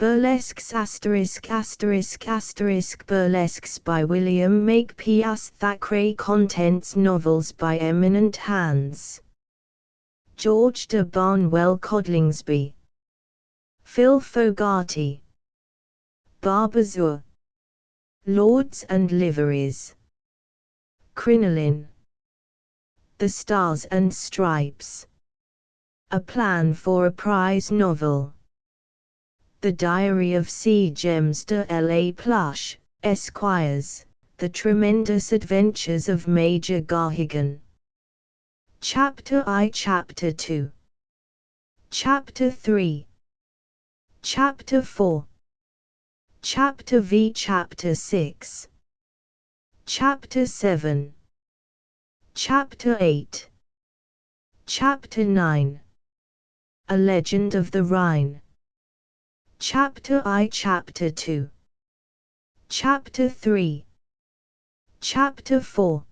Burlesques *** Burlesques by William Makepeace Thackeray. Contents: novels by eminent hands. George de Barnwell Codlingsby, Phil Fogarty, Barbour, Lords and Liveries, Crinoline, The Stars and Stripes, A Plan for a Prize Novel, The Diary of C. James de La Plush, Esquires, The Tremendous Adventures of Major Garhigan. Chapter I, Chapter 2, Chapter 3, Chapter 4, Chapter V, Chapter 6, Chapter 7, Chapter 8, Chapter 9, A Legend of the Rhine. Chapter I, Chapter 2, Chapter 3, Chapter 4,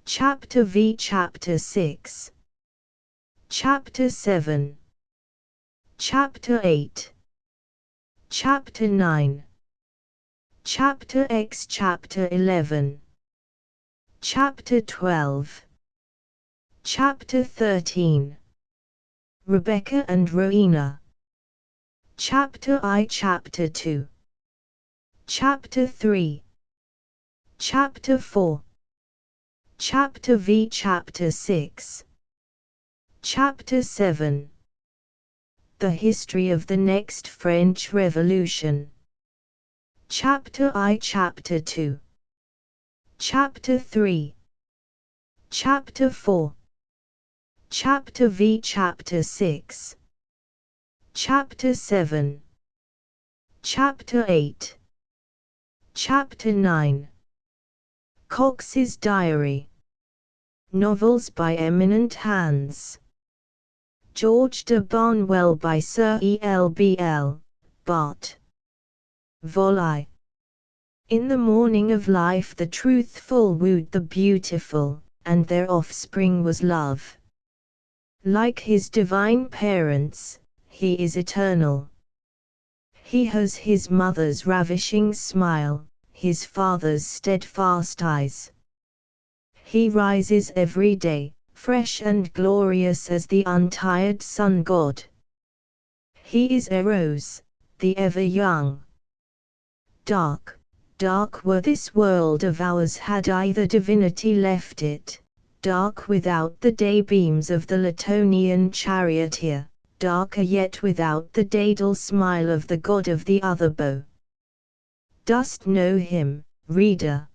Chapter V, Chapter 6, Chapter 7, Chapter 8, Chapter 9, Chapter X, Chapter 11, Chapter 12, Chapter 13, Rebecca and Rowena. Chapter I, Chapter 2, Chapter 3, Chapter 4, Chapter V, Chapter 6, Chapter 7, The History of the Next French Revolution. Chapter I, Chapter 2, Chapter 3, Chapter 4, Chapter V, Chapter 6, Chapter 7, Chapter 8, Chapter 9, Cox's Diary. Novels by eminent hands. George de Barnwell by Sir E.L.B.L. Bart. Vol I. In the morning of life the truthful wooed the beautiful, and their offspring was love. Like his divine parents, he is eternal. He has his mother's ravishing smile, his father's steadfast eyes. He rises every day, fresh and glorious as the untired sun god. He is Eros, the ever young. Dark, dark were this world of ours had either divinity left it, dark without the day-beams of the Latonian charioteer, darker yet without the daedal smile of the god of the other bow. Dost know him, reader?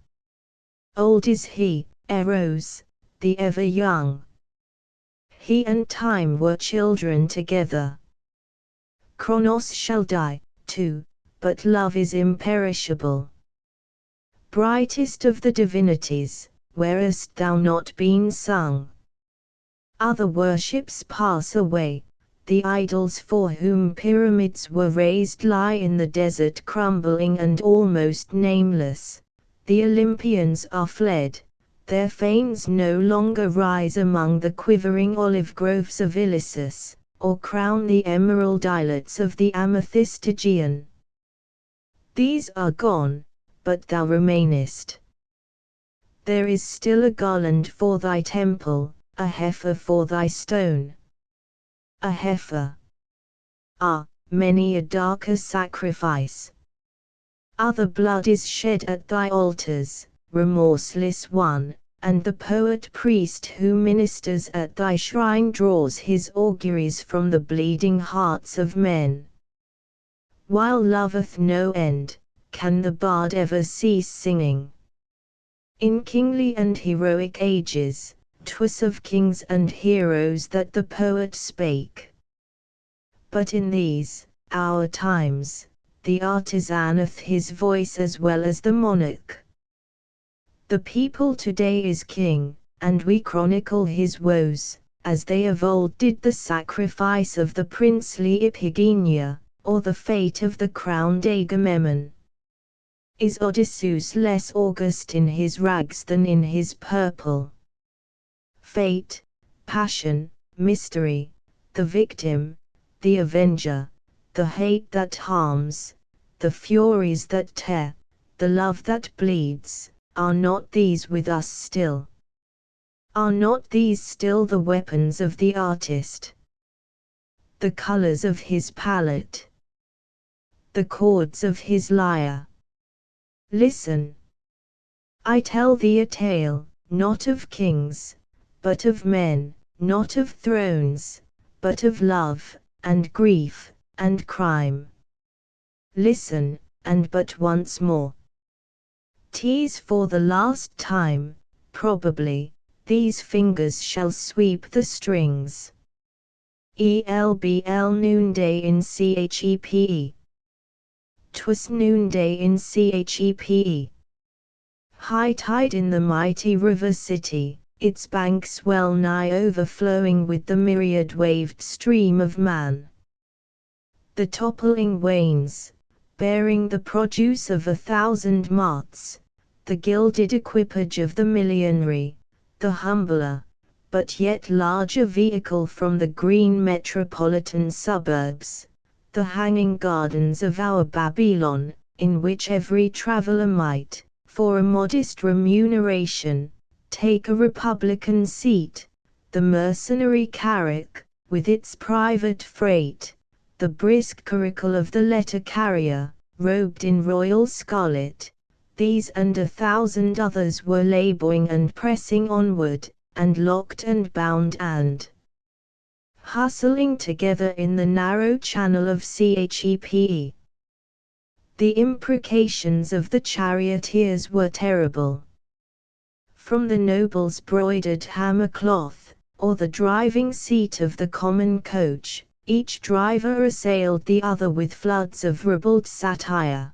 Old is he, Eros, the ever young. He and time were children together. Kronos shall die, too, but love is imperishable. Brightest of the divinities, where hast thou not been sung? Other worships pass away, the idols for whom pyramids were raised lie in the desert crumbling and almost nameless, the Olympians are fled, their fanes no longer rise among the quivering olive groves of Ilissus, or crown the emerald islets of the amethyst Aegean. These are gone, but thou remainest. There is still a garland for thy temple, a heifer for thy stone. A heifer. Ah, many a darker sacrifice. Other blood is shed at thy altars, remorseless one, and the poet-priest who ministers at thy shrine draws his auguries from the bleeding hearts of men. While loveth no end, can the bard ever cease singing? In kingly and heroic ages, 'twas of kings and heroes that the poet spake. But in these, our times, the artisan hath his voice as well as the monarch. The people today is king, and we chronicle his woes, as they of old did the sacrifice of the princely Iphigenia, or the fate of the crowned Agamemnon. Is Odysseus less august in his rags than in his purple? Fate, passion, mystery, the victim, the avenger, the hate that harms, the furies that tear, the love that bleeds, are not these with us still? Are not these still the weapons of the artist? The colors of his palette? The chords of his lyre? Listen. I tell thee a tale, not of kings, but of men, not of thrones, but of love, and grief, and crime. Listen, and but once more. 'Tis for the last time, probably, these fingers shall sweep the strings. ELBL noonday in CHEPE. 'Twas noonday in CHEPE. High tide in the mighty river city, its banks well nigh overflowing with the myriad-waved stream of man. The toppling wains, bearing the produce of 1,000 marts, the gilded equipage of the millionary, the humbler, but yet larger vehicle from the green metropolitan suburbs, the hanging gardens of our Babylon, in which every traveller might, for a modest remuneration, take a republican seat, the mercenary carrack, with its private freight, the brisk curricle of the letter carrier, robed in royal scarlet, these and 1,000 others were laboring and pressing onward, and locked and bound and hustling together in the narrow channel of CHEPE. The imprecations of the charioteers were terrible. From the noble's broidered hammer-cloth, or the driving seat of the common coach, each driver assailed the other with floods of ribald satire.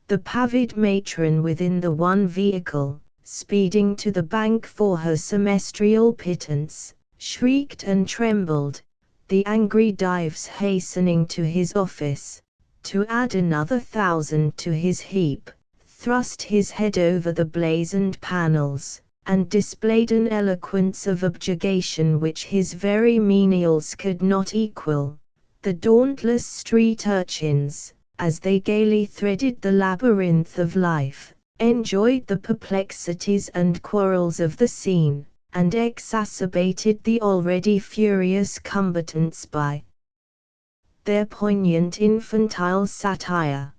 The pavied matron within the one vehicle, speeding to the bank for her semestrial pittance, shrieked and trembled, the angry Dives hastening to his office, to add another 1,000 to his heap, thrust his head over the blazoned panels, and displayed an eloquence of objurgation which his very menials could not equal. The dauntless street urchins, as they gaily threaded the labyrinth of life, enjoyed the perplexities and quarrels of the scene, and exacerbated the already furious combatants by their poignant infantile satire.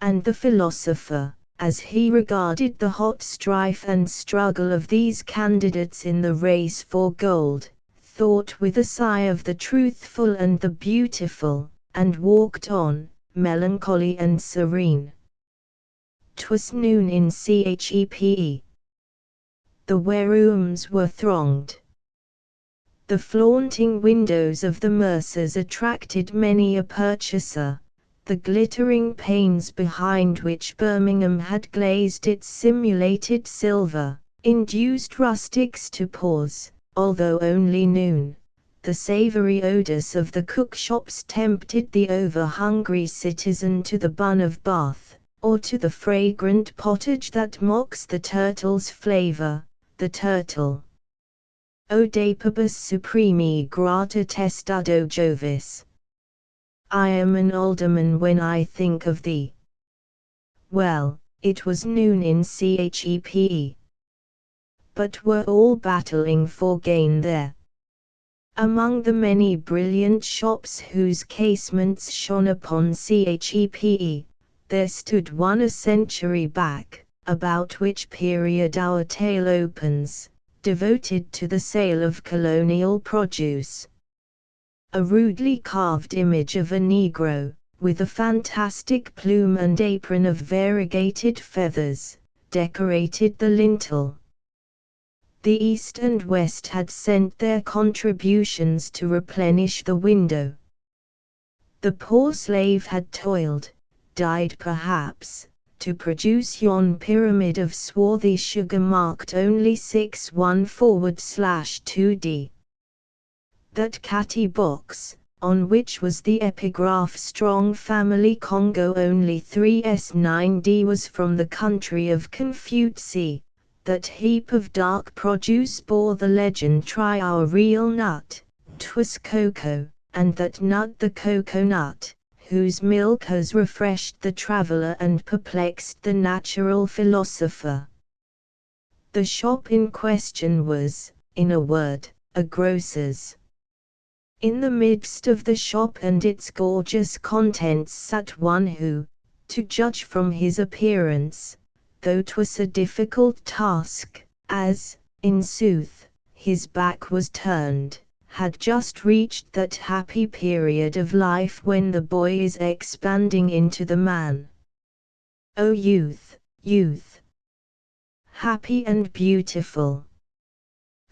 And the philosopher, as he regarded the hot strife and struggle of these candidates in the race for gold, thought with a sigh of the truthful and the beautiful, and walked on, melancholy and serene. 'Twas noon in CHEPE. The warehooms were thronged. The flaunting windows of the mercers attracted many a purchaser, the glittering panes behind which Birmingham had glazed its simulated silver, induced rustics to pause, although only noon. The savoury odours of the cook-shops tempted the over-hungry citizen to the bun of Bath, or to the fragrant pottage that mocks the turtle's flavour, the turtle. O Dapibus supremi grata testado Jovis. I am an alderman when I think of thee. Well, it was noon in CHEPE. But were all battling for gain there? Among the many brilliant shops whose casements shone upon CHEPE, there stood one a century back, about which period our tale opens, devoted to the sale of colonial produce. A rudely carved image of a Negro, with a fantastic plume and apron of variegated feathers, decorated the lintel. The East and West had sent their contributions to replenish the window. The poor slave had toiled, died perhaps, to produce yon pyramid of swarthy sugar marked only 61/2D. That catty box, on which was the epigraph Strong Family Congo only 3S9D was from the country of Confuci. That heap of dark produce bore the legend Try our real nut, 'twas cocoa, and that nut the coconut, whose milk has refreshed the traveller and perplexed the natural philosopher. The shop in question was, in a word, a grocer's. In the midst of the shop and its gorgeous contents sat one who, to judge from his appearance, though 'twas a difficult task, as, in sooth, his back was turned, had just reached that happy period of life when the boy is expanding into the man. O youth, youth! Happy and beautiful!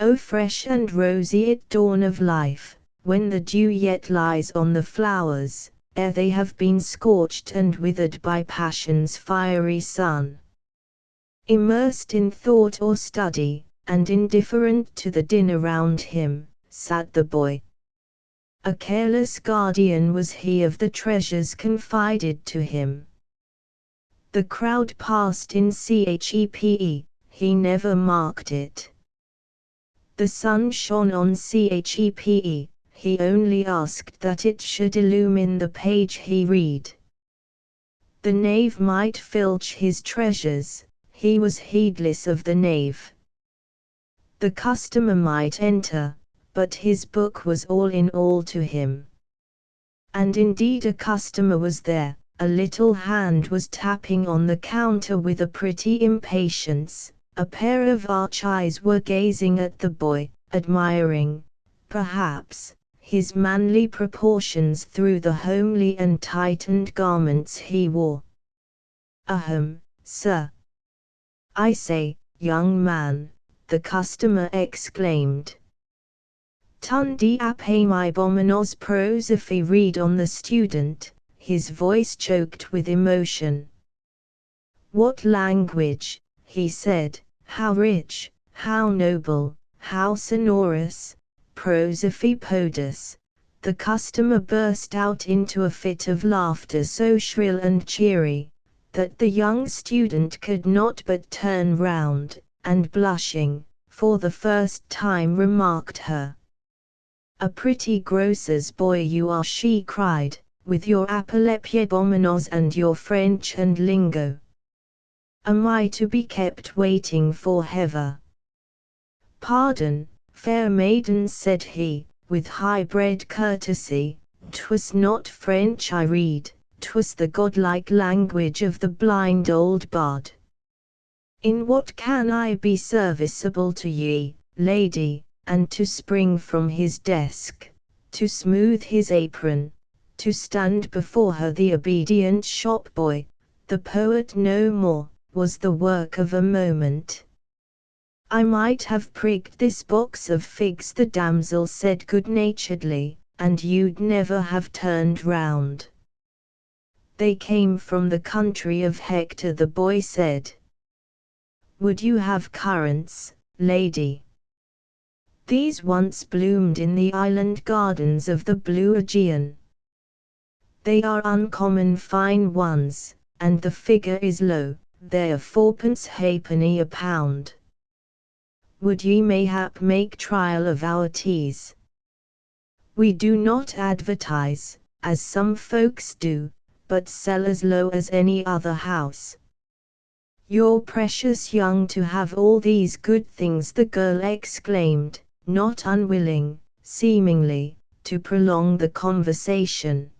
O fresh and roseate dawn of life, when the dew yet lies on the flowers, ere they have been scorched and withered by passion's fiery sun. Immersed in thought or study, and indifferent to the din around him, sat the boy. A careless guardian was he of the treasures confided to him. The crowd passed in chepe, he never marked it. The sun shone on chepe, he only asked that it should illumine the page he read. The knave might filch his treasures, he was heedless of the knave. The customer might enter, but his book was all in all to him. And indeed a customer was there, a little hand was tapping on the counter with a pretty impatience, a pair of arch eyes were gazing at the boy, admiring, perhaps, his manly proportions through the homely and tightened garments he wore. Ahem, sir! I say, young man, the customer exclaimed. Tundi ape my bomenos pros if he read on the student, his voice choked with emotion. What language, he said, how rich, how noble, how sonorous, prosophipodes. The customer burst out into a fit of laughter so shrill and cheery, that the young student could not but turn round, and blushing, for the first time remarked her. A pretty grocer's boy you are, she cried, with your apolepia bomenos and your French and lingo. Am I to be kept waiting for hever? Pardon, fair maiden, said he, with high-bred courtesy, 'twas not French I read, 'twas the godlike language of the blind old bard. In what can I be serviceable to ye, lady? And to spring from his desk, to smooth his apron, to stand before her the obedient shop-boy, the poet no more, was the work of a moment. I might have prigged this box of figs, the damsel said good-naturedly, and you'd never have turned round. They came from the country of Hector, the boy said. Would you have currants, lady? These once bloomed in the island gardens of the blue Aegean. They are uncommon fine ones, and the figure is low, they're 4 halfpenny a pound. Would ye mayhap make trial of our teas? We do not advertise, as some folks do, but sell as low as any other house. You're precious young to have all these good things, the girl exclaimed, not unwilling, seemingly, to prolong the conversation.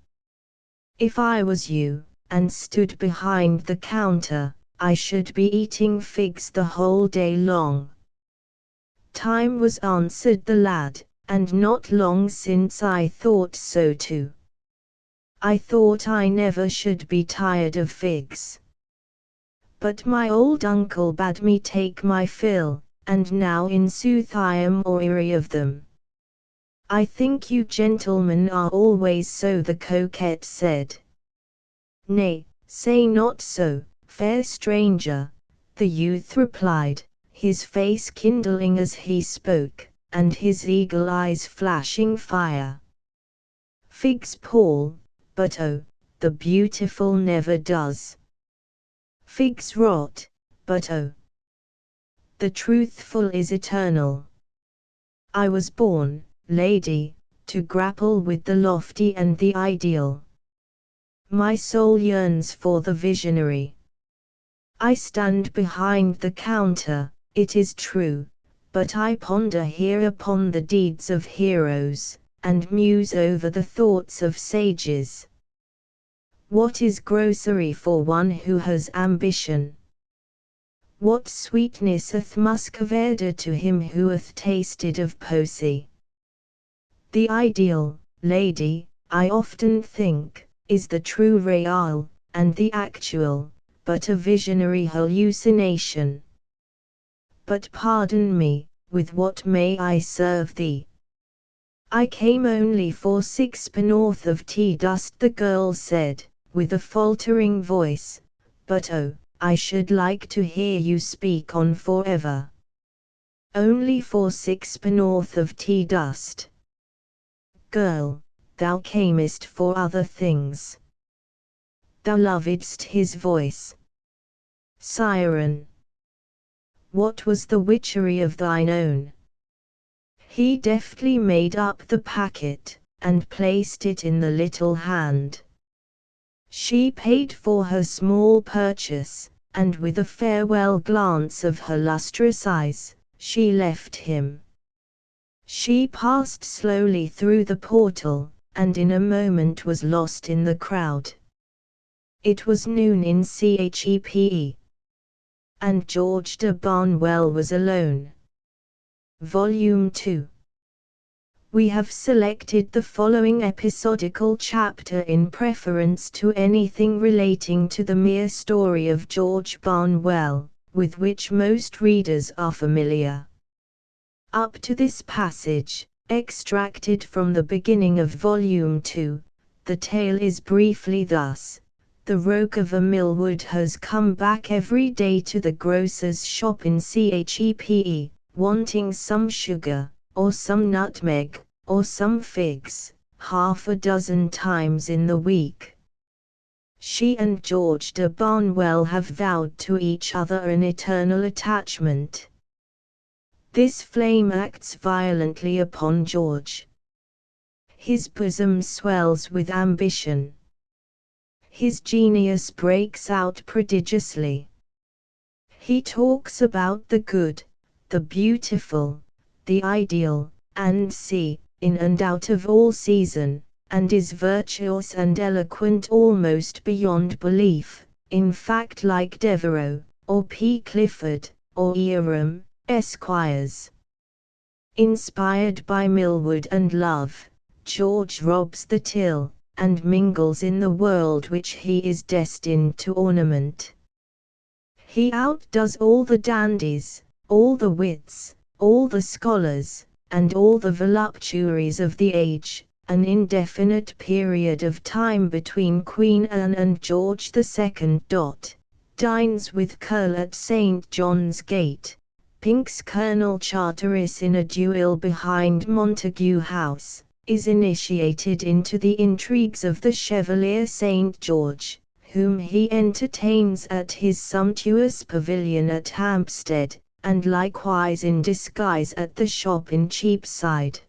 If I was you, and stood behind the counter, I should be eating figs the whole day long. Time was, answered the lad, and not long since I thought so too. I thought I never should be tired of figs. But my old uncle bade me take my fill, and now in sooth I am weary of them. I think you gentlemen are always so, the coquette said. Nay, say not so, fair stranger, the youth replied, his face kindling as he spoke, and his eagle eyes flashing fire. Figs pall, but oh, the beautiful never does. Figs rot, but oh, the truthful is eternal. I was born, lady, to grapple with the lofty and the ideal. My soul yearns for the visionary. I stand behind the counter, it is true, but I ponder here upon the deeds of heroes, and muse over the thoughts of sages. What is grocery for one who has ambition? What sweetness hath muscovada to him who hath tasted of poesy? The ideal, lady, I often think, is the true real, and the actual, but a visionary hallucination. But pardon me, with what may I serve thee? I came only for 6 penn'orth of tea dust, the girl said, with a faltering voice, but oh, I should like to hear you speak on forever. Only for 6 penn'orth of tea dust. Girl, thou camest for other things. Thou lovedst his voice. Siren. What was the witchery of thine own? He deftly made up the packet, and placed it in the little hand. She paid for her small purchase, and with a farewell glance of her lustrous eyes, she left him. She passed slowly through the portal, and in a moment was lost in the crowd. It was noon in Chepe, and George de Barnwell was alone. Volume 2. We have selected the following episodical chapter in preference to anything relating to the mere story of George Barnwell, with which most readers are familiar. Up to this passage, extracted from the beginning of Volume 2, the tale is briefly thus. The rogue of a Millwood has come back every day to the grocer's shop in Chepe, wanting some sugar, or some nutmeg, or some figs, 6 times in the week. She and George de Barnwell have vowed to each other an eternal attachment. This flame acts violently upon George. His bosom swells with ambition. His genius breaks out prodigiously. He talks about the good, the beautiful, the ideal, and in and out of all season, and is virtuous and eloquent almost beyond belief, in fact like Devereux, or P. Clifford, or Earham, Esquires. Inspired by Millwood and love, George robs the till, and mingles in the world which he is destined to ornament. He outdoes all the dandies, all the wits, all the scholars, and all the voluptuaries of the age. An indefinite period of time between Queen Anne and George II. Dines with Curl at St. John's Gate, pinks Colonel Charteris in a duel behind Montague House, is initiated into the intrigues of the Chevalier St. George, whom he entertains at his sumptuous pavilion at Hampstead, and likewise in disguise at the shop in Cheapside.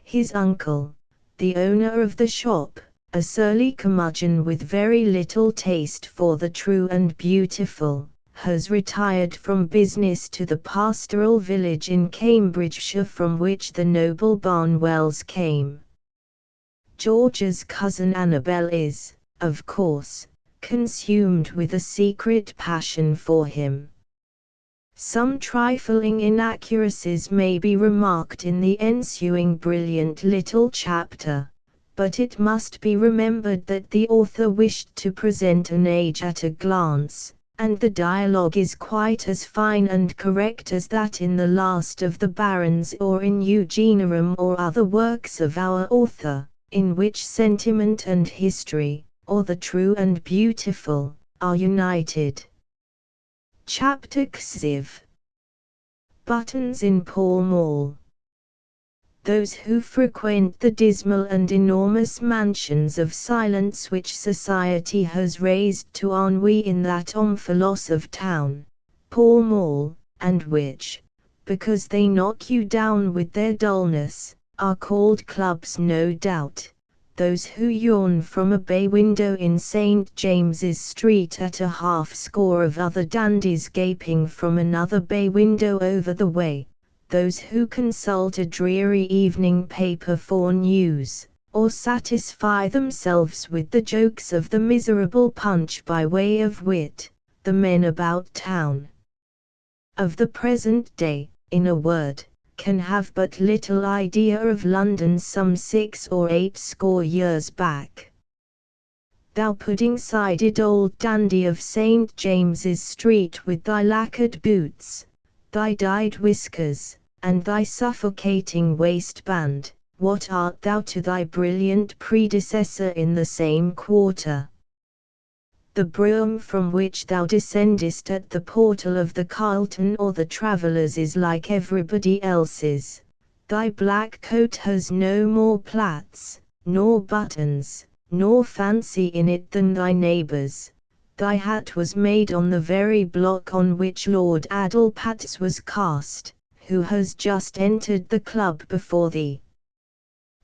His uncle, the owner of the shop, a surly curmudgeon with very little taste for the true and beautiful, has retired from business to the pastoral village in Cambridgeshire from which the noble Barnwells came. George's cousin Annabel is, of course, consumed with a secret passion for him. Some trifling inaccuracies may be remarked in the ensuing brilliant little chapter, but it must be remembered that the author wished to present an age at a glance, and the dialogue is quite as fine and correct as that in the last of the Barons or in Eugenerum or other works of our author, in which sentiment and history, or the true and beautiful, are united. Chapter XV. Buttons in Pall Mall. Those who frequent the dismal and enormous mansions of silence which society has raised to ennui in that omphalos of town, Pall Mall, and which, because they knock you down with their dullness, are called clubs no doubt, those who yawn from a bay window in St. James's Street at a half-score of other dandies gaping from another bay window over the way, those who consult a dreary evening paper for news, or satisfy themselves with the jokes of the miserable Punch by way of wit, the men about town of the present day, in a word, can have but little idea of London some 6 or 8 score years back. Thou pudding-sided old dandy of St. James's Street with thy lacquered boots, thy dyed whiskers, and thy suffocating waistband, what art thou to thy brilliant predecessor in the same quarter? The brougham from which thou descendest at the portal of the Carlton or the Travellers is like everybody else's. Thy black coat has no more plaits, nor buttons, nor fancy in it than thy neighbour's. Thy hat was made on the very block on which Lord Adelpat's was cast, who has just entered the club before thee.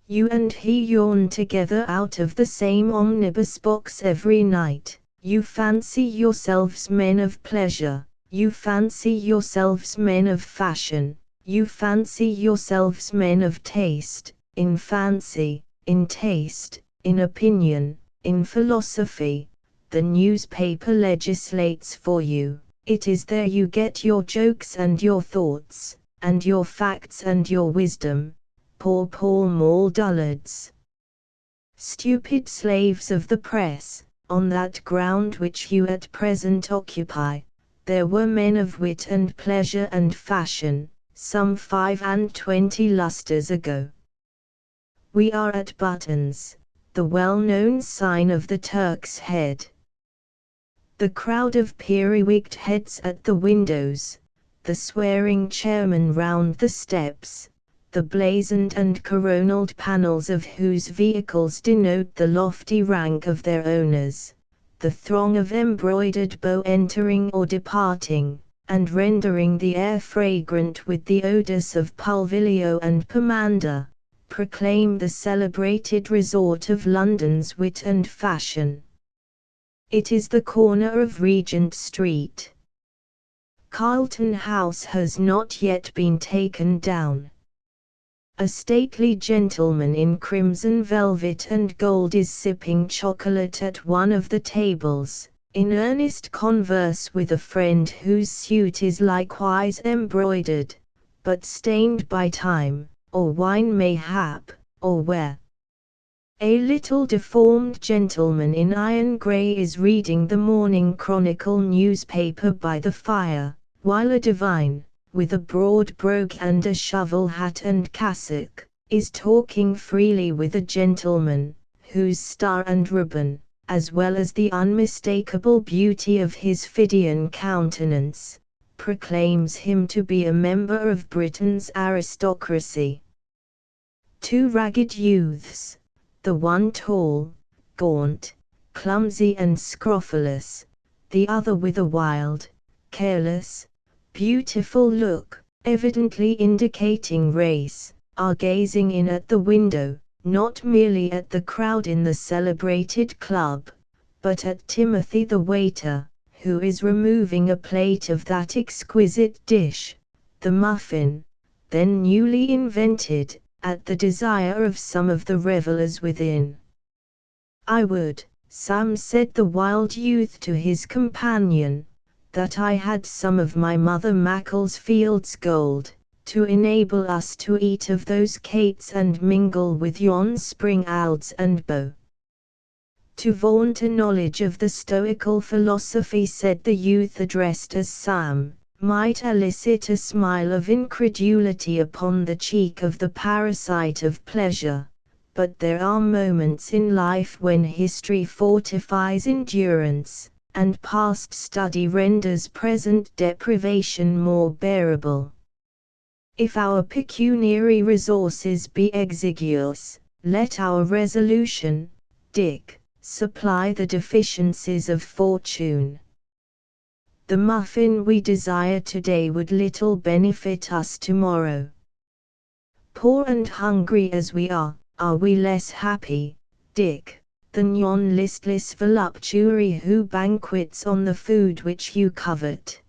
You and he yawn together out of the same omnibus box every night. You fancy yourselves men of pleasure, you fancy yourselves men of fashion, you fancy yourselves men of taste, in fancy, in taste, in opinion, in philosophy. The newspaper legislates for you, it is there you get your jokes and your thoughts, and your facts and your wisdom, poor Pall Mall dullards. Stupid slaves of the press. On that ground which you at present occupy, there were men of wit and pleasure and fashion, some 25 lustres ago. We are at Buttons, the well-known sign of the Turk's Head. The crowd of periwigged heads at the windows, the swearing chairmen round the steps, the blazoned and coronalled panels of whose vehicles denote the lofty rank of their owners, the throng of embroidered beaux entering or departing, and rendering the air fragrant with the odours of pulvilio and pomander, proclaim the celebrated resort of London's wit and fashion. It is the corner of Regent Street. Carlton House has not yet been taken down. A stately gentleman in crimson velvet and gold is sipping chocolate at one of the tables, in earnest converse with a friend whose suit is likewise embroidered, but stained by time, or wine mayhap, or wear. A little deformed gentleman in iron grey is reading the Morning Chronicle newspaper by the fire, while a divine, with a broad brogue and a shovel hat and cassock, is talking freely with a gentleman, whose star and ribbon, as well as the unmistakable beauty of his Phidian countenance, proclaims him to be a member of Britain's aristocracy. 2 ragged youths, the one tall, gaunt, clumsy and scrofulous, the other with a wild, careless, beautiful look, evidently indicating race, are gazing in at the window, not merely at the crowd in the celebrated club, but at Timothy the waiter, who is removing a plate of that exquisite dish, the muffin, then newly invented, at the desire of some of the revellers within. I would, Sam, said the wild youth to his companion, that I had some of my mother Macclesfield's gold, to enable us to eat of those cates and mingle with yon spring owls and beaux. To vaunt a knowledge of the stoical philosophy, said the youth addressed as Sam, might elicit a smile of incredulity upon the cheek of the parasite of pleasure, but there are moments in life when history fortifies endurance, and past study renders present deprivation more bearable. If our pecuniary resources be exiguous, let our resolution, Dick, supply the deficiencies of fortune. The muffin we desire today would little benefit us tomorrow. Poor and hungry as we are we less happy, Dick, than yon listless voluptuary who banquets on the food which you covet?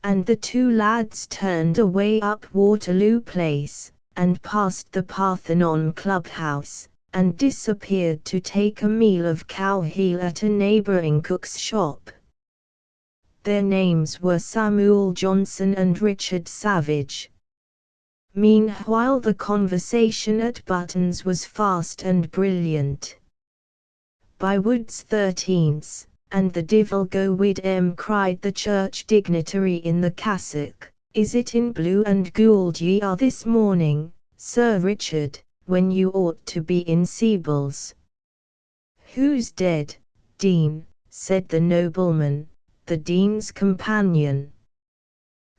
And the two lads turned away up Waterloo Place, and past the Parthenon Clubhouse, and disappeared to take a meal of cow-heel at a neighbouring cook's shop. Their names were Samuel Johnson and Richard Savage. Meanwhile the conversation at Button's was fast and brilliant. By Wood's 13th, and the divil go wid cried the church dignitary in the cassock, is it in blue and gould ye are this morning, Sir Richard, when you ought to be in Seables? Who's dead, Dean? Said the nobleman, the Dean's companion.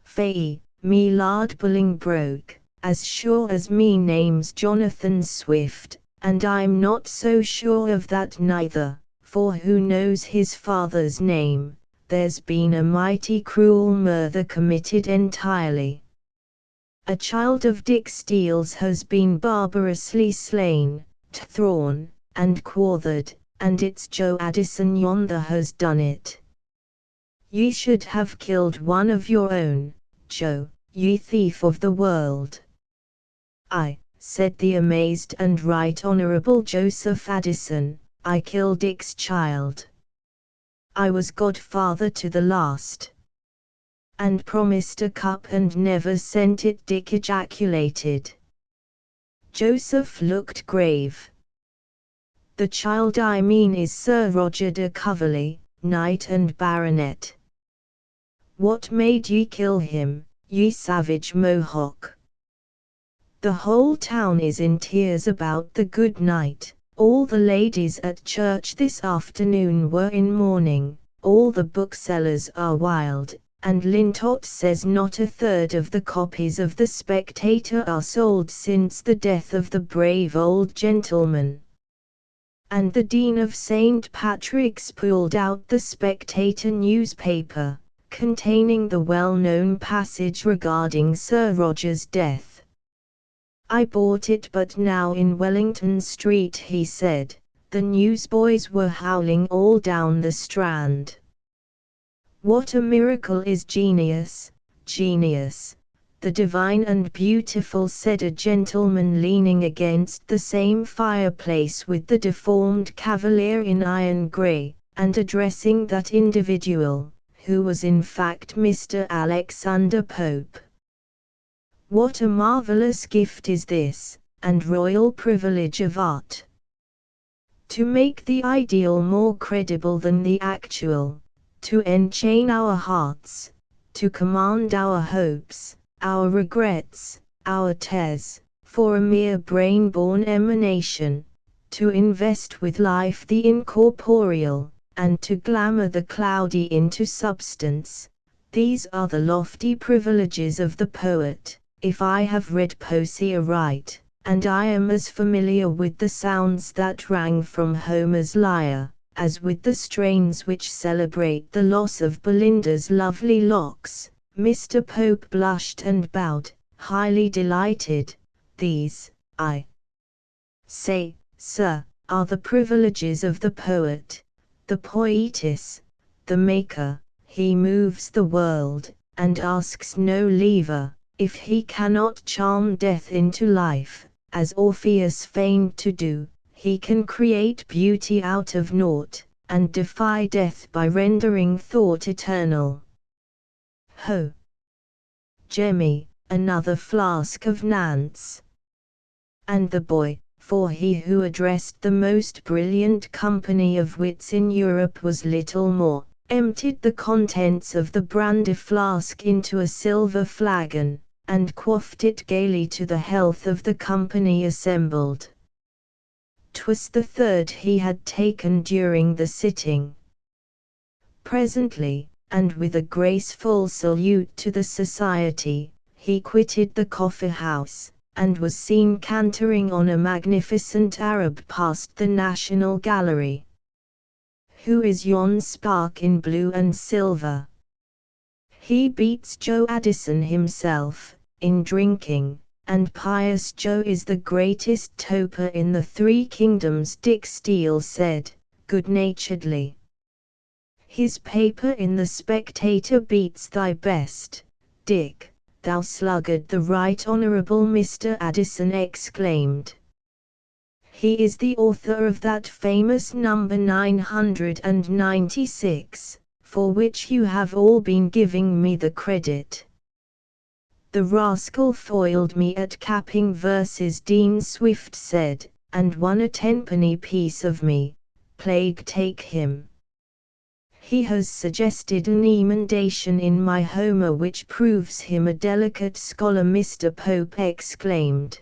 Faix, me lard Bolingbroke, as sure as me name's Jonathan Swift, and I'm not so sure of that neither, for who knows his father's name? There's been a mighty cruel murder committed entirely. A child of Dick Steele's has been barbarously slain, thrawn, and quartered, and it's Joe Addison yonder has done it. Ye should have killed one of your own, Joe, ye thief of the world. I, said the amazed and right honourable Joseph Addison, I killed Dick's child. I was godfather to the last. And promised a cup and never sent it, Dick ejaculated. Joseph looked grave. The child I mean is Sir Roger de Coverley, knight and baronet. What made ye kill him, ye savage Mohawk? The whole town is in tears about the good knight. All the ladies at church this afternoon were in mourning, all the booksellers are wild, and Lintot says not a third of the copies of The Spectator are sold since the death of the brave old gentleman. And the Dean of St. Patrick's pulled out The Spectator newspaper, containing the well-known passage regarding Sir Roger's death. I bought it but now in Wellington Street, he said. The newsboys were howling all down the Strand. What a miracle is genius, genius, the divine and beautiful, said a gentleman leaning against the same fireplace with the deformed cavalier in iron grey, and addressing that individual, who was in fact Mr. Alexander Pope. What a marvellous gift is this, and royal privilege of art! To make the ideal more credible than the actual, to enchain our hearts, to command our hopes, our regrets, our tears, for a mere brain-born emanation, to invest with life the incorporeal, and to glamour the cloudy into substance. These are the lofty privileges of the poet, if I have read Poesy aright, and I am as familiar with the sounds that rang from Homer's lyre, as with the strains which celebrate the loss of Belinda's lovely locks. Mr. Pope blushed and bowed, highly delighted. These, I say, sir, are the privileges of the poet, the poetess, the maker. He moves the world, and asks no lever. If he cannot charm death into life, as Orpheus feigned to do, he can create beauty out of naught, and defy death by rendering thought eternal. Ho! Jemmy, another flask of Nance. And the boy, for he who addressed the most brilliant company of wits in Europe was little more, emptied the contents of the brandy flask into a silver flagon, and quaffed it gaily to the health of the company assembled. 'Twas the third he had taken during the sitting. Presently, and with a graceful salute to the society, he quitted the coffee-house, and was seen cantering on a magnificent Arab past the National Gallery. Who is yon spark in blue and silver? He beats Joe Addison himself, in drinking, and Pious Joe is the greatest toper in the three kingdoms, Dick Steele said, good-naturedly. His paper in the Spectator beats thy best, Dick, thou sluggard, the Right Honourable Mr. Addison exclaimed. He is the author of that famous number 996, for which you have all been giving me the credit. The rascal foiled me at capping verses, Dean Swift said, and won a tenpenny piece of me, plague take him. He has suggested an emendation in my Homer which proves him a delicate scholar, Mr. Pope exclaimed.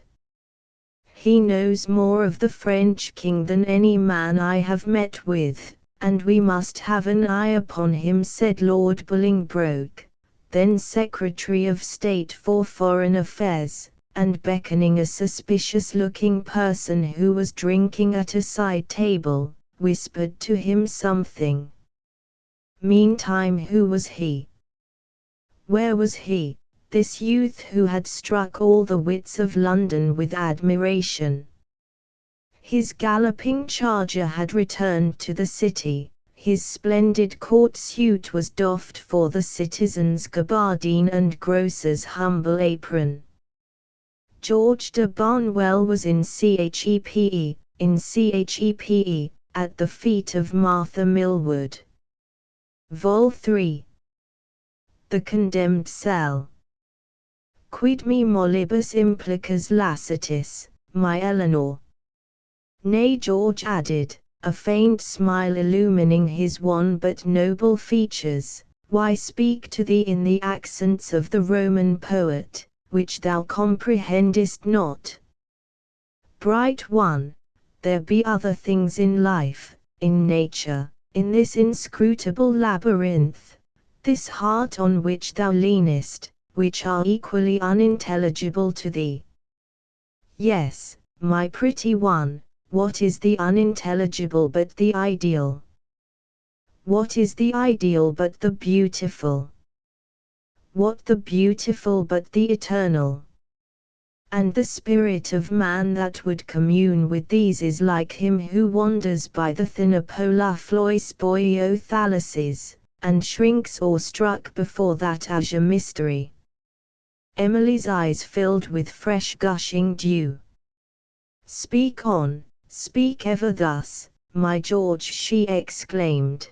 He knows more of the French king than any man I have met with, and we must have an eye upon him, said Lord Bolingbroke, then Secretary of State for Foreign Affairs, and beckoning a suspicious-looking person who was drinking at a side table, whispered to him something. Meantime, who was he? Where was he, this youth who had struck all the wits of London with admiration? His galloping charger had returned to the city, his splendid court suit was doffed for the citizen's gabardine and grocer's humble apron. George de Barnwell was in Chepe, at the feet of Martha Millwood. Vol. 3. The Condemned Cell. Quid me mollibus implicas lacetis, my Eleanor? Nay, George added, a faint smile illumining his wan but noble features, why speak to thee in the accents of the Roman poet, which thou comprehendest not? Bright one, there be other things in life, in nature, in this inscrutable labyrinth, this heart on which thou leanest, which are equally unintelligible to thee. Yes, my pretty one, what is the unintelligible but the ideal? What is the ideal but the beautiful? What the beautiful but the eternal? And the spirit of man that would commune with these is like him who wanders by the thinner polar flois boiothalyses, and shrinks awestruck before that azure mystery. Emily's eyes filled with fresh gushing dew. Speak on, speak ever thus, my George, she exclaimed.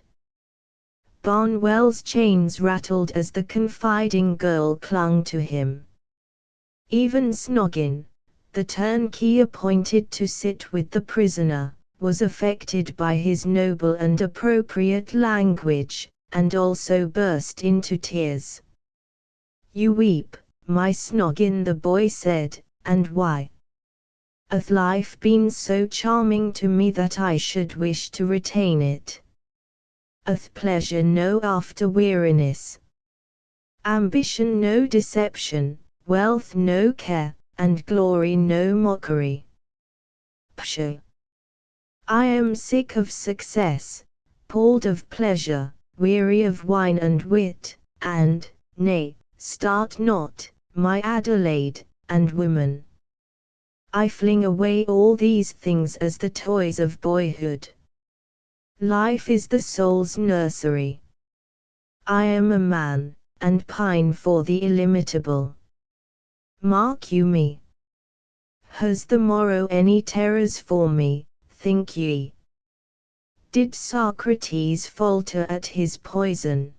Barnwell's chains rattled as the confiding girl clung to him. Even Snoggin, the turnkey appointed to sit with the prisoner, was affected by his noble and appropriate language, and also burst into tears. You weep, my Snoggin, the boy said, and why? Hath life been so charming to me that I should wish to retain it? Hath pleasure no after weariness? Ambition no deception, wealth no care, and glory no mockery? Pshaw! I am sick of success, palled of pleasure, weary of wine and wit, and, nay, start not, my Adelaide, and woman. I fling away all these things as the toys of boyhood. Life is the soul's nursery. I am a man, and pine for the illimitable. Mark you me. Has the morrow any terrors for me, think ye? Did Socrates falter at his poison?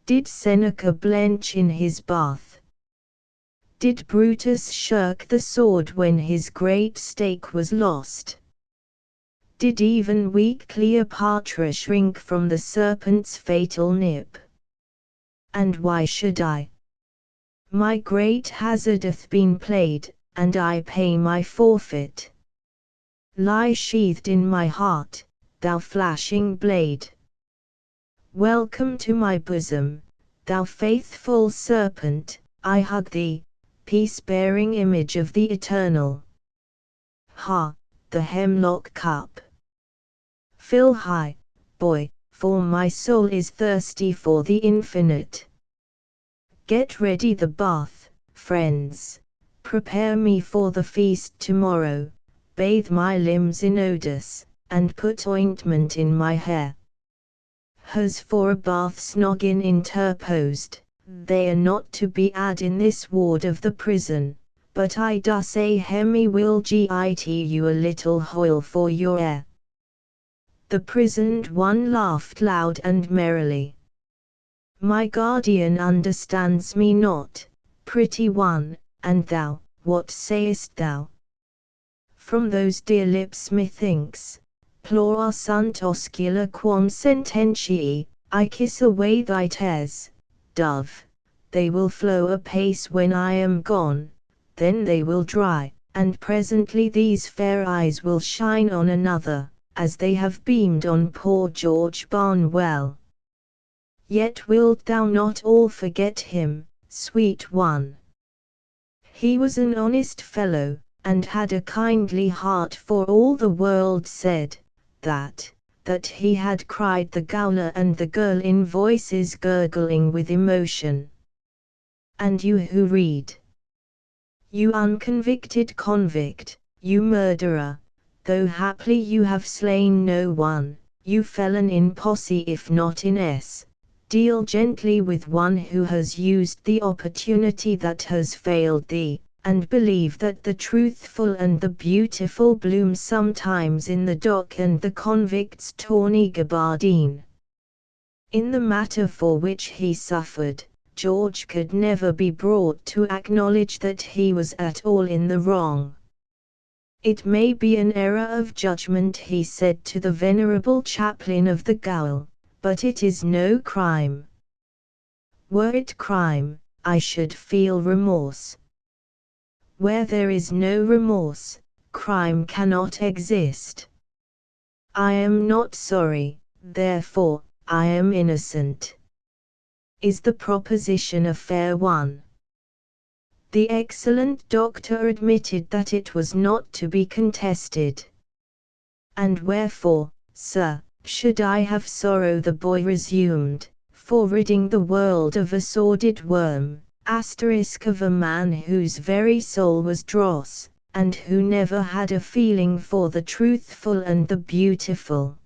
Did Seneca blench in his bath? Did Brutus shirk the sword when his great stake was lost? Did even weak Cleopatra shrink from the serpent's fatal nip? And why should I? My great hazard hath been played, and I pay my forfeit. Lie sheathed in my heart, thou flashing blade. Welcome to my bosom, thou faithful serpent, I hug thee, peace-bearing image of the eternal. Ha, the hemlock cup. Fill high, boy, for my soul is thirsty for the infinite. Get ready the bath, friends, Prepare me for the feast tomorrow, bathe my limbs in odors, and put ointment in my hair. As for a bath Snoggin interposed, they are not to be had in this ward of the prison, but I do say hemi will git you a little hoil for your air. The prisoned one laughed loud and merrily. My guardian understands me not, pretty one, and thou, what sayest thou? From those dear lips methinks, plora sunt oscula quam sententiae, I kiss away thy tears, dove, they will flow apace when I am gone, then they will dry, and presently these fair eyes will shine on another, as they have beamed on poor George Barnwell. Yet wilt thou not all forget him, sweet one? He was an honest fellow, and had a kindly heart, for all the world said, that he had cried the Gowler and the girl in voices gurgling with emotion. And you who read, you unconvicted convict, you murderer, though haply you have slain no one, you felon in posse if not in esse, deal gently with one who has used the opportunity that has failed thee, and believe that the truthful and the beautiful bloom sometimes in the dock and the convict's tawny gabardine. In the matter for which he suffered, George could never be brought to acknowledge that he was at all in the wrong. It may be an error of judgment, he said to the venerable chaplain of the gaol, but it is no crime. Were it crime, I should feel remorse. Where there is no remorse, crime cannot exist. I am not sorry, therefore, I am innocent. Is the proposition a fair one? The excellent doctor admitted that it was not to be contested. And wherefore, sir, should I have sorrow? The boy resumed, for ridding the world of a sordid worm, of a man whose very soul was dross, and who never had a feeling for the truthful and the beautiful.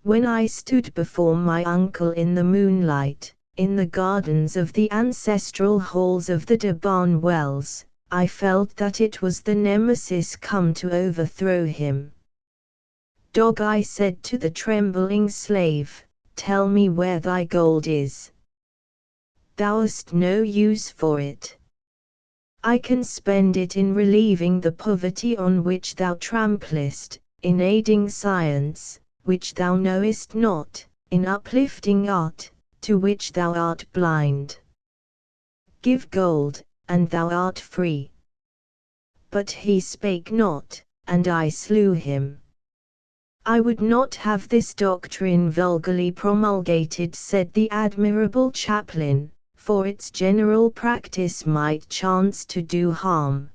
When I stood before my uncle in the moonlight, in the gardens of the ancestral halls of the de Barnwells, I felt that it was the Nemesis come to overthrow him. Dog, I said to the trembling slave, tell me where thy gold is. Thou hast no use for it. I can spend it in relieving the poverty on which thou tramplest, in aiding science, which thou knowest not, in uplifting art, to which thou art blind. Give gold, and thou art free. But he spake not, and I slew him. I would not have this doctrine vulgarly promulgated, said the admirable chaplain, for its general practice might chance to do harm.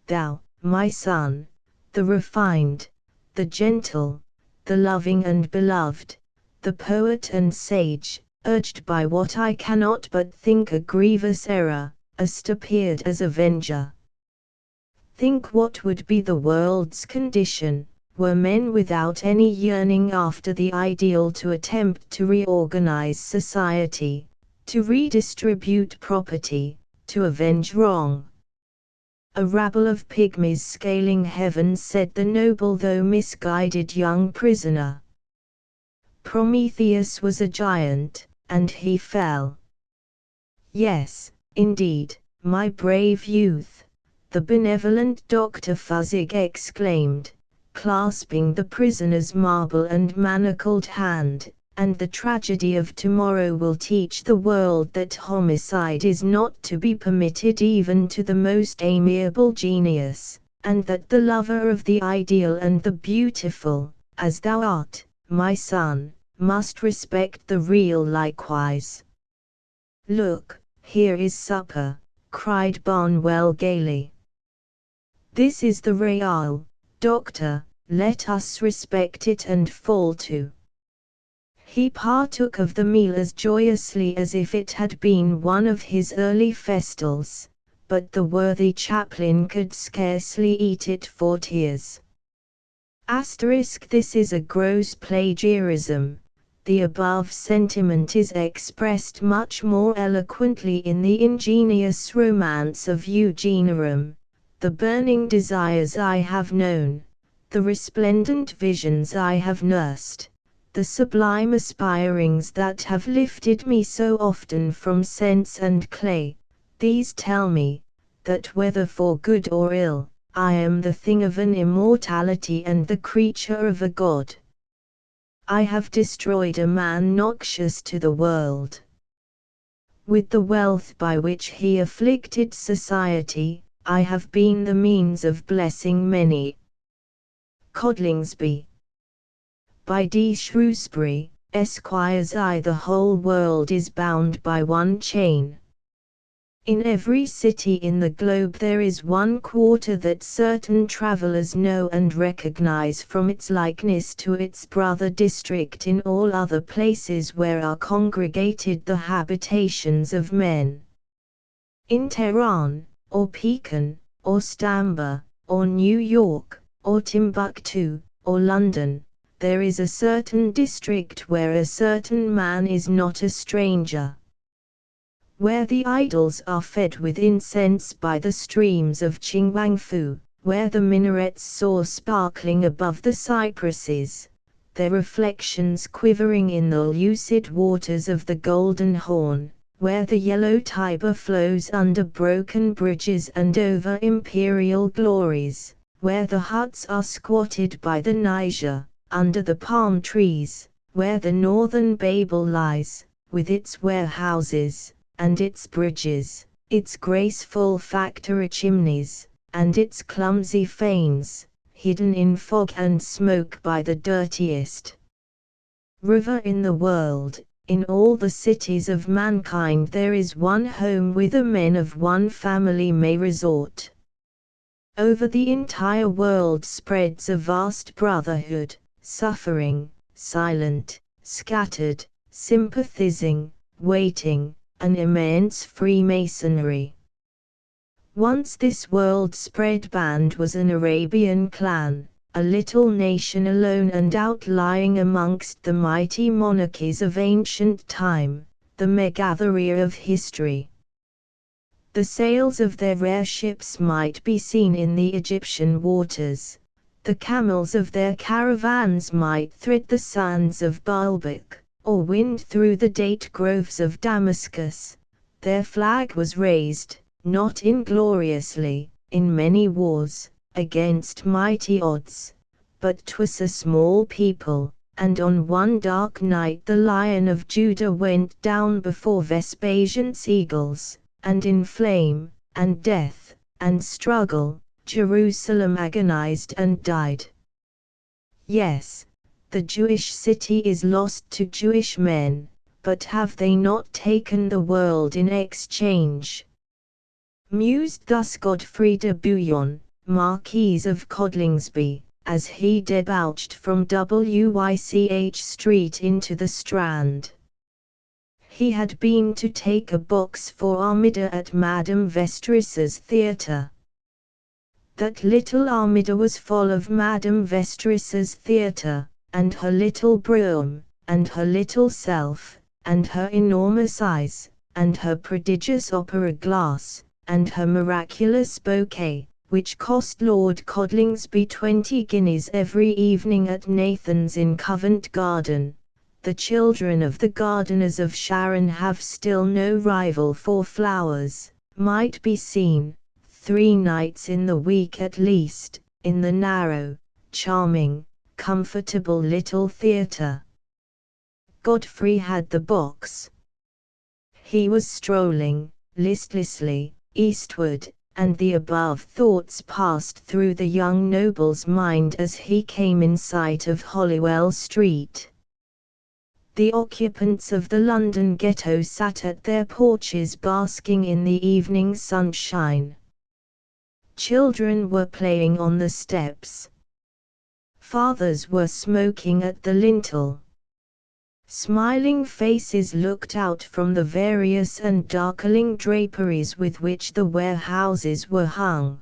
Thou, my son, the refined, the gentle, the loving and beloved, the poet and sage, urged by what I cannot but think a grievous error, hast appeared as avenger. Think what would be the world's condition, were men without any yearning after the ideal to attempt to reorganize society, to redistribute property, to avenge wrong. A rabble of pygmies scaling heaven, said the noble though misguided young prisoner. Prometheus was a giant, and he fell. Yes, indeed, my brave youth, the benevolent Dr. Fuzzig exclaimed, clasping the prisoner's marble and manacled hand, and the tragedy of tomorrow will teach the world that homicide is not to be permitted even to the most amiable genius, and that the lover of the ideal and the beautiful, as thou art, my son, must respect the real likewise. Look, here is supper, cried Barnwell gaily. This is the real, doctor, let us respect it and fall to. He partook of the meal as joyously as if it had been one of his early festals, but the worthy chaplain could scarcely eat it for tears. This is a gross plagiarism. The above sentiment is expressed much more eloquently in the ingenious romance of Eugenerum, the burning desires I have known, the resplendent visions I have nursed, the sublime aspirings that have lifted me so often from sense and clay. These tell me, that whether for good or ill, I am the thing of an immortality and the creature of a god. I have destroyed a man noxious to the world. With the wealth by which he afflicted society, I have been the means of blessing many. Codlingsby. By D. Shrewsbury, Esquires. The whole world is bound by one chain. In every city in the globe there is one quarter that certain travellers know and recognize from its likeness to its brother district in all other places where are congregated the habitations of men. In Tehran, or Pekin, or Stamboul, or New York, or Timbuktu, or London, there is a certain district where a certain man is not a stranger. Where the idols are fed with incense by the streams of Qingwangfu, where the minarets soar sparkling above the cypresses, their reflections quivering in the lucid waters of the Golden Horn, where the yellow Tiber flows under broken bridges and over imperial glories, where the huts are squatted by the Niger, under the palm trees, where the northern Babel lies, with its warehouses, and its bridges, its graceful factory chimneys, and its clumsy fanes, hidden in fog and smoke by the dirtiest river in the world. In all the cities of mankind there is one home whither men of one family may resort. Over the entire world spreads a vast brotherhood, suffering, silent, scattered, sympathizing, waiting, an immense Freemasonry. Once this world-spread band was an Arabian clan, a little nation alone and outlying amongst the mighty monarchies of ancient time, the Megatheria of history. The sails of their rare ships might be seen in the Egyptian waters, the camels of their caravans might thread the sands of Baalbek, or wind through the date groves of Damascus. Their flag was raised, not ingloriously, in many wars, against mighty odds, but 'twas a small people, and on one dark night the Lion of Judah went down before Vespasian's eagles, and in flame, and death, and struggle, Jerusalem agonized and died. Yes, the Jewish city is lost to Jewish men, but have they not taken the world in exchange? Mused thus Godfrey de Bouillon, Marquis of Codlingsby, as he debouched from Wych Street into the Strand. He had been to take a box for Armida at Madame Vestris's theatre. That little Armida was full of Madame Vestris's theatre, and her little brougham, and her little self, and her enormous eyes, and her prodigious opera glass, and her miraculous bouquet, which cost Lord Codlingsby 20 guineas every evening at Nathan's in Covent Garden. The children of the gardeners of Sharon have still no rival for flowers, might be seen, 3 nights in the week at least, in the narrow, charming, comfortable little theatre. Godfrey had the box. He was strolling, listlessly, eastward, and the above thoughts passed through the young noble's mind as he came in sight of Holywell Street. The occupants of the London ghetto sat at their porches basking in the evening sunshine. Children were playing on the steps. Fathers were smoking at the lintel. Smiling faces looked out from the various and darkling draperies with which the warehouses were hung.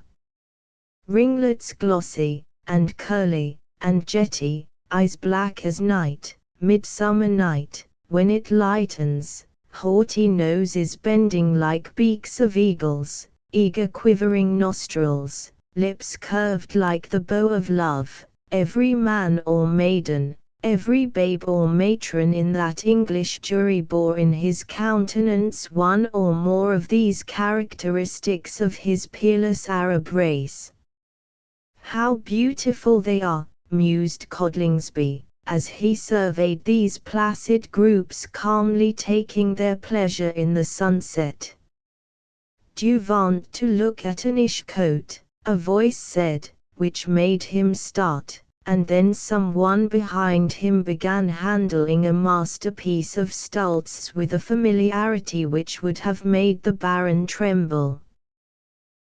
Ringlets glossy, and curly, and jetty, eyes black as night, midsummer night, when it lightens, haughty noses bending like beaks of eagles, eager quivering nostrils, lips curved like the bow of love, every man or maiden, every babe or matron in that English jury bore in his countenance one or more of these characteristics of his peerless Arab race. "How beautiful they are," mused Coddlingsby, as he surveyed these placid groups calmly taking their pleasure in the sunset. "D'you want to look at an ishcote?" a voice said, which made him start, and then someone behind him began handling a masterpiece of Stultz with a familiarity which would have made the Baron tremble.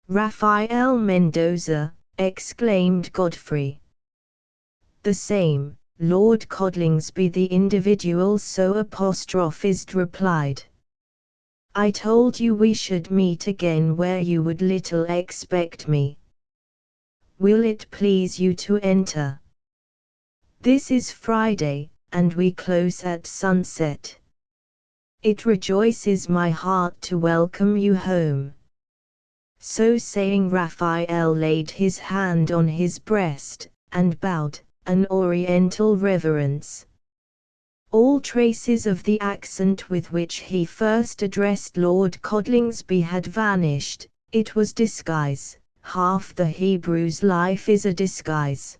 "Rafael Mendoza!" exclaimed Godfrey. "The same," Lord Coddlingsby the individual so apostrophized replied. "I told you we should meet again where you would little expect me. Will it please you to enter? This is Friday, and we close at sunset. It rejoices my heart to welcome you home." So saying, Raphael laid his hand on his breast, and bowed, an oriental reverence. All traces of the accent with which he first addressed Lord Coddlingsby had vanished. It was disguise. Half the Hebrew's life is a disguise.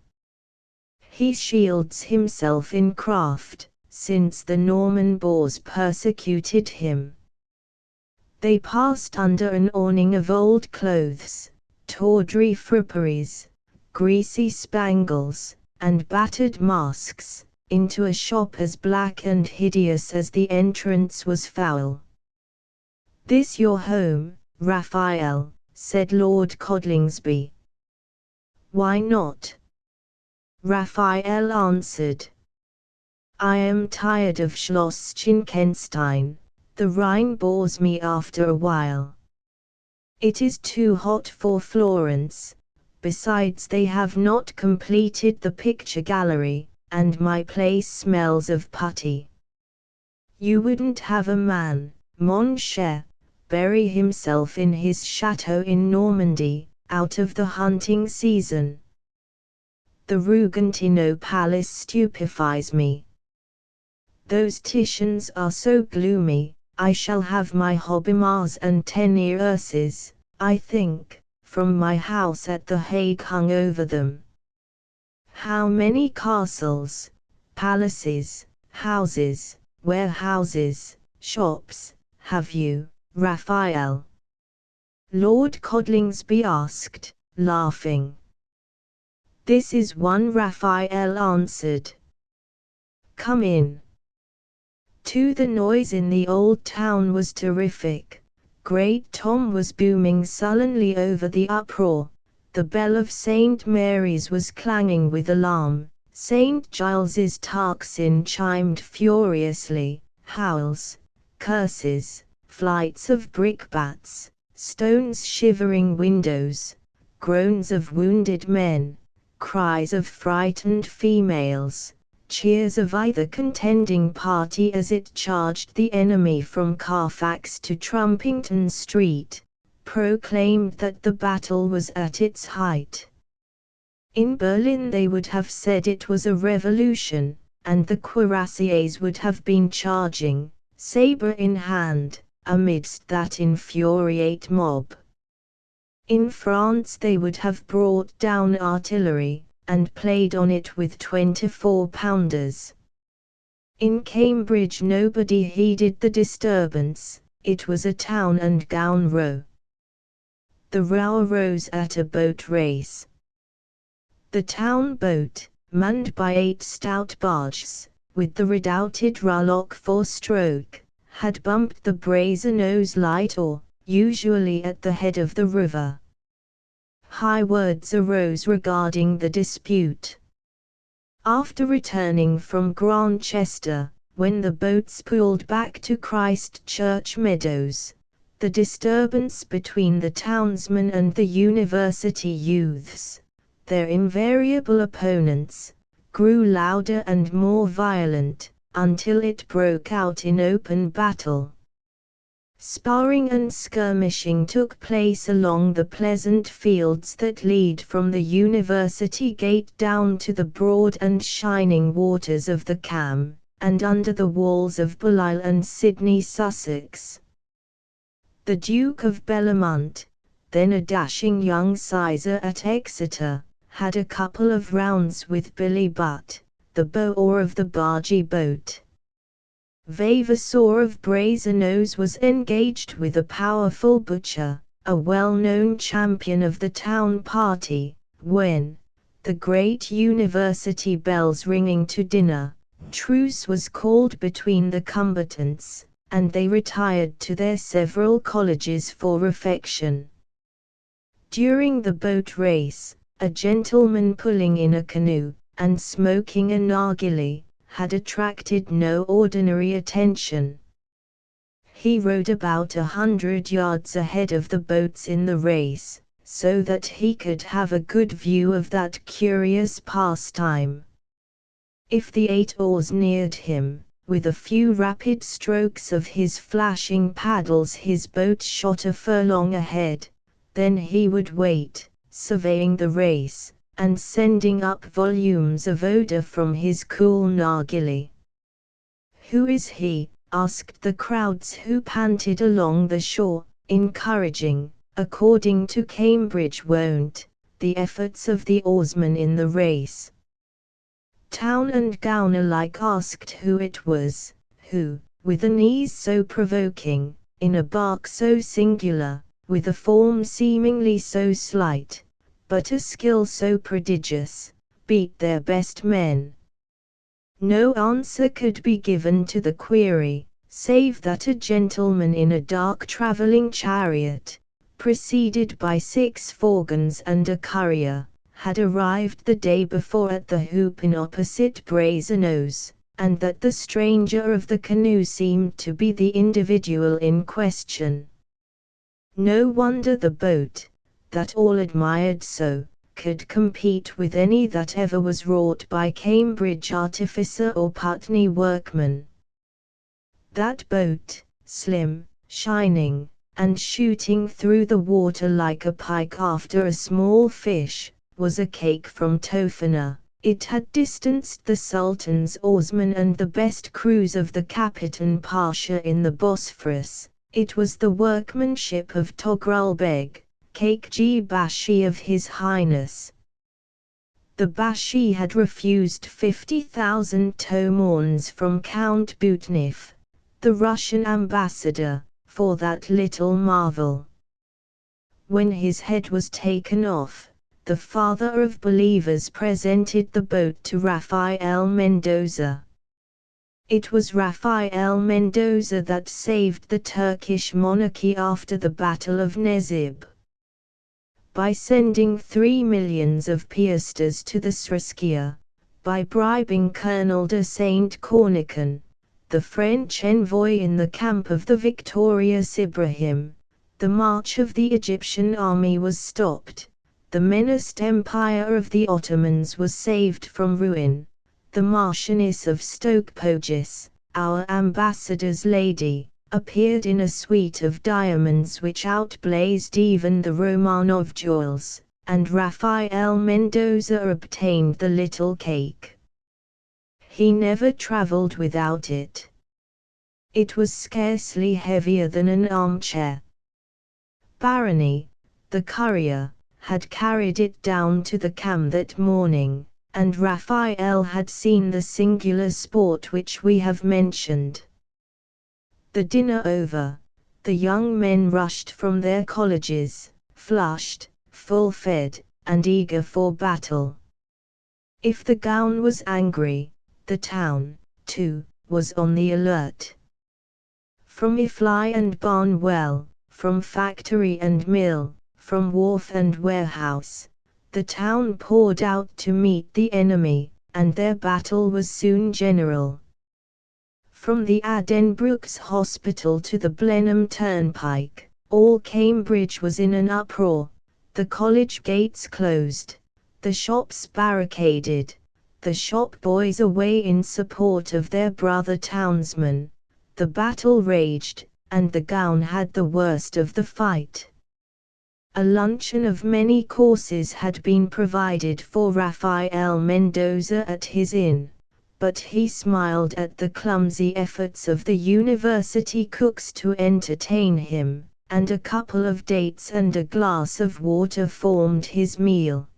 He shields himself in craft, since the Norman boars persecuted him. They passed under an awning of old clothes, tawdry fripperies, greasy spangles, and battered masks, into a shop as black and hideous as the entrance was foul. "This your home, Raphael?" said Lord Coddlingsby. "Why not?" Raphael answered. "I am tired of Schloss Schinkenstein. The Rhine bores me after a while. It is too hot for Florence, besides they have not completed the picture gallery, and my place smells of putty. You wouldn't have a man, mon cher, bury himself in his chateau in Normandy, out of the hunting season. The Rugantino Palace stupefies me. Those Titians are so gloomy. I shall have my Hobbemas and Teniers, I think, from my house at The Hague hung over them. How many castles, palaces, houses, warehouses, shops, have you, Raphael?" Lord Coddlingsby asked, laughing. "This is one," Raphael answered. "Come in." The noise in the old town was terrific. Great Tom was booming sullenly over the uproar. The bell of St. Mary's was clanging with alarm. St. Giles's tocsin chimed furiously. Howls, curses, flights of brickbats, stones shivering windows, groans of wounded men, cries of frightened females, cheers of either contending party as it charged the enemy from Carfax to Trumpington Street, proclaimed that the battle was at its height. In Berlin they would have said it was a revolution, and the cuirassiers would have been charging, sabre in hand, amidst that infuriate mob. In France they would have brought down artillery, and played on it with 24-pounders. In Cambridge nobody heeded the disturbance. It was a town and gown row. The row arose at a boat race. The town boat, manned by 8 stout barges, with the redoubted Ralock four-stroke, had bumped the Brasenose light oar, usually at the head of the river. High words arose regarding the dispute. After returning from Grantchester, when the boats pulled back to Christ Church Meadows, the disturbance between the townsmen and the university youths, their invariable opponents, grew louder and more violent, until it broke out in open battle. Sparring and skirmishing took place along the pleasant fields that lead from the university gate down to the broad and shining waters of the Cam, and under the walls of Belial and Sidney, Sussex. The Duke of Bellamont, then a dashing young sizer at Exeter, had a couple of rounds with Billy Butt, the beau of the bargee boat. Vavassor of Brasenose was engaged with a powerful butcher, a well-known champion of the town party, when, the great university bells ringing to dinner, truce was called between the combatants, and they retired to their several colleges for refection. During the boat race, a gentleman pulling in a canoe, and smoking a narghileh, had attracted no ordinary attention. He rode about 100 yards ahead of the boats in the race, so that he could have a good view of that curious pastime. If the 8 oars neared him, with a few rapid strokes of his flashing paddles his boat shot a furlong ahead, then he would wait, surveying the race, and sending up volumes of odor from his cool narghileh. "Who is he?" asked the crowds who panted along the shore, encouraging, according to Cambridge wont, the efforts of the oarsmen in the race. Town and gown alike asked who it was, who, with an ease so provoking, in a bark so singular, with a form seemingly so slight, but a skill so prodigious, beat their best men. No answer could be given to the query, save that a gentleman in a dark travelling chariot, preceded by 6 Forgans and a courier, had arrived the day before at the Hoop in opposite Brasenose, and that the stranger of the canoe seemed to be the individual in question. No wonder the boat, that all admired so, could compete with any that ever was wrought by Cambridge artificer or Putney workman. That boat, slim, shining, and shooting through the water like a pike after a small fish, was a cake from Tofana. It had distanced the Sultan's oarsmen and the best crews of the Capitan Pasha in the Bosphorus. It was the workmanship of Togrul Beg, Kakji Bashi of His Highness. The Bashi had refused 50,000 tomorns from Count Boutnif, the Russian ambassador, for that little marvel. When his head was taken off, the father of believers presented the boat to Rafael Mendoza. It was Rafael Mendoza that saved the Turkish monarchy after the Battle of Nezib. By sending 3 millions of piastres to the Sraskia, by bribing Colonel de Saint-Cornican, the French envoy in the camp of the victorious Ibrahim, the march of the Egyptian army was stopped, the menaced empire of the Ottomans was saved from ruin. The Marchioness of Stoke-Pogis, our ambassador's lady, appeared in a suite of diamonds which outblazed even the Romanov jewels, and Rafael Mendoza obtained the little cake. He never travelled without it. It was scarcely heavier than an armchair. Barony, the courier, had carried it down to the Cam that morning, and Raphael had seen the singular sport which we have mentioned. The dinner over, the young men rushed from their colleges, flushed, full-fed, and eager for battle. If the gown was angry, the town, too, was on the alert. From Ifly and Barnwell, from factory and mill, from wharf and warehouse, the town poured out to meet the enemy, and their battle was soon general. From the Addenbrooke's Hospital to the Blenheim Turnpike, all Cambridge was in an uproar, the college gates closed, the shops barricaded, the shop boys away in support of their brother townsmen. The battle raged, and the gown had the worst of the fight. A luncheon of many courses had been provided for Raphael Mendoza at his inn, but he smiled at the clumsy efforts of the university cooks to entertain him, and a couple of dates and a glass of water formed his meal.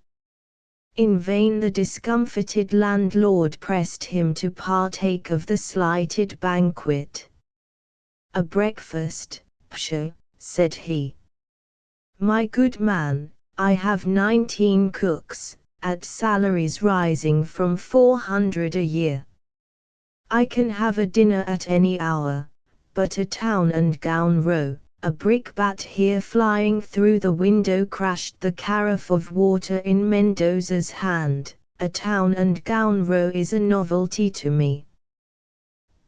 In vain the discomfited landlord pressed him to partake of the slighted banquet. "A breakfast, pshaw," said he. "My good man, I have 19 cooks, at salaries rising from 400 a year. I can have a dinner at any hour, but a town and gown row." A brickbat here flying through the window crashed the carafe of water in Mendoza's hand. "A town and gown row is a novelty to me.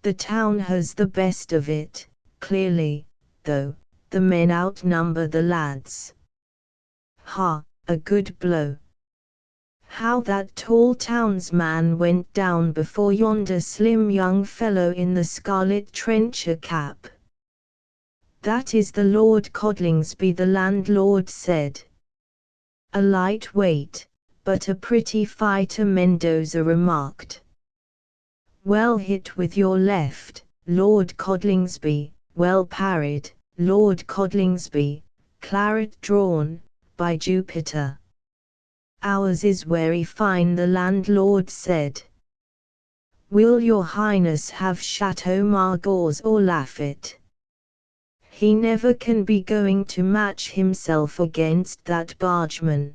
The town has the best of it, clearly, though the men outnumber the lads. Ha, a good blow. How that tall townsman went down before yonder slim young fellow in the scarlet trencher cap." "That is the Lord Codlingsby," the landlord said. "A light weight, but a pretty fighter," Mendoza remarked. "Well hit with your left, Lord Codlingsby, well parried, Lord Codlingsby, claret drawn, by Jupiter." "Ours is very fine," the landlord said. "Will your highness have Chateau Margaux or Lafitte? He never can be going to match himself against that bargeman,"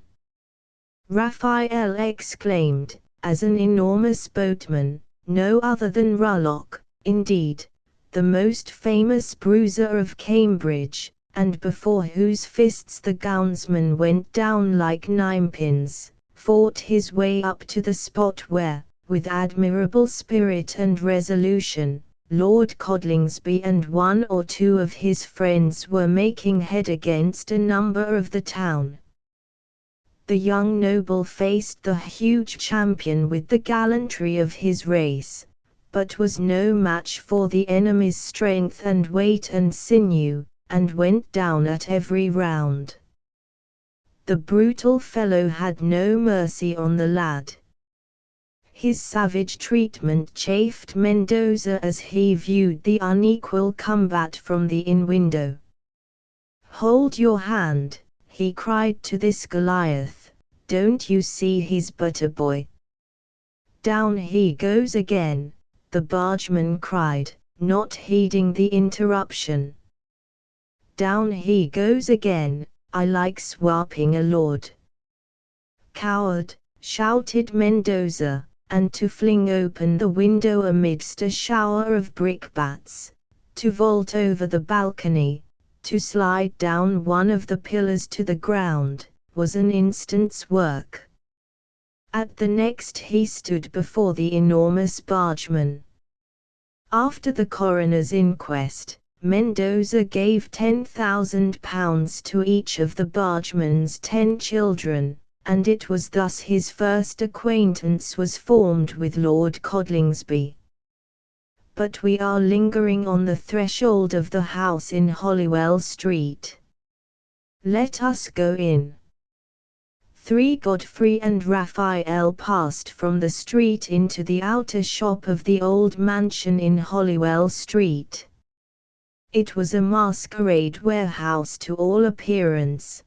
Raphael exclaimed, "as an enormous boatman, no other than Rullock, indeed, the most famous bruiser of Cambridge, and before whose fists the gownsman went down like ninepins, fought his way up to the spot where, with admirable spirit and resolution, Lord Codlingsby and one or two of his friends were making head against a number of the town." The young noble faced the huge champion with the gallantry of his race, but was no match for the enemy's strength and weight and sinew, and went down at every round. The brutal fellow had no mercy on the lad. His savage treatment chafed Mendoza as he viewed the unequal combat from the inn window. "Hold your hand," he cried to this Goliath, "don't you see he's but a boy?" "Down he goes again," the bargeman cried, not heeding the interruption. "Down he goes again, I like swapping a lord." "Coward," shouted Mendoza, and to fling open the window amidst a shower of brickbats, to vault over the balcony, to slide down one of the pillars to the ground, was an instant's work. At the next he stood before the enormous bargeman. After the coroner's inquest, Mendoza gave £10,000 to each of the bargeman's 10 children, and it was thus his first acquaintance was formed with Lord Codlingsby. But we are lingering on the threshold of the house in Holywell Street. Let us go in. Godfrey and Raphael passed from the street into the outer shop of the old mansion in Holywell Street. It was a masquerade warehouse to all appearance.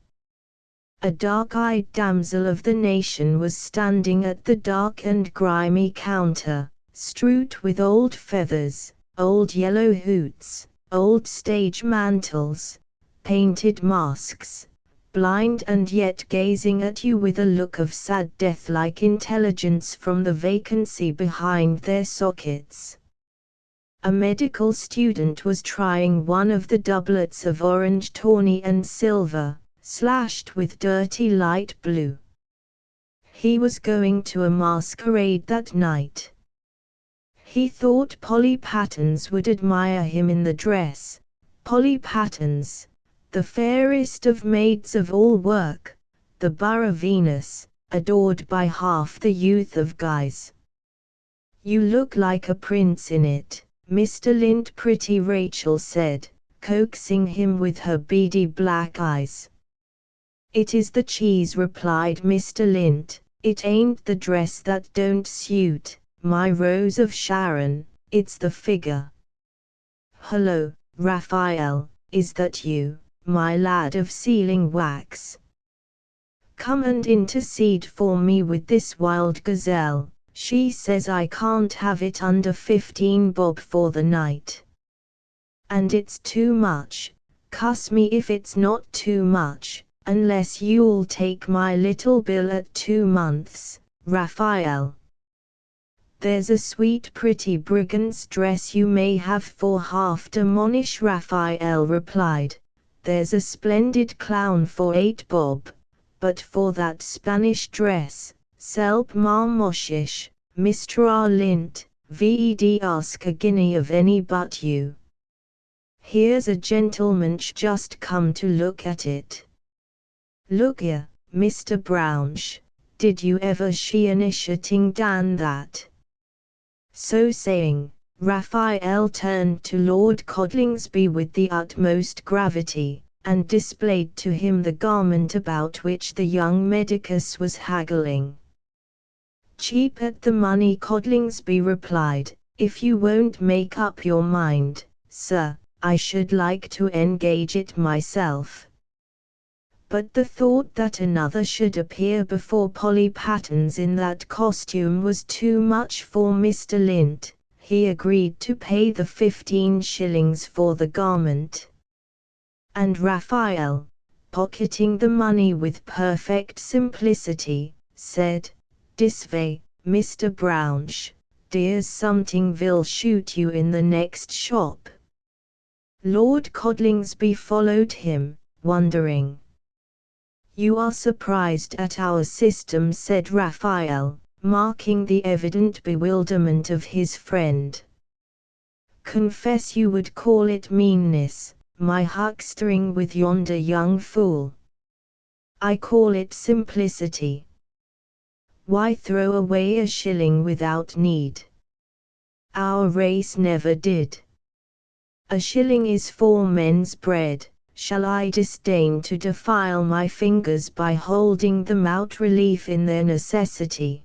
A dark-eyed damsel of the nation was standing at the dark and grimy counter, strewed with old feathers, old yellow hoots, old stage mantles, painted masks, blind and yet gazing at you with a look of sad death-like intelligence from the vacancy behind their sockets. A medical student was trying one of the doublets of orange tawny and silver, slashed with dirty light blue. He was going to a masquerade that night. He thought Polly Pattens would admire him in the dress. Polly Pattens, the fairest of maids of all work, the Borough Venus, adored by half the youth of Guise. "You look like a prince in it, Mr. Lint," pretty Rachel said, coaxing him with her beady black eyes. "It is the cheese," replied Mr. Lint. "It ain't the dress that don't suit, my Rose of Sharon, it's the figure." "Hullo, Raphael, is that you, my lad of sealing wax? Come and intercede for me with this wild gazelle. She says I can't have it under 15 bob for the night. And it's too much, cuss me if it's not too much, unless you'll take my little bill at 2 months, Raphael." "There's a sweet pretty brigand's dress you may have for half the monish," Raphael replied. "There's a splendid clown for 8 bob, but for that Spanish dress, selb marmoshish, Mr. Lint, ved ask a guinea of any but you. Here's a gentleman's just come to look at it. Look here, Mr. Brownsh, did you ever see anything than that?" So saying, Raphael turned to Lord Codlingsby with the utmost gravity, and displayed to him the garment about which the young medicus was haggling. "Cheap at the money," Codlingsby replied. "If you won't make up your mind, sir, I should like to engage it myself." But the thought that another should appear before Polly Pattens in that costume was too much for Mr. Lint. He agreed to pay the 15 shillings for the garment. And Raphael, pocketing the money with perfect simplicity, said, "Dis way, Mr. Brownsh, dere's something will shoot you in the next shop." Lord Codlingsby followed him, wondering. "You are surprised at our system," said Raphael, marking the evident bewilderment of his friend. "Confess you would call it meanness, my huckstering with yonder young fool." "I call it simplicity. Why throw away a shilling without need? Our race never did. A shilling is for men's bread. Shall I disdain to defile my fingers by holding them out relief in their necessity?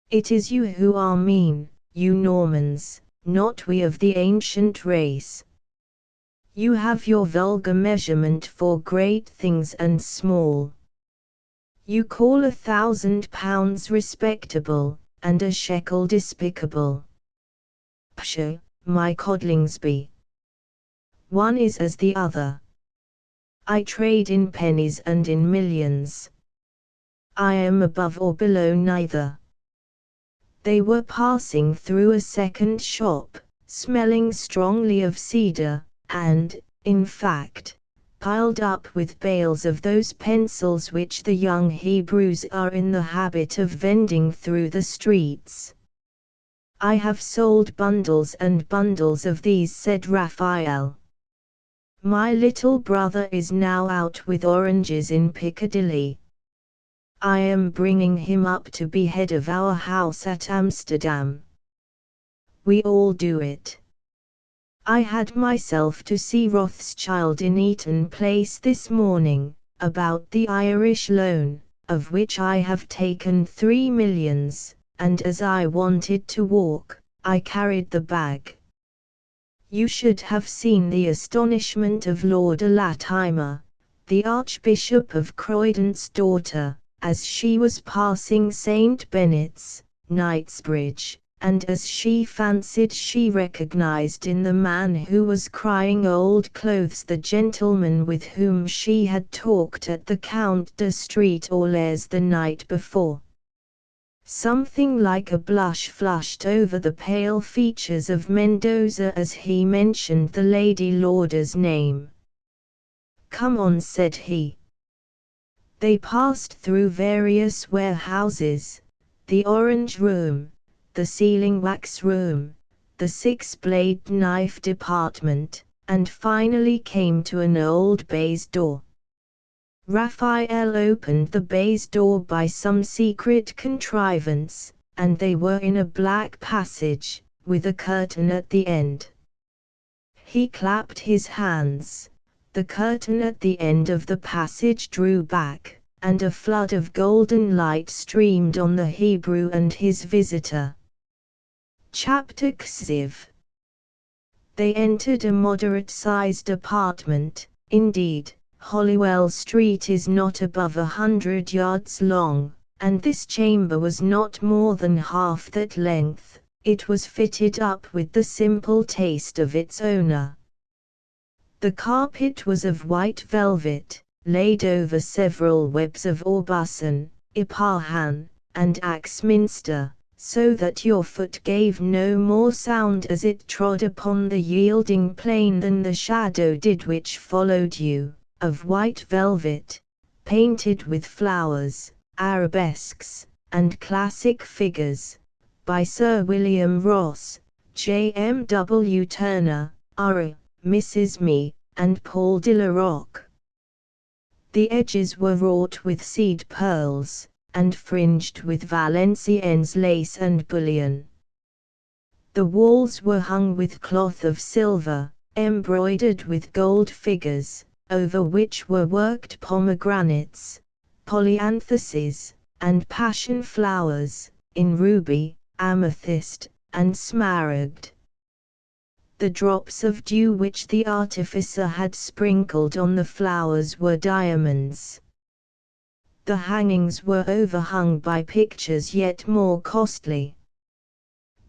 It is you who are mean, you Normans, not we of the ancient race. You have your vulgar measurement for great things and small. You call £1,000 respectable, and a shekel despicable. Pshaw, my Codlingsby. One is as the other. I trade in pennies and in millions. I am above or below neither." They were passing through a second shop, smelling strongly of cedar, and, in fact, piled up with bales of those pencils which the young Hebrews are in the habit of vending through the streets. "I have sold bundles and bundles of these," said Raphael. "My little brother is now out with oranges in Piccadilly. I am bringing him up to be head of our house at Amsterdam. We all do it. I had myself to see Rothschild in Eaton Place this morning, about the Irish loan, of which I have taken 3 millions, and as I wanted to walk, I carried the bag. You should have seen the astonishment of Lord Latimer, the Archbishop of Croydon's daughter, as she was passing St. Benet's, Knightsbridge, and as she fancied she recognized in the man who was crying old clothes the gentleman with whom she had talked at the Count de Street Orleans the night before. Something like a blush flushed over the pale features of Mendoza as he mentioned the Lady Lauder's name. "Come on," said he. They passed through various warehouses, the Orange Room, the sealing wax room, the six-blade knife department, and finally came to an old baize door. Raphael opened the baize door by some secret contrivance, and they were in a black passage, with a curtain at the end. He clapped his hands. The curtain at the end of the passage drew back, and a flood of golden light streamed on the Hebrew and his visitor. Chapter Xiv. They entered a moderate-sized apartment. Indeed, Holywell Street is not above 100 yards long, and this chamber was not more than half that length. It was fitted up with the simple taste of its owner. The carpet was of white velvet, laid over several webs of Aubusson, Ipahan, and Axminster, so that your foot gave no more sound as it trod upon the yielding plane than the shadow did which followed you, of white velvet, painted with flowers, arabesques, and classic figures, by Sir William Ross, J.M.W. Turner, R. Mrs. Me, and Paul de la Roque. The edges were wrought with seed pearls, and fringed with Valenciennes lace and bullion. The walls were hung with cloth of silver, embroidered with gold figures, over which were worked pomegranates, polyanthuses, and passion flowers, in ruby, amethyst, and smaragd. The drops of dew which the artificer had sprinkled on the flowers were diamonds. The hangings were overhung by pictures yet more costly.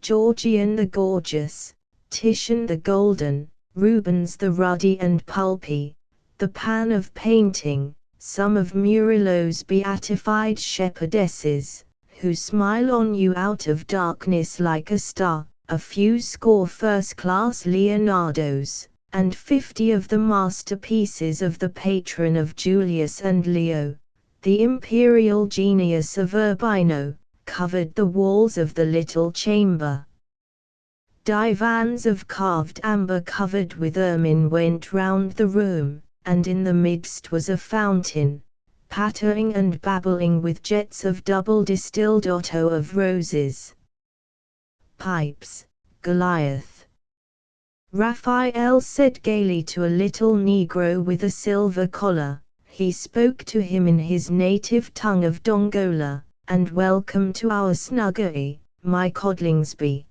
Georgian the gorgeous, Titian the golden, Rubens the ruddy and pulpy, the Pan of painting, some of Murillo's beatified shepherdesses, who smile on you out of darkness like a star, a few score first-class Leonardos, and 50 of the masterpieces of the patron of Julius and Leo, the imperial genius of Urbino, covered the walls of the little chamber. Divans of carved amber covered with ermine went round the room, and in the midst was a fountain, pattering and babbling with jets of double-distilled otto of roses. Pipes, Goliath. Raphael said gaily to a little negro with a silver collar. He spoke to him in his native tongue of Dongola, and welcome to our snuggery, my Codlingsby.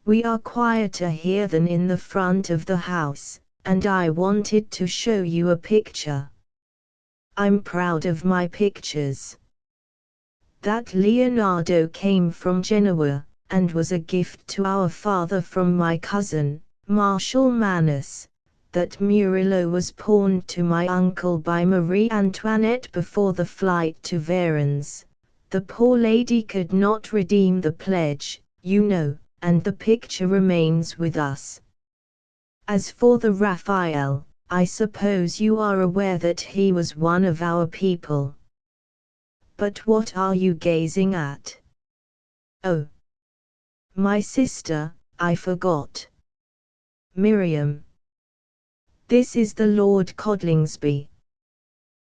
We are quieter here than in the front of the house, and I wanted to show you a picture. I'm proud of my pictures. That Leonardo came from Genoa, and was a gift to our father from my cousin, Marshal Manus. That Murillo was pawned to my uncle by Marie Antoinette before the flight to Varennes. The poor lady could not redeem the pledge, you know, and the picture remains with us. As for the Raphael, I suppose you are aware that he was one of our people. But what are you gazing at? Oh, my sister, I forgot. Miriam. This is the Lord Codlingsby.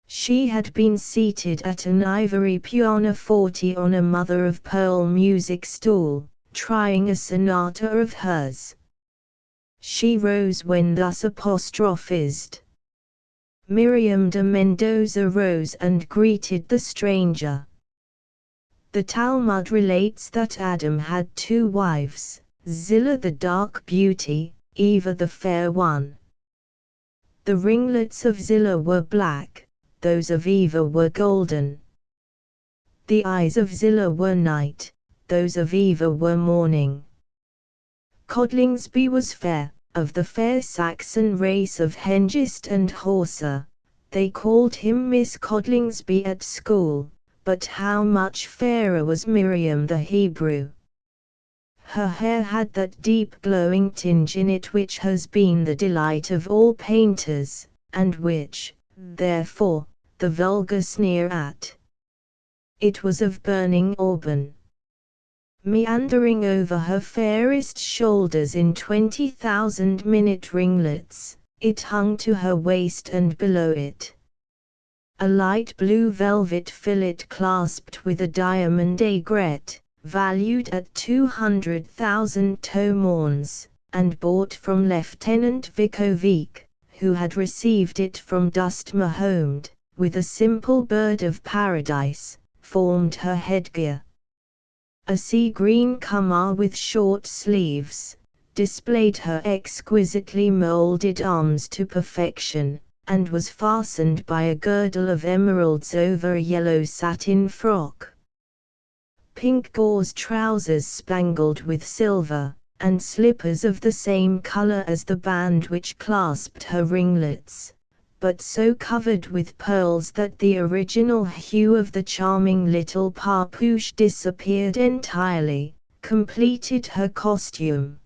She had been seated at an ivory pianoforte on a mother-of-pearl music stool, trying a sonata of hers. She rose when thus apostrophized. Miriam de Mendoza rose and greeted the stranger. The Talmud relates that Adam had 2 wives, Zillah the dark beauty, Eva the fair one. The ringlets of Zillah were black, those of Eva were golden. The eyes of Zillah were night, those of Eva were morning. Codlingsby was fair, of the fair Saxon race of Hengist and Horsa. They called him Miss Codlingsby at school. But how much fairer was Miriam the Hebrew. Her hair had that deep glowing tinge in it which has been the delight of all painters, and which, therefore, the vulgar sneer at. It was of burning auburn. meandering over her fairest shoulders in 20,000 minute ringlets. It hung to her waist and below it a light blue velvet fillet clasped with a diamond aigrette, valued at 200,000 tomorns, and bought from Lieutenant Vicovic, who had received it from Dust Mahomed, with a simple bird of paradise, formed her headgear. A sea green kamar with short sleeves, displayed her exquisitely molded arms to perfection, and was fastened by a girdle of emeralds over a yellow satin frock. Pink gauze trousers spangled with silver, and slippers of the same color as the band which clasped her ringlets, but so covered with pearls that the original hue of the charming little papoose disappeared entirely, completed her costume.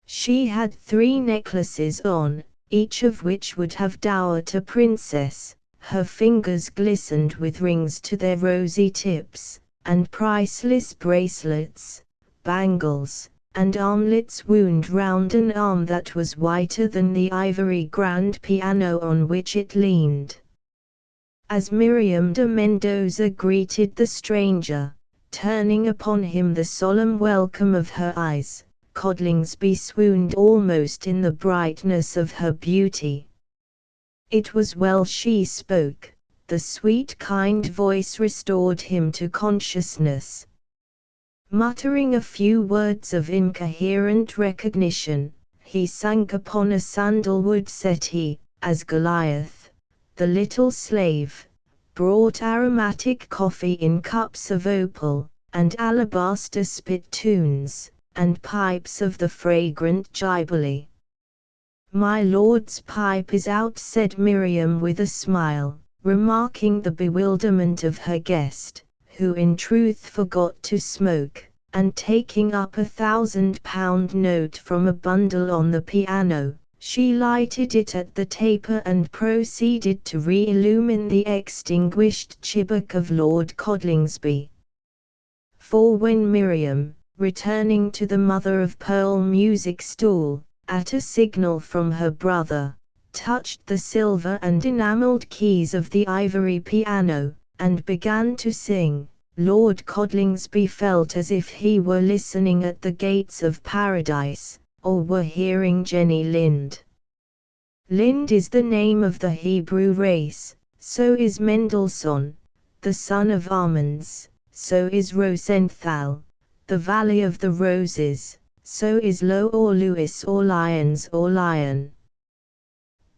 She had 3 necklaces on, each of which would have dowered a princess. Her fingers glistened with rings to their rosy tips, and priceless bracelets, bangles, and armlets wound round an arm that was whiter than the ivory grand piano on which it leaned. As Miriam de Mendoza greeted the stranger, turning upon him the solemn welcome of her eyes, Coddlingsby swooned almost in the brightness of her beauty. It was well she spoke, the sweet kind voice restored him to consciousness. Muttering a few words of incoherent recognition, he sank upon a sandalwood settee, as Goliath, the little slave, brought aromatic coffee in cups of opal, and alabaster spittoons, and pipes of the fragrant gibberly. "My lord's pipe is out," said Miriam with a smile, remarking the bewilderment of her guest, who in truth forgot to smoke, and taking up a £1,000 note from a bundle on the piano, she lighted it at the taper and proceeded to re-illumine the extinguished chibuk of Lord Coddlingsby. For when Miriam, returning to the mother-of-pearl music stool, at a signal from her brother, touched the silver and enamelled keys of the ivory piano, and began to sing, Lord Coddlingsby felt as if he were listening at the gates of paradise, or were hearing Jenny Lind. Lind is the name of the Hebrew race, so is Mendelssohn, the son of almonds, so is Rosenthal, the Valley of the Roses, so is Low or Lewis or Lyons or Lyon.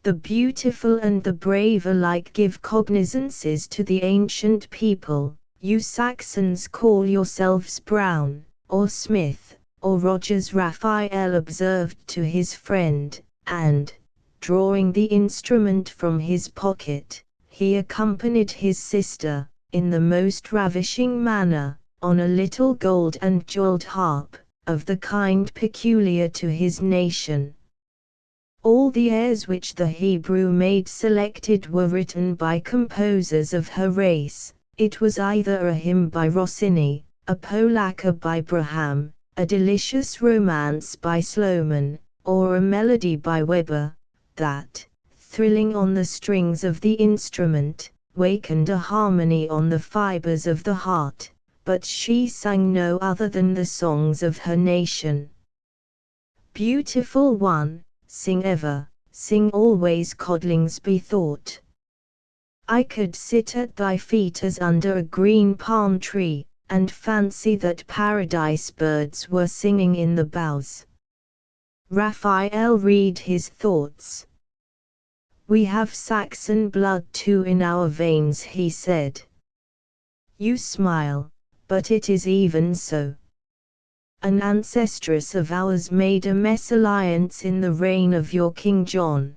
The beautiful and the brave alike give cognizances to the ancient people. You Saxons call yourselves Brown, or Smith, or Rogers, Raphael observed to his friend, and, drawing the instrument from his pocket, he accompanied his sister, in the most ravishing manner, on a little gold and jeweled harp, of the kind peculiar to his nation. All the airs which the Hebrew maid selected were written by composers of her race. It was either a hymn by Rossini, a polacca by Braham, a delicious romance by Sloman, or a melody by Weber, that, thrilling on the strings of the instrument, wakened a harmony on the fibers of the heart, but she sang no other than the songs of her nation. Beautiful one, sing ever, sing always, Coddlingsby thought. I could sit at thy feet as under a green palm tree, and fancy that paradise birds were singing in the boughs. Raphael read his thoughts. We have Saxon blood too in our veins, he said. You smile, but it is even so. An ancestress of ours made a mesalliance in the reign of your King John.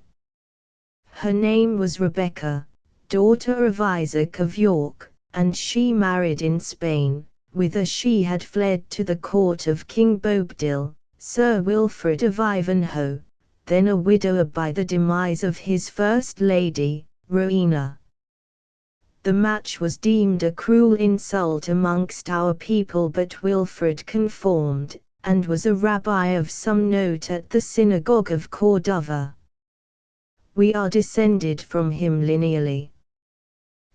Her name was Rebecca, daughter of Isaac of York, and she married in Spain, whither she had fled to the court of King Bobdil, Sir Wilfrid of Ivanhoe, then a widower by the demise of his first lady, Rowena. The match was deemed a cruel insult amongst our people, but Wilfred conformed, and was a rabbi of some note at the synagogue of Cordova. We are descended from him lineally.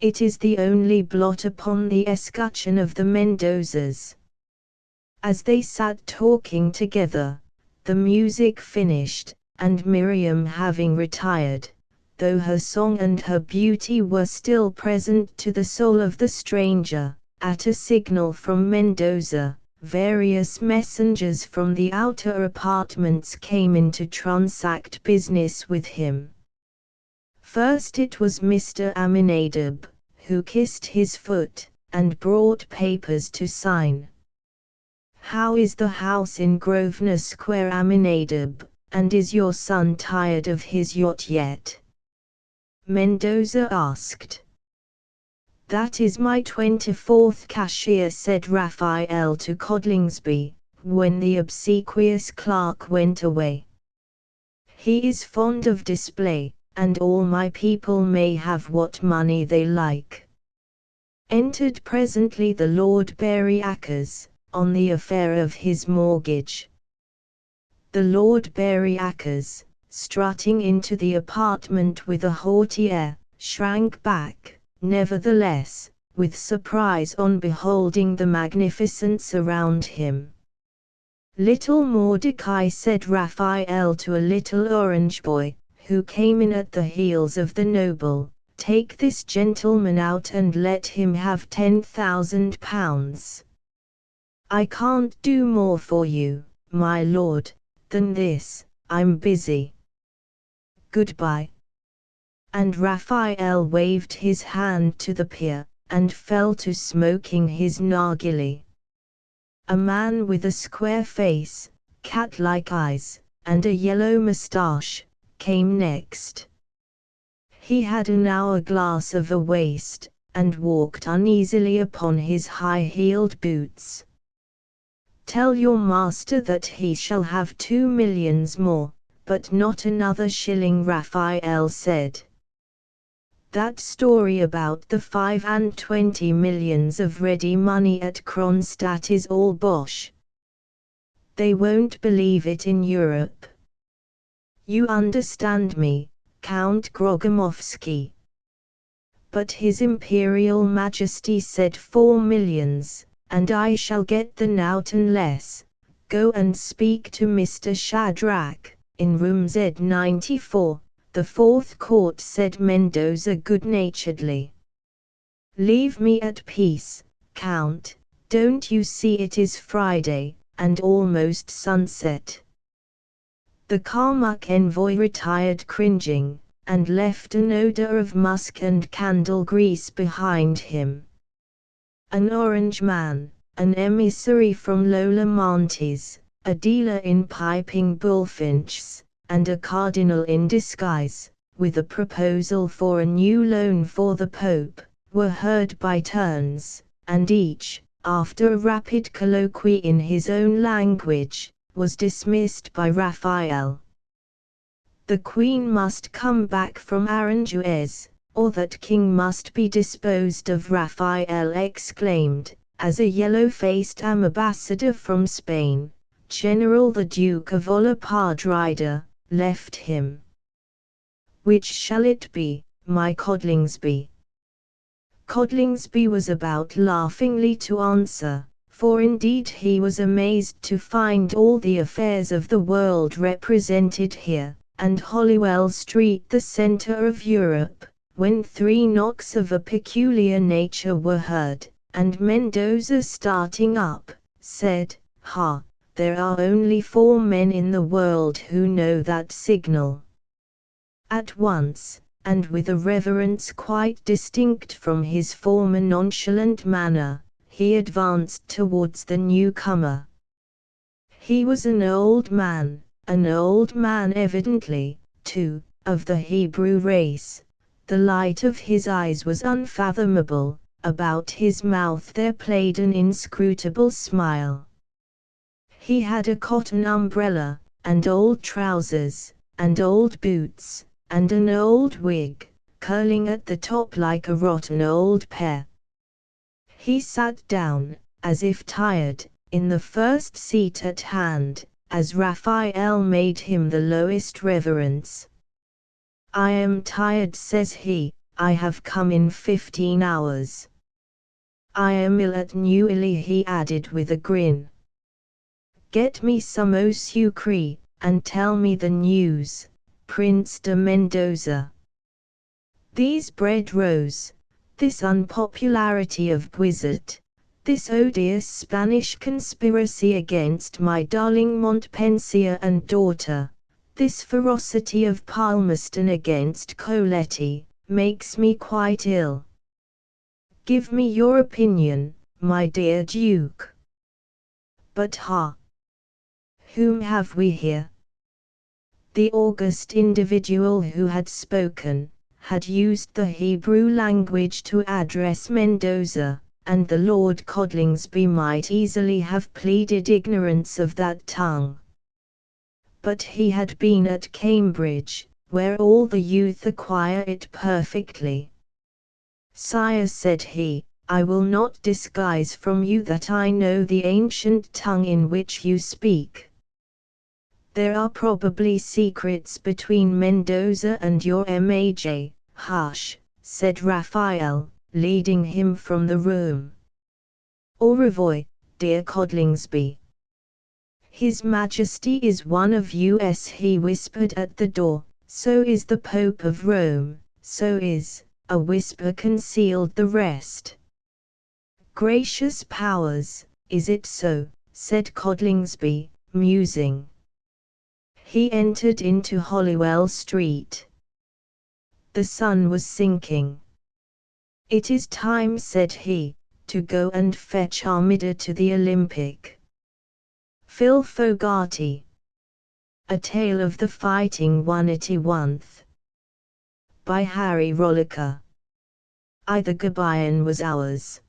It is the only blot upon the escutcheon of the Mendozas. As they sat talking together, the music finished, and Miriam having retired, though her song and her beauty were still present to the soul of the stranger, at a signal from Mendoza, various messengers from the outer apartments came in to transact business with him. First it was Mr. Aminadab, who kissed his foot, and brought papers to sign. "How is the house in Grosvenor Square, Aminadab, and is your son tired of his yacht yet?" Mendoza asked. "That is my 24th cashier," said Raphael to Codlingsby, when the obsequious clerk went away. "He is fond of display, and all my people may have what money they like." Entered presently the Lord Berryakers, on the affair of his mortgage. The Lord Berryakers, strutting into the apartment with a haughty air, shrank back, nevertheless, with surprise on beholding the magnificence around him. "Little Mordecai," said Raphael to a little orange boy, who came in at the heels of the noble, "take this gentleman out and let him have £10,000. I can't do more for you, my lord, than this. I'm busy. Goodbye." And Raphael waved his hand to the peer, and fell to smoking his narghileh. A man with a square face, cat-like eyes, and a yellow moustache, came next. He had an hourglass of a waist, and walked uneasily upon his high-heeled boots. "Tell your master that he shall have 2 millions more, but not another shilling," Raphael said. "That story about the 25 millions of ready money at Kronstadt is all bosh. They won't believe it in Europe. You understand me, Count Grogomovsky." But His Imperial Majesty said 4 millions, and I shall get the Naughton less. Go and speak to Mr. Shadrach, in room Z94, the 4th court, said Mendoza good-naturedly. "Leave me at peace, Count, don't you see it is Friday, and almost sunset?" The Kalmuck envoy retired cringing, and left an odor of musk and candle grease behind him. An orange man, an emissary from Lola Montes, a dealer in piping bullfinches, and a cardinal in disguise, with a proposal for a new loan for the Pope, were heard by turns, and each, after a rapid colloquy in his own language, was dismissed by Raphael. The Queen must come back from Aranjuez, or that king must be disposed of, Raphael exclaimed, as a yellow-faced ambassador from Spain, General the Duke of Olapadrida, left him. "Which shall it be, my Codlingsby?" Codlingsby was about laughingly to answer, for indeed he was amazed to find all the affairs of the world represented here, and Holywell Street the centre of Europe, when 3 knocks of a peculiar nature were heard, and Mendoza, starting up, said, "Ha, there are only 4 men in the world who know that signal." At once, and with a reverence quite distinct from his former nonchalant manner, he advanced towards the newcomer. He was an old man evidently, too, of the Hebrew race. The light of his eyes was unfathomable, about his mouth there played an inscrutable smile. He had a cotton umbrella, and old trousers, and old boots, and an old wig, curling at the top like a rotten old pear. He sat down, as if tired, in the first seat at hand, as Raphael made him the lowest reverence. "I am tired," says he, "I have come in 15 hours. I am ill at Neuilly," he added with a grin. "Get me some au sucre, and tell me the news, Prince de Mendoza." These bread rows, this unpopularity of Guizot, this odious Spanish conspiracy against my darling Montpensier and daughter, this ferocity of Palmerston against Coletti, makes me quite ill. Give me your opinion, my dear Duke. But ha! Whom have we here? The august individual who had spoken, had used the Hebrew language to address Mendoza, and the Lord Codlingsby might easily have pleaded ignorance of that tongue. But he had been at Cambridge, where all the youth acquire it perfectly. "Sire," said he, "I will not disguise from you that I know the ancient tongue in which you speak. There are probably secrets between Mendoza and your Maj. "Hush," said Raphael, leading him from the room. "Au revoir, dear Codlingsby. His Majesty is one of us," he whispered at the door, "so is the Pope of Rome, so is," a whisper concealed the rest. "Gracious powers, is it so?" said Codlingsby, musing. He entered into Holywell Street. The sun was sinking. "It is time," said he, "to go and fetch Armida to the Olympic." Phil Fogarty. A Tale of the Fighting 181th. By Harry Rollicker. The Gabion was ours.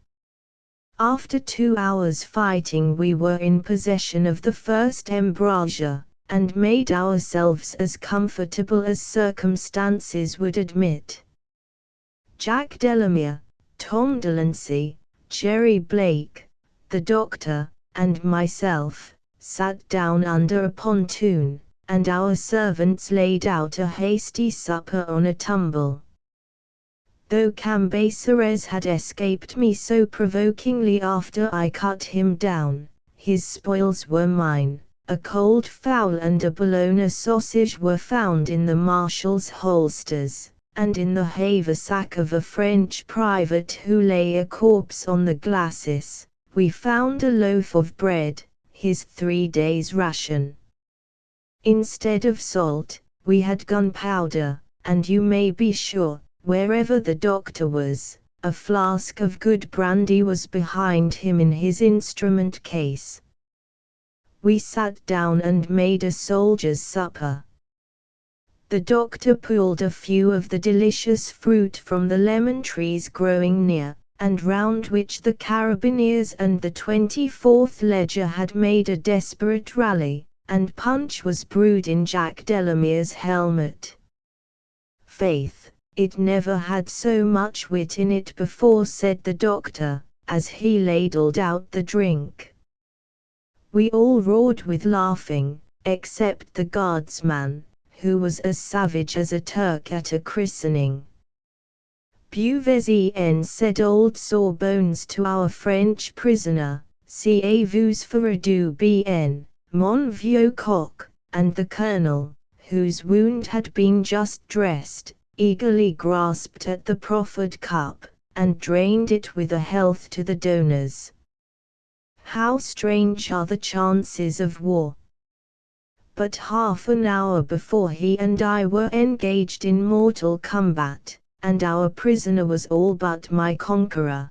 After 2 hours fighting we were in possession of the first embrasure, and made ourselves as comfortable as circumstances would admit. Jack Delamere, Tom Delancey, Jerry Blake, the doctor, and myself, sat down under a pontoon, and our servants laid out a hasty supper on a tumble. Though Cambaceres had escaped me so provokingly after I cut him down, his spoils were mine. A cold fowl and a Bologna sausage were found in the marshal's holsters, and in the haversack of a French private who lay a corpse on the glacis, we found a loaf of bread, his 3 days' ration. Instead of salt, we had gunpowder, and you may be sure, wherever the doctor was, a flask of good brandy was behind him in his instrument case. We sat down and made a soldier's supper. The doctor pulled a few of the delicious fruit from the lemon trees growing near, and round which the Carabineers and the 24th Leger had made a desperate rally, and punch was brewed in Jack Delamere's helmet. "Faith, it never had so much wit in it before," said the doctor, as he ladled out the drink. We all roared with laughing, except the guardsman, who was as savage as a Turk at a christening. "Buvez-en," said old Sawbones to our French prisoner, "c'est-vous faire bien, mon vieux coq," and the colonel, whose wound had been just dressed, eagerly grasped at the proffered cup, and drained it with a health to the donors. How strange are the chances of war! But half an hour before he and I were engaged in mortal combat, and our prisoner was all but my conqueror.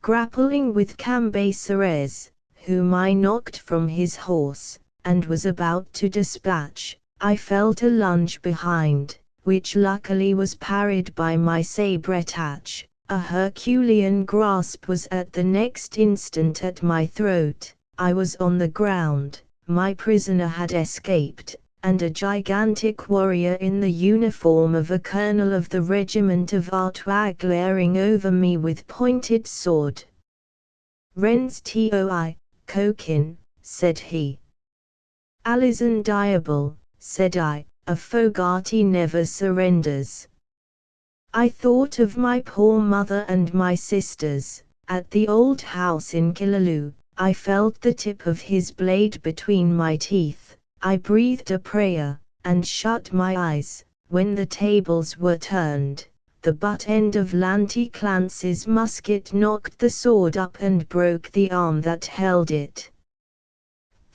Grappling with Cambaceres, whom I knocked from his horse, and was about to dispatch, I felt a lunge behind, which luckily was parried by my sabretach. A Herculean grasp was at the next instant at my throat, I was on the ground, my prisoner had escaped, and a gigantic warrior in the uniform of a colonel of the regiment of Artois glaring over me with pointed sword. "Rens toi, coquin," said he. "Alison diable," said I, "a Fogarty never surrenders." I thought of my poor mother and my sisters. At the old house in Killaloe, I felt the tip of his blade between my teeth. I breathed a prayer, and shut my eyes. When the tables were turned, the butt end of Lanty Clance's musket knocked the sword up and broke the arm that held it.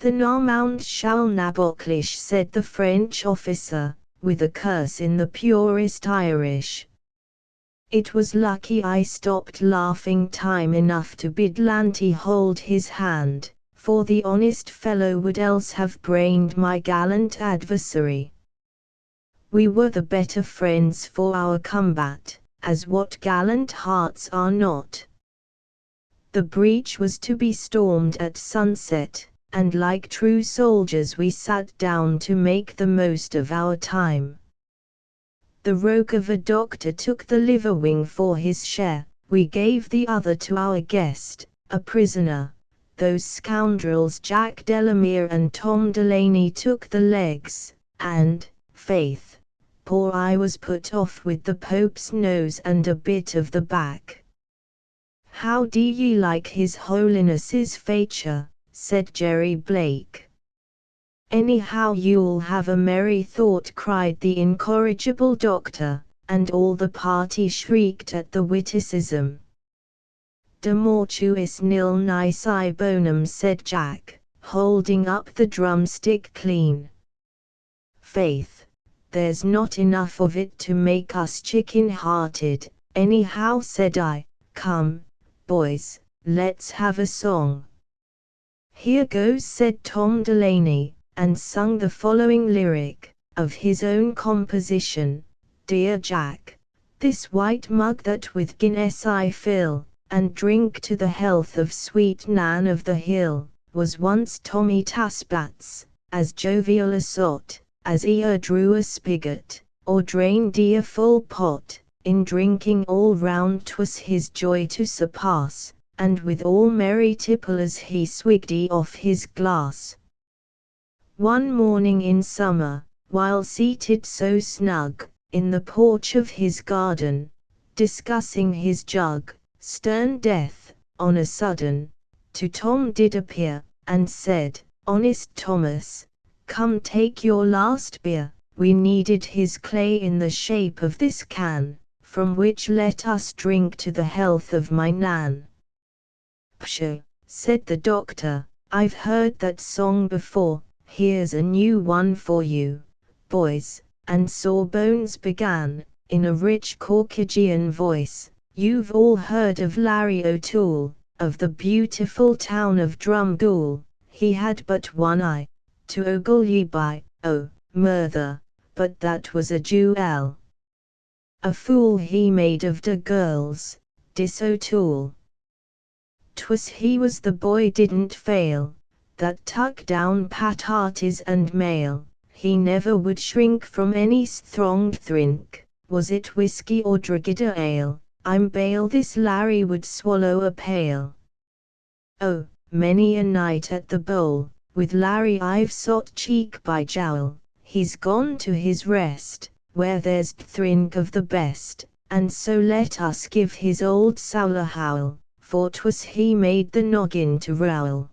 "The Normand shall naboklish," said the French officer, with a curse in the purest Irish. It was lucky I stopped laughing time enough to bid Lanty hold his hand, for the honest fellow would else have brained my gallant adversary. We were the better friends for our combat, as what gallant hearts are not? The breach was to be stormed at sunset, and like true soldiers we sat down to make the most of our time. The rogue of a doctor took the liver wing for his share, we gave the other to our guest, a prisoner. Those scoundrels Jack Delamere and Tom Delaney took the legs, and, faith, poor I was put off with the Pope's nose and a bit of the back. "How do ye like his Holiness's feature?" said Jerry Blake. "Anyhow you'll have a merry thought," cried the incorrigible doctor, and all the party shrieked at the witticism. "De mortuis nil nisi bonum," said Jack, holding up the drumstick clean. "Faith, there's not enough of it to make us chicken-hearted, anyhow," said I. "Come, boys, let's have a song." "Here goes," said Tom Delaney, and sung the following lyric, of his own composition: "Dear Jack, this white mug that with Guinness I fill, and drink to the health of sweet Nan of the Hill, was once Tommy Tasbat's, as jovial a sot, as e'er drew a spigot, or drained a full pot. In drinking all round 'twas his joy to surpass, and with all merry tipplers he swigged off his glass. One morning in summer, while seated so snug, in the porch of his garden, discussing his jug, stern death, on a sudden, to Tom did appear, and said, 'Honest Thomas, come take your last beer, we needed his clay in the shape of this can, from which let us drink to the health of my Nan.'" "Pshaw," said the doctor, "I've heard that song before. Here's a new one for you, boys," and Sawbones began, in a rich Caucasian voice. "You've all heard of Larry O'Toole, of the beautiful town of Drumgool. He had but one eye, to ogle ye by, oh, murther, but that was a jewel. A fool he made of de girls, dis O'Toole. 'Twas he was the boy didn't fail, that tuck down pataties and mail. He never would shrink from any thronged drink, was it whiskey or Drogheda ale. I'm bail this Larry would swallow a pail. Oh, many a night at the bowl, with Larry I've sot cheek by jowl. He's gone to his rest, where there's drink of the best, and so let us give his old soul a howl, for 'twas he made the noggin to rowl."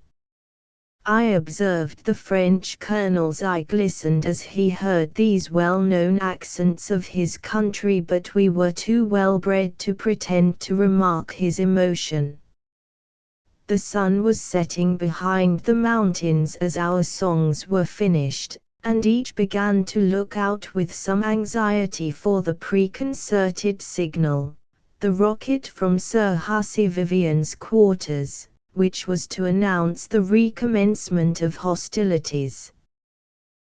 I observed the French colonel's eye glistened as he heard these well-known accents of his country, but we were too well-bred to pretend to remark his emotion. The sun was setting behind the mountains as our songs were finished, and each began to look out with some anxiety for the preconcerted signal, the rocket from Sir Hussey Vivian's quarters, which was to announce the recommencement of hostilities.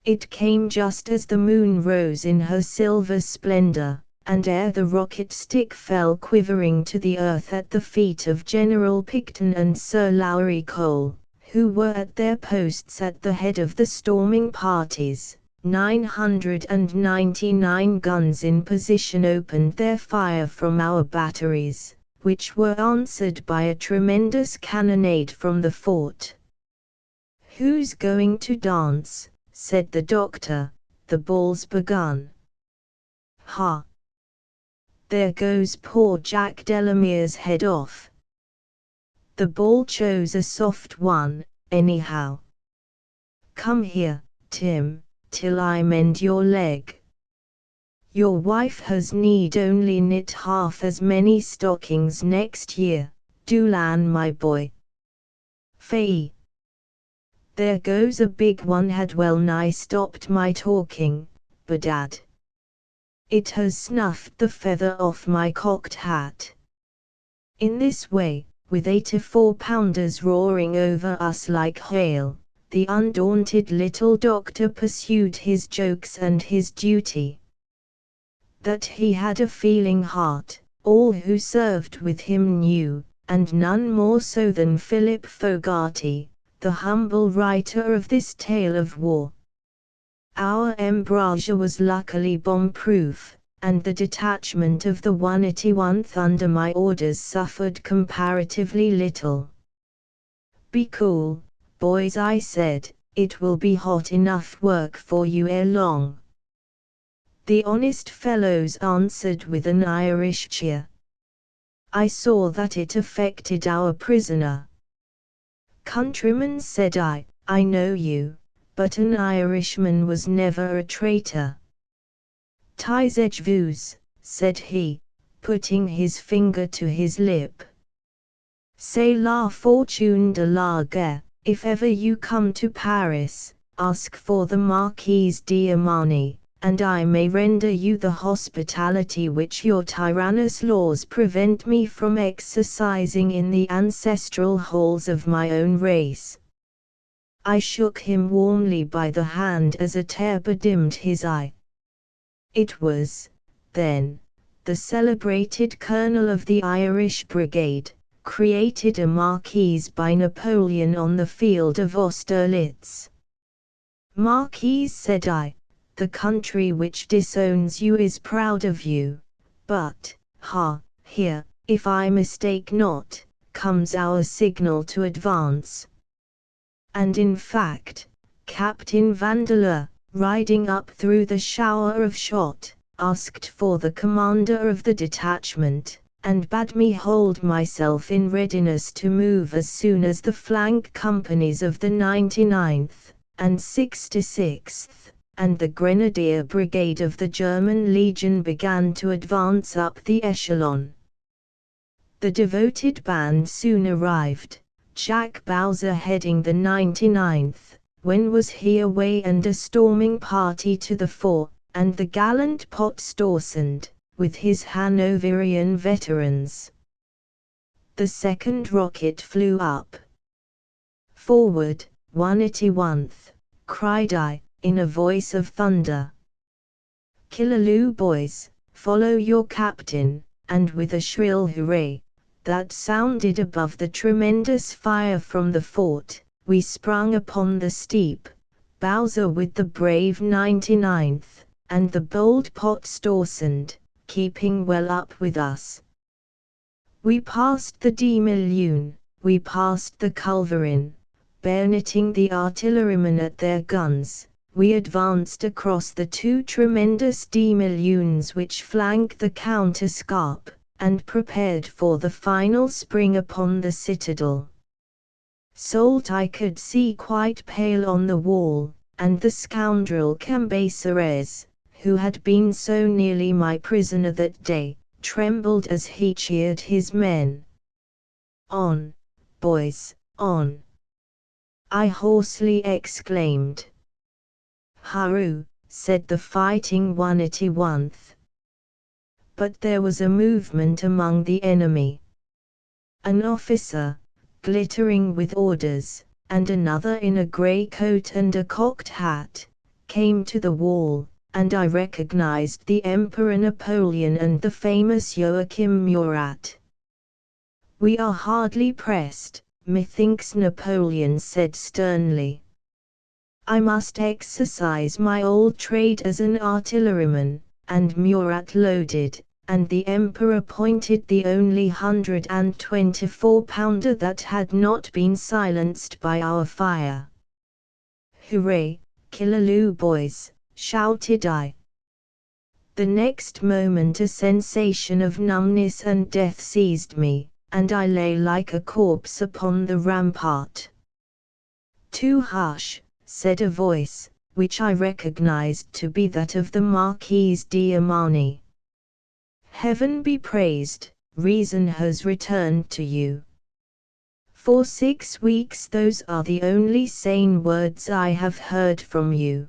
It came just as the moon rose in her silver splendor, and ere the rocket stick fell quivering to the earth at the feet of General Picton and Sir Lowry Cole, who were at their posts at the head of the storming parties, 999 guns in position opened their fire from our batteries, which were answered by a tremendous cannonade from the fort. "Who's going to dance?" said the doctor. "The ball's begun." "Ha! There goes poor Jack Delamere's head off. The ball chose a soft one, anyhow. Come here, Tim, till I mend your leg. Your wife has need only knit half as many stockings next year, Doolan my boy. Fee! There goes a big one had well nigh stopped my talking, bedad. It has snuffed the feather off my cocked hat." In this way, with 84-pounders roaring over us like hail, the undaunted little doctor pursued his jokes and his duty. That he had a feeling heart, all who served with him knew, and none more so than Philip Fogarty, the humble writer of this tale of war. Our embrasure was luckily bomb-proof, and the detachment of the 181th under my orders suffered comparatively little. "Be cool, boys," I said, "it will be hot enough work for you ere long." The honest fellows answered with an Irish cheer. I saw that it affected our prisoner. "Countryman," said I know you, but an Irishman was never a traitor." "Taisez vous," said he, putting his finger to his lip. "C'est la fortune de la guerre. If ever you come to Paris, ask for the Marquise d'Armani, and I may render you the hospitality which your tyrannous laws prevent me from exercising in the ancestral halls of my own race." I shook him warmly by the hand as a tear bedimmed his eye. It was, then, the celebrated colonel of the Irish Brigade, created a Marquise by Napoleon on the field of Austerlitz. "Marquise," said I, "the country which disowns you is proud of you, but, here, if I mistake not, comes our signal to advance." And in fact, Captain Vandeleur, riding up through the shower of shot, asked for the commander of the detachment, and bade me hold myself in readiness to move as soon as the flank companies of the 99th, and 66th, and the Grenadier Brigade of the German Legion began to advance up the echelon. The devoted band soon arrived, Jack Bowser heading the 99th, when was he away, and a storming party to the fore, and the gallant Potsdorssand, with his Hanoverian veterans. The second rocket flew up. "Forward, 181th, cried I, in a voice of thunder. "Killaloo boys, follow your captain," and with a shrill hooray, that sounded above the tremendous fire from the fort, we sprung upon the steep, Bowser with the brave 99th, and the bold Potsdorssand, keeping well up with us. We passed the D-Million, we passed the culverin, bayoneting the artillerymen at their guns. We advanced across the two tremendous D-Millions which flank the counterscarp, and prepared for the final spring upon the citadel. Soult I could see quite pale on the wall, and the scoundrel Cambaceres, who had been so nearly my prisoner that day, trembled as he cheered his men. "On, boys, on!" I hoarsely exclaimed. "Hurroo," said the fighting 181th. But there was a movement among the enemy. An officer, glittering with orders, and another in a grey coat and a cocked hat, came to the wall, and I recognized the Emperor Napoleon and the famous Joachim Murat. "We are hardly pressed, methinks," Napoleon said sternly. I must exercise my old trade as an artilleryman, and Murat loaded, and the Emperor pointed the only 124-pounder that had not been silenced by our fire. "Hooray, Killaloo boys!" shouted I. The next moment a sensation of numbness and death seized me, and I lay like a corpse upon the rampart. "Too harsh," said a voice, which I recognized to be that of the Marquise d'Armani. "Heaven be praised, reason has returned to you. For 6 weeks those are the only sane words I have heard from you.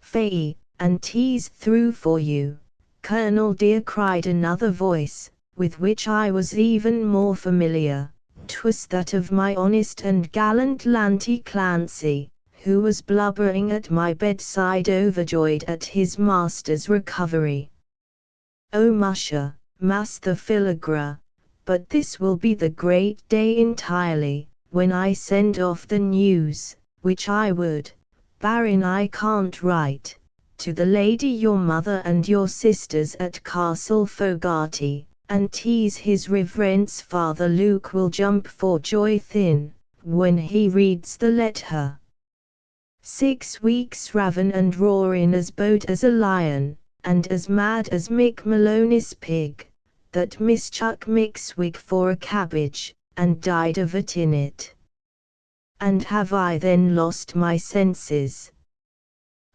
Fay, and tease through for you, Colonel dear," cried another voice, with which I was even more familiar. 'Twas that of my honest and gallant Lanty Clancy, who was blubbering at my bedside overjoyed at his master's recovery. "Oh musha, Master Filagra, but this will be the great day entirely, when I send off the news, which I would, Baron I can't write, to the lady your mother and your sisters at Castle Fogarty, and tease his reverence Father Luke will jump for joy thin, when he reads the letter. 6 weeks ravin and roarin as bold as a lion, and as mad as Mick Maloney's pig, that mistook Mick's wig for a cabbage, and died of it in it. And have I then lost my senses?"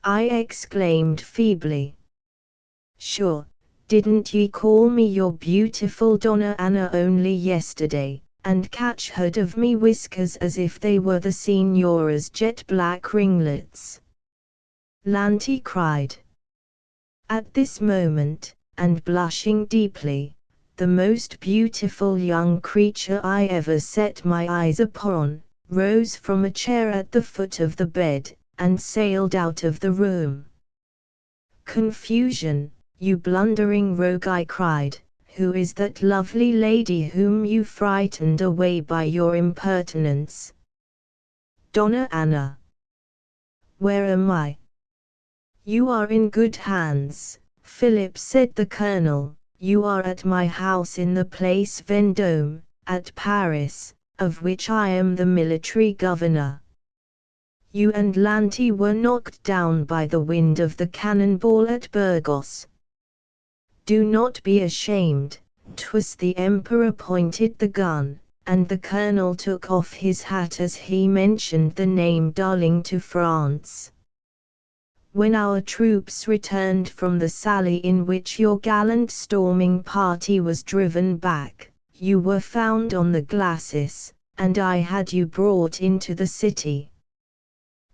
I exclaimed feebly. "Sure, didn't ye call me your beautiful Donna Anna only yesterday, and catch hold of me whiskers as if they were the Signora's jet black ringlets?" Lanty cried. At this moment, and blushing deeply, the most beautiful young creature I ever set my eyes upon, rose from a chair at the foot of the bed, and sailed out of the room. "Confusion, you blundering rogue!" I cried. "Who is that lovely lady whom you frightened away by your impertinence?" "Donna Anna." "Where am I?" "You are in good hands, Philip," said the colonel. "You are at my house in the Place Vendôme, at Paris, of which I am the military governor. You and Lanty were knocked down by the wind of the cannonball at Burgos. Do not be ashamed, 'twas the Emperor pointed the gun," and the colonel took off his hat as he mentioned the name "darling to France." "When our troops returned from the sally in which your gallant storming party was driven back, you were found on the glacis, and I had you brought into the city.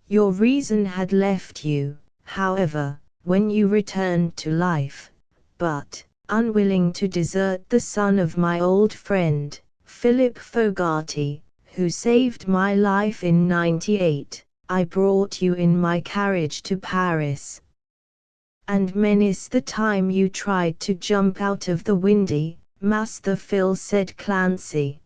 Your reason had left you, however, when you returned to life, but, unwilling to desert the son of my old friend, Philip Fogarty, who saved my life in '98, I brought you in my carriage to Paris. And many's the time you tried to jump out of the windy, Master Phil," said Clancy.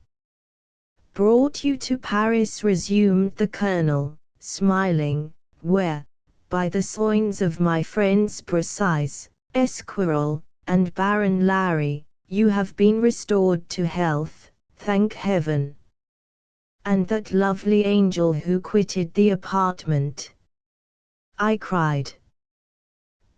"Brought you to Paris," resumed the colonel, smiling, "where, by the signs of my friends Precise, Esquirrel, and Baron Larry, you have been restored to health, thank heaven. And that lovely angel who quitted the apartment?" I cried.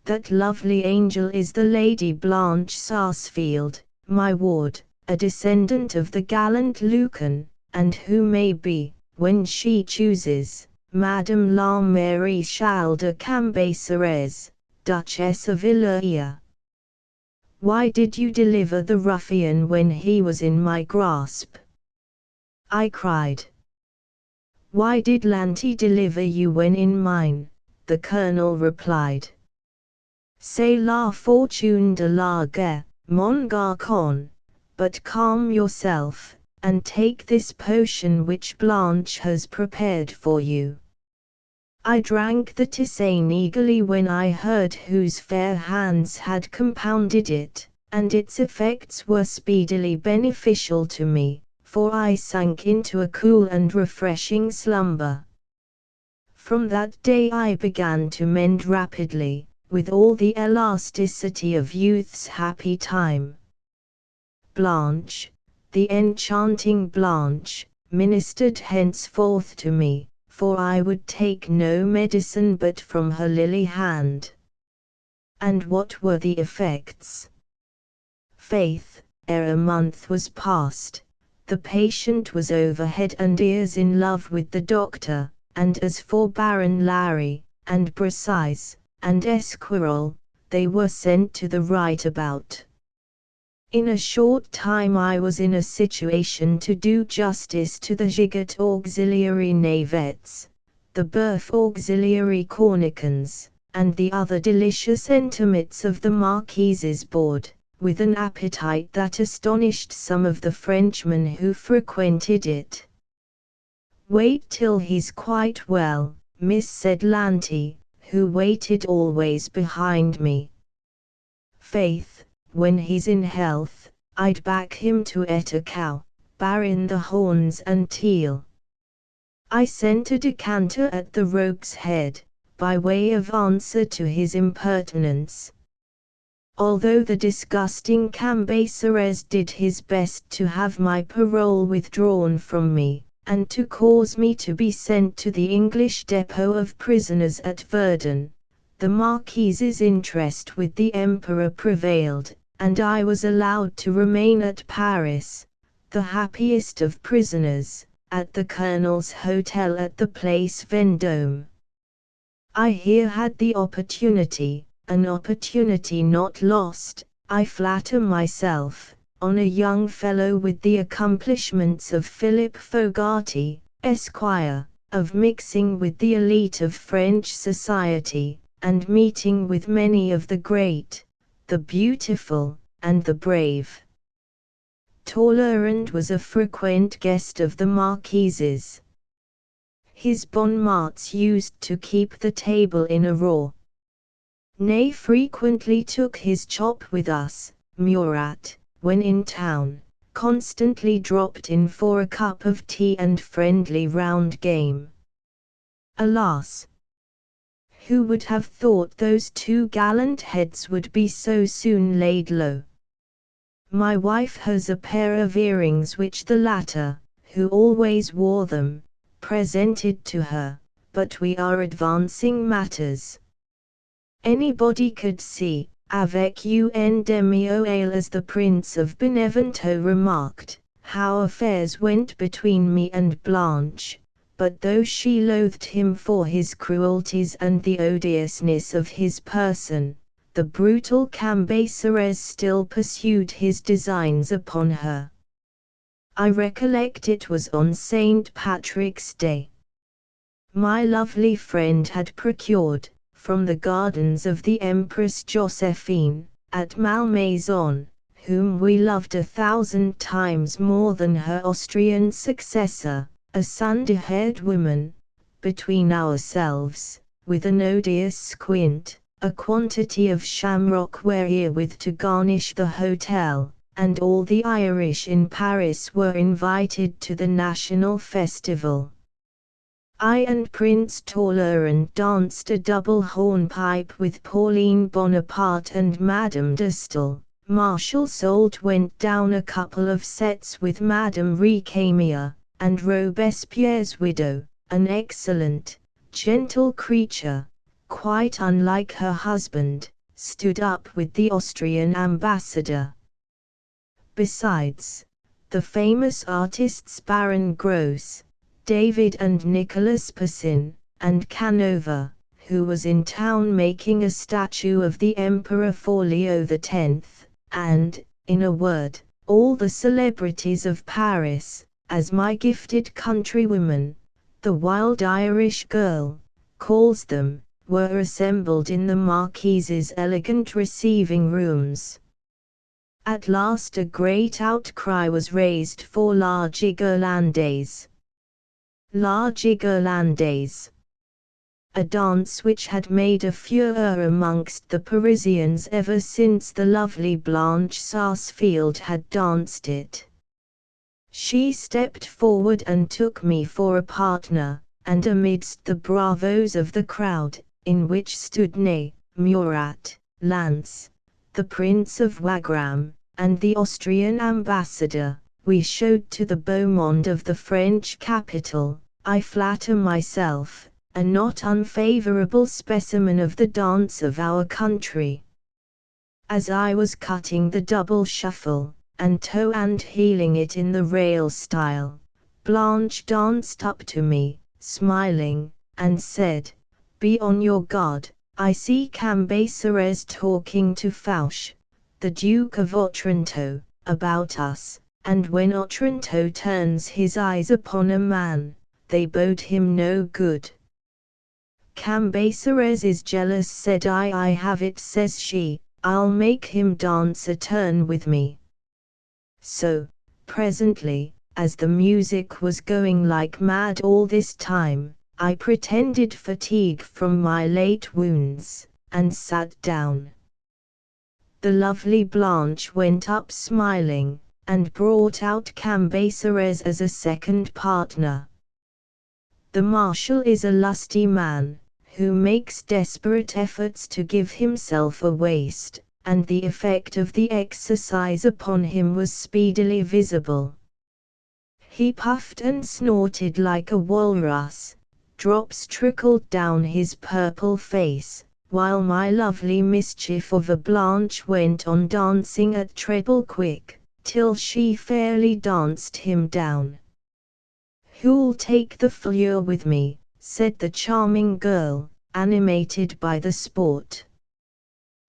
"That lovely angel is the Lady Blanche Sarsfield, my ward, a descendant of the gallant Lucan, and who may be, when she chooses, Madame la Maréchale de Cambacérès, Duchess of Ilerria." "Why did you deliver the ruffian when he was in my grasp?" I cried. "Why did Lanty deliver you when in mine?" the colonel replied. "C'est la fortune de la guerre, mon garçon, but calm yourself, and take this potion which Blanche has prepared for you." I drank the tisane eagerly when I heard whose fair hands had compounded it, and its effects were speedily beneficial to me, for I sank into a cool and refreshing slumber. From that day I began to mend rapidly, with all the elasticity of youth's happy time. Blanche, the enchanting Blanche, ministered henceforth to me, for I would take no medicine but from her lily hand. And what were the effects? Faith, ere a month was past, the patient was over head and ears in love with the doctor, and as for Baron Larry, and Precise, and Esquirrel, they were sent to the right about. In a short time I was in a situation to do justice to the Gigot auxiliary navettes, the Boeuf auxiliary cornicons, and the other delicious intimates of the Marquise's board, with an appetite that astonished some of the Frenchmen who frequented it. "Wait till he's quite well, miss," said Lanty, who waited always behind me. "Faith, when he's in health, I'd back him to et a cow, Baron the horns and teal." I sent a decanter at the Rogue's Head, by way of answer to his impertinence. Although the disgusting Cambacérès did his best to have my parole withdrawn from me, and to cause me to be sent to the English depot of prisoners at Verdun, the Marquise's interest with the Emperor prevailed, and I was allowed to remain at Paris, the happiest of prisoners, at the Colonel's Hotel at the Place Vendôme. I here had the opportunity, an opportunity not lost, I flatter myself, on a young fellow with the accomplishments of Philip Fogarty, Esquire, of mixing with the elite of French society, and meeting with many of the great, the beautiful, and the brave. Talleyrand was a frequent guest of the Marquise's. His bon mots used to keep the table in a roar. Ney frequently took his chop with us. Murat, when in town, constantly dropped in for a cup of tea and friendly round game. Alas! Who would have thought those two gallant heads would be so soon laid low? My wife has a pair of earrings which the latter, who always wore them, presented to her, but we are advancing matters. Anybody could see, avec un demi-oeil, as the Prince of Benevento remarked, how affairs went between me and Blanche, but though she loathed him for his cruelties and the odiousness of his person, the brutal Cambacérès still pursued his designs upon her. I recollect it was on St. Patrick's Day. My lovely friend had procured, from the gardens of the Empress Josephine, at Malmaison, whom we loved 1,000 times more than her Austrian successor, a sunday-haired woman, between ourselves, with an odious squint, a quantity of shamrock wherewith to garnish the hotel, and all the Irish in Paris were invited to the national festival. I and Prince Talleyrand danced a double hornpipe with Pauline Bonaparte and Madame de Staël. Marshal Soult went down a couple of sets with Madame Récamier, and Robespierre's widow, an excellent, gentle creature, quite unlike her husband, stood up with the Austrian ambassador. Besides, the famous artists Baron Gros, David and Nicholas Poussin, and Canova, who was in town making a statue of the Emperor for Leo X, and, in a word, all the celebrities of Paris, as my gifted countrywoman, the wild Irish girl, calls them, were assembled in the Marquise's elegant receiving rooms. At last a great outcry was raised for La Gigolandaise. La Gigolandaise, a dance which had made a furore amongst the Parisians ever since the lovely Blanche Sarsfield had danced it. She stepped forward and took me for a partner, and amidst the bravos of the crowd, in which stood Ney, Murat, Lance, the Prince of Wagram, and the Austrian ambassador, we showed to the beau monde of the French capital, I flatter myself, a not unfavorable specimen of the dance of our country. As I was cutting the double shuffle, and toe and heeling it in the rail style, Blanche danced up to me, smiling, and said, "Be on your guard, I see Cambaceres talking to Fauche, the Duke of Otranto, about us, and when Otranto turns his eyes upon a man, they bode him no good." "Cambaceres is jealous," said I have it," says she, "I'll make him dance a turn with me." So, presently, as the music was going like mad all this time, I pretended fatigue from my late wounds, and sat down. The lovely Blanche went up smiling, and brought out Cambaceres as a second partner. The Marshal is a lusty man, who makes desperate efforts to give himself a waist, and the effect of the exercise upon him was speedily visible. He puffed and snorted like a walrus, drops trickled down his purple face, while my lovely mischief of a Blanche went on dancing at treble quick, till she fairly danced him down. "Who'll take the fleur with me?" said the charming girl, animated by the sport.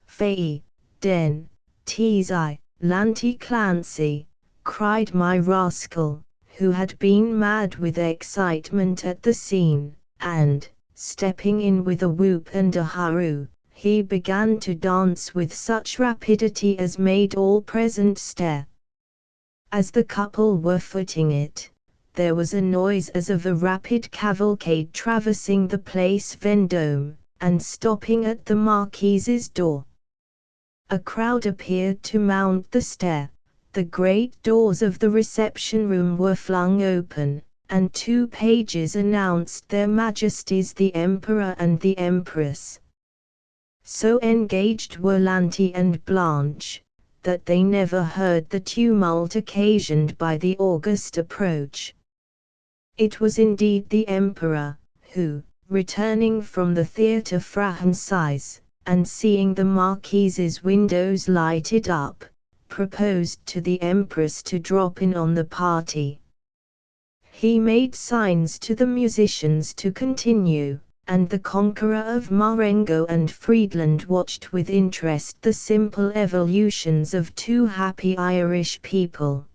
"Fay, den, tease I, Lanty Clancy," cried my rascal, who had been mad with excitement at the scene, and, stepping in with a whoop and a hurroo, he began to dance with such rapidity as made all present stare. As the couple were footing it, there was a noise as of a rapid cavalcade traversing the Place Vendôme, and stopping at the Marquise's door. A crowd appeared to mount the stair, the great doors of the reception-room were flung open, and two pages announced their Majesties the Emperor and the Empress. So engaged were Lanty and Blanche, that they never heard the tumult occasioned by the august approach. It was indeed the Emperor, who, returning from the Theatre Français, and seeing the Marquise's windows lighted up, proposed to the Empress to drop in on the party. He made signs to the musicians to continue, and the conqueror of Marengo and Friedland watched with interest the simple evolutions of two happy Irish people.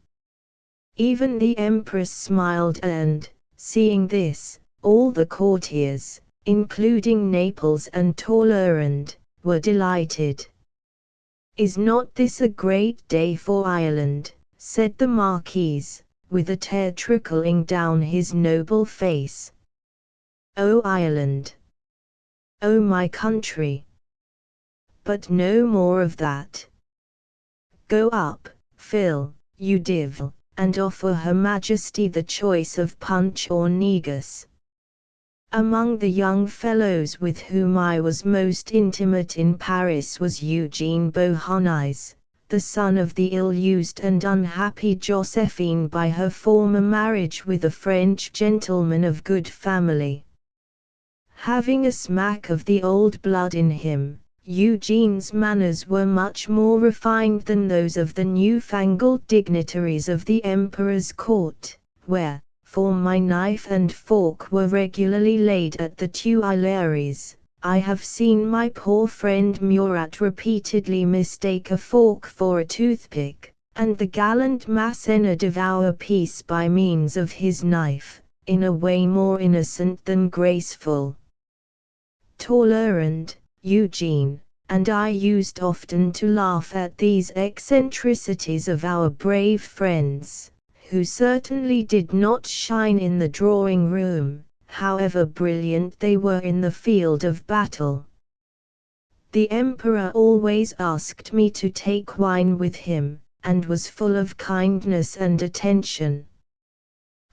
Even the Empress smiled and, seeing this, all the courtiers, including Naples and Talleyrand, were delighted. "Is not this a great day for Ireland?" said the Marquise, with a tear trickling down his noble face. "Oh Ireland! Oh my country! But no more of that. Go up, Phil, you divil, and offer Her Majesty the choice of punch or negus." Among the young fellows with whom I was most intimate in Paris was Eugene Beauharnais, the son of the ill-used and unhappy Josephine by her former marriage with a French gentleman of good family. Having a smack of the old blood in him, Eugene's manners were much more refined than those of the new-fangled dignitaries of the Emperor's court, where, for my knife and fork were regularly laid at the Tuileries, I have seen my poor friend Murat repeatedly mistake a fork for a toothpick, and the gallant Masséna devour peace by means of his knife, in a way more innocent than graceful. Talleyrand, Eugene, and I used often to laugh at these eccentricities of our brave friends, who certainly did not shine in the drawing-room, however brilliant they were in the field of battle. The Emperor always asked me to take wine with him, and was full of kindness and attention.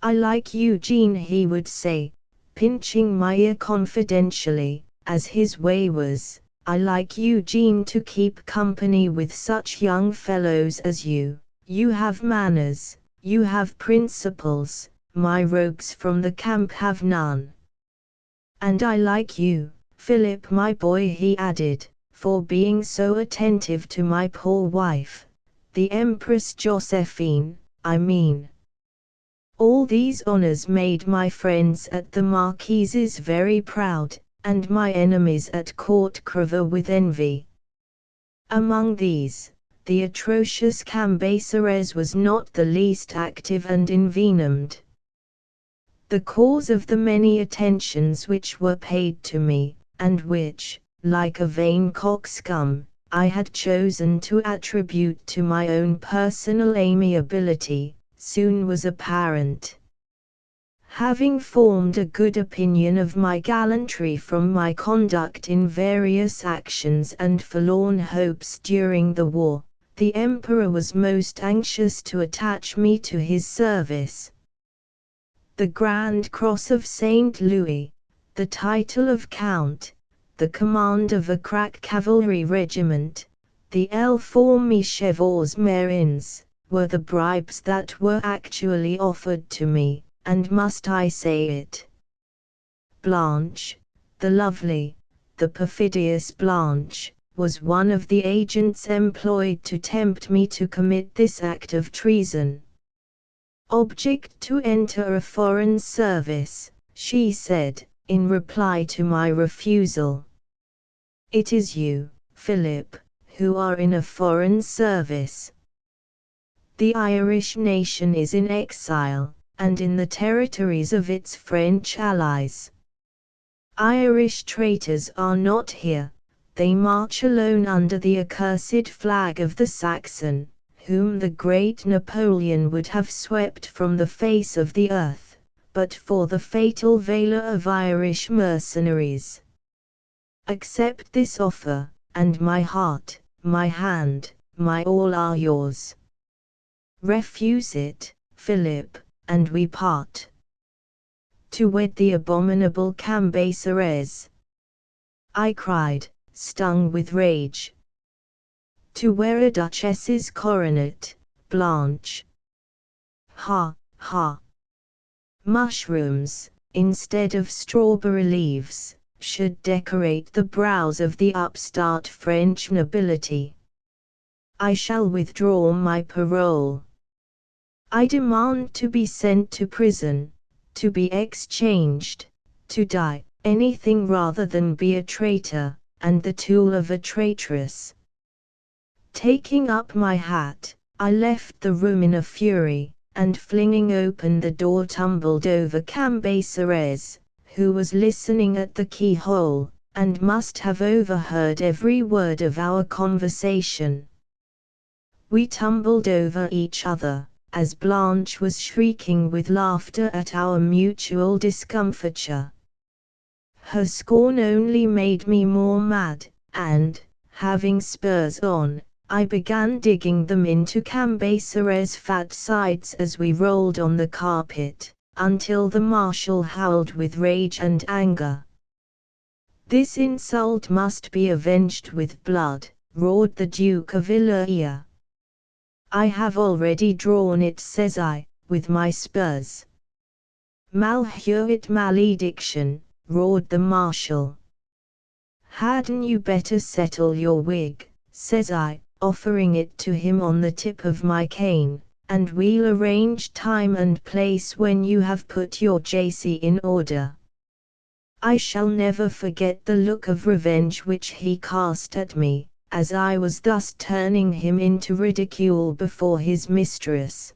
"I like Eugene," he would say, pinching my ear confidentially, as his way was. "I like Eugene to keep company with such young fellows as you. You have manners, you have principles, my rogues from the camp have none. And I like you, Philip my boy," he added, "for being so attentive to my poor wife, the Empress Josephine, I mean." All these honors made my friends at the Marquise's very proud, and my enemies at court quiver with envy. Among these, the atrocious Cambaceres was not the least active and envenomed. The cause of the many attentions which were paid to me, and which, like a vain coxcomb, I had chosen to attribute to my own personal amiability, soon was apparent. Having formed a good opinion of my gallantry from my conduct in various actions and forlorn hopes during the war, the Emperor was most anxious to attach me to his service. The Grand Cross of St. Louis, the title of Count, the command of a crack cavalry regiment, the L4 Chevaux Marines, were the bribes that were actually offered to me. And must I say it? Blanche, the lovely, the perfidious Blanche, was one of the agents employed to tempt me to commit this act of treason. "Object to enter a foreign service," she said, in reply to my refusal. "It is you, Philip, who are in a foreign service. The Irish nation is in exile, and in the territories of its French allies. Irish traitors are not here, they march alone under the accursed flag of the Saxon, whom the great Napoleon would have swept from the face of the earth, but for the fatal valor of Irish mercenaries. Accept this offer, and my heart, my hand, my all are yours. Refuse it, Philip, and we part. To wed the abominable Cambaceres," I cried, stung with rage. "To wear a duchess's coronet, Blanche. Ha, ha. Mushrooms, instead of strawberry leaves, should decorate the brows of the upstart French nobility. I shall withdraw my parole. I demand to be sent to prison, to be exchanged, to die, anything rather than be a traitor, and the tool of a traitress." Taking up my hat, I left the room in a fury, and flinging open the door tumbled over Cambaceres, who was listening at the keyhole, and must have overheard every word of our conversation. We tumbled over each other, as Blanche was shrieking with laughter at our mutual discomfiture. Her scorn only made me more mad, and, having spurs on, I began digging them into Cambaceres' fat sides as we rolled on the carpet, until the marshal howled with rage and anger. "This insult must be avenged with blood," roared the Duke of Ilerria. "I have already drawn it," says I, "with my spurs." "Malheuret malediction," roared the marshal. "Hadn't you better settle your wig," says I, offering it to him on the tip of my cane, "and we'll arrange time and place when you have put your JC in order." I shall never forget the look of revenge which he cast at me, as I was thus turning him into ridicule before his mistress.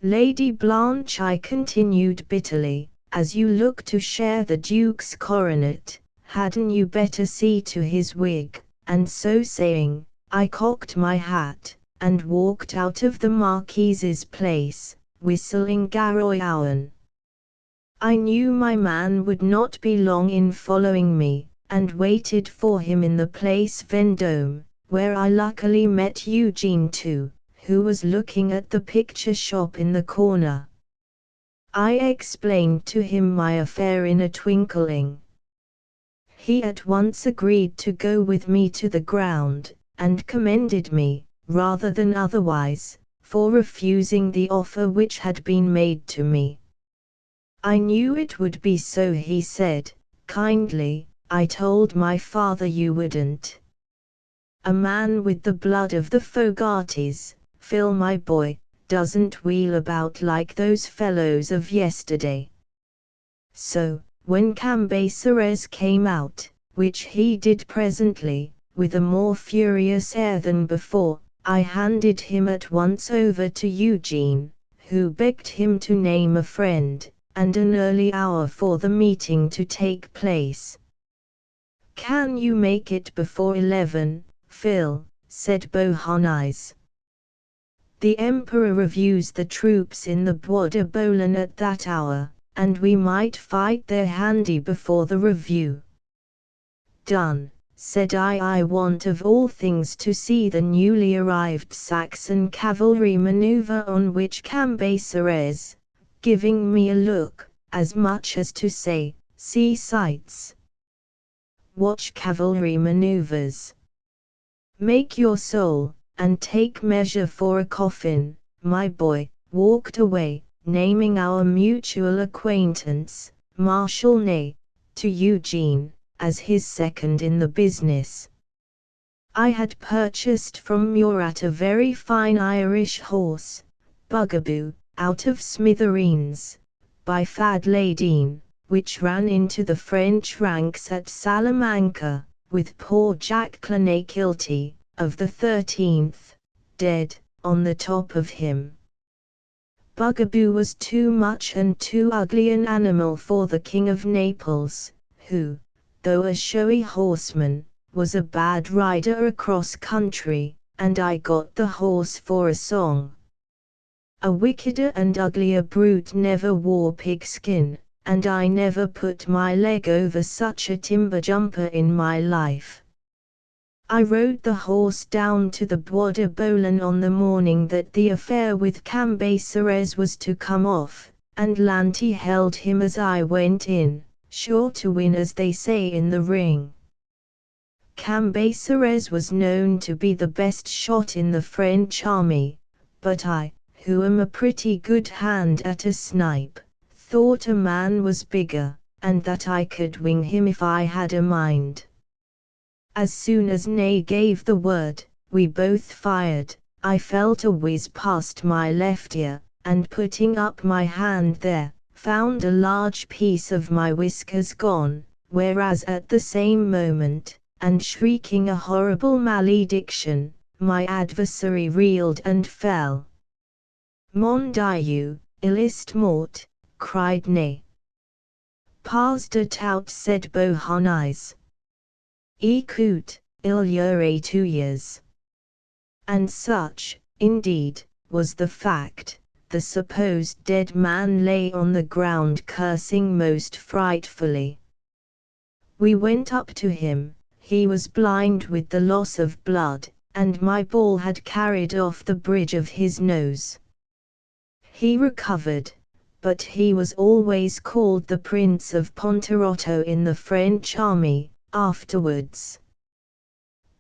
"Lady Blanche," I continued bitterly, "as you look to share the Duke's coronet, hadn't you better see to his wig?" And so saying, I cocked my hat, and walked out of the Marquise's place, whistling Garoyawan. I knew my man would not be long in following me, and waited for him in the Place Vendôme, where I luckily met Eugene too, who was looking at the picture shop in the corner. I explained to him my affair in a twinkling. He at once agreed to go with me to the ground, and commended me, rather than otherwise, for refusing the offer which had been made to me. I knew it would be so, he said, kindly. I told my father you wouldn't. A man with the blood of the Fogartys, Phil my boy, doesn't wheel about like those fellows of yesterday. So, when Cambaceres came out, which he did presently, with a more furious air than before, I handed him at once over to Eugene, who begged him to name a friend, and an early hour for the meeting to take place. "Can you make it before 11, Phil?" said Bohunice. "The Emperor reviews the troops in the Bois de Boulogne at that hour, and we might fight there handy before the review." "Done," said I. "I want of all things to see the newly arrived Saxon cavalry maneuver," on which Cambaceres, giving me a look, as much as to say, "See sights." "Watch cavalry maneuvers. Make your soul, and take measure for a coffin, my boy," walked away, naming our mutual acquaintance, Marshal Ney, to Eugene, as his second in the business. I had purchased from Murat a very fine Irish horse, Bugaboo, out of Smithereens, by Fadladine, which ran into the French ranks at Salamanca, with poor Jack Clonakilty, of the 13th, dead, on the top of him. Bugaboo was too much and too ugly an animal for the King of Naples, who, though a showy horseman, was a bad rider across country, and I got the horse for a song. A wickeder and uglier brute never wore pigskin, and I never put my leg over such a timber jumper in my life. I rode the horse down to the Bois de Boulogne on the morning that the affair with Cambaceres was to come off, and Lanty held him as I went in, sure to win as they say in the ring. Cambaceres was known to be the best shot in the French army, but I, who am a pretty good hand at a snipe, thought a man was bigger, and that I could wing him if I had a mind. As soon as Ney gave the word, we both fired. I felt a whiz past my left ear, and putting up my hand there, found a large piece of my whiskers gone, whereas at the same moment, and shrieking a horrible malediction, my adversary reeled and fell. "Mon Dieu, il est mort," cried Ney. "Pas de tout," said Bohunice. "Écoute, il y aurait 2 years." And such, indeed, was the fact. The supposed dead man lay on the ground cursing most frightfully. We went up to him. He was blind with the loss of blood, and my ball had carried off the bridge of his nose. He recovered, but he was always called the Prince of Ponterotto in the French army, afterwards.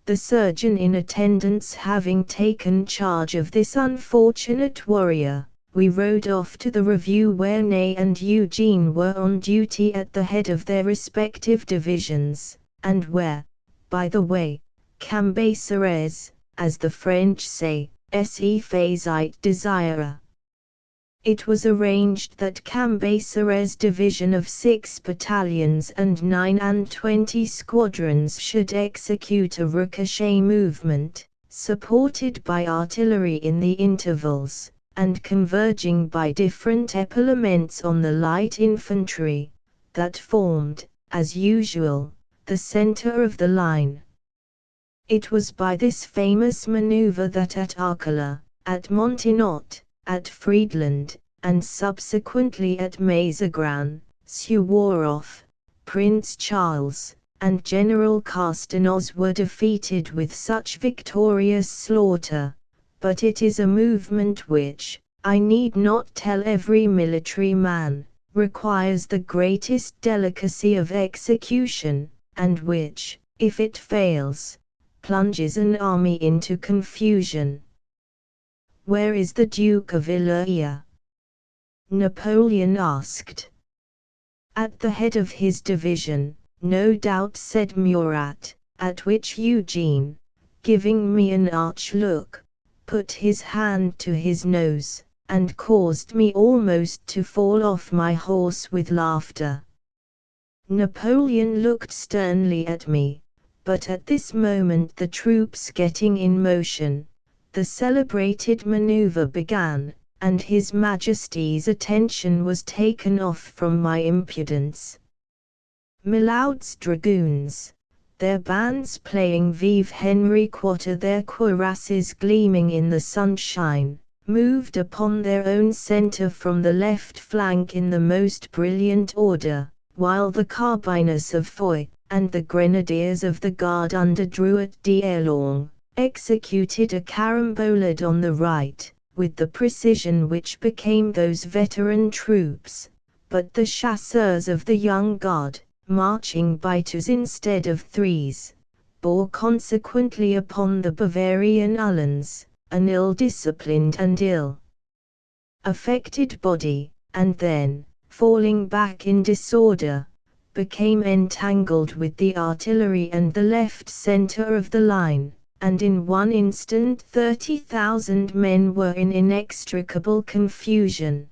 The surgeon in attendance having taken charge of this unfortunate warrior, we rode off to the review where Ney and Eugene were on duty at the head of their respective divisions, and where, by the way, Cambaceres, as the French say, se faisait desire. It was arranged that Cambaceres' division of 6 battalions and 29 squadrons should execute a ricochet movement, supported by artillery in the intervals, and converging by different epaulements on the light infantry, that formed, as usual, the center of the line. It was by this famous maneuver that at Arcola, at Montenot, at Friedland, and subsequently at Mazagran, Suwarrow, Prince Charles, and General Castanos were defeated with such victorious slaughter, but it is a movement which, I need not tell every military man, requires the greatest delicacy of execution, and which, if it fails, plunges an army into confusion. Where is the Duke of Ilertia? Napoleon asked. At the head of his division, no doubt, said Murat, at which Eugene, giving me an arch look, put his hand to his nose, and caused me almost to fall off my horse with laughter. Napoleon looked sternly at me, but at this moment the troops getting in motion, the celebrated maneuver began, and His Majesty's attention was taken off from my impudence. Milaud's dragoons, their bands playing Vive Henri Quatre, their cuirasses gleaming in the sunshine, moved upon their own centre from the left flank in the most brilliant order, while the carbiners of Foy, and the grenadiers of the guard under Drouet d'Erlon, executed a carambolade on the right, with the precision which became those veteran troops, but the chasseurs of the young guard, marching by twos instead of threes, bore consequently upon the Bavarian Uhlans, an ill-disciplined and ill-affected body, and then, falling back in disorder, became entangled with the artillery and the left centre of the line, and in one instant 30,000 men were in inextricable confusion.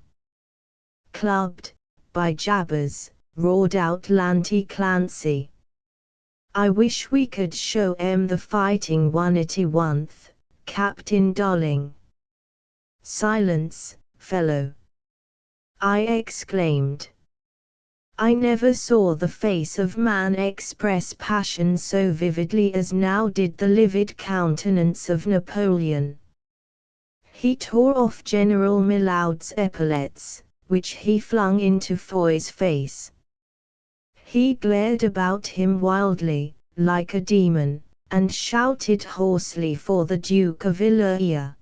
Clubbed, by jabbers, roared out Lanty Clancy. I wish we could show 'em the fighting 181th, Captain Darling. Silence, fellow! I exclaimed. I never saw the face of man express passion so vividly as now did the livid countenance of Napoleon. He tore off General Milaud's epaulettes, which he flung into Foy's face. He glared about him wildly, like a demon, and shouted hoarsely for the Duke of Ilertia.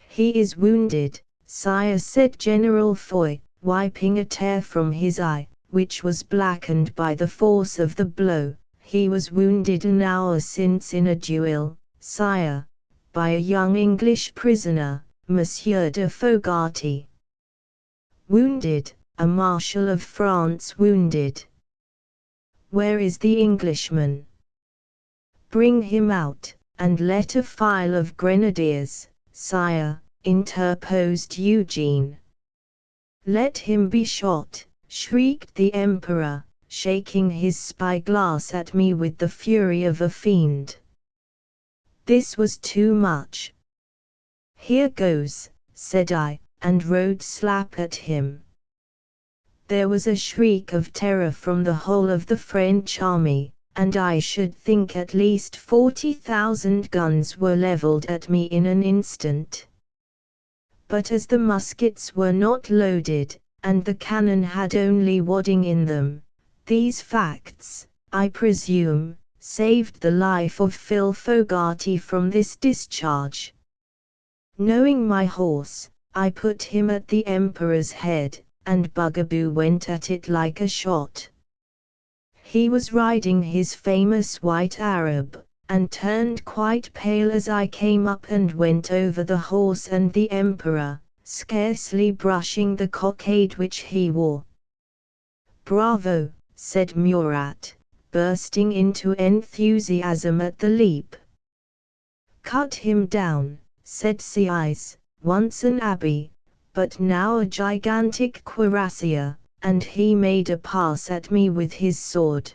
He is wounded, sire, said General Foy, wiping a tear from his eye, which was blackened by the force of the blow. He was wounded an hour since in a duel, sire, by a young English prisoner, Monsieur de Fogarty. Wounded, a Marshal of France wounded. Where is the Englishman? Bring him out, and let a file of grenadiers, sire, interposed Eugene. Let him be shot, shrieked the Emperor, shaking his spyglass at me with the fury of a fiend. This was too much. Here goes, said I, and rode slap at him. There was a shriek of terror from the whole of the French army, and I should think at least 40,000 guns were levelled at me in an instant. But as the muskets were not loaded, and the cannon had only wadding in them, these facts, I presume, saved the life of Phil Fogarty from this discharge. Knowing my horse, I put him at the Emperor's head, and Bugaboo went at it like a shot. He was riding his famous white Arab, and turned quite pale as I came up and went over the horse and the Emperor, scarcely brushing the cockade which he wore. Bravo, said Murat, bursting into enthusiasm at the leap. Cut him down, said Sieyes, once an abbey, but now a gigantic cuirassier, and he made a pass at me with his sword.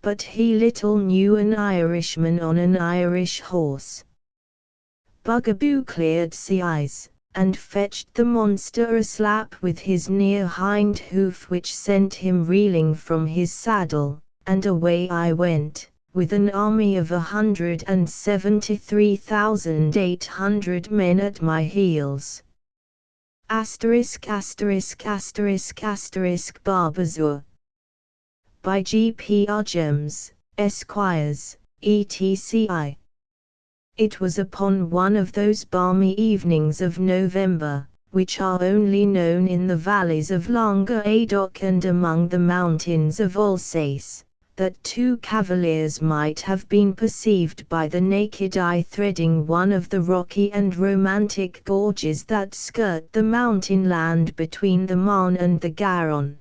But he little knew an Irishman on an Irish horse. Bugaboo cleared Sieyes, and fetched the monster a slap with his near hind hoof which sent him reeling from his saddle, and away I went, with an army of 173,800 men at my heels. ****** Barbazur. By G. P. R. Gems, Esquires, etc. It was upon one of those balmy evenings of November, which are only known in the valleys of Languedoc and among the mountains of Alsace, that two cavaliers might have been perceived by the naked eye threading one of the rocky and romantic gorges that skirt the mountain land between the Marne and the Garonne.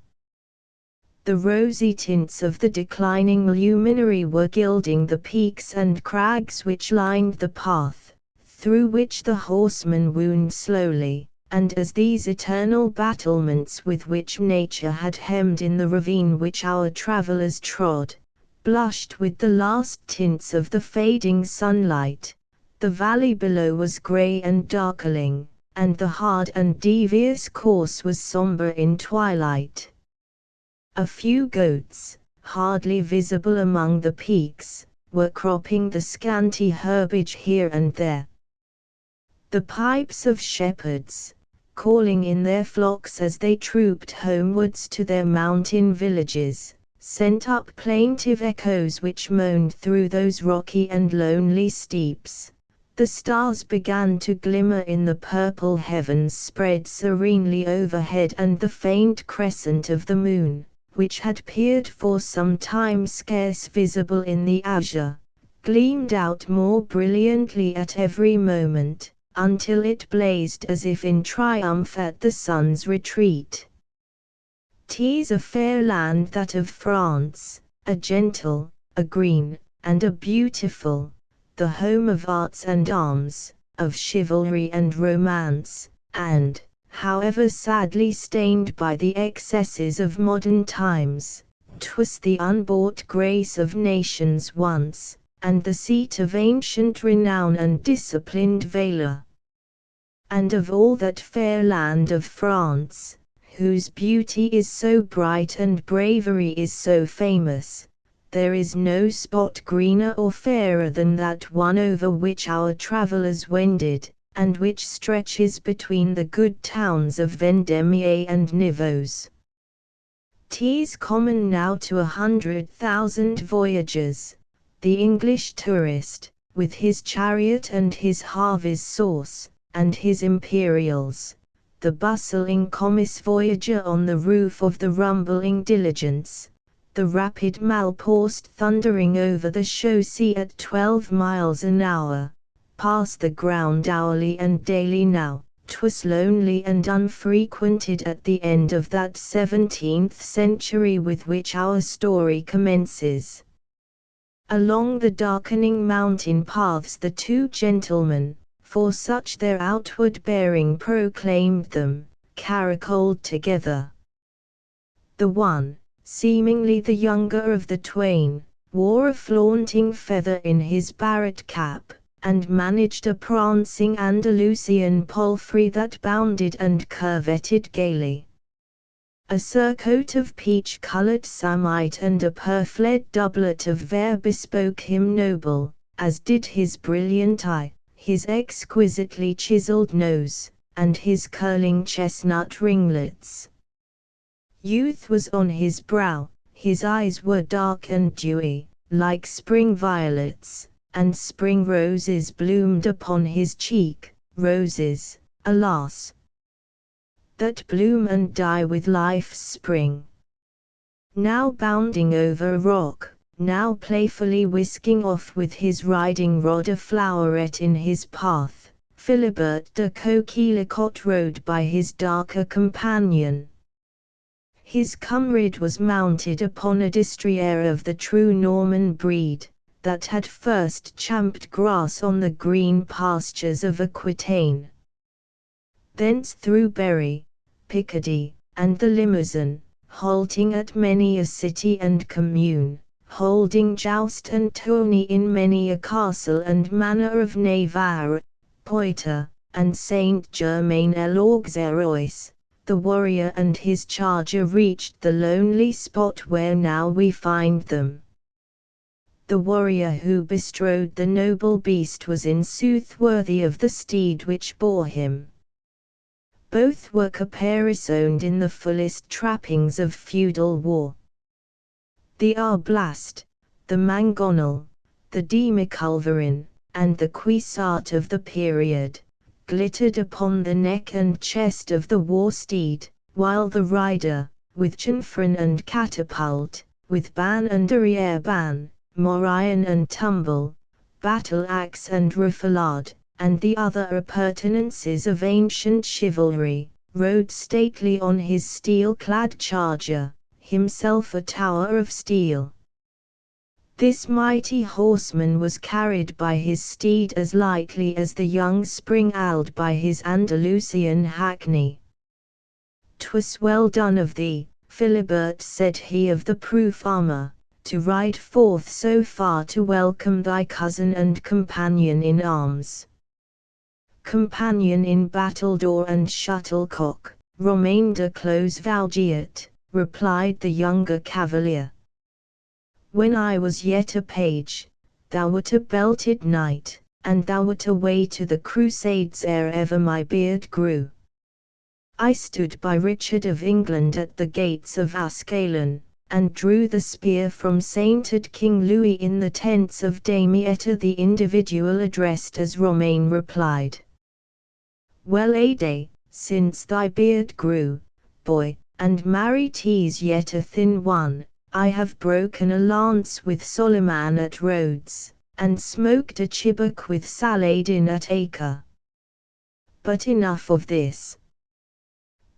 The rosy tints of the declining luminary were gilding the peaks and crags which lined the path, through which the horseman wound slowly, and as these eternal battlements with which nature had hemmed in the ravine which our travellers trod, blushed with the last tints of the fading sunlight, the valley below was grey and darkling, and the hard and devious course was sombre in twilight. A few goats, hardly visible among the peaks, were cropping the scanty herbage here and there. The pipes of shepherds, calling in their flocks as they trooped homewards to their mountain villages, sent up plaintive echoes which moaned through those rocky and lonely steeps. The stars began to glimmer in the purple heavens spread serenely overhead, and the faint crescent of the moon, which had peered for some time scarce visible in the azure, gleamed out more brilliantly at every moment, until it blazed as if in triumph at the sun's retreat. 'Tis a fair land that of France, a gentle, a green, and a beautiful, the home of arts and arms, of chivalry and romance, and, however sadly stained by the excesses of modern times, 'twas the unbought grace of nations once, and the seat of ancient renown and disciplined valour. And of all that fair land of France, whose beauty is so bright and bravery is so famous, there is no spot greener or fairer than that one over which our travellers wended, and which stretches between the good towns of Vendemier and Nivelles. 'Tis common now to 100,000 voyagers. The English tourist, with his chariot and his Harvey's sauce, and his imperials, the bustling commerce voyager on the roof of the rumbling diligence, the rapid malpost thundering over the chaussee at 12 miles an hour, pass the ground hourly and daily now. 'Twas lonely and unfrequented at the end of that 17th century with which our story commences. Along the darkening mountain paths the two gentlemen, for such their outward bearing proclaimed them, caracoled together. The one, seemingly the younger of the twain, wore a flaunting feather in his barret cap, and managed a prancing Andalusian palfrey that bounded and curvetted gaily. A surcoat of peach-coloured samite and a purfled doublet of vair bespoke him noble, as did his brilliant eye, his exquisitely chiselled nose, and his curling chestnut ringlets. Youth was on his brow, his eyes were dark and dewy, like spring violets, and spring roses bloomed upon his cheek, roses, alas, that bloom and die with life's spring. Now bounding over a rock, now playfully whisking off with his riding rod a floweret in his path, Philibert de Coquelicot rode by his darker companion. His comrade was mounted upon a destrier of the true Norman breed, that had first champed grass on the green pastures of Aquitaine. Thence through Berry, Picardy, and the Limousin, halting at many a city and commune, holding joust and tourney in many a castle and manor of Navarre, Poitiers, and Saint-Germain-l'Auxerrois, the warrior and his charger reached the lonely spot where now we find them. The warrior who bestrode the noble beast was in sooth worthy of the steed which bore him. Both were caparisoned in the fullest trappings of feudal war. The arblast, the mangonel, the demiculverin, and the cuissard of the period, glittered upon the neck and chest of the war steed, while the rider, with chanfron and catapult, with ban and arriere-ban, morion and tumble, battle-axe and roufilade, and the other appurtenances of ancient chivalry, rode stately on his steel-clad charger, himself a tower of steel. This mighty horseman was carried by his steed as lightly as the young spring-ald by his Andalusian hackney. "'Twas well done of thee, Philibert," said he of the proof armour, "to ride forth so far to welcome thy cousin and companion in arms." "Companion in battledore and shuttlecock, Romain de Clos Valgiat," replied the younger cavalier. "When I was yet a page, thou wert a belted knight, and thou wert away to the crusades ere ever my beard grew. I stood by Richard of England at the gates of Ascalon, and drew the spear from sainted King Louis in the tents of Damietta." The individual addressed as Romain replied, "Well a day, since thy beard grew, boy, and marry 'tis yet a thin one, I have broken a lance with Soliman at Rhodes, and smoked a chibok with Saladin at Acre. But enough of this.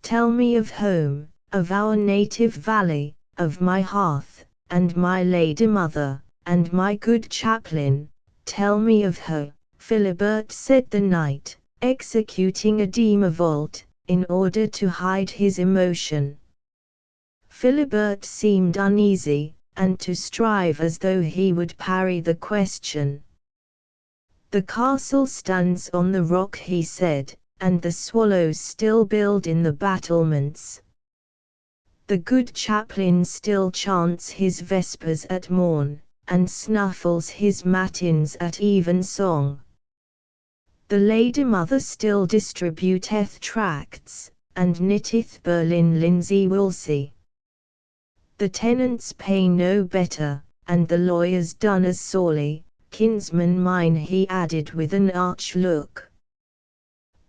Tell me of home, of our native valley, of my hearth, and my lady mother, and my good chaplain. Tell me of her, Philibert," said the knight, executing a démavolte, in order to hide his emotion. Philibert seemed uneasy, and to strive as though he would parry the question. "The castle stands on the rock," he said, "and the swallows still build in the battlements. The good chaplain still chants his vespers at morn, and snuffles his matins at evensong. The lady mother still distributeth tracts, and knitteth Berlin linsey woolsey. The tenants pay no better, and the lawyers done as sorely, kinsman mine," he added with an arch look.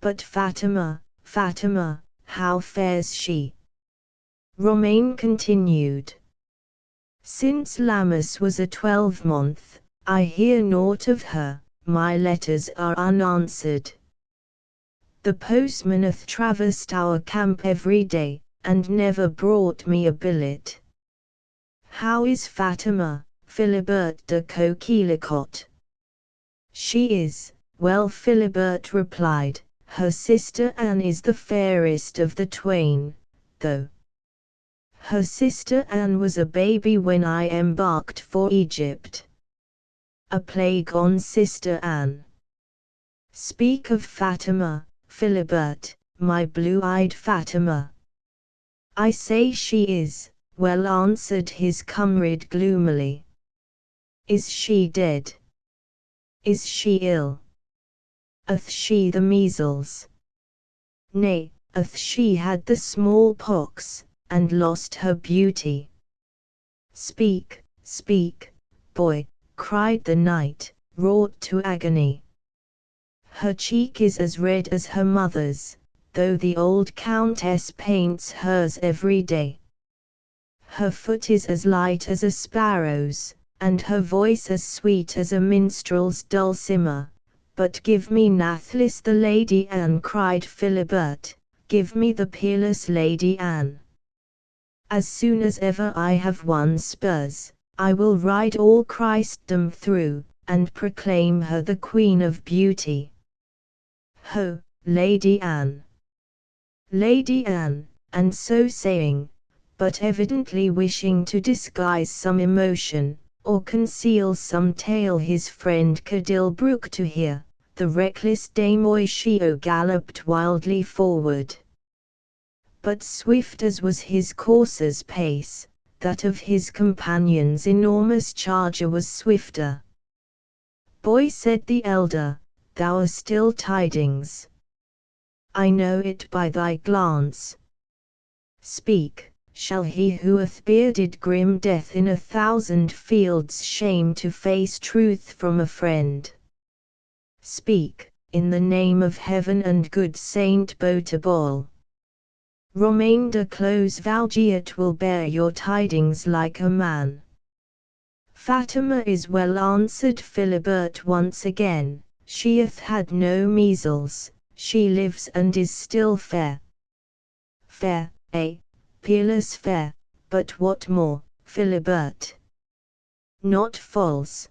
"But Fatima, Fatima, how fares she?" Romain continued. "Since Lammas was a 12-month, I hear naught of her, my letters are unanswered. The postman hath traversed our camp every day, and never brought me a billet. How is Fatima, Philibert de Coquelicot?" "She is well," Philibert replied. "Her sister Anne is the fairest of the twain, though her sister Anne was a baby when I embarked for Egypt. A plague on sister Anne. Speak of Fatima, Philibert, my blue-eyed Fatima." "I say she is well," answered his comrade gloomily. "Is she dead? Is she ill? Hath she the measles? Nay, hath she had the smallpox, and lost her beauty?" "Speak, speak, boy," cried the knight, wrought to agony. "Her cheek is as red as her mother's, though the old countess paints hers every day. Her foot is as light as a sparrow's, and her voice as sweet as a minstrel's dulcimer. But give me nathless the Lady Anne," cried Philibert, "give me the peerless Lady Anne. As soon as ever I have won spurs, I will ride all Christendom through, and proclaim her the Queen of Beauty. Ho, Lady Anne! Lady Anne!" And so saying, but evidently wishing to disguise some emotion, or conceal some tale his friend could ill brook to hear, the reckless Damoiseau galloped wildly forward. But swift as was his courser's pace, that of his companion's enormous charger was swifter. "Boy," said the elder, "thou hast ill tidings. I know it by thy glance. Speak, shall he who hath bearded grim death in 1,000 fields shame to face truth from a friend?" Speak, in the name of heaven and good Saint Botobol. Romain de Clos Valgiat will bear your tidings like a man. Fatima is well answered, Philibert once again. She hath had no measles, she lives and is still fair. Fair, peerless fair, but what more, Philibert? Not false.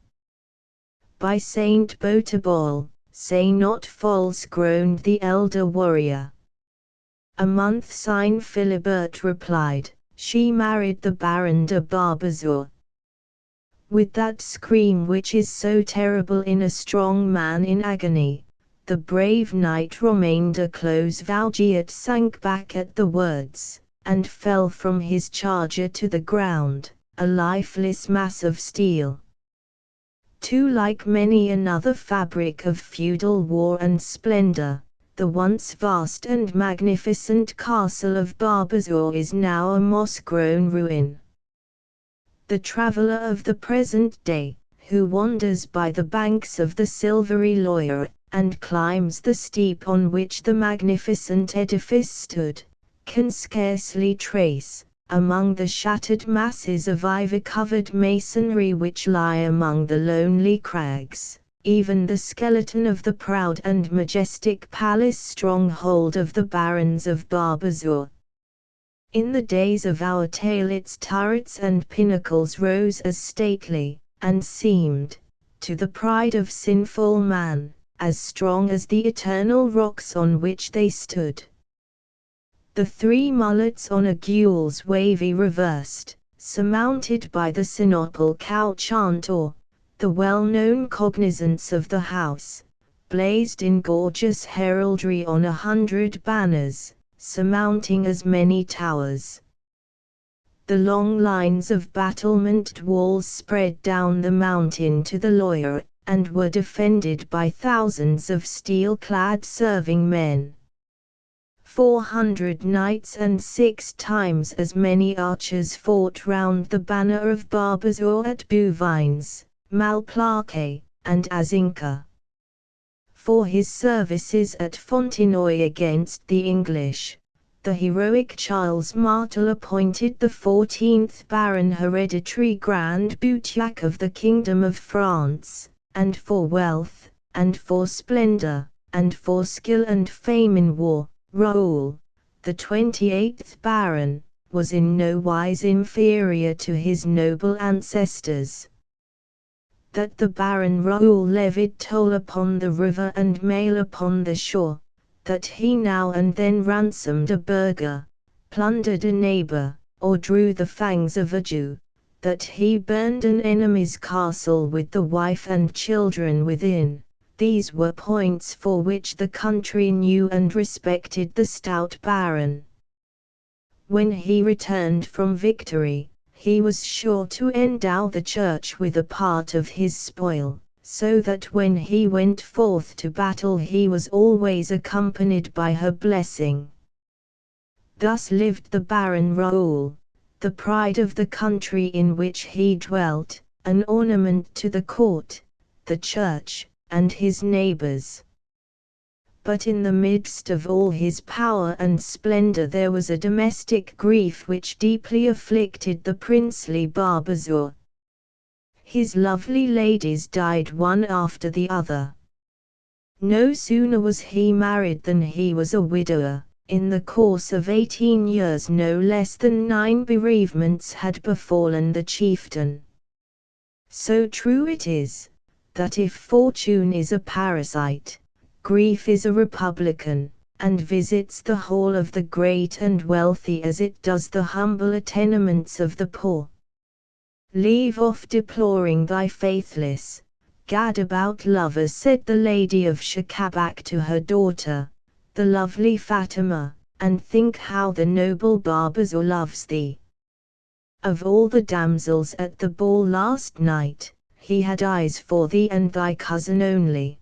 By Saint Botobol, say not false, groaned the elder warrior. A month syne, Philibert replied, she married the Baron de Barbazur. With that scream which is so terrible in a strong man in agony, the brave knight Romain de Clos Valgiat sank back at the words, and fell from his charger to the ground, a lifeless mass of steel. Too like many another fabric of feudal war and splendor, the once vast and magnificent castle of Barbazur is now a moss-grown ruin. The traveller of the present day, who wanders by the banks of the silvery Loire, and climbs the steep on which the magnificent edifice stood, can scarcely trace, among the shattered masses of ivy-covered masonry which lie among the lonely crags, even the skeleton of the proud and majestic palace stronghold of the barons of Barbazur. In the days of our tale its turrets and pinnacles rose as stately, and seemed, to the pride of sinful man, as strong as the eternal rocks on which they stood. The three mullets on a gule's wavy reversed, surmounted by the synopal couchant or, the well-known cognizance of the house, blazed in gorgeous heraldry on 100 banners, surmounting as many towers. The long lines of battlemented walls spread down the mountain to the Loire, and were defended by thousands of steel-clad serving men. 400 knights and 6 times as many archers fought round the banner of Barbazur at Bouvines, Malplaquet, and Azinca. For his services at Fontenoy against the English, the heroic Charles Martel appointed the 14th Baron Hereditary Grand Butiac of the Kingdom of France, and for wealth, and for splendor, and for skill and fame in war, Raoul, the 28th Baron, was in no wise inferior to his noble ancestors. That the Baron Raoul levied toll upon the river and mail upon the shore, that he now and then ransomed a burgher, plundered a neighbor, or drew the fangs of a Jew, that he burned an enemy's castle with the wife and children within, these were points for which the country knew and respected the stout Baron. When he returned from victory, he was sure to endow the church with a part of his spoil, so that when he went forth to battle he was always accompanied by her blessing. Thus lived the Baron Raoul, the pride of the country in which he dwelt, an ornament to the court, the church, and his neighbors. But in the midst of all his power and splendor there was a domestic grief which deeply afflicted the princely Barbazur. His lovely ladies died one after the other. No sooner was he married than he was a widower. In the course of 18 years no less than 9 bereavements had befallen the chieftain. So true it is, that if fortune is a parasite, grief is a republican, and visits the hall of the great and wealthy as it does the humbler tenements of the poor. Leave off deploring thy faithless, gad-about lovers, said the lady of Shakabac to her daughter, the lovely Fatima, and think how the noble Barbazur loves thee. Of all the damsels at the ball last night, he had eyes for thee and thy cousin only.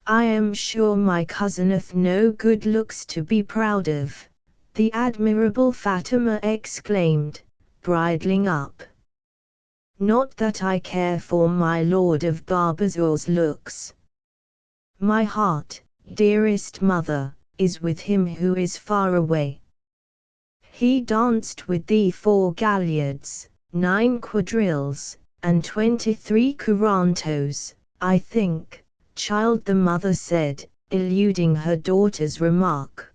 I am sure my cousin hath no good looks to be proud of, the admirable Fatima exclaimed, bridling up. Not that I care for my lord of Barbazur's looks. My heart, dearest mother, is with him who is far away. He danced with thee 4 galliards, 9 quadrilles, and 23 courantos, I think, child, the mother said, eluding her daughter's remark.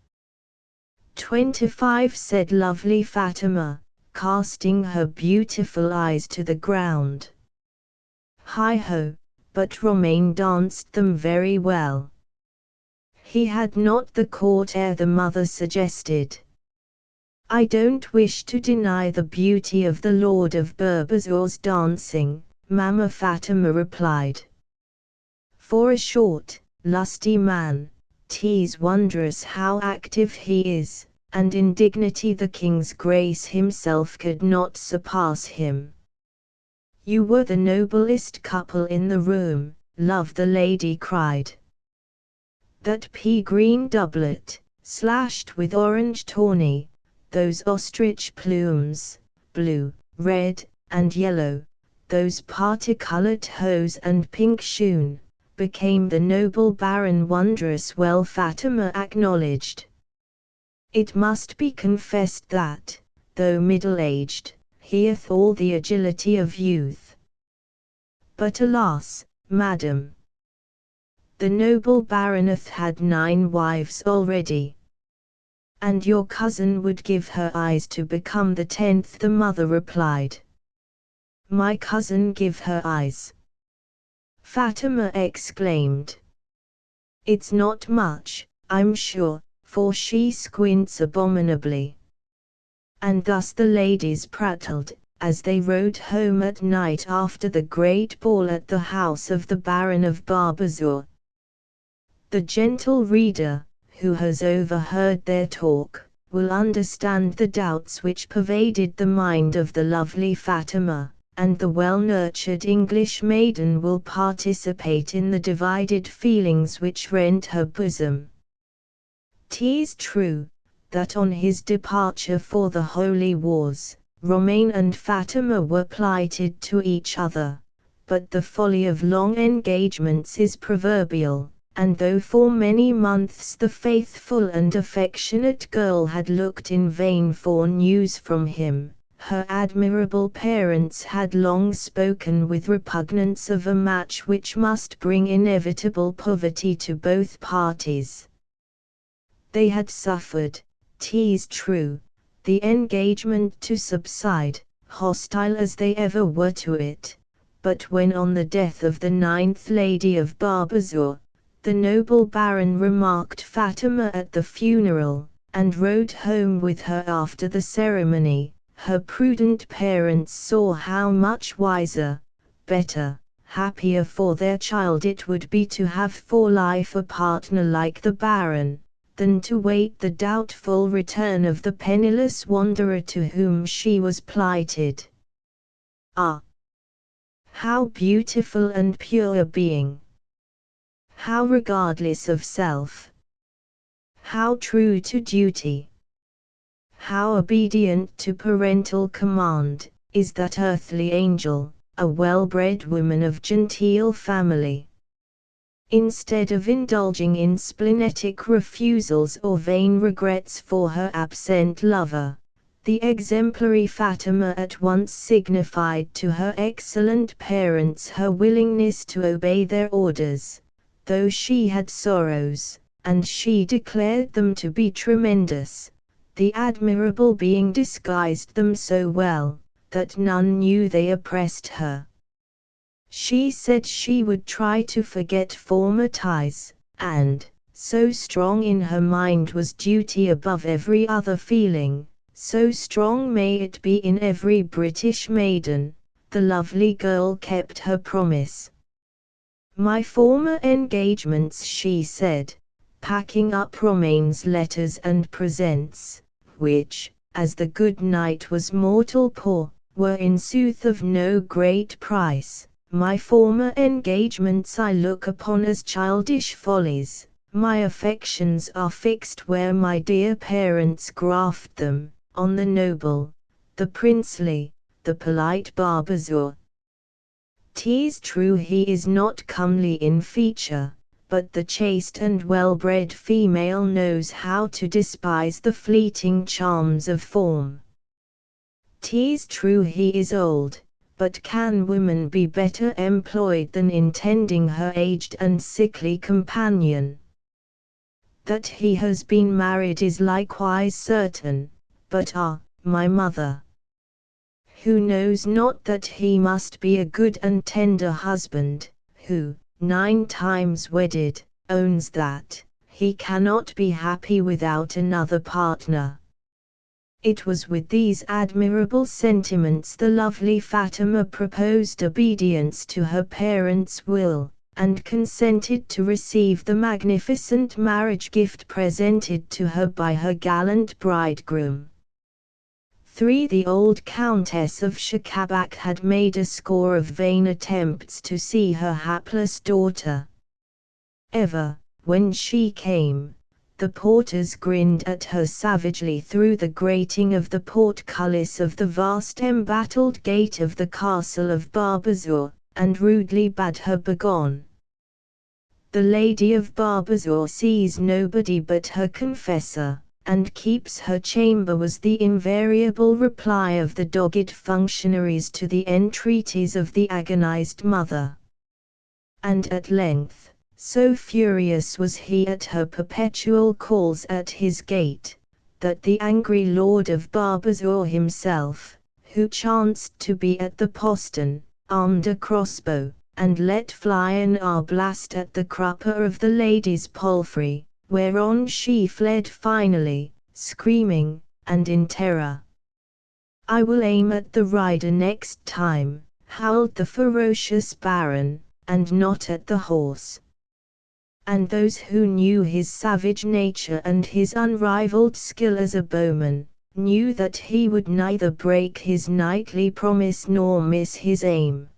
25, said lovely Fatima, casting her beautiful eyes to the ground. Hi-ho, but Romain danced them very well. He had not the court air the mother suggested. I don't wish to deny the beauty of the Lord of Burlesques' dancing, Mamma Fatima replied. For a short, lusty man, 'tis wondrous how active he is, and in dignity the King's Grace himself could not surpass him. You were the noblest couple in the room, love, the lady cried. That pea-green doublet, slashed with orange tawny, those ostrich plumes, blue, red, and yellow, those parti-colored hose and pink shoon, became the noble Baron wondrous well, Fatima acknowledged. It must be confessed that, though middle-aged, he hath all the agility of youth. But alas, madam! The noble baroneth had 9 wives already. And your cousin would give her eyes to become the 10th, the mother replied. My cousin give her eyes? Fatima exclaimed. It's not much, I'm sure, for she squints abominably. And thus the ladies prattled, as they rode home at night after the great ball at the house of the Baron of Burlesques. The gentle reader, who has overheard their talk, will understand the doubts which pervaded the mind of the lovely Fatima, and the well-nurtured English maiden will participate in the divided feelings which rent her bosom. 'Tis true, that on his departure for the Holy Wars, Romain and Fatima were plighted to each other, but the folly of long engagements is proverbial. And though for many months the faithful and affectionate girl had looked in vain for news from him, her admirable parents had long spoken with repugnance of a match which must bring inevitable poverty to both parties. They had suffered, 'tis true, the engagement to subside, hostile as they ever were to it, but when on the death of the 9th Lady of Burlesques, the noble Baron remarked Fatima at the funeral, and rode home with her after the ceremony, her prudent parents saw how much wiser, better, happier for their child it would be to have for life a partner like the Baron, than to wait the doubtful return of the penniless wanderer to whom she was plighted. Ah! How beautiful and pure a being! How regardless of self! How true to duty! How obedient to parental command, is that earthly angel, a well-bred woman of genteel family. Instead of indulging in splenetic refusals or vain regrets for her absent lover, the exemplary Fatima at once signified to her excellent parents her willingness to obey their orders, though she had sorrows, and she declared them to be tremendous. The admirable being disguised them so well, that none knew they oppressed her. She said she would try to forget former ties, and, so strong in her mind was duty above every other feeling, so strong may it be in every British maiden, the lovely girl kept her promise. My former engagements, she said, packing up Romain's letters and presents, which, as the good knight was mortal poor, were in sooth of no great price. My former engagements I look upon as childish follies, my affections are fixed where my dear parents graft them, on the noble, the princely, the polite Burlesques. 'Tis true he is not comely in feature, but the chaste and well-bred female knows how to despise the fleeting charms of form. 'Tis true he is old, but can woman be better employed than in tending her aged and sickly companion? That he has been married is likewise certain, but my mother, who knows not that he must be a good and tender husband, who, 9 times wedded, owns that he cannot be happy without another partner. It was with these admirable sentiments the lovely Fatima proposed obedience to her parents' will, and consented to receive the magnificent marriage gift presented to her by her gallant bridegroom. The old Countess of Shakabac had made a score of vain attempts to see her hapless daughter. Ever, when she came, the porters grinned at her savagely through the grating of the portcullis of the vast embattled gate of the castle of Barbazor, and rudely bade her begone. The Lady of Barbazor sees nobody but her confessor, and keeps her chamber, was the invariable reply of the dogged functionaries to the entreaties of the agonized mother. And at length, so furious was he at her perpetual calls at his gate, that the angry Lord of Barbazor himself, who chanced to be at the postern, armed a crossbow, and let fly an arblast at the crupper of the lady's palfrey, whereon she fled finally, screaming, and in terror. "I will aim at the rider next time," howled the ferocious baron, "and not at the horse." And those who knew his savage nature and his unrivaled skill as a bowman, knew that he would neither break his knightly promise nor miss his aim.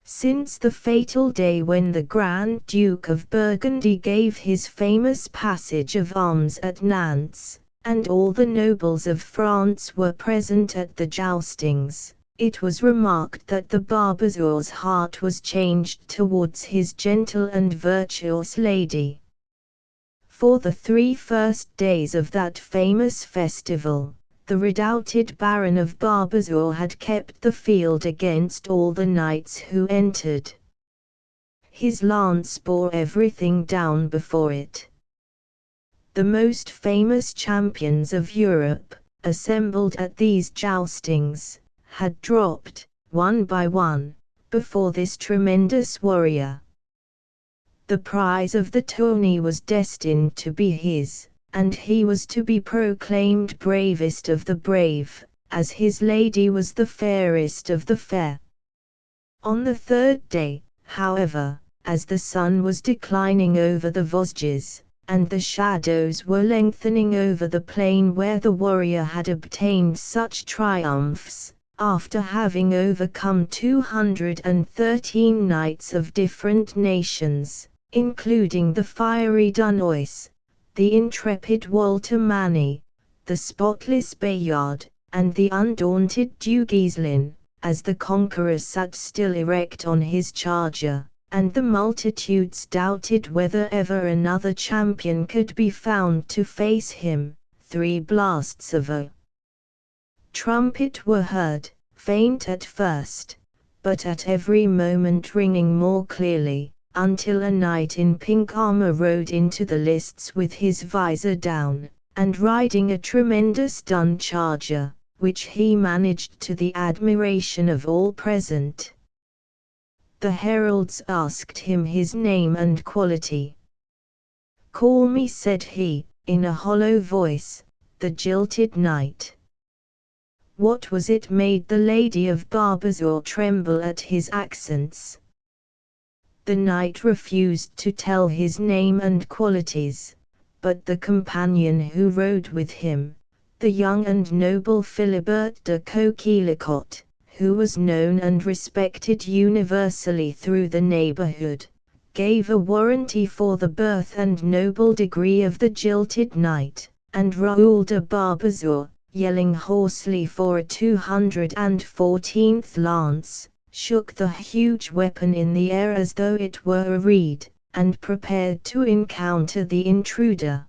Since the fatal day when the Grand Duke of Burgundy gave his famous passage of arms at Nantes, and all the nobles of France were present at the joustings, it was remarked that the Barbazor's heart was changed towards his gentle and virtuous lady. For the 3 first days of that famous festival, the redoubted Baron of Barbazor had kept the field against all the knights who entered. His lance bore everything down before it. The most famous champions of Europe, assembled at these joustings, had dropped, one by one, before this tremendous warrior. The prize of the tourney was destined to be his, and he was to be proclaimed bravest of the brave, as his lady was the fairest of the fair. On the 3rd day, however, as the sun was declining over the Vosges, and the shadows were lengthening over the plain where the warrior had obtained such triumphs, after having overcome 213 knights of different nations, including the fiery Dunois, the intrepid Walter Manny, the spotless Bayard, and the undaunted Du Guiselin, as the conqueror sat still erect on his charger, and the multitudes doubted whether ever another champion could be found to face him, 3 blasts of a trumpet were heard, faint at first, but at every moment ringing more clearly, until a knight in pink armor rode into the lists with his visor down, and riding a tremendous dun charger, which he managed to the admiration of all present. The heralds asked him his name and quality. "Call me," said he, in a hollow voice, "the Jilted Knight." What was it made the Lady of Barbazor tremble at his accents? The knight refused to tell his name and qualities, but the companion who rode with him, the young and noble Philibert de Coquelicot, who was known and respected universally through the neighborhood, gave a warranty for the birth and noble degree of the Jilted Knight, and Raoul de Barbazor, yelling hoarsely for a 214th lance, shook the huge weapon in the air as though it were a reed, and prepared to encounter the intruder.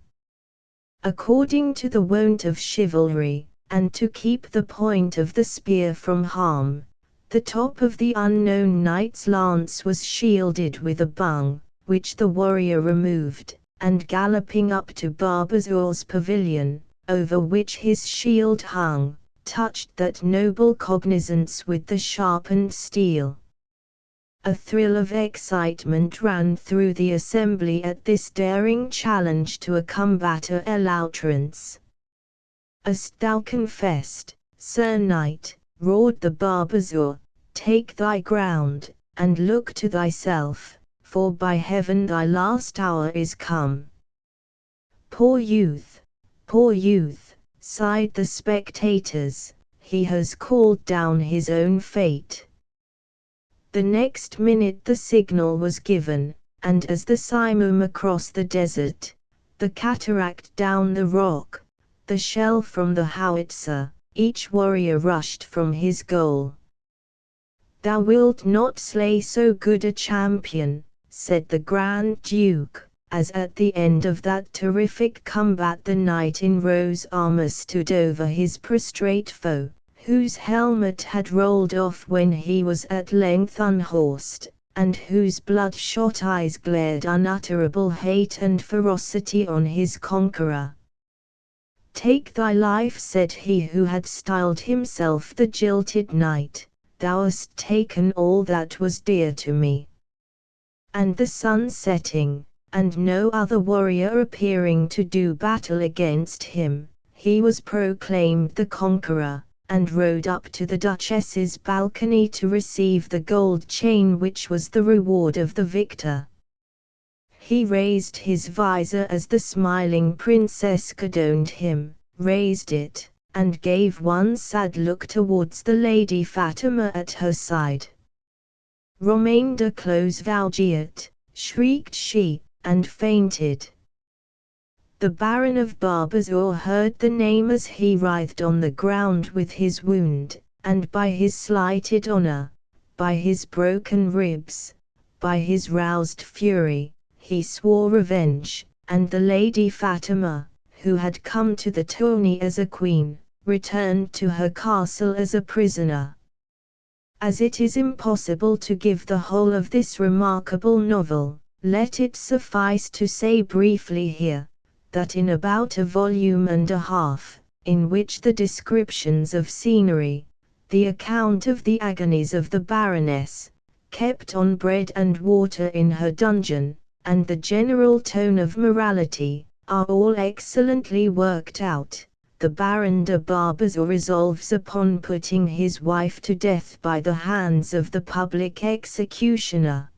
According to the wont of chivalry, and to keep the point of the spear from harm, the top of the unknown knight's lance was shielded with a bung, which the warrior removed, and galloping up to Barbazour's pavilion, over which his shield hung, touched that noble cognizance with the sharpened steel. A thrill of excitement ran through the assembly at this daring challenge to a combater à l'outrance. "Hast thou confessed, Sir Knight?" roared the Barbazour. "Take thy ground, and look to thyself, for by heaven thy last hour is come." Poor youth, sighed the spectators, he has called down his own fate. The next minute the signal was given, and as the simoom across the desert, the cataract down the rock, the shell from the howitzer, each warrior rushed from his goal. "Thou wilt not slay so good a champion," said the Grand Duke, as at the end of that terrific combat the knight in rose armor stood over his prostrate foe, whose helmet had rolled off when he was at length unhorsed, and whose bloodshot eyes glared unutterable hate and ferocity on his conqueror. "Take thy life," said he who had styled himself the Jilted Knight, "thou hast taken all that was dear to me." And the sun setting, and no other warrior appearing to do battle against him, he was proclaimed the conqueror, and rode up to the Duchess's balcony to receive the gold chain which was the reward of the victor. He raised his visor as the smiling princess condoned him, raised it, and gave one sad look towards the Lady Fatima at her side. "Romain de Clos Valgiat," shrieked she, and fainted. The Baron of Barbazour heard the name as he writhed on the ground with his wound, and by his slighted honor, by his broken ribs, by his roused fury, he swore revenge, and the Lady Fatima, who had come to the tourney as a queen, returned to her castle as a prisoner. As it is impossible to give the whole of this remarkable novel, let it suffice to say briefly here, that in about a volume and a half, in which the descriptions of scenery, the account of the agonies of the Baroness, kept on bread and water in her dungeon, and the general tone of morality, are all excellently worked out, the Baron de Barbazour resolves upon putting his wife to death by the hands of the public executioner.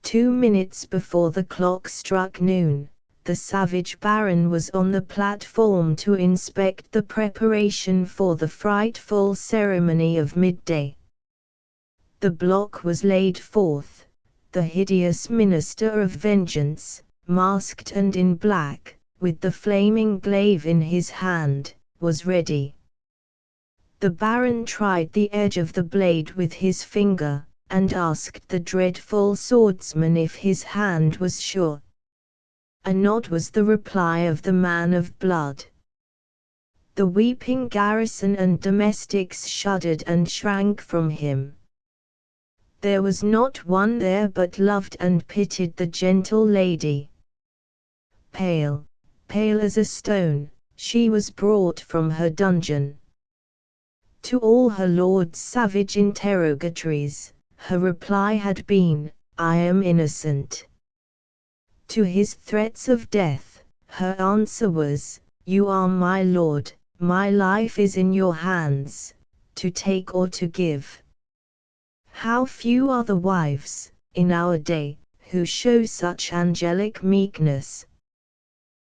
2 minutes before the clock struck noon, the savage Baron was on the platform to inspect the preparation for the frightful ceremony of midday. The block was laid forth, the hideous minister of vengeance, masked and in black, with the flaming glaive in his hand, was ready. The Baron tried the edge of the blade with his finger, and asked the dreadful swordsman if his hand was sure. A nod was the reply of the man of blood. The weeping garrison and domestics shuddered and shrank from him. There was not one there but loved and pitied the gentle lady. Pale, pale as a stone, she was brought from her dungeon. To all her lord's savage interrogatories, her reply had been, "I am innocent." To his threats of death, her answer was, "You are my lord, my life is in your hands, to take or to give." How few are the wives, in our day, who show such angelic meekness.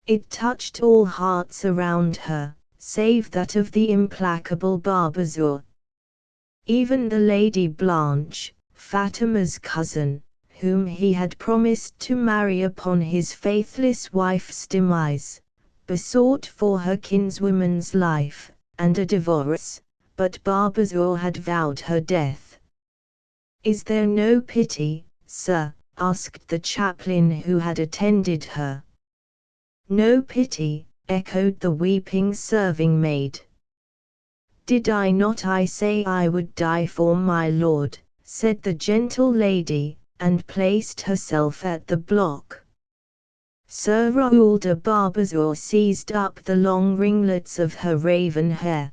It touched all hearts around her, save that of the implacable Barbazour. Even the Lady Blanche, Fatima's cousin, whom he had promised to marry upon his faithless wife's demise, besought for her kinswoman's life, and a divorce, but Barbazour had vowed her death. "Is there no pity, sir?" asked the chaplain who had attended her. No pity, echoed the weeping serving-maid. Did I not say I would die for my lord, said the gentle lady, and placed herself at the block. Sir Raoul de Barbazor seized up the long ringlets of her raven hair.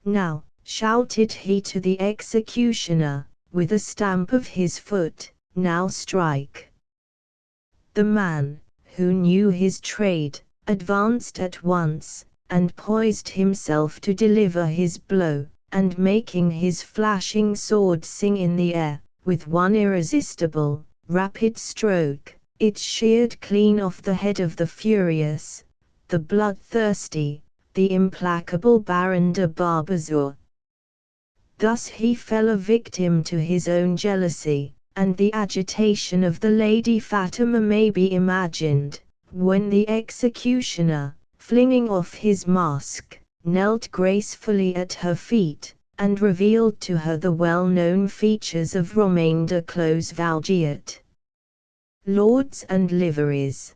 Now, shouted he to the executioner, with a stamp of his foot, now strike. The man, who knew his trade, advanced at once, and poised himself to deliver his blow, and making his flashing sword sing in the air, with one irresistible, rapid stroke, it sheared clean off the head of the furious, the bloodthirsty, the implacable Baron de Barbazor. Thus he fell a victim to his own jealousy, and the agitation of the Lady Fatima may be imagined, when the executioner, flinging off his mask, knelt gracefully at her feet, and revealed to her the well-known features of Romain de Clos-Vougeot. Lords and Liveries.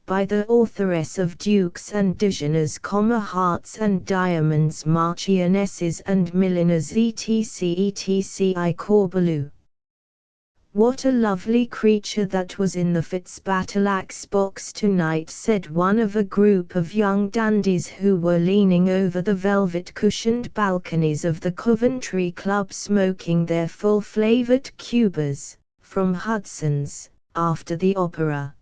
By the authoress of Dukes and Dejeunes, Hearts and Diamonds, Marchionesses and Milliners, etc. I Corbeloux. What a lovely creature that was in the Fitzbattleaxe box tonight, said one of a group of young dandies who were leaning over the velvet-cushioned balconies of the Coventry Club smoking their full-flavoured Cubas, from Hudson's, after the opera.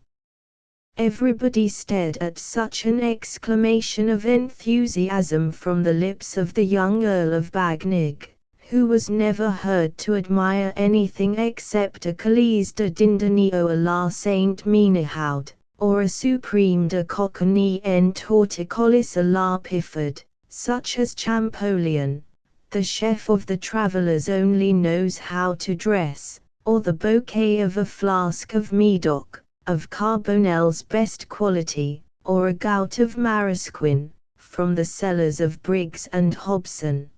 Everybody stared at such an exclamation of enthusiasm from the lips of the young Earl of Bagnig, who was never heard to admire anything except a Calise de Dindanio à la Saint Menehoud, or a Supreme de Coquigny en Torticolis à la Piffard, such as Champollion, the chef of the travellers only knows how to dress, or the bouquet of a flask of Medoc, of Carbonell's best quality, or a gout of Marasquin, from the cellars of Briggs and Hobson.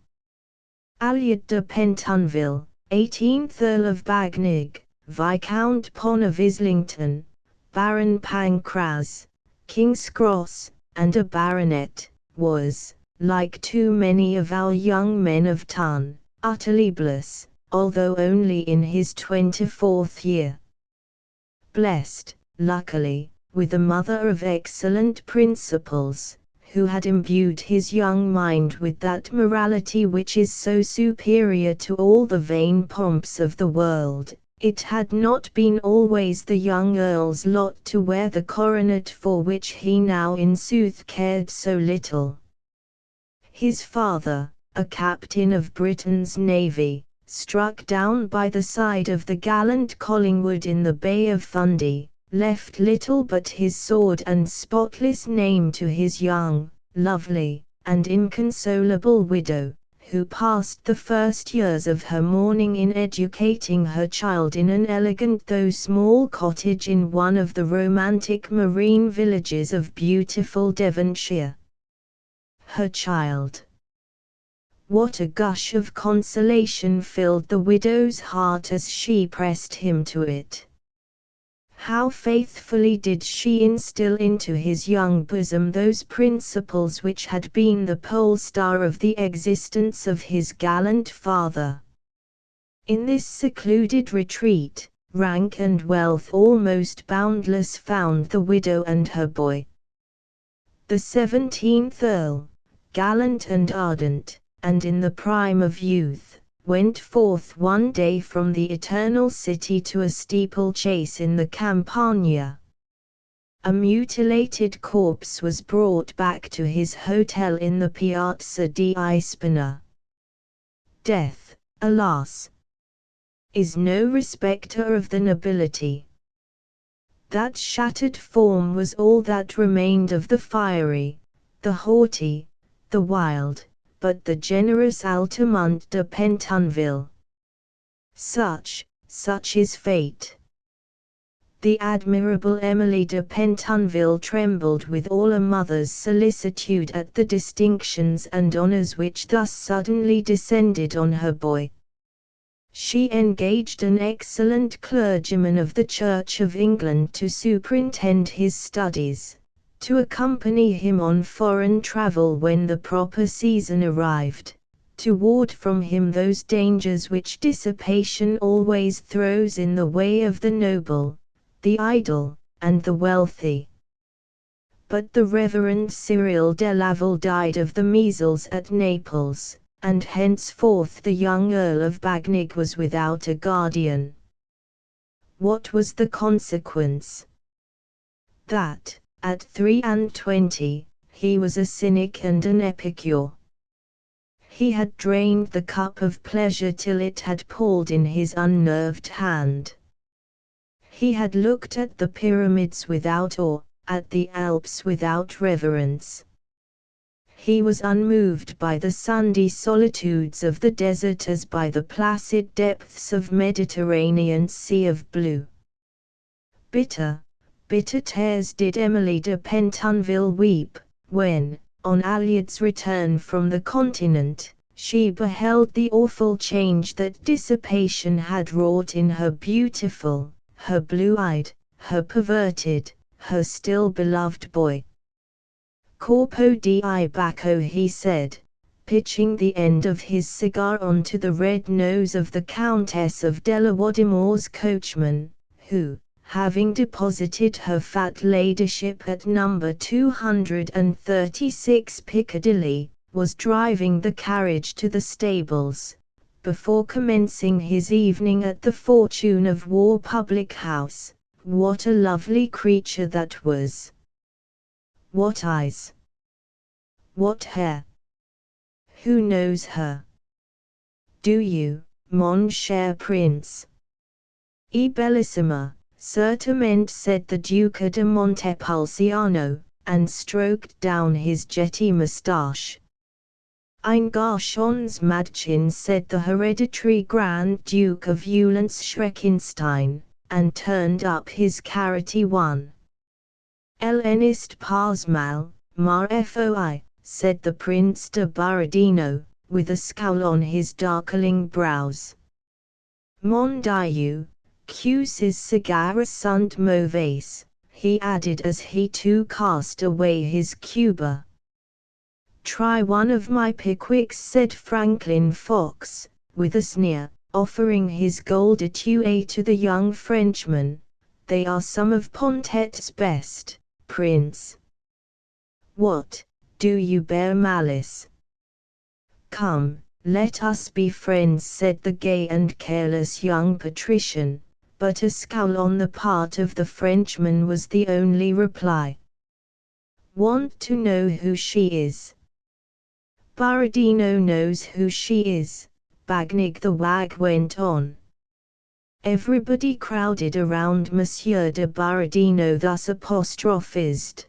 Allied de Pentonville, 18th Earl of Bagnig, Viscount Pon of Islington, Baron Pancras, King's Cross, and a baronet, was, like too many of our young men of ton, utterly blessed, although only in his 24th year. Blessed, luckily, with a mother of excellent principles, who had imbued his young mind with that morality which is so superior to all the vain pomps of the world. It had not been always the young Earl's lot to wear the coronet for which he now in sooth cared so little. His father, a captain of Britain's navy, struck down by the side of the gallant Collingwood in the Bay of Fundy, left little but his sword and spotless name to his young, lovely, and inconsolable widow, who passed the first years of her mourning in educating her child in an elegant though small cottage in one of the romantic marine villages of beautiful Devonshire. Her child. What a gush of consolation filled the widow's heart as she pressed him to it! How faithfully did she instill into his young bosom those principles which had been the pole star of the existence of his gallant father! In this secluded retreat, rank and wealth almost boundless found the widow and her boy. The 17th Earl, gallant and ardent, and in the prime of youth, went forth one day from the Eternal City to a steeplechase in the Campagna. A mutilated corpse was brought back to his hotel in the Piazza di Ispina. Death, alas, is no respecter of the nobility. That shattered form was all that remained of the fiery, the haughty, the wild, but the generous Altamont de Pentonville. Such is fate. The admirable Emily de Pentonville trembled with all a mother's solicitude at the distinctions and honors which thus suddenly descended on her boy. She engaged an excellent clergyman of the Church of England to superintend his studies, to accompany him on foreign travel when the proper season arrived, to ward from him those dangers which dissipation always throws in the way of the noble, the idle, and the wealthy. But the Reverend Cyril de Laval died of the measles at Naples, and henceforth the young Earl of Bagnig was without a guardian. What was the consequence? That, at 23, he was a cynic and an epicure. He had drained the cup of pleasure till it had palled in his unnerved hand. He had looked at the pyramids without awe, at the Alps without reverence. He was unmoved by the Sunday solitudes of the desert as by the placid depths of Mediterranean sea of blue. Bitter, bitter tears did Emily de Pentonville weep, when, on Allied's return from the continent, she beheld the awful change that dissipation had wrought in her beautiful, her blue-eyed, her perverted, her still beloved boy. Corpo di Bacco, he said, pitching the end of his cigar onto the red nose of the Countess of Delawadimore's coachman, who, having deposited her fat ladyship at number 236 Piccadilly, was driving the carriage to the stables, before commencing his evening at the Fortune of War public house. What a lovely creature that was! What eyes! What hair! Who knows her? Do you, mon cher prince? E bellissima, certamente, said the Duca de Montepulciano, and stroked down his jetty moustache. Ein Garçons Madchen, said the hereditary Grand Duke of Uhland-Schreckenstein, and turned up his carroty one. El enist pas mal, mar foi, said the Prince de Borodino, with a scowl on his darkling brows. Mon Dieu, que ces cigares sunt mauvais, he added as he too cast away his Cuba. Try one of my Pickwicks, said Franklin Fox, with a sneer, offering his gold étui to the young Frenchman. They are some of Pontet's best, Prince. What, do you bear malice? Come, let us be friends, said the gay and careless young patrician, but a scowl on the part of the Frenchman was the only reply. Want to know who she is? Borodino knows who she is, Bagnig the wag went on. Everybody crowded around Monsieur de Borodino, thus apostrophized.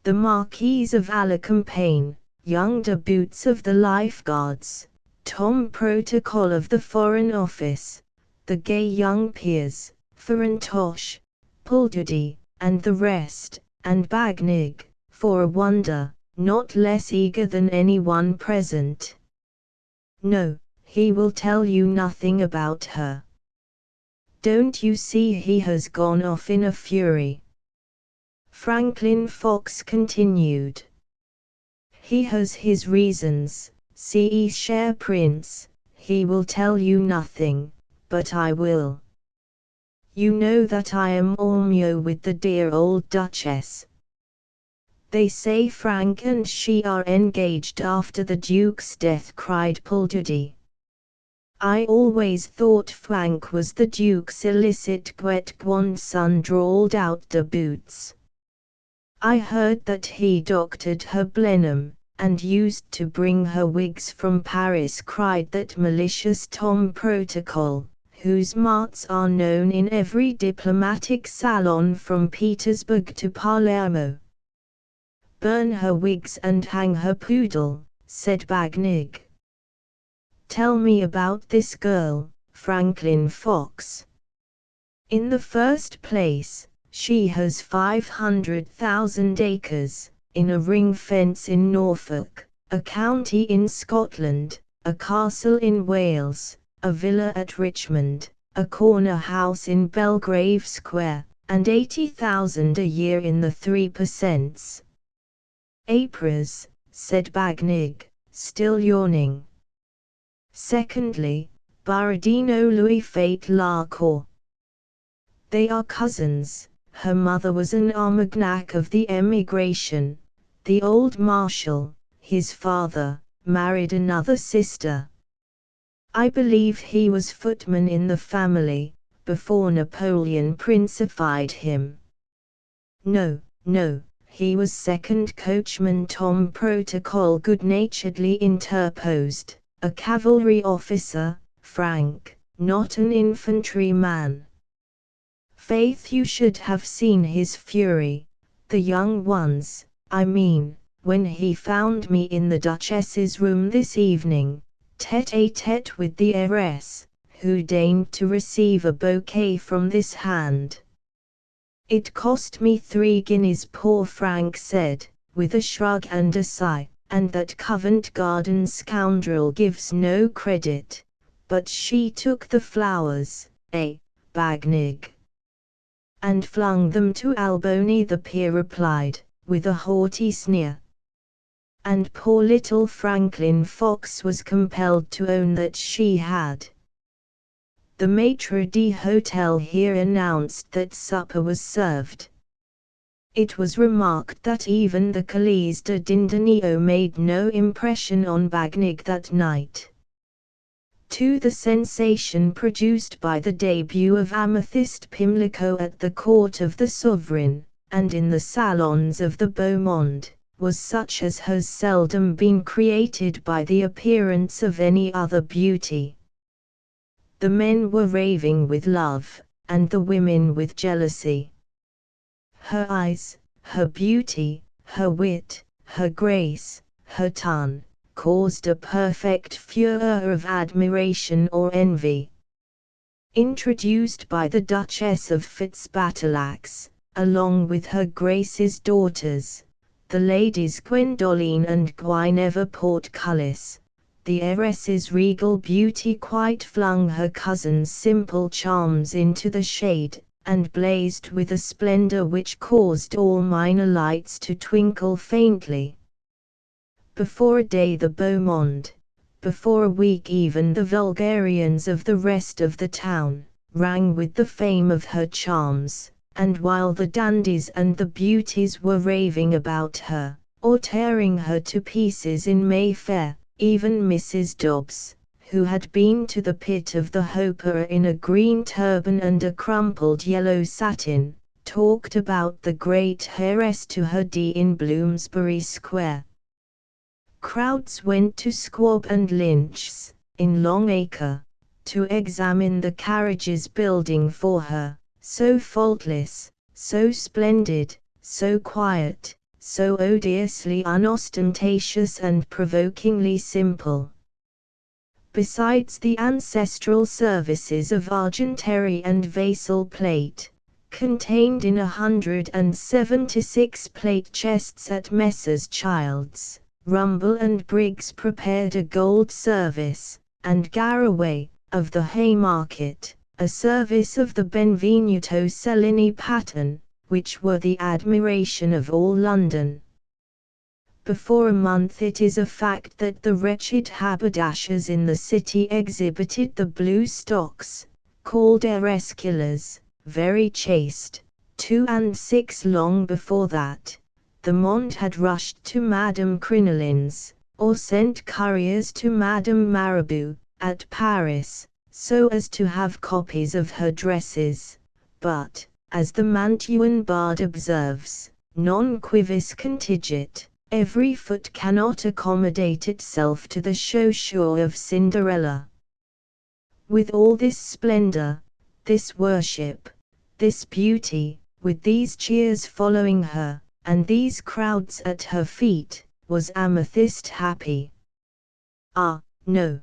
The Marquis of Alecampagne, young de Boots of the Life Guards, Tom Protocol of the Foreign Office, the gay young peers, Farantosh, Puldudi, and the rest, and Bagnig, for a wonder, not less eager than anyone present. No, he will tell you nothing about her. Don't you see he has gone off in a fury? Franklin Fox continued. He has his reasons, see, cher Prince, he will tell you nothing, but I will. You know that I am ormio with the dear old Duchess. They say Frank and she are engaged after the Duke's death, cried Puldudi. I always thought Frank was the Duke's illicit great-grandson, drawled out de Boots. I heard that he doctored her Blenheim, and used to bring her wigs from Paris, cried that malicious Tom Protocol, whose marts are known in every diplomatic salon from Petersburg to Palermo. Burn her wigs and hang her poodle, said Bagnig. Tell me about this girl, Franklin Fox. In the first place, she has 500,000 acres, in a ring fence in Norfolk, a county in Scotland, a castle in Wales, a villa at Richmond, a corner house in Belgrave Square, and 80,000 a year in the 3%. Apras, said Bagnig, still yawning. Secondly, Borodino Louis Fate Larcour. They are cousins. Her mother was an Armagnac of the emigration. The old marshal, his father, married another sister. I believe he was footman in the family, before Napoleon princified him. No, he was second coachman. Tom Protocol good-naturedly interposed, a cavalry officer, Frank, not an infantryman. Faith, you should have seen his fury, the young ones, I mean, when he found me in the Duchess's room this evening, tête-à-tête with the heiress, who deigned to receive a bouquet from this hand. It cost me 3 guineas, poor Frank said, with a shrug and a sigh, and that Covent Garden scoundrel gives no credit. But she took the flowers, Bagnig, and flung them to Albony, the peer replied, with a haughty sneer. And poor little Franklin Fox was compelled to own that she had. The maitre d'hotel here announced that supper was served. It was remarked that even the Calais de Dindanio made no impression on Bagnig that night. To the sensation produced by the debut of Amethyst Pimlico at the court of the sovereign, and in the salons of the beau monde, was such as has seldom been created by the appearance of any other beauty. The men were raving with love, and the women with jealousy. Her eyes, her beauty, her wit, her grace, her tongue, caused a perfect furor of admiration or envy. Introduced by the Duchess of Fitzbatillacs, along with her Grace's daughters, the ladies Gwendoline and Guinevere Portcullis, the heiress's regal beauty quite flung her cousin's simple charms into the shade, and blazed with a splendor which caused all minor lights to twinkle faintly. Before a day the beau monde, before a week even the vulgarians of the rest of the town, rang with the fame of her charms, and while the dandies and the beauties were raving about her, or tearing her to pieces in Mayfair, even Mrs. Dobbs, who had been to the pit of the Hopera in a green turban and a crumpled yellow satin, talked about the great heiress to her in Bloomsbury Square. Crowds went to Squab and Lynch's, in Long Acre, to examine the carriages building for her, so faultless, so splendid, so quiet, so odiously unostentatious and provokingly simple. Besides the ancestral services of argentary and vassal plate, contained in 176 plate chests at Messrs. Childs, Rumble and Briggs prepared a gold service, and Garraway, of the Haymarket, a service of the Benvenuto Cellini pattern, which were the admiration of all London. Before a month it is a fact that the wretched haberdashers in the city exhibited the blue stocks, called Eresculars, very chaste. 2 and 6 long before that, the Monde had rushed to Madame Crinoline's, or sent couriers to Madame Marabout, at Paris, so as to have copies of her dresses, but, as the Mantuan bard observes, non quivis contigit, every foot cannot accommodate itself to the chaussure of Cinderella. With all this splendor, this worship, this beauty, with these cheers following her, and these crowds at her feet, was Amethyst happy? Ah, no.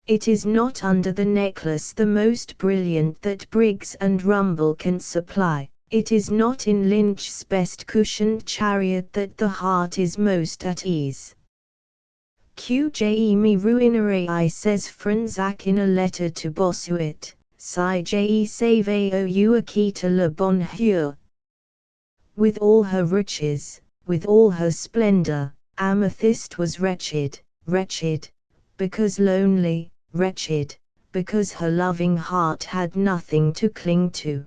It is not under the necklace the most brilliant that Briggs and Rumble can supply, it is not in Lynch's best cushioned chariot that the heart is most at ease. QJE me ruinare I says Franzak in a letter to Bossuet, si je save ou a kita le bon heur. With all her riches, with all her splendor, Amethyst was wretched, wretched, because lonely, wretched, because her loving heart had nothing to cling to.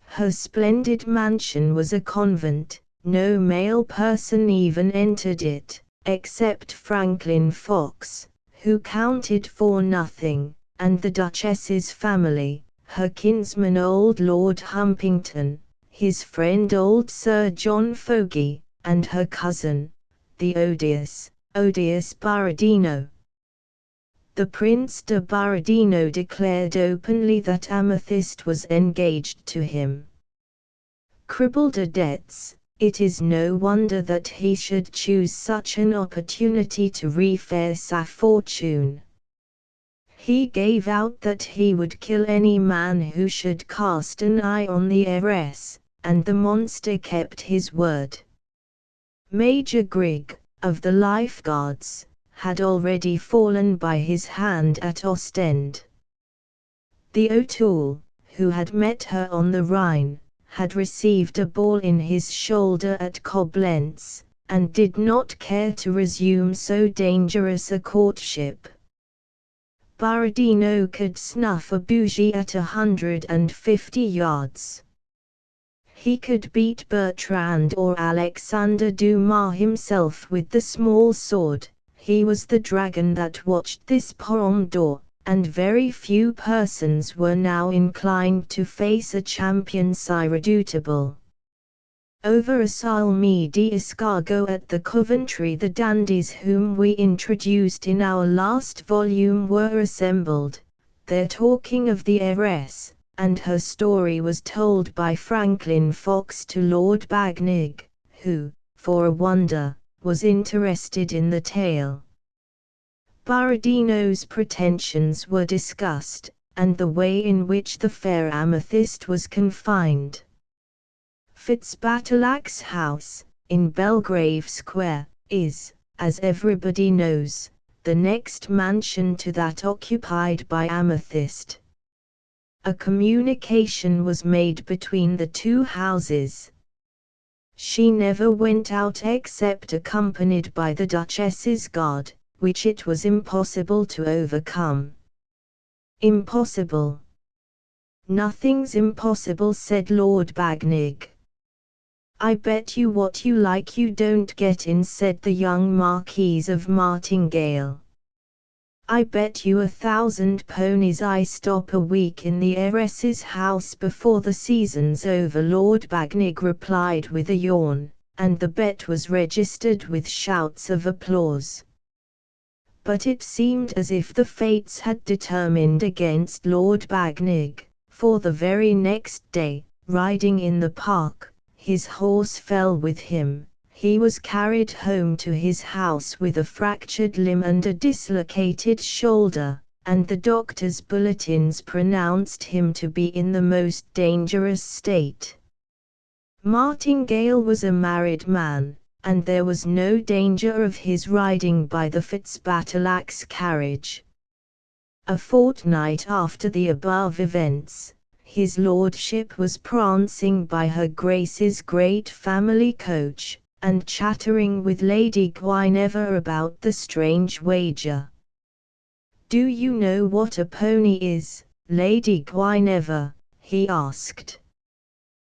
Her splendid mansion was a convent, no male person even entered it, except Franklin Fox, who counted for nothing, and the Duchess's family, her kinsman old Lord Humpington, his friend old Sir John Fogey, and her cousin, the odious Baradino. The Prince de Baradino declared openly that Amethyst was engaged to him. Crippled to debts, it is no wonder that he should choose such an opportunity to reface sa fortune. He gave out that he would kill any man who should cast an eye on the heiress, and the monster kept his word. Major Grigg, of the Life Guards, had already fallen by his hand at Ostend. The O'Toole, who had met her on the Rhine, had received a ball in his shoulder at Koblenz, and did not care to resume so dangerous a courtship. Baradino could snuff a bougie at 150 yards. He could beat Bertrand or Alexander Dumas himself with the small sword. He was the dragon that watched this Pomme d'Or, and very few persons were now inclined to face a champion so redoubtable. Over a salmi d'escargot at the Coventry the dandies whom we introduced in our last volume were assembled, there talking of the heiress, and her story was told by Franklin Fox to Lord Bagnig, who, for a wonder, was interested in the tale. Baradino's pretensions were discussed, and the way in which the fair Amethyst was confined. Fitzbatalac's house, in Belgrave Square, is, as everybody knows, the next mansion to that occupied by Amethyst. A communication was made between the two houses. She never went out except accompanied by the Duchess's guard, which it was impossible to overcome. Impossible. Nothing's impossible, said Lord Bagnig. I bet you what you like you don't get in, said the young Marquise of Martingale. I bet you 1,000 ponies I stop a week in the heiress's house before the season's over, Lord Bagnig replied with a yawn, and the bet was registered with shouts of applause. But it seemed as if the fates had determined against Lord Bagnig, for the very next day, riding in the park, his horse fell with him. He was carried home to his house with a fractured limb and a dislocated shoulder, and the doctor's bulletins pronounced him to be in the most dangerous state. Martingale was a married man, and there was no danger of his riding by the Fitzbatalac's carriage. A fortnight after the above events, his lordship was prancing by her Grace's great family coach, and chattering with Lady Guinevere about the strange wager. "Do you know what a pony is, Lady Guinevere?" he asked.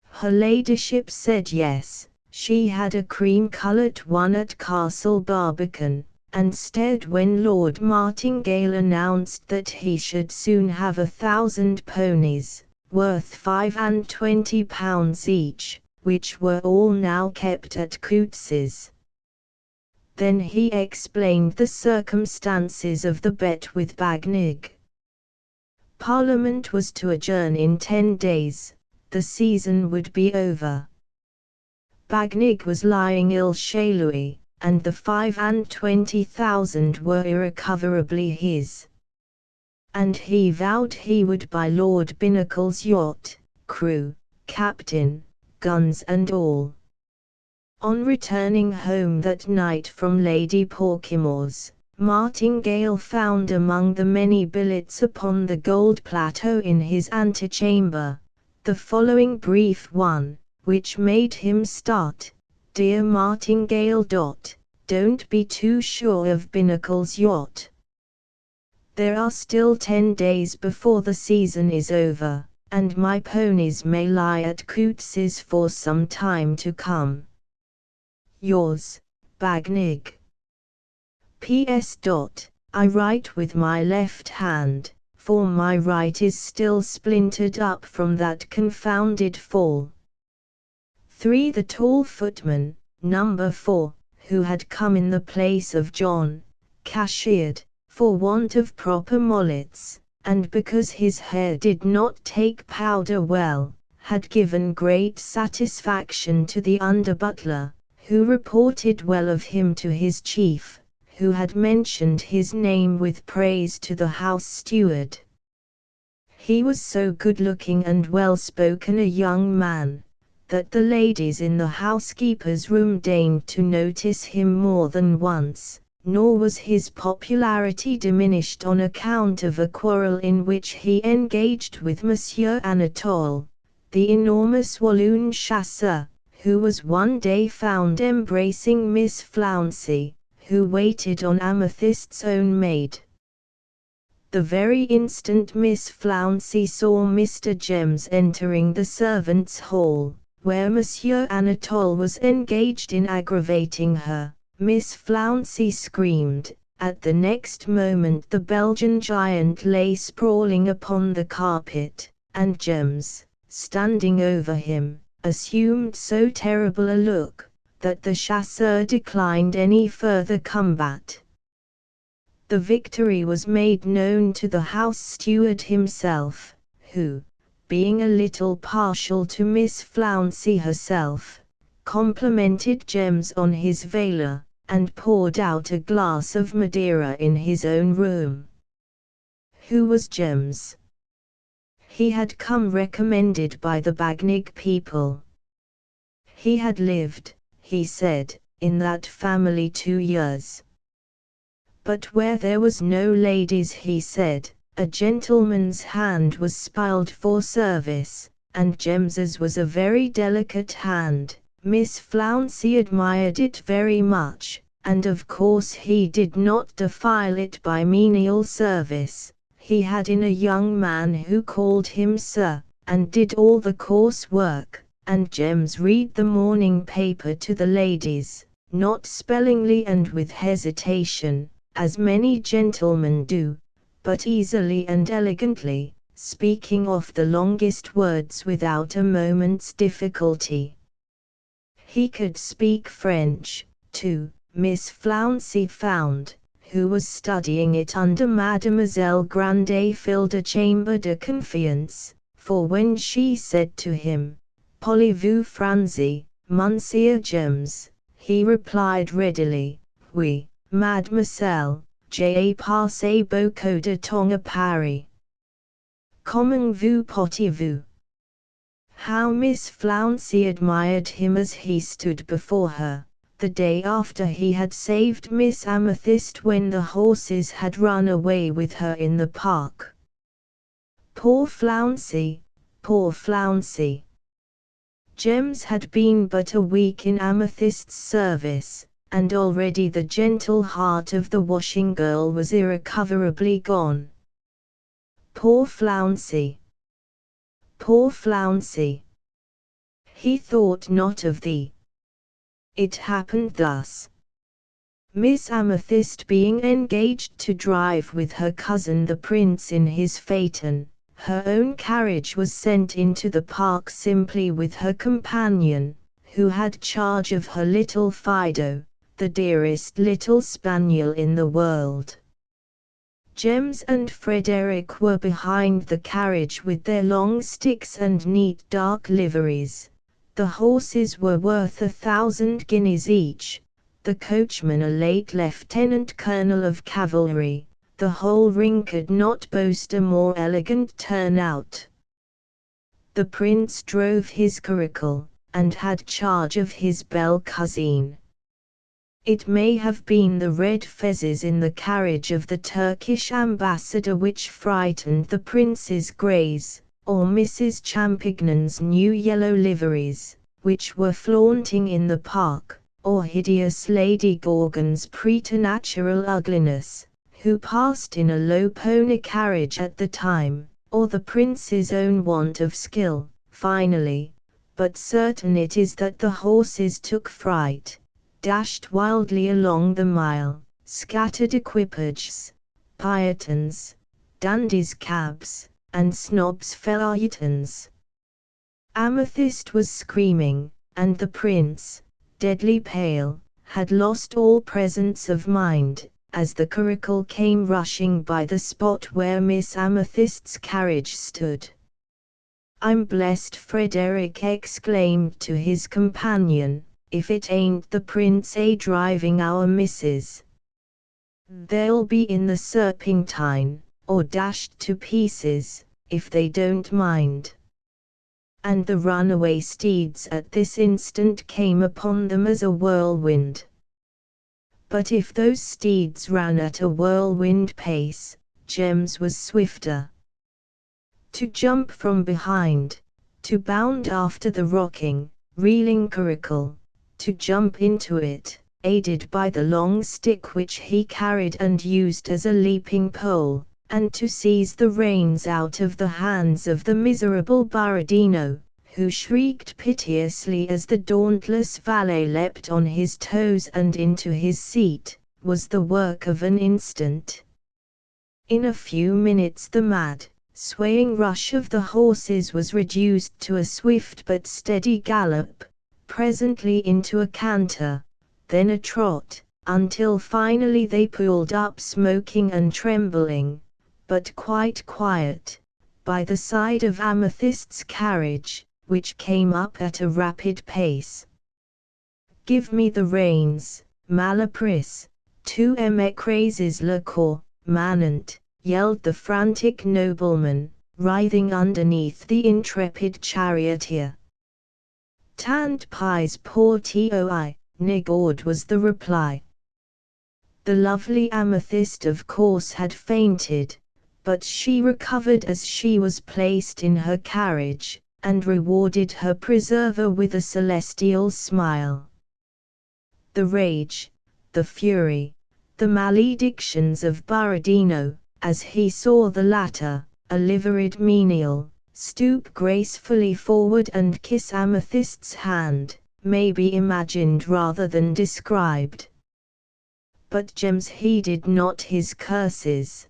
Her ladyship said yes. She had a cream-coloured one at Castle Barbican, and stared when Lord Martingale announced that he should soon have 1,000 ponies, worth £25 each, which were all now kept at Coutts's. Then he explained the circumstances of the bet with Bagnig. Parliament was to adjourn in 10 days, the season would be over. Bagnig was lying ill chez lui, and the 25,000 were irrecoverably his. And he vowed he would buy Lord Binnacle's yacht, crew, captain, guns and all. On returning home that night from Lady Porkimore's, Martingale found among the many billets upon the gold plateau in his antechamber, the following brief one, which made him start. Dear Martingale. Don't be too sure of Binnacle's yacht. There are still 10 days before the season is over, and my ponies may lie at Coutts's for some time to come. Yours, Bagnig. P.S. I write with my left hand, for my right is still splintered up from that confounded fall. 3. The tall footman, number 4, who had come in the place of John, cashiered, for want of proper mollets, and because his hair did not take powder well, had given great satisfaction to the under-butler, who reported well of him to his chief, who had mentioned his name with praise to the house steward. He was so good-looking and well-spoken a young man, that the ladies in the housekeeper's room deigned to notice him more than once, nor was his popularity diminished on account of a quarrel in which he engaged with Monsieur Anatole, the enormous Walloon chasseur, who was one day found embracing Miss Flouncey, who waited on Amethyst's own maid. The very instant Miss Flouncey saw Mr. Gems entering the servants' hall, where Monsieur Anatole was engaged in aggravating her, Miss Flouncey screamed. At the next moment the Belgian giant lay sprawling upon the carpet, and Gems, standing over him, assumed so terrible a look, that the chasseur declined any further combat. The victory was made known to the house steward himself, who, being a little partial to Miss Flouncey herself, complimented Gems on his valour, and poured out a glass of Madeira in his own room. Who was Gems? He had come recommended by the Bagnig people. He had lived, he said, in that family 2 years. But where there was no ladies, he said, a gentleman's hand was spiled for service, and Gems's was a very delicate hand. Miss Flouncey admired it very much, and of course he did not defile it by menial service. He had in a young man who called him Sir, and did all the coarse work, and Gems read the morning paper to the ladies, not spellingly and with hesitation, as many gentlemen do, but easily and elegantly, speaking off the longest words without a moment's difficulty. He could speak French, too, Miss Flouncey found, who was studying it under Mademoiselle Grandet filled a chamber de confiance, for when she said to him, Parlez-vous français, Monsieur Gems, he replied readily, Oui, mademoiselle, j'ai passé beaucoup de temps à Paris. Comment vous portez-vous? How Miss Flouncey admired him as he stood before her, the day after he had saved Miss Amethyst when the horses had run away with her in the park. Poor Flouncey, poor Flouncey. Gems had been but a week in Amethyst's service, and already the gentle heart of the washing girl was irrecoverably gone. Poor Flouncey. Poor Flouncey. He thought not of thee. It happened thus. Miss Amethyst being engaged to drive with her cousin the prince in his phaeton, her own carriage was sent into the park simply with her companion, who had charge of her little Fido, the dearest little spaniel in the world. Gems and Frederick were behind the carriage with their long sticks and neat dark liveries. The horses were worth 1,000 guineas each, the coachman a late lieutenant colonel of cavalry. The whole ring could not boast a more elegant turnout. The prince drove his curricle, and had charge of his belle cousine. It may have been the red fezzes in the carriage of the Turkish ambassador which frightened the Prince's greys, or Mrs. Champignon's new yellow liveries, which were flaunting in the park, or hideous Lady Gorgon's preternatural ugliness, who passed in a low pony carriage at the time, or the Prince's own want of skill, finally, but certain it is that the horses took fright, dashed wildly along the mile, scattered equipages, phaetons, dandies' cabs, and snobs' phaetons. Amethyst was screaming, and the Prince, deadly pale, had lost all presence of mind, as the curricle came rushing by the spot where Miss Amethyst's carriage stood. "I'm blessed," Frederick exclaimed to his companion, "if it ain't the Prince driving our missus. They'll be in the Serpentine, or dashed to pieces, if they don't mind." And the runaway steeds at this instant came upon them as a whirlwind. But if those steeds ran at a whirlwind pace, Jem's was swifter. To jump from behind, to bound after the rocking, reeling curricle, to jump into it, aided by the long stick which he carried and used as a leaping pole, and to seize the reins out of the hands of the miserable Borodino, who shrieked piteously as the dauntless valet leapt on his toes and into his seat, was the work of an instant. In a few minutes the mad, swaying rush of the horses was reduced to a swift but steady gallop, presently into a canter, then a trot, until finally they pulled up smoking and trembling, but quite quiet, by the side of Amethyst's carriage, which came up at a rapid pace. "Give me the reins, Malapris, tu m'écrases le corps, manant," yelled the frantic nobleman, writhing underneath the intrepid charioteer. "Tant pis pour toi, Nigord," was the reply. The lovely Amethyst of course had fainted, but she recovered as she was placed in her carriage, and rewarded her preserver with a celestial smile. The rage, the fury, the maledictions of Borodino, as he saw the latter, a liveried menial, stoop gracefully forward and kiss Amethyst's hand, may be imagined rather than described. But Gems heeded not his curses.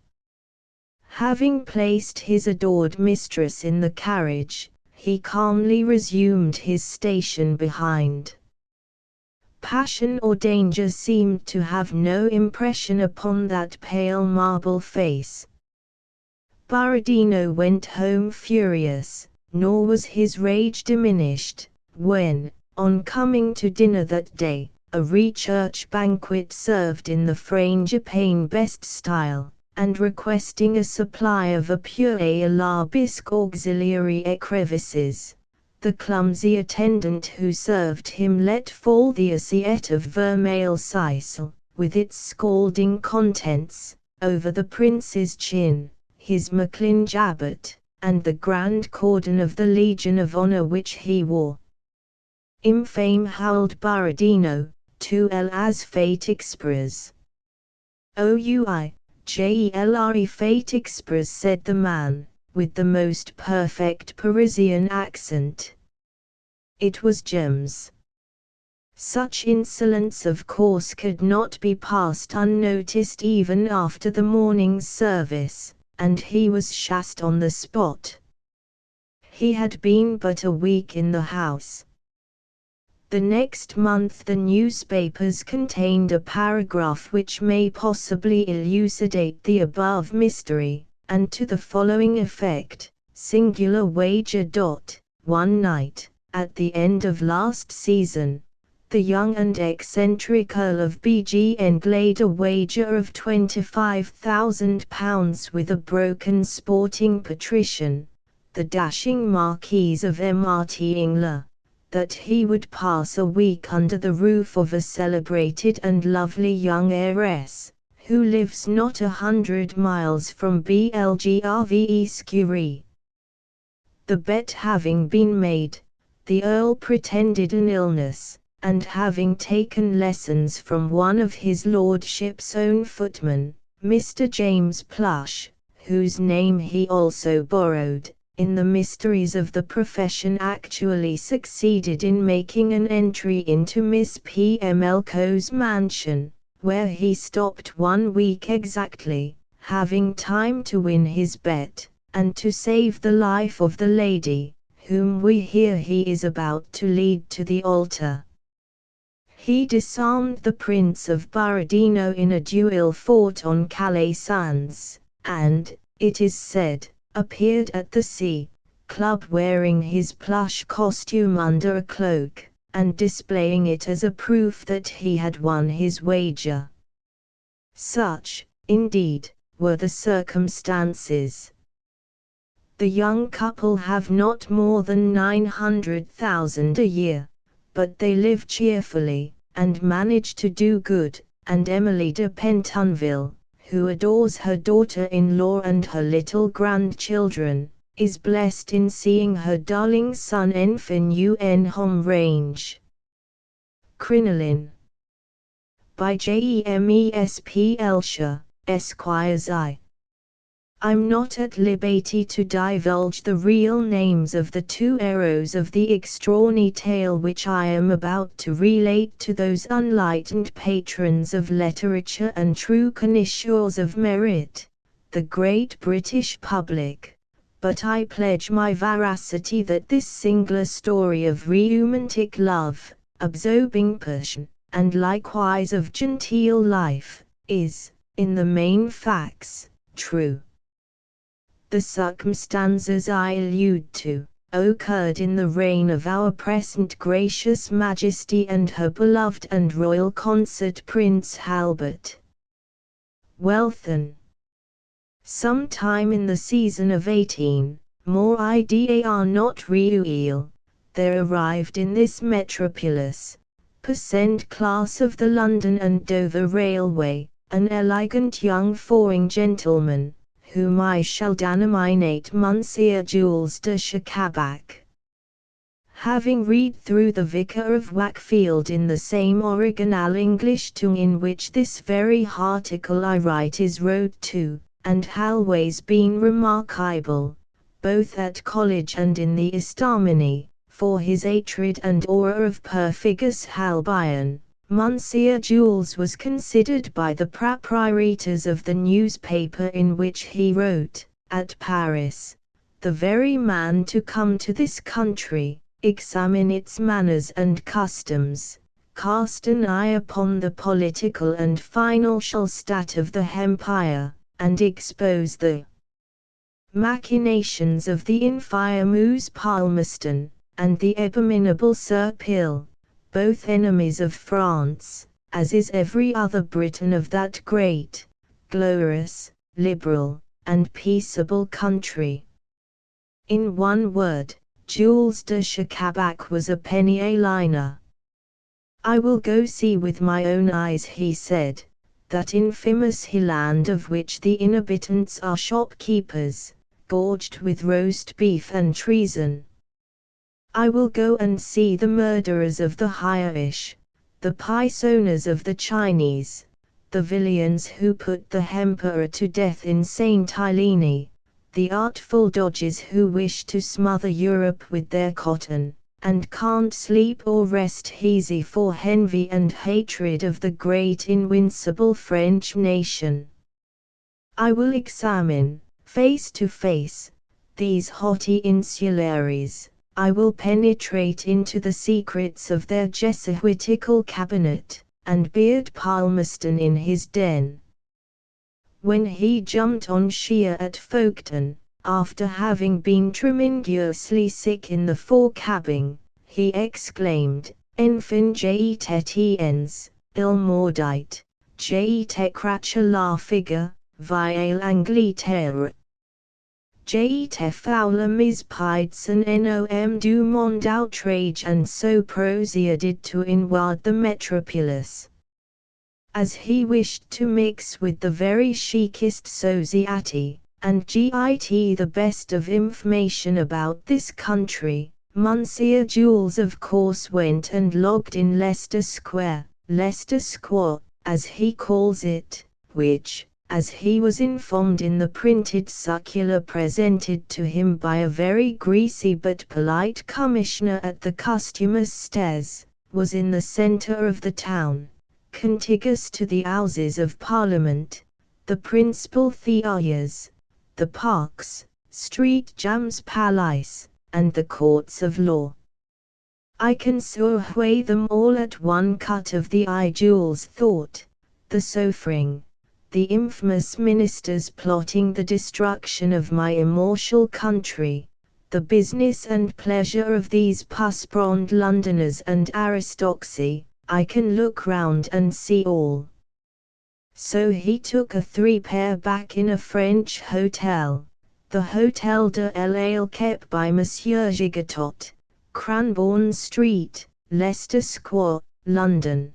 Having placed his adored mistress in the carriage, he calmly resumed his station behind. Passion or danger seemed to have no impression upon that pale marble face. Borodino went home furious, nor was his rage diminished, when, on coming to dinner that day, a re-church banquet served in the frangipane best style, and requesting a supply of a pure à la bisque auxiliary écrevisses, the clumsy attendant who served him let fall the assiette of vermeil sisal, with its scalding contents, over the Prince's chin, his Macklin jabot, and the grand cordon of the Legion of Honor which he wore. "Infame," howled Borodino, "tu el as fate expres." "Oi, jelre fate expres," said the man, with the most perfect Parisian accent. It was Gems. Such insolence of course could not be passed unnoticed even after the morning's service, and he was chassed on the spot. He had been but a week in the house. The next month the newspapers contained a paragraph which may possibly elucidate the above mystery, and to the following effect: "Singular wager. One night, at the end of last season, the young and eccentric Earl of BGN laid a wager of £25,000 with a broken sporting patrician, the dashing Marquis of Martiingla, that he would pass a week under the roof of a celebrated and lovely young heiress, who lives not 100 miles from Belgrave. The bet having been made, the Earl pretended an illness, and having taken lessons from one of his lordship's own footmen, Mr. James Plush, whose name he also borrowed, in the mysteries of the profession, actually succeeded in making an entry into Miss P. M. Elco's mansion, where he stopped 1 week exactly, having time to win his bet, and to save the life of the lady, whom we hear he is about to lead to the altar. He disarmed the Prince of Borodino in a duel fought on Calais sands, and, it is said, appeared at the Sea Club wearing his plush costume under a cloak, and displaying it as a proof that he had won his wager. Such, indeed, were the circumstances. The young couple have not more than 900,000 a year, but they live cheerfully, and manage to do good, and Emily de Pentonville, who adores her daughter-in-law and her little grandchildren, is blessed in seeing her darling son en home range. Crinoline. By James P. Elsher, Esquires. I'm not at liberty to divulge the real names of the 2 heroes of the extraordinary tale which I am about to relate to those enlightened patrons of literature and true connoisseurs of merit, the great British public, but I pledge my veracity that this singular story of romantic love, absorbing passion, and likewise of genteel life, is, in the main facts, true. The circumstances I allude to, occurred in the reign of our present gracious Majesty and her beloved and royal consort Prince Albert. Welthon. Some time in the season of 18, more idea not real, there arrived in this metropolis, percent class of the London and Dover Railway, an elegant young foreign gentleman, whom I shall denominate Monsieur Jules de Chacabac. Having read through the Vicar of Wakefield in the same original English tongue in which this very article I write is wrote to, and always been remarkable, both at college and in the Estamini, for his hatred and horror of perfidious Albion, Monsieur Jules was considered by the proprietors of the newspaper in which he wrote, at Paris, the very man to come to this country, examine its manners and customs, cast an eye upon the political and financial state of the empire, and expose the machinations of the infamous Palmerston, and the abominable Sir Pill, both enemies of France, as is every other Briton of that great, glorious, liberal, and peaceable country. In one word, Jules de Chacabac was a penny a liner. I will go see with my own eyes, he said, that infamous land of which the inhabitants are shopkeepers, gorged with roast beef and treason. I will go and see the murderers of the Irish, the pisoners of the Chinese, the villains who put the emperor to death in St. Helena, the artful dodgers who wish to smother Europe with their cotton, and can't sleep or rest easy for envy and hatred of the great invincible French nation. I will examine, face to face, these haughty insularies. I will penetrate into the secrets of their Jesuitical cabinet, and beard Palmerston in his den. When he jumped on sheer at Folkestone, after having been tremendously sick in the fore-cabin, he exclaimed, Enfin j'étais il maudit, j'étais crache la figure, via l'Angleterre. J'étais foule mis pides and nom du monde outrage and so proceeded to invade the metropolis. As he wished to mix with the very chicest society, and get the best of information about this country, Monsieur Jules of course went and logged in Leicester Square, as he calls it, which, as he was informed in the printed circular presented to him by a very greasy but polite commissioner at the customers' stairs, was in the centre of the town, contiguous to the Houses of Parliament, the principal theatres, the parks, street jams palace, and the courts of law. I can survey them all at one cut of the eye. Jules thought, the suffering, the infamous ministers plotting the destruction of my immortal country, the business and pleasure of these pus-brawned Londoners and aristocracy, I can look round and see all. So he took a 3-pair back in a French hotel, the Hôtel de l'Aile kept by Monsieur Gigotot, Cranbourne Street, Leicester Square, London.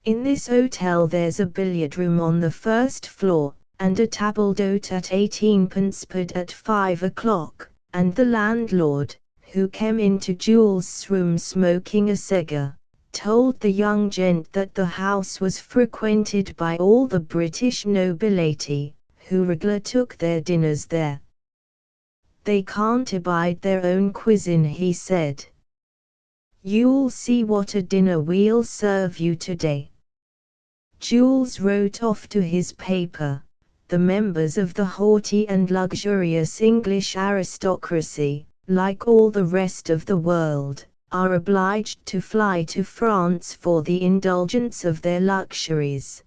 In this hotel there's a billiard room on the first floor, and a table d'hôte at 18p per at 5 o'clock, and the landlord, who came into Jules' room smoking a cigar, told the young gent that the house was frequented by all the British nobility, who regular took their dinners there. They can't abide their own cuisine, he said. You'll see what a dinner we'll serve you today. Jules wrote off to his paper, the members of the haughty and luxurious English aristocracy, like all the rest of the world, are obliged to fly to France for the indulgence of their luxuries.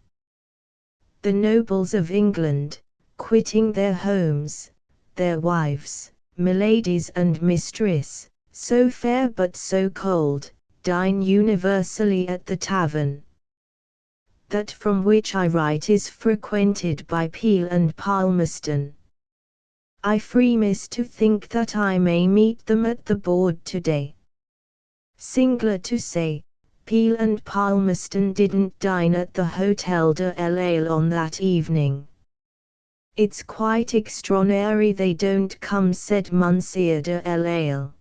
The nobles of England, quitting their homes, their wives, miladies and mistress, so fair but so cold, dine universally at the tavern. That from which I write is frequented by Peel and Palmerston. I freemise to think that I may meet them at the board today. Singular to say, Peel and Palmerston didn't dine at the Hôtel de l'Aile on that evening. It's quite extraordinary they don't come, said Monsieur de l'Aile.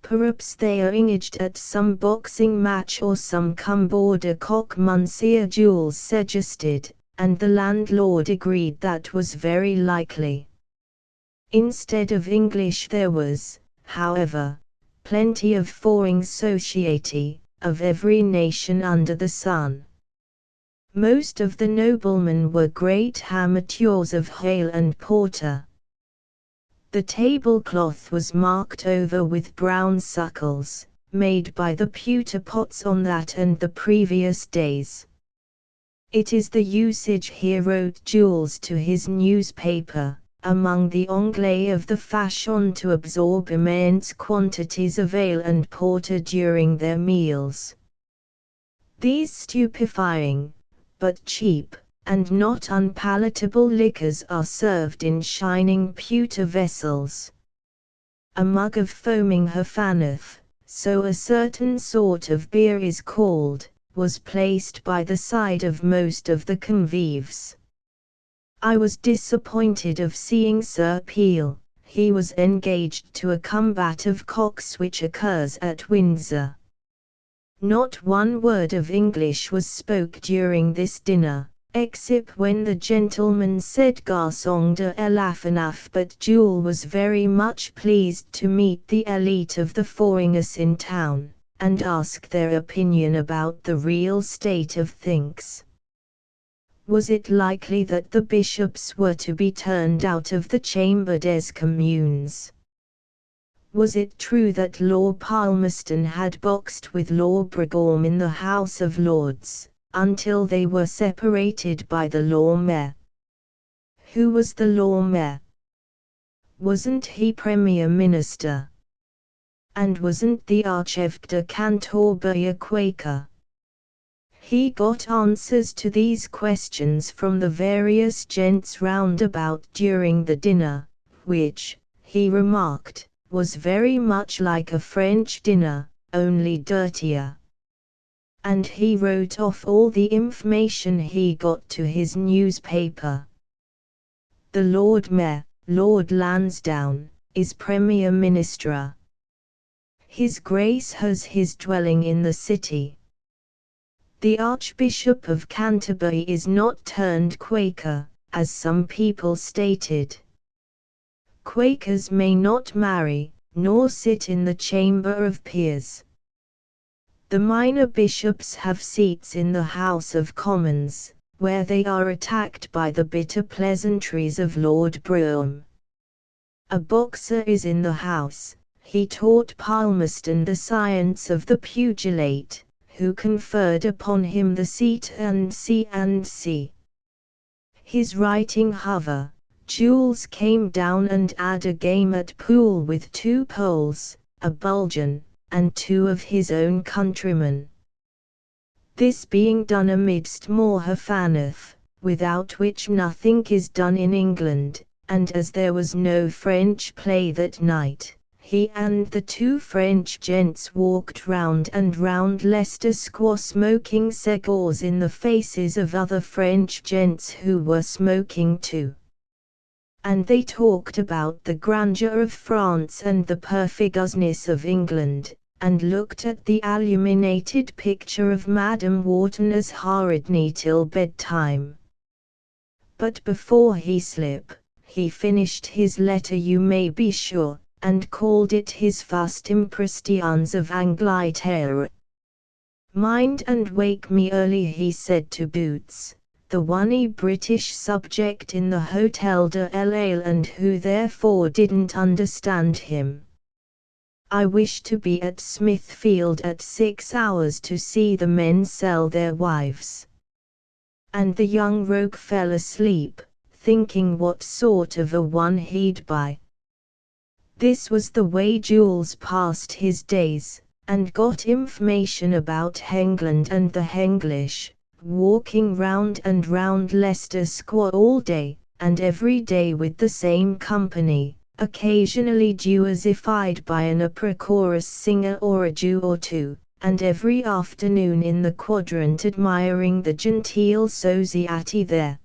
Perhaps they are engaged at some boxing match or some combat de coq, Monsieur Jules suggested, and the landlord agreed that was very likely. Instead of English there was, however, plenty of foreign society, of every nation under the sun. Most of the noblemen were great amateurs of ale and porter. The tablecloth was marked over with brown suckles, made by the pewter pots on that and the previous days. It is the usage here, wrote Jules to his newspaper, among the Anglais of the fashion to absorb immense quantities of ale and porter during their meals. These stupefying, but cheap, and not unpalatable liquors are served in shining pewter vessels. A mug of foaming Heffaneth, so a certain sort of beer is called, was placed by the side of most of the convives. I was disappointed of seeing Sir Peel. He was engaged to a combat of cocks which occurs at Windsor. Not one word of English was spoke during this dinner, except when the gentleman said garçon de l'affanaf, but Jules was very much pleased to meet the elite of the foreigners in town, and ask their opinion about the real state of things. Was it likely that the bishops were to be turned out of the Chamber des Communes? Was it true that Lord Palmerston had boxed with Lord Brougham in the House of Lords, until they were separated by the Lord Mayor? Who was the Lord Mayor? Wasn't he Premier Minister? And wasn't the Archevêque de Canterbury a Quaker? He got answers to these questions from the various gents round about during the dinner, which, he remarked, was very much like a French dinner, only dirtier. And he wrote off all the information he got to his newspaper. The Lord Mayor, Lord Lansdowne, is Premier Minister. His Grace has his dwelling in the city. The Archbishop of Canterbury is not turned Quaker, as some people stated. Quakers may not marry, nor sit in the Chamber of Peers. The minor bishops have seats in the House of Commons, where they are attacked by the bitter pleasantries of Lord Brougham. A boxer is in the House. He taught Palmerston the science of the pugilate, who conferred upon him the seat and C. His writing hover, Jules came down and had a game at pool with 2 Poles, a Bulgan, and 2 of his own countrymen. This being done amidst Morhafaneth, without which nothing is done in England, and as there was no French play that night, he and the 2 French gents walked round and round Leicester Square smoking cigars in the faces of other French gents who were smoking too. And they talked about the grandeur of France and the perfidiousness of England, and looked at the illuminated picture of Madame Wharton as horridly till bedtime. But before he slept, he finished his letter, you may be sure, and called it his Fast Impressions of Angleterre. Mind and wake me early, he said to Boots, the one British subject in the Hotel de l'Isle and who therefore didn't understand him. I wish to be at Smithfield at 6 hours to see the men sell their wives. And the young rogue fell asleep, thinking what sort of a one he'd buy. This was the way Jules passed his days, and got information about England and the English, walking round and round Leicester Square all day, and every day with the same company, occasionally duosified by an opera chorus singer or a Jew or 2, and every afternoon in the Quadrant admiring the genteel society there.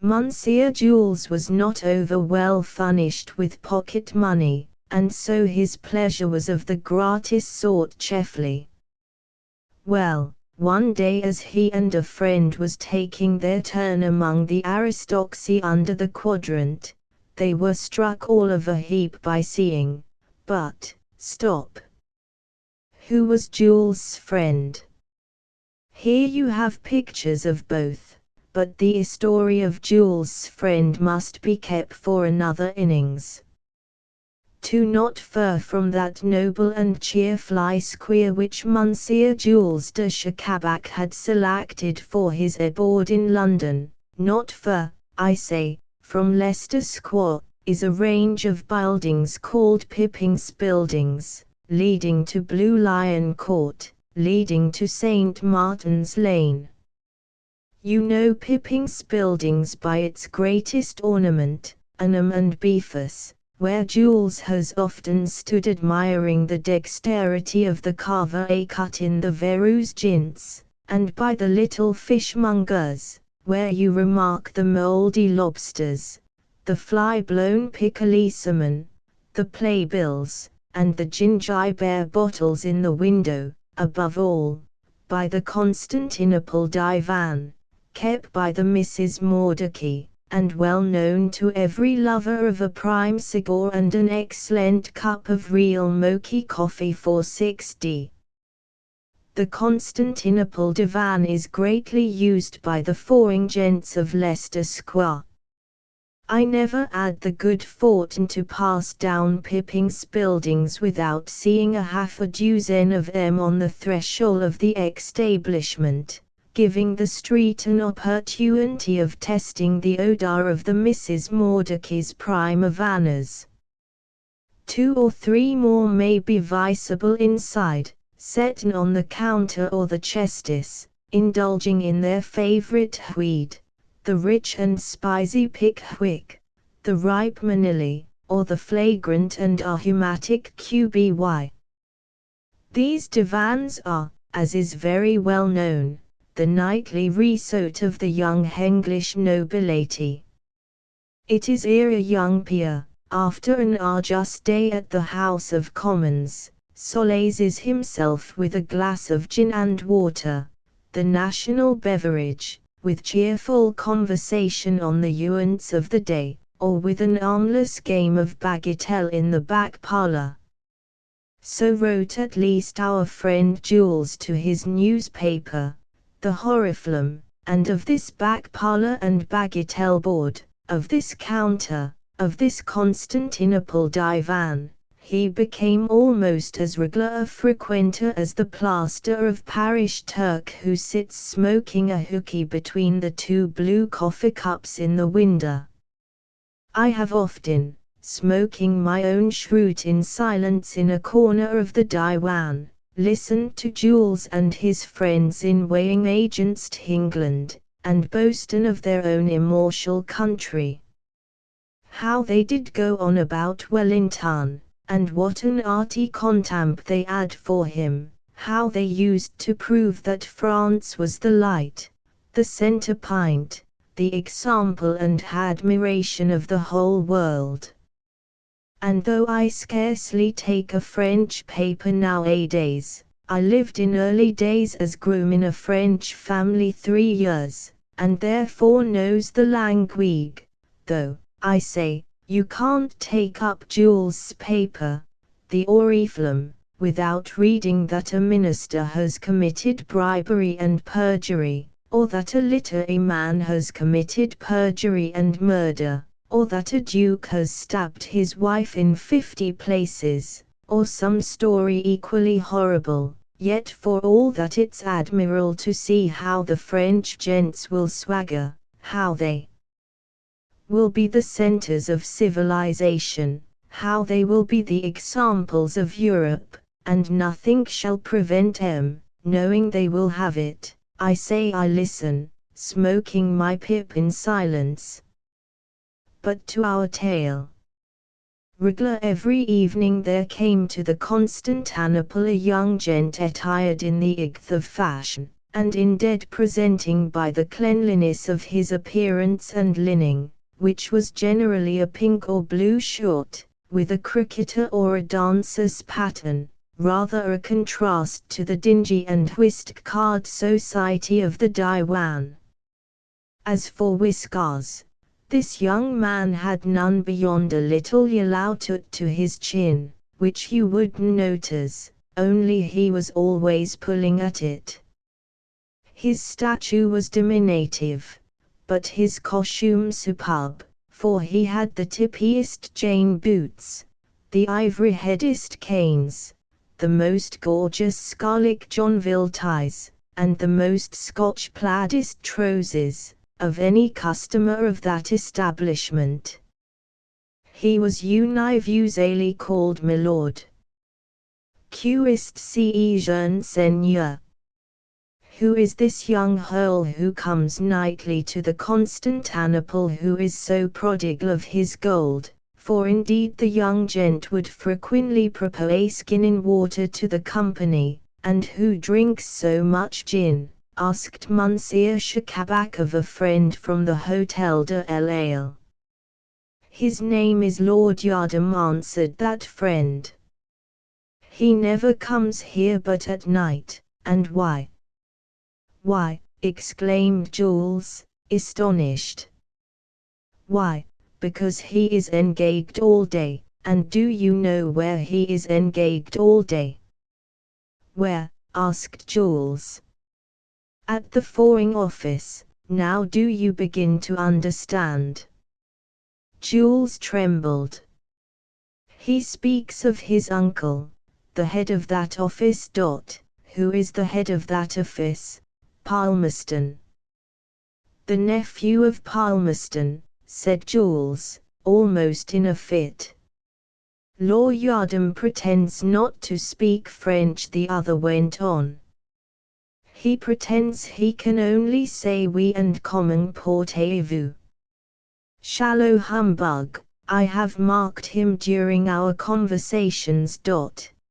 Monsieur Jules was not over well furnished with pocket money, and so his pleasure was of the gratis sort chiefly. Well, one day as he and a friend was taking their turn among the aristocracy under the Quadrant, they were struck all of a heap by seeing, but, stop. Who was Jules' friend? Here you have pictures of both, but the story of Jules' friend must be kept for another innings. Not far from that noble and cheerful square which Monsieur Jules de Chacabac had selected for his abode in London, not far, I say, from Leicester Square, is a range of buildings called Pippin's Buildings, leading to Blue Lion Court, leading to St. Martin's Lane. You know Pippin's Buildings by its greatest ornament, Unum and Beefus, where Jules has often stood admiring the dexterity of the carver cut in the Verus Jints, and by the little fishmongers, where you remark the mouldy lobsters, the fly-blown piccoli salmon, the playbills, and the gingerbread bottles in the window, above all, by the Constantinople divan, kept by the Mrs. Mordecai, and well known to every lover of a prime cigar and an excellent cup of real mocha coffee for 60. The Constantinople divan is greatly used by the foreign gents of Leicester Square. I never had the good fortune to pass down Pippin's Buildings without seeing a half a dozen of them on the threshold of the establishment, giving the street an opportunity of testing the odor of the Mrs. Mordecai's prima vannas. 2 or 3 more may be visible inside, setting on the counter or the chestis, indulging in their favorite weed, the rich and spicy pickwick, the ripe manili, or the flagrant and aromatic QBY. These divans are, as is very well known, the nightly resort of the young English nobility. It is ere a young peer, after an arduous day at the House of Commons, solaces himself with a glass of gin and water, the national beverage, with cheerful conversation on the events of the day, or with an harmless game of bagatelle in the back parlour. So wrote at least our friend Jules to his newspaper, the Horiflamme, and of this back parlour and bagatelle board, of this counter, of this Constantinople divan, he became almost as regular a frequenter as the plaster of Paris Turk who sits smoking a hookah between the two blue coffee cups in the window. I have often, smoking my own cheroot in silence in a corner of the divan, listened to Jules and his friends in weighing against England, and boasting of their own immortal country. How they did go on about Wellington, and what an arty contempt they had for him, how they used to prove that France was the light, the centre point, the example and admiration of the whole world. And though I scarcely take a French paper nowadays, I lived in early days as groom in a French family 3 years, and therefore knows the language, though, I say, you can't take up Jules' paper, the Oriflamme, without reading that a minister has committed bribery and perjury, or that a literary man has committed perjury and murder, or that a duke has stabbed his wife in 50 places, or some story equally horrible. Yet for all that it's admirable to see how the French gents will swagger, how they will be the centers of civilization, how they will be the examples of Europe, and nothing shall prevent them, knowing they will have it. I say I listen, smoking my pipe in silence. But to our tale. Regular every evening there came to the Constantinople a young gent attired in the ith of fashion, and in dead presenting by the cleanliness of his appearance and linen, which was generally a pink or blue short, with a cricketer or a dancer's pattern, rather a contrast to the dingy and whist-card society of the divan. As for whiskers, this young man had none beyond a little yellow to his chin, which you wouldn't notice, only he was always pulling at it. His stature was diminutive, but his costume superb, for he had the tippiest Jane boots, the ivory-headest canes, the most gorgeous scarlet Johnville ties, and the most Scotch-plaidest trousers, of any customer of that establishment. He was universally called my lord. Qu'est-ce jeune seigneur? Who is this young Earl who comes nightly to the Constantinople, who is so prodigal of his gold? For indeed the young gent would frequently propose gin in water to the company, and who drinks so much gin? Asked Monsieur Shakabac of a friend from the Hotel de l'Ale. His name is Lord Yardam, answered that friend. He never comes here but at night. And why? Why, exclaimed Jules, astonished. Why, because he is engaged all day. And do you know where he is engaged all day? Where? Asked Jules. At the Foreign Office. Now do you begin to understand? Jules trembled. He speaks of his uncle, the head of that office. Who is the head of that office? Palmerston. The nephew of Palmerston, said Jules, almost in a fit. Lord Yardam pretends not to speak French, the other went on. He pretends he can only say oui and comment portez-vous. Shallow humbug, I have marked him during our conversations.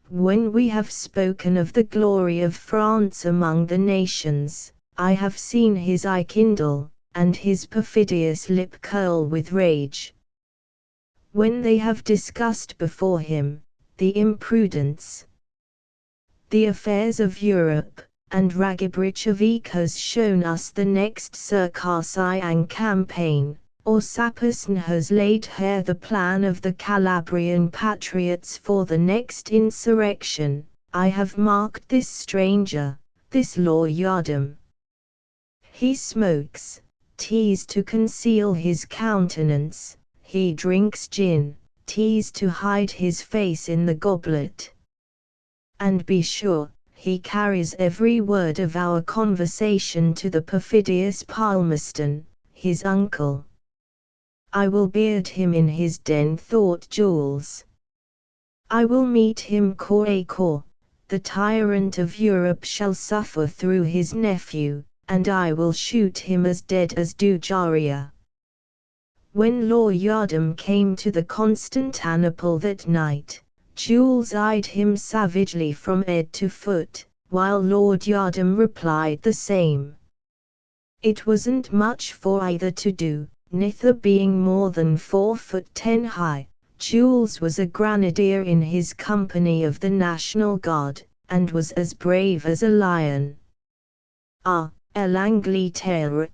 When we have spoken of the glory of France among the nations, I have seen his eye kindle, and his perfidious lip curl with rage. When they have discussed before him the imprudence, the affairs of Europe, and Raggibricevik has shown us the next Circassian campaign, or Sapperson has laid bare the plan of the Calabrian patriots for the next insurrection, I have marked this stranger, this Lord. He smokes teas to conceal his countenance, he drinks gin, teas to hide his face in the goblet. And be sure, he carries every word of our conversation to the perfidious Palmerston, his uncle. I will beard him in his den, thought Jules. I will meet him corps à corps. The tyrant of Europe shall suffer through his nephew, and I will shoot him as dead as Dujaria. When Lord came to the Constantinople that night, Jules eyed him savagely from head to foot, while Lord replied the same. It wasn't much for either to do, neither being more than 4'10" high. Jules was a grenadier in his company of the National Guard, and was as brave as a lion. Ah, l'Angleterre,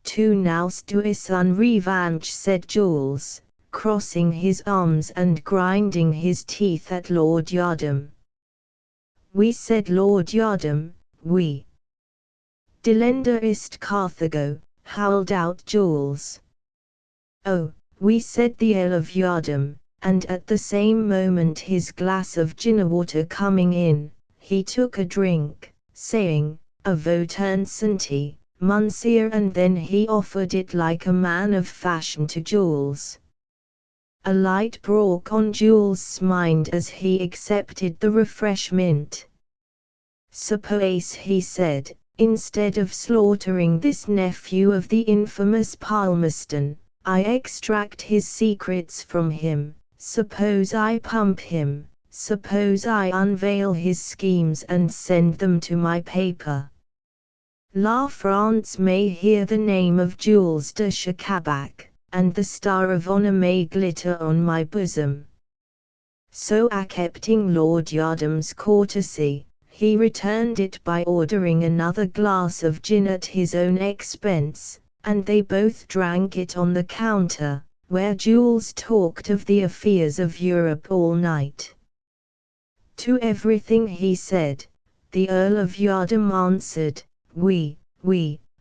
tu nous dois une revanche, said Jules, crossing his arms and grinding his teeth at Lord We, said Lord we. Delenda ist Carthago, howled out Jules. Oh, we, said the Earl of and at the same moment, his glass of gin-water coming in, he took a drink, saying, "A votre santé, Monsieur," and then he offered it like a man of fashion to Jules. A light broke on Jules' mind as he accepted the refreshment. Suppose, he said, instead of slaughtering this nephew of the infamous Palmerston, I extract his secrets from him, suppose I pump him, suppose I unveil his schemes and send them to my paper. La France may hear the name of Jules de Chacabac, and the star of honor may glitter on my bosom. So, accepting Lord courtesy, he returned it by ordering another glass of gin at his own expense, and they both drank it on the counter, where Jules talked of the affairs of Europe all night. To everything he said, the Earl of answered, we,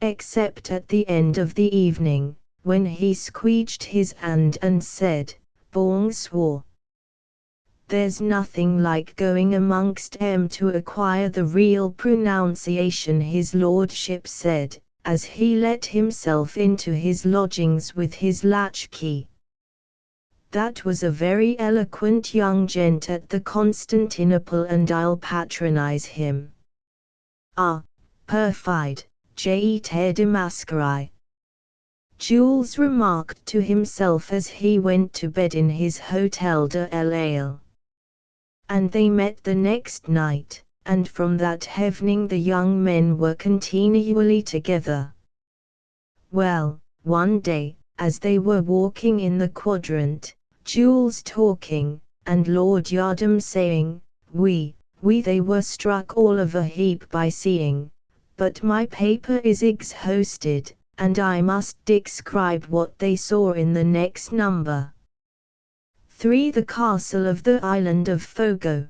except at the end of the evening, when he squeezed his hand and said, "Bonsoir." There's nothing like going amongst them to acquire the real pronunciation, his lordship said, as he let himself into his lodgings with his latchkey. That was a very eloquent young gent at the Constantinople, and I'll patronize him. Ah, perfide, j'étais de masquerie, Jules remarked to himself as he went to bed in his Hotel de l'Ale. And they met the next night, and from that evening the young men were continually together. Well, one day, as they were walking in the quadrant, Jules talking, and Lord saying, we, they were struck all of a heap by seeing, but my paper is exhausted, and I must describe what they saw in the next number. 3. The Castle of the Island of Fogo.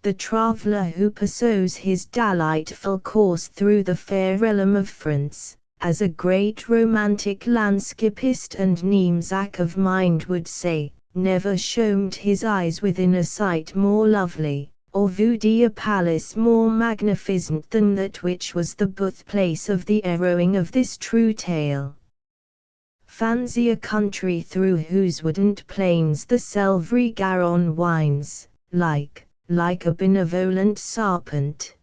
The traveller who pursues his delightful course through the fair realm of France, as a great romantic landscapist and Nimzak of mind would say, never showed his eyes within a sight more lovely, or viewed a palace more magnificent than that which was the birthplace of the heroine of this true tale. Fancy a country through whose wooded plains the silvery Garonne winds, like a benevolent serpent.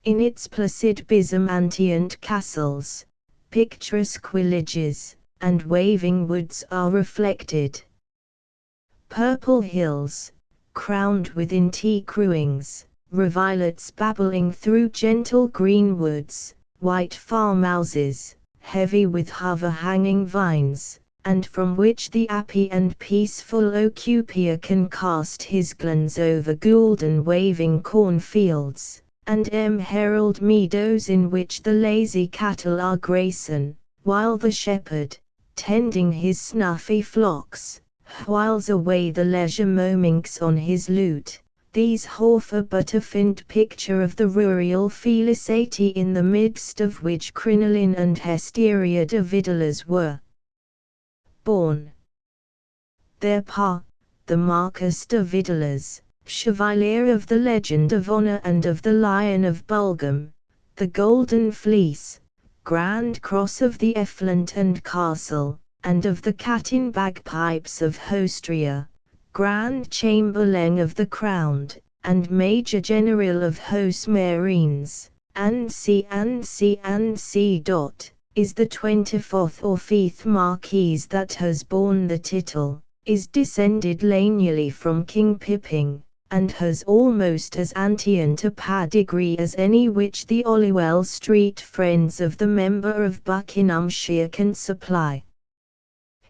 In its placid bosom antient castles, picturesque villages, and waving woods are reflected. Purple hills, crowned with antique ruins, rivulets babbling through gentle green woods, white farmhouses, heavy with overhanging vines, and from which the happy and peaceful Ocupia can cast his glance over golden waving cornfields, and herald meadows in which the lazy cattle are grazing, while the shepherd, tending his snuffy flocks, whiles away the leisure moments on his lute. These offer but a faint picture of the rural felicity in the midst of which Crinoline and Hysteria de Vidalas were born. Their pa, the Marquis de Vidalas, Chevalier of the Legend of Honor and of the Lion of Bulgam, the Golden Fleece, Grand Cross of the Effluent and Castle, and of the Cat in Bagpipes of Hostria, Grand Chamberlain of the Crown, and Major General of Host Marines, and C. is the 24th or 5th Marquis that has borne the title, is descended lineally from King Pippin, and has almost as antient a pedigree as any which the Holywell Street friends of the member of Buckinghamshire can supply.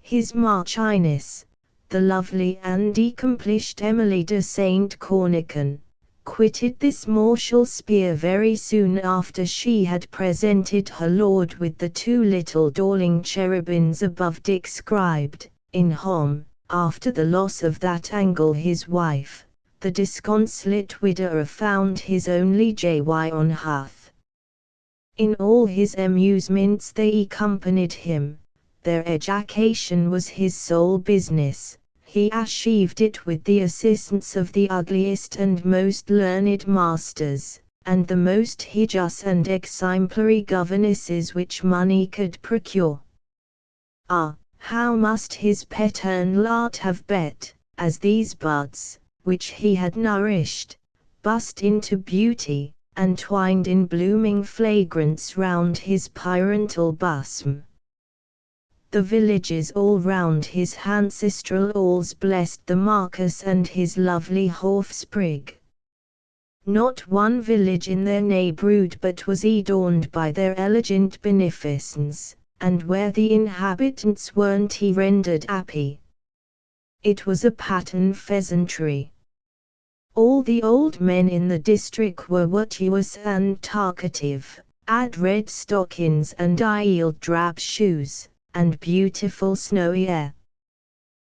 His Marchioness, the lovely and accomplished Emily de Saint Cornican, quitted this martial sphere very soon after she had presented her lord with the 2 little darling cherubins above described, in whom, after the loss of that angle his wife, the disconsolate widower found his only joy on hearth. In all his amusements they accompanied him. Their education was his sole business. He achieved it with the assistance of the ugliest and most learned masters, and the most hideous and exemplary governesses which money could procure. Ah, how must his paternal art have bet, as these buds, which he had nourished, burst into beauty, and twined in blooming fragrance round his parental bosom. The villages all round his ancestral halls blessed the Marquis and his lovely offspring. Not one village in their neighbourhood but was adorned by their elegant beneficence, and where the inhabitants weren't rendered happy. It was a pattern pheasantry. All the old men in the district were virtuous and talkative, had red stockings and heeled drab shoes, and beautiful snowy hair.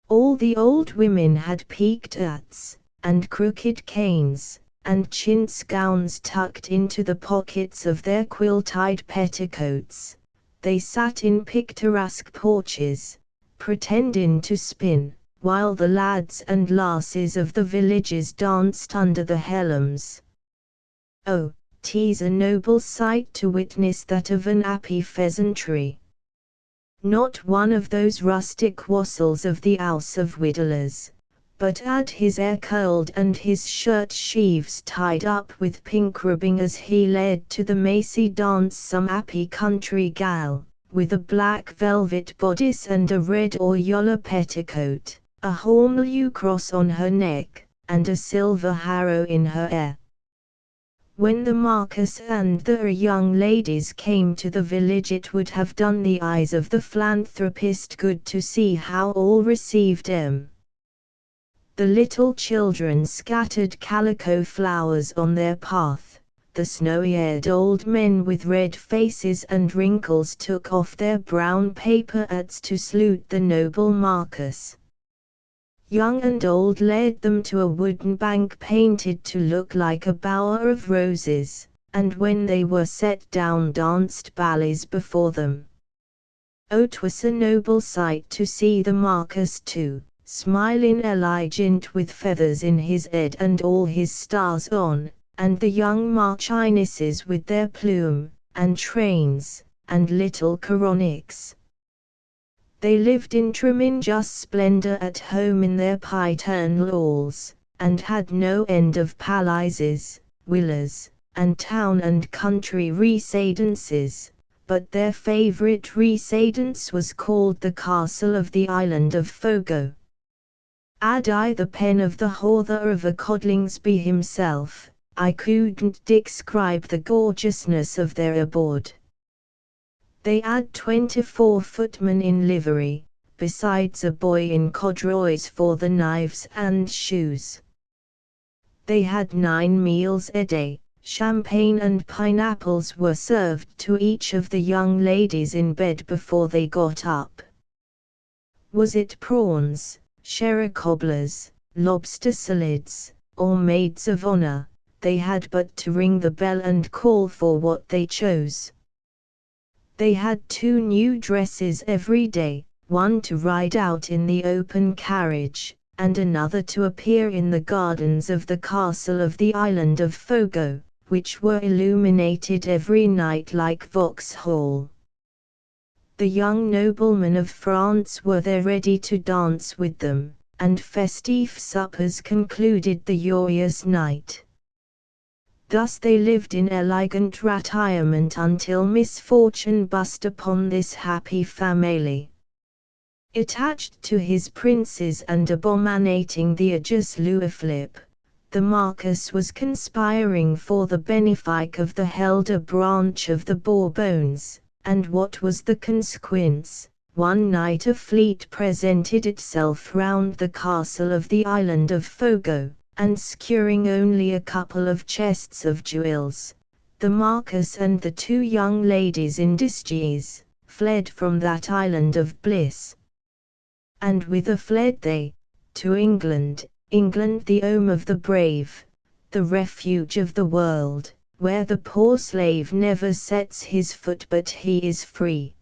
All the old women had peaked hats, and crooked canes, and chintz gowns tucked into the pockets of their quill-tied petticoats. They sat in picturesque porches, pretending to spin, while the lads and lasses of the villages danced under the elms. Oh, 'tis a noble sight to witness that of an happy pheasantry. Not one of those rustic wassels of the house of Vidalas, but had his hair curled and his shirt sheaves tied up with pink ribbing as he led to the macy dance some happy country gal, with a black velvet bodice and a red or yellow petticoat, a hornblue cross on her neck, and a silver harrow in her hair. When the Marquis and the young ladies came to the village, it would have done the eyes of the philanthropist good to see how all received him. The little children scattered calico flowers on their path, the snowy-haired old men with red faces and wrinkles took off their brown paper hats to salute the noble Marquis. Young and old led them to a wooden bank painted to look like a bower of roses, and when they were set down danced ballets before them. Oh, 'twas a noble sight to see the Marquis too, smiling elegant with feathers in his head and all his stars on, and the young marchionesses with their plume, and trains, and little coronics. They lived in tremendous splendor at home in their paternal halls, and had no end of palaces, villas, and town and country residences, but their favourite residence was called the castle of the island of Fogo. Had I the pen of the author of a Coddlingsby himself, I couldn't describe the gorgeousness of their abode. They had 24 footmen in livery, besides a boy in corduroys for the knives and shoes. They had 9 meals a day. Champagne and pineapples were served to each of the young ladies in bed before they got up. Was it prawns, sherry cobblers, lobster salads, or maids of honor, they had but to ring the bell and call for what they chose. They had 2 new dresses every day, one to ride out in the open carriage, and another to appear in the gardens of the castle of the island of Fogo, which were illuminated every night like Vauxhall. The young noblemen of France were there ready to dance with them, and festive suppers concluded the joyous night. Thus they lived in elegant retirement until misfortune burst upon this happy family. Attached to his princes and abominating the aegis Louis Philippe, the Marquis was conspiring for the benefice of the elder branch of the Bourbons, and what was the consequence? One night a fleet presented itself round the castle of the island of Fogo, and securing only a couple of chests of jewels, the Marquis and the 2 young ladies in disguise, fled from that island of bliss. And whither fled they? To England. England, the home of the brave, the refuge of the world, where the poor slave never sets his foot but he is free.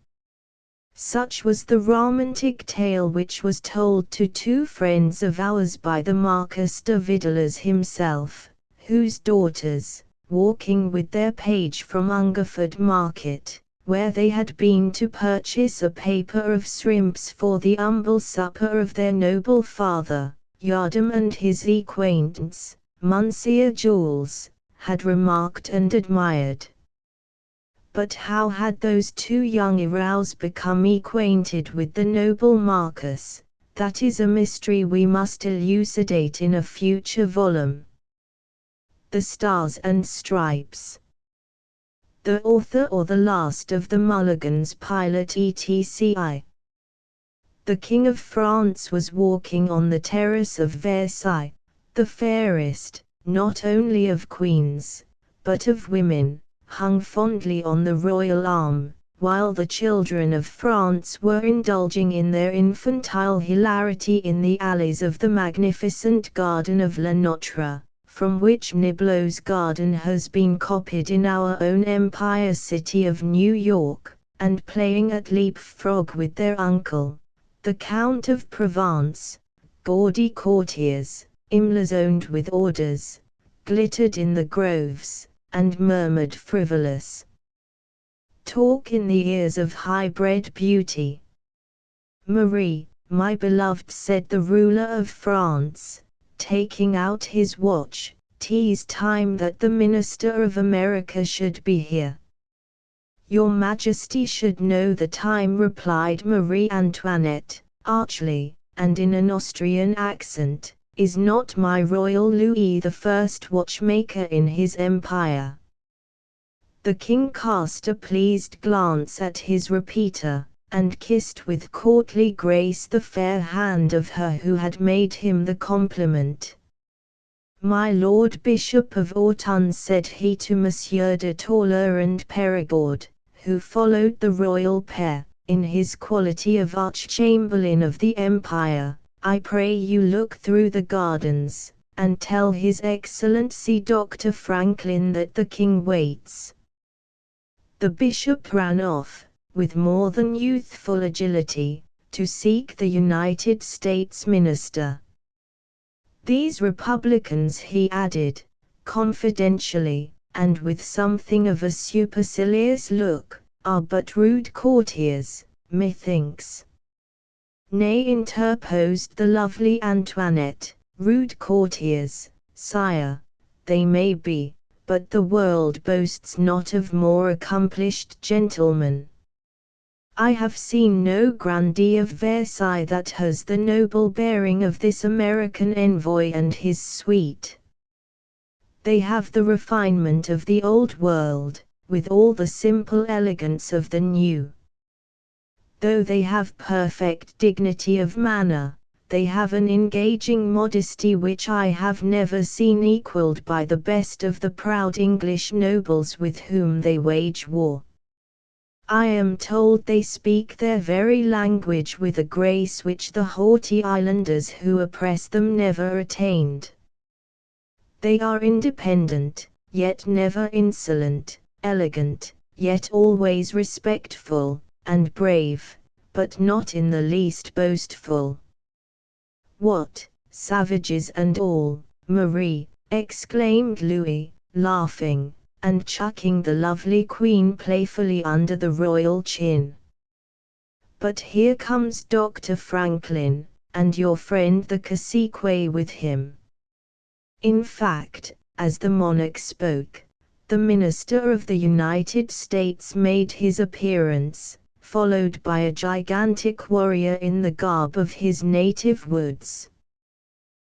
Such was the romantic tale which was told to 2 friends of ours by the Marquis de Vidaliers himself, whose daughters, walking with their page from Hungerford Market, where they had been to purchase a paper of shrimps for the humble supper of their noble father, Yardam, and his acquaintance, Monsieur Jules, had remarked and admired. But how had those 2 young heroes become acquainted with the noble Marquis? That is a mystery we must elucidate in a future volume. The Stars and Stripes. The author or the last of the Mulligans pilot etc. The King of France was walking on the terrace of Versailles, the fairest, not only of queens, but of women, hung fondly on the royal arm, while the children of France were indulging in their infantile hilarity in the alleys of the magnificent garden of Le Notre, from which Niblo's garden has been copied in our own Empire City of New York, and playing at leap-frog with their uncle, the Count of Provence. Gaudy courtiers, emblazoned with orders, glittered in the groves, and murmured frivolous talk in the ears of high-bred beauty. Marie, my beloved, said the ruler of France, taking out his watch, 'tis time that the Minister of America should be here. Your Majesty should know the time, replied Marie Antoinette, archly, and in an Austrian accent. Is not my royal Louis the first watchmaker in his empire? The king cast a pleased glance at his repeater, and kissed with courtly grace the fair hand of her who had made him the compliment. My Lord Bishop of Autun, said he to Monsieur de Tauler and Perigord, who followed the royal pair, in his quality of Arch-Chamberlain of the Empire, I pray you look through the gardens, and tell His Excellency Dr. Franklin that the king waits. The bishop ran off, with more than youthful agility, to seek the United States minister. These Republicans, he added, confidentially, and with something of a supercilious look, are but rude courtiers, methinks. Nay, interposed the lovely Antoinette, rude courtiers, sire, they may be, but the world boasts not of more accomplished gentlemen. I have seen no grandee of Versailles that has the noble bearing of this American envoy and his suite. They have the refinement of the old world, with all the simple elegance of the new. Though they have perfect dignity of manner, they have an engaging modesty which I have never seen equalled by the best of the proud English nobles with whom they wage war. I am told they speak their very language with a grace which the haughty islanders who oppress them never attained. They are independent, yet never insolent, elegant, yet always respectful, and brave, but not in the least boastful. What, savages and all, Marie, exclaimed Louis, laughing, and chucking the lovely queen playfully under the royal chin. But here comes Dr. Franklin, and your friend the cacique with him. In fact, as the monarch spoke, the Minister of the United States made his appearance, followed by a gigantic warrior in the garb of his native woods.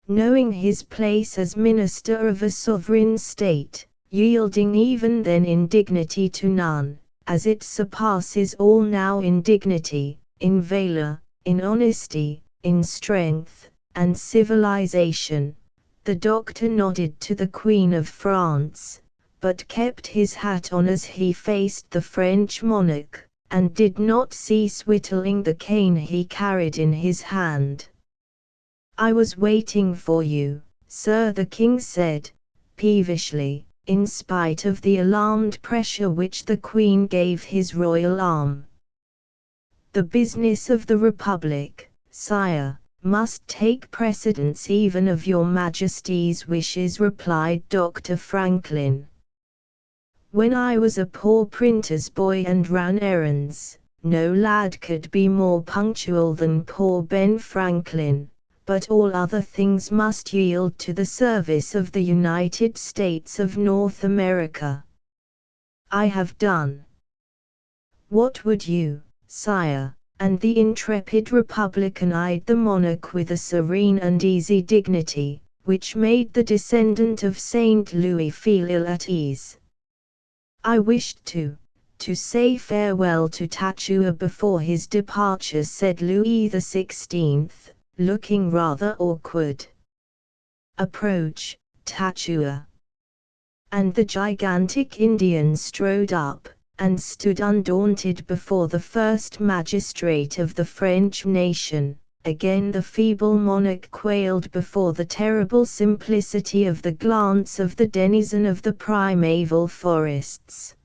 Knowing his place as Minister of a sovereign state, yielding even then in dignity to none, as it surpasses all now in dignity, in valor, in honesty, in strength, and civilization, the doctor nodded to the Queen of France, but kept his hat on as he faced the French monarch, and did not cease whittling the cane he carried in his hand. "I was waiting for you, sir," the king said, peevishly, in spite of the alarmed pressure which the queen gave his royal arm. "The business of the Republic, sire, must take precedence even of your Majesty's wishes," replied Dr. Franklin. "When I was a poor printer's boy and ran errands, no lad could be more punctual than poor Ben Franklin, but all other things must yield to the service of the United States of North America. I have done." "What would you, sire?" And the intrepid Republican eyed the monarch with a serene and easy dignity, which made the descendant of Saint Louis feel ill at ease. "I wished to say farewell to Tatua before his departure," said Louis XVI, looking rather awkward. "Approach, Tatua." And the gigantic Indian strode up, and stood undaunted before the first magistrate of the French nation. Again the feeble monarch quailed before the terrible simplicity of the glance of the denizen of the primeval forests.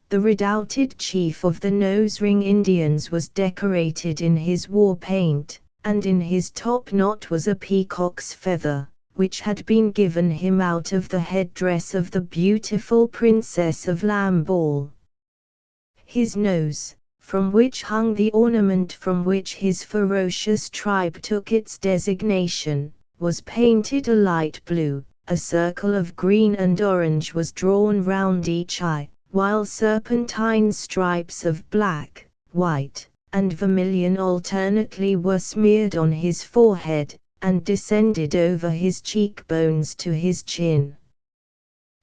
The redoubted chief of the nose-ring Indians was decorated in his war paint, and in his top knot was a peacock's feather, which had been given him out of the headdress of the beautiful Princess of Lamballe. His nose, from which hung the ornament from which his ferocious tribe took its designation, was painted a light blue. A circle of green and orange was drawn round each eye, while serpentine stripes of black, white, and vermilion alternately were smeared on his forehead, and descended over his cheekbones to his chin.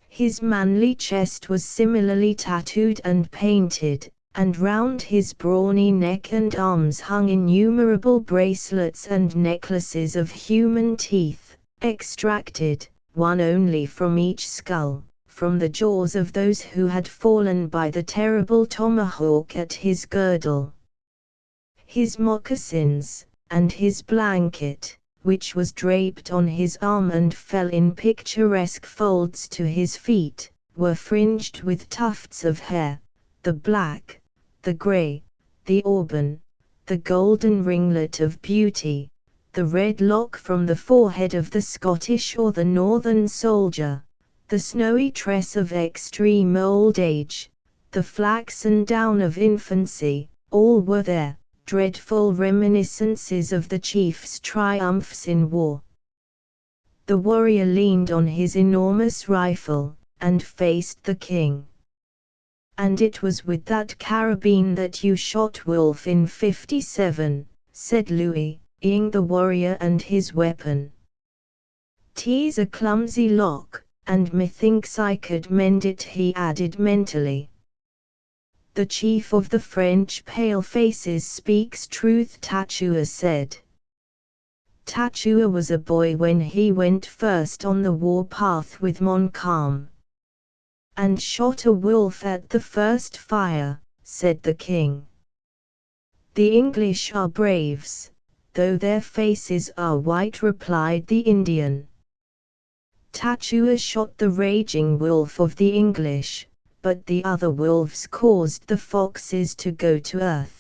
His manly chest was similarly tattooed and painted, and round his brawny neck and arms hung innumerable bracelets and necklaces of human teeth, extracted, one only from each skull, from the jaws of those who had fallen by the terrible tomahawk at his girdle. His moccasins, and his blanket, which was draped on his arm and fell in picturesque folds to his feet, were fringed with tufts of hair, the black, the grey, the auburn, the golden ringlet of beauty, the red lock from the forehead of the Scottish or the Northern soldier, the snowy tress of extreme old age, the flaxen down of infancy, all were there, dreadful reminiscences of the chief's triumphs in war. The warrior leaned on his enormous rifle, and faced the king. "And it was with that carabine that you shot Wolfe in '57, said Louis, eyeing the warrior and his weapon. "'Tis a clumsy lock, and methinks I could mend it," he added mentally. "The chief of the French palefaces speaks truth," Tachua said. Tachua was a boy when he went first on the war-path with Montcalm, "and shot a wolf at the first fire," said the king. "The English are braves, though their faces are white," replied the Indian. Tachua shot the raging wolf of the English, but the other wolves caused the foxes to go to earth.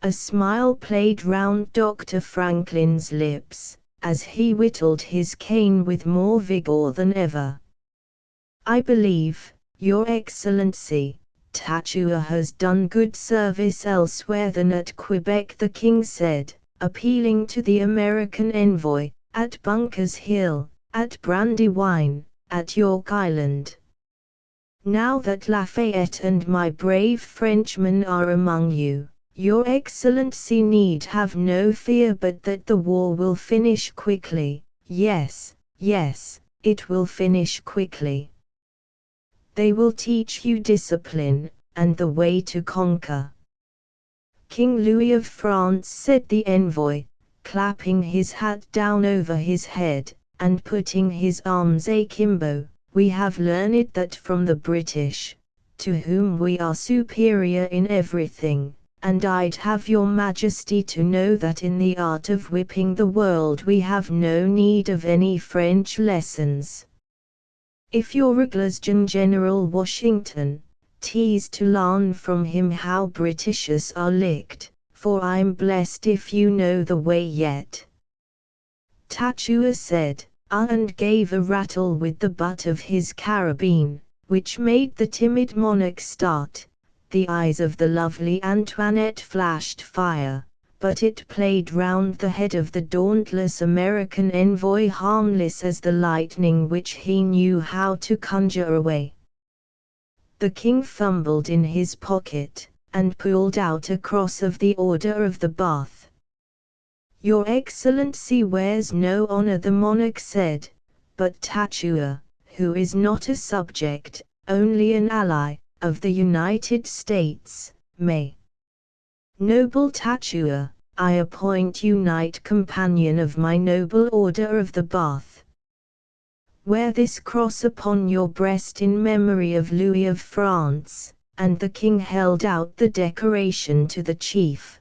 A smile played round Dr. Franklin's lips, as he whittled his cane with more vigor than ever. "I believe, Your Excellency, Tachua has done good service elsewhere than at Quebec," the king said, appealing to the American envoy, "at Bunker's Hill, at Brandywine, at York Island. Now that Lafayette and my brave Frenchmen are among you, Your Excellency need have no fear but that the war will finish quickly. Yes, yes, it will finish quickly. They will teach you discipline, and the way to conquer." "King Louis of France," said the envoy, clapping his hat down over his head, and putting his arms akimbo, "we have learned that from the British, to whom we are superior in everything, and I'd have your Majesty to know that in the art of whipping the world we have no need of any French lessons. If your Reglesgen General Washington, 'tis to larn from him how Britishers are licked, for I'm blessed if you know the way yet." Tachua said, and gave a rattle with the butt of his carabine, which made the timid monarch start. The eyes of the lovely Antoinette flashed fire, but it played round the head of the dauntless American envoy harmless as the lightning which he knew how to conjure away. The king fumbled in his pocket, and pulled out a cross of the Order of the Bath. "Your Excellency wears no honor," the monarch said, "but Tachua, who is not a subject, only an ally, of the United States, may. Noble Tachua, I appoint you Knight Companion of my noble Order of the Bath. Wear this cross upon your breast in memory of Louis of France," and the king held out the decoration to the chief.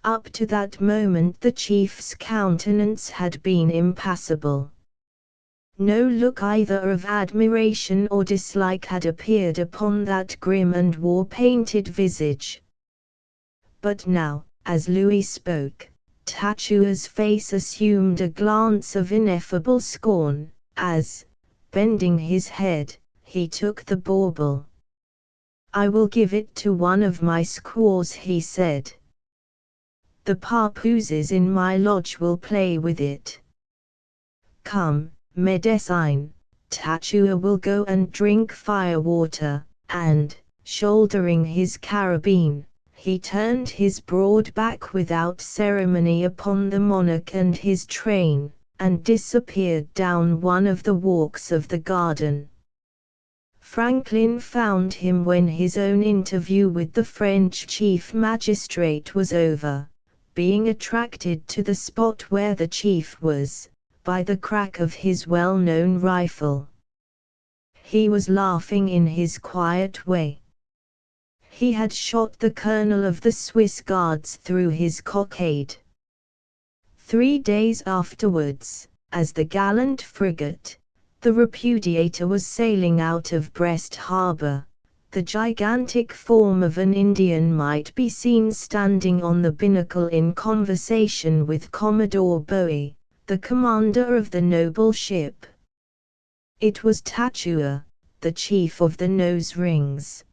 Up to that moment the chief's countenance had been impassible. No look either of admiration or dislike had appeared upon that grim and war-painted visage. But now, as Louis spoke, Tachua's face assumed a glance of ineffable scorn, as, bending his head, he took the bauble. "I will give it to one of my squaws," he said. "The papooses in my lodge will play with it. Come, Medecine, Tachua will go and drink fire-water," and, shouldering his carabine, he turned his broad back without ceremony upon the monarch and his train, and disappeared down one of the walks of the garden. Franklin found him when his own interview with the French chief magistrate was over, being attracted to the spot where the chief was, by the crack of his well-known rifle. He was laughing in his quiet way. He had shot the colonel of the Swiss Guards through his cockade. 3 days afterwards, as the gallant frigate, the Repudiator, was sailing out of Brest Harbor, the gigantic form of an Indian might be seen standing on the binnacle in conversation with Commodore Bowie, the commander of the noble ship. It was Tachua, the chief of the Nose Rings.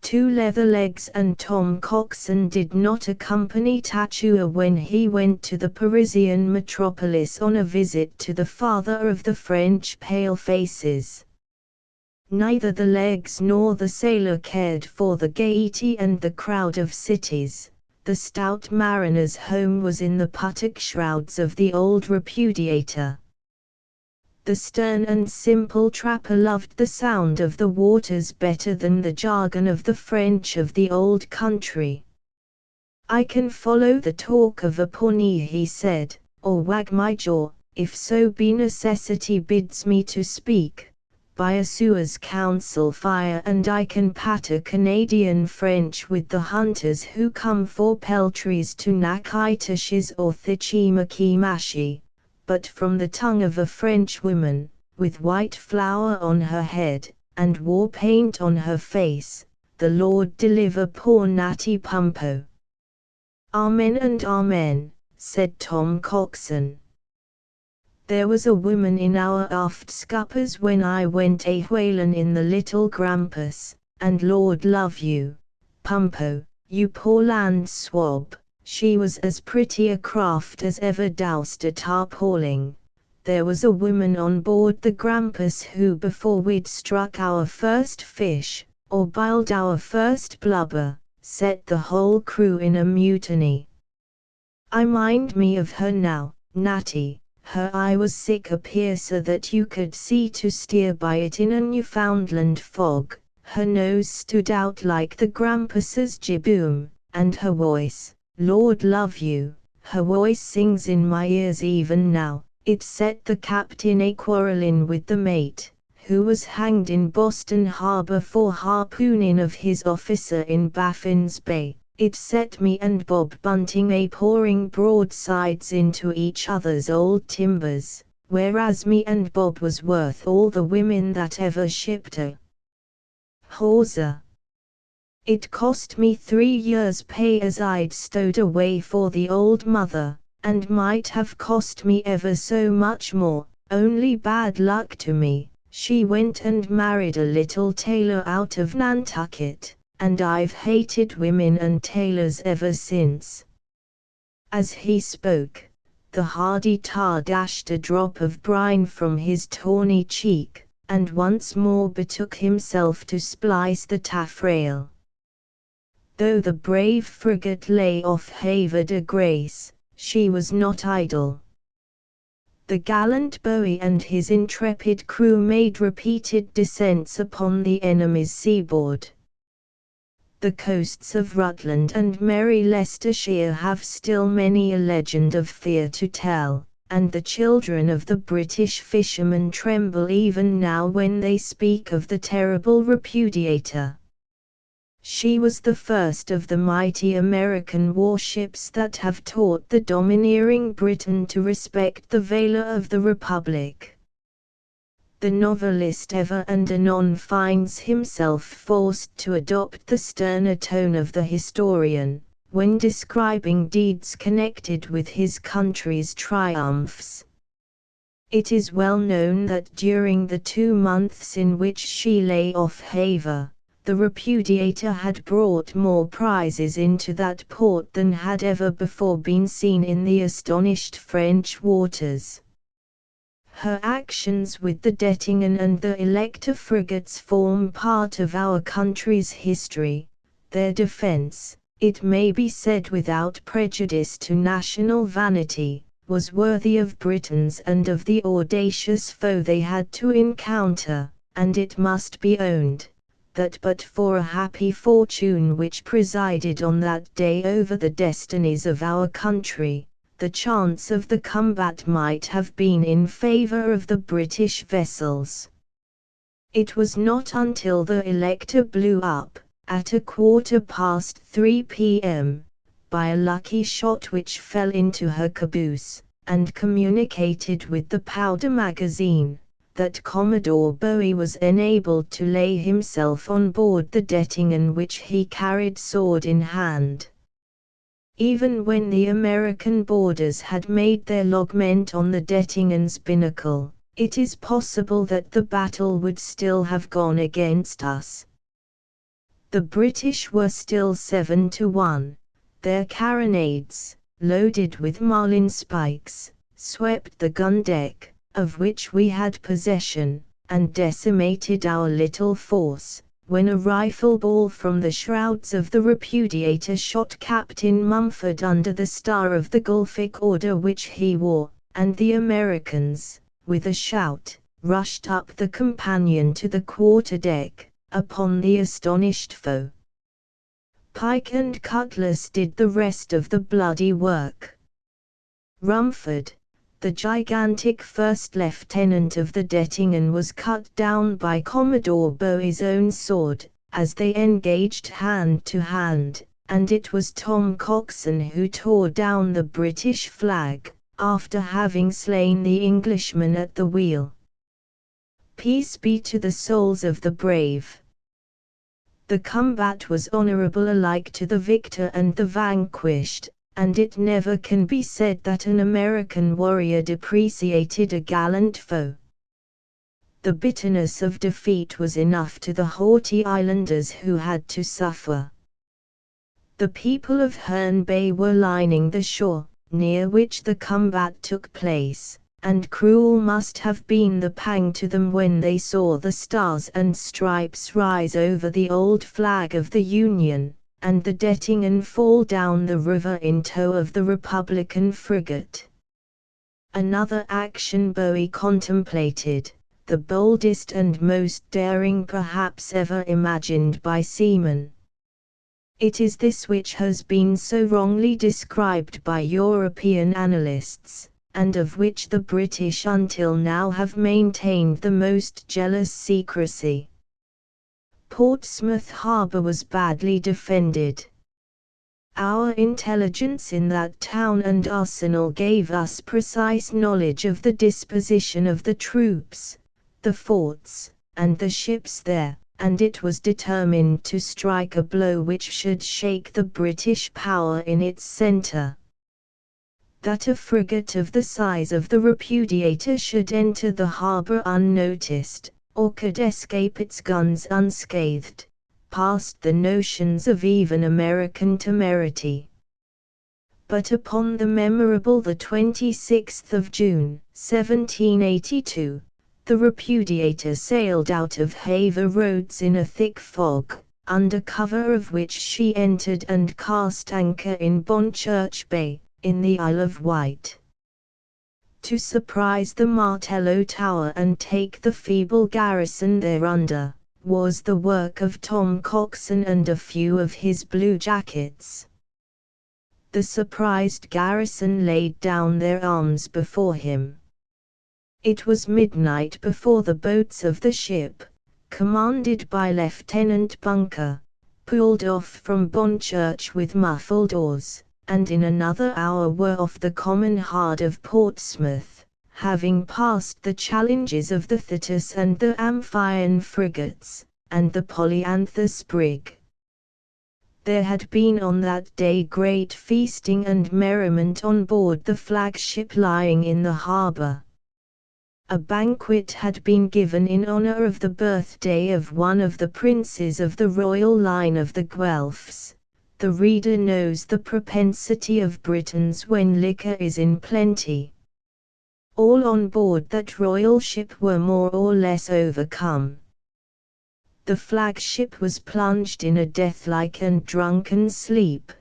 Two Leatherlegs and Tom Coxon did not accompany Thackeray when he went to the Parisian metropolis on a visit to the father of the French palefaces. Neither the Legs nor the sailor cared for the gaiety and the crowd of cities. The stout mariner's home was in the puttock shrouds of the old Repudiator. The stern and simple trapper loved the sound of the waters better than the jargon of the French of the old country. "I can follow the talk of a Pawnee," he said, "or wag my jaw, if so be necessity bids me to speak, by a Suez council fire, and I can patter Canadian French with the hunters who come for peltries to Nakaitashes or Thichimakimashi. But from the tongue of a French woman, with white flour on her head, and war paint on her face, the Lord deliver poor Natty Pumpo." "Amen and amen," said Tom Coxon. "There was a woman in our aft scuppers when I went a whalin' in the little Grampus, and Lord love you, Pumpo, you poor land swab, she was as pretty a craft as ever doused a tarpauling. There was a woman on board the Grampus who before we'd struck our first fish, or biled our first blubber, set the whole crew in a mutiny. I mind me of her now, Natty, her eye was sick a piercer that you could see to steer by it in a Newfoundland fog, her nose stood out like the Grampus's jibboom, and her voice, Lord love you, her voice sings in my ears even now. It set the captain a quarrelin' with the mate, who was hanged in Boston Harbor for harpooning of his officer in Baffin's Bay. It set me and Bob Bunting a pouring broadsides into each other's old timbers, whereas me and Bob was worth all the women that ever shipped a hawser. It cost me 3 years' pay as I'd stowed away for the old mother, and might have cost me ever so much more, only bad luck to me, she went and married a little tailor out of Nantucket, and I've hated women and tailors ever since." As he spoke, the hardy tar dashed a drop of brine from his tawny cheek, and once more betook himself to splice the taffrail. Though the brave frigate lay off Havre de Grace, she was not idle. The gallant Bowie and his intrepid crew made repeated descents upon the enemy's seaboard. The coasts of Rutland and merry Leicestershire have still many a legend of fear to tell, and the children of the British fishermen tremble even now when they speak of the terrible Repudiator. She was the first of the mighty American warships that have taught the domineering Britain to respect the valor of the Republic. The novelist ever and anon finds himself forced to adopt the sterner tone of the historian, when describing deeds connected with his country's triumphs. It is well known that during the 2 months in which she lay off Havre, the Repudiator had brought more prizes into that port than had ever before been seen in the astonished French waters. Her actions with the Dettingen and the Elector frigates form part of our country's history. Their defense, it may be said without prejudice to national vanity, was worthy of Britons and of the audacious foe they had to encounter, and it must be owned that but for a happy fortune which presided on that day over the destinies of our country, the chance of the combat might have been in favor of the British vessels. It was not until the Elector blew up, at 3:15 p.m., by a lucky shot which fell into her caboose, and communicated with the powder magazine, that Commodore Bowie was enabled to lay himself on board the Dettingen, which he carried sword in hand. Even when the American boarders had made their lodgment on the Dettingen's binnacle, it is possible that the battle would still have gone against us. The British were still 7-1. Their carronades, loaded with marlinspikes, swept the gun deck, of which we had possession, and decimated our little force, when a rifle ball from the shrouds of the Repudiator shot Captain Mumford under the star of the Gulfic order which he wore, and the Americans, with a shout, rushed up the companion to the quarter-deck, upon the astonished foe. Pike and cutlass did the rest of the bloody work. Rumford, the gigantic first lieutenant of the Dettingen, was cut down by Commodore Bowie's own sword, as they engaged hand to hand, and it was Tom Coxon who tore down the British flag, after having slain the Englishman at the wheel. Peace be to the souls of the brave. The combat was honorable alike to the victor and the vanquished, and it never can be said that an American warrior depreciated a gallant foe. The bitterness of defeat was enough to the haughty islanders who had to suffer. The people of Herne Bay were lining the shore, near which the combat took place, and cruel must have been the pang to them when they saw the stars and stripes rise over the old flag of the Union, and the Dettingen fall down the river in tow of the Republican frigate. Another action Bowie contemplated, the boldest and most daring perhaps ever imagined by seamen. It is this which has been so wrongly described by European annalists, and of which the British until now have maintained the most jealous secrecy. Portsmouth Harbour was badly defended. Our intelligence in that town and arsenal gave us precise knowledge of the disposition of the troops, the forts, and the ships there, and it was determined to strike a blow which should shake the British power in its centre. That a frigate of the size of the Repudiator should enter the harbour unnoticed, or could escape its guns unscathed, past the notions of even American temerity. But upon the memorable the 26th of June, 1782, the Repudiator sailed out of Havre Roads in a thick fog, under cover of which she entered and cast anchor in Bonchurch Bay, in the Isle of Wight. To surprise the Martello Tower and take the feeble garrison thereunder, was the work of Tom Coxon and a few of his bluejackets. The surprised garrison laid down their arms before him. It was midnight before the boats of the ship, commanded by Lieutenant Bunker, pulled off from Bonchurch with muffled oars, and in another hour were off the common hard of Portsmouth, having passed the challenges of the Thetis and the Amphion frigates, and the Polyanthus brig. There had been on that day great feasting and merriment on board the flagship lying in the harbour. A banquet had been given in honour of the birthday of one of the princes of the royal line of the Guelphs. The reader knows the propensity of Britons when liquor is in plenty. All on board that royal ship were more or less overcome. The flagship was plunged in a deathlike and drunken sleep.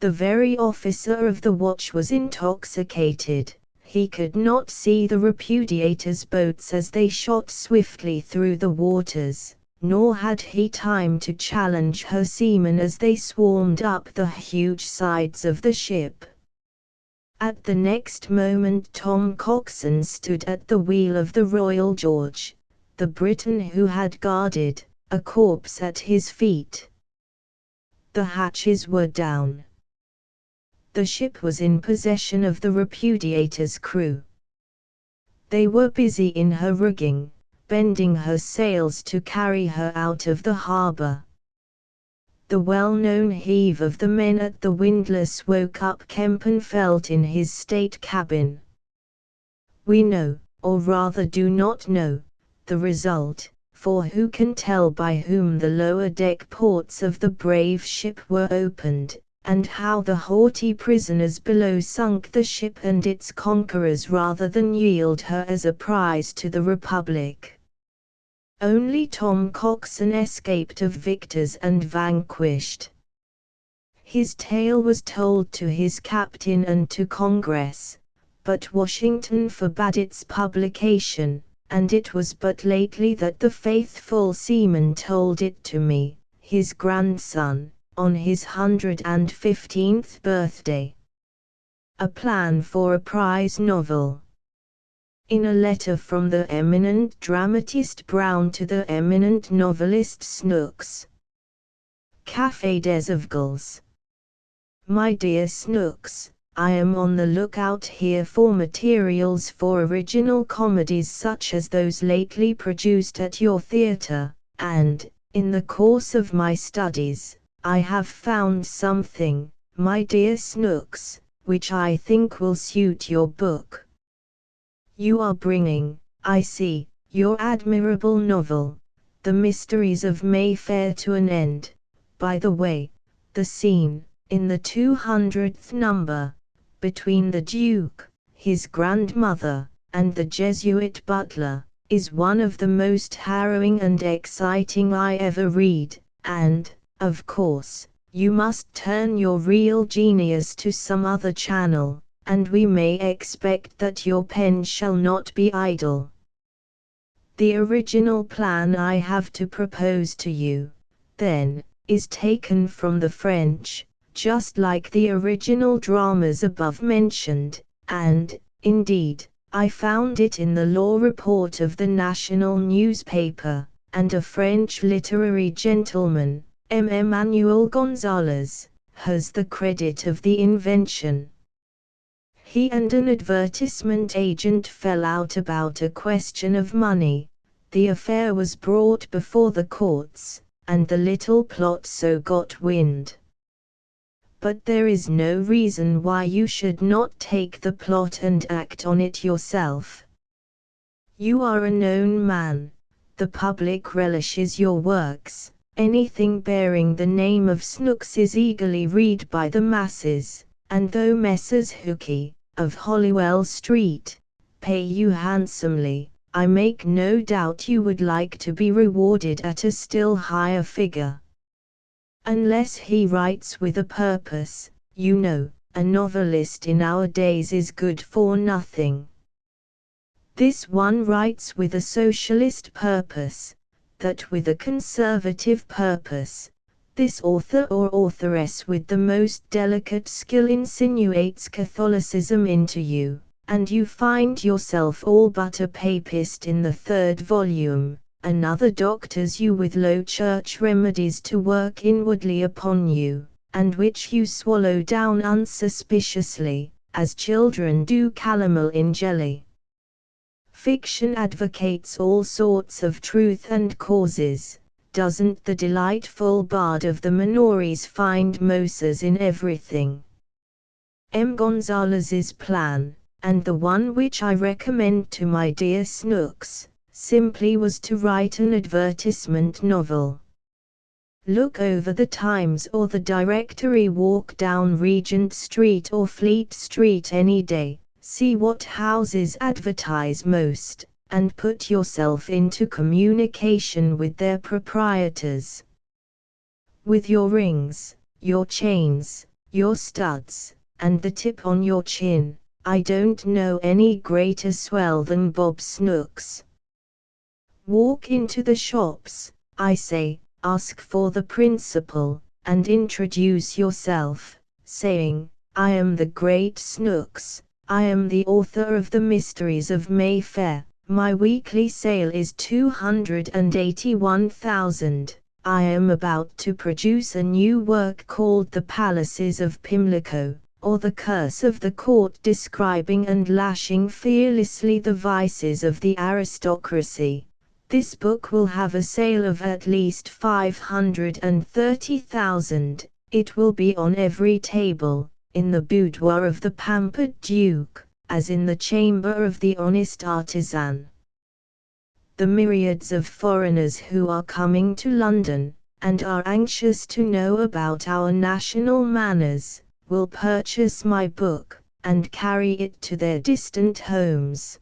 The very officer of the watch was intoxicated. He could not see the Repudiator's boats as they shot swiftly through the waters, nor had he time to challenge her seamen as they swarmed up the huge sides of the ship. At the next moment Tom Coxon stood at the wheel of the Royal George, the Briton who had guarded, a corpse at his feet. The hatches were down. The ship was in possession of the Repudiator's crew. They were busy in her rigging, bending her sails to carry her out of the harbour. The well-known heave of the men at the windlass woke up Kempenfelt in his state cabin. We know, or rather do not know, the result, for who can tell by whom the lower deck ports of the brave ship were opened, and how the haughty prisoners below sunk the ship and its conquerors rather than yield her as a prize to the Republic. Only Tom Coxon escaped of victors and vanquished. His tale was told to his captain and to Congress, but Washington forbade its publication, and it was but lately that the faithful seaman told it to me, his grandson, on his 115th birthday. A plan for a prize novel. In a letter from the eminent dramatist Brown to the eminent novelist Snooks. Café des Avgals. My dear Snooks, I am on the lookout here for materials for original comedies such as those lately produced at your theatre, and, in the course of my studies, I have found something, my dear Snooks, which I think will suit your book. You are bringing, I see, your admirable novel, The Mysteries of Mayfair to an end. By the way, the scene, in the 200th number, between the Duke, his grandmother, and the Jesuit butler, is one of the most harrowing and exciting I ever read, and, of course, you must turn your real genius to some other channel, and we may expect that your pen shall not be idle. The original plan I have to propose to you, then, is taken from the French, just like the original dramas above mentioned, and, indeed, I found it in the law report of the national newspaper, and a French literary gentleman, M. Emmanuel Gonzalez, has the credit of the invention. He and an advertisement agent fell out about a question of money. The affair was brought before the courts, and the little plot so got wind. But there is no reason why you should not take the plot and act on it yourself. You are a known man, the public relishes your works, anything bearing the name of Snooks is eagerly read by the masses, and though Messrs. Hookey, of Holywell Street, pay you handsomely, I make no doubt you would like to be rewarded at a still higher figure. Unless he writes with a purpose, you know, a novelist in our days is good for nothing. This one writes with a socialist purpose, that with a conservative purpose. This author or authoress with the most delicate skill insinuates Catholicism into you, and you find yourself all but a papist in the 3rd volume. Another doctors you with low church remedies to work inwardly upon you, and which you swallow down unsuspiciously, as children do calomel in jelly. Fiction advocates all sorts of truth and causes. Doesn't the delightful bard of the Minories find Moses in everything? M. Gonzalez's plan, and the one which I recommend to my dear Snooks, simply was to write an advertisement novel. Look over the Times or the Directory, walk down Regent Street or Fleet Street any day, see what houses advertise most, and put yourself into communication with their proprietors. With your rings, your chains, your studs, and the tip on your chin, I don't know any greater swell than Bob Snooks. Walk into the shops, I say, ask for the principal, and introduce yourself, saying, I am the great Snooks, I am the author of The Mysteries of Mayfair, my weekly sale is 281,000, I am about to produce a new work called The Palaces of Pimlico, or The Curse of the Court, describing and lashing fearlessly the vices of the aristocracy. This book will have a sale of at least 530,000, it will be on every table, in the boudoir of the pampered duke, as in the chamber of the honest artisan. the myriads of foreigners who are coming to London, and are anxious to know about our national manners, will purchase my book, and carry it to their distant homes.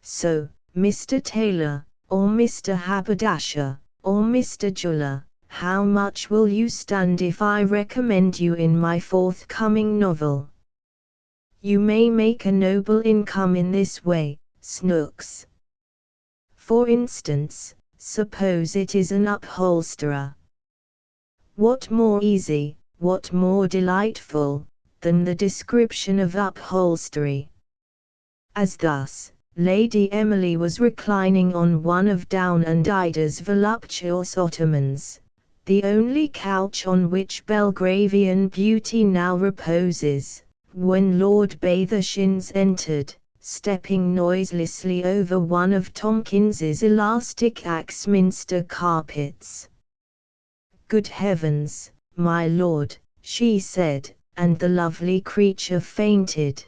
So, Mr. Taylor, or Mr. Haberdasher, or Mr. Jeweller, how much will you stand if I recommend you in my forthcoming novel? You may make a noble income in this way, Snooks. For instance, suppose it is an upholsterer. What more easy, what more delightful, than the description of upholstery? As thus, Lady Emily was reclining on one of Down and Ida's voluptuous ottomans, the only couch on which Belgravian beauty now reposes, when Lord Bathershins entered, stepping noiselessly over one of Tomkins's elastic Axminster carpets. "Good heavens, my lord," she said, and the lovely creature fainted.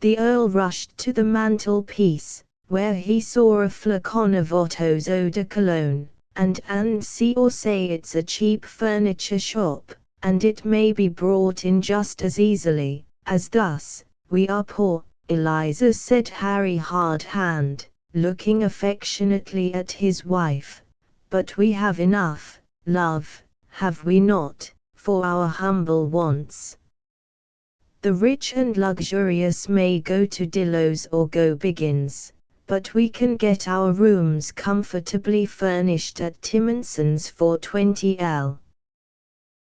The Earl rushed to the mantelpiece, where he saw a flacon of Otto's eau de cologne, and see or say it's a cheap furniture shop, and it may be brought in just as easily, as thus. "We are poor, Eliza," said Harry Hard Hand, looking affectionately at his wife, "but we have enough, love, have we not, for our humble wants? The rich and luxurious may go to Dillows or go Biggins, but we can get our rooms comfortably furnished at Timonson's for 20l.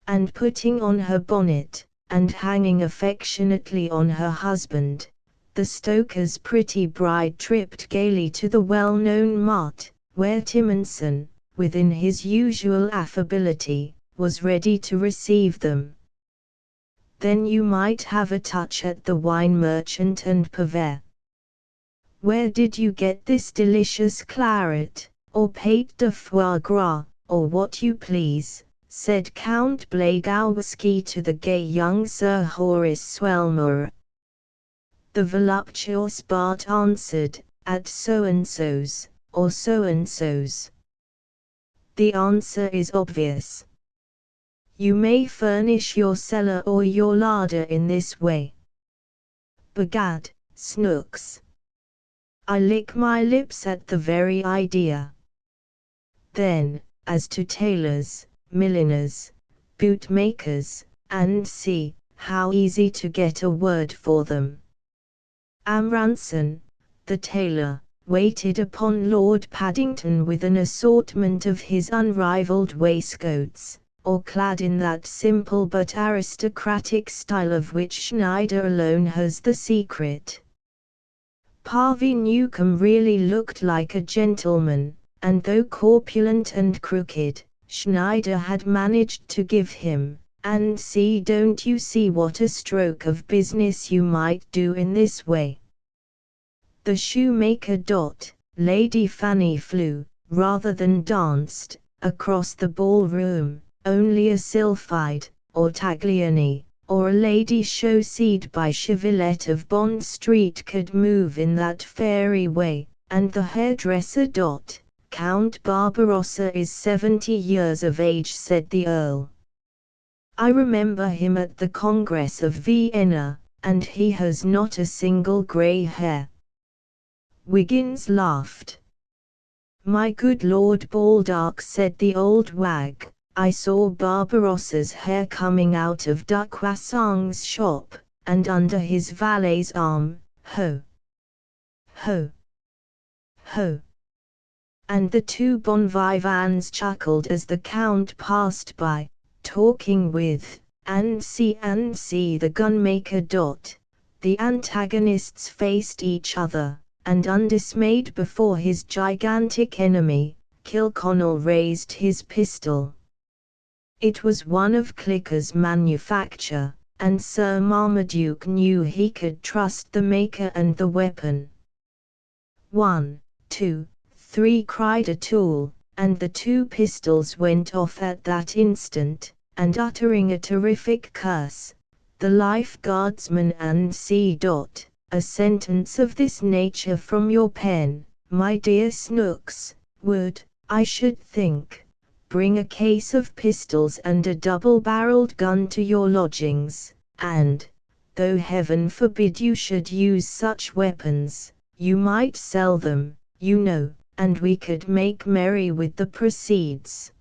And putting on her bonnet, and hanging affectionately on her husband, the stoker's pretty bride tripped gaily to the well-known mart, where Timonson, within his usual affability, was ready to receive them. Then you might have a touch at the wine merchant and purveyor. "Where did you get this delicious claret, or pate de foie gras, or what you please?" said Count Blagoweski to the gay young Sir Horace Swelmer. The voluptuous Bart answered, "At so-and-so's, or so-and-so's." The answer is obvious. You may furnish your cellar or your larder in this way. Begad, Snooks, I lick my lips at the very idea. Then, as to tailors, milliners, bootmakers, and see, how easy to get a word for them. Amranson, the tailor, waited upon Lord Paddington with an assortment of his unrivalled waistcoats, or clad in that simple but aristocratic style of which Schneider alone has the secret. Parvy Newcombe really looked like a gentleman, and though corpulent and crooked, Schneider had managed to give him, and see, don't you see what a stroke of business you might do in this way? The shoemaker. Lady Fanny flew, rather than danced, across the ballroom. Only a Sylphide, or Taglioni, or a lady chaussed by Chevillet of Bond Street could move in that fairy way, and the hairdresser. "Count Barbarossa is 70 years of age," said the Earl. "I remember him at the Congress of Vienna, and he has not a single grey hair." Wiggins laughed. "My good Lord Baldock," said the old wag, "I saw Barbarossa's hair coming out of Ducroissant's shop, and under his valet's arm, ho! Ho! Ho!" And the two bon vivants chuckled as the Count passed by, talking with, and see the gunmaker. The antagonists faced each other, and undismayed before his gigantic enemy, Kilconnel raised his pistol. It was one of Clicker's manufacture, and Sir Marmaduke knew he could trust the maker and the weapon. "1, 2, 3 cried O'Toole, and the two pistols went off at that instant, and uttering a terrific curse, the Life Guardsman and C. A sentence of this nature from your pen, my dear Snooks, would, I should think, bring a case of pistols and a double-barreled gun to your lodgings, and, though heaven forbid you should use such weapons, you might sell them, you know, and we could make merry with the proceeds.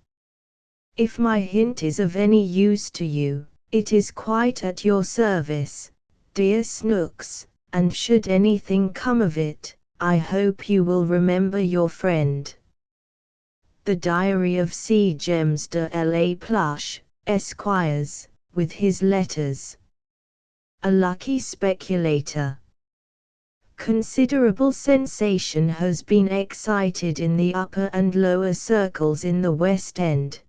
If my hint is of any use to you, it is quite at your service, dear Snooks, and should anything come of it, I hope you will remember your friend. The Diary of C. James de La Plush, Esquires, with his letters. A lucky speculator. Considerable sensation has been excited in the upper and lower circles in the West End,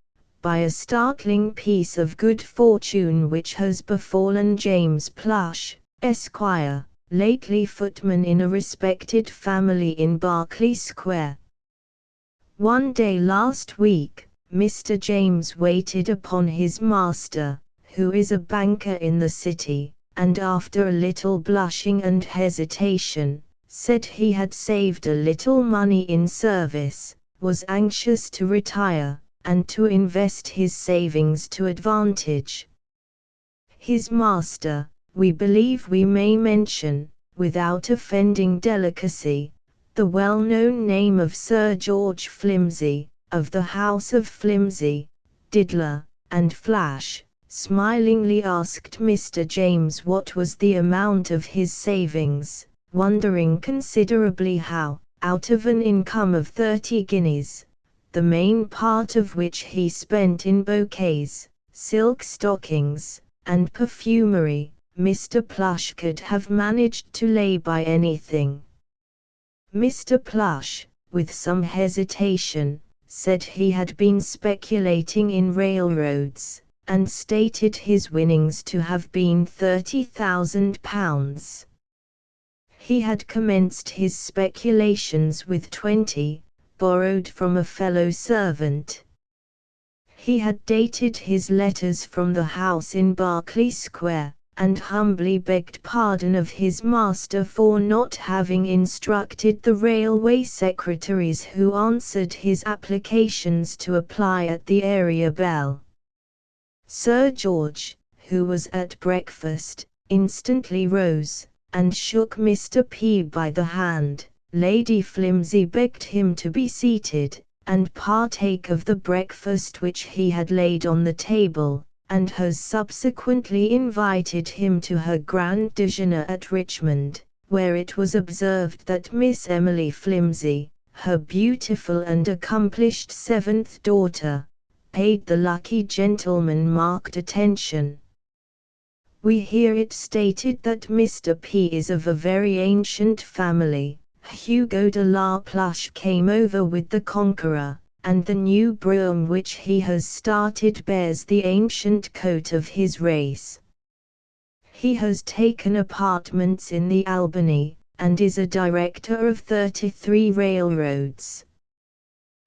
by a startling piece of good fortune which has befallen James Plush, Esquire, lately footman in a respected family in Berkeley Square. One day last week, Mr. James waited upon his master, who is a banker in the city, and after a little blushing and hesitation, said he had saved a little money in service, was anxious to retire, and to invest his savings to advantage. His master, we believe we may mention, without offending delicacy, the well-known name of Sir George Flimsy, of the house of Flimsy, Diddler, and Flash, smilingly asked Mr. James what was the amount of his savings, wondering considerably how, out of an income of 30 guineas, the main part of which he spent in bouquets, silk stockings, and perfumery, Mr. Plush could have managed to lay by anything. Mr. Plush, with some hesitation, said he had been speculating in railroads, and stated his winnings to have been £30,000. He had commenced his speculations with 20, borrowed from a fellow servant. He had dated his letters from the house in Berkeley Square, and humbly begged pardon of his master for not having instructed the railway secretaries who answered his applications to apply at the area bell. Sir George, who was at breakfast, instantly rose, and shook Mr. P. by the hand. Lady Flimsy begged him to be seated, and partake of the breakfast which he had laid on the table, and has subsequently invited him to her grand déjeuner at Richmond, where it was observed that Miss Emily Flimsy, her beautiful and accomplished seventh daughter, paid the lucky gentleman marked attention. We hear it stated that Mr. P. is of a very ancient family. Hugo de la Plush came over with the Conqueror, and the new brougham which he has started bears the ancient coat of his race. He has taken apartments in the Albany, and is a director of 33 railroads.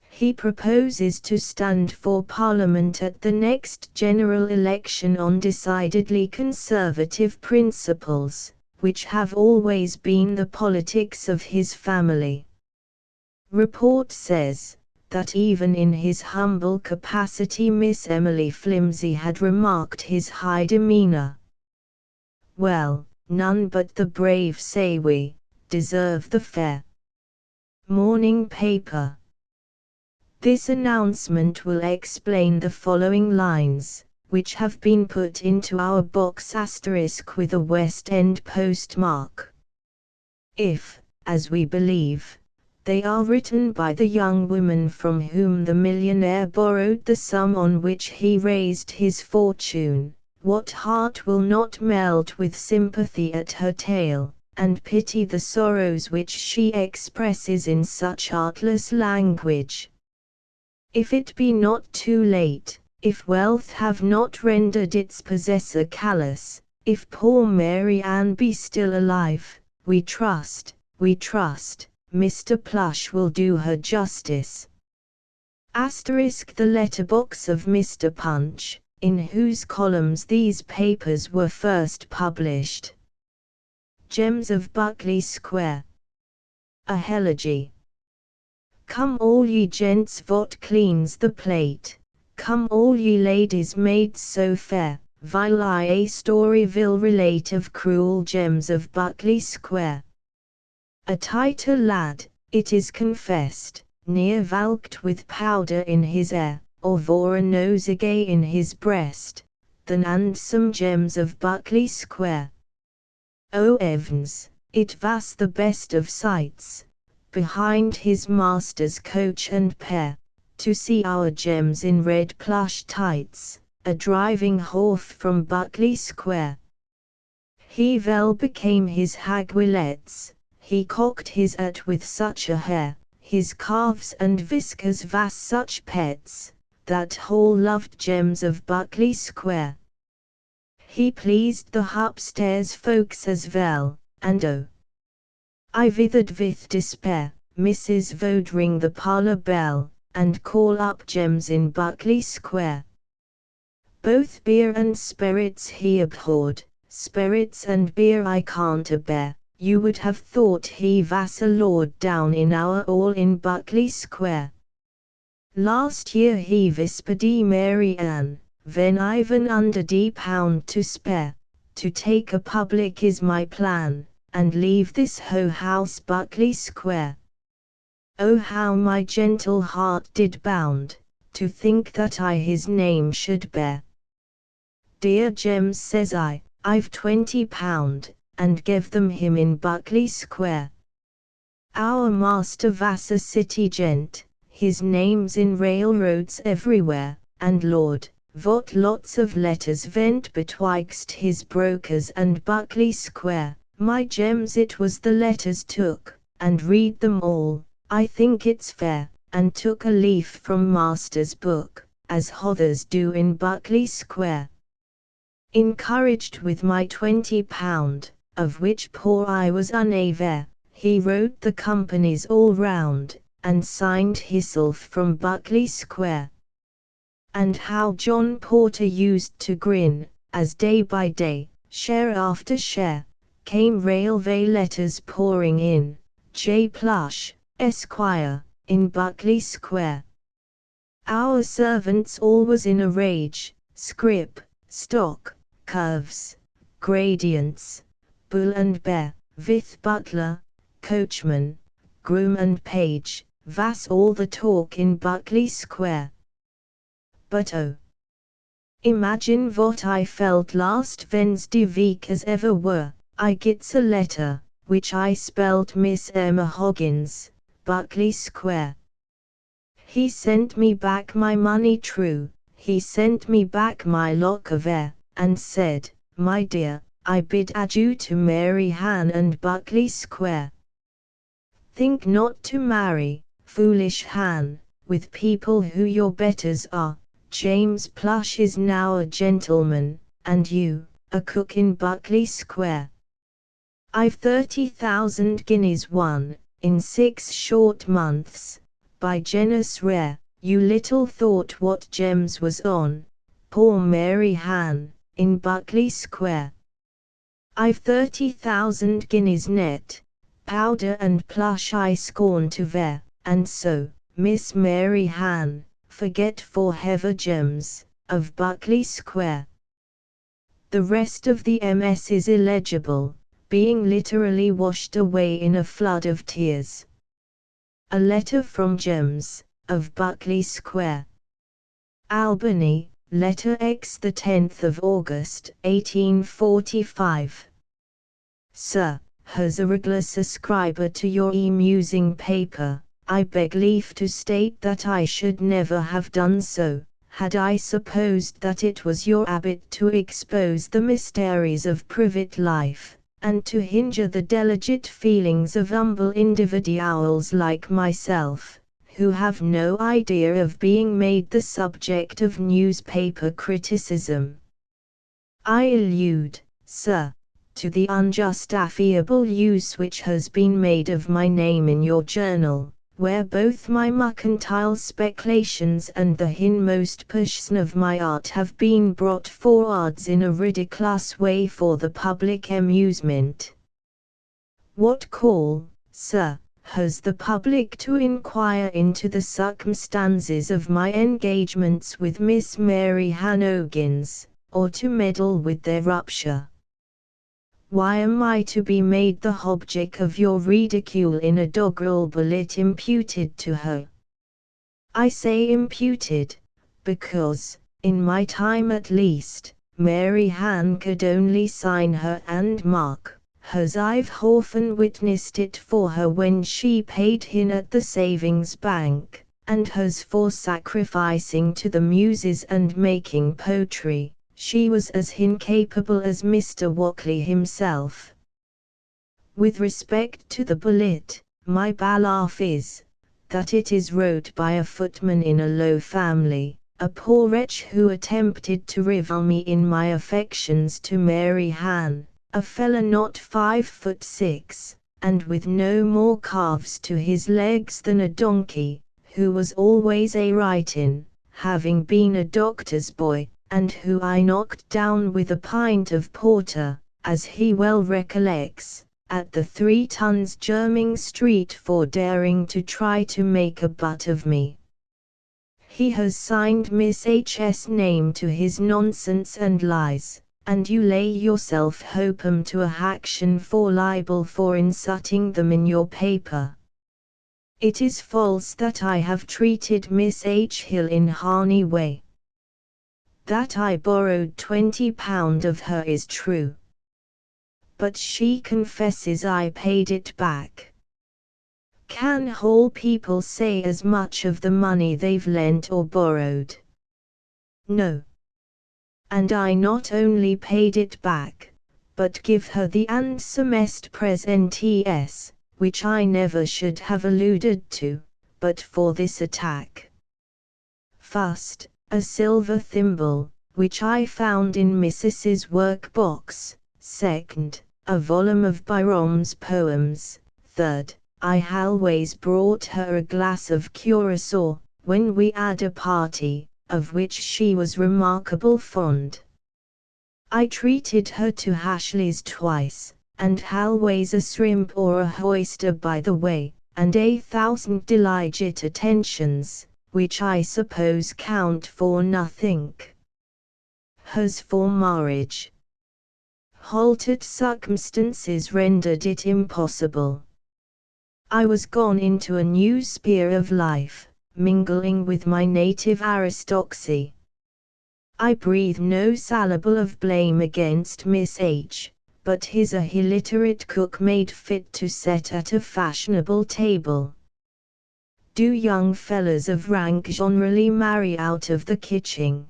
He proposes to stand for Parliament at the next general election on decidedly conservative principles, which have always been the politics of his family. Report says that even in his humble capacity Miss Emily Flimsy had remarked his high demeanour. Well, none but the brave, say we, deserve the fair. Morning paper. This announcement will explain the following lines, which have been put into our box * with a West End postmark. If, as we believe, they are written by the young woman from whom the millionaire borrowed the sum on which he raised his fortune, what heart will not melt with sympathy at her tale, and pity the sorrows which she expresses in such artless language? If it be not too late, if wealth have not rendered its possessor callous, if poor Mary Ann be still alive, we trust, Mr. Plush will do her justice. The letterbox of Mr. Punch, in whose columns these papers were first published. Gems of Berkeley Square. A Elegy. Come all ye gents vot cleans the plate, come all ye ladies maids so fair, while I a story will relate of cruel gems of Buckley Square. A tighter lad, it is confessed, near valked with powder in his hair, or wore a nosegay in his breast, than and some gems of Buckley Square. O Evans, it was the best of sights, behind his master's coach and pair, to see our gems in red plush tights, a driving horse from Buckley Square. He well became his hagwillets, he cocked his hat with such a hair, his calves and whiskers was such pets, that whole loved gems of Buckley Square. He pleased the upstairs folks as well, and oh, I withered with despair, Mrs. Vode ring the parlour bell, and call up gems in Buckley Square. Both beer and spirits he abhorred, spirits and beer I can't abear, you would have thought he was a lord down in our all in Buckley Square. Last year he whispered Mary Ann, when I've an £100 to spare, to take a public is my plan, and leave this hoe house Buckley Square. Oh how my gentle heart did bound, to think that I his name should bear. Dear Gems says I, I've £20, and gave them him in Buckley Square. Our master was a city gent, his name's in railroads everywhere, and Lord, what lots of letters went betwixt his brokers and Buckley Square. My gems it was the letters took, and read them all, I think it's fair, and took a leaf from master's book, as hothers do in Buckley Square. Encouraged with my £20, of which poor I was unaware, he wrote the companies all round, and signed hisself from Buckley Square. And how John Porter used to grin, as day by day, share after share, came railway letters pouring in, J. Plush, Esquire, in Buckley Square. Our servants all was in a rage, scrip, stock, curves, gradients, bull and bear, with butler, coachman, groom and page, was all the talk in Buckley Square. But oh, imagine what I felt last Wednesday week as ever were, I gets a letter, which I spelled Miss Emma Hoggins, Buckley Square. He sent me back my money true, he sent me back my lock of hair, and said, my dear, I bid adieu to Mary Han and Buckley Square. Think not to marry, foolish Han, with people who your betters are, James Plush is now a gentleman, and you, a cook in Buckley Square. I've 30,000 guineas won, in 6 short months, by genus rare, you little thought what gems was on, poor Mary Han, in Buckley Square. I've 30,000 guineas net, powder and plush I scorn to wear, and so, Miss Mary Han, forget for hever gems, of Buckley Square. The rest of the MS is illegible, being literally washed away in a flood of tears. A letter from Gems, of Buckley Square. Albany, Letter X, the 10th of August, 1845. Sir, as a regular subscriber to your e-musing paper, I beg leave to state that I should never have done so, had I supposed that it was your habit to expose the mysteries of private life, and to injure the delicate feelings of humble individuals like myself, who have no idea of being made the subject of newspaper criticism. I allude, sir, to the unjust affable use which has been made of my name in your journal, where both my mercantile speculations and the hinmost passion of my art have been brought forwards in a ridiculous way for the public amusement. What call, sir, has the public to inquire into the circumstances of my engagements with Miss Mary Hanogins, or to meddle with their rupture? Why am I to be made the object of your ridicule in a doggerel bullet imputed to her? I say imputed, because, in my time at least, Mary Han could only sign her and mark, as I've often witnessed it for her when she paid hin at the savings bank, and has for sacrificing to the muses and making poetry, she was as incapable as Mr. Walkley himself. With respect to the bullet, my belief is, that it is wrote by a footman in a low family, a poor wretch who attempted to rival me in my affections to Mary Han, a fellow not 5'6", and with no more calves to his legs than a donkey, who was always a writing, having been a doctor's boy, and who I knocked down with a pint of porter, as he well recollects, at the 3 Tons Jermyn Street for daring to try to make a butt of me. He has signed Miss H.'s name to his nonsense and lies, and you lay yourself open to a action for libel for inserting them in your paper. It is false that I have treated Miss H. Hill in any way. That I borrowed £20 of her is true. But she confesses I paid it back. Can whole people say as much of the money they've lent or borrowed? No. And I not only paid it back, but give her the handsomest presentes, which I never should have alluded to, but for this attack. First, a silver thimble, which I found in Mrs.'s work-box. Second, a volume of Byron's poems. Third, I always brought her a glass of curaçao, when we had a party, of which she was remarkable fond. I treated her to Ashley's twice, and always a shrimp or a oyster by the way, and 1,000 diligent attentions, which I suppose count for nothing. As for marriage, altered circumstances rendered it impossible. I was gone into a new sphere of life, mingling with my native aristocracy. I breathe no syllable of blame against Miss H., but he's a illiterate cook made fit to set at a fashionable table. Do young fellows of rank generally marry out of the kitchen?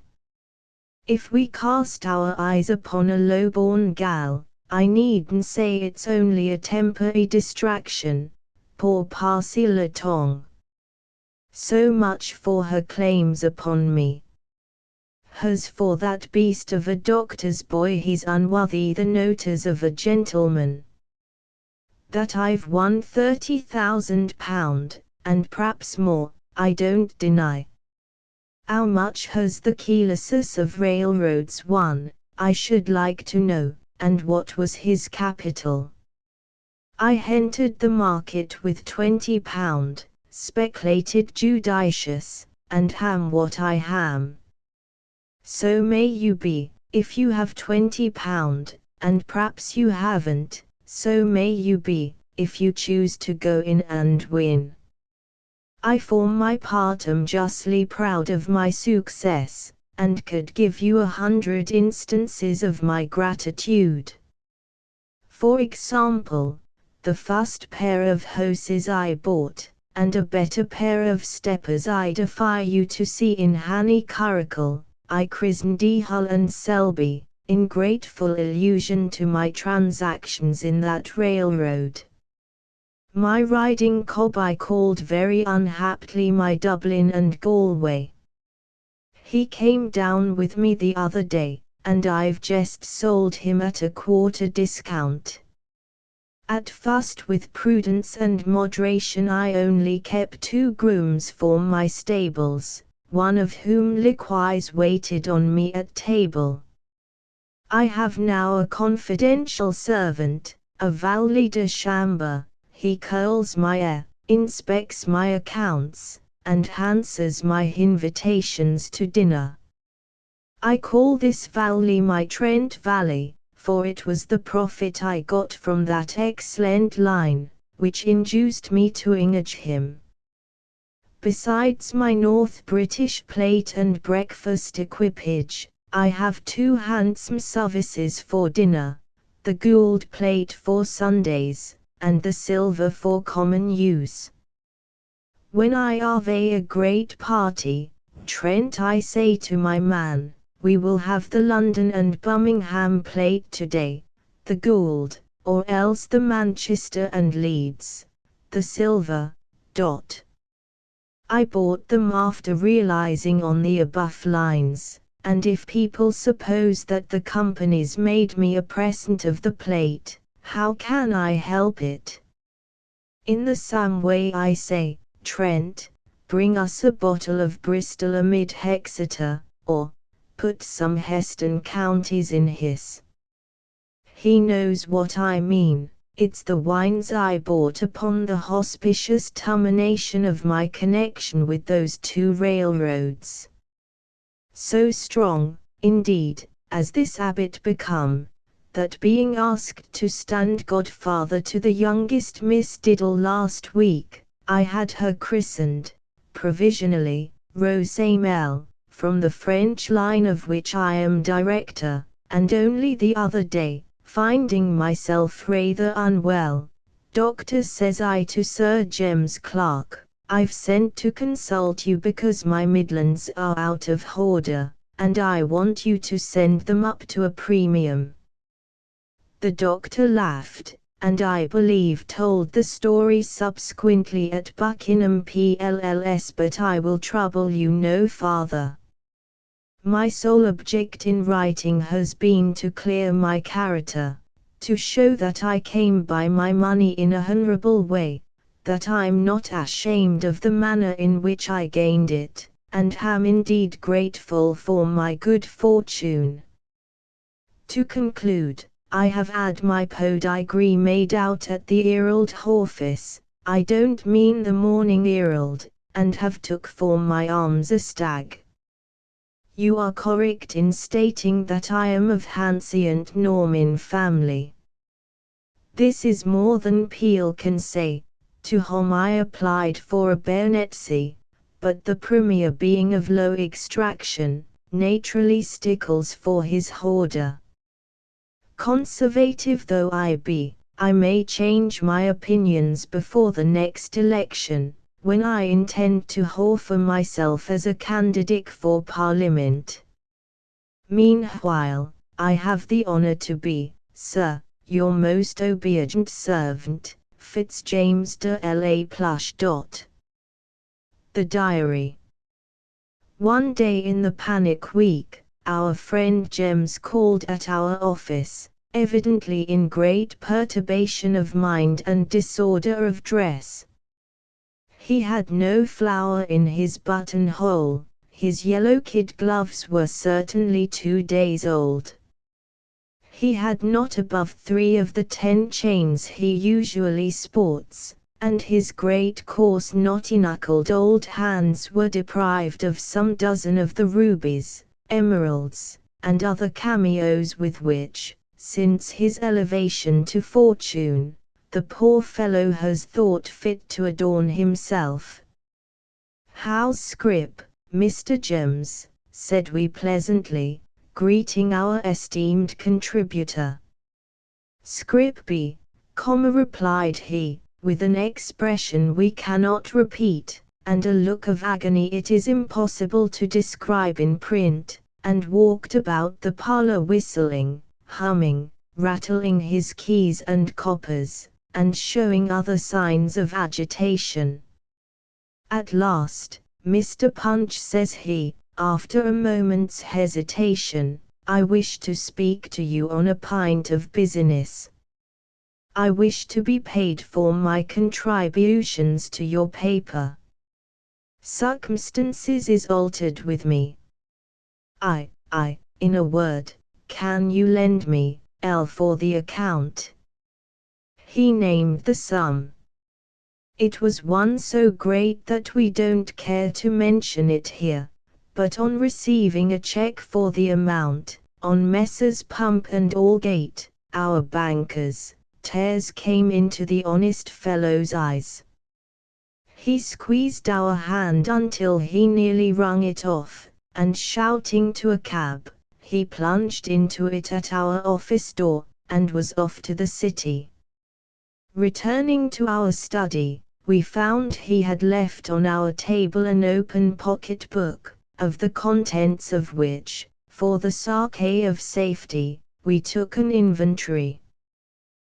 If we cast our eyes upon a low-born gal, I needn't say it's only a temporary distraction, pour passer le temps. So much for her claims upon me. As for that beast of a doctor's boy, he's unworthy the notice of a gentleman. That I've won £30,000, and perhaps more, I don't deny. How much has the Colossus of railroads won, I should like to know, and what was his capital? I entered the market with £20, speculated judicious, and am what I am. So may you be, if you have £20, and perhaps you haven't, so may you be, if you choose to go in and win. I for my part am justly proud of my success, and could give you 100 instances of my gratitude. For example, the first pair of hoses I bought, and a better pair of steppers I defy you to see in any curricle, I christened Hull and Selby, in grateful allusion to my transactions in that railroad. My riding cob I called very unhappily my Dublin and Galway. He came down with me the other day, and I've just sold him at a quarter discount. At first, with prudence and moderation, I only kept 2 grooms for my stables, one of whom likewise waited on me at table. I have now a confidential servant, a valet de chambre, he curls my hair, inspects my accounts, and answers my invitations to dinner. I call this valley my Trent Valley, for it was the profit I got from that excellent line, which induced me to engage him. Besides my North British plate and breakfast equipage, I have 2 handsome services for dinner, the gold plate for Sundays, and the silver for common use. When I have a great party, Trent, I say to my man, we will have the London and Birmingham plate today, the gold, or else the Manchester and Leeds, the silver. I bought them after realizing on the above lines, and if people suppose that the companies made me a present of the plate, how can I help it? In the same way I say, Trent, bring us a bottle of Bristol amid Exeter, or put some Heston counties in his. He knows what I mean. It's the wines I bought upon the auspicious termination of my connection with those 2 railroads. So strong, indeed, as this abbot become, that being asked to stand godfather to the youngest Miss Diddle last week, I had her christened, provisionally, Rose Amel, from the French line of which I am director, and only the other day, finding myself rather unwell, doctor says I to Sir Jem's clerk, I've sent to consult you because my Midlands are out of order, and I want you to send them up to a premium. The doctor laughed, and I believe told the story subsequently at Buckingham PLLS, but I will trouble you no farther. My sole object in writing has been to clear my character, to show that I came by my money in a honourable way, that I'm not ashamed of the manner in which I gained it, and am indeed grateful for my good fortune. To conclude, I have had my pedigree made out at the Herald office, I don't mean the Morning Herald, and have took for my arms a stag. You are correct in stating that I am of Hansient Norman family. This is more than Peel can say, to whom I applied for a baronetcy, but the Premier being of low extraction, naturally stickles for his order. Conservative though I be, I may change my opinions before the next election, when I intend to offer myself as a candidate for Parliament. Meanwhile, I have the honour to be, Sir, your most obedient servant, Fitzjames de La Plush. The Diary. One day in the panic week, our friend Jems called at our office, evidently in great perturbation of mind and disorder of dress. He had no flower in his buttonhole, his yellow kid gloves were certainly 2 days old. He had not above 3 of the 10 chains he usually sports, and his great coarse knotty-knuckled old hands were deprived of some dozen of the rubies, emeralds, and other cameos with which, since his elevation to fortune, the poor fellow has thought fit to adorn himself. "How's Scrip, Mr. Jems?" said we pleasantly, greeting our esteemed contributor. "Scrip be," replied he, with an expression we cannot repeat, and a look of agony it is impossible to describe in print, and walked about the parlour whistling, humming, rattling his keys and coppers, and showing other signs of agitation. At last, "Mr. Punch," says he, after a moment's hesitation, "I wish to speak to you on a pint of business. I wish to be paid for my contributions to your paper. Circumstances is altered with me. In a word, can you lend me L for the account?" He named the sum. It was one so great that we don't care to mention it here, but on receiving a check for the amount, on Messrs. Pump and Allgate, our bankers, tears came into the honest fellow's eyes. He squeezed our hand until he nearly wrung it off, and shouting to a cab, he plunged into it at our office door, and was off to the city. Returning to our study, we found he had left on our table an open pocket book, of the contents of which, for the sake of safety, we took an inventory.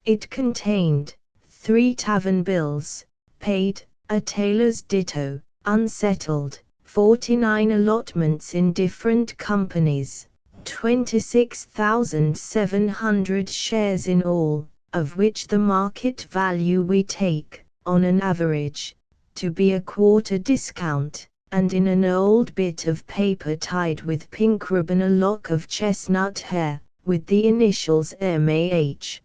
It contained 3 tavern bills, paid, a tailor's ditto, unsettled, 49 allotments in different companies, 26,700 shares in all, of which the market value we take, on an average, to be a quarter discount, and in an old bit of paper tied with pink ribbon a lock of chestnut hair, with the initials MAH.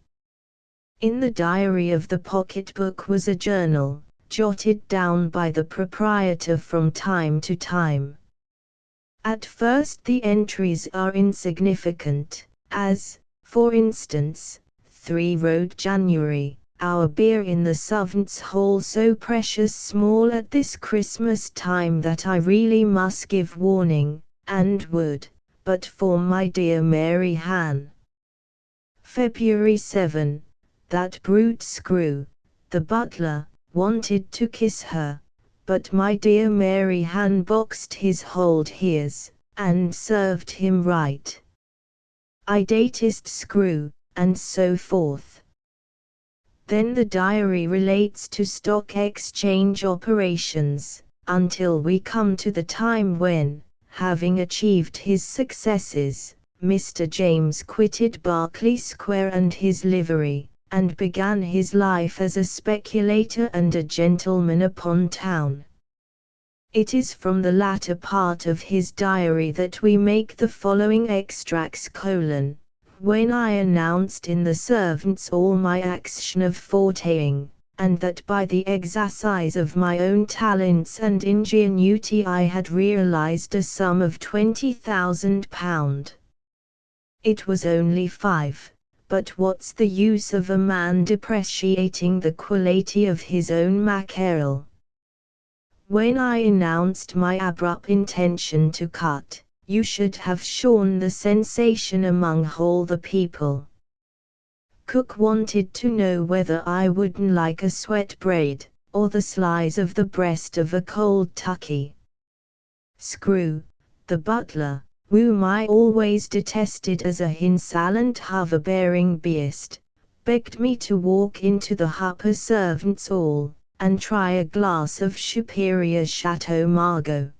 In the diary of the pocketbook was a journal, jotted down by the proprietor from time to time. At first the entries are insignificant, as, for instance, 3 Road January, our beer in the servants' hall so precious small at this Christmas time that I really must give warning, and would, but for my dear Mary Han. February 7, that brute Screw, the butler, wanted to kiss her, but my dear Mary Han boxed his hold ears, and served him right. I datest Screw, and so forth. Then the diary relates to stock exchange operations, until we come to the time when, having achieved his successes, Mr. James quitted Berkeley Square and his livery, and began his life as a speculator and a gentleman upon town. It is from the latter part of his diary that we make the following extracts: when I announced in the servants all my action of forteing, and that by the exercise of my own talents and ingenuity I had realized a sum of £20,000. It was only 5, but what's the use of a man depreciating the quality of his own mackerel? When I announced my abrupt intention to cut, you should have shown the sensation among all the people. Cook wanted to know whether I wouldn't like a sweat braid, or the slice of the breast of a cold turkey. Screw, the butler, whom I always detested as a insolent hover-bearing beast, begged me to walk into the upper servants' hall, and try a glass of superior Chateau Margaux.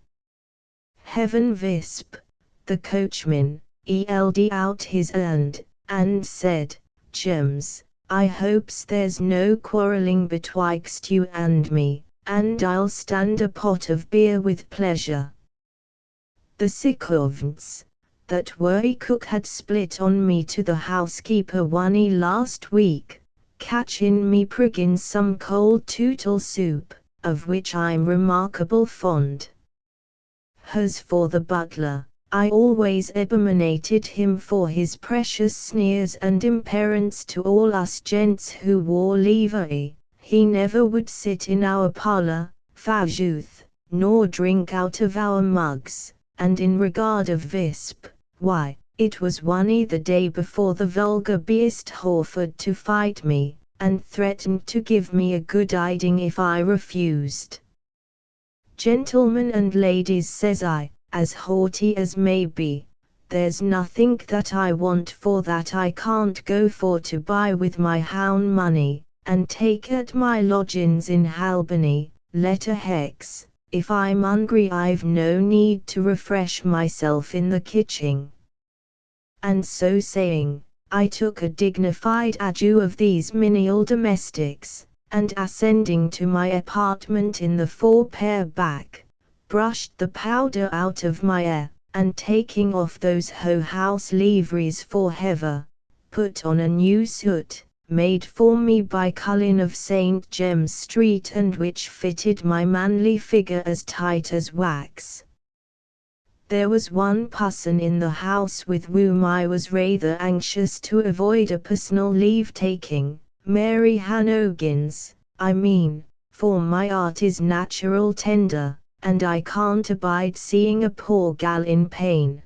Heaven Visp, the coachman, held out his hand, and said, "James, I hopes there's no quarrelling betwixt you and me, and I'll stand a pot of beer with pleasure." The servants, that worthy cook had split on me to the housekeeper one last week, catchin' me priggin' some cold tootle soup, of which I'm remarkable fond. As for the butler, I always abominated him for his precious sneers and imperence to all us gents who wore livery. He never would sit in our parlour, fajuth, nor drink out of our mugs, and in regard of Visp, why, it was only the day before the vulgar beast offered to fight me, and threatened to give me a good hiding if I refused. "Gentlemen and ladies," says I, as haughty as may be, "there's nothing that I want for that I can't go for to buy with my hown money, and take at my lodgings in Albany, letter hex. If I'm hungry I've no need to refresh myself in the kitchen." And so saying, I took a dignified adieu of these menial domestics, and ascending to my apartment in the 4-pair back, brushed the powder out of my hair, and taking off those house liveries for ever, put on a new suit, made for me by Cullen of St. James Street, and which fitted my manly figure as tight as wax. There was one person in the house with whom I was rather anxious to avoid a personal leave-taking, Mary Hanogins, I mean, for my art is natural tender, and I can't abide seeing a poor gal in pain.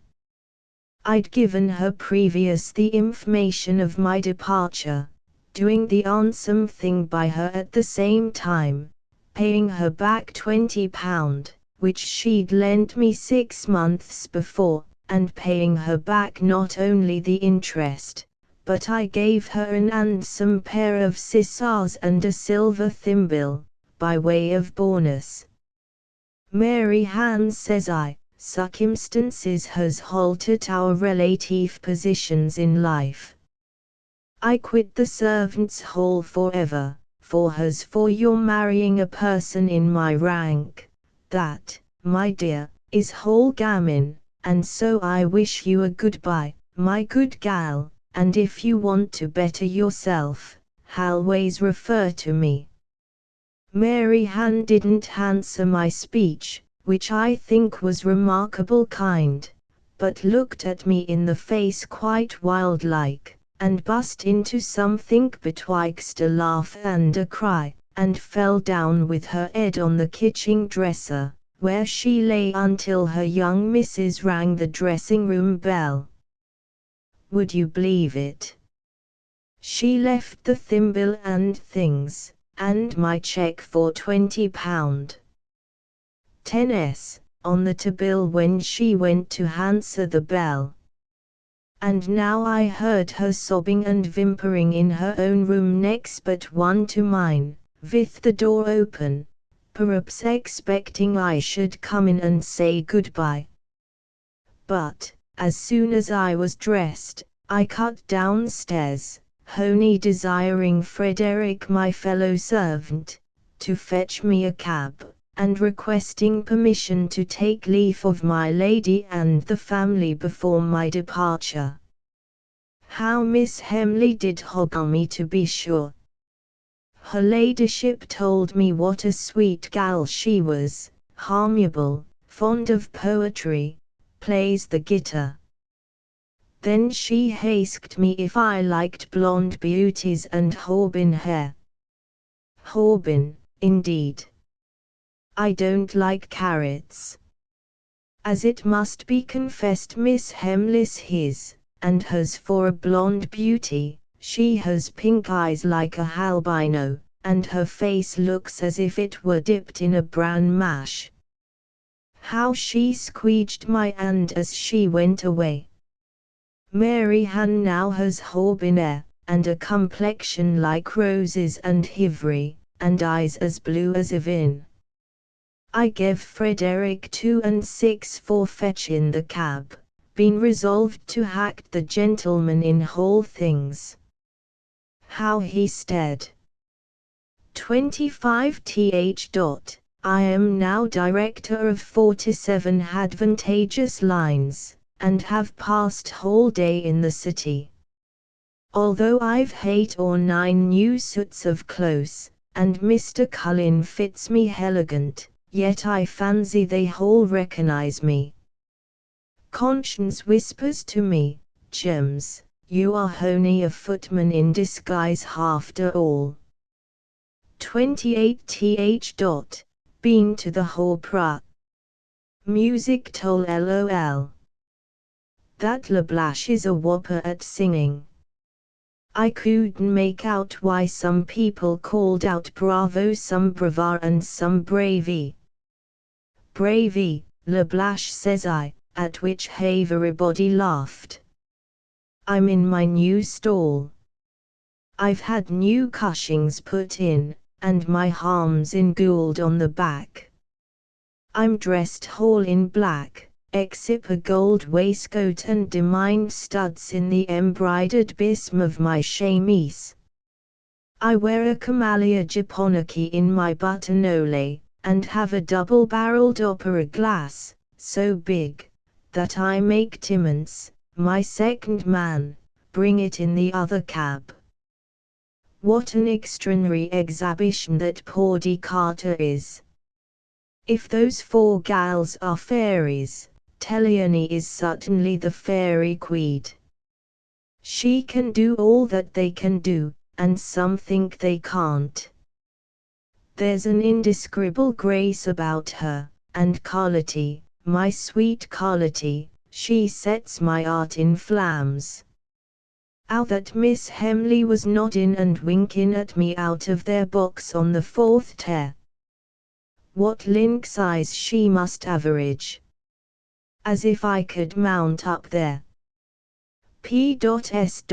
I'd given her previous the information of my departure, doing the handsome thing by her at the same time, paying her back £20, which she'd lent me 6 months before, and paying her back not only the interest, but I gave her an handsome pair of scissors and a silver thimble, by way of bonus. Mary Han, says I, circumstances has altered our relative positions in life. I quit the servants' hall forever, for you're marrying a person in my rank. That, my dear, is whole gammon, and so I wish you a goodbye, my good gal, and if you want to better yourself, always refer to me. Mary Han didn't answer my speech, which I think was remarkable kind, but looked at me in the face quite wild-like, and bust into something betwixt a laugh and a cry, and fell down with her head on the kitchen dresser, where she lay until her young missus rang the dressing-room bell. Would you believe it? She left the thimble and things, and my cheque for £20. 10s, on the table when she went to answer the bell. And now I heard her sobbing and whimpering in her own room next but one to mine, with the door open, perhaps expecting I should come in and say goodbye. But, as soon as I was dressed, I cut downstairs, only desiring Frederick, my fellow servant, to fetch me a cab, and requesting permission to take leave of my lady and the family before my departure. How Miss Hemley did hoggle me, to be sure! Her ladyship told me what a sweet gal she was, amiable, fond of poetry, plays the guitar. Then she asked me if I liked blonde beauties and auburn hair. Auburn, indeed. I don't like carrots. As it must be confessed, Miss Hemlis his, and hers for a blonde beauty, she has pink eyes like a albino, and her face looks as if it were dipped in a bran mash. How she squeeged my hand as she went away. Mary Han now has auburn hair, and a complexion like roses and ivory, and eyes as blue as a vin. I gave Frederick 2 and 6 for fetching the cab, being resolved to act the gentleman in all things. How he stared! 25th. I am now director of 47 advantageous lines, and have passed whole day in the city. Although I've 8 or 9 new suits of clothes, and Mr. Cullen fits me elegant, yet I fancy they all recognize me. Conscience whispers to me, James, you are only a footman in disguise after all. 28th. Been to the opera. Music toll lol. That Lablache is a whopper at singing. I couldn't make out why some people called out bravo, some brava and some bravey. Bravey, Lablache, says I, at which everybody laughed. I'm in my new stall. I've had new cushings put in, and my arms in gold on the back. I'm dressed all in black, except a gold waistcoat and diamond studs in the embroidered bosom of my chemise. I wear a camellia japonica in my buttonhole, and have a double-barreled opera glass, so big, that I make Timmons, my second man, bring it in the other cab. What an extraordinary exhibition that poor Carter is. If those 4 gals are fairies, Teleone is certainly the fairy queen. She can do all that they can do, and some think they can't. There's an indescribable grace about her, and Carlotti, my sweet Carlotti, she sets my heart in flames. Ow, that Miss Hemley was nodding and winking at me out of their box on the 4th tier. What lynx eyes she must average. As if I could mount up there. P.S.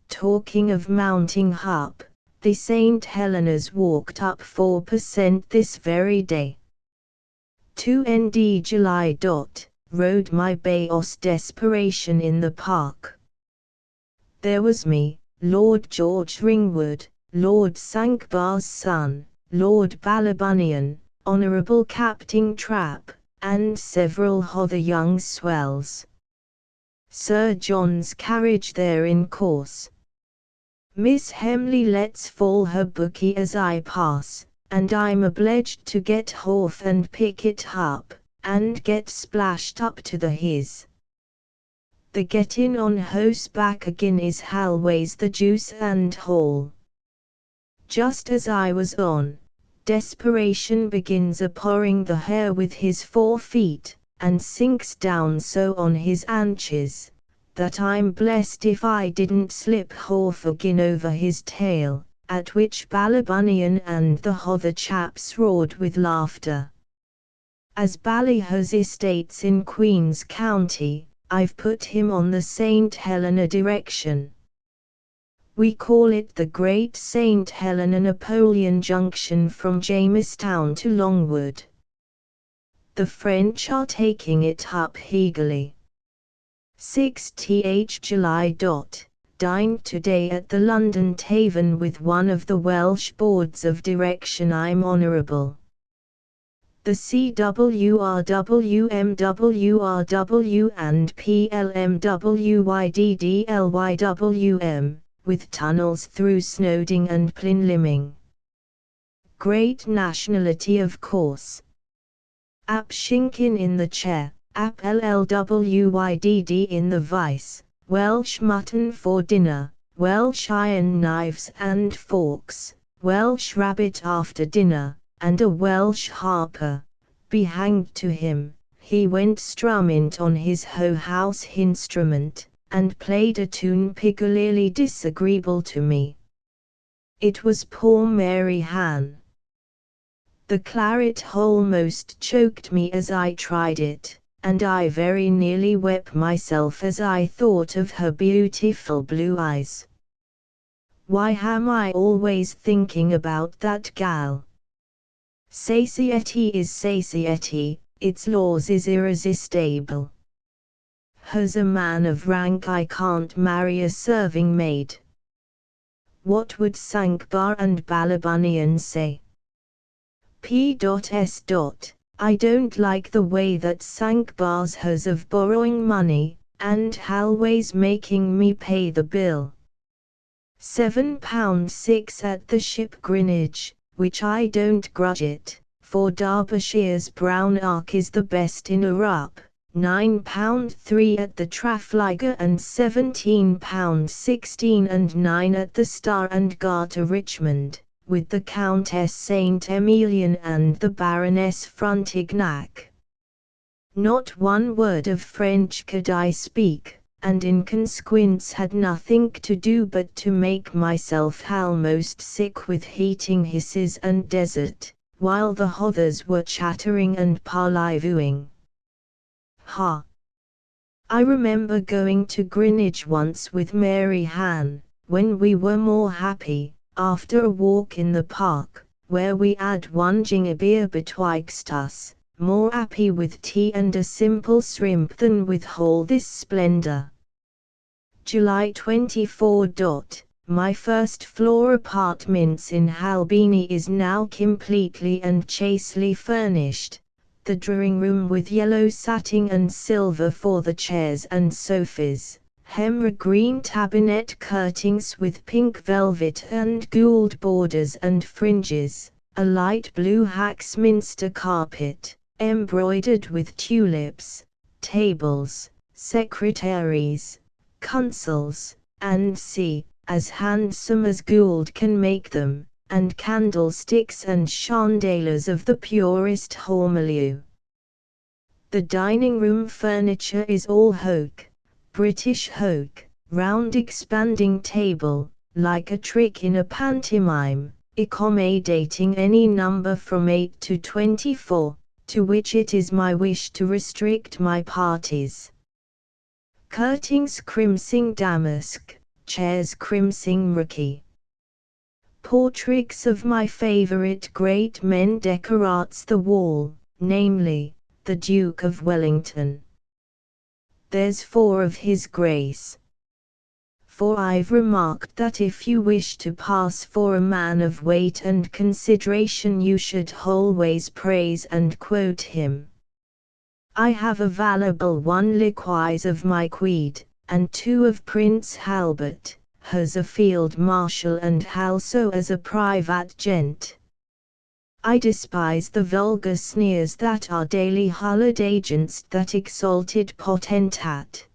Talking of mounting up, the St. Helena's walked up 4% this very day. 2nd July. Rode my Bayos desperation in the park. There was me, Lord George Ringwood, Lord Sankbar's son, Lord Ballabunion, Honourable Captain Trapp, and several other young swells. Sir John's carriage there in course. Miss Hemley lets fall her bookie as I pass, and I'm obliged to get off and pick it up, and get splashed up to the his. The getting on horseback again is always the juice and all. Just as I was on, desperation begins a pouring the hare with his 4 feet, and sinks down so on his haunches, that I'm blessed if I didn't slip off again over his tail, at which Ballabunion and the other chaps roared with laughter. As Bally has estates in Queen's County, I've put him on the St. Helena direction. We call it the Great St. Helena Napoleon Junction from Jamestown to Longwood. The French are taking it up eagerly. 6th July. Dined today at the London Tavern with one of the Welsh Boards of Direction. I'm honourable. The CWRW, MWRW and PLMWYDDLYWM, with tunnels through Snowding and Plinlimmon. Great nationality of course. Ap Shinkin in the chair, Ap LLWYDD in the vice, Welsh mutton for dinner, Welsh iron knives and forks, Welsh rabbit after dinner, and a Welsh harper. Be hanged to him, he went strumming on his hoe-house instrument, and played a tune peculiarly disagreeable to me. It was poor Mary Ann. The claret almost choked me as I tried it, and I very nearly wept myself as I thought of her beautiful blue eyes. Why am I always thinking about that gal? Satiety is satiety, its laws is irresistible. As a man of rank I can't marry a serving maid. What would Sankbar and Ballabunion say? P.S. I don't like the way that Sankbar's has of borrowing money, and always making me pay the bill. £7.6 at the ship Greenwich, which I don't grudge it, for Derbyshire's Brown Ark is the best in Europe, £9.3 at the Trafalgar and £17.16 and 9 at the Star and Garter Richmond, with the Countess St. Emilion and the Baroness Frontignac. Not one word of French could I speak, and in consequence had nothing to do but to make myself almost sick with heating hisses and desert, while the others were chattering and parleyvooing. Ha! I remember going to Greenwich once with Mary Ann, when we were more happy, after a walk in the park, where we had one ginger beer betwixt us, more happy with tea and a simple shrimp than with all this splendour. July 24. My first floor apartments in Albany is now completely and chastely furnished, the drawing room with yellow satin and silver for the chairs and sofas, Hemra green tabinet curtains with pink velvet and gold borders and fringes, a light blue Haxminster carpet, embroidered with tulips, tables, secretaries, consoles, and as handsome as gold can make them, and candlesticks and chandeliers of the purest hormalieu. The dining room furniture is all oak, British oak, round expanding table, like a trick in a pantomime, accommodating any number from 8 to 24, to which it is my wish to restrict my parties. Curtains crimson damask, chairs crimson rookie. Portraits of my favorite great men decorates the wall, namely, the Duke of Wellington. There's 4 of his grace. For I've remarked that if you wish to pass for a man of weight and consideration you should always praise and quote him. I have a valuable one likewise of my Queen, and 2 of Prince Albert, as a field marshal and also as a private gent. I despise the vulgar sneers that are daily hurled against that exalted potentate.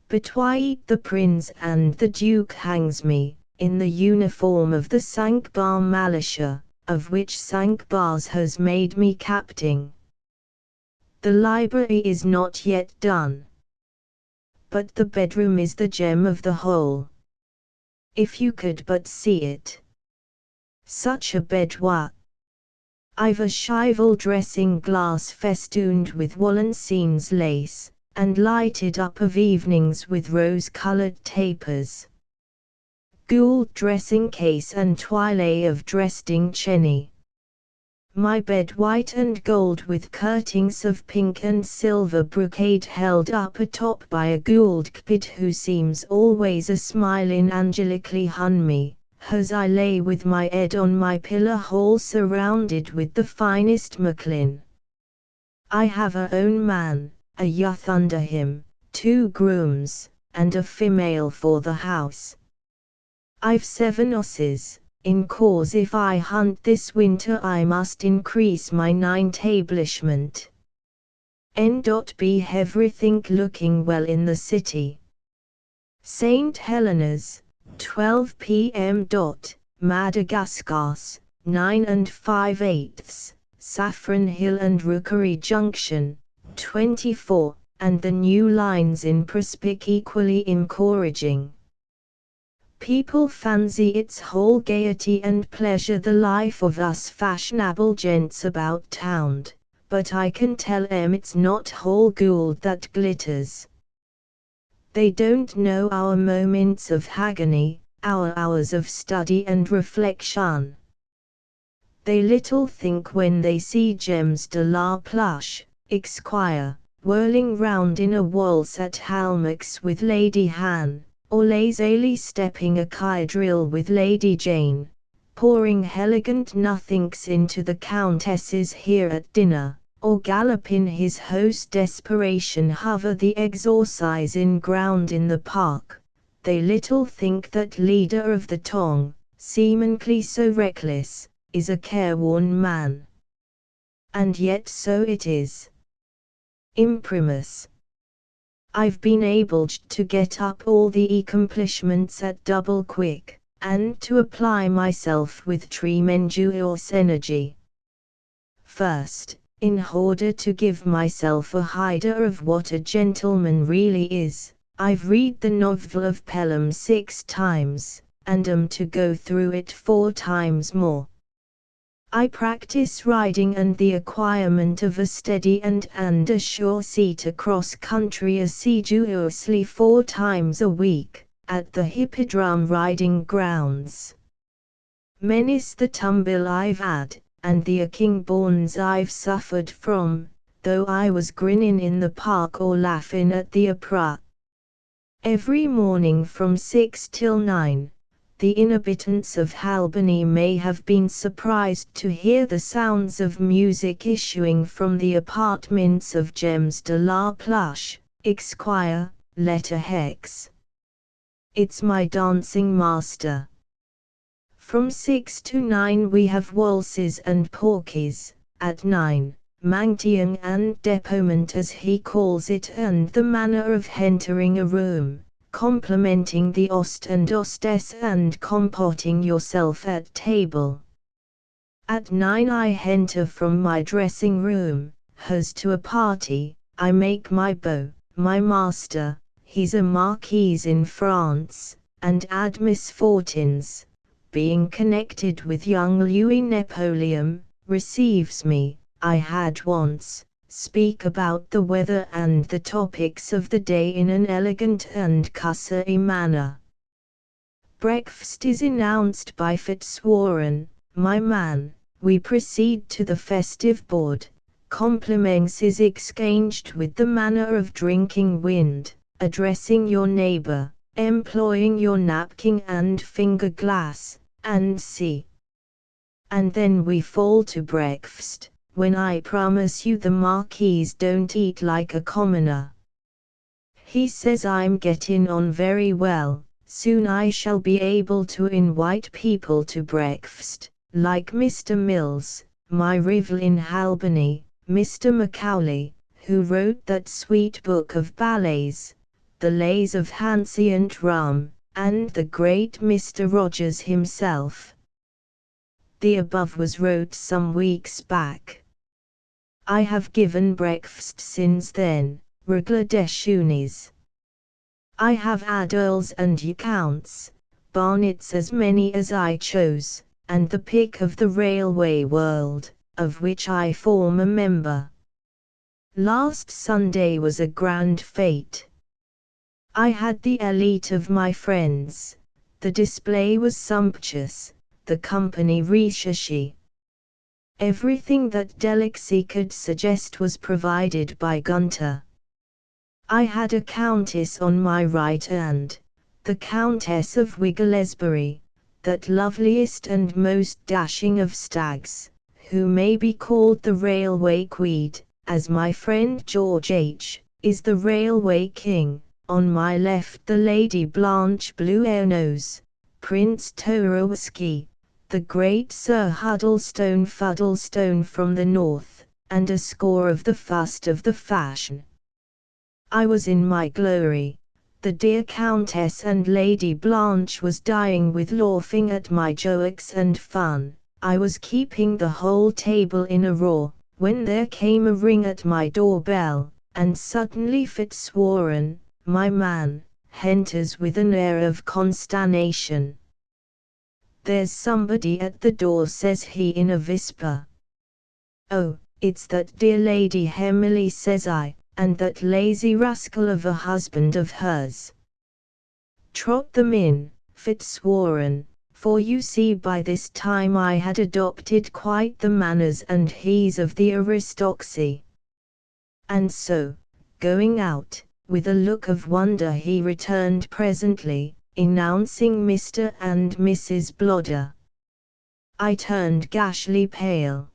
But why the Prince and the Duke hangs me, in the uniform of the Cinq-Bar militia, of which Cinq-Bars has made me captain. The library is not yet done. But the bedroom is the gem of the whole. If you could but see it. Such a boudoir. I've a chival dressing glass festooned with Walenciennes lace, and lighted up of evenings with rose-coloured tapers. Gold dressing case and toilet of Dresden cheney. My bed white and gold with curtains of pink and silver brocade held up atop by a gold cupid who seems always a-smilin' angelically on me, as I lay with my head on my pillow all surrounded with the finest muslin. I have a own man, a youth under him, 2 grooms, and a female for the house. I've 7 horses, in cause if I hunt this winter I must increase my 9 tablishment. N.B. everything looking well in the city. St. Helena's, 12 p.m. Madagascar, 9 5/8, Saffron Hill and Rookery Junction, 24, and the new lines in Prospect equally encouraging. People fancy it's whole gaiety and pleasure the life of us fashionable gents about town, but I can tell 'em it's not whole gold that glitters. They don't know our moments of agony, our hours of study and reflection. They little think when they see Gems de la Pluche, Esquire, whirling round in a waltz at Halmax with Lady Anne, or lazily stepping a quadrille with Lady Jane, pouring elegant nothings into the Countess's here at dinner, or galloping his host desperation over the exorcising ground in the park. They little think that leader of the tongue, seemingly so reckless, is a careworn man. And yet so it is. Imprimus. I've been able to get up all the accomplishments at double quick, and to apply myself with tremendous energy. First, in order to give myself a idea of what a gentleman really is, I've read the novel of Pelham 6 times, and am to go through it 4 times more. I practice riding and the acquirement of a steady and a sure seat across country assiduously 4 times a week, at the Hippodrome riding grounds. Many's the tumble I've had, and the aching bones I've suffered from, though I was grinning in the park or laughing at the opera. Every morning from 6 till 9, the inhabitants of Albany may have been surprised to hear the sounds of music issuing from the apartments of Gems de la Pluche, Esquire, letter hex. It's my dancing master. From 6 to 9 we have waltzes and porkies, at 9, Mangtian and depoment as he calls it, and the manner of entering a room, complimenting the host and hostess and comporting yourself at table. At 9 I enter from my dressing room, as to a party, I make my bow, my master, he's a marquis in France, and add misfortunes, being connected with young Louis Napoleon, receives me. I had once, speak about the weather and the topics of the day in an elegant and cursory manner. Breakfast is announced by Fitzwarren, my man, we proceed to the festive board, compliments is exchanged with the manner of drinking wind, addressing your neighbor, employing your napkin and finger glass, and see. And then we fall to breakfast, when I promise you the Marquis don't eat like a commoner. He says I'm getting on very well, soon I shall be able to invite people to breakfast, like Mr. Mills, my rival in Albany, Mr. Macaulay, who wrote that sweet book of ballets, The Lays of Ancient Rome, and the great Mr. Rogers himself. The above was wrote some weeks back. I have given breakfast since then, regla deshunis. I have had earls and viscounts, barnets as many as I chose, and the pick of the railway world, of which I form a member. Last Sunday was a grand fête. I had the elite of my friends, the display was sumptuous, the company recherché. Everything that delicacy could suggest was provided by Gunter. I had a countess on my right hand, the Countess of Wigglesbury, that loveliest and most dashing of stags, who may be called the railway queen, as my friend George H. is the railway king. On my left the Lady Blanche Bluenose, Prince Torowski, the great Sir Huddlestone Fuddlestone from the north, and a score of the first of the fashion. I was in my glory. The dear Countess and Lady Blanche was dying with laughing at my jokes and fun. I was keeping the whole table in a roar, when there came a ring at my doorbell, and suddenly Fitzwarren, my man, enters with an air of consternation. "There's somebody at the door," says he in a whisper. "Oh, it's that dear Lady Emily," says I, "and that lazy rascal of a husband of hers. Trot them in, Fitzwarren," for you see by this time I had adopted quite the manners and ease of the aristocracy. And so, going out, with a look of wonder he returned presently, announcing Mr. and Mrs. Blodder. I turned ghastly pale.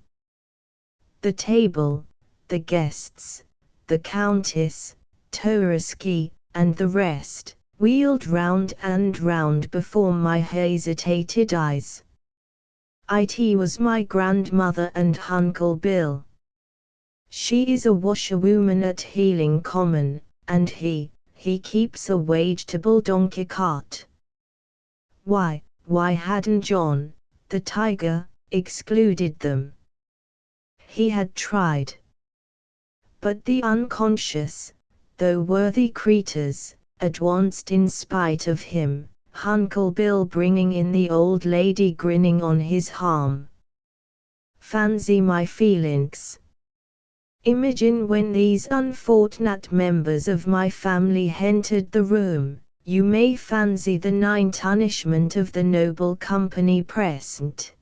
The table, the guests, the Countess, Torowski, and the rest, wheeled round and round before my hesitated eyes. It was my grandmother and Uncle Bill. She is a washerwoman at Healing Common, and he keeps a vegetable donkey cart. Why hadn't John, the tiger, excluded them? He had tried. But the unconscious, though worthy creatures, advanced in spite of him, Uncle Bill bringing in the old lady grinning on his arm. Fancy my feelings. Imagine when these unfortunate members of my family entered the room, you may fancy the astonishment of the noble company present.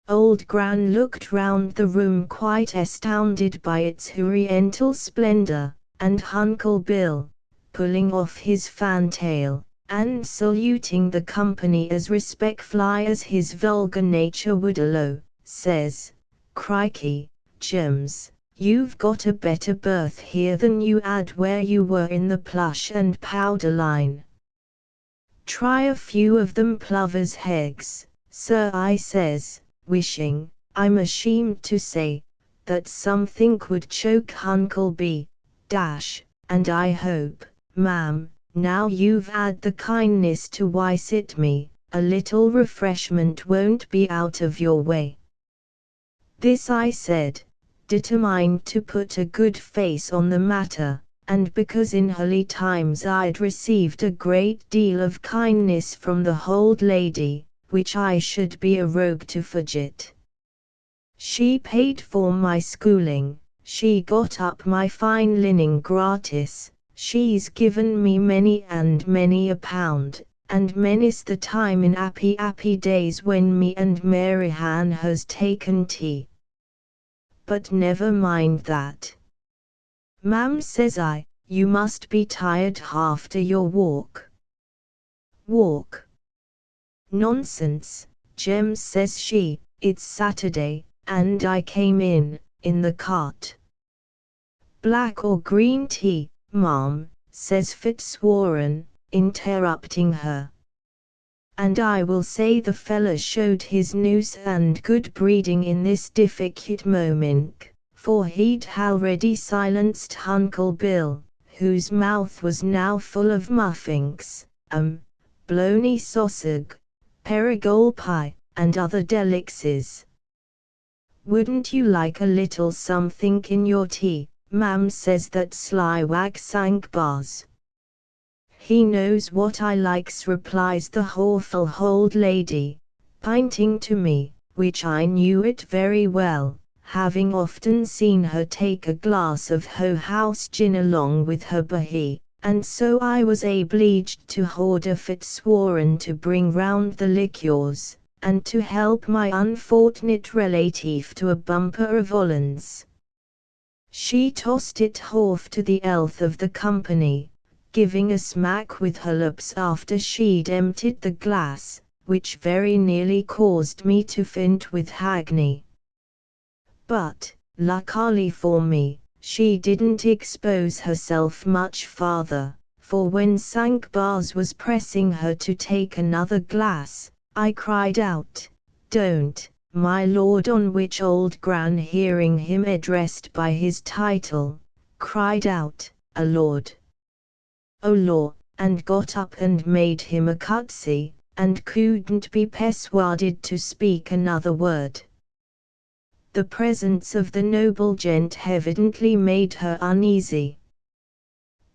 Old Gran looked round the room quite astounded by its oriental splendor, and Uncle Bill, pulling off his fantail, and saluting the company as respectfully as his vulgar nature would allow, says, "Crikey, Jims, you've got a better berth here than you had where you were in the plush and powder line. Try a few of them plovers' eggs, sir, I says, wishing, I'm ashamed to say, that something would choke Uncle B. And I hope, ma'am, now you've had the kindness to visit me, a little refreshment won't be out of your way. This I said, determined to put a good face on the matter, and because in early times I'd received a great deal of kindness from the old lady, which I should be a rogue to forget. She paid for my schooling, she got up my fine linen gratis, she's given me many and many a pound, and many's the time in happy days when me and Mary Ann has taken tea. But never mind that. Ma'am, says I, you must be tired after your walk. Walk? Nonsense, Jem, says she, it's Saturday, and I came in the cart. Black or green tea, ma'am, says Fitzwarren, interrupting her. And I will say the fella showed his nous and good breeding in this difficult moment, for he'd already silenced Uncle Bill, whose mouth was now full of muffins, bologna sausage, perigord pie, and other delicacies. Wouldn't you like a little something in your tea, ma'am, says that sly wag Cinq-Bars. He knows what I likes, replies the awful old lady, pointing to me, which I knew it very well, having often seen her take a glass of her house gin along with her bahy, and so I was obliged to order Fitzwarren to bring round the liqueurs, and to help my unfortunate relative to a bumper of Hollands. She tossed it off to the health of the company, giving a smack with her lips after she'd emptied the glass, which very nearly caused me to faint with agony. But, luckily for me, she didn't expose herself much farther, for when Cinq-Bars was pressing her to take another glass, I cried out, "Don't, my lord," on which old Gran, hearing him addressed by his title, cried out, "A lord! O law," and got up and made him a curtsy, and couldn't be persuaded to speak another word. The presence of the noble gent evidently made her uneasy.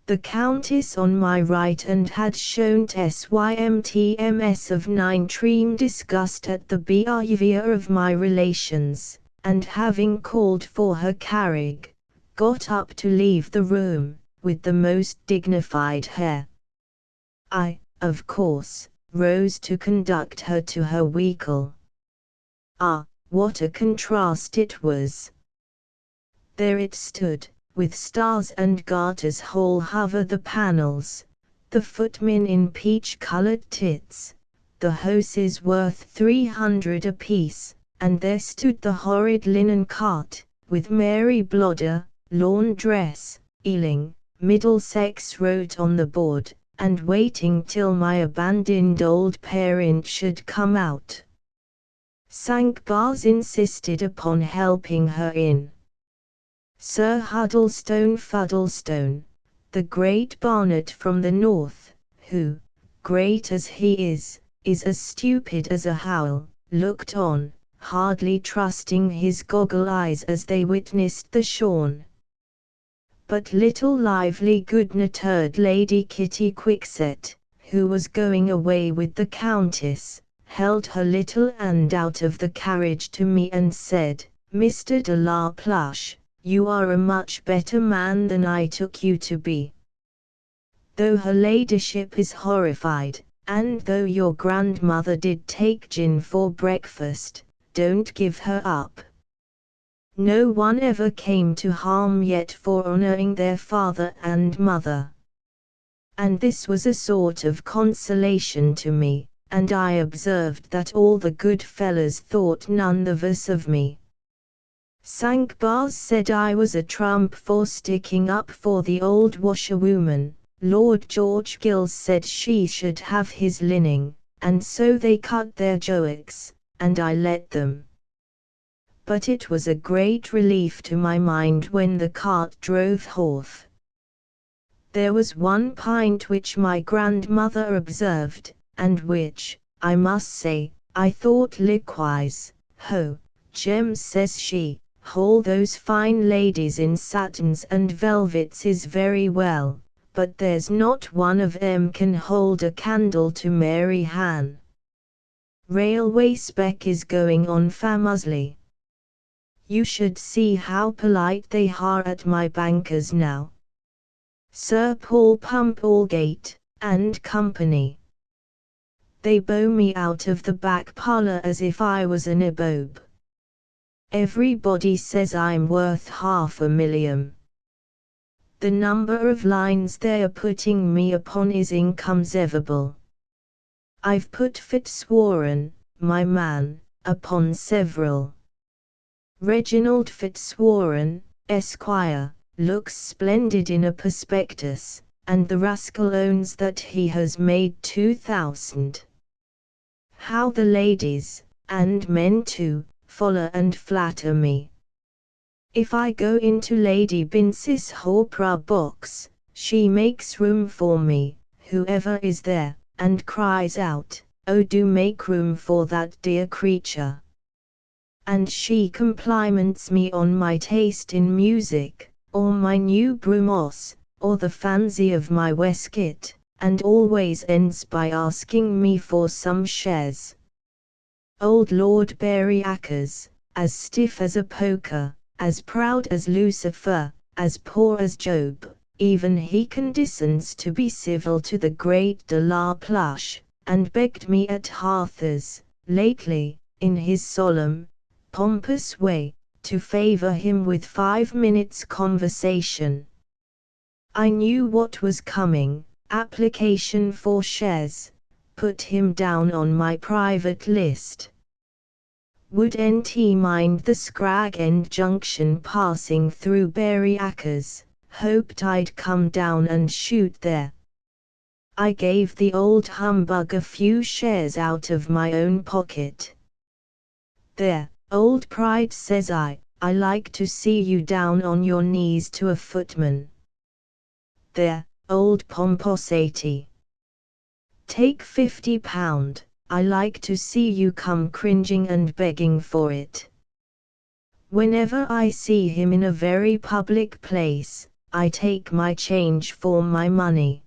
The Countess on my right hand had shown SYMTMS of extreme disgust at the behaviour of my relations, and having called for her carriage, got up to leave the room, with the most dignified air. I, of course, rose to conduct her to her vehicle. Ah, what a contrast it was! There it stood, with stars and garters all over the panels, the footmen in peach-coloured tits, the horses worth 300 apiece, and there stood the horrid linen cart, with Mary Blodder, laundress, Ealing, Middlesex wrote on the board, and waiting till my abandoned old parent should come out. Cinq-Bars insisted upon helping her in. Sir Huddlestone Fuddlestone, the great Barnet from the north, who, great as he is as stupid as a howl, looked on, hardly trusting his goggle eyes as they witnessed the shorn but little lively good-natured Lady Kitty Quickset, who was going away with the Countess, held her little hand out of the carriage to me and said, "Mr. de la Plush, you are a much better man than I took you to be. Though her ladyship is horrified, and though your grandmother did take gin for breakfast, don't give her up. No one ever came to harm yet for honouring their father and mother." And this was a sort of consolation to me, and I observed that all the good fellows thought none the worse of me. Cinq-Bars said I was a trump for sticking up for the old washerwoman. Lord George Gills said she should have his linning, and so they cut their jokes, and I let them. But it was a great relief to my mind when the cart drove forth. There was one pint which my grandmother observed, and which, I must say, I thought likewise. Ho, Jem, says she, all those fine ladies in satins and velvets is very well, but there's not one of 'em can hold a candle to Mary Han. Railway spec is going on famously. You should see how polite they are at my bankers now. Sir Paul Pump Allgate, and company. They bow me out of the back parlour as if I was a nabob. Everybody says I'm worth $500,000. The number of lines they're putting me upon is inconceivable. I've put Fitzwarren, my man, upon several. Reginald Fitzwarren, Esquire, looks splendid in a prospectus, and the rascal owns that he has made 2,000. How the ladies, and men too, follow and flatter me. If I go into Lady Bince's opera box, she makes room for me, whoever is there, and cries out, "Oh, do make room for that dear creature." And she compliments me on my taste in music, or my new bromos, or the fancy of my waistcoat, and always ends by asking me for some shares. Old Lord Berryacres, as stiff as a poker, as proud as Lucifer, as poor as Job, even he condescends to be civil to the great de la Plush, and begged me at Arthur's, lately, in his solemn, pompous way, to favour him with 5 minutes' conversation. I knew what was coming, application for shares, put him down on my private list. Wouldn't he mind the Scrag End Junction passing through Berryacres, hoped I'd come down and shoot there. I gave the old humbug a few shares out of my own pocket. There, old Pride, says I like to see you down on your knees to a footman. There, old Pomposity. Take £50, I like to see you come cringing and begging for it. Whenever I see him in a very public place, I take my change for my money.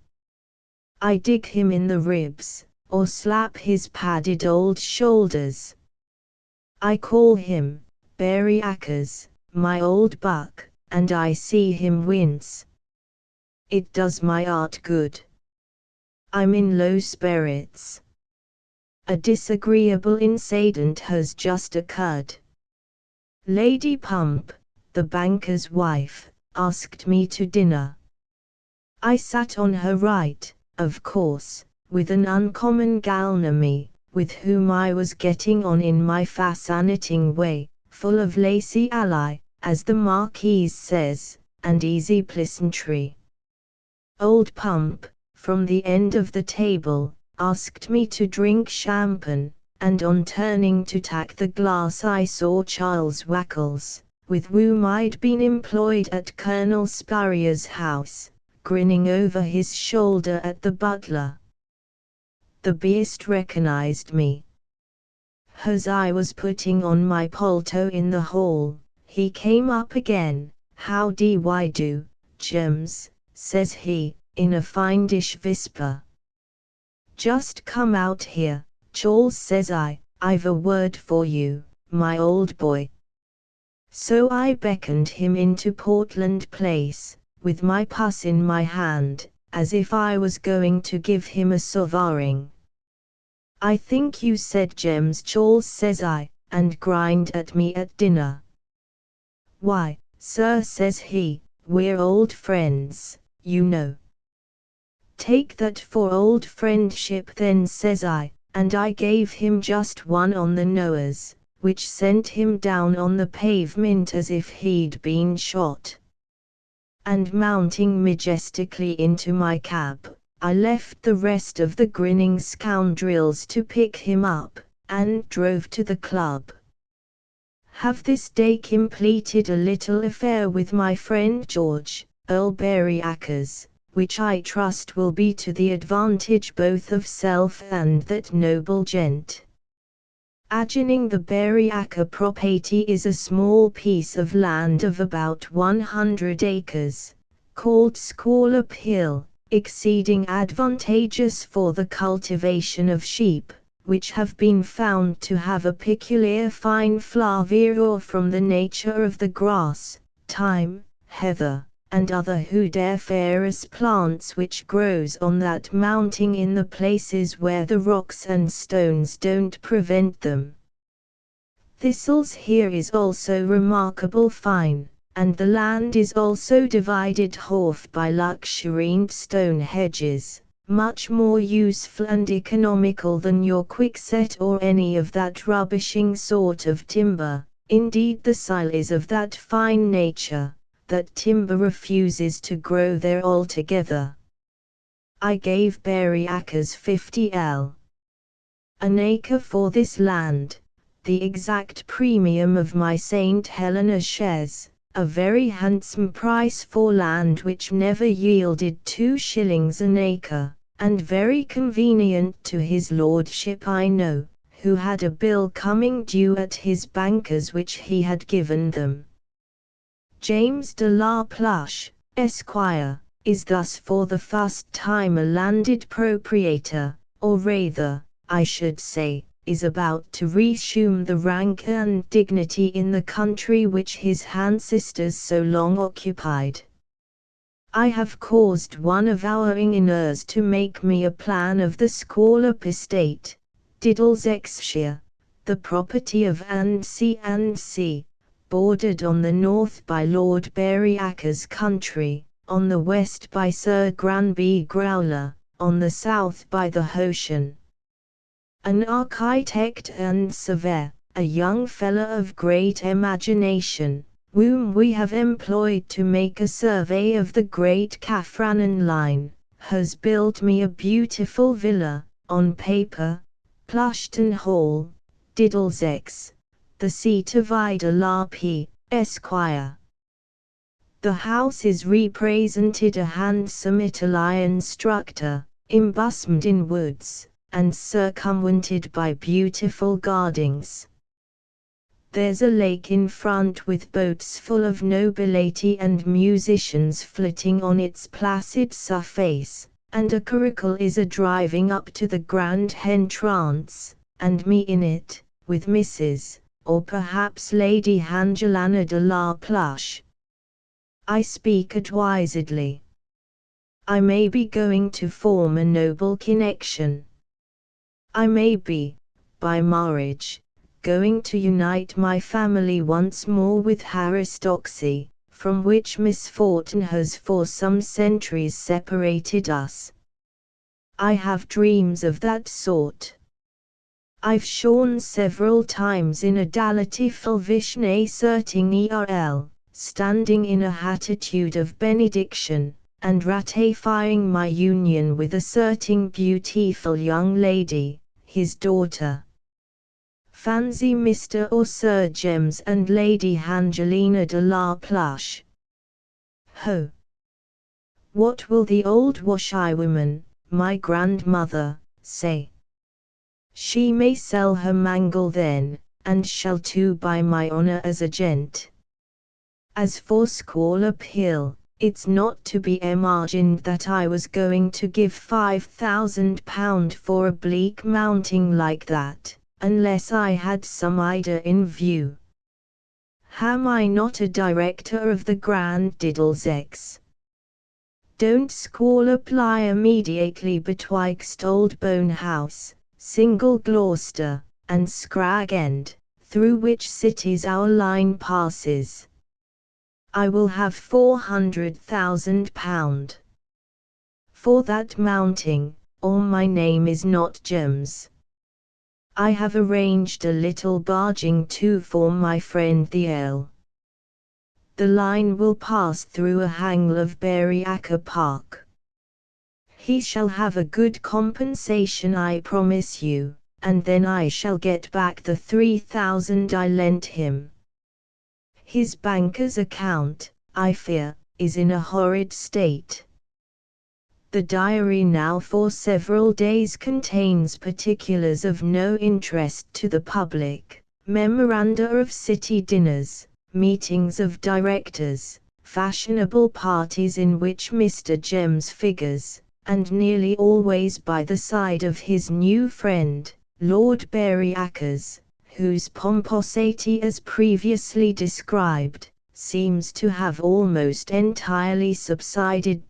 I dig him in the ribs, or slap his padded old shoulders. I call him, Berryacres, my old buck, and I see him wince. It does my heart good. I'm in low spirits. A disagreeable incident has just occurred. Lady Pump, the banker's wife, asked me to dinner. I sat on her right, of course, with an uncommon gal near me, with whom I was getting on in my fascinating way, full of lacy ally, as the Marquise says, and easy pleasantry. Old Pump, from the end of the table, asked me to drink champagne, and on turning to tack the glass I saw Charles Wackles, with whom I'd been employed at Colonel Spurrier's house, grinning over his shoulder at the butler. The beast recognized me. As I was putting on my palto in the hall, he came up again. "How do, James," says he, in a fiendish whisper. "Just come out here, Charles," says I've a word for you, my old boy. So I beckoned him into Portland Place, with my purse in my hand, as if I was going to give him a sovereign. "I think you said James Charles," says I, "and grinned at me at dinner." "Why, sir," says he, "we're old friends, you know." "Take that for old friendship then," says I, and I gave him just one on the nose, which sent him down on the pavement as if he'd been shot. And mounting majestically into my cab, I left the rest of the grinning scoundrels to pick him up, and drove to the club. Have this day completed a little affair with my friend George, Earl Berryacres, which I trust will be to the advantage both of self and that noble gent. Adjoining the Berryacre property is a small piece of land of about 100 acres, called Scorlop Hill, exceeding advantageous for the cultivation of sheep, which have been found to have a peculiar fine flavour from the nature of the grass, thyme, heather, and other hudiferous plants which grows on that mounting in the places where the rocks and stones don't prevent them. Thistles here is also remarkable fine, and the land is also divided half by luxuriant stone hedges, much more useful and economical than your quickset or any of that rubbishing sort of timber. Indeed the soil is of that fine nature, that timber refuses to grow there altogether. I gave Berryacres 50l. an acre for this land, the exact premium of my St. Helena shares, a very handsome price for land which never yielded 2 shillings an acre, and very convenient to his lordship I know, who had a bill coming due at his banker's which he had given them. James de la Plush, Esquire, is thus for the first time a landed proprietor, or rather, I should say, is about to resume the rank and dignity in the country which his ancestors so long occupied. I have caused one of our engineers to make me a plan of the Scorlop estate, Diddlesexshire, the property of Annecy, bordered on the north by Lord Berryacres' country, on the west by Sir Granby Growler, on the south by the Hoshan. An architect and surveyor, a young fellow of great imagination, whom we have employed to make a survey of the great Caffranan line, has built me a beautiful villa, on paper, Plushton Hall, Diddlesex, the seat of Ida Larpy, Esquire. The house is represented a handsome Italian structure, embosomed in woods, and circumvented by beautiful gardens. There's a lake in front with boats full of nobility and musicians flitting on its placid surface, and a curricle is a driving up to the grand entrance, and me in it, with Mrs., or perhaps Lady Angelina de la Plush. I speak advisedly. I may be going to form a noble connection. I may be, by marriage, going to unite my family once more with aristocracy, from which misfortune has for some centuries separated us. I have dreams of that sort. I've shorn several times in a dallatiful vision asserting ERL, standing in a attitude of benediction, and ratifying my union with a certain beautiful young lady, his daughter. Fancy Mr. or Sir James and Lady Angelina de la Plush. Ho! What will the old washerwoman, my grandmother, say? She may sell her mangle then, and shall too by my honour as a gent. As for Scorlop Hill, it's not to be imagined that I was going to give £5,000 for a bleak mounting like that, unless I had some idea in view. Am I not a director of the Grand Diddlesex? Don't Scorlop lie immediately betwixt Old Bone House, Single Gloucester, and Scrag End, through which cities our line passes? I will have £400,000 for that mounting, or my name is not James. I have arranged a little barging too for my friend the Earl. The line will pass through a hangle of Berry-Acker Park. He shall have a good compensation, I promise you, and then I shall get back the 3,000 I lent him. His banker's account, I fear, is in a horrid state. The diary now for several days contains particulars of no interest to the public, memoranda of city dinners, meetings of directors, fashionable parties in which Mr. Gems figures, and nearly always by the side of his new friend, Lord Berry-Ackers, whose pomposity as previously described, seems to have almost entirely subsided.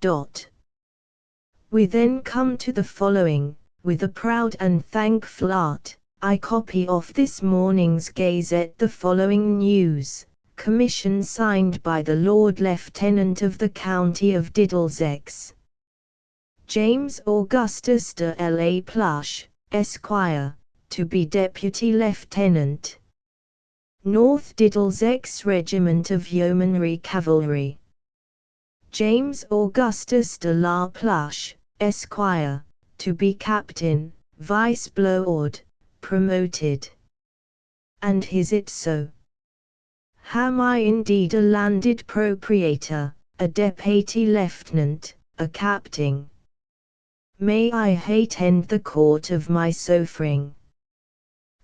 We then come to the following, with a proud and thankful art, I copy off this morning's Gazette the following news, commission signed by the Lord Lieutenant of the County of Diddleseks. James Augustus de La Plush, Esquire, to be Deputy Lieutenant. North Diddleseks Regiment of Yeomanry Cavalry. James Augustus de La Plush, Esquire, to be Captain, Vice Bloword, promoted. And is it so? Am I indeed a landed proprietor, a deputy lieutenant, a captain? May I attend the court of my sovereign,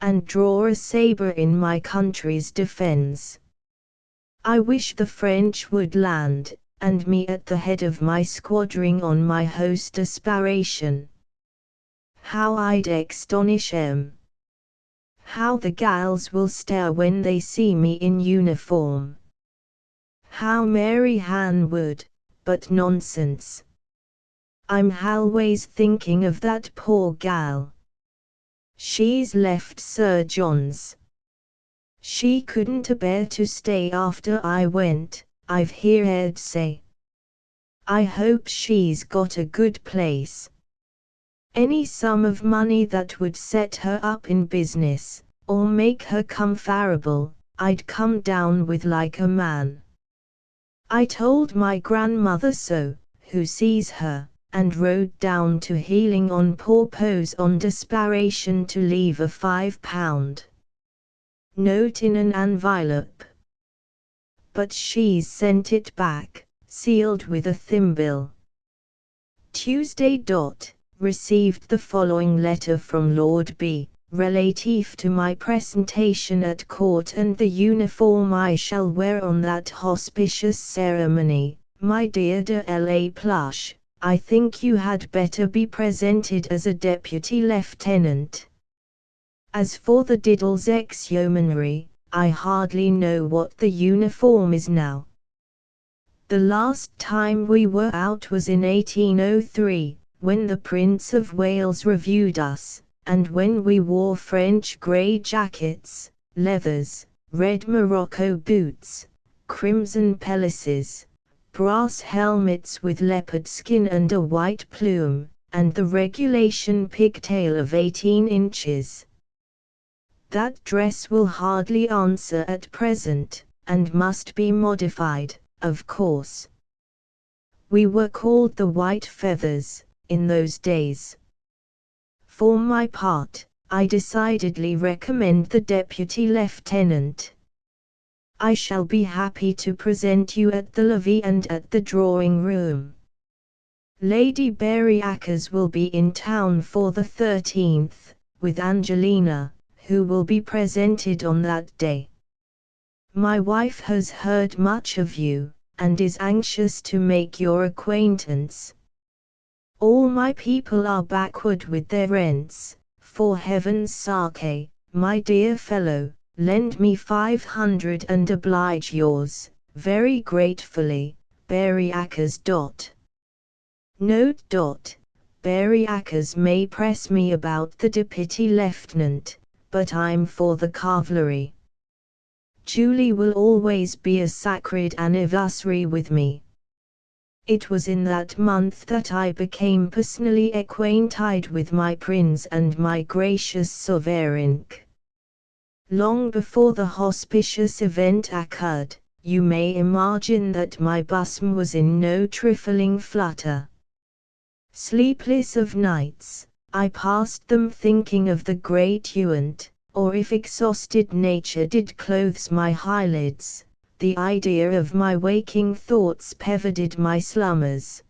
and draw a sabre in my country's defence? I wish the French would land, and me at the head of my squadron on my host aspiration. How I'd astonish 'em! How the gals will stare when they see me in uniform! How Mary Ann would, but nonsense. I'm always thinking of that poor gal. She's left Sir John's. She couldn't bear to stay after I went, I've heard say. I hope she's got a good place. Any sum of money that would set her up in business, or make her comfortable, I'd come down with like a man. I told my grandmother so, who sees her, and rode down to Healing on purpose on desperation to leave a £5 note in an envelope. But she's sent it back, sealed with a thimble. Tuesday. Received the following letter from Lord B, relative to my presentation at court and the uniform I shall wear on that auspicious ceremony. My dear de La Plush, I think you had better be presented as a deputy lieutenant. As for the Diddleseks Yeomanry, I hardly know what the uniform is now. The last time we were out was in 1803, when the Prince of Wales reviewed us, and when we wore French grey jackets, leathers, red morocco boots, crimson pelisses, brass helmets with leopard skin and a white plume, and the regulation pigtail of 18 inches. That dress will hardly answer at present, and must be modified, of course. We were called the White Feathers, in those days. For my part, I decidedly recommend the deputy lieutenant. I shall be happy to present you at the levee and at the drawing room. Lady Berry-Ackers will be in town for the 13th, with Angelina, who will be presented on that day. My wife has heard much of you, and is anxious to make your acquaintance. All my people are backward with their rents. For heaven's sake, my dear fellow, lend me 500 and oblige yours, very gratefully, Berry-Ackers. Note. Berry-Ackers may press me about the deputy lieutenant, but I'm for the cavalry. Julie will always be a sacred anniversary with me. It was in that month that I became personally acquainted with my prince and my gracious sovereign. Long before the auspicious event occurred, you may imagine that my bosom was in no trifling flutter. Sleepless of nights, I passed them thinking of the great event, or if exhausted nature did close my eyelids, the idea of my waking thoughts pervaded my slumbers.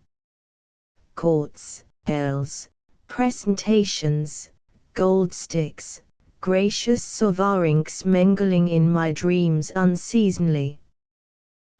Courts, ales, presentations, gold sticks, gracious sovereigns mingling in my dreams unceasingly.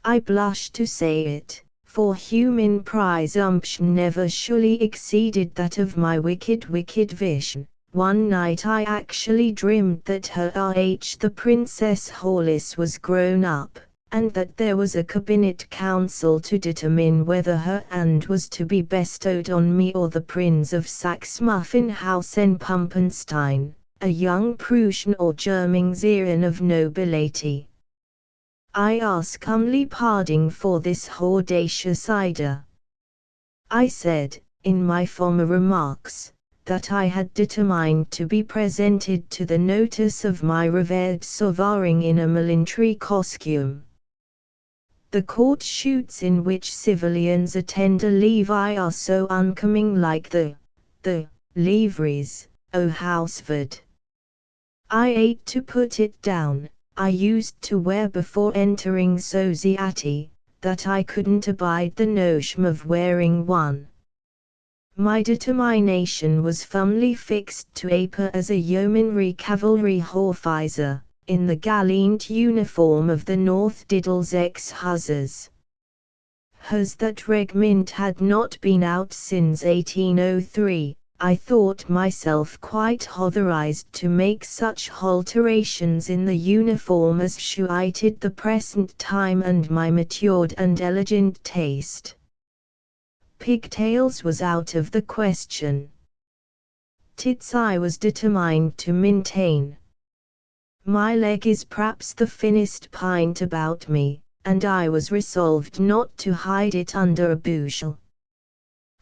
I blush to say it, for human presumption never surely exceeded that of my wicked vision. One night I actually dreamed that her the Princess Hollis was grown up, and that there was a cabinet council to determine whether her hand was to be bestowed on me or the Prince of Saxe-Muffenhausen-Pumpenstein, a young Prussian or German scion of nobility. I ask humbly pardon for this audacious idea. I said, in my former remarks, that I had determined to be presented to the notice of my revered sovereign in a military costume. The court shoots in which civilians attend a levee are so uncommon like the liveries, O Houseford. I hate to put it down, I used to wear before entering society, that I couldn't abide the notion of wearing one. My determination was firmly fixed to appear as a yeomanry cavalry officer, in the gallant uniform of the North Middlesex Hussars. As that regiment had not been out since 1803, I thought myself quite authorized to make such alterations in the uniform as suited the present time and my matured and elegant taste. Pigtails was out of the question. Tits I was determined to maintain. My leg is perhaps the thinnest pint about me, and I was resolved not to hide it under a bushel.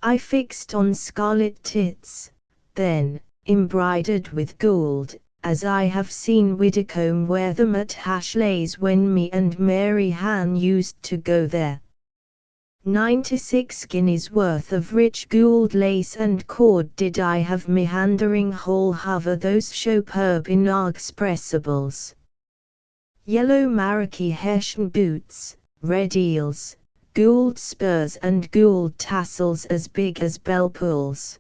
I fixed on scarlet tits, then, embroidered with gold, as I have seen Widdicombe wear them at Ashley's when me and Mary Ann used to go there. 96 guineas worth of rich gold lace and cord did I have meandering all over those superb inexpressibles. Yellow Maracay Hessian boots, red heels, gold spurs and gold tassels as big as bell pulls.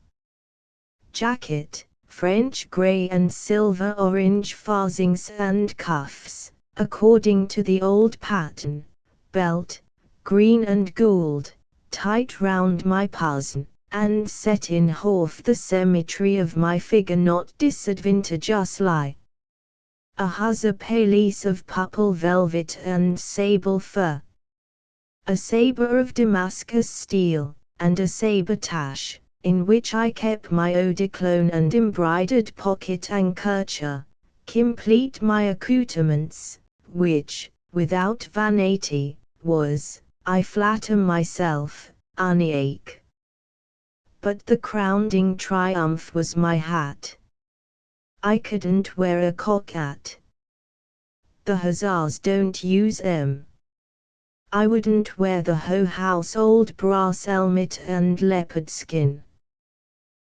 Jacket, French grey and silver orange fastenings and cuffs, according to the old pattern, belt, green and gold, tight round my person, and set in half the symmetry of my figure not disadvantageously. A hussar pelisse of purple velvet and sable fur. A sabre of Damascus steel, and a sabretache, in which I kept my eau de cologne and embroidered pocket handkerchief, complete my accoutrements, which, without vanity, was, I flatter myself, unique. But the crowning triumph was my hat. I couldn't wear a cocked hat. The hussars don't use 'em. I wouldn't wear the household brass helmet and leopard skin.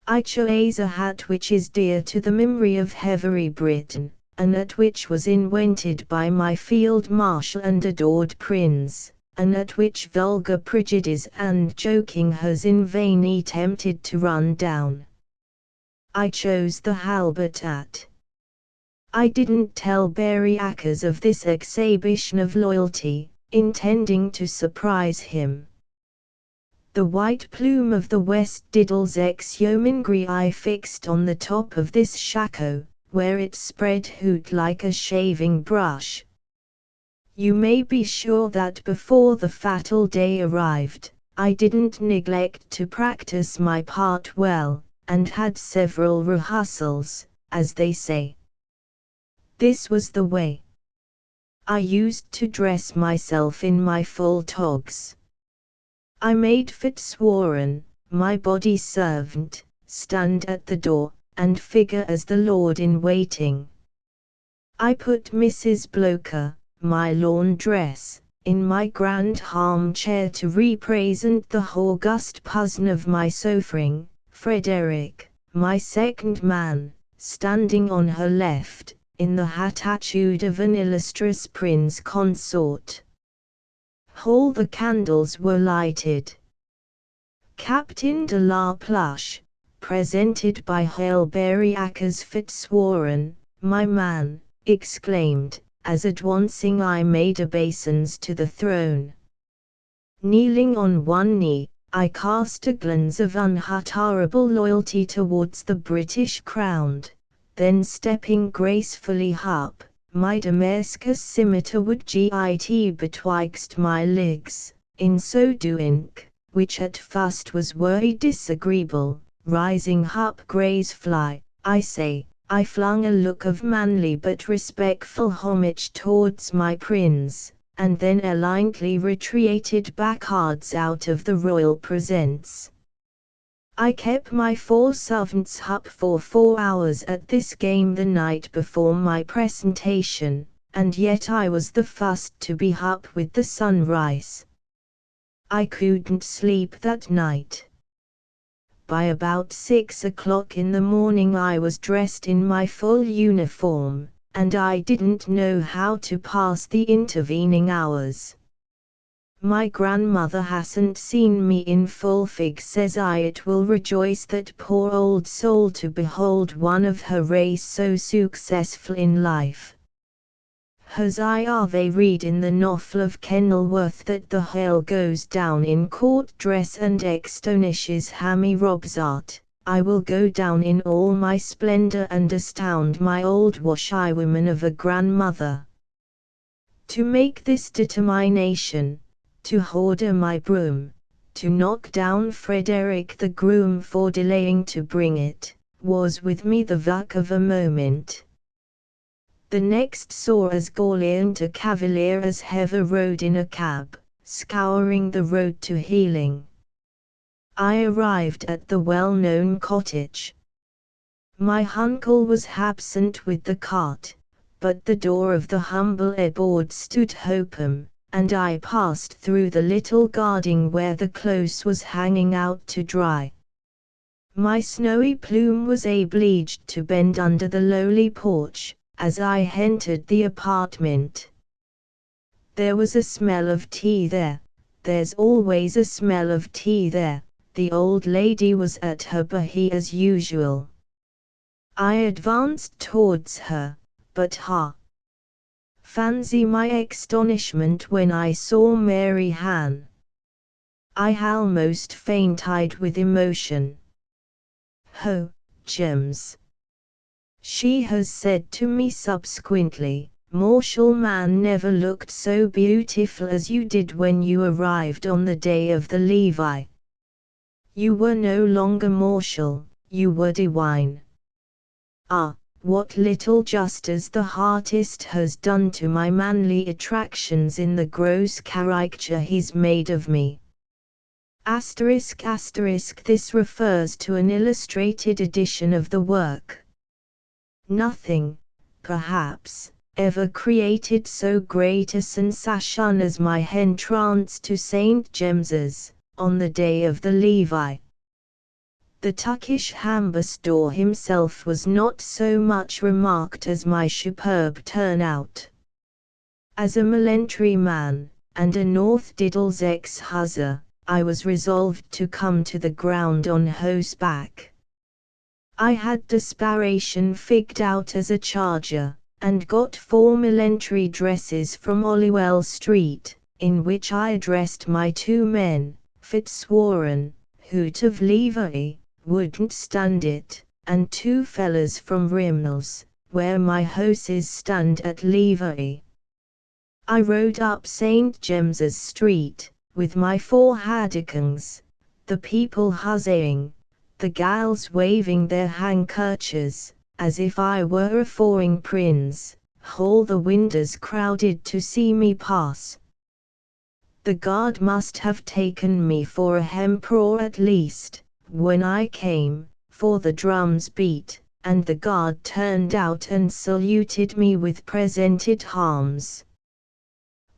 I chose a hat which is dear to the memory of Heathery Britain, and that which was invented by my field marshal and adored prince, and at which vulgar prejudice and joking has in vain attempted to run down. I chose the halbert hat. I didn't tell Barry Ackers of this exhibition of loyalty, intending to surprise him. The white plume of the West Middlesex yeomanry I fixed on the top of this shako, where it spread out like a shaving brush. You may be sure that before the fatal day arrived, I didn't neglect to practice my part well, and had several rehearsals, as they say. This was the way. I used to dress myself in my full togs. I made Fitzwarren, my body servant, stand at the door, and figure as the lord-in-waiting. I put Mrs. Bloker, my laundress, in my grand armchair to represent the august cousin of my sovereign, Frederick, my second man, standing on her left, in the attitude of an illustrious prince consort. All the candles were lighted. Captain de la Pluche, presented by Hailberry as Fitzwarren, my man, exclaimed, as advancing I made obeisance to the throne. Kneeling on one knee, I cast a glance of unutterable loyalty towards the British crown, then stepping gracefully up, my Damascus scimitar would git betwixt my legs, in so doing, which at first was very disagreeable, rising up gracefully, I flung a look of manly but respectful homage towards my prince, and then elegantly retreated backwards out of the royal presence. I kept my 4 servants up for 4 hours at this game the night before my presentation, and yet I was the first to be up with the sunrise. I couldn't sleep that night. By about 6 o'clock in the morning I was dressed in my full uniform, and I didn't know how to pass the intervening hours. My grandmother hasn't seen me in full fig, says I. It will rejoice that poor old soul to behold one of her race so successful in life. As they read in the novel of Kenilworth that the Hale goes down in court dress and astonishes Hammy Robsart, I will go down in all my splendor and astound my old washerwoman of a grandmother. To make this determination, to order my broom, to knock down Frederick the groom for delaying to bring it, was with me the work of a moment. The next saw as gallant a cavalier as ever rode in a cab, scouring the road to Healing. I arrived at the well-known cottage. My uncle was absent with the cart, but the door of the humble abode stood open, and I passed through the little garden where the clothes was hanging out to dry. My snowy plume was obliged to bend under the lowly porch, as I entered the apartment. There was a smell of tea there. There's always a smell of tea there. The old lady was at her behee as usual. I advanced towards her, but fancy my astonishment when I saw Mary Ann. I almost fainted with emotion. "Oh, James," she has said to me subsequently, "Marshal man never looked so beautiful as you did when you arrived on the day of the levee. You were no longer martial, you were divine." What little justice the artist has done to my manly attractions in the gross caricature he's made of me. This refers to an illustrated edition of the work. Nothing, perhaps, ever created so great a sensation as my entrance to St. James's, on the day of the levee. The Turkish ambassador himself was not so much remarked as my superb turnout. As a military man, and a North Diddles ex-hussar, I was resolved to come to the ground on horseback. I had desperation figged out as a charger, and got 4 military dresses from Holywell Street, in which I dressed my 2 men, Fitzwarren, hoot of livery, wouldn't stand it, and 2 fellas from Rimnels, where my horses stand at livery. I rode up St. James's Street, with my 4 hadikins, the people huzzing, the gals waving their handkerchiefs, as if I were a foreign prince, all the windows crowded to see me pass. The guard must have taken me for a emperor at least, when I came, for the drums beat, and the guard turned out and saluted me with presented arms.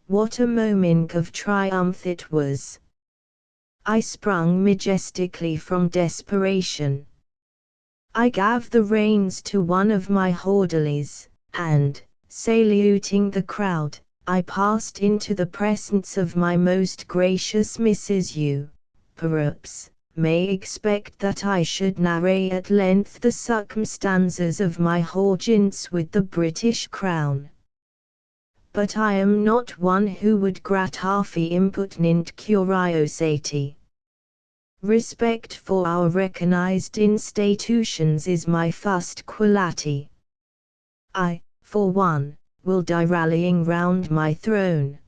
What a moment of triumph it was! I sprung majestically from desperation. I gave the reins to one of my orderlies, and, saluting the crowd, I passed into the presence of my most gracious Mrs. U. Perhaps may expect that I should narrate at length the circumstances of my audience with the British Crown. But I am not one who would gratify impertinent curiosity. Respect for our recognized institutions is my first quality. I, for one, will die rallying round my throne.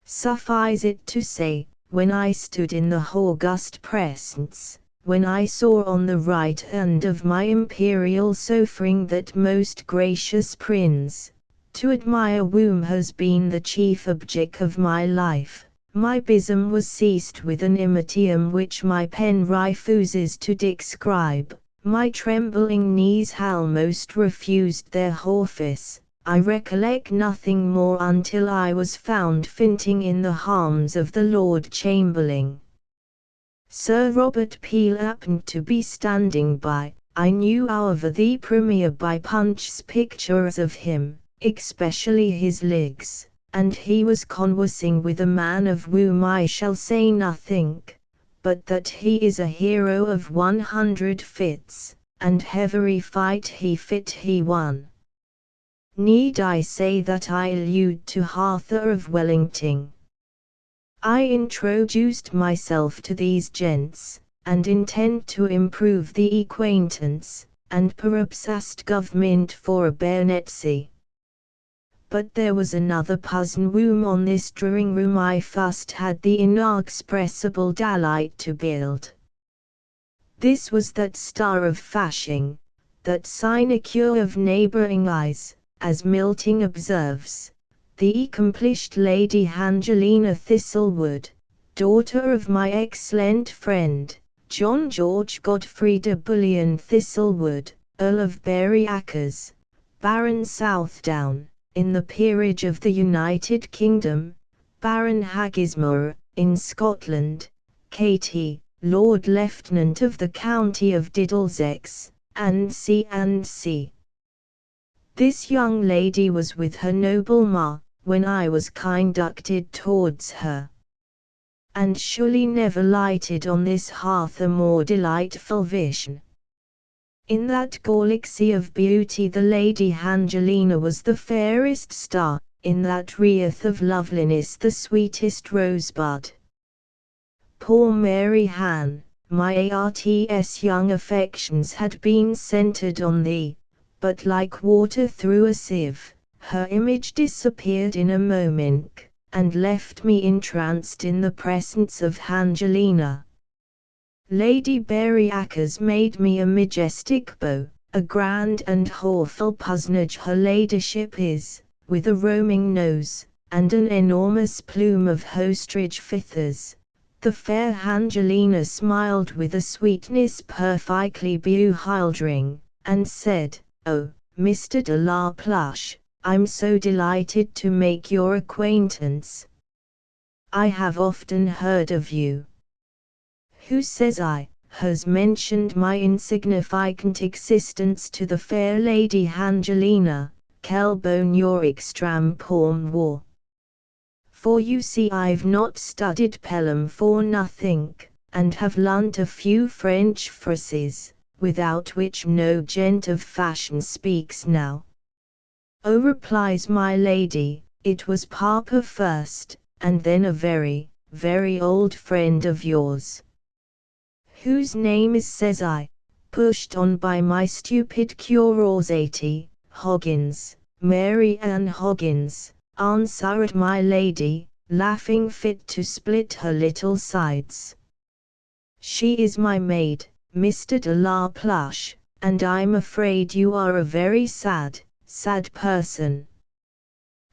Suffice it to say, when I stood in the august presence, when I saw on the right hand of my imperial sovereign that most gracious prince, to admire whom has been the chief object of my life, my bosom was seized with an emotion which my pen refuses to describe, my trembling knees almost refused their office. I recollect nothing more until I was found fainting in the arms of the Lord Chamberlain. Sir Robert Peel happened to be standing by. I knew however the Premier by Punch's pictures of him, especially his legs, and he was conversing with a man of whom I shall say nothing, but that he is a hero of 100 fits, and every fight he won. Need I say that I allude to Arthur of Wellington? I introduced myself to these gents, and intend to improve the acquaintance, and perhaps asked government for a baronetcy. But there was another person whom on this drawing room I first had the inexpressible delight to build. This was that star of fashion, that sinecure of neighbouring eyes, as Milton observes, the accomplished Lady Angelina Thistlewood, daughter of my excellent friend, John George Godfrey de Bullion Thistlewood, Earl of Burlesques, Baron Southdown, in the peerage of the United Kingdom, Baron Haggismore, in Scotland, Katie, Lord Lieutenant of the County of Middlesex, and C. This young lady was with her noble ma, when I was conducted towards her. And surely never lighted on this hearth a more delightful vision. In that galaxy of beauty the Lady Angelina was the fairest star, in that wreath of loveliness the sweetest rosebud. Poor Mary Ann, my art's young affections had been centered on thee, but like water through a sieve, her image disappeared in a moment, and left me entranced in the presence of Angelina. Lady Burlesques made me a majestic bow, a grand and awful personage her ladyship is, with a roaming nose, and an enormous plume of ostrich feathers. The fair Angelina smiled with a sweetness perfectly bewildering, and said, "Oh, Mr. de la Pluche, I'm so delighted to make your acquaintance. I have often heard of you." "Who," says I, "has mentioned my insignificant existence to the fair Lady Angelina? Quel bonheur extrême pour moi! For you see I've not studied Pelham for nothing, and have learnt a few French phrases, without which no gent of fashion speaks now." "Oh," replies my lady, "it was Papa first, and then a very, very old friend of yours." "Whose name is," says I, pushed on by my stupid curiosity. "Hoggins, Mary Ann Hoggins," answered my lady, laughing fit to split her little sides. "She is my maid, Mr. de la Pluche, and I'm afraid you are a very sad, sad person."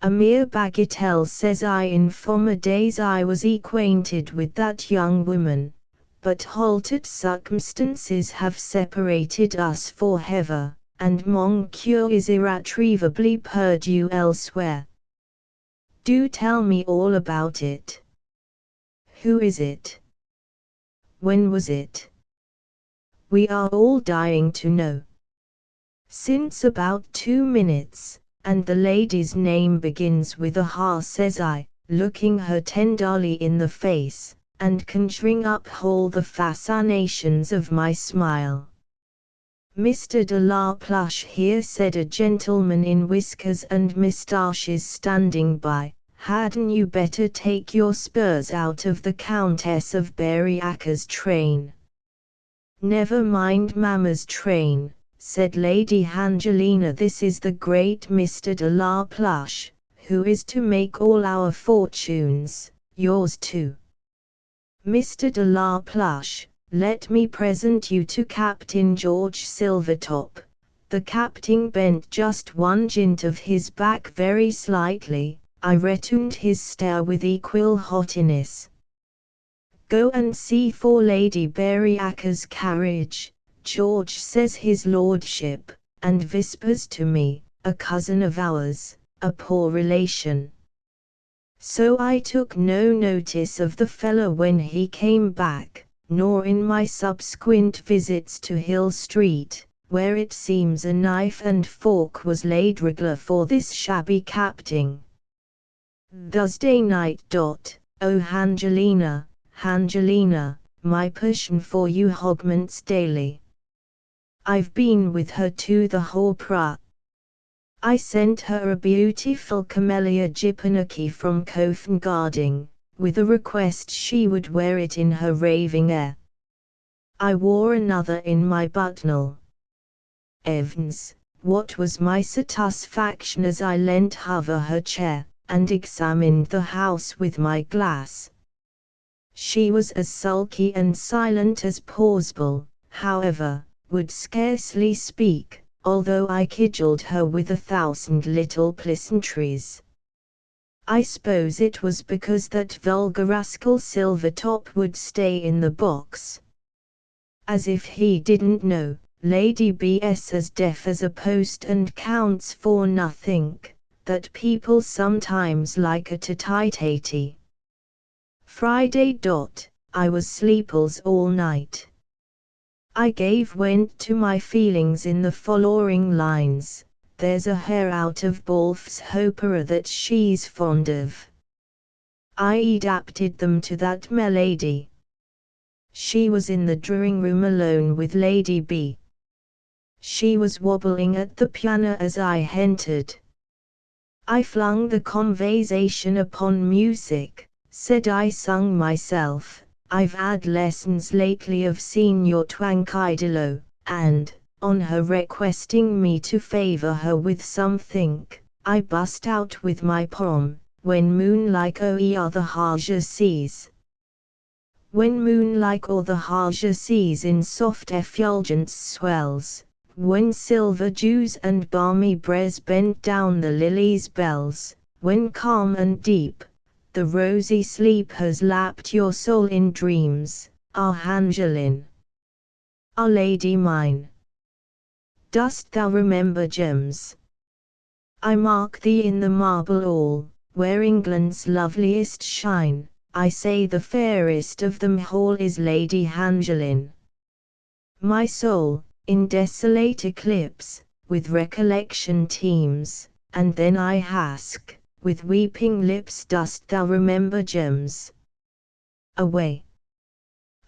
A mere bagatelle, says I. In former days I was acquainted with that young woman, but altered circumstances have separated us forever, and Monsieur is irretrievably perdu elsewhere. Do tell me all about it. Who is it? When was it? We are all dying to know. Since about 2 minutes, and the lady's name begins with a H, says I, looking her tenderly in the face, and conjuring up all the fascinations of my smile. Mr. de la Pluche here, said a gentleman in whiskers and moustaches standing by, hadn't you better take your spurs out of the Countess of Berry-Acre's train? Never mind Mamma's train, said Lady Angelina. This is the great Mr. de la Pluche, who is to make all our fortunes, yours too. Mr. de la Pluche, let me present you to Captain George Silvertop. The captain bent just one jint of his back very slightly. I returned his stare with equal haughtiness. Go and see for Lady Berry-Acre's carriage, George, says his lordship, and whispers to me, a cousin of ours, a poor relation. So I took no notice of the fellow when he came back, nor in my subsequent visits to Hill Street, where it seems a knife and fork was laid regular for this shabby captain. Thursday night. Oh, Angelina, Angelina, my passion for you augments daily. I've been with her to the opera. I sent her a beautiful camellia Japonica from Covent Garden, with a request she would wear it in her raving air. I wore another in my buttonhole. Evans, what was my satisfaction as I leant over her chair, and examined the house with my glass. She was as sulky and silent as possible, however, would scarcely speak, although I cajoled her with 1,000 little pleasantries. I suppose it was because that vulgar rascal Silvertop would stay in the box. As if he didn't know, Lady B.'s as deaf as a post and counts for nothing, that people sometimes like a tete-a-tete. Friday. I was sleepless all night. I gave vent to my feelings in the following lines. There's a hare out of Balfe's opera that she's fond of. I adapted them to that melody. She was in the drawing-room alone with Lady B. She was wobbling at the piano as I entered. I flung the conversation upon music, said I sung myself. I've had lessons lately of Signor Twankidelo, and, on her requesting me to favor her with something, I bust out with my poem, When Moonlike O'er the Harger Seas. When moonlike o'er the harger seas in soft effulgence swells, when silver dews and balmy breeze bend down the lilies' bells, when calm and deep, the rosy sleep has lapped your soul in dreams, ah Angeline, ah lady mine. Dost thou remember gems? I mark thee in the marble hall, where England's loveliest shine. I say the fairest of them all is Lady Angeline. My soul, in desolate eclipse, with recollection teems, and then I ask, with weeping lips, dost thou remember gems? Away!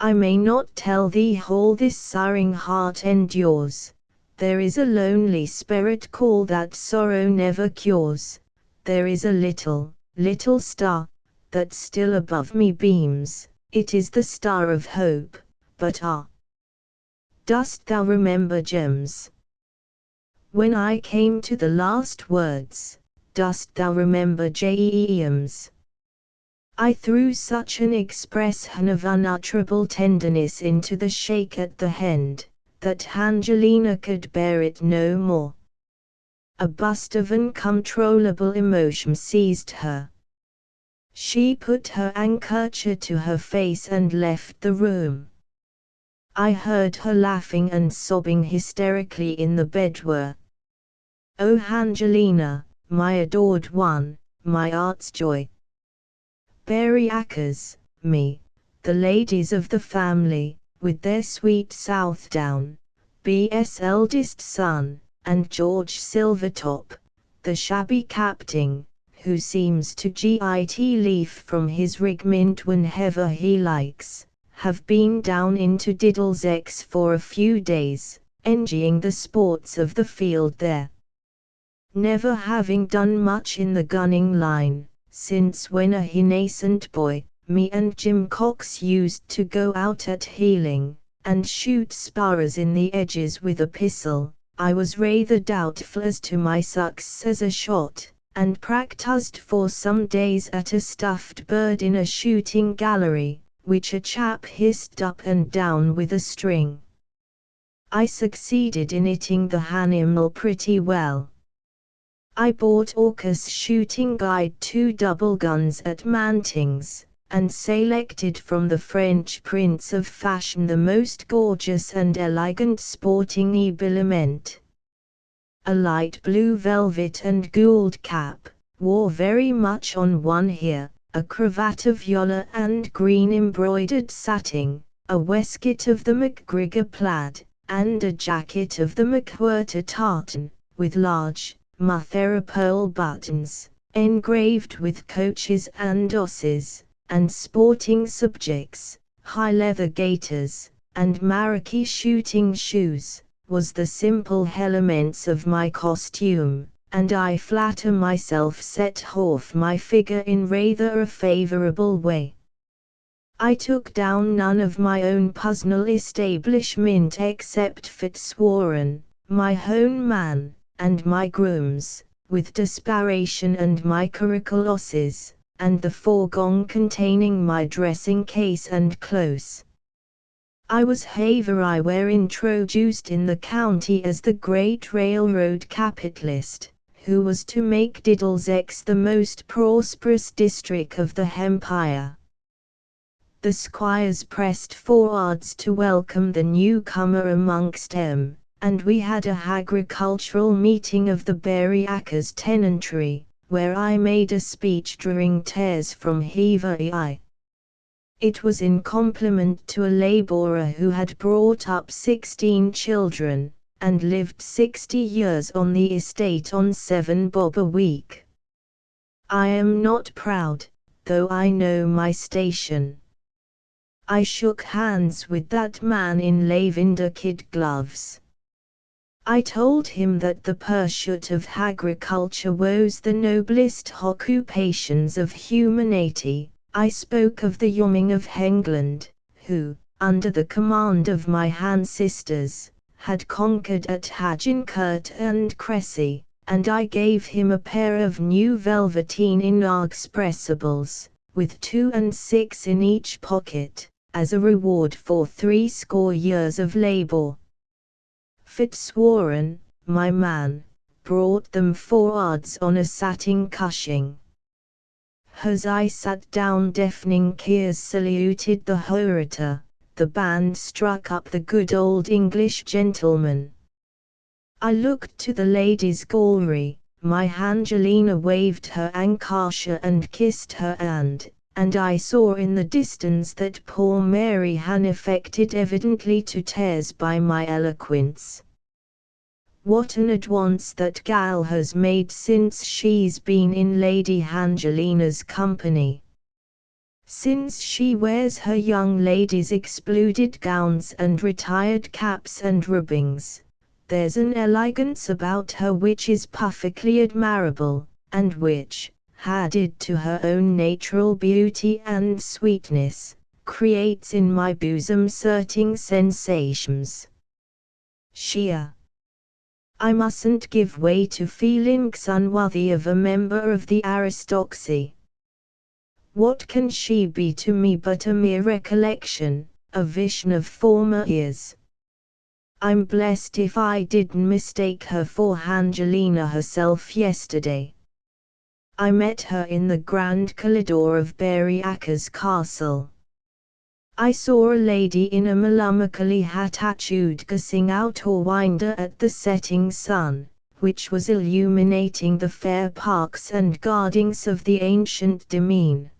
I may not tell thee all this sighing heart endures. There is a lonely spirit call that sorrow never cures. There is a little, little star, that still above me beams, it is the star of hope, but ah! Dost thou remember gems? When I came to the last words, dost thou remember gems? I threw such an expression of unutterable tenderness into the shake at the end, that Angelina could bear it no more. a burst of uncontrollable emotion seized her. She put her handkerchief to her face and left the room. I heard her laughing and sobbing hysterically in the boudoir. "Oh Angelina, my adored one, my heart's joy. Burlesques, me, the ladies of the family, with their sweet Southdown, B.'s eldest son, and George Silvertop, the shabby captain, who seems to get leave from his regiment whenever he likes, have been down into Burlesques for a few days, enjoying the sports of the field there. Never having done much in the gunning line, since when a innocent boy, me and Jim Cox used to go out at healing, and shoot sparrows in the edges with a pistol, I was rather doubtful as to my success as a shot, and practised for some days at a stuffed bird in a shooting gallery, which a chap hissed up and down with a string. I succeeded in hitting the animal pretty well. I bought Orcus shooting guide 2 double guns at Manting's, and selected from the French prints of fashion the most gorgeous and elegant sporting habiliment. A light blue velvet and gold cap, wore very much on one ear, a cravat of yellow and green embroidered satin, a waistcoat of the McGregor plaid, and a jacket of the McWhirter tartan, with large, mother of pearl buttons, engraved with coaches and horses, and sporting subjects, high leather gaiters, and Marquis shooting shoes, was the simple elements of my costume, and I flatter myself set off my figure in rather a favourable way. I took down none of my own personal establishment except Fitzwarren, my own man, and my grooms, with desperation and my curricle losses, and the fourgon containing my dressing case and clothes. I was everywhere introduced in the county as the great railroad capitalist, who was to make Burlesques the most prosperous district of the empire. The squires pressed forwards to welcome the newcomer amongst them, and we had a agricultural meeting of the Burlesques tenantry, where I made a speech drawing tears from every eye. It was in compliment to a labourer who had brought up 16 children, and lived 60 years on the estate on 7 bob a week. I am not proud, though I know my station. I shook hands with that man in lavender kid gloves. I told him that the pursuit of agriculture was the noblest occupations of humanity. I spoke of the yeomen of England, who, under the command of my ancestors, had conquered at Agincourt and Cressy, and I gave him a pair of new velveteen inexpressibles, with 2 and 6 in each pocket, as a reward for 60 years of labour. Fitzwarren, my man, brought them forwards on a satin cushion. As I sat down, deafening cheers saluted the orator, the band struck up the good old English gentleman. I looked to the ladies' gallery, my Angelina waved her handkerchief and kissed her hand, and I saw in the distance that poor Mary had affected evidently to tears by my eloquence. What an advance that gal has made since she's been in Lady Angelina's company. Since she wears her young ladies' exploded gowns and retired caps and ribbons, there's an elegance about her which is perfectly admirable, and which, added to her own natural beauty and sweetness, creates in my bosom certain sensations. I mustn't give way to feelings unworthy of a member of the aristocracy. What can she be to me but a mere recollection, a vision of former years? I'm blessed if I didn't mistake her for Angelina herself yesterday. I met her in the grand corridor of Burlesques Castle. I saw a lady in a melancholy attitude gazing out or winder at the setting sun, which was illuminating the fair parks and gardens of the ancient demesne.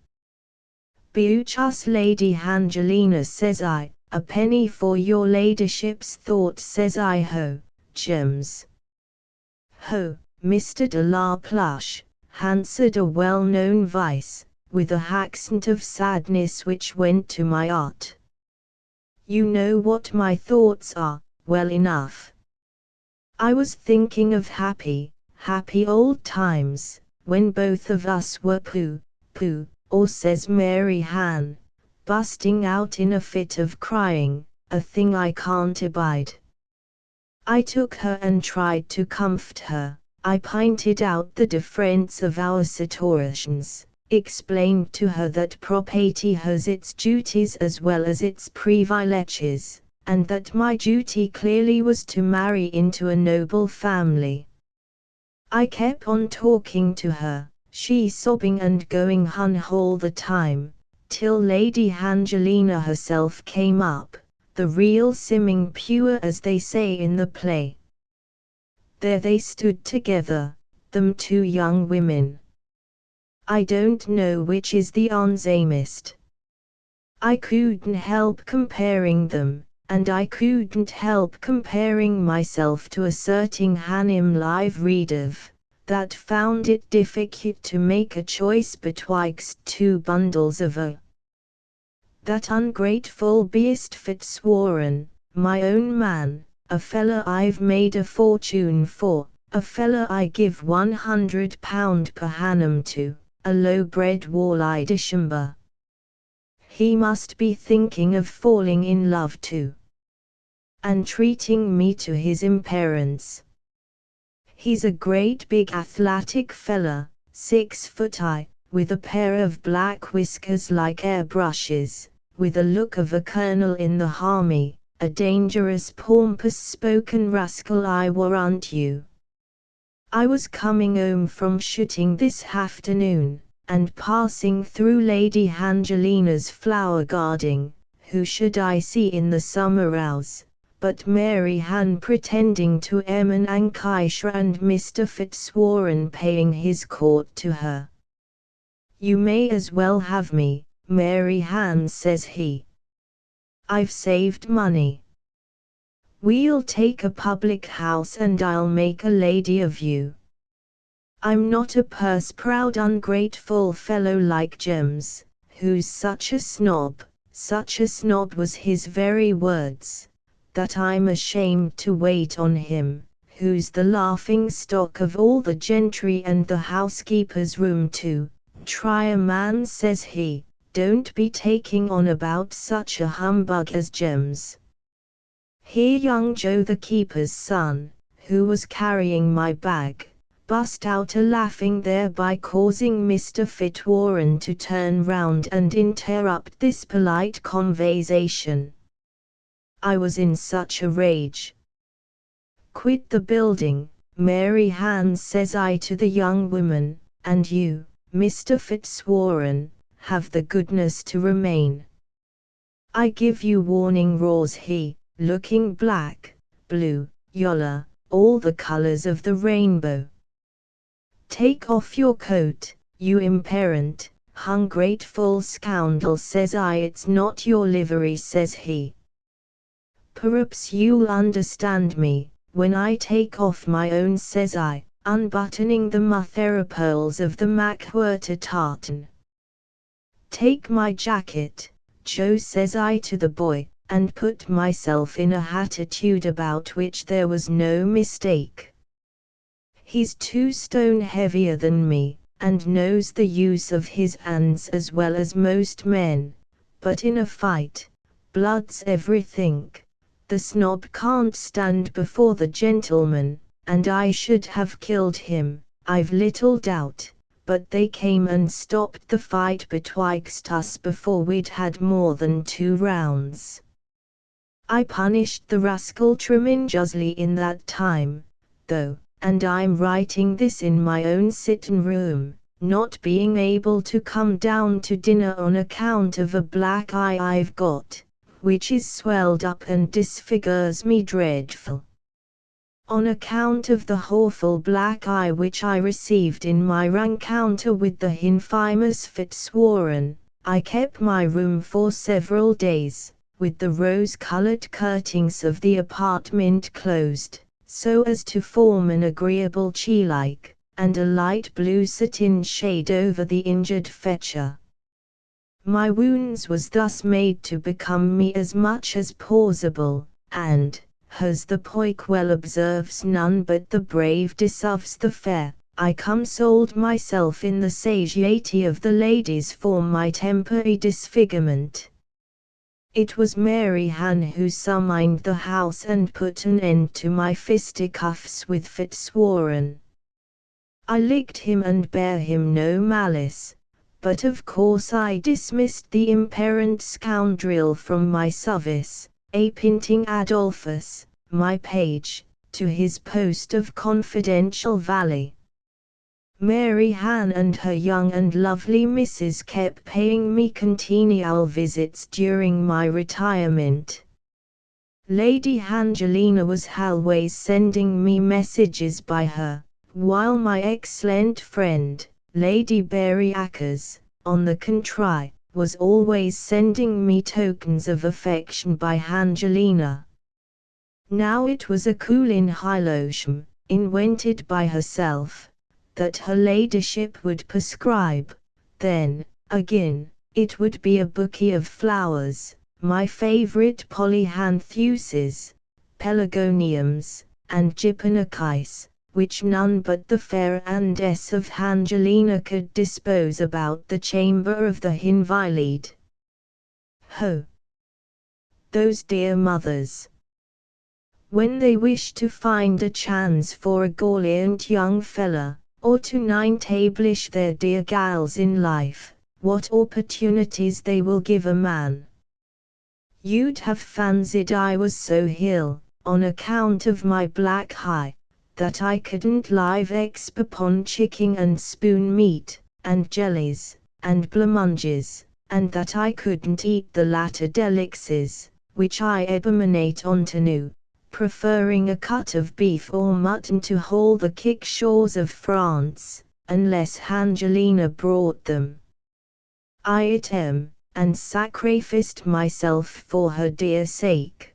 "Beauteous Lady Angelina," says I, "a penny for your ladyship's thought," says I. "Ho, James." "Ho, Mr. de la Pluche," answered a well-known voice, with a accent of sadness which went to my heart. "You know what my thoughts are, well enough. I was thinking of happy old times, when both of us were pooh, or," says Mary Ann, busting out in a fit of crying, "a thing I can't abide." I took her and tried to comfort her. I pointed out the difference of our situations, explained to her that property has its duties as well as its privileges, and that my duty clearly was to marry into a noble family. I kept on talking to her, she sobbing and going on all the time, till Lady Angelina herself came up, the real simming pure as they say in the play. There they stood together, them two young women. I don't know which is the handsomest. I couldn't help comparing them, and I couldn't help comparing myself to a certain handsome live reader, that found it difficult to make a choice betwixt two bundles of that ungrateful beast Fitzwarren, my own man, a fella I've made a fortune for, a fella I give £100 per annum to, a low-bred wall-eyed Ishamba. He must be thinking of falling in love too, and treating me to his imperence. He's a great big athletic fella, 6 foot high, with a pair of black whiskers like airbrushes, with a look of a colonel in the army, a dangerous pompous-spoken rascal, I warrant you. I was coming home from shooting this afternoon, and passing through Lady Angelina's flower garden. Who should I see in the summer house but Mary Ann pretending to Emin and Keisha, and Mr. Fitzwarren paying his court to her. "You may as well have me, Mary Ann," says he. "I've saved money. We'll take a public house and I'll make a lady of you. I'm not a purse-proud ungrateful fellow like James, who's such a snob was his very words, that I'm ashamed to wait on him, who's the laughing stock of all the gentry and the housekeeper's room too. Try a man," says he, "don't be taking on about such a humbug as James." Here young Joe, the keeper's son, who was carrying my bag, bust out a laughing, thereby causing Mr. Fitzwarren to turn round and interrupt this polite conversation. I was in such a rage. "Quit the building, Mary Ann," says I to the young woman, "and you, Mr. Fitzwarren, have the goodness to remain. I give you warning," roars he, looking black, blue, yellow, all the colors of the rainbow. "Take off your coat, you imperent, ungrateful scoundrel," says I. "It's not your livery," says he. "Perhaps you'll understand me when I take off my own," says I, unbuttoning the mother pearls of the Makepeace tartan. "Take my jacket, Joe," says I to the boy, and put myself in a attitude about which there was no mistake. He's 2 stone heavier than me, and knows the use of his hands as well as most men, but in a fight, blood's everything. The snob can't stand before the gentleman, and I should have killed him, I've little doubt, but they came and stopped the fight betwixt us before we'd had more than 2 rounds. I punished the rascal tremendously in that time, though, and I'm writing this in my own sitting room, not being able to come down to dinner on account of a black eye I've got, which is swelled up and disfigures me dreadful. On account of the awful black eye which I received in my rencounter with the infamous Fitzwarren, I kept my room for several days, with the rose-colored curtains of the apartment closed, so as to form an agreeable tree-like, and a light blue satin shade over the injured feature. My wounds was thus made to become me as much as possible, and, as the poik well observes, none but the brave deserves the fair. I consoled myself in the satiety of the ladies for my temporary disfigurement. It was Mary Ann who summoned the house and put an end to my fisticuffs with Fitzwarren. I licked him and bare him no malice, but of course I dismissed the imperent scoundrel from my service, appointing Adolphus, my page, to his post of confidential valet. Mary Ann and her young and lovely missus kept paying me continual visits during my retirement. Lady Angelina was always sending me messages by her, while my excellent friend, Lady Berryakers, on the contrary, was always sending me tokens of affection by Angelina. Now it was a cooling lotion, invented by herself, that her ladyship would prescribe, then, again, it would be a bouquet of flowers, my favourite polyanthuses, pelargoniums, and gypaenochis, which none but the fair Andess of Angelina could dispose about the chamber of the invalid. Ho! Those dear mothers! When they wish to find a chance for a gallant young fella, or to ninetablish their dear gals in life, what opportunities they will give a man. You'd have fancied I was so ill, on account of my black eye, that I couldn't live exp upon chicken and spoon meat, and jellies, and blancmanges, and that I couldn't eat the latter delicacies, which I abominate ontenu, preferring a cut of beef or mutton to all the kickshaws of France, unless Angelina brought them. I ate them, and sacrificed myself for her dear sake.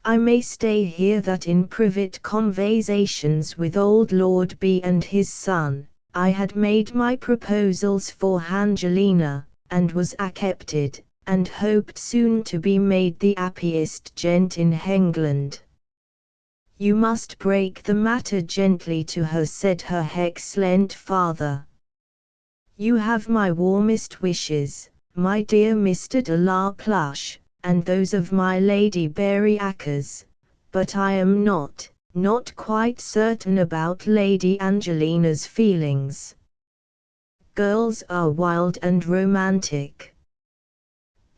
I may stay here that in private conversations with old Lord B and his son, I had made my proposals for Angelina, and was accepted, and hoped soon to be made the happiest gent in England. You must break the matter gently to her, said her excellent father. You have my warmest wishes, my dear Mr. de la Plush, and those of my Lady Berryakers, but I am not quite certain about Lady Angelina's feelings. Girls are wild and romantic.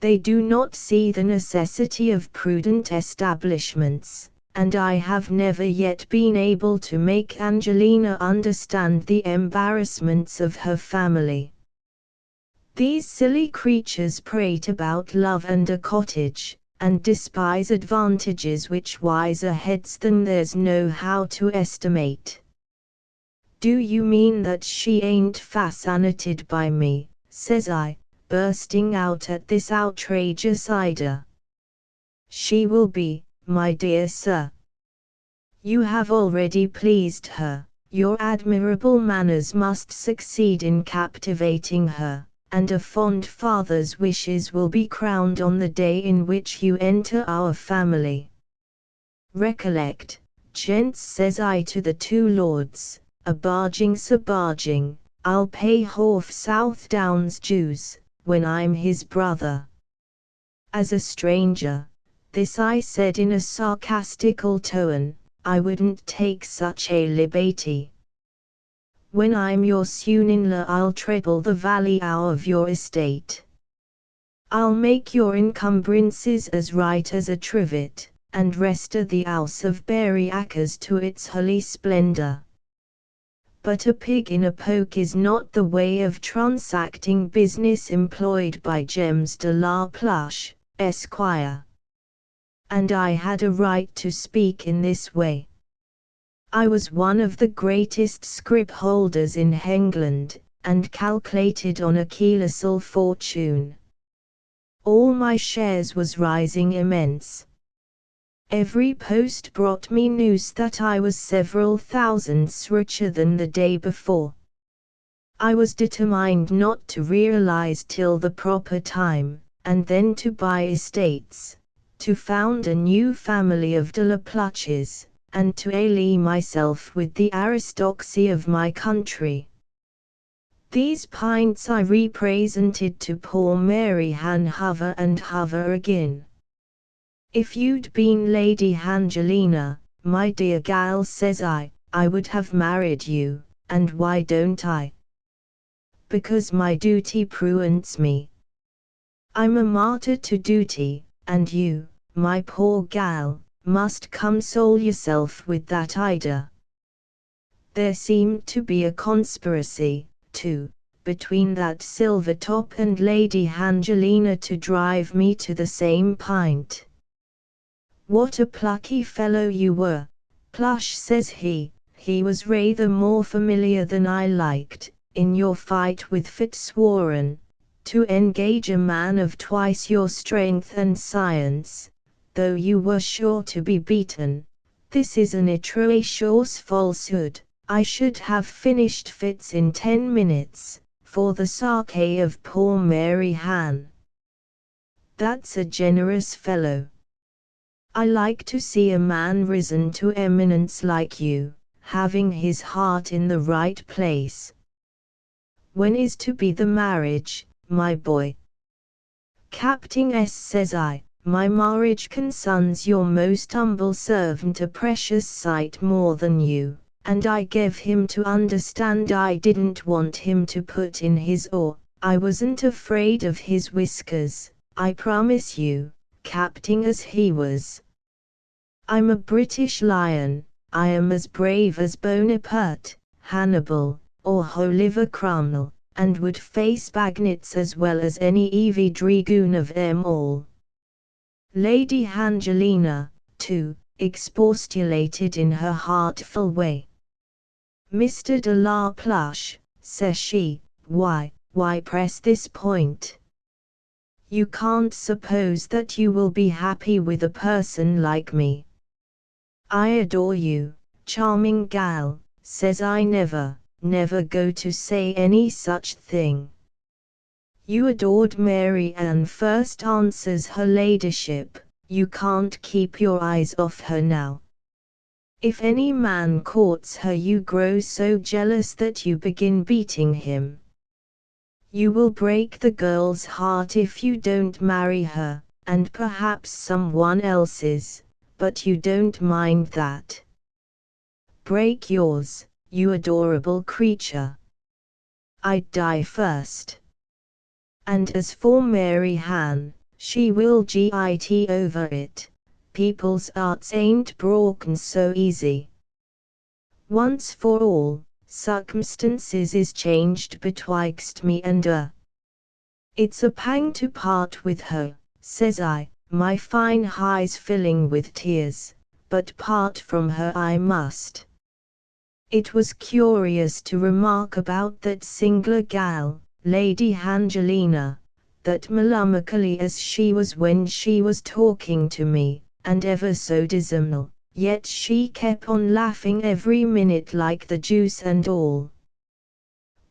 They do not see the necessity of prudent establishments, and I have never yet been able to make Angelina understand the embarrassments of her family. These silly creatures prate about love and a cottage, and despise advantages which wiser heads than theirs know how to estimate. Do you mean that she ain't fascinated by me, says I, bursting out at this outrageous idea. She will be, my dear sir. You have already pleased her, your admirable manners must succeed in captivating her, and a fond father's wishes will be crowned on the day in which you enter our family. Recollect, gents, says I to the two lords, a barging Sir Barging, I'll pay half Southdown's dues, when I'm his brother. As a stranger, this I said in a sarcastical tone, I wouldn't take such a liberty. When I'm your son-in-law I'll treble the value of your estate. I'll make your encumbrances as right as a trivet, and restore the house of Burlesques to its holy splendor. But a pig in a poke is not the way of transacting business employed by James de la Pluche, Esquire. And I had a right to speak in this way. I was one of the greatest scrip holders in England, and calculated on a colossal fortune. All my shares was rising immense. Every post brought me news that I was several thousands richer than the day before. I was determined not to realize till the proper time, and then to buy estates, to found a new family of de la Pluches, and to ally myself with the aristocracy of my country. These pints I represented to poor Mary Hover and Hover again. If you'd been Lady Angelina, my dear gal, says I would have married you, and why don't I? Because my duty prevents me. I'm a martyr to duty, and you, my poor gal, must console yourself with that Ida. There seemed to be a conspiracy, too, between that Silvertop and Lady Angelina to drive me to the same pint. What a plucky fellow you were, Plush, says he was rather more familiar than I liked, in your fight with Fitzwarren, to engage a man of twice your strength and science, though you were sure to be beaten. This is an atrocious falsehood. I should have finished Fitz in 10 minutes, for the sake of poor Mary Ann. That's a generous fellow. I like to see a man risen to eminence like you, having his heart in the right place. When is to be the marriage, my boy? Captain S, says I, my marriage concerns your most humble servant a precious sight more than you, and I gave him to understand I didn't want him to put in his oar. I wasn't afraid of his whiskers, I promise you, Captain, as he was. I'm a British lion, I am as brave as Bonaparte, Hannibal, or Oliver Cromwell, and would face bagnets as well as any Evie dragoon of them all. Lady Angelina, too, expostulated in her heartful way. Mr. de la Pluche, says she, why press this point? You can't suppose that you will be happy with a person like me. I adore you, charming gal, says I, never go to say any such thing. You adored Mary Ann first, answers her ladyship, you can't keep your eyes off her now. If any man courts her you grow so jealous that you begin beating him. You will break the girl's heart if you don't marry her, and perhaps someone else's, but you don't mind that. Break yours, you adorable creature. I'd die first. And as for Mary Ann, she will get over it. People's hearts ain't broken so easy. Once for all, circumstances is changed betwixt me and her. It's a pang to part with her, says I, my fine eyes filling with tears, but part from her I must. It was curious to remark about that singular gal, Lady Angelina, that melancholy as she was when she was talking to me, and ever so dismal, yet she kept on laughing every minute like the deuce and all.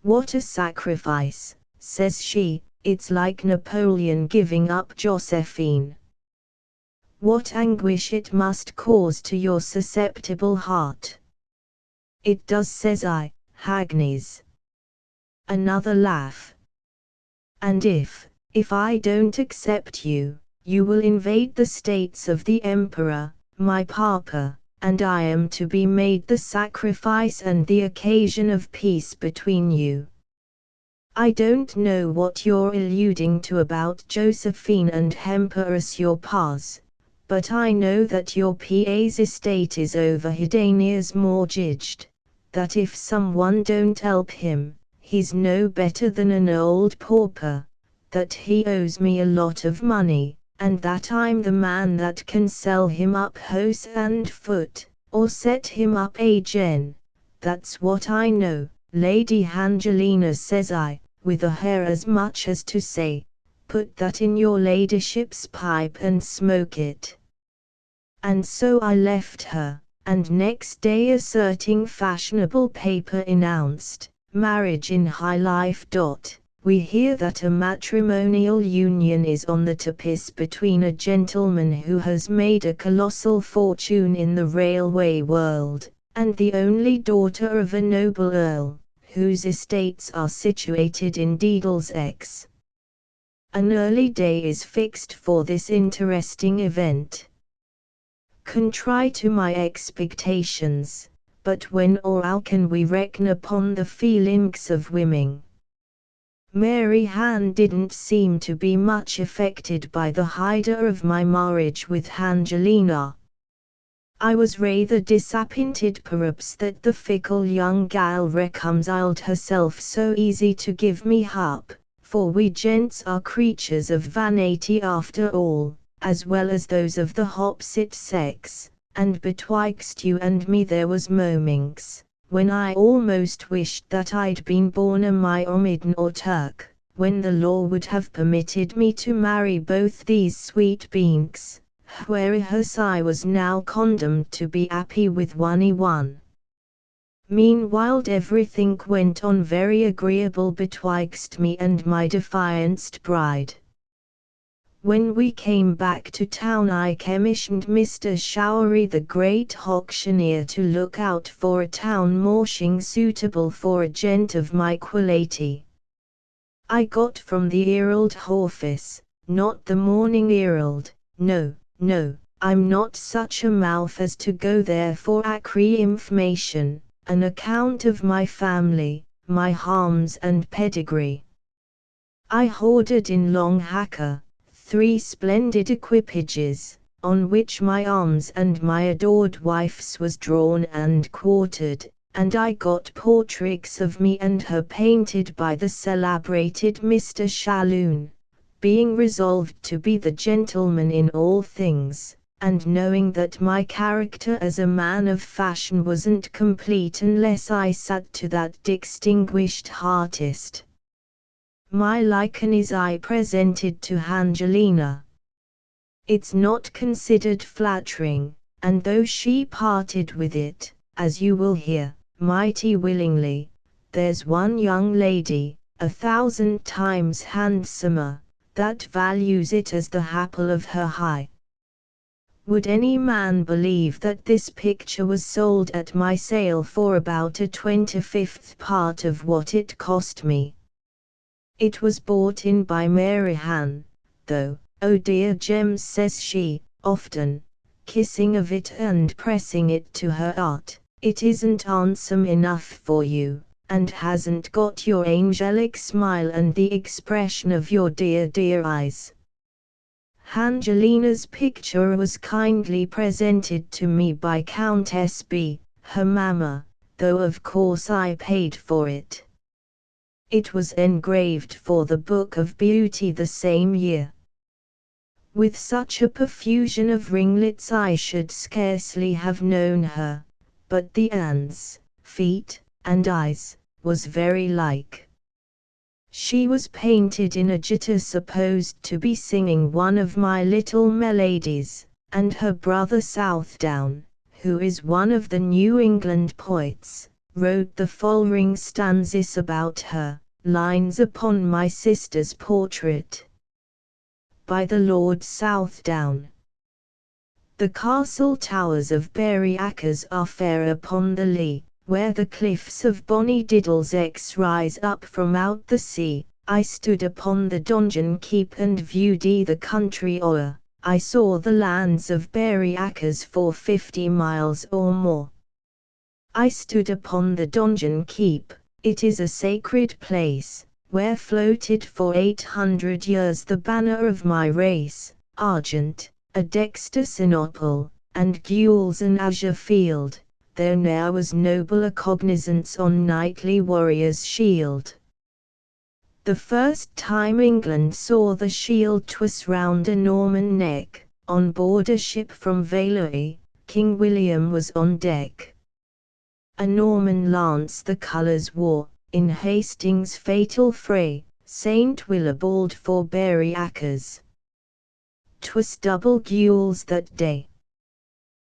What a sacrifice, says she, it's like Napoleon giving up Josephine. What anguish it must cause to your susceptible heart. It does, says I, Agnes. Another laugh. And if I don't accept you, you will invade the states of the Emperor, my papa, and I am to be made the sacrifice and the occasion of peace between you. I don't know what you're alluding to about Josephine and Hemperus your pas, but I know that your PA's estate is overhead mortgaged, that if someone don't help him, he's no better than an old pauper, that he owes me a lot of money, and that I'm the man that can sell him up horse and foot, or set him up again. That's what I know, Lady Angelina, says I, with a hair as much as to say, put that in your ladyship's pipe and smoke it. And so I left her, and next day a certain fashionable paper announced, marriage in high life. We hear that a matrimonial union is on the tapis between a gentleman who has made a colossal fortune in the railway world, and the only daughter of a noble earl, whose estates are situated in Burlesques. An early day is fixed for this interesting event. Contrary to my expectations, but when or how can we reckon upon the feelings of women? Mary Ann didn't seem to be much affected by the idea of my marriage with Angelina. I was rather disappointed perhaps that the fickle young gal reconciled herself so easy to give me up, for we gents are creatures of vanity after all, as well as those of the opposite sex, and betwixt you and me there was moments, when I almost wished that I'd been born a Mohammedan or Turk, when the law would have permitted me to marry both these sweet beings, whereas I was now condemned to be happy with one. Meanwhile everything went on very agreeable betwixt me and my defianced bride. When we came back to town I commissioned Mr. Showery the great auctioneer to look out for a town moorshing suitable for a gent of my quality. I got from the Herald office, not the Morning Herald, no, I'm not such a mouth as to go there for acre information, an account of my family, my harms and pedigree. I ordered in long hacker 3 splendid equipages, on which my arms and my adored wife's was drawn and quartered, and I got portraits of me and her painted by the celebrated Mr. Shalloon, being resolved to be the gentleman in all things, and knowing that my character as a man of fashion wasn't complete unless I sat to that distinguished artist. My likeness I presented to Angelina. It's not considered flattering, and though she parted with it, as you will hear, mighty willingly, there's one young lady, 1,000 times handsomer, that values it as the apple of her eye. Would any man believe that this picture was sold at my sale for about a 25th part of what it cost me? It was bought in by Mary Ann, though, oh dear gems, says she, often, kissing of it and pressing it to her heart, it isn't handsome enough for you, and hasn't got your angelic smile and the expression of your dear eyes. Angelina's picture was kindly presented to me by Countess B., her mamma, though of course I paid for it. It was engraved for the Book of Beauty the same year. With such a profusion of ringlets I should scarcely have known her, but the hands, feet, and eyes, was very like. She was painted in a jitter supposed to be singing one of my little melodies, and her brother Southdown, who is one of the New England poets, wrote the following stanzas about her, lines upon my sister's portrait. By the Lord Southdown. The castle towers of Burlesques are fair upon the lea, where the cliffs of bonny Burlesques rise up from out the sea. I stood upon the donjon keep and viewed the country o'er. I saw the lands of Burlesques for 50 miles or more. I stood upon the donjon keep, it is a sacred place, where floated for 800 years the banner of my race, argent, a dexter sinople, and gules an azure field, there ne'er was nobler cognizance on knightly warrior's shield. The first time England saw the shield 'twas round a Norman neck, on board a ship from Valois, King William was on deck. A Norman lance the colours wore, in Hastings' fatal fray, Saint Willibald for Berry-Akkers. 'Twas double gules that day.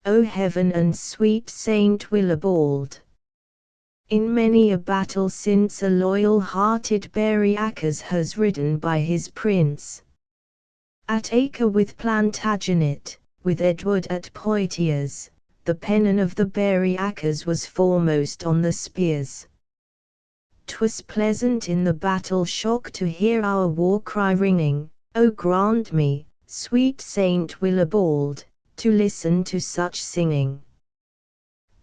O heaven and sweet Saint Willibald! In many a battle since a loyal-hearted Berry-Akkers has ridden by his prince. At Acre with Plantagenet, with Edward at Poitiers, the pennon of the Berry-Akkers was foremost on the spears. 'Twas pleasant in the battle shock to hear our war cry ringing, O grant me, sweet Saint Willibald, to listen to such singing.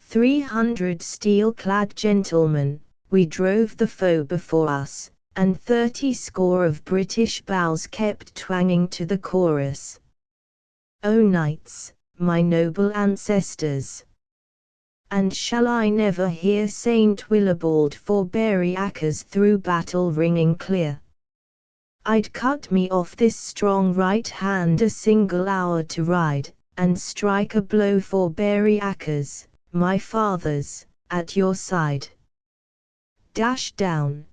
300 steel-clad gentlemen, we drove the foe before us, and 30 score of British bows kept twanging to the chorus. O knights, my noble ancestors! And shall I never hear Saint Willibald for Berry-Akkers through battle ringing clear? I'd cut me off this strong right hand a single hour to ride, and strike a blow for Berry-Akkers, my fathers, at your side. Dash down,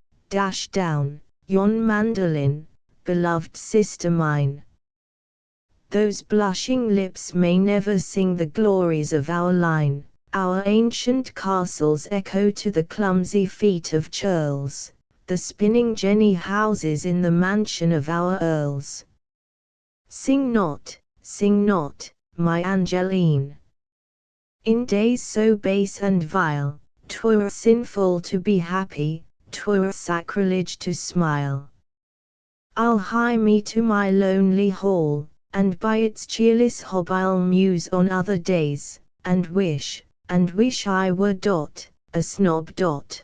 yon mandolin, beloved sister mine. Those blushing lips may never sing the glories of our line, our ancient castles echo to the clumsy feet of churls, the spinning jenny houses in the mansion of our earls. Sing not, my Angeline. In days so base and vile, 'twere sinful to be happy, 'twere sacrilege to smile. I'll hie me to my lonely hall, and by its cheerless hob I'll muse on other days, and wish I were Dot, a snob Dot.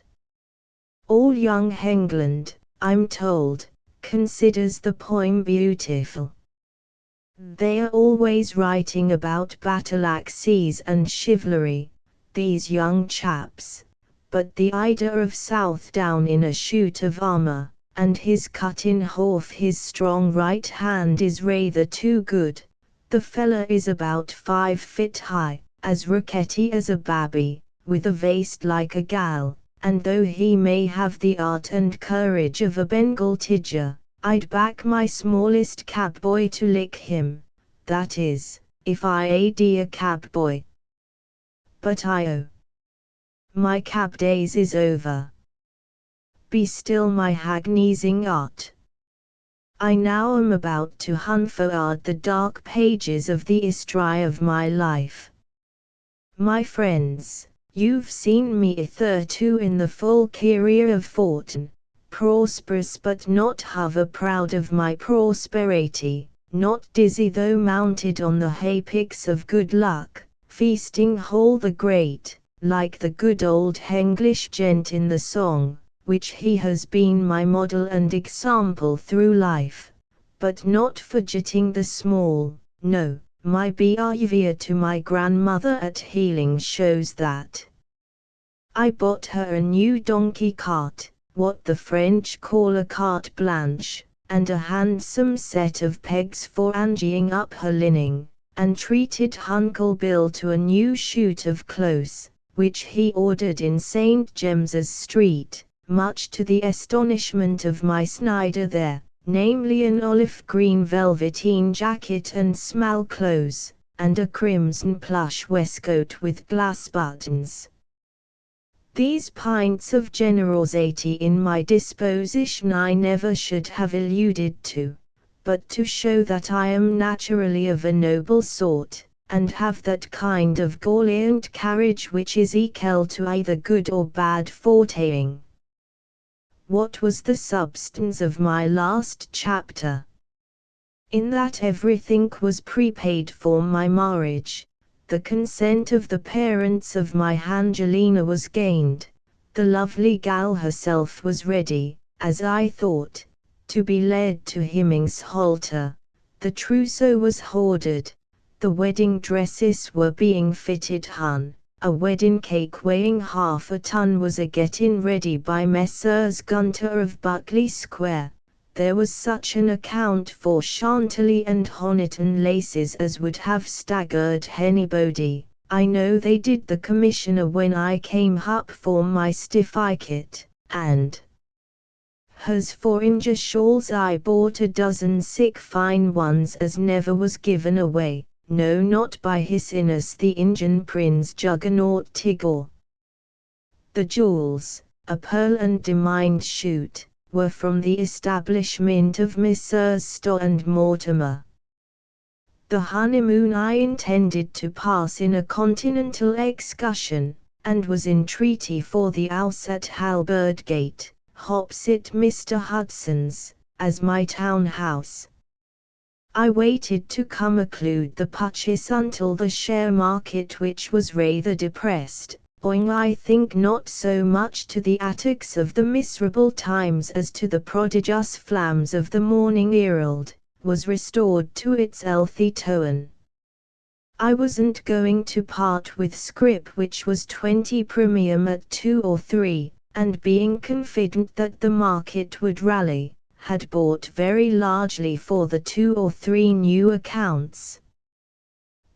All young England, I'm told, considers the poem beautiful. They are always writing about battle-axes and chivalry, these young chaps, but the Ida of Southdown in a suit of armour, and his cut in half his strong right hand is rather too good. The fella is about 5 feet high, as rockety as a babby, with a waist like a gal, and though he may have the art and courage of a Bengal tidger, I'd back my smallest cab boy to lick him, that is, if I'd a cab boy. But my cab days is over. Be still my hag-neezing art. I now am about to unfold the dark pages of the history of my life. My friends, you've seen me hitherto in the full career of fortune, prosperous but not hover proud of my prosperity, not dizzy though mounted on the hay-picks of good luck, feasting whole the great, like the good old English gent in the song, which he has been my model and example through life, but not forgetting the small. No, my behaviour to my grandmother at Healing shows that. I bought her a new donkey cart, what the French call a carte blanche, and a handsome set of pegs for angieing up her linen, and treated Uncle Bill to a new suit of clothes, which he ordered in St. James's Street, much to the astonishment of my Snyder there, namely an olive green velveteen jacket and small clothes, and a crimson plush waistcoat with glass buttons. These pints of generosity in my disposition I never should have alluded to, but to show that I am naturally of a noble sort, and have that kind of gallant carriage which is equal to either good or bad fortaying. What was the substance of my last chapter? In that everything was prepaid for my marriage. The consent of the parents of my Angelina was gained, the lovely gal herself was ready, as I thought, to be led to Hemmings halter. The trousseau was hoarded, the wedding dresses were being fitted hun, a wedding cake weighing half a ton was a getting ready by Messrs. Gunter of Buckley Square. There was such an account for Chantilly and Honiton laces as would have staggered anybody. I know they did the commissioner when I came up for my stiffykit, and as for Inja shawls I bought a dozen sick fine ones as never was given away, no not by His Innes the Injun Prince Juggernaut Tigor. The jewels, a pearl and diamond shoot, were from the establishment of Messrs. Stowe and Mortimer. The honeymoon I intended to pass in a continental excursion, and was in treaty for the house at Halbertgate, opposite Mr. Hudson's, as my town house. I waited to conclude the purchase until the share market, which was rather depressed, owing I think not so much to the attacks of the miserable times as to the prodigious flams of the Morning Herald, was restored to its healthy tone. I wasn't going to part with scrip which was 20 premium at 2 or 3, and being confident that the market would rally, had bought very largely for the 2 or 3 new accounts.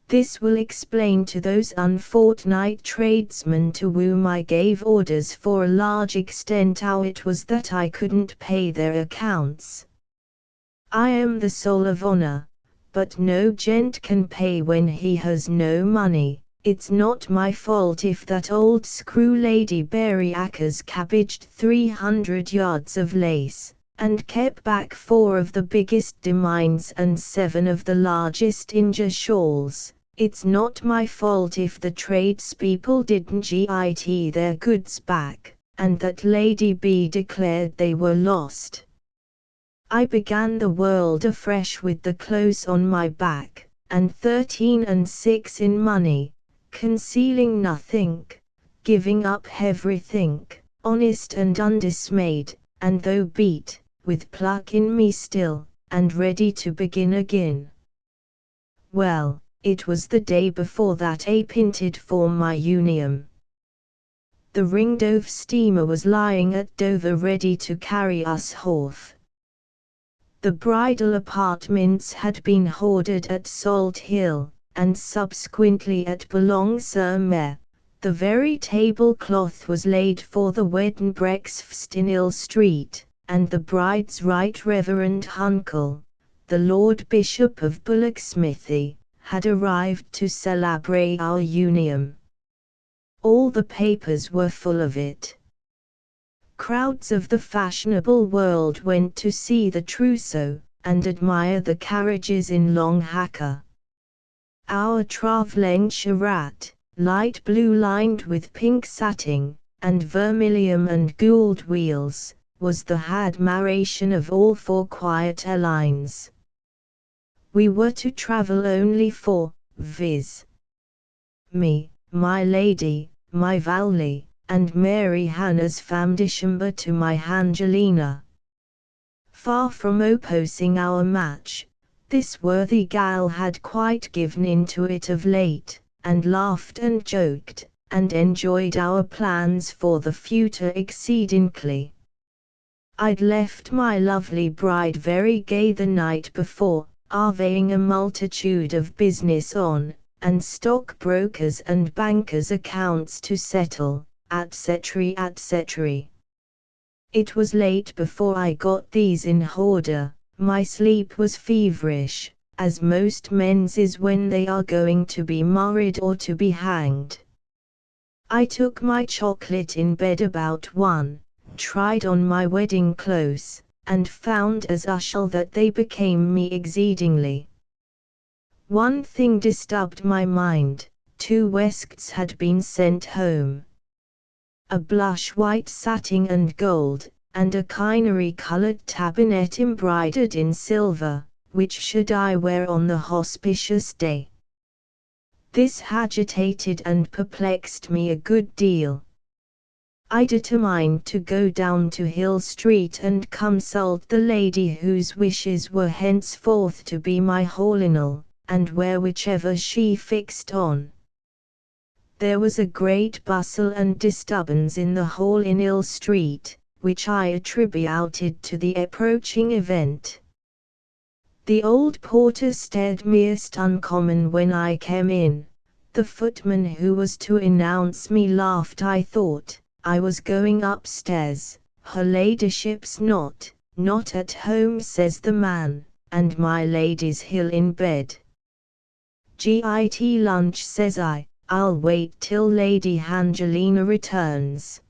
This will explain to those unfortunate tradesmen to whom I gave orders for a large extent how it was that I couldn't pay their accounts. I am the soul of honor, but no gent can pay when he has no money. It's not my fault if that old screw Lady Berryacres cabbaged 300 yards of lace, and kept back 4 of the biggest diamonds and 7 of the largest Inja shawls. It's not my fault if the tradespeople didn't get their goods back, and that Lady B declared they were lost. I began the world afresh with the clothes on my back, and 13 and 6 in money, concealing nothing, giving up everything, honest and undismayed, and though beat, with pluck in me still, and ready to begin again. Well, it was the day before that I pinted for my Unium. The Ringdove steamer was lying at Dover ready to carry us forth. The bridal apartments had been hoarded at Salt Hill, and subsequently at Boulogne-sur-Mer. The very tablecloth was laid for the wedding breakfast in Hill Street, and the bride's right reverend uncle, the Lord Bishop of Bullocksmithy, had arrived to celebrate our union. All the papers were full of it. Crowds of the fashionable world went to see the trousseau, and admire the carriages in long hacker. Our travelling charrette, light blue lined with pink satin, and vermilion and gold wheels, was the admiration of all 4 quiet lines. We were to travel only 4, viz. Me, my lady, my Vowley, and Mary Hannah's famdichamber to my Angelina. Far from opposing our match, this worthy gal had quite given into it of late, and laughed and joked, and enjoyed our plans for the future exceedingly. I'd left my lovely bride very gay the night before, surveying a multitude of business on, and stockbrokers and bankers' accounts to settle, etc. etc. It was late before I got these in order. My sleep was feverish, as most men's is when they are going to be married or to be hanged. I took my chocolate in bed about 1, tried on my wedding clothes, and found as usual that they became me exceedingly. One thing disturbed my mind: 2 waistcoats had been sent home. A blush white satin and gold, and a canary-coloured tabinet embroidered in silver, which should I wear on the auspicious day. This agitated and perplexed me a good deal. I determined to go down to Hill Street and consult the lady whose wishes were henceforth to be my all-in-all, and wear whichever she fixed on. There was a great bustle and disturbance in the hall in Hill Street, which I attributed to the approaching event. The old porter stared most uncommon when I came in. The footman who was to announce me laughed. I thought I was going upstairs. Her ladyship's not at home, says the man, and my lady's ill in bed. Git lunch, says I. I'll wait till Lady Angelina returns.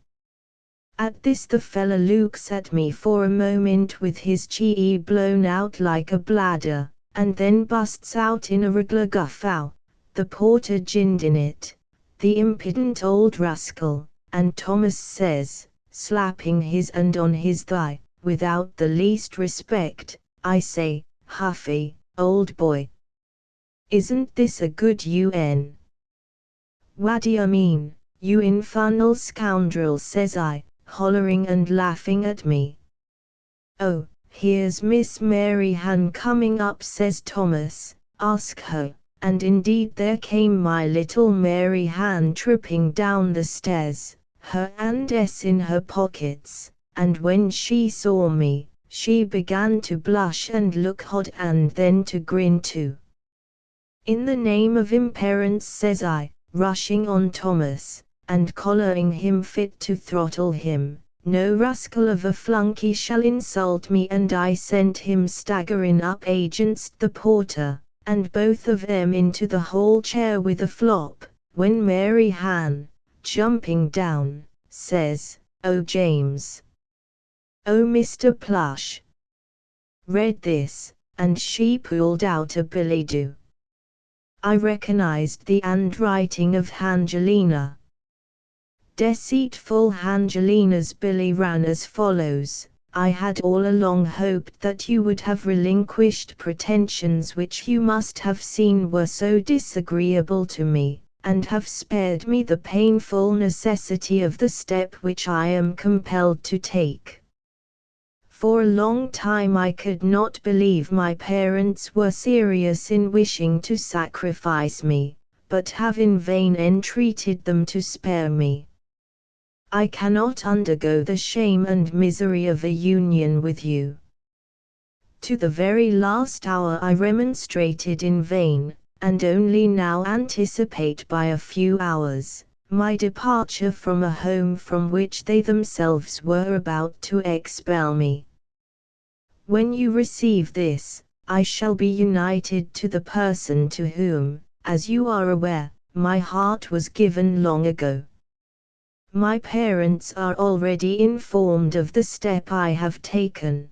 At this the fellow looks at me for a moment with his cheek blown out like a bladder, and then busts out in a regular guffaw. The porter ginned in it. The impudent old rascal. And Thomas says, slapping his hand on his thigh, without the least respect, I say, Huffy, old boy, isn't this a good UN? What do you mean, you infernal scoundrel, says I, hollering and laughing at me. Oh, here's Miss Mary Ann coming up, says Thomas, ask her. And indeed there came my little Mary Ann tripping down the stairs, her hands in her pockets, and when she saw me, she began to blush and look hot and then to grin too. In the name of imperence, says I, rushing on Thomas, and collaring him fit to throttle him, no rascal of a flunky shall insult me, and I sent him staggering up against the porter, and both of them into the hall chair with a flop, when Mary Ann, jumping down, says, Oh James! Oh Mr. Plush! Read this, and she pulled out a billet-doux. I recognized the handwriting of Angelina. Deceitful Angelina's billet ran as follows: I had all along hoped that you would have relinquished pretensions which you must have seen were so disagreeable to me, and have spared me the painful necessity of the step which I am compelled to take. For a long time I could not believe my parents were serious in wishing to sacrifice me, but have in vain entreated them to spare me. I cannot undergo the shame and misery of a union with you. To the very last hour I remonstrated in vain, and only now anticipate by a few hours my departure from a home from which they themselves were about to expel me. When you receive this, I shall be united to the person to whom, as you are aware, my heart was given long ago. My parents are already informed of the step I have taken,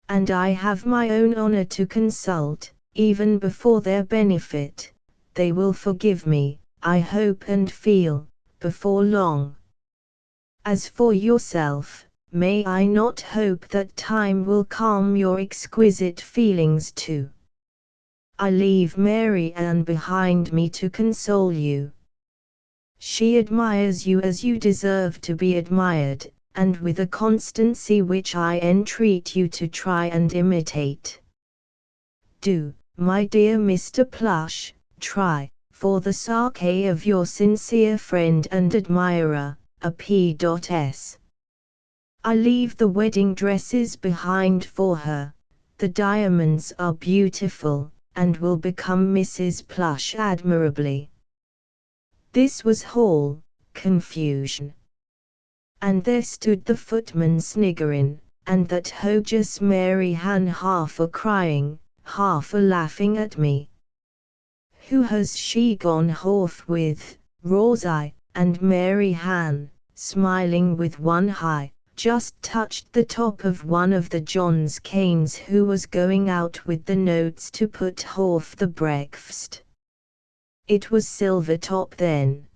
and I have my own honor to consult. Even before their benefit, they will forgive me, I hope and feel, before long. As for yourself, may I not hope that time will calm your exquisite feelings too? I leave Mary Ann behind me to console you. She admires you as you deserve to be admired, and with a constancy which I entreat you to try and imitate. Do, my dear Mr. Plush, try, for the sake of your sincere friend and admirer, a P.S. I leave the wedding dresses behind for her. The diamonds are beautiful, and will become Mrs. Plush admirably. This was all confusion. And there stood the footman sniggering, and that hojus Mary Ann half a crying, half a laughing at me. Who has she gone off with, roars I, and Mary Ann, smiling with one eye, just touched the top of one of the John's canes who was going out with the notes to put off the breakfast. It was Silvertop then.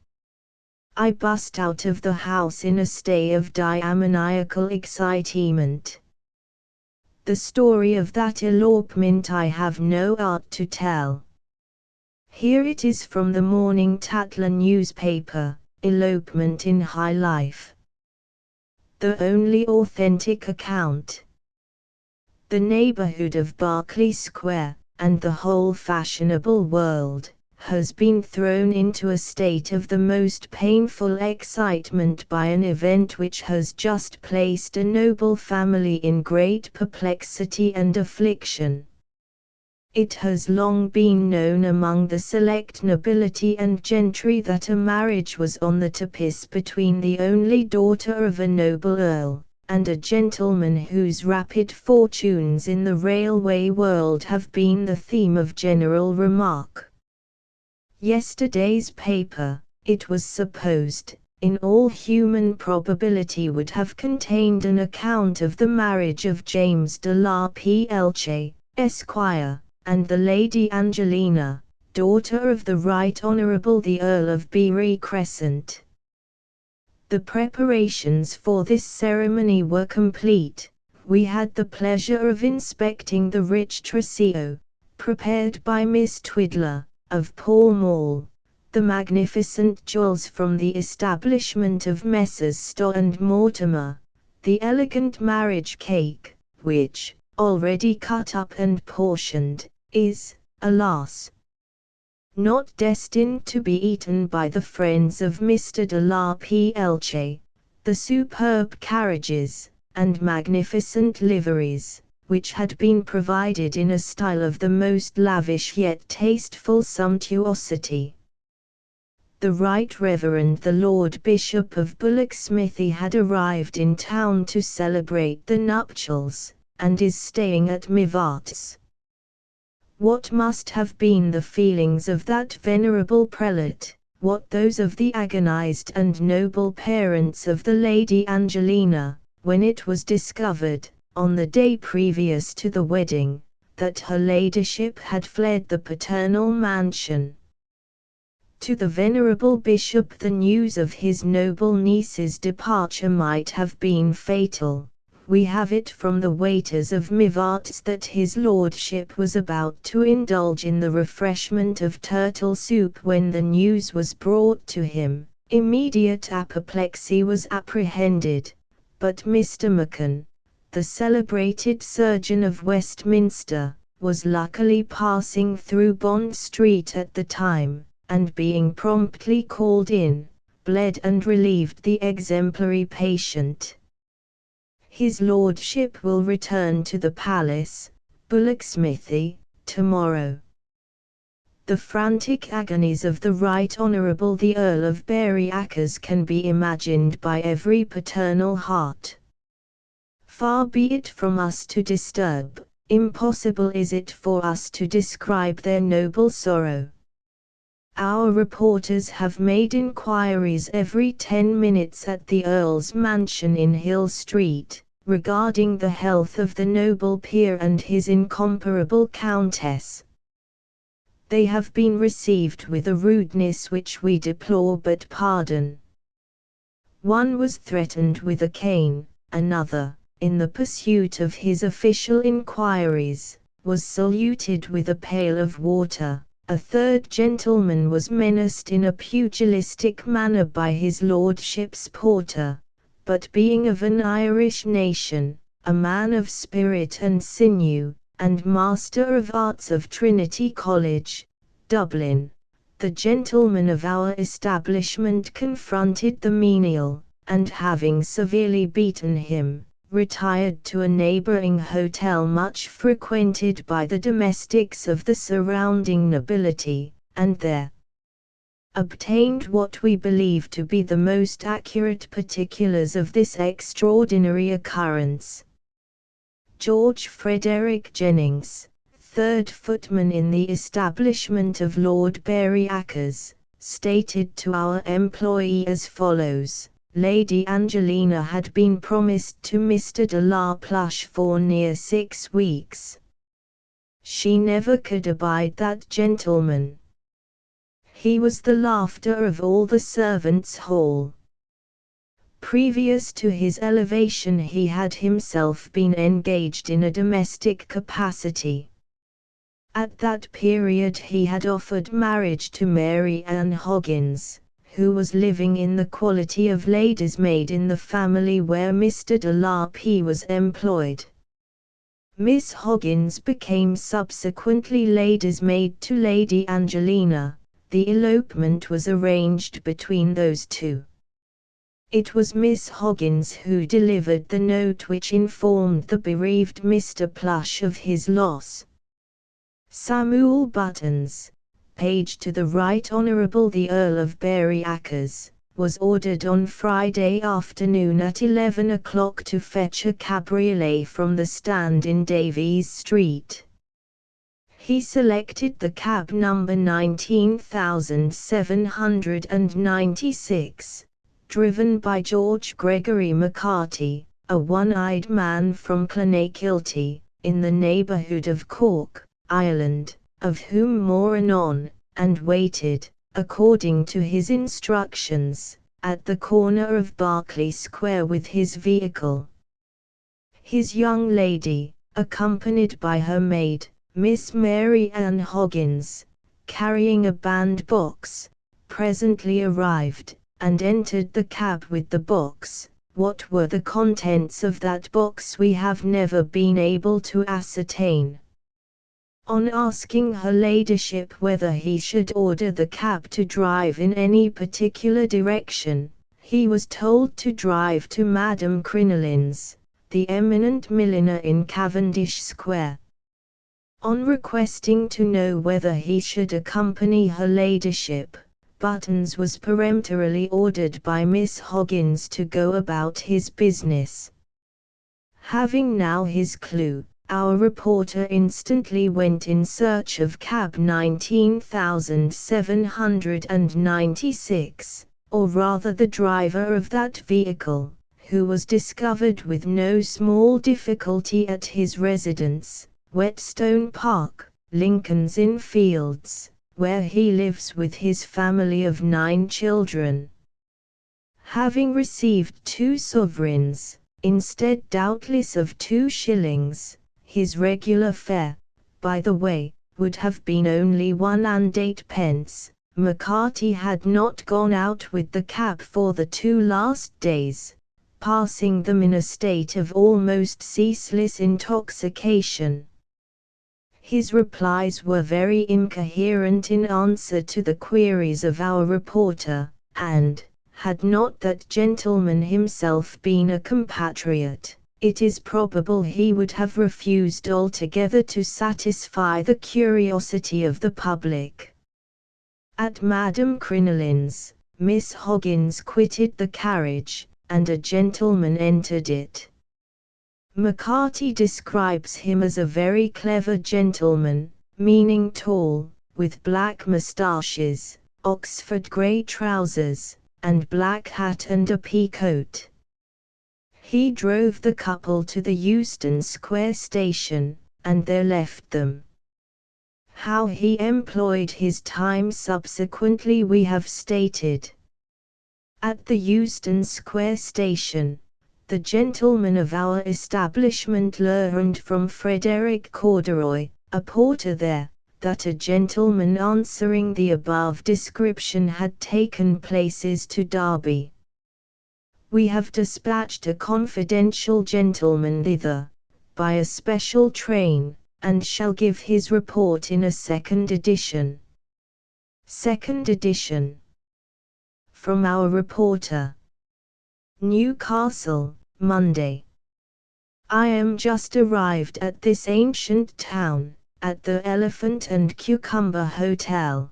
I bust out of the house in a state of demoniacal excitement. The story of that elopement I have no art to tell. Here it is from the Morning Tatler newspaper: elopement in high life. the only authentic account. The neighborhood of Berkeley Square, and the whole fashionable world, has been thrown into a state of the most painful excitement by an event which has just placed a noble family in great perplexity and affliction. It has long been known among the select nobility and gentry that a marriage was on the tapis between the only daughter of a noble earl, and a gentleman whose rapid fortunes in the railway world have been the theme of general remark. Yesterday's paper, it was supposed, in all human probability would have contained an account of the marriage of James de la Pelche, Esquire, and the Lady Angelina, daughter of the Right Honourable the Earl of Bury Crescent. The preparations for this ceremony were complete. We had the pleasure of inspecting the rich trousseau, prepared by Miss Twiddler, of Pall Mall, the magnificent jewels from the establishment of Messrs. Stowe and Mortimer, the elegant marriage cake, which, already cut up and portioned, is, alas, not destined to be eaten by the friends of Mr. de la Pelche, the superb carriages, and magnificent liveries, which had been provided in a style of the most lavish yet tasteful sumptuosity. The Right Reverend the Lord Bishop of Bullocksmithy had arrived in town to celebrate the nuptials, and is staying at Mivart's. What must have been the feelings of that venerable prelate, what those of the agonized and noble parents of the Lady Angelina, when it was discovered, on the day previous to the wedding, that her ladyship had fled the paternal mansion. To the venerable bishop the news of his noble niece's departure might have been fatal. We have it from the waiters of Mivart's that his lordship was about to indulge in the refreshment of turtle soup when the news was brought to him. Immediate apoplexy was apprehended, but Mr. Macan, the celebrated surgeon of Westminster, was luckily passing through Bond Street at the time, and being promptly called in, bled and relieved the exemplary patient. His lordship will return to the palace, Bullocksmithy, tomorrow. The frantic agonies of the Right Honourable the Earl of Bury can be imagined by every paternal heart. Far be it from us to disturb, impossible is it for us to describe their noble sorrow. Our reporters have made inquiries every 10 minutes at the Earl's mansion in Hill Street, regarding the health of the noble peer and his incomparable Countess. They have been received with a rudeness which we deplore but pardon. One was threatened with a cane, another, in the pursuit of his official inquiries, was saluted with a pail of water. A third gentleman was menaced in a pugilistic manner by his lordship's porter, but being of an Irish nation, a man of spirit and sinew, and Master of Arts of Trinity College, Dublin, the gentleman of our establishment confronted the menial, and having severely beaten him, retired to a neighboring hotel much frequented by the domestics of the surrounding nobility, and there obtained what we believe to be the most accurate particulars of this extraordinary occurrence. George Frederick Jennings, third footman in the establishment of Lord Bury, stated to our employee as follows: Lady Angelina had been promised to Mr. de la Plush for near 6 weeks. She never could abide that gentleman. He was the laughter of all the servants' hall. Previous to his elevation he had himself been engaged in a domestic capacity. At that period he had offered marriage to Mary Ann Hoggins, who was living in the quality of lady's maid in the family where Mr. de la P was employed. Miss Hoggins became subsequently lady's maid to Lady Angelina. The elopement was arranged between those two. It was Miss Hoggins who delivered the note which informed the bereaved Mr. Plush of his loss. Samuel Buttons, page to the Right Honourable the Earl of Berry-Akers, was ordered on Friday afternoon at 11 o'clock to fetch a cabriolet from the stand in Davies Street. He selected the cab number 19796, driven by George Gregory McCarty, a one-eyed man from Clonakilty, in the neighbourhood of Cork, Ireland, of whom more anon, and waited, according to his instructions, at the corner of Berkeley Square with his vehicle. His young lady, accompanied by her maid, Miss Mary Ann Hoggins, carrying a bandbox, presently arrived, and entered the cab with the box. What were the contents of that box we have never been able to ascertain. On asking her ladyship whether he should order the cab to drive in any particular direction, he was told to drive to Madame Crinolin's, the eminent milliner in Cavendish Square. On requesting to know whether he should accompany her ladyship, Buttons was peremptorily ordered by Miss Hoggins to go about his business. Having now his clue, our reporter instantly went in search of cab 19796, or rather the driver of that vehicle, who was discovered with no small difficulty at his residence, Whetstone Park, Lincoln's Inn Fields, where he lives with his family of 9 children. Having received 2 sovereigns, instead doubtless of 2 shillings, his regular fare, by the way, would have been only 1 and 8 pence, McCarty had not gone out with the cab for the 2 last days, passing them in a state of almost ceaseless intoxication. His replies were very incoherent in answer to the queries of our reporter, and, had not that gentleman himself been a compatriot, it is probable he would have refused altogether to satisfy the curiosity of the public. At Madame Crinolin's, Miss Hoggins quitted the carriage, and a gentleman entered it. McCarty describes him as a very clever gentleman, meaning tall, with black moustaches, Oxford grey trousers, and black hat and a pea coat. He drove the couple to the Euston Square station, and there left them. How he employed his time subsequently we have stated. At the Euston Square station, the gentleman of our establishment learned from Frederick Corduroy, a porter there, that a gentleman answering the above description had taken places to Derby. We have dispatched a confidential gentleman thither, by a special train, and shall give his report in a second edition. Second edition. From our reporter. Newcastle, Monday. I am just arrived at this ancient town, at the Elephant and Cucumber Hotel.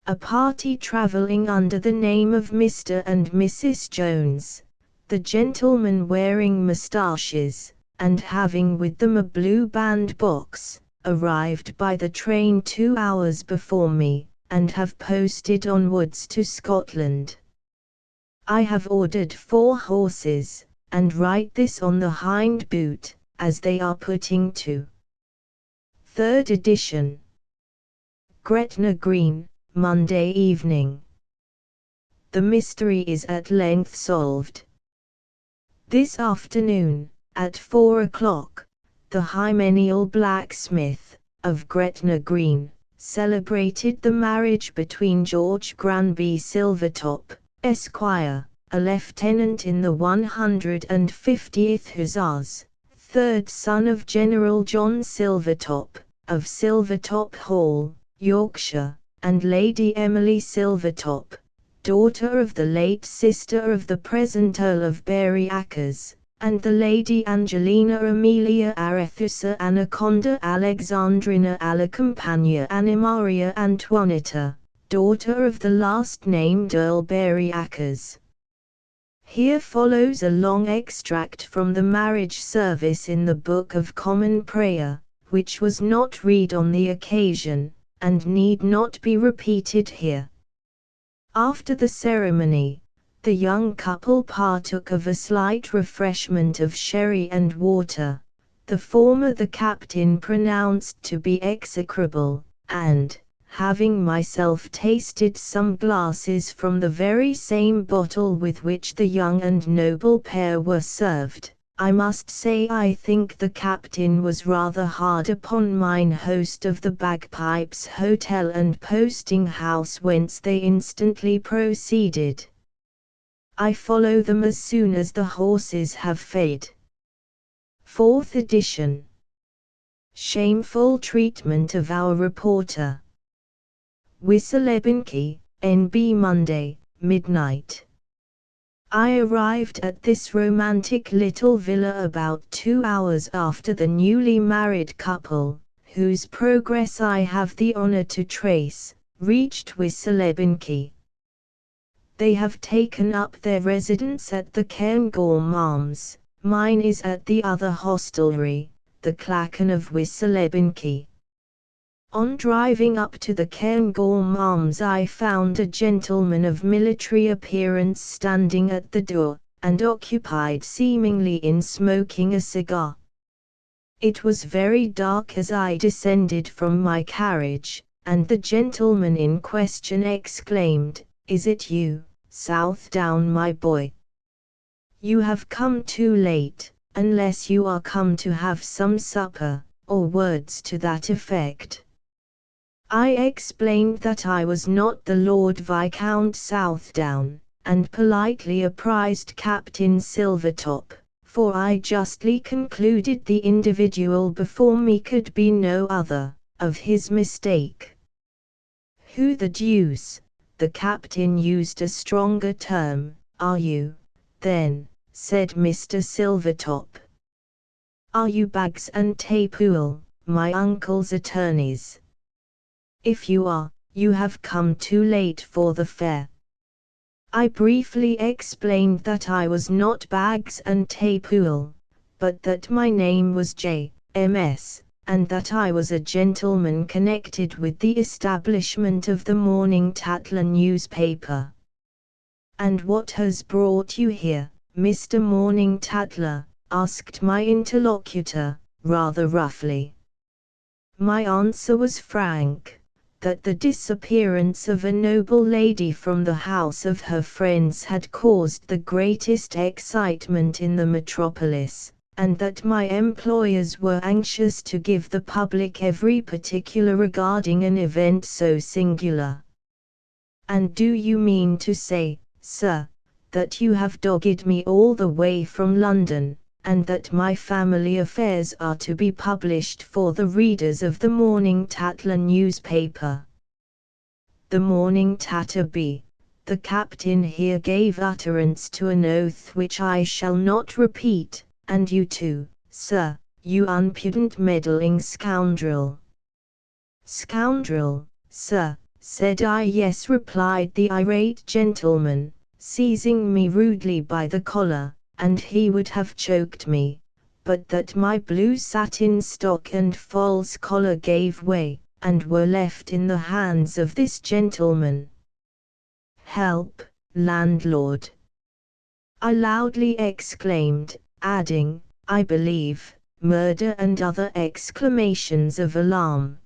A party travelling under the name of Mr. and Mrs. Jones, the gentlemen wearing moustaches, and having with them a blue bandbox, arrived by the train 2 hours before me, and have posted onwards to Scotland. I have ordered 4 horses, and write this on the hind boot, as they are putting to. Third edition. Gretna Green, Monday evening. The mystery is at length solved. This afternoon, at 4 o'clock, the hymeneal blacksmith, of Gretna Green, celebrated the marriage between George Granby Silvertop, Esquire, a lieutenant in the 150th Hussars, third son of General John Silvertop, of Silvertop Hall, Yorkshire, and Lady Emily Silvertop, daughter of the late sister of the present Earl of Berry-Acres, and the Lady Angelina Amelia Arethusa Anaconda Alexandrina Alacampagna Animaria Antoinetta, daughter of the last named Earl Berry-Acres. Here follows a long extract from the marriage service in the Book of Common Prayer, which was not read on the occasion, and need not be repeated here. After the ceremony, the young couple partook of a slight refreshment of sherry and water, the former the captain pronounced to be execrable, and, having myself tasted some glasses from the very same bottle with which the young and noble pair were served, I must say I think the captain was rather hard upon mine host of the Bagpipes Hotel and Posting House, whence they instantly proceeded. I follow them as soon as the horses have fed. 4th edition. Shameful treatment of our reporter. Wissahickon, N.B. Monday, midnight. I arrived at this romantic little villa about 2 hours after the newly married couple, whose progress I have the honor to trace, reached Wissahickon. They have taken up their residence at the Cairngorm Arms, mine is at the other hostelry, the Clachan of Wissahickon. On driving up to the Cairngorm Arms I found a gentleman of military appearance standing at the door, and occupied seemingly in smoking a cigar. It was very dark as I descended from my carriage, and the gentleman in question exclaimed, "Is it you, Southdown, my boy? You have come too late, unless you are come to have some supper," or words to that effect. I explained that I was not the Lord Viscount Southdown, and politely apprised Captain Silvertop, for I justly concluded the individual before me could be no other, of his mistake. "Who the deuce," the captain used a stronger term, "are you, then?" said Mr. Silvertop. "Are you Baggs and Tapool, my uncle's attorneys? If you are, you have come too late for the fair." I briefly explained that I was not Baggs and Tapool, but that my name was J.M.S., and that I was a gentleman connected with the establishment of the Morning Tatler newspaper. "And what has brought you here, Mr. Morning Tatler?" asked my interlocutor, rather roughly. My answer was frank, that the disappearance of a noble lady from the house of her friends had caused the greatest excitement in the metropolis, and that my employers were anxious to give the public every particular regarding an event so singular. "And do you mean to say, sir, that you have dogged me all the way from London, and that my family affairs are to be published for the readers of the Morning Tatler newspaper?" The Morning Tatler. The captain here gave utterance to an oath which I shall not repeat, "and you too, sir, you impudent meddling scoundrel." "Scoundrel, sir," said I. "Yes," replied the irate gentleman, seizing me rudely by the collar, and he would have choked me, but that my blue satin stock and false collar gave way, and were left in the hands of this gentleman. "Help, landlord!" I loudly exclaimed, adding, "I believe, murder," and other exclamations of alarm.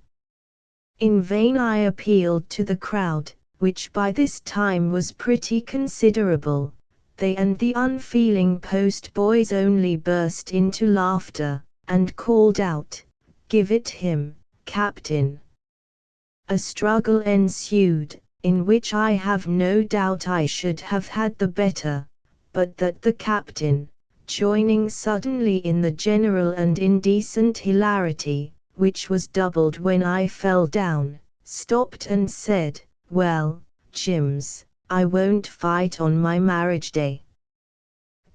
In vain I appealed to the crowd, which by this time was pretty considerable. They and the unfeeling post boys only burst into laughter, and called out, "Give it him, Captain." A struggle ensued, in which I have no doubt I should have had the better, but that the captain, joining suddenly in the general and indecent hilarity, which was doubled when I fell down, stopped and said, "Well, Jims, I won't fight on my marriage day.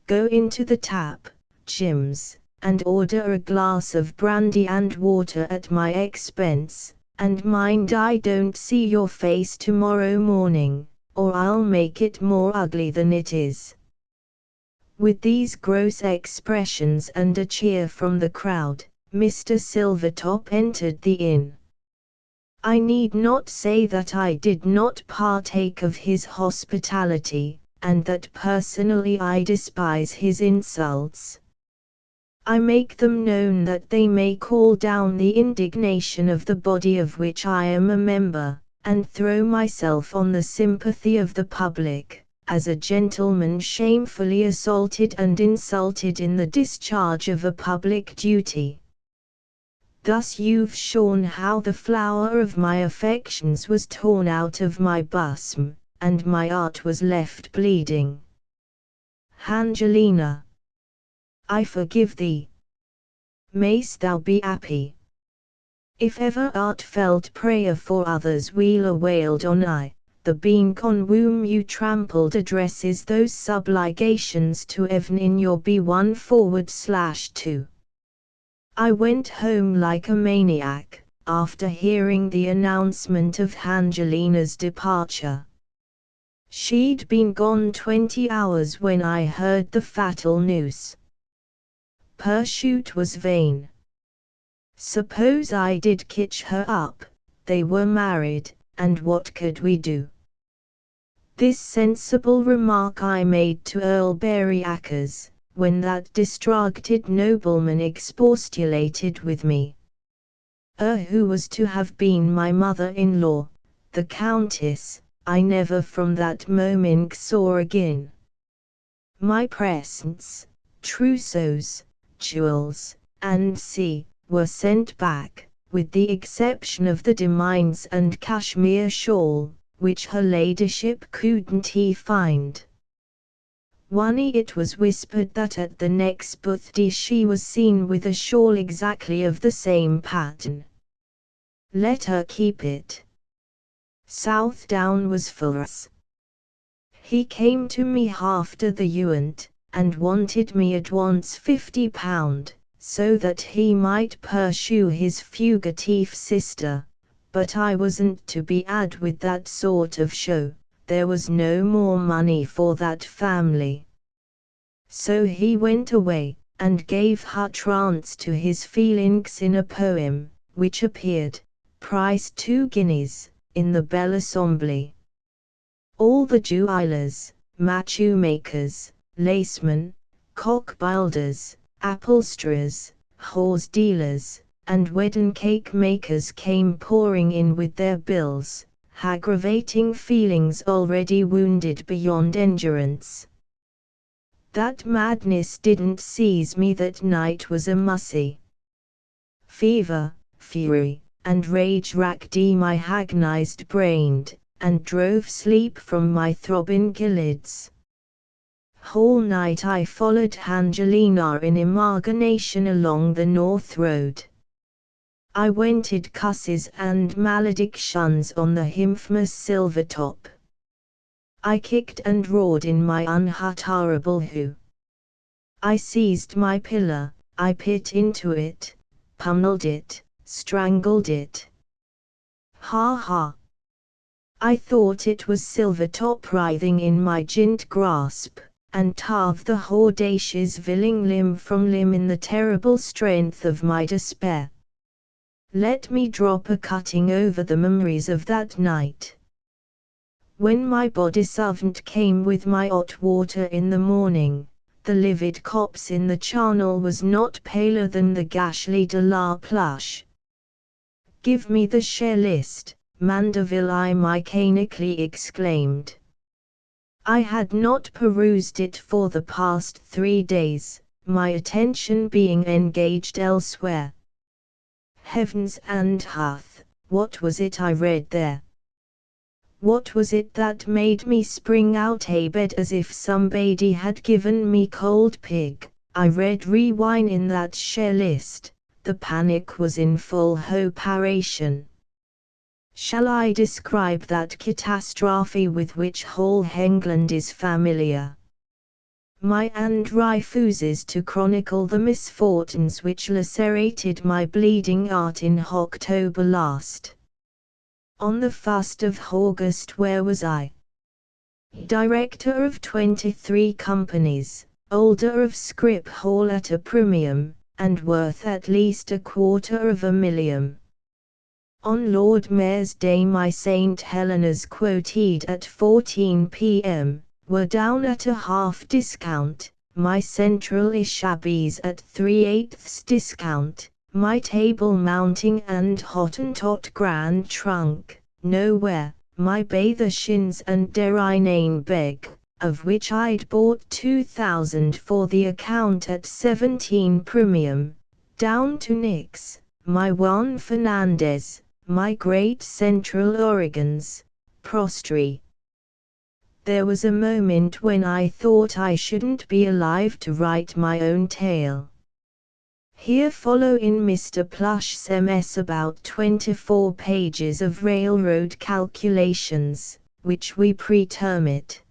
Go into the tap, Jims, and order a glass of brandy and water at my expense, and mind I don't see your face tomorrow morning, or I'll make it more ugly than it is." With these gross expressions and a cheer from the crowd, Mr. Silvertop entered the inn. I need not say that I did not partake of his hospitality, and that personally I despise his insults. I make them known that they may call down the indignation of the body of which I am a member, and throw myself on the sympathy of the public, as a gentleman shamefully assaulted and insulted in the discharge of a public duty. Thus you've shown how the flower of my affections was torn out of my bosom, and my art was left bleeding. Angelina, I forgive thee. Mayst thou be happy. If ever art felt prayer for others wheeler wailed on I, the being on whom you trampled addresses those subligations to Evan in your B1/2. I went home like a maniac, after hearing the announcement of Angelina's departure. She'd been gone 20 hours when I heard the fatal news. Pursuit was vain. Suppose I did catch her up, they were married, and what could we do? This sensible remark I made to Earl Berry-Akers, when that distracted nobleman expostulated with me. Who was to have been my mother-in-law, the Countess, I never from that moment saw again. My presents, trousseaux, jewels, and were sent back, with the exception of the Demines and cashmere shawl, which her ladyship couldn't find. It was whispered that at the next birthday she was seen with a shawl exactly of the same pattern. Let her keep it. Southdown was for us. He came to me after the eunt, and wanted me at once £50, so that he might pursue his fugitive sister, but I wasn't to be had with that sort of show. There was no more money for that family. So he went away, and gave utterance to his feelings in a poem, which appeared, price 2 guineas, in the Belle Assemblée. All the jewellers, match makers, lacemen, cock builders, upholsterers, horse dealers, and wedding cake makers came pouring in with their bills, aggravating feelings already wounded beyond endurance. That madness didn't seize me that night was a mussy. Fever, fury, and rage racked my agonized brain, and drove sleep from my throbbing eyelids. Whole night I followed Angelina in imagination along the North Road. I vented cusses and maledictions on the infamous Silvertop. I kicked and roared in my unutterable who. I seized my pillar, I pit into it, pummeled it, strangled it. Ha ha! I thought it was Silvertop writhing in my giant grasp, and tove the audacious villain limb from limb in the terrible strength of my despair. Let me drop a cutting over the memories of that night. When my body servant came with my hot water in the morning, the livid corpse in the charnel was not paler than the Gashly de la Plush. "Give me the share list, Mandeville," I mechanically exclaimed. I had not perused it for the past 3 days, my attention being engaged elsewhere. Heavens and earth, What was it I read there? What was it that made me spring out a bed as if somebody had given me cold pig? I read rewind in that share list. The panic was in full operation. Shall I describe that catastrophe with which whole England is familiar? My hand refuses to chronicle the misfortunes which lacerated my bleeding heart in October last. On the 1st of August, where was I? Director of 23 companies, holder of scrip hall at a premium, and worth at least $250,000. On Lord Mayor's Day my St. Helena's quoted at 14 p.m. were down at a half discount, my Central Ishabis at 3/8 discount, my Table Mounting and Hottentot Grand Trunk, nowhere, my Bathershins and dare I name beg, of which I'd bought 2,000 for the account at 17 premium, down to nix, my Juan Fernandez, my great Central Oregons, prostrate. There was a moment when I thought I shouldn't be alive to write my own tale. Here follow in Mr. Plush's MS about 24 pages of railroad calculations, which we preterm it.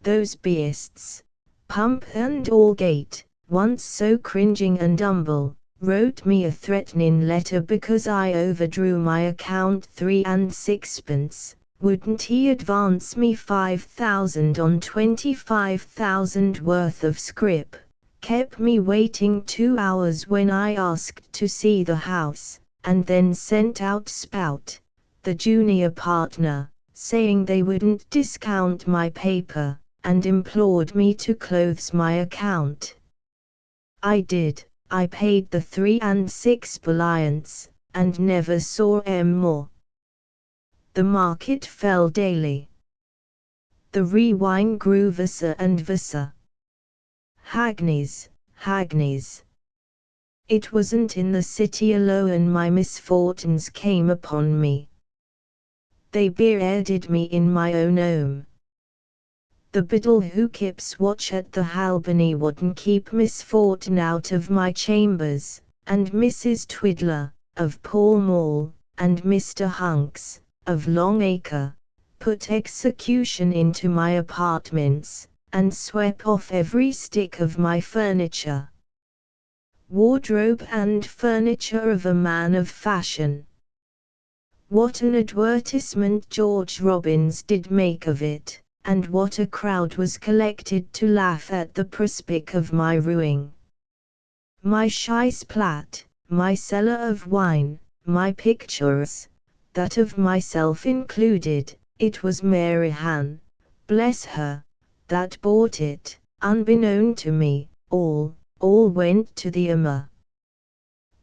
Those beasts, Pump and Allgate, once so cringing and humble, wrote me a threatening letter because I overdrew my account 3 6/10. Wouldn't he advance me 5,000 on 25,000 worth of scrip? Kept me waiting 2 hours when I asked to see the house, and then sent out Spout, the junior partner, saying they wouldn't discount my paper, and implored me to close my account. I did. I paid the 3 6 balance, and never saw more. The market fell daily. The rewind grew visser and visser. Hagneys. It wasn't in the city alone my misfortunes came upon me. They bearded me in my own home. The biddle who keeps watch at the Albany wouldn't keep misfortune out of my chambers, and Mrs. Twiddler, of Pall Mall, and Mr. Hunks, of Longacre, put execution into my apartments, and swept off every stick of my furniture. Wardrobe and furniture of a man of fashion. What an advertisement George Robbins did make of it, and what a crowd was collected to laugh at the prospect of my ruin. My Scheissplatt, my cellar of wine, my pictures, that of myself included, it was Mary Ann, bless her, that bought it, unbeknown to me, all went to the Emma.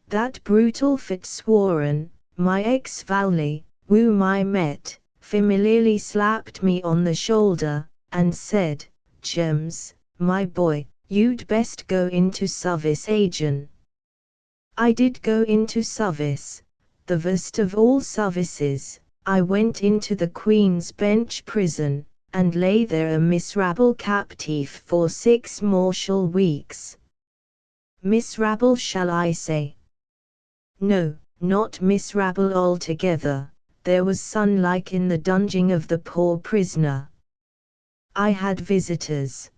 That brutal Fitzwarren, my ex-valet, whom I met, familiarly slapped me on the shoulder, and said, "James, my boy, you'd best go into service agent." I did go into service, the worst of all services. I went into the Queen's Bench prison, and lay there a miserable captive for 6 mortal weeks. Miserable, shall I say? No, not miserable altogether. There was sunlight in the dungeon of the poor prisoner. I had visitors.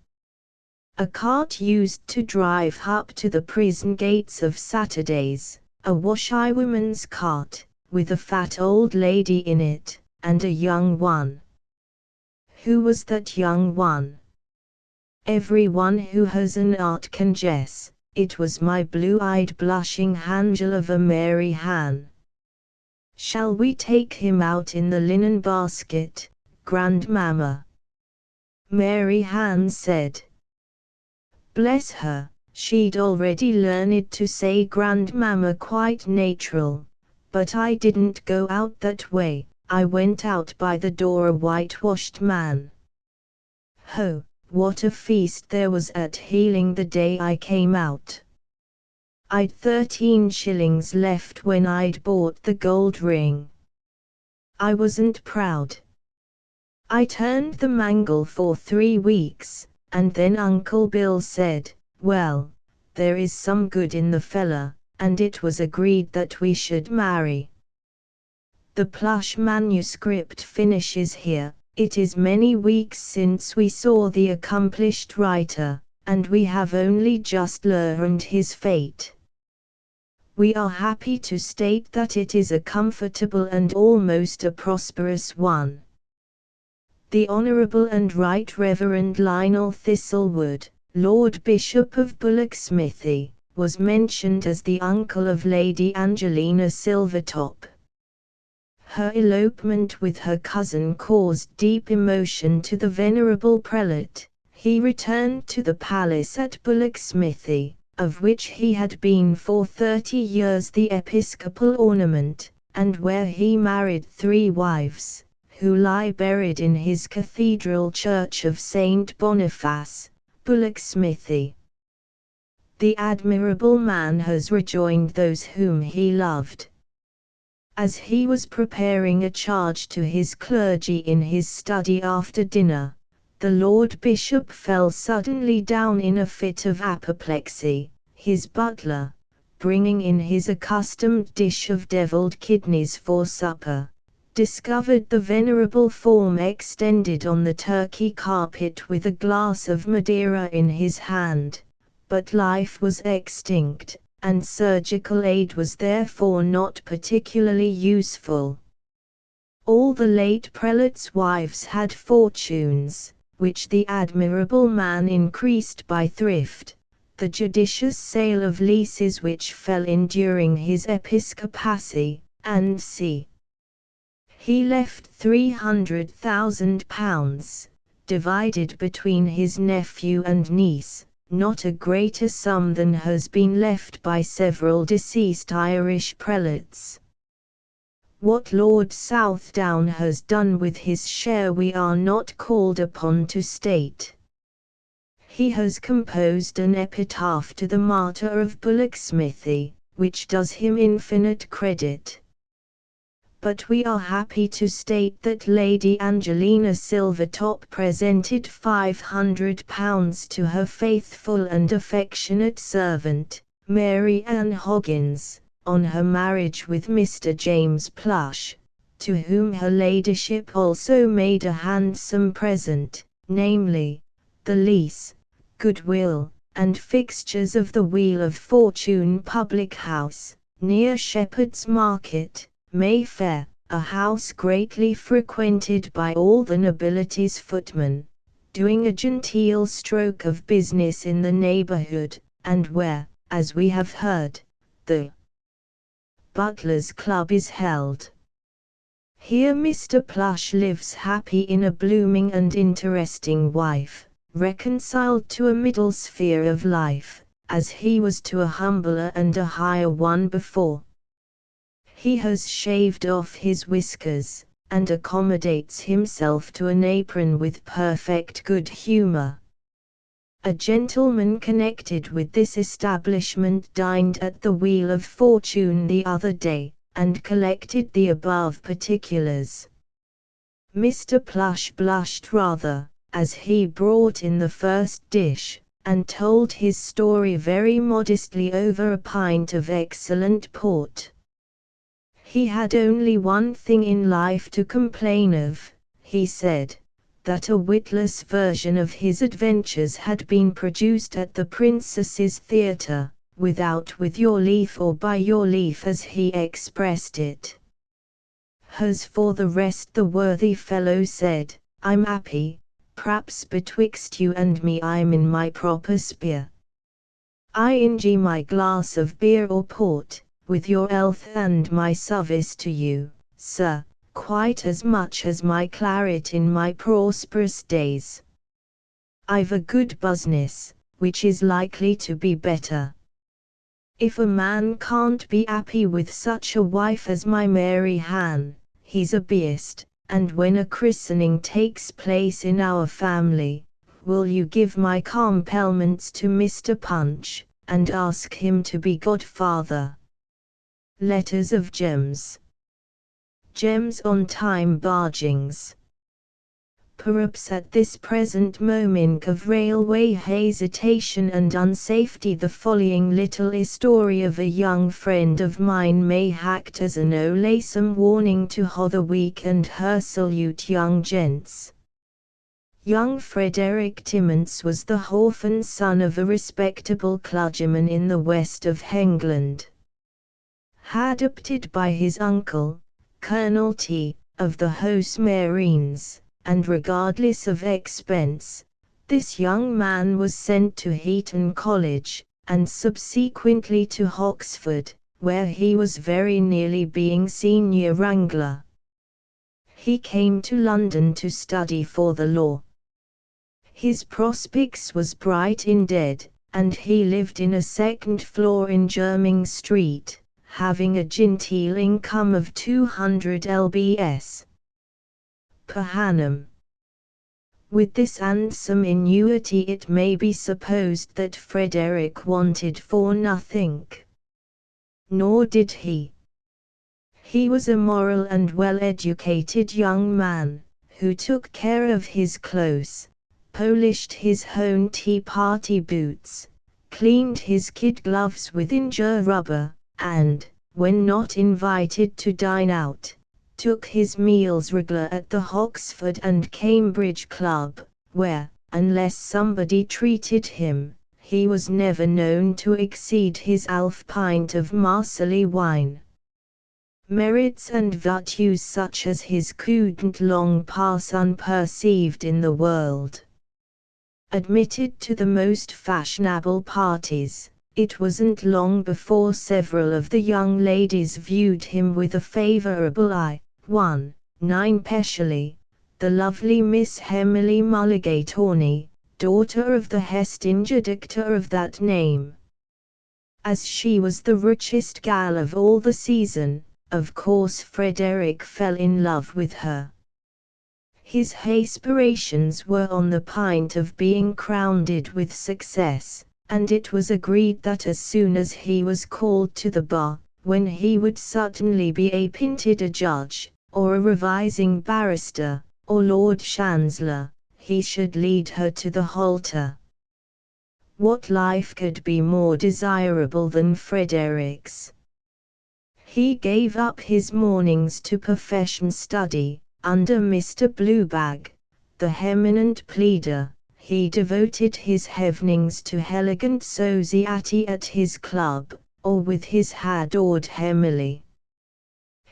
A cart used to drive up to the prison gates of Saturdays, a washerwoman's cart, with a fat old lady in it, and a young one. Who was that young one? Everyone who has an art can guess. It was my blue-eyed blushing angel of a Mary Ann. Shall we take him out in the linen basket, Grandmamma? Mary Ann said. Bless her, she'd already learned to say Grandmamma quite natural, but I didn't go out that way, I went out by the door a whitewashed man. Ho! What a feast there was at Healing the day I came out. I'd 13 shillings left when I'd bought the gold ring. I wasn't proud. I turned the mangle for 3 weeks, and then Uncle Bill said, "Well, there is some good in the fella," and it was agreed that we should marry. The plush manuscript finishes here. It is many weeks since we saw the accomplished writer, and we have only just learned his fate. We are happy to state that it is a comfortable and almost a prosperous one. The Honourable and Right Reverend Lionel Thistlewood, Lord Bishop of Bullocksmithy, was mentioned as the uncle of Lady Angelina Silvertop. Her elopement with her cousin caused deep emotion to the venerable prelate. He returned to the palace at Bullocksmithy, of which he had been for 30 years the episcopal ornament, and where he married 3 wives, who lie buried in his cathedral church of St. Boniface, Bullocksmithy. The admirable man has rejoined those whom he loved. As he was preparing a charge to his clergy in his study after dinner, the Lord Bishop fell suddenly down in a fit of apoplexy. His butler, bringing in his accustomed dish of devilled kidneys for supper, discovered the venerable form extended on the turkey carpet with a glass of Madeira in his hand, but life was extinct, and surgical aid was therefore not particularly useful. All the late prelate's wives had fortunes, which the admirable man increased by thrift, the judicious sale of leases which fell in during his episcopacy, and c. He left £300,000, divided between his nephew and niece, not a greater sum than has been left by several deceased Irish prelates. What Lord Southdown has done with his share we are not called upon to state. He has composed an epitaph to the martyr of Bullocksmithy, which does him infinite credit. But we are happy to state that Lady Angelina Silvertop presented £500 to her faithful and affectionate servant, Mary Ann Hoggins, on her marriage with Mr. James Plush, to whom her ladyship also made a handsome present, namely, the lease, goodwill, and fixtures of the Wheel of Fortune public house, near Shepherd's Market, Mayfair, a house greatly frequented by all the nobility's footmen, doing a genteel stroke of business in the neighbourhood, and where, as we have heard, the Butler's Club is held. Here Mr. Plush lives happy in a blooming and interesting wife, reconciled to a middle sphere of life, as he was to a humbler and a higher one before. He has shaved off his whiskers, and accommodates himself to an apron with perfect good humour. A gentleman connected with this establishment dined at the Wheel of Fortune the other day, and collected the above particulars. Mr. Plush blushed rather, as he brought in the first dish, and told his story very modestly over a pint of excellent port. He had only one thing in life to complain of, he said, that a witless version of his adventures had been produced at the Princess's Theatre, without with your leave or by your leave as he expressed it. As for the rest the worthy fellow said, I'm happy, p'raps betwixt you and me I'm in my proper sphere. I enjoy my glass of beer or port, with your health and my service to you, sir, quite as much as my claret in my prosperous days. I've a good business, which is likely to be better. If a man can't be happy with such a wife as my Mary Ann, he's a beast, and when a christening takes place in our family, will you give my compliments to Mr. Punch, and ask him to be godfather. Letters of gems. Gems on time bargings. Perhaps at this present moment of railway hesitation and unsafety the following little story of a young friend of mine may act as an wholesome warning to the weak and hirsolute young gents. Young Frederick Timmins was the orphan son of a respectable clergyman in the west of England. Adopted by his uncle, Colonel T, of the Horse Marines, and regardless of expense, this young man was sent to Eton College, and subsequently to Oxford, where he was very nearly being senior wrangler. He came to London to study for the law. His prospects was bright indeed, and he lived in a second floor in Jermyn Street, having a genteel income of 200 lbs. per annum. With this handsome annuity it may be supposed that Frederick wanted for nothing. Nor did he. He was a moral and well-educated young man, who took care of his clothes, polished his own tea-party boots, cleaned his kid gloves with india rubber, and, when not invited to dine out, took his meals regular at the Oxford and Cambridge Club, where, unless somebody treated him, he was never known to exceed his half pint of Marseillais wine. Merits and virtues such as his couldn't long pass unperceived in the world. Admitted to the most fashionable parties, it wasn't long before several of the young ladies viewed him with a favourable eye. 9 Especially, the lovely Miss Emily Mulligay-Tawney, daughter of the Hestinger doctor of that name. As she was the richest gal of all the season, of course Frederick fell in love with her. His aspirations were on the point of being crowned with success, and it was agreed that as soon as he was called to the bar, when he would certainly be appointed a judge, or a revising barrister, or Lord Chancellor, he should lead her to the altar. What life could be more desirable than Frederick's? He gave up his mornings to profession study. Under Mr. Bluebag, the eminent pleader, he devoted his evenings to elegant society at his club, or with his adored Emily.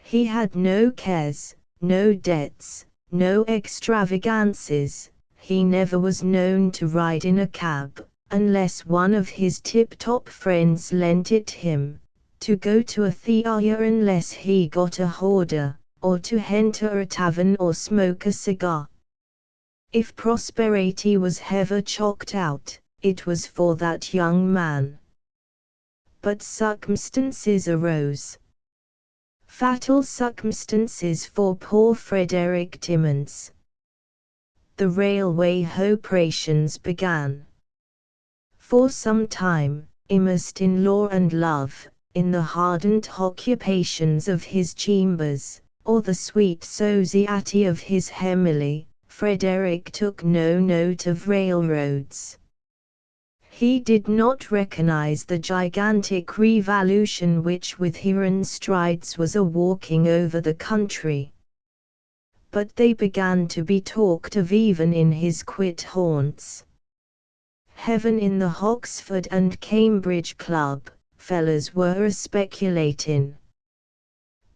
He had no cares, no debts, no extravagances. He never was known to ride in a cab, unless one of his tip-top friends lent it him, to go to a theatre unless he got a order, or to enter a tavern or smoke a cigar. If prosperity was ever chalked out, it was for that young man. But circumstances arose. Fatal circumstances for poor Frederick Timmins. The railway operations began. For some time, immersed in law and love, in the ardent occupations of his chambers, or the sweet society of his Emily, Frederick took no note of railroads. He did not recognize the gigantic revolution which with iron strides was walking over the country. But they began to be talked of even in his quit haunts. Heaven in the Oxford and Cambridge Club, fellas were speculating.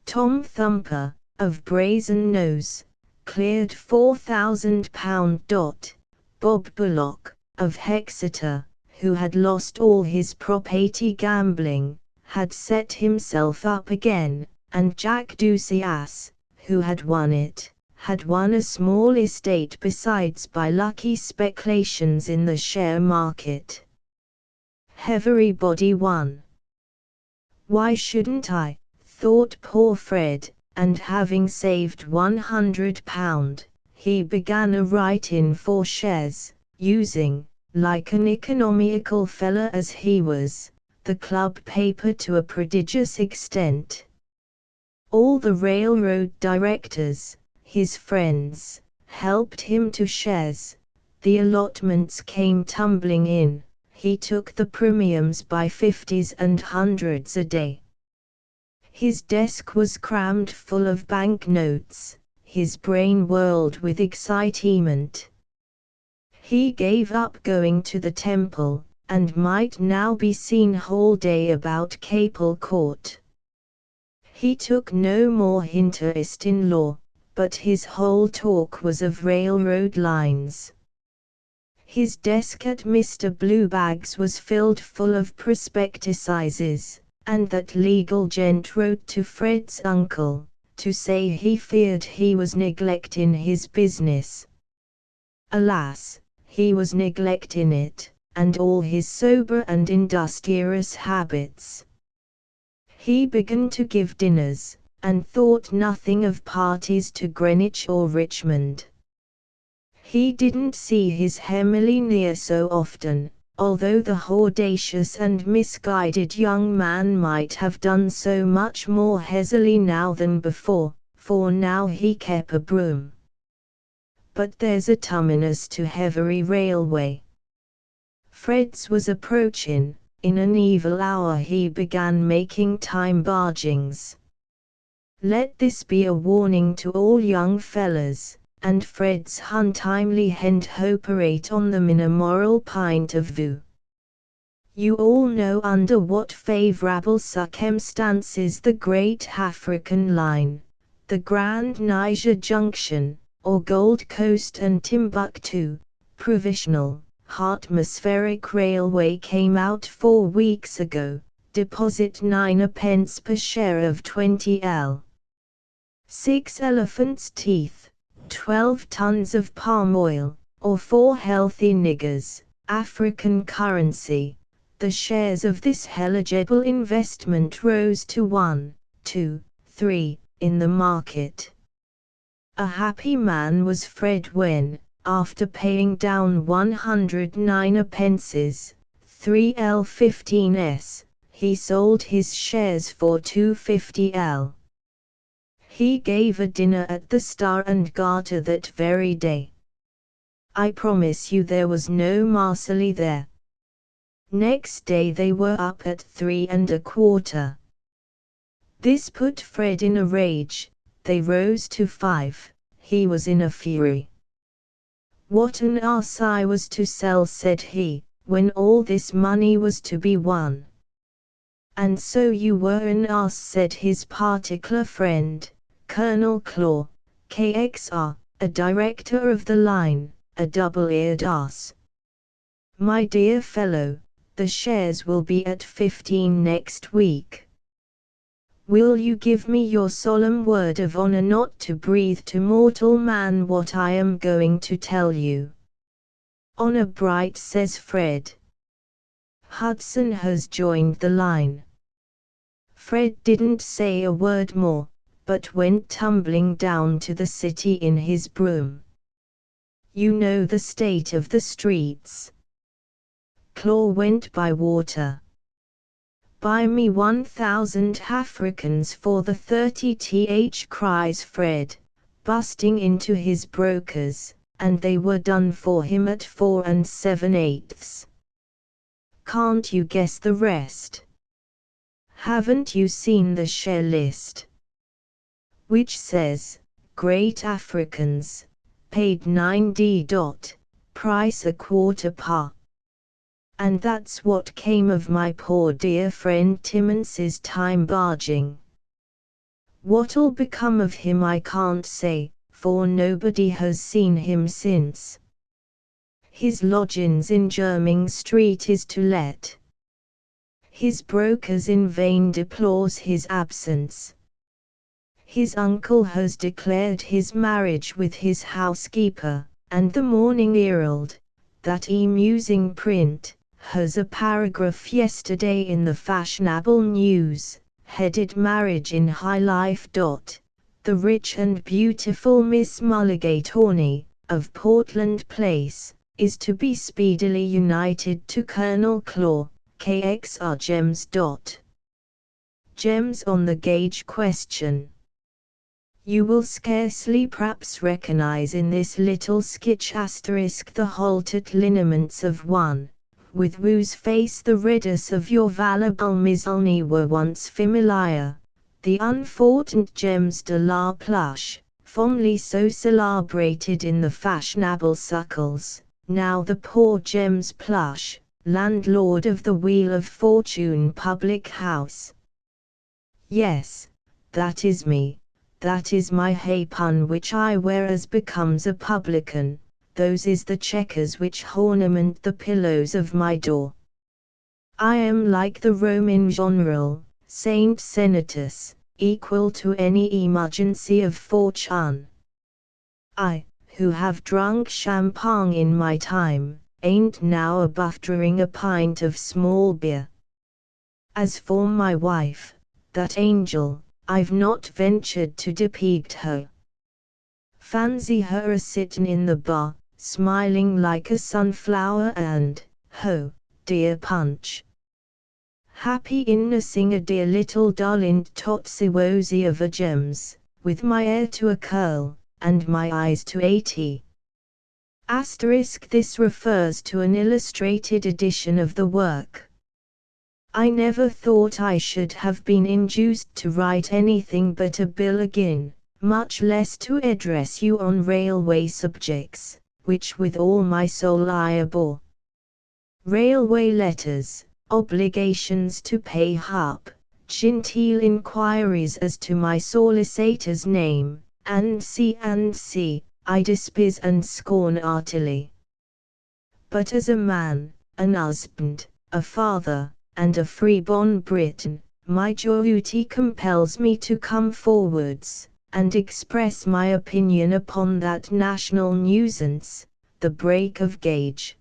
Tom Thumper, of Brazen Nose, cleared £4,000. Bob Bullock, of Exeter, who had lost all his property gambling, had set himself up again, and Jack Ducias, who had won it, had won a small estate besides by lucky speculations in the share market. Everybody won. Why shouldn't I, thought poor Fred, and having saved £100, he began a write-in for shares, using, like an economical fella as he was, the club paper to a prodigious extent. All the railroad directors, his friends, helped him to shares, the allotments came tumbling in, he took the premiums by 50s and 100s a day. His desk was crammed full of banknotes, his brain whirled with excitement. He gave up going to the temple, and might now be seen whole day about Capel Court. He took no more interest in law, but his whole talk was of railroad lines. His desk at Mr. Bluebag's was filled full of prospectuses, and that legal gent wrote to Fred's uncle, to say he feared he was neglecting his business. Alas, he was neglecting it, and all his sober and industrious habits. He began to give dinners, and thought nothing of parties to Greenwich or Richmond. He didn't see his Emily near so often, although the audacious and misguided young man might have done so much more easily now than before, for now he kept a broom. But there's a terminus to every railway. Fred's was approaching. In an evil hour he began making time bargings. Let this be a warning to all young fellas, and Fred's untimely hand operate on them in a moral point of view. You all know under what favorable circumstances the great African line, the Grand Niger Junction, or Gold Coast and Timbuktu, provisional, atmospheric railway came out 4 weeks ago, deposit 9d per share of 20L. 6 elephants' teeth, 12 tons of palm oil, or 4 healthy niggers, African currency. The shares of this eligible investment rose to 1, 2, 3 in the market. A happy man was Fred when, after paying down 109 pences, 3L15s, he sold his shares for 250L. He gave a dinner at the Star and Garter that very day. I promise you there was no Marcelli there. Next day they were up at 3¼ This put Fred in a rage. They rose to 5, he was in a fury. What an ass I was to sell, said he, when all this money was to be won. And so you were an ass, said his particular friend, Colonel Claw, KXR, a director of the line, a double-eared ass. My dear fellow, the shares will be at 15 next week. Will you give me your solemn word of honor not to breathe to mortal man what I am going to tell you? Honor bright, says Fred. Hudson has joined the line. Fred didn't say a word more, but went tumbling down to the city in his broom. You know the state of the streets. Claw went by water. Buy me 1,000 Africans for the 30th, cries Fred, busting into his brokers, and they were done for him at 4 7/8. Can't you guess the rest? Haven't you seen the share list? Which says, Great Africans, paid 9D. Price a quarter par. And that's what came of my poor dear friend Timmons's time barging. What'll become of him I can't say, for nobody has seen him since. His lodgings in Jermyn Street is to let. His brokers in vain deplores his absence. His uncle has declared his marriage with his housekeeper, and the Morning Herald, that amusing print, has a paragraph yesterday in the fashionable news, headed Marriage in High Life. The rich and beautiful Miss Mulligate Horney, of Portland Place, is to be speedily united to Colonel Claw, KXR Gems. Gems on the gauge question. You will scarcely perhaps recognize in this little sketch asterisk the haltered lineaments of one, with whose face the reddest of your valuable misalni were once familiar, the unfortunate Gems de la Pluche, fondly so celebrated in the fashionable suckles, now the poor Gems Pluche, landlord of the Wheel of Fortune public house. Yes, that is me, that is my hay-pun which I wear as becomes a publican, those is the checkers which ornament the pillows of my door. I am like the Roman general, Saint Senatus, equal to any emergency of fortune. I, who have drunk champagne in my time, ain't now above drawing a pint of small beer. As for my wife, that angel, I've not ventured to depict her. Fancy her a-sittin' in the bar, smiling like a sunflower and, ho, dear Punch. Happy in nursing a dear little darling totsy-wozy of a Gems, with my hair to a curl, and my eyes to 80. Asterisk this refers to an illustrated edition of the work. I never thought I should have been induced to write anything but a bill again, much less to address you on railway subjects, which with all my soul I abhor. Railway letters, obligations to pay up, genteel inquiries as to my solicitor's name, and see, I despise and scorn heartily. But as a man, an husband, a father, and a free-born Briton, my duty compels me to come forwards, and express my opinion upon that national nuisance, the break of gauge.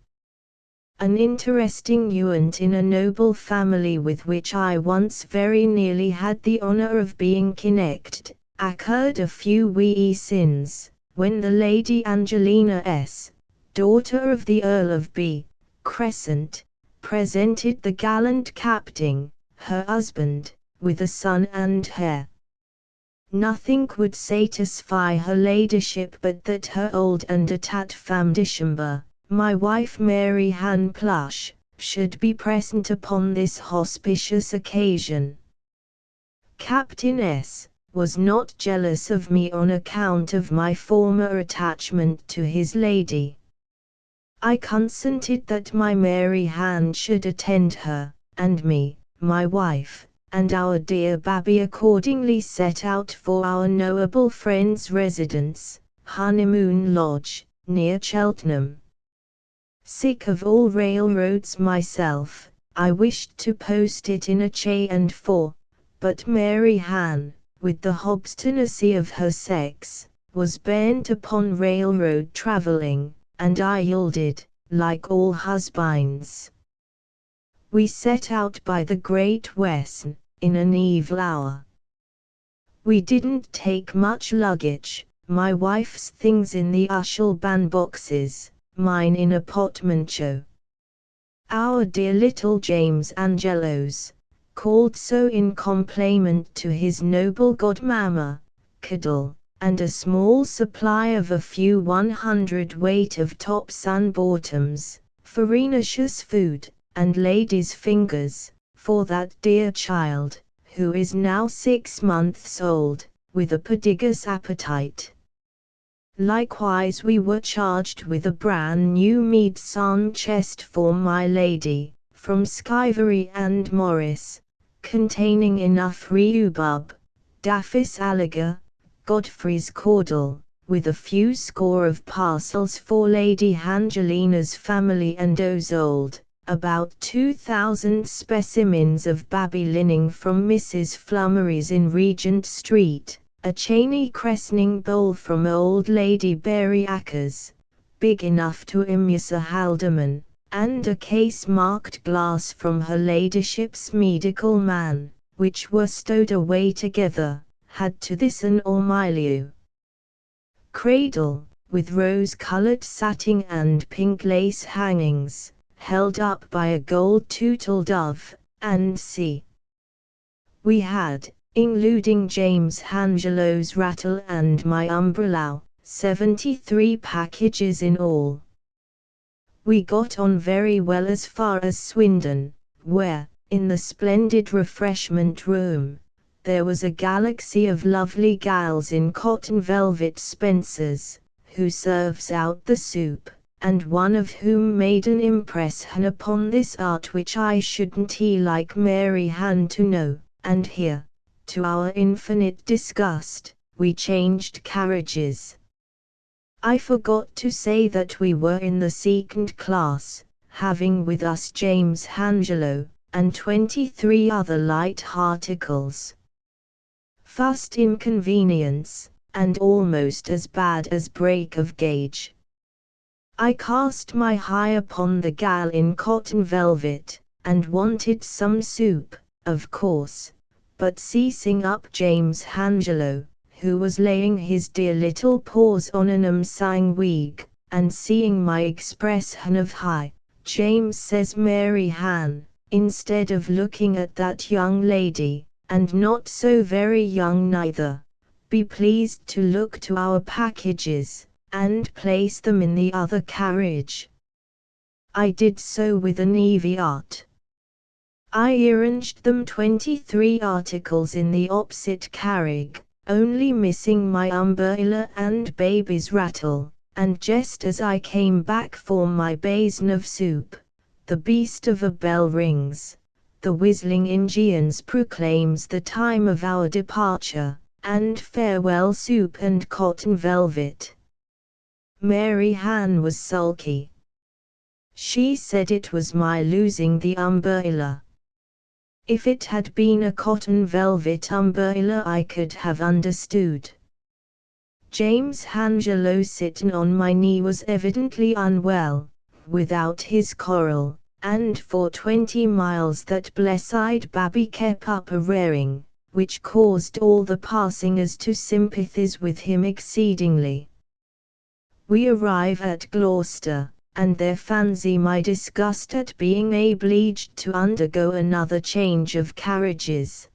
An interesting eunuch in a noble family with which I once very nearly had the honor of being connected, occurred a few weeks since, when the Lady Angelina S., daughter of the Earl of B. Crescent, presented the gallant captain, her husband, with a son and heir. Nothing could satisfy her ladyship but that her old and attached femme de chambre, my wife Mary Ann Plush, should be present upon this auspicious occasion. Captain S. was not jealous of me on account of my former attachment to his lady. I consented that my Mary Ann should attend her, and me, my wife, and our dear Babby accordingly set out for our knowable friend's residence, Honeymoon Lodge, near Cheltenham. Sick of all railroads myself, I wished to post it in a chaise and four, but Mary Ann, with the obstinacy of her sex, was bent upon railroad travelling, and I yielded, like all husbands. We set out by the Great Western, in an evil hour. We didn't take much luggage, my wife's things in the usual bandboxes, mine in a portmanteau. Our dear little James Angelos, called so in compliment to his noble godmamma, Cadell, and a small supply of a few 100 weight of tops and bottoms, farinaceous food, and ladies' fingers, for that dear child, who is now 6 months old, with a prodigious appetite. Likewise we were charged with a brand new mead-sun chest for my lady, from Skyvery and Morris, containing enough rhubarb, Daffis aliger, Godfrey's caudle, with a few score of parcels for Lady Angelina's family and those old, about 2,000 specimens of baby linen from Mrs. Flummery's in Regent Street, a Cheney christening bowl from old Lady Berryacres, big enough to amuse a halderman, and a case marked glass from her ladyship's medical man, which were stowed away together, had to this an ormilieu. Cradle, with rose-colored satin and pink lace hangings, held up by a gold turtle dove, and see. We had, including James Angelo's rattle and my umbrella, 73 packages in all. We got on very well as far as Swindon, where, in the splendid refreshment room, there was a galaxy of lovely gals in cotton velvet spencers, who serves out the soup, and one of whom made an impression upon this art which I shouldn't he like Mary Han to know, and here, to our infinite disgust, we changed carriages. I forgot to say that we were in the second class, having with us James Angelo, and 23 other light articles. First inconvenience, and almost as bad as break of gauge. I cast my eye upon the gal in cotton velvet, and wanted some soup, of course, but seizing up James Angelo, who was laying his dear little paws on an sang-wig, and seeing my expression of hi, James says, Mary Han, instead of looking at that young lady, and not so very young neither, be pleased to look to our packages, and place them in the other carriage. I did so with an easy art. I arranged them 23 articles in the opposite carriage, only missing my umbrella and baby's rattle, and just as I came back for my basin of soup, the beast of a bell rings, the whistling Indians proclaims the time of our departure, and farewell soup and cotton velvet. Mary Han was sulky. She said it was my losing the umbrella. If it had been a cotton velvet umbrella I could have understood. James Angelo sitting on my knee was evidently unwell, without his coral, and for 20 miles that blessed babby kept up a rearing, which caused all the passengers to sympathize with him exceedingly. We arrive at Gloucester, and there fancy my disgust at being obliged to undergo another change of carriages.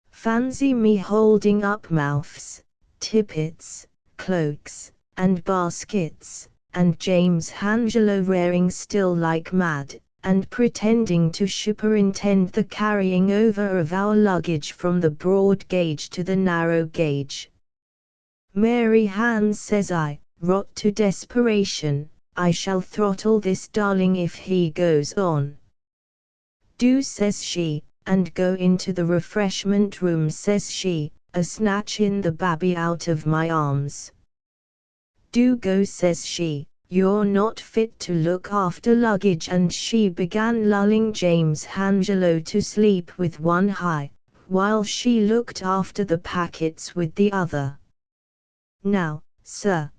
Fancy me holding up mouths, tippets, cloaks, and baskets, and James Angelo rearing still like mad, and pretending to superintend the carrying over of our luggage from the broad gauge to the narrow gauge. Mary Han, says I, wrought to desperation, I shall throttle this darling if he goes on. Do, says she, and go into the refreshment room, says she, a snatching the babby out of my arms. Do go, says she, you're not fit to look after luggage, and she began lulling James Angelo to sleep with one eye, while she looked after the packets with the other. Now, sir,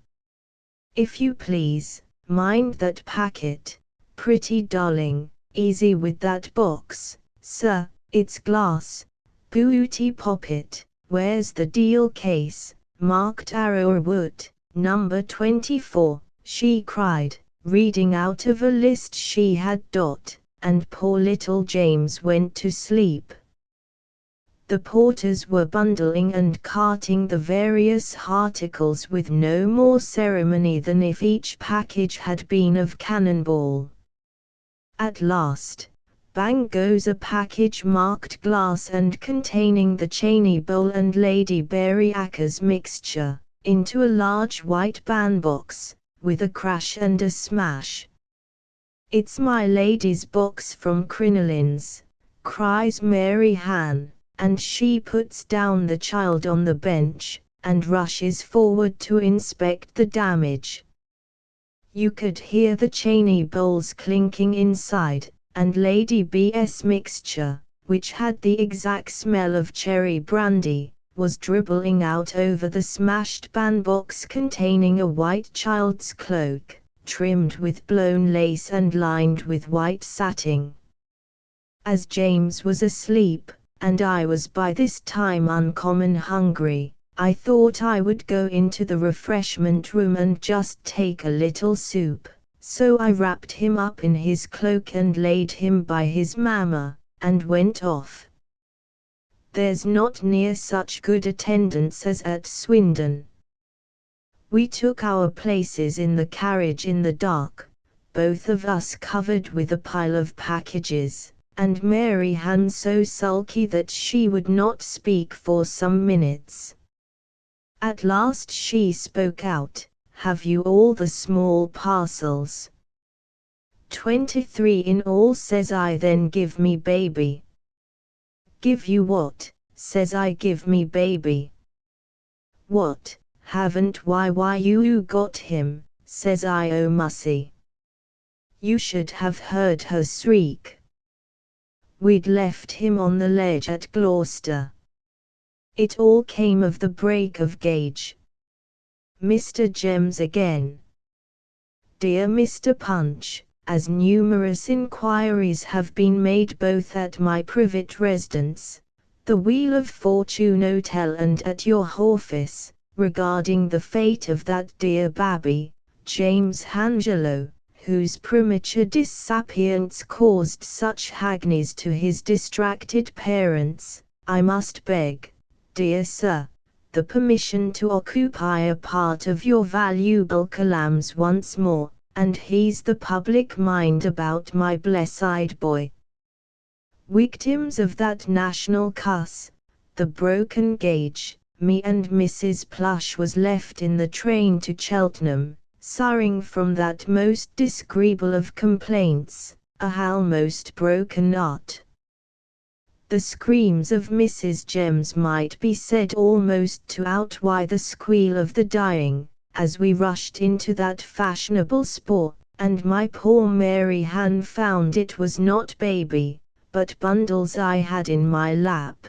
if you please, mind that packet, pretty darling, easy with that box, sir, it's glass, beauty poppet, where's the deal case, marked arrowwood, number 24, she cried, reading out of a list she had and poor little James went to sleep. The porters were bundling and carting the various articles with no more ceremony than if each package had been of cannonball. At last, bang goes a package marked glass and containing the Cheney bowl and Lady Berryacker's mixture, into a large white bandbox, with a crash and a smash. It's my lady's box from Crinoline's, cries Mary Han, and she puts down the child on the bench, and rushes forward to inspect the damage. You could hear the Cheney bowls clinking inside, and Lady B.'s mixture, which had the exact smell of cherry brandy, was dribbling out over the smashed bandbox containing a white child's cloak, trimmed with blown lace and lined with white satin. As James was asleep, and I was by this time uncommon hungry, I thought I would go into the refreshment room and just take a little soup, so I wrapped him up in his cloak and laid him by his mamma, and went off. There's not near such good attendance as at Swindon. We took our places in the carriage in the dark, both of us covered with a pile of packages, and Mary Ann so sulky that she would not speak for some minutes. At last she spoke out, "Have you all the small parcels?" 23 in all, says I. Then give me baby. Give you what? Says I. Give me baby. What, haven't why you got him, says I. Oh mussy. You should have heard her shriek. We'd left him on the ledge at Gloucester. It all came of the break of gauge. Mr. Gems again. Dear Mr. Punch, as numerous inquiries have been made both at my private residence, the Wheel of Fortune Hotel, and at your office, regarding the fate of that dear babby, James Angelo, whose premature disappearance caused such agonies to his distracted parents, I must beg, dear sir, the permission to occupy a part of your valuable columns once more, and ease the public mind about my blessed boy. Victims of that national cuss, the broken gauge, me and Mrs. Plush was left in the train to Cheltenham, suffering from that most disagreeable of complaints, a almost broken heart. The screams of Mrs. Gems might be said almost to outweigh the squeal of the dying, as we rushed into that fashionable sport, and my poor Mary Ann found it was not baby, but bundles I had in my lap.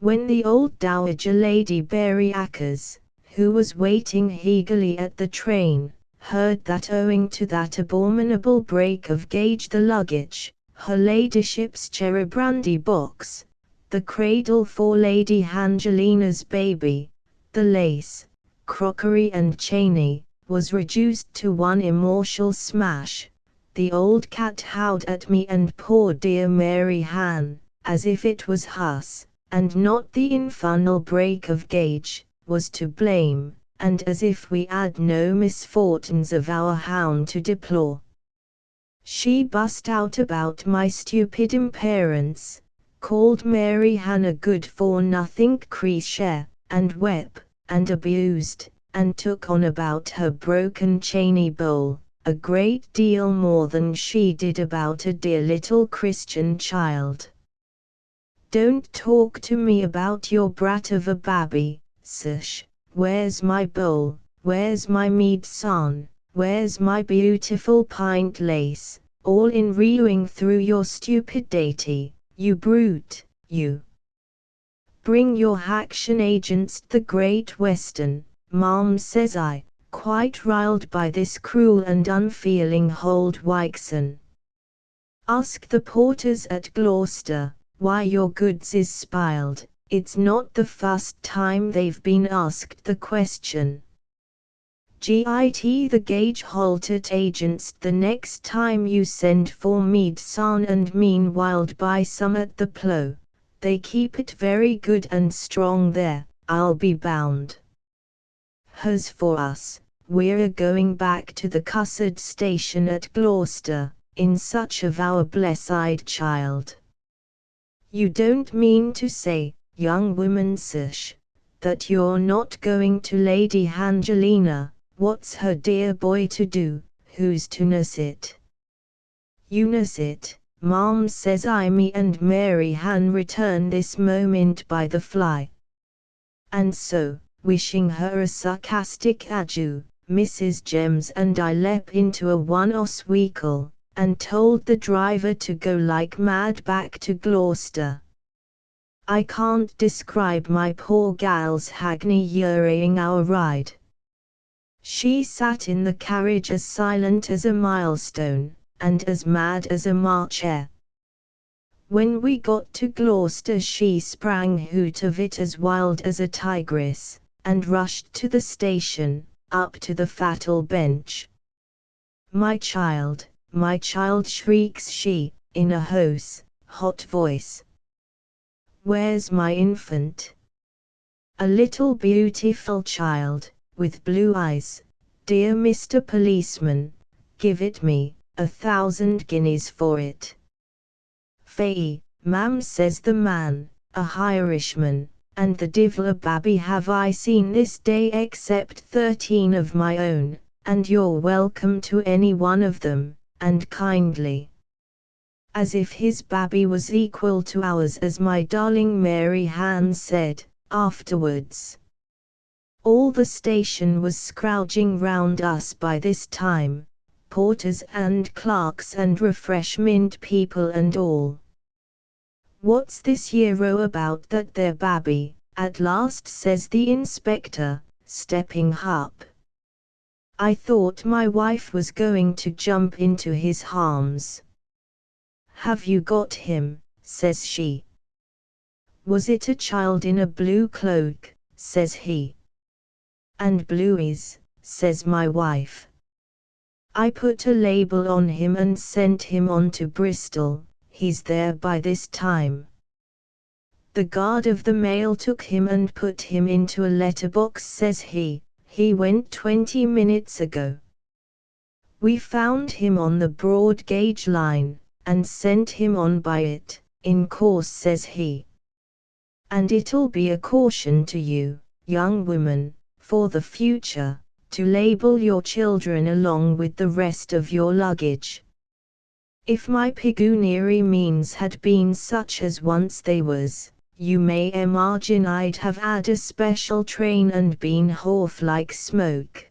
When the old Dowager Lady Berryakers, who was waiting eagerly at the train, heard that owing to that abominable break of gauge the luggage, her ladyship's cherry brandy box, the cradle for Lady Angelina's baby, the lace, crockery and chaney, was reduced to one immortal smash, the old cat howled at me and poor dear Mary Ann, as if it was us, and not the infernal break of gauge, was to blame, and as if we had no misfortunes of our own to deplore. She burst out about my stupid imperence, called Mary Ann a good-for-nothing creature, and wept, and abused, and took on about her broken chaney bowl, a great deal more than she did about a dear little Christian child. Don't talk to me about your brat of a babby, sush. Where's my bowl, where's my mead son, where's my beautiful pint lace, all in reeling through your stupidity, you brute, you. Bring your action against the Great Western, ma'am, says I, quite riled by this cruel and unfeeling old Wixon. Ask the porters at Gloucester, why your goods is spiled. It's not the first time they've been asked the question. Git the gauge halted against the next time you send for mead son, and meanwhile buy some at the plough. They keep it very good and strong there, I'll be bound. As for us, we're going back to the cussed station at Gloucester, in search of our blessed child. You don't mean to say, young woman sush, that you're not going to Lady Angelina? What's her dear boy to do, who's to nurse it? You nurse it, ma'am, says I. Me and Mary Ann return this moment by the fly. And so, wishing her a sarcastic adieu, Mrs. Gems and I leapt into a one-horse vehicle, and told the driver to go like mad back to Gloucester. I can't describe my poor gal's agony during our ride. She sat in the carriage as silent as a milestone, and as mad as a March hare. When we got to Gloucester she sprang hoot of it as wild as a tigress, and rushed to the station, up to the fatal bench. My child, shrieks she, in a hoarse, hot voice. Where's my infant? A little beautiful child, with blue eyes. Dear Mr. Policeman, give it me, 1,000 guineas for it. Fay, ma'am, says the man, a Irishman, and the divil a babby have I seen this day except 13 of my own, and you're welcome to any one of them, and kindly. As if his babby was equal to ours, as my darling Mary Ann said, afterwards. All the station was scrouging round us by this time, porters and clerks and refreshment people and all. What's this ye row about that there babby? At last says the inspector, stepping up. I thought my wife was going to jump into his arms. Have you got him? Says she. Was it a child in a blue cloak? Says he. And blueies, says my wife. I put a label on him and sent him on to Bristol. He's there by this time. The guard of the mail took him and put him into a letterbox, says he. He went 20 minutes ago. We found him on the broad gauge line, and sent him on by it, in course, says he. And it'll be a caution to you, young woman, for the future, to label your children along with the rest of your luggage. If my pecuniary means had been such as once they was, you may imagine I'd have had a special train and been off like smoke.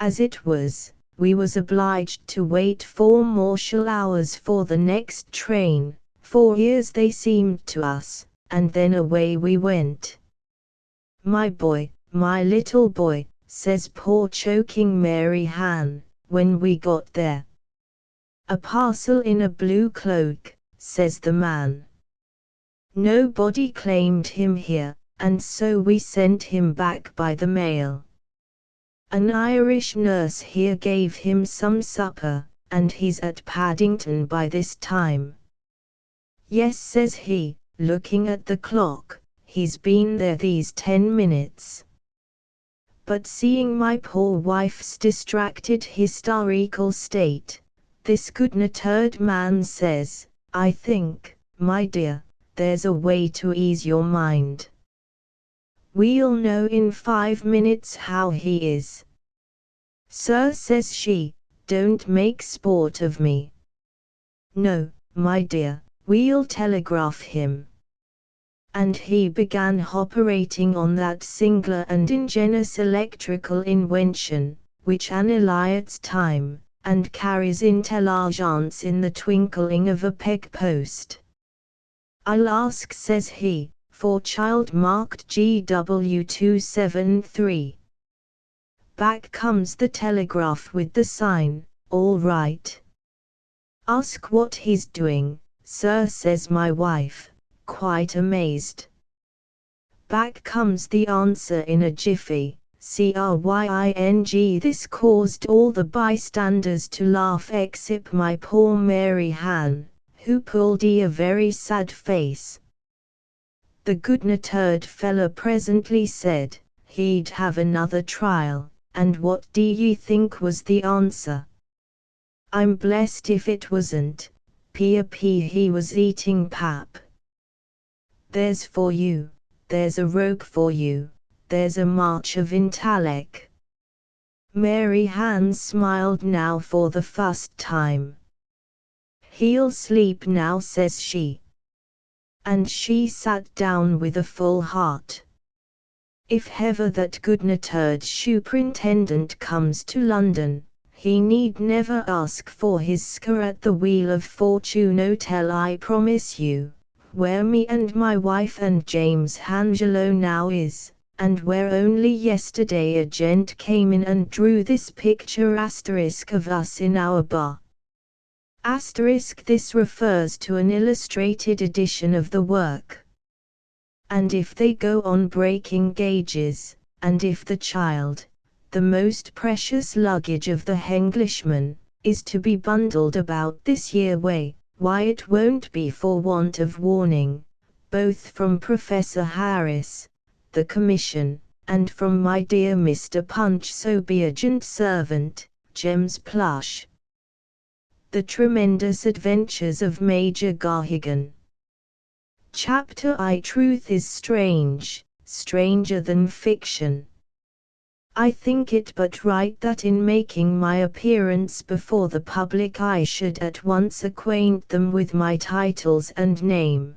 As it was, we was obliged to wait 4 mortal hours for the next train, 4 years they seemed to us, and then away we went. My boy, my little boy, says poor choking Mary Ann, when we got there. A parcel in a blue cloak, says the man. Nobody claimed him here, and so we sent him back by the mail. An Irish nurse here gave him some supper, and he's at Paddington by this time. Yes, says he, looking at the clock, he's been there these 10 minutes. But seeing my poor wife's distracted hysterical state, this good-natured man says, I think, my dear, there's a way to ease your mind. We'll know in 5 minutes how he is. Sir, says she, don't make sport of me. No, my dear, we'll telegraph him. And he began operating on that singular and ingenious electrical invention, which annihilates time, and carries intelligence in the twinkling of a peg post. I'll ask, says he, for child marked GW273. Back comes the telegraph with the sign, all right. Ask what he's doing, sir, says my wife, quite amazed. Back comes the answer in a jiffy, CRYING. This caused all the bystanders to laugh except my poor Mary Ann, who pulled a very sad face. The good-natured fella presently said, he'd have another trial, and what do ye think was the answer? I'm blessed if it wasn't, he was eating pap. There's for you, there's a rogue for you, there's a march of intellect. Mary Ann smiled now for the first time. He'll sleep now, says she. And she sat down with a full heart. If ever that good-natured superintendent comes to London, he need never ask for his scar at the Wheel of Fortune Hotel, I promise you, where me and my wife and James Angelo now is, and where only yesterday a gent came in and drew this picture asterisk of us in our bar. This refers to an illustrated edition of the work. And if they go on breaking gauges, and if the child, the most precious luggage of the Englishman, is to be bundled about this year way, why it won't be for want of warning, both from Professor Harris, the Commission, and from my dear Mr. Punch Sobeagent servant, James Plush. The Tremendous Adventures of Major Garrigan. Chapter I. Truth is strange, stranger than fiction. I think it but right that in making my appearance before the public I should at once acquaint them with my titles and name.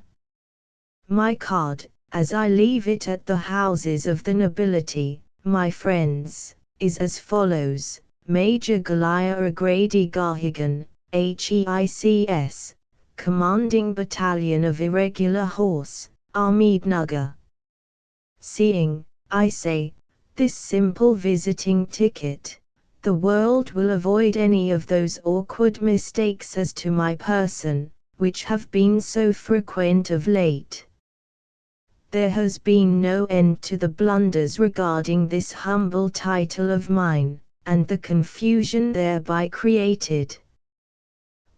My card, as I leave it at the houses of the nobility, my friends, is as follows: Major Goliah O'Grady Garrigan, HEICS, Commanding Battalion of Irregular Horse, Ahmednagar. Seeing, I say, this simple visiting ticket, the world will avoid any of those awkward mistakes as to my person, which have been so frequent of late. There has been no end to the blunders regarding this humble title of mine, and the confusion thereby created.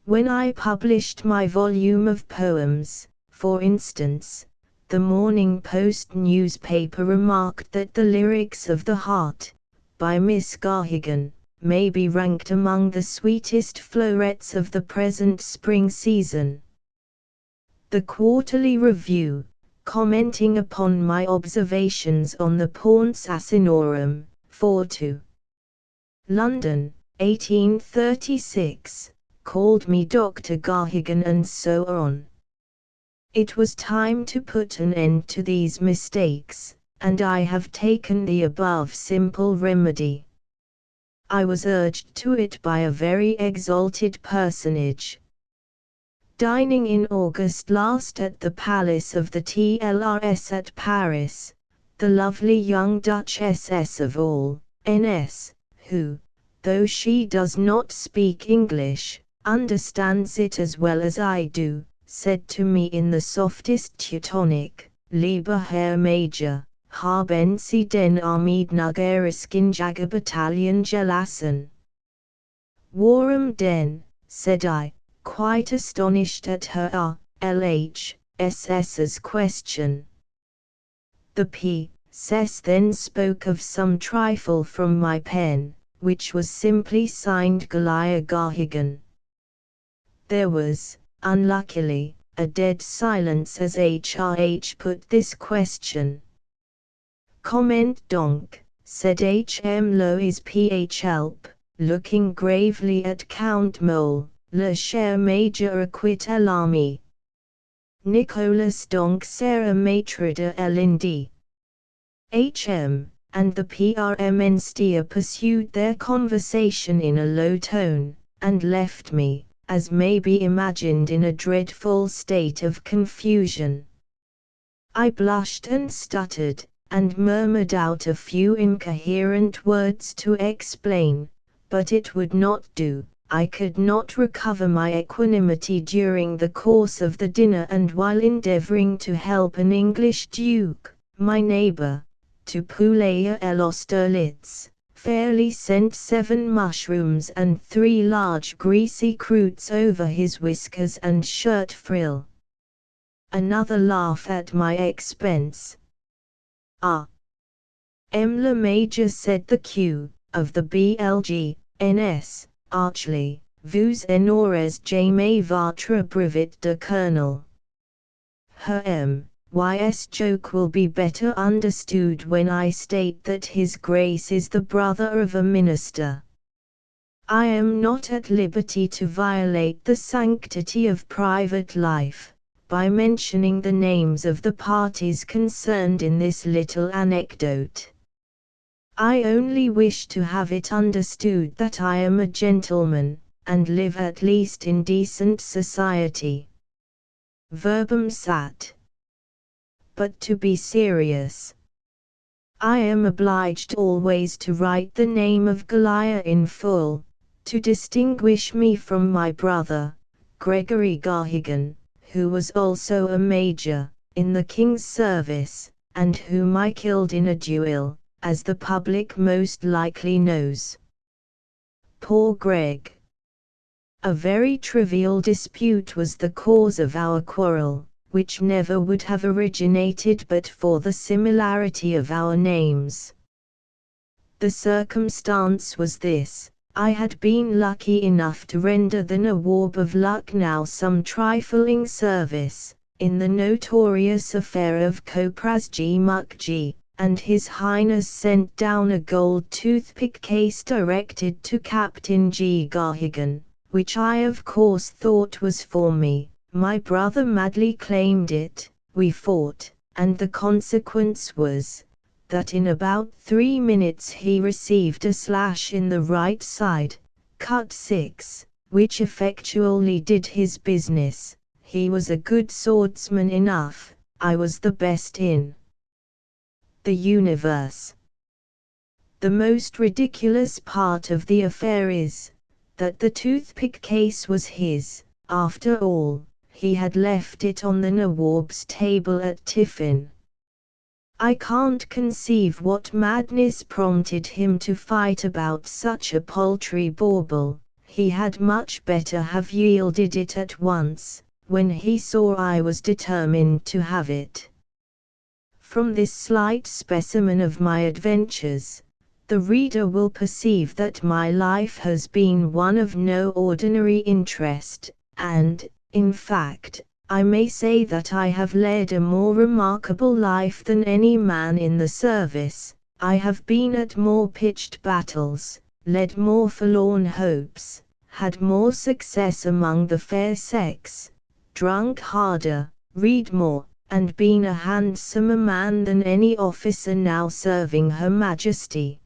When I published my volume of poems, for instance, the Morning Post newspaper remarked that the Lyrics of the Heart, by Miss Garrigan, may be ranked among the sweetest florets of the present spring season. The Quarterly Review, commenting upon my observations on the Pons Asinorum, 4-2. London, 1836, called me Dr. Garrigan and so on. It was time to put an end to these mistakes, and I have taken the above simple remedy. I was urged to it by a very exalted personage. Dining in August last at the palace of the TLRS at Paris, the lovely young Duchess of all, NS, who, though she does not speak English, understands it as well as I do, said to me in the softest Teutonic, Lieber Herr Major, haben Sie den Ahmednagarischen Jägerbataillon gelassen? Warum denn, said I, quite astonished at her LHSS's question. The P.S. then spoke of some trifle from my pen, which was simply signed Goliah Garrigan. There was, unluckily, a dead silence as HRH put this question. Comment donc, said H.M. Lois P.H.Help, looking gravely at Count Mole, le cher Major acquitte l'armée. Nicolas donc sera maître de l'Inde. H.M. and the PRMNSTIA pursued their conversation in a low tone, and left me, as may be imagined, in a dreadful state of confusion. I blushed and stuttered, and murmured out a few incoherent words to explain, but it would not do. I could not recover my equanimity during the course of the dinner, and while endeavoring to help an English duke, my neighbor, to Poulet l'Austerlitz, fairly sent 7 mushrooms and 3 large greasy croûtes over his whiskers and shirt frill. Another laugh at my expense. Ah! Le Major, said the Q. of the BLG, NS, archly, vous n'aurez jamais votre brevet de colonel. Her M.Y.'s joke will be better understood when I state that His Grace is the brother of a minister. I am not at liberty to violate the sanctity of private life, by mentioning the names of the parties concerned in this little anecdote. I only wish to have it understood that I am a gentleman, and live at least in decent society. Verbum sat. But to be serious, I am obliged always to write the name of Goliah in full, to distinguish me from my brother, Gregory Garrigan, who was also a major in the king's service, and whom I killed in a duel, as the public most likely knows. Poor Greg. A very trivial dispute was the cause of our quarrel, which never would have originated but for the similarity of our names. The circumstance was this: I had been lucky enough to render the Nawab of Lucknow some trifling service, in the notorious affair of Koprasji Mukji, and His Highness sent down a gold toothpick case directed to Captain G. Garrigan, which I of course thought was for me. My brother madly claimed it, we fought, and the consequence was that in about 3 minutes he received a slash in the right side, cut 6, which effectually did his business. He was a good swordsman enough, I was the best in the universe. The most ridiculous part of the affair is that the toothpick case was his. After all, he had left it on the Nawab's table at tiffin. I can't conceive what madness prompted him to fight about such a paltry bauble. He had much better have yielded it at once, when he saw I was determined to have it. From this slight specimen of my adventures, the reader will perceive that my life has been one of no ordinary interest, and, in fact, I may say that I have led a more remarkable life than any man in the service. I have been at more pitched battles, led more forlorn hopes, had more success among the fair sex, drunk harder, read more, and been a handsomer man than any officer now serving Her Majesty.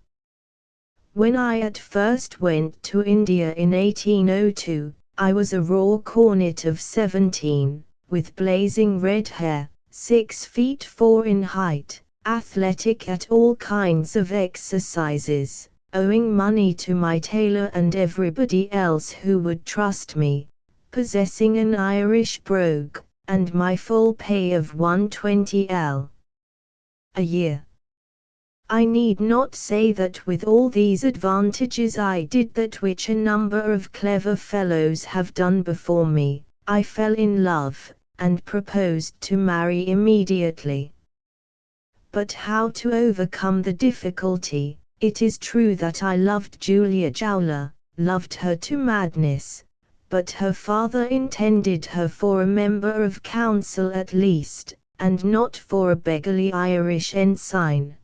When I at first went to India in 1802, I was a raw cornet of 17, with blazing red hair, 6 feet 4 in height, athletic at all kinds of exercises, owing money to my tailor and everybody else who would trust me, possessing an Irish brogue, and my full pay of 120l a year. I need not say that with all these advantages I did that which a number of clever fellows have done before me. I fell in love, and proposed to marry immediately. But how to overcome the difficulty? It is true that I loved Julia Jowler, loved her to madness, but her father intended her for a member of council at least, and not for a beggarly Irish ensign.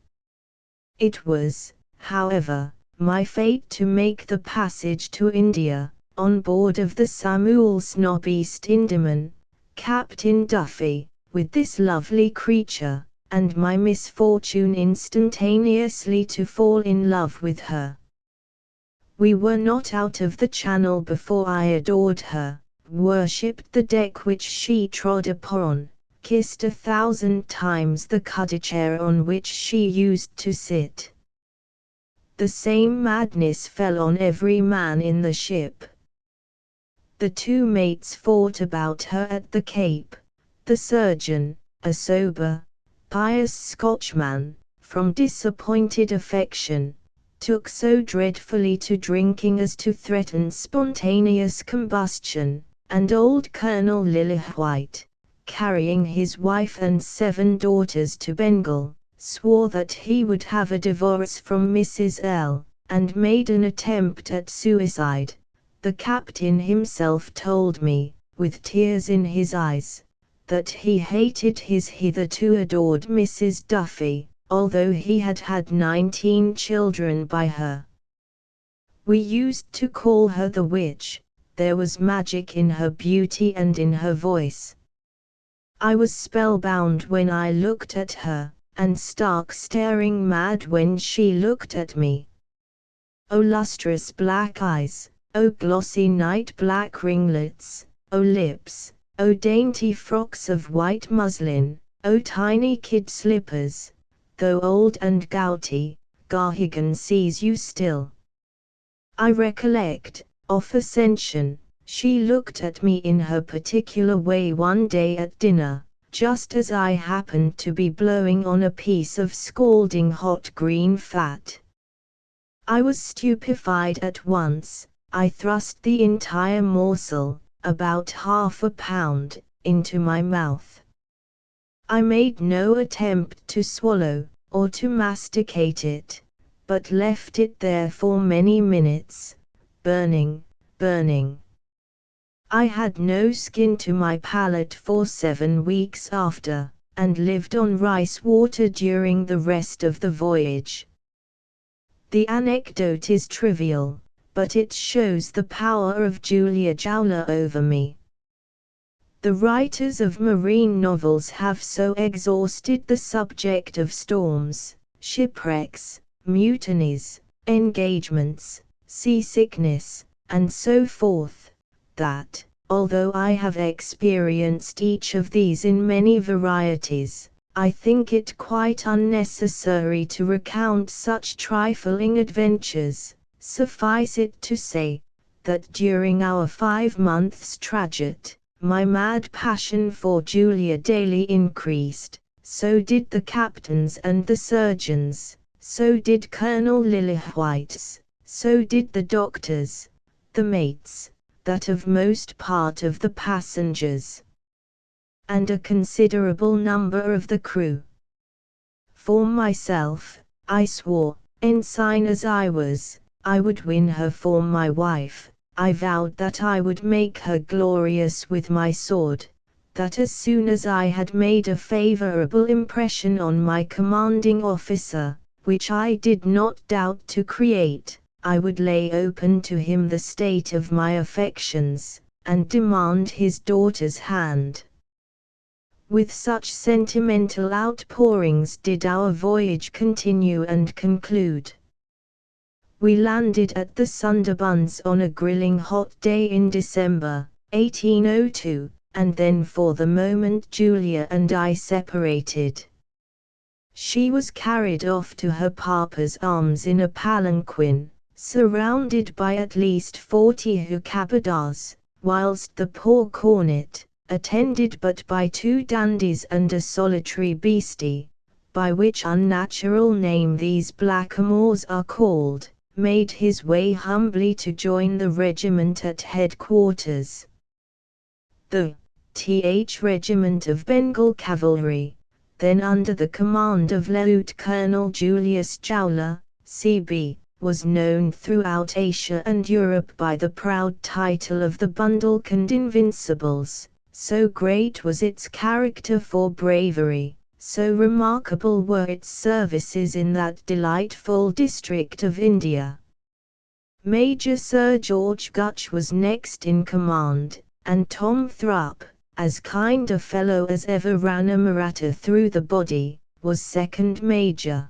It was, however, my fate to make the passage to India, on board of the Samuel Snob East Indiaman, Captain Duffy, with this lovely creature, and my misfortune instantaneously to fall in love with her. We were not out of the Channel before I adored her, worshipped the deck which she trod upon, kissed 1,000 times the cuddy chair on which she used to sit. The same madness fell on every man in the ship. The 2 mates fought about her at the Cape. The surgeon, a sober, pious Scotchman, from disappointed affection, took so dreadfully to drinking as to threaten spontaneous combustion, and old Colonel Lillywhite, carrying his wife and 7 daughters to Bengal, swore that he would have a divorce from Mrs. L., and made an attempt at suicide. The captain himself told me, with tears in his eyes, that he hated his hitherto adored Mrs. Duffy, although he had had 19 children by her. We used to call her the witch. There was magic in her beauty and in her voice. I was spellbound when I looked at her, and stark staring mad when she looked at me. O lustrous black eyes, O glossy night black ringlets, O lips, O dainty frocks of white muslin, O tiny kid slippers, though old and gouty, Garrigan sees you still. I recollect, off Ascension, she looked at me in her particular way one day at dinner, just as I happened to be blowing on a piece of scalding hot green fat. I was stupefied at once. I thrust the entire morsel, about half a pound, into my mouth. I made no attempt to swallow, or to masticate it, but left it there for many minutes, burning. I had no skin to my palate for 7 weeks after, and lived on rice water during the rest of the voyage. The anecdote is trivial, but it shows the power of Julia Jowler over me. The writers of marine novels have so exhausted the subject of storms, shipwrecks, mutinies, engagements, seasickness, and so forth, that, although I have experienced each of these in many varieties, I think it quite unnecessary to recount such trifling adventures. Suffice it to say, that during our 5 months' traject, my mad passion for Julia daily increased, so did the captain's and the surgeon's, so did Colonel Lillywhite's, so did the doctor's, the mate's, that of most part of the passengers, and a considerable number of the crew. For myself, I swore, ensign as I was, I would win her for my wife. I vowed that I would make her glorious with my sword, that as soon as I had made a favorable impression on my commanding officer, which I did not doubt to create, I would lay open to him the state of my affections, and demand his daughter's hand. With such sentimental outpourings did our voyage continue and conclude. We landed at the Sundarbans on a grilling hot day in December, 1802, and then for the moment Julia and I separated. She was carried off to her papa's arms in a palanquin, surrounded by at least 40 Hukabadars, whilst the poor cornet, attended but by 2 dandies and a solitary beastie, by which unnatural name these blackamoors are called, made his way humbly to join the regiment at headquarters. The th Regiment of Bengal Cavalry, then under the command of Lieutenant Colonel Julius Jowler, C.B., was known throughout Asia and Europe by the proud title of the Bundelkund Invincibles. So great was its character for bravery, so remarkable were its services in that delightful district of India. Major Sir George Gutch was next in command, and Tom Thrupp, as kind a fellow as ever ran a Maratha through the body, was second major.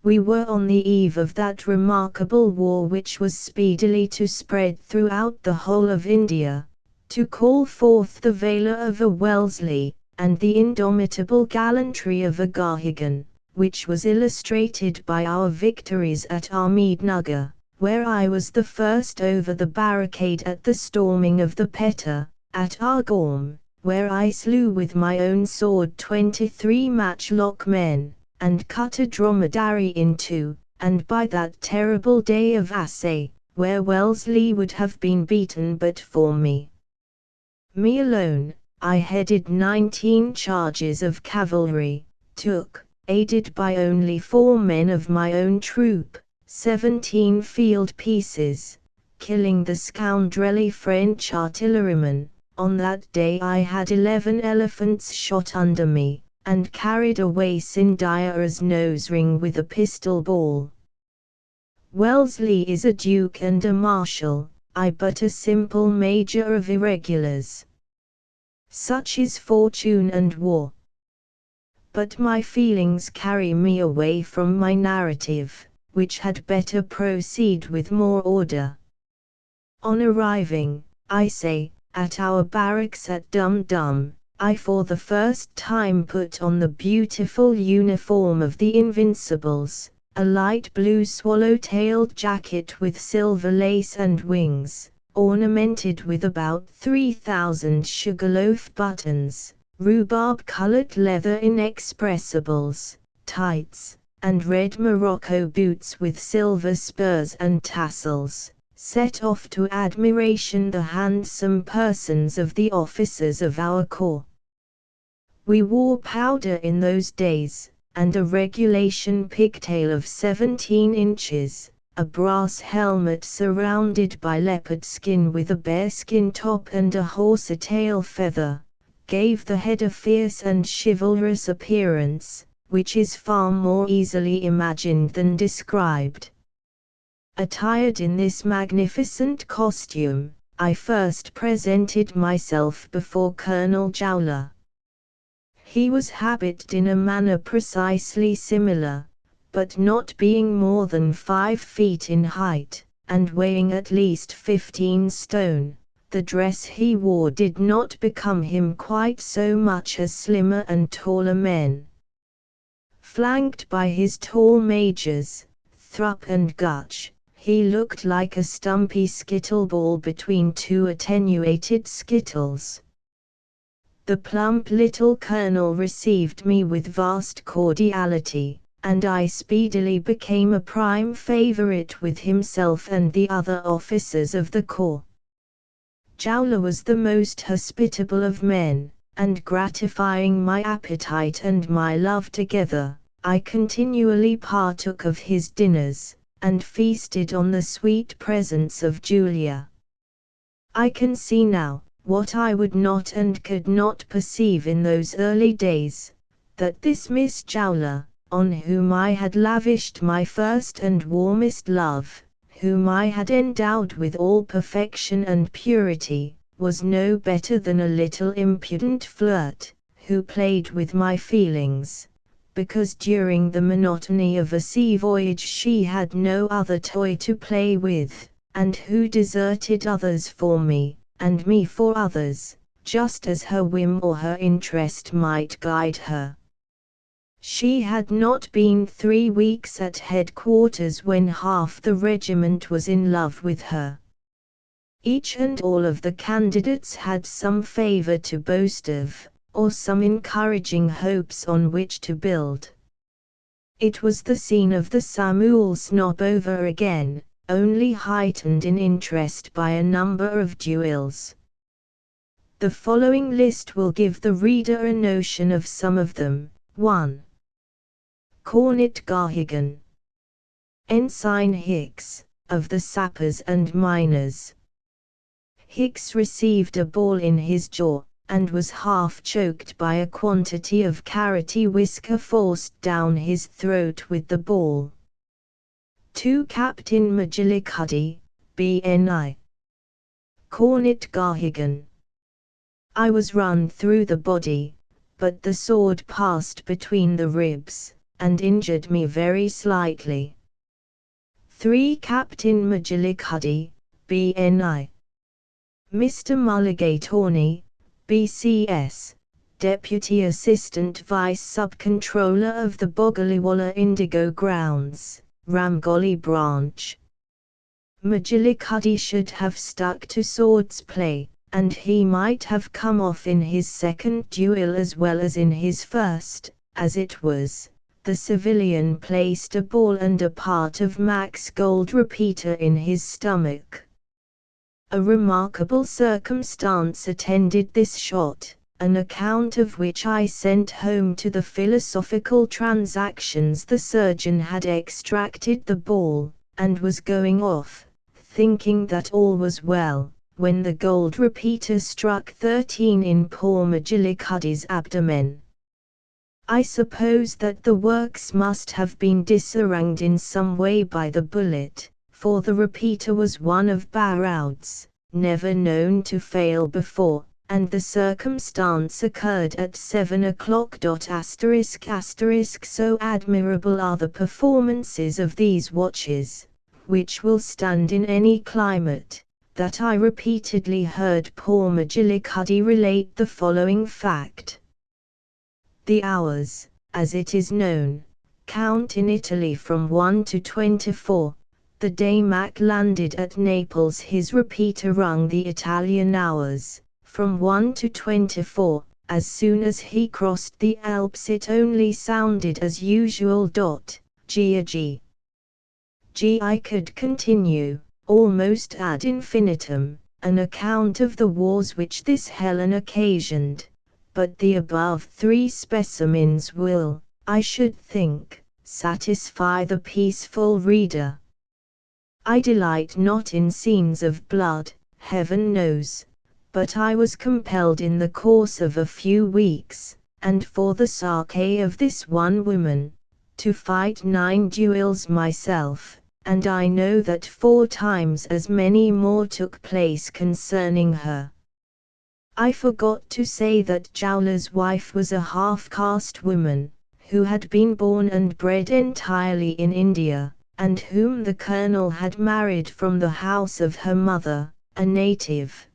We were on the eve of that remarkable war which was speedily to spread throughout the whole of India, to call forth the valour of a Wellesley, and the indomitable gallantry of a Gahagan, which was illustrated by our victories at Ahmednagar, where I was the first over the barricade at the storming of the Petta, at Argorm, where I slew with my own sword 23 matchlock men, and cut a dromedary in 2, and by that terrible day of Assay, where Wellesley would have been beaten but for me. Me alone, I headed 19 charges of cavalry, took, aided by only 4 men of my own troop, 17 field pieces, killing the scoundrelly French artilleryman. On that day I had 11 elephants shot under me, and carried away Scindia's nose ring with a pistol ball. Wellesley is a duke and a marshal, I but a simple major of irregulars. Such is fortune and war. But my feelings carry me away from my narrative, which had better proceed with more order. On arriving, I say, at our barracks at Dum Dum, I for the first time put on the beautiful uniform of the Invincibles, a light blue swallow-tailed jacket with silver lace and wings, ornamented with about 3,000 sugarloaf buttons, rhubarb-colored leather inexpressibles, tights, and red Morocco boots with silver spurs and tassels, set off to admiration the handsome persons of the officers of our corps. We wore powder in those days, and a regulation pigtail of 17 inches, a brass helmet surrounded by leopard skin with a bearskin top and a horsetail feather, gave the head a fierce and chivalrous appearance, which is far more easily imagined than described. Attired in this magnificent costume, I first presented myself before Colonel Jowler. He was habited in a manner precisely similar, but not being more than 5 feet in height, and weighing at least 15 stone, the dress he wore did not become him quite so much as slimmer and taller men. Flanked by his tall majors, Thrupp and Gutch, he looked like a stumpy skittleball between 2 attenuated skittles. The plump little colonel received me with vast cordiality, and I speedily became a prime favorite with himself and the other officers of the corps. Jowler was the most hospitable of men, and gratifying my appetite and my love together, I continually partook of his dinners, and feasted on the sweet presence of Julia. I can see now, what I would not and could not perceive in those early days, that this Miss Jowler, on whom I had lavished my first and warmest love, whom I had endowed with all perfection and purity, was no better than a little impudent flirt, who played with my feelings, because during the monotony of a sea voyage she had no other toy to play with, and who deserted others for me, and me for others, just as her whim or her interest might guide her. She had not been 3 weeks at headquarters when half the regiment was in love with her. Each and all of the candidates had some favor to boast of, or some encouraging hopes on which to build. It was the scene of the Samuel Snob over again, only heightened in interest by a number of duels. The following list will give the reader a notion of some of them. 1. Cornet Gahagan. Ensign Hicks, of the Sappers and Miners. Hicks received a ball in his jaw, and was half choked by a quantity of carroty whisker forced down his throat with the ball. 2. Captain Magillicuddy, BNI. Cornet Gahagan. I was run through the body, but the sword passed between the ribs, and injured me very slightly. 3. Captain Magillicuddy, BNI. Mr. Mulligate-Orney, BCS, Deputy Assistant Vice Sub-Controller of the Bogaliwala Indigo Grounds, Ramgolly Branch. Magillicuddy should have stuck to swords play, and he might have come off in his second duel as well as in his first. As it was, the civilian placed a ball and a part of Mac's gold repeater in his stomach. A remarkable circumstance attended this shot, an account of which I sent home to the Philosophical Transactions. The surgeon had extracted the ball, and was going off, thinking that all was well, when the gold repeater struck 13 in poor Magillicuddy's abdomen. I suppose that the works must have been disarranged in some way by the bullet, for the repeater was one of Barroud's, never known to fail before, and the circumstance occurred at 7 o'clock. So admirable are the performances of these watches, which will stand in any climate, that I repeatedly heard poor Magillicuddy relate the following fact. The hours, as it is known, Count in Italy from 1 to 24. The day Mac landed at Naples his repeater rung the Italian hours, from 1 to 24. As soon as he crossed the Alps it only sounded as usual. G. I could continue, almost ad infinitum, an account of the wars which this Helen occasioned, but the above 3 specimens will, I should think, satisfy the peaceful reader. I delight not in scenes of blood, heaven knows, but I was compelled in the course of a few weeks, and for the sake of this one woman, to fight 9 duels myself, and I know that 4 times as many more took place concerning her. I forgot to say that Jowler's wife was a half-caste woman, who had been born and bred entirely in India, and whom the colonel had married from the house of her mother, a native.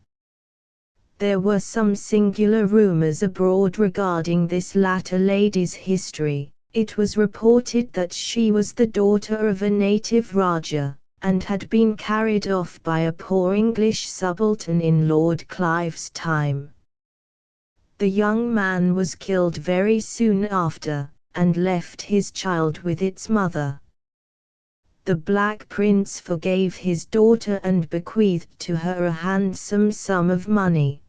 There were some singular rumors abroad regarding this latter lady's history. It was reported that she was the daughter of a native Raja, and had been carried off by a poor English subaltern in Lord Clive's time. The young man was killed very soon after, and left his child with its mother. The Black Prince forgave his daughter and bequeathed to her a handsome sum of money.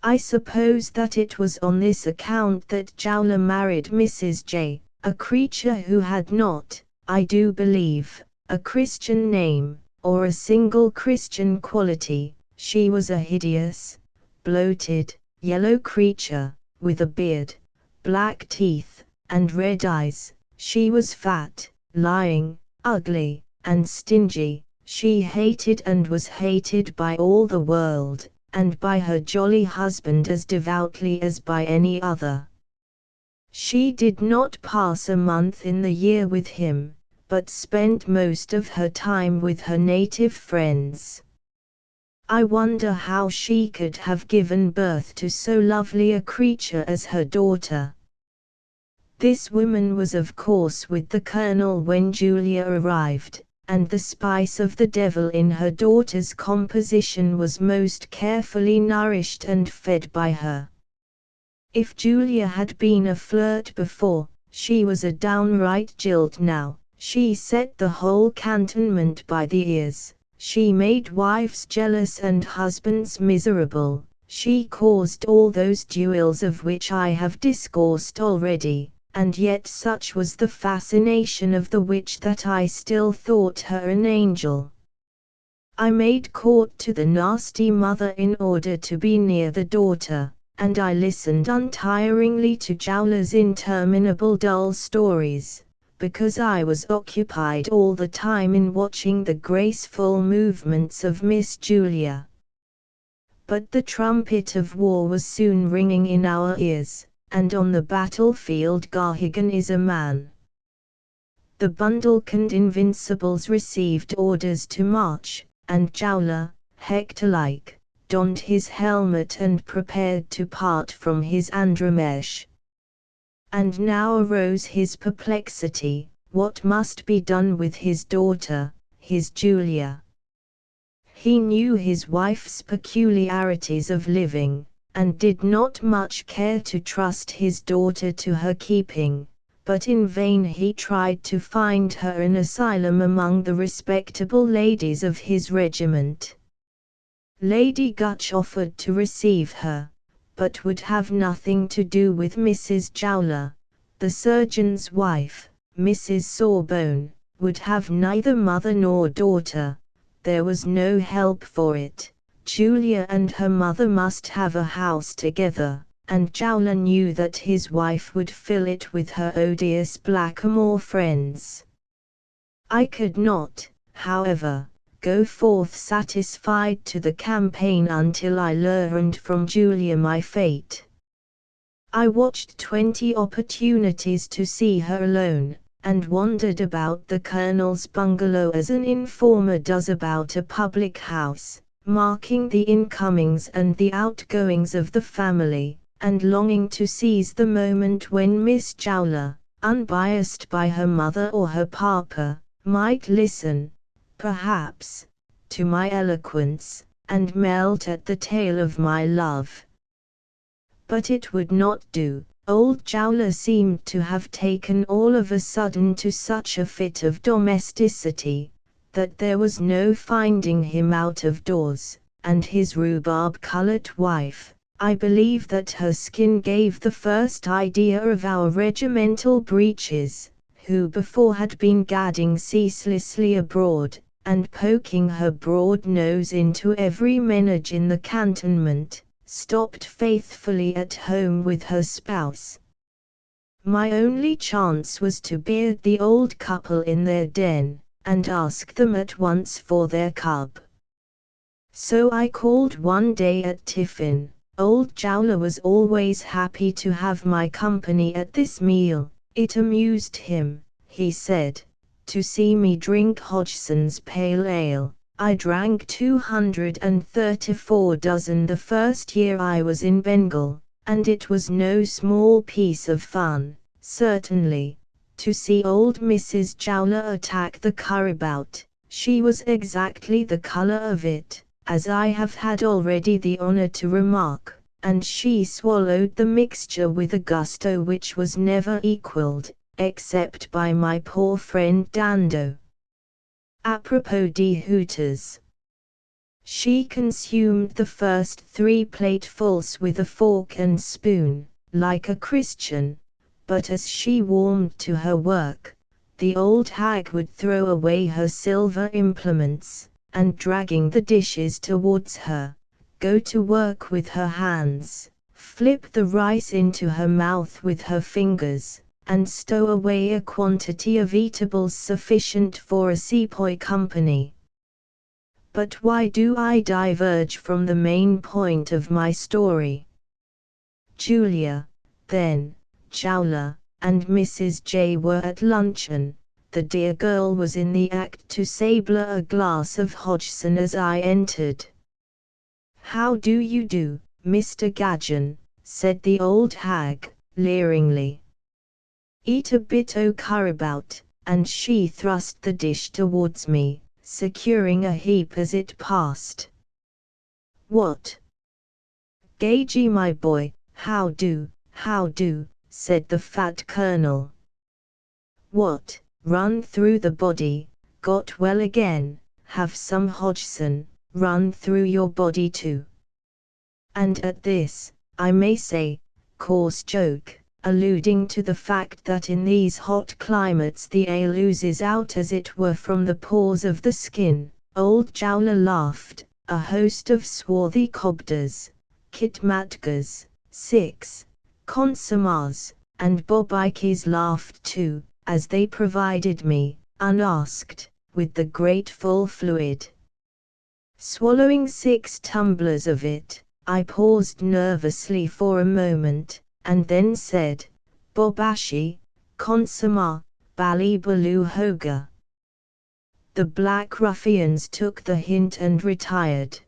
I suppose that it was on this account that Jowler married Mrs. J., a creature who had not, I do believe, a Christian name, or a single Christian quality. She was a hideous, bloated, yellow creature, with a beard, black teeth, and red eyes. She was fat, lying, ugly, and stingy. She hated and was hated by all the world, and by her jolly husband as devoutly as by any other. She did not pass a month in the year with him, but spent most of her time with her native friends. I wonder how she could have given birth to so lovely a creature as her daughter. This woman was of course with the colonel when Julia arrived, and the spice of the devil in her daughter's composition was most carefully nourished and fed by her. If Julia had been a flirt before, she was a downright jilt now. She set the whole cantonment by the ears, she made wives jealous and husbands miserable, she caused all those duels of which I have discoursed already. And yet such was the fascination of the witch that I still thought her an angel. I made court to the nasty mother in order to be near the daughter, and I listened untiringly to Jowler's interminable dull stories, because I was occupied all the time in watching the graceful movements of Miss Julia. But the trumpet of war was soon ringing in our ears, and on the battlefield Garhigan is a man. The Bundleck and Invincibles received orders to march, and Jowler, Hector-like, donned his helmet and prepared to part from his Andromeche. And now arose his perplexity, what must be done with his daughter, his Julia? He knew his wife's peculiarities of living, and did not much care to trust his daughter to her keeping, but in vain he tried to find her an asylum among the respectable ladies of his regiment. Lady Gutch offered to receive her, but would have nothing to do with Mrs. Jowler. The surgeon's wife, Mrs. Sawbone, would have neither mother nor daughter. There was no help for it. Julia and her mother must have a house together, and Jowler knew that his wife would fill it with her odious blackamoor friends. I could not, however, go forth satisfied to the campaign until I learned from Julia my fate. I watched 20 opportunities to see her alone, and wandered about the colonel's bungalow as an informer does about a public house, marking the incomings and the outgoings of the family, and longing to seize the moment when Miss Jowler, unbiased by her mother or her papa, might listen, perhaps, to my eloquence, and melt at the tale of my love. But it would not do. Old Jowler seemed to have taken all of a sudden to such a fit of domesticity, that there was no finding him out of doors, and his rhubarb-coloured wife, I believe that her skin gave the first idea of our regimental breeches, who before had been gadding ceaselessly abroad, and poking her broad nose into every menage in the cantonment, stopped faithfully at home with her spouse. My only chance was to beard the old couple in their den, and ask them at once for their cub. So I called one day at tiffin. Old Jowler was always happy to have my company at this meal. It amused him, he said, to see me drink Hodgson's pale ale. I drank 234 dozen the first year I was in Bengal, and it was no small piece of fun, certainly, to see old Mrs. Jowler attack the currybout. She was exactly the colour of it, as I have had already the honour to remark, and she swallowed the mixture with a gusto which was never equalled, except by my poor friend Dando. Apropos de Hooters. She consumed the first 3 platefuls with a fork and spoon, like a Christian, but as she warmed to her work, the old hag would throw away her silver implements, and dragging the dishes towards her, go to work with her hands, flip the rice into her mouth with her fingers, and stow away a quantity of eatables sufficient for a sepoy company. But why do I diverge from the main point of my story? Julia, then, Jowler, and Mrs. J were at luncheon. The dear girl was in the act to sabre a glass of Hodgson as I entered. "How do you do, Mr. Gadgeon?" said the old hag, leeringly. "Eat a bit o' currybout," and she thrust the dish towards me, securing a heap as it passed. "What? Gagey, my boy, how do, said the fat colonel. "What, run through the body, got well again, have some Hodgson, run through your body too." And at this, I may say, coarse joke, alluding to the fact that in these hot climates the ale oozes out as it were from the pores of the skin, old Jowler laughed. A host of swarthy cobders, kitmatkas, six, consommés, and bobikes laughed too, as they provided me, unasked, with the grateful fluid. Swallowing 6 tumblers of it, I paused nervously for a moment, and then said, "Bobashi, consommé, Ballybaloo hoga." The black ruffians took the hint and retired.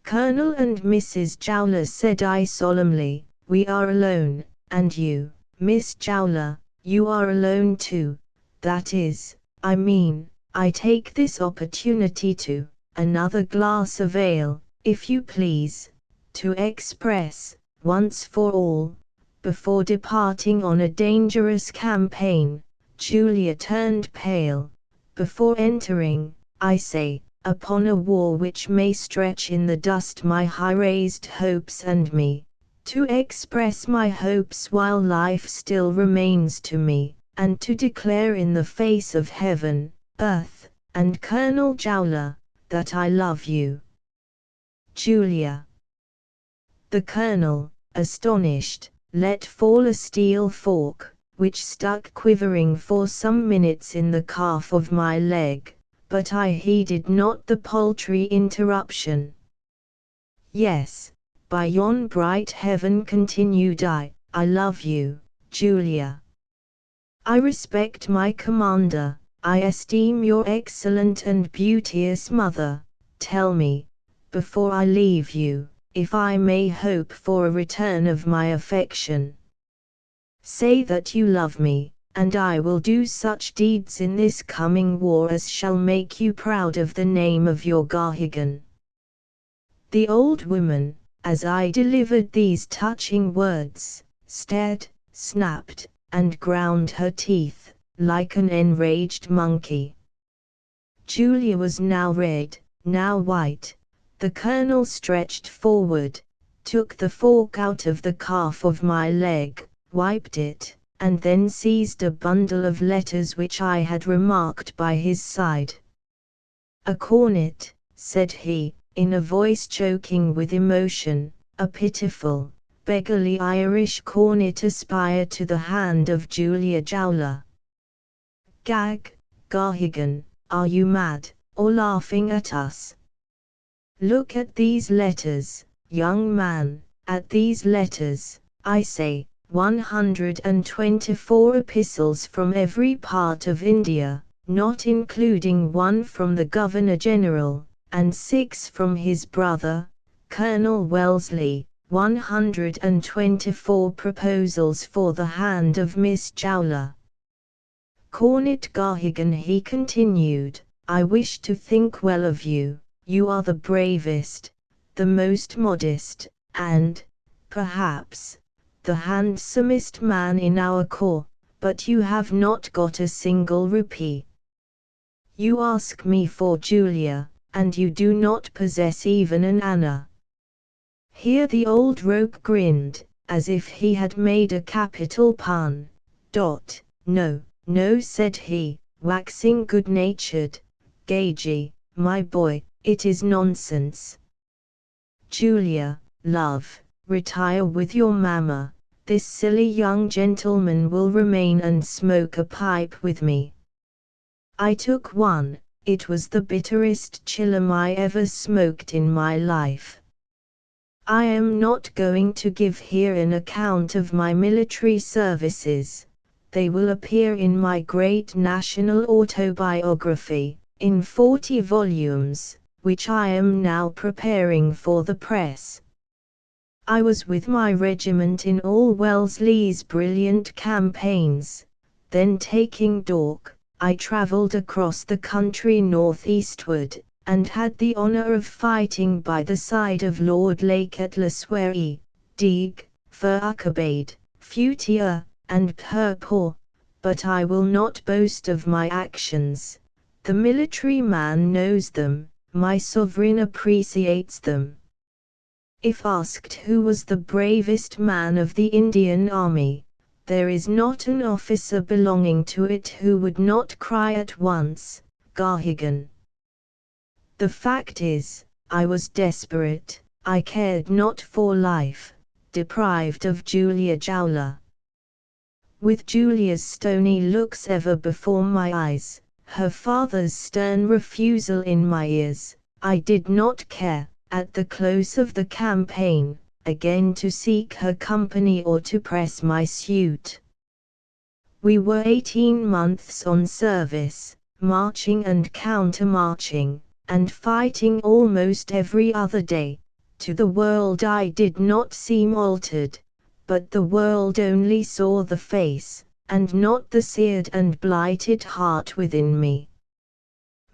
"Colonel and Mrs. Jowler," said I solemnly, "we are alone, and you, Miss Jowler, you are alone too. That is, I mean, I take this opportunity to, another glass of ale, if you please, to express, once for all, before departing on a dangerous campaign." Julia turned pale. "Before entering, I say, upon a war which may stretch in the dust my high-raised hopes and me, to express my hopes while life still remains to me, and to declare in the face of heaven, earth, and Colonel Jowler, that I love you." Julia. The colonel, astonished, let fall a steel fork, which stuck quivering for some minutes in the calf of my leg, but I heeded not the paltry interruption. "Yes, by yon bright heaven," continued I love you, Julia. I respect my commander, I esteem your excellent and beauteous mother. Tell me, before I leave you, if I may hope for a return of my affection." Say that you love me, and I will do such deeds in this coming war as shall make you proud of the name of your Gahigan." The old woman, as I delivered these touching words, stared, snapped, and ground her teeth, like an enraged monkey. Julia was now red, now white. The colonel stretched forward, took the fork out of the calf of my leg, wiped it, and then seized a bundle of letters which I had remarked by his side. "A cornet," said he, in a voice choking with emotion, "a pitiful, beggarly Irish cornet aspire to the hand of Julia Jowler. Gag, Gahigan, are you mad, or laughing at us? Look at these letters, young man, at these letters, I say, 124 epistles from every part of India, not including one from the Governor-General, and 6 from his brother, Colonel Wellesley, 124 proposals for the hand of Miss Jowler. Cornet Gahigan," he continued, "I wish to think well of you. You are the bravest, the most modest, and, perhaps, the handsomest man in our corps, but you have not got a single rupee. You ask me for Julia, and you do not possess even an anna." Here the old rogue grinned, as if he had made a capital pun. "No, no," said he, waxing good-natured. "Gagey, my boy, it is nonsense. Julia, love, retire with your mamma. This silly young gentleman will remain and smoke a pipe with me." I took one. It was the bitterest chillum I ever smoked in my life. I am not going to give here an account of my military services. They will appear in my great national autobiography, in 40 volumes, which I am now preparing for the press. I was with my regiment in all Wellesley's brilliant campaigns. Then taking Dork, I travelled across the country northeastward, and had the honour of fighting by the side of Lord Lake at Laswaree, Deeg, Furcabade, Futia, and Purpore. But I will not boast of my actions. The military man knows them, my sovereign appreciates them. If asked who was the bravest man of the Indian Army, there is not an officer belonging to it who would not cry at once, "Gahigan." The fact is, I was desperate. I cared not for life, deprived of Julia Jowler. With Julia's stony looks ever before my eyes, her father's stern refusal in my ears, I did not care, at the close of the campaign, again to seek her company or to press my suit. We were 18 months on service, marching and counter-marching, and fighting almost every other day. To the world I did not seem altered, but the world only saw the face, and not the seared and blighted heart within me.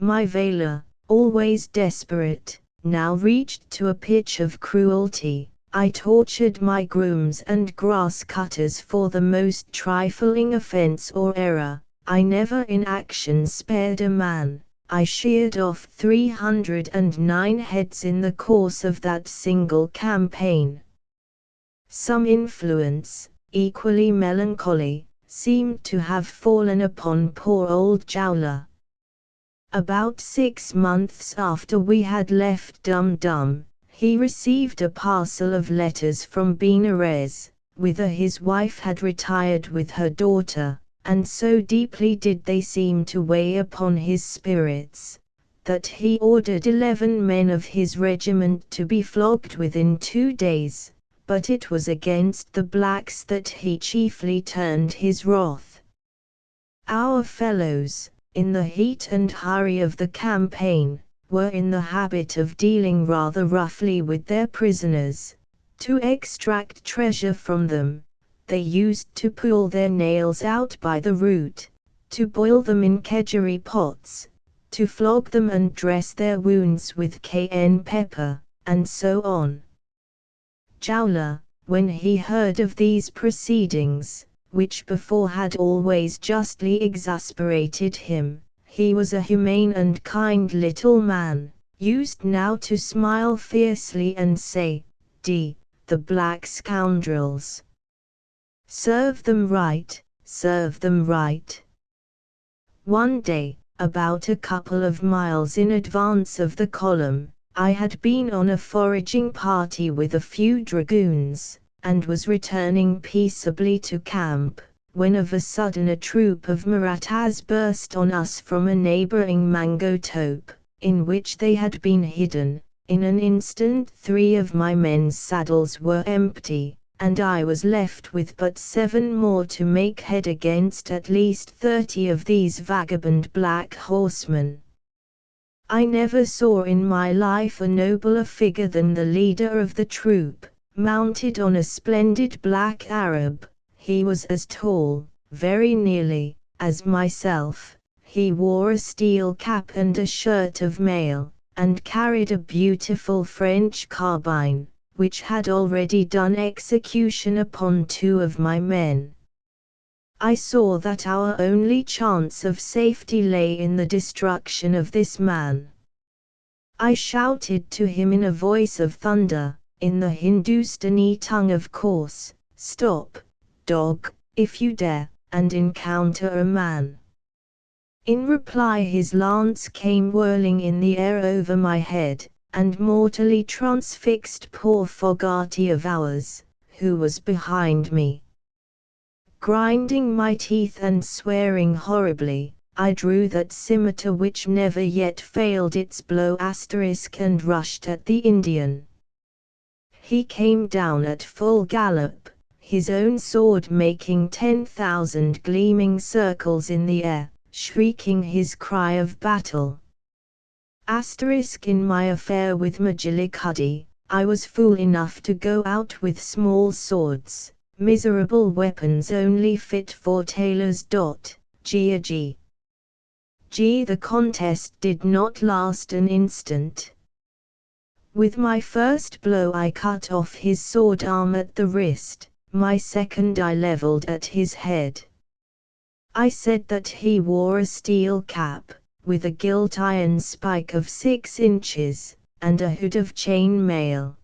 My valour, always desperate, now reached to a pitch of cruelty. I tortured my grooms and grass cutters for the most trifling offence or error. I never in action spared a man. I sheared off 309 heads in the course of that single campaign. Some influence, equally melancholy, seemed to have fallen upon poor old Jowler. About 6 months after we had left Dum Dum, he received a parcel of letters from Benares, whither his wife had retired with her daughter, and so deeply did they seem to weigh upon his spirits, that he ordered 11 men of his regiment to be flogged within 2 days, but it was against the blacks that he chiefly turned his wrath. Our fellows, in the heat and hurry of the campaign, were in the habit of dealing rather roughly with their prisoners, to extract treasure from them, They used to pull their nails out by the root, to boil them in kedgeree pots, to flog them and dress their wounds with cayenne pepper, and so on. Jowler, when he heard of these proceedings, which before had always justly exasperated him, he was a humane and kind little man, used now to smile fiercely and say, "D, the black scoundrels! Serve them right, serve them right." One day, about a couple of miles in advance of the column, I had been on a foraging party with a few dragoons, and was returning peaceably to camp, when of a sudden a troop of Marathas burst on us from a neighboring mango tope, in which they had been hidden. In an instant 3 of my men's saddles were empty, and I was left with but 7 more to make head against at least 30 of these vagabond black horsemen. I never saw in my life a nobler figure than the leader of the troop, mounted on a splendid black Arab. He was as tall, very nearly, as myself. He wore a steel cap and a shirt of mail, and carried a beautiful French carbine, which had already done execution upon 2 of my men. I saw that our only chance of safety lay in the destruction of this man. I shouted to him in a voice of thunder, in the Hindustani tongue of course, "Stop, dog, if you dare, and encounter a man." In reply his lance came whirling in the air over my head, and mortally transfixed poor Fogarty of ours, who was behind me. Grinding my teeth and swearing horribly, I drew that scimitar which never yet failed its blow and rushed at the Indian. He came down at full gallop, his own sword making 10,000 gleaming circles in the air, shrieking his cry of battle. In my affair with Majillikudi, I was fool enough to go out with small swords, miserable weapons only fit for tailors. G. The contest did not last an instant. With my first blow I cut off his sword arm at the wrist, my second I levelled at his head. I said that he wore a steel cap, with a gilt iron spike of 6 inches, and a hood of chain mail.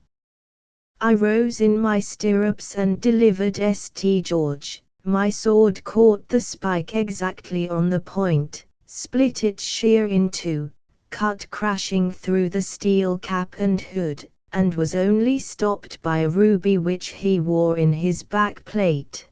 I rose in my stirrups and delivered St. George. My sword caught the spike exactly on the point, split it sheer in 2, cut crashing through the steel cap and hood, and was only stopped by a ruby which he wore in his back plate.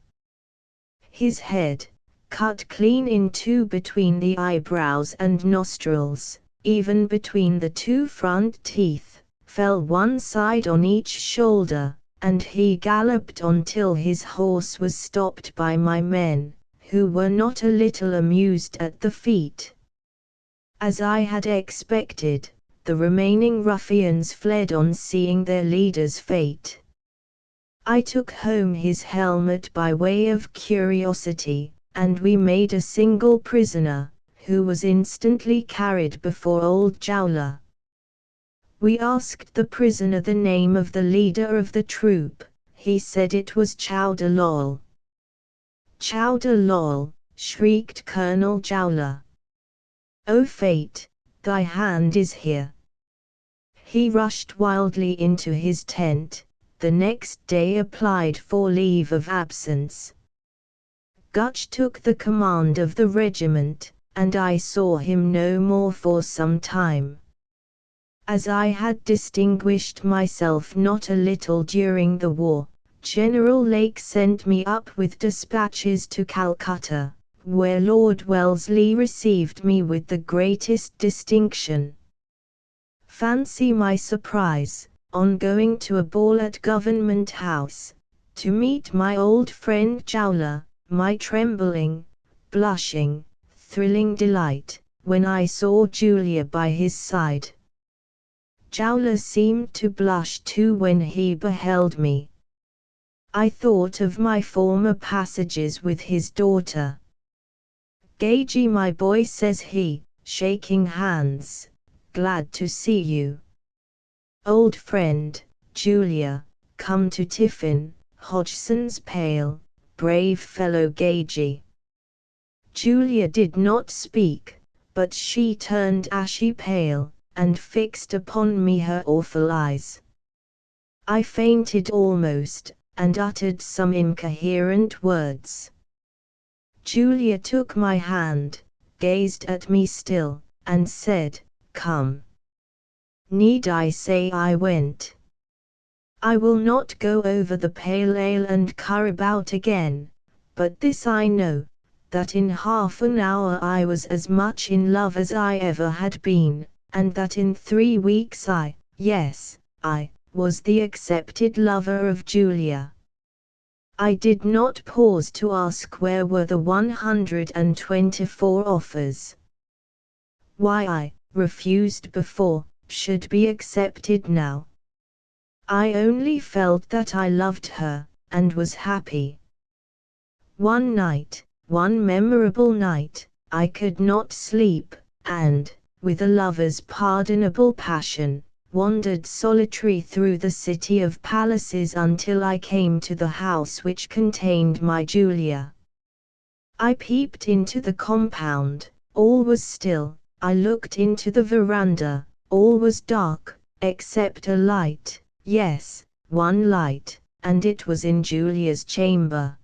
His head, cut clean in 2 between the eyebrows and nostrils, even between the 2 front teeth, fell one side on each shoulder, and he galloped on till his horse was stopped by my men, who were not a little amused at the feat. As I had expected, the remaining ruffians fled on seeing their leader's fate. I took home his helmet by way of curiosity, and we made a single prisoner, who was instantly carried before old Jowler. We asked the prisoner the name of the leader of the troop. He said it was Chowder Lal. "Chowder Lal," shrieked Colonel Jowler. "O fate, thy hand is here." He rushed wildly into his tent, the next day applied for leave of absence. Gutch took the command of the regiment, and I saw him no more for some time. As I had distinguished myself not a little during the war, General Lake sent me up with dispatches to Calcutta, where Lord Wellesley received me with the greatest distinction. Fancy my surprise, on going to a ball at Government House, to meet my old friend Jowler, my trembling, blushing, thrilling delight, when I saw Julia by his side. Jowler seemed to blush too when he beheld me. I thought of my former passages with his daughter. "Gagey, my boy," says he, shaking hands, "glad to see you. Old friend, Julia, come to tiffin, Hodgson's pale, brave fellow Gagey." Julia did not speak, but she turned ashy pale, and fixed upon me her awful eyes. I fainted almost, and uttered some incoherent words. Julia took my hand, gazed at me still, and said, "Come." Need I say I went? I will not go over the pale ale and carabout again, but this I know, that in half an hour I was as much in love as I ever had been, and that in 3 weeks I was the accepted lover of Julia. I did not pause to ask where were the 124 offers. Why I, refused before, should be accepted now. I only felt that I loved her, and was happy. One night, one memorable night, I could not sleep, and, with a lover's pardonable passion, wandered solitary through the city of palaces until I came to the house which contained my Julia. I peeped into the compound, all was still. I looked into the veranda, all was dark, except a light, yes, one light, and it was in Julia's chamber.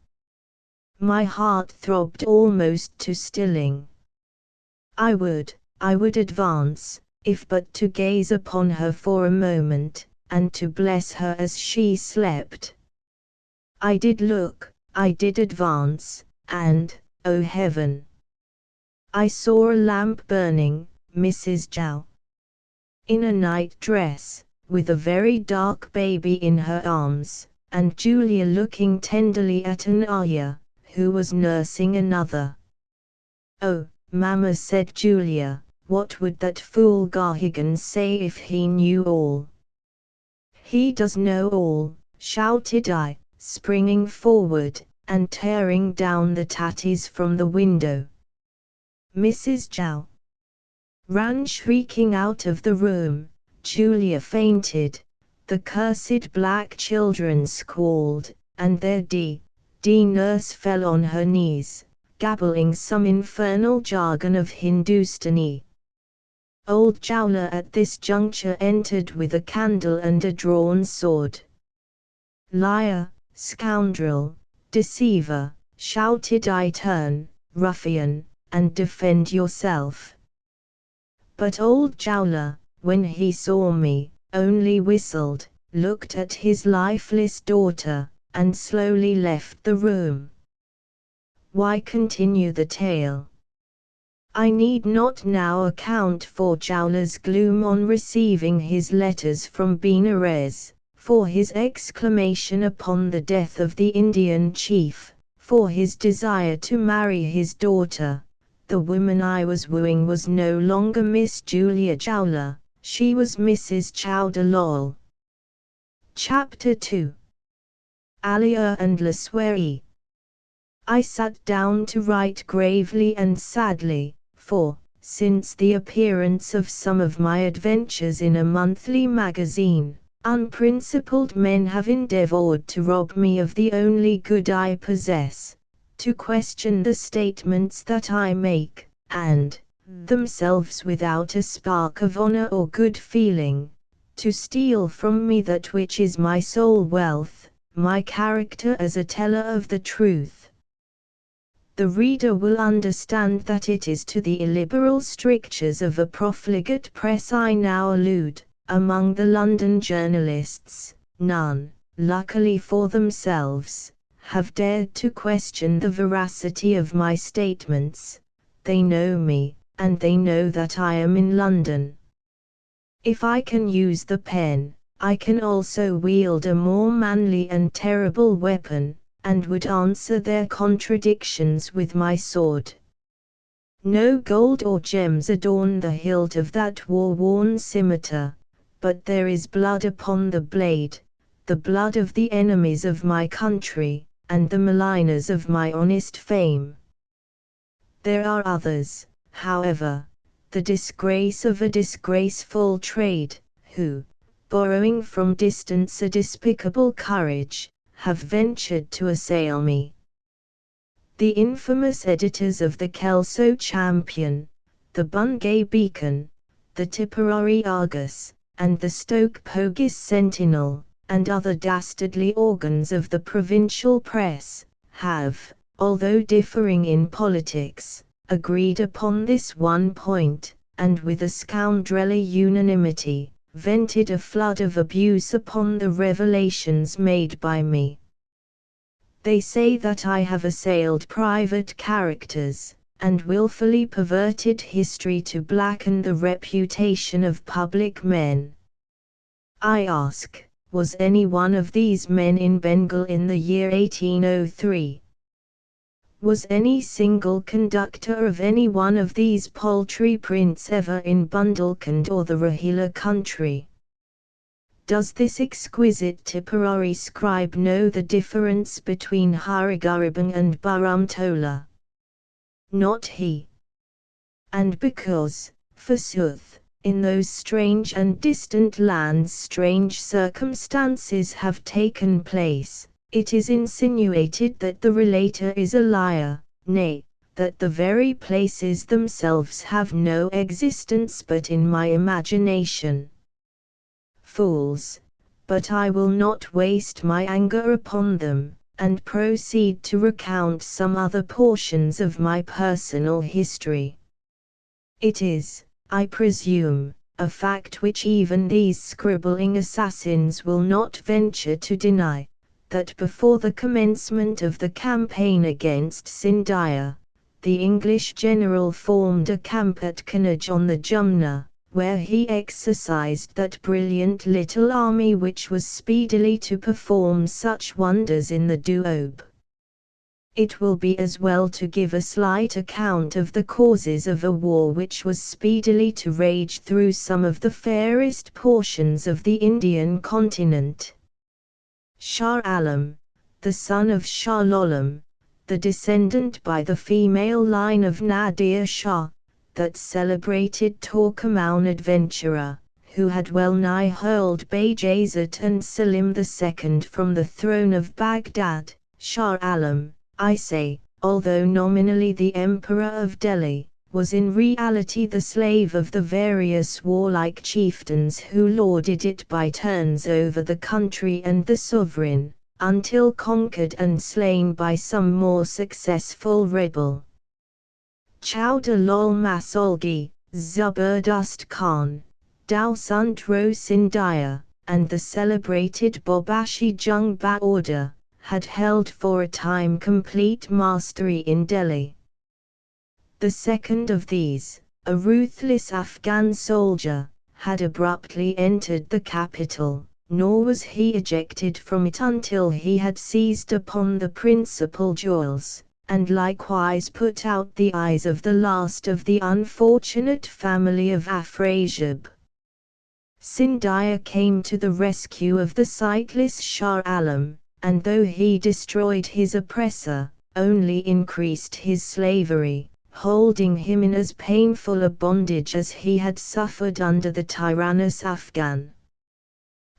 My heart throbbed almost to stilling. I would advance, if but to gaze upon her for a moment, and to bless her as she slept. I did look, I did advance, and, oh heaven! I saw a lamp burning, Mrs. Jow, in a night dress, with a very dark baby in her arms, and Julia looking tenderly at an ayah, who was nursing another. "Oh, Mamma," said Julia, "what would that fool Gahigan say if he knew all?" "He does know all," shouted I, springing forward, and tearing down the tatties from the window. Mrs. Jow ran shrieking out of the room, Julia fainted, the cursed black children squalled, and their nurse fell on her knees, gabbling some infernal jargon of Hindustani. Old Jowler at this juncture entered with a candle and a drawn sword. "Liar, scoundrel, deceiver," shouted I, "turn, ruffian, and defend yourself." But old Jowler, when he saw me, only whistled, looked at his lifeless daughter, and slowly left the room. Why continue the tale? I need not now account for Jowler's gloom on receiving his letters from Benares, for his exclamation upon the death of the Indian chief, for his desire to marry his daughter. The woman I was wooing was no longer Miss Julia Jowler, she was Mrs. Chowderlol. Chapter 2. Alia and Laswari. I sat down to write gravely and sadly, for, since the appearance of some of my adventures in a monthly magazine, unprincipled men have endeavored to rob me of the only good I possess, to question the statements that I make, and, themselves without a spark of honor or good feeling, to steal from me that which is my sole wealth, my character as a teller of the truth. The reader will understand that it is to the illiberal strictures of a profligate press I now allude. Among the London journalists, none, luckily for themselves, have dared to question the veracity of my statements. They know me, and they know that I am in London. If I can use the pen, I can also wield a more manly and terrible weapon, and would answer their contradictions with my sword. No gold or gems adorn the hilt of that war-worn scimitar, but there is blood upon the blade, the blood of the enemies of my country, and the maligners of my honest fame. There are others, however, the disgrace of a disgraceful trade, who, borrowing from distance a despicable courage, have ventured to assail me. The infamous editors of the Kelso Champion, the Bungay Beacon, the Tipperary Argus, and the Stoke Pogis Sentinel, and other dastardly organs of the provincial press, have, although differing in politics, agreed upon this one point, and with a scoundrelly unanimity, vented a flood of abuse upon the revelations made by me. They say that I have assailed private characters, and wilfully perverted history to blacken the reputation of public men. I ask, was any one of these men in Bengal in the year 1803? Was any single conductor of any one of these paltry prints ever in Bundelkhand or the Rohilla country? Does this exquisite Tipperary scribe know the difference between Harigurubang and Burumtola? Not he. And because, forsooth, in those strange and distant lands strange circumstances have taken place, it is insinuated that the relator is a liar, nay, that the very places themselves have no existence but in my imagination. Fools! But I will not waste my anger upon them, and proceed to recount some other portions of my personal history. It is, I presume, a fact which even these scribbling assassins will not venture to deny, that before the commencement of the campaign against Sindhia, the English general formed a camp at Kannauj on the Jumna, where he exercised that brilliant little army which was speedily to perform such wonders in the Doab. It will be as well to give a slight account of the causes of a war which was speedily to rage through some of the fairest portions of the Indian continent. Shah Alam, the son of Shah Alam, the descendant by the female line of Nadir Shah, that celebrated Turkoman adventurer, who had well nigh hurled Bajazet and Selim II from the throne of Baghdad, Shah Alam, I say, although nominally the Emperor of Delhi, was in reality the slave of the various warlike chieftains who lorded it by turns over the country and the sovereign, until conquered and slain by some more successful rebel. Chowdhury Lal Masolgi, Zabardast Khan, Dowsant Ro Sindhia, and the celebrated Babashi Jung Bahadur, had held for a time complete mastery in Delhi. The second of these, a ruthless Afghan soldier, had abruptly entered the capital, nor was he ejected from it until he had seized upon the principal jewels, and likewise put out the eyes of the last of the unfortunate family of Afrasiab. Sindhia came to the rescue of the sightless Shah Alam, and though he destroyed his oppressor, only increased his slavery, holding him in as painful a bondage as he had suffered under the tyrannous Afghan.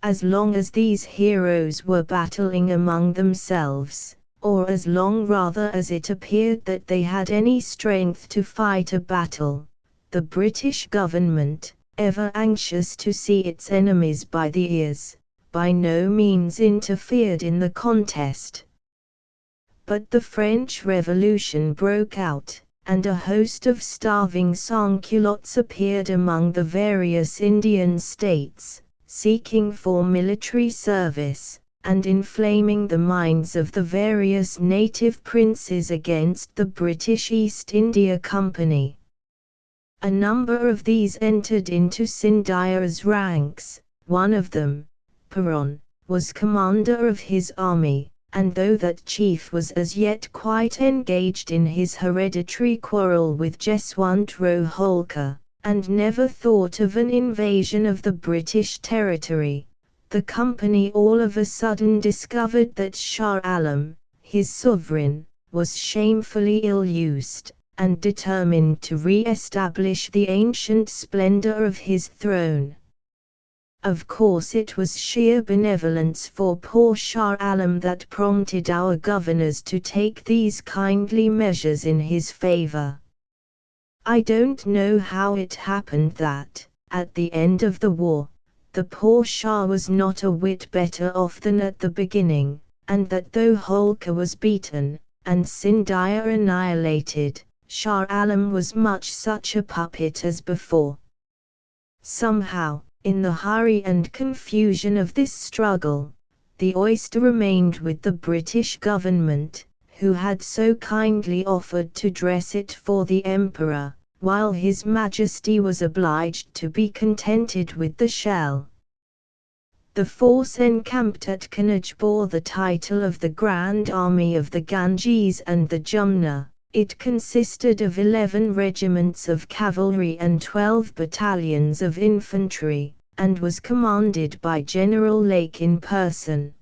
As long as these heroes were battling among themselves, or as long rather as it appeared that they had any strength to fight a battle, the British government, ever anxious to see its enemies by the ears, by no means interfered in the contest. But the French Revolution broke out, and a host of starving sans-culottes appeared among the various Indian states, seeking for military service, and inflaming the minds of the various native princes against the British East India Company. A number of these entered into Sindhia's ranks. One of them, Peron, was commander of his army, and though that chief was as yet quite engaged in his hereditary quarrel with Jeswant Rao Holkar, and never thought of an invasion of the British territory, the company all of a sudden discovered that Shah Alam, his sovereign, was shamefully ill-used, and determined to re-establish the ancient splendor of his throne. Of course it was sheer benevolence for poor Shah Alam that prompted our governors to take these kindly measures in his favor. I don't know how it happened that, at the end of the war, the poor Shah was not a whit better off than at the beginning, and that though Holkar was beaten, and Sindhia annihilated, Shah Alam was much such a puppet as before. Somehow, in the hurry and confusion of this struggle, the oyster remained with the British government, who had so kindly offered to dress it for the Emperor, while His Majesty was obliged to be contented with the shell. The force encamped at Kannauj bore the title of the Grand Army of the Ganges and the Jumna. It consisted of 11 regiments of cavalry and 12 battalions of infantry, and was commanded by General Lake in person.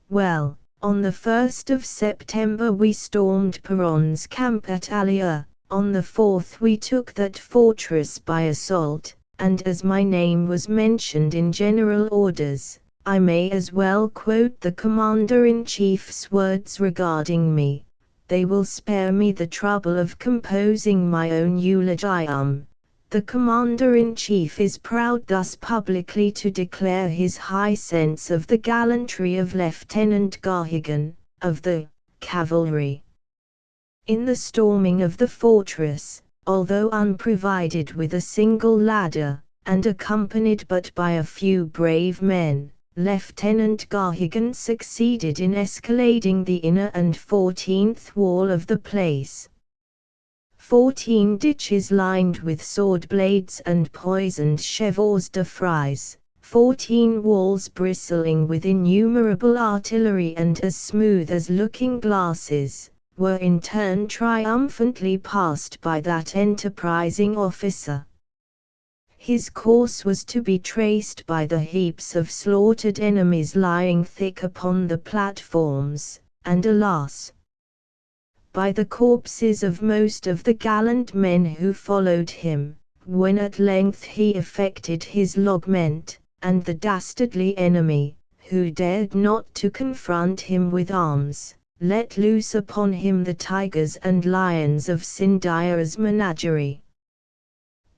Well, on the 1st of September we stormed Peron's camp at Aliya, on the 4th we took that fortress by assault, and as my name was mentioned in general orders, I may as well quote the Commander-in-Chief's words regarding me. They will spare me the trouble of composing my own eulogium. The Commander-in-Chief is proud thus publicly to declare his high sense of the gallantry of Lieutenant Gahagan, of the cavalry. In the storming of the fortress, although unprovided with a single ladder, and accompanied but by a few brave men, Lieutenant Gahagan succeeded in escalading the inner and 14th wall of the place. 14 ditches lined with sword blades and poisoned chevaux de frise, 14 walls bristling with innumerable artillery and as smooth as looking glasses, were in turn triumphantly passed by that enterprising officer. His course was to be traced by the heaps of slaughtered enemies lying thick upon the platforms, and alas, by the corpses of most of the gallant men who followed him, when at length he effected his lodgment, and the dastardly enemy, who dared not to confront him with arms, let loose upon him the tigers and lions of Sindhia's menagerie.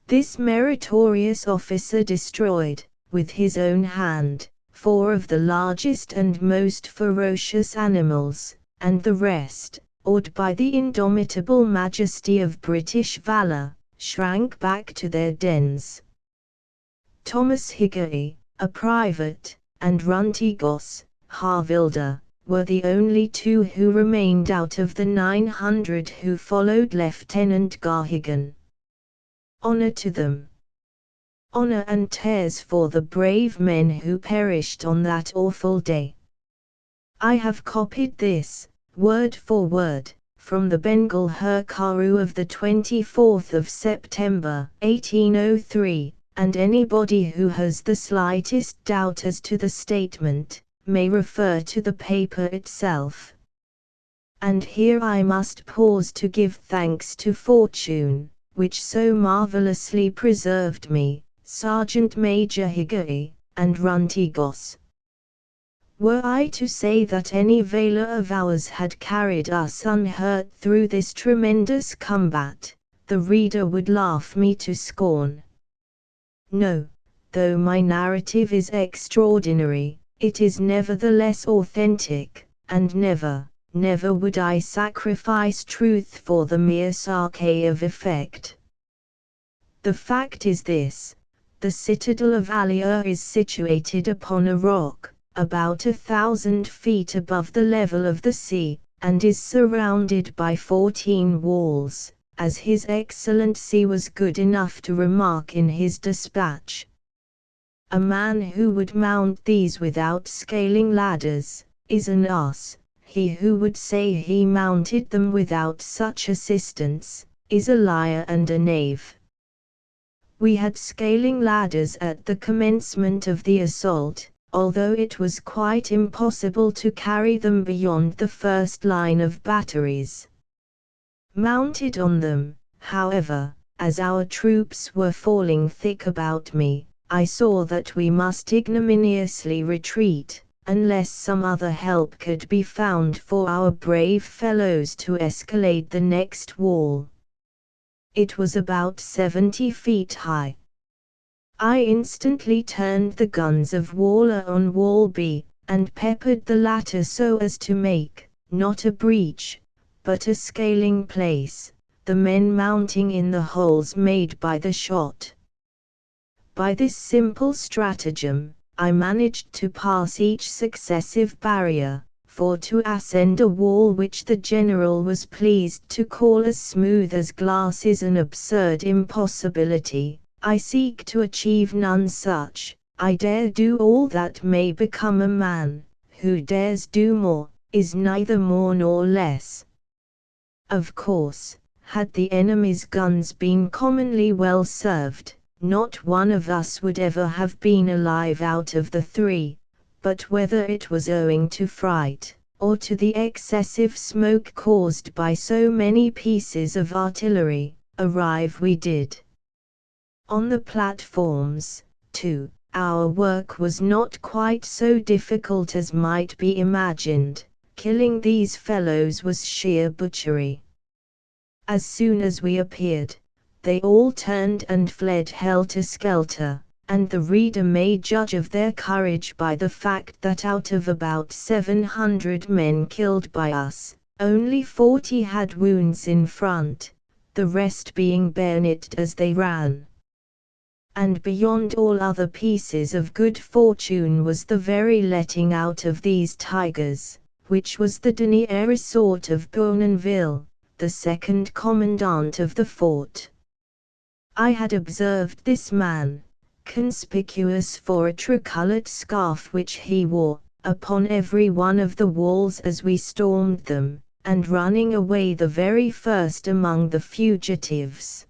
This meritorious officer destroyed, with his own hand, 4 of the largest and most ferocious animals, and the rest, awed by the indomitable majesty of British valor, shrank back to their dens. Thomas Hickory, a private, and Runty Goss, Harvilder, were the only 2 who remained out of the 900 who followed Lieutenant Gahagan. Honor to them. Honor and tears for the brave men who perished on that awful day. I have copied this, word for word, from the Bengal Hurkaru of the 24th of September, 1803, and anybody who has the slightest doubt as to the statement, may refer to the paper itself. And here I must pause to give thanks to fortune, which so marvelously preserved me, Sergeant Major Hickory, and Runty Goss. Were I to say that any valor of ours had carried us unhurt through this tremendous combat, the reader would laugh me to scorn. No, though my narrative is extraordinary, it is nevertheless authentic, and never would I sacrifice truth for the mere sake of effect. The fact is this: the citadel of Aliya is situated upon a rock, about 1,000 feet above the level of the sea, and is surrounded by 14 walls, as His Excellency was good enough to remark in his dispatch. A man who would mount these without scaling ladders, is an ass. He who would say he mounted them without such assistance, is a liar and a knave. We had scaling ladders at the commencement of the assault, although it was quite impossible to carry them beyond the first line of batteries. Mounted on them, however, as our troops were falling thick about me, I saw that we must ignominiously retreat, unless some other help could be found for our brave fellows to escalade the next wall. It was about 70 feet high. I instantly turned the guns of Wall A on Wall B, and peppered the latter so as to make, not a breach, but a scaling place, the men mounting in the holes made by the shot. By this simple stratagem, I managed to pass each successive barrier, for to ascend a wall which the general was pleased to call as smooth as glass is an absurd impossibility. I seek to achieve none such. I dare do all that may become a man, who dares do more, is neither more nor less. Of course, had the enemy's guns been commonly well served, not one of us would ever have been alive out of the three, but whether it was owing to fright, or to the excessive smoke caused by so many pieces of artillery, arrive we did. On the platforms, too, our work was not quite so difficult as might be imagined. Killing these fellows was sheer butchery. As soon as we appeared, they all turned and fled helter-skelter, and the reader may judge of their courage by the fact that out of about 700 men killed by us, only 40 had wounds in front, the rest being bayoneted as they ran. And beyond all other pieces of good fortune was the very letting out of these tigers, which was the dernier resort of Bournonville, the second commandant of the fort. I had observed this man, conspicuous for a tricolored scarf which he wore, upon every one of the walls as we stormed them, and running away the very first among the fugitives.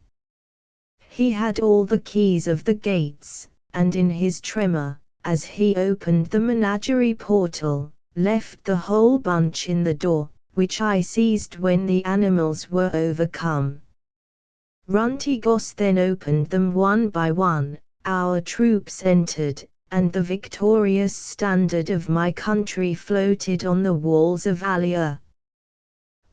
He had all the keys of the gates, and in his tremor, as he opened the menagerie portal, left the whole bunch in the door, which I seized when the animals were overcome. Runtigos then opened them one by one, our troops entered, and the victorious standard of my country floated on the walls of Allier.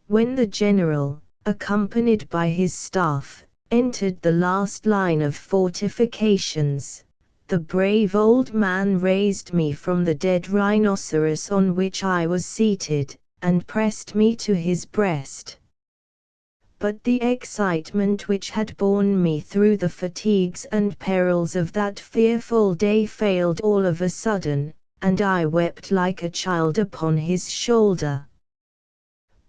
When the general, accompanied by his staff, entered the last line of fortifications, the brave old man raised me from the dead rhinoceros on which I was seated, and pressed me to his breast. But the excitement which had borne me through the fatigues and perils of that fearful day failed all of a sudden, and I wept like a child upon his shoulder.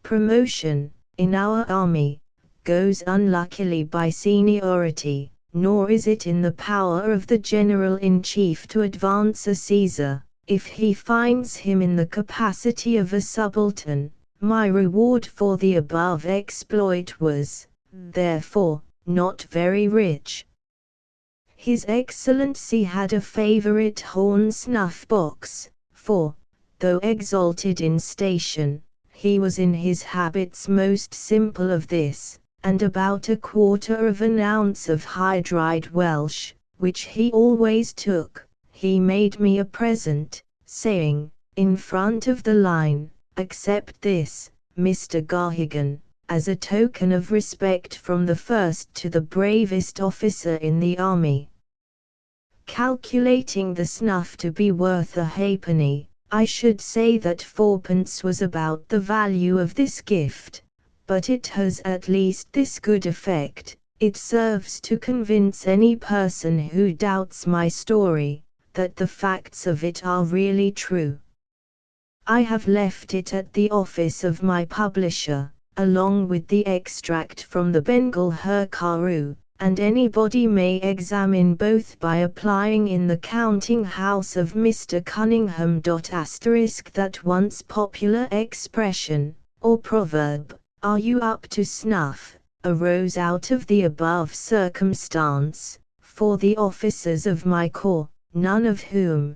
Promotion, in our army, goes unluckily by seniority, nor is it in the power of the general-in-chief to advance a Caesar, if he finds him in the capacity of a subaltern. My reward for the above exploit was, therefore, not very rich. His Excellency had a favorite horn snuff-box, for, though exalted in station, he was in his habits most simple of this, and about 1/4 of an ounce of high-dried Welsh, which he always took, he made me a present, saying, in front of the line, "Accept this, Mr. Garrigan, as a token of respect from the first to the bravest officer in the army." Calculating the snuff to be worth a halfpenny, I should say that 4d was about the value of this gift, but it has at least this good effect: it serves to convince any person who doubts my story, that the facts of it are really true. I have left it at the office of my publisher, along with the extract from the Bengal Hurkaru, and anybody may examine both by applying in the counting house of Mr. Cunningham. That once popular expression, or proverb, "Are you up to snuff?" arose out of the above circumstance, for the officers of my corps, none of whom,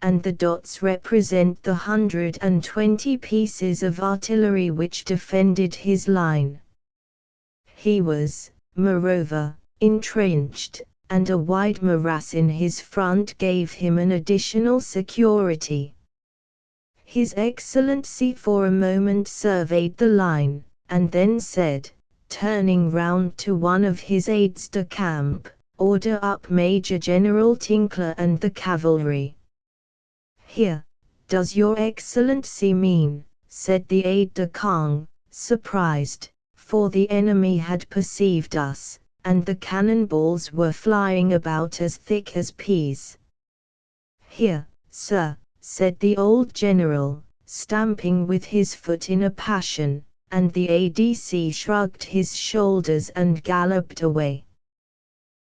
and the dots represent the 120 pieces of artillery which defended his line. He was, moreover, entrenched, and a wide morass in his front gave him an additional security. His Excellency for a moment surveyed the line, and then said, turning round to one of his aides-de-camp, "Order up Major General Tinkler and the cavalry." "Here, does your Excellency mean?" said the aide-de-camp, surprised, for the enemy had perceived us, and the cannonballs were flying about as thick as peas. "Here, sir," said the old general, stamping with his foot in a passion, and the ADC shrugged his shoulders and galloped away.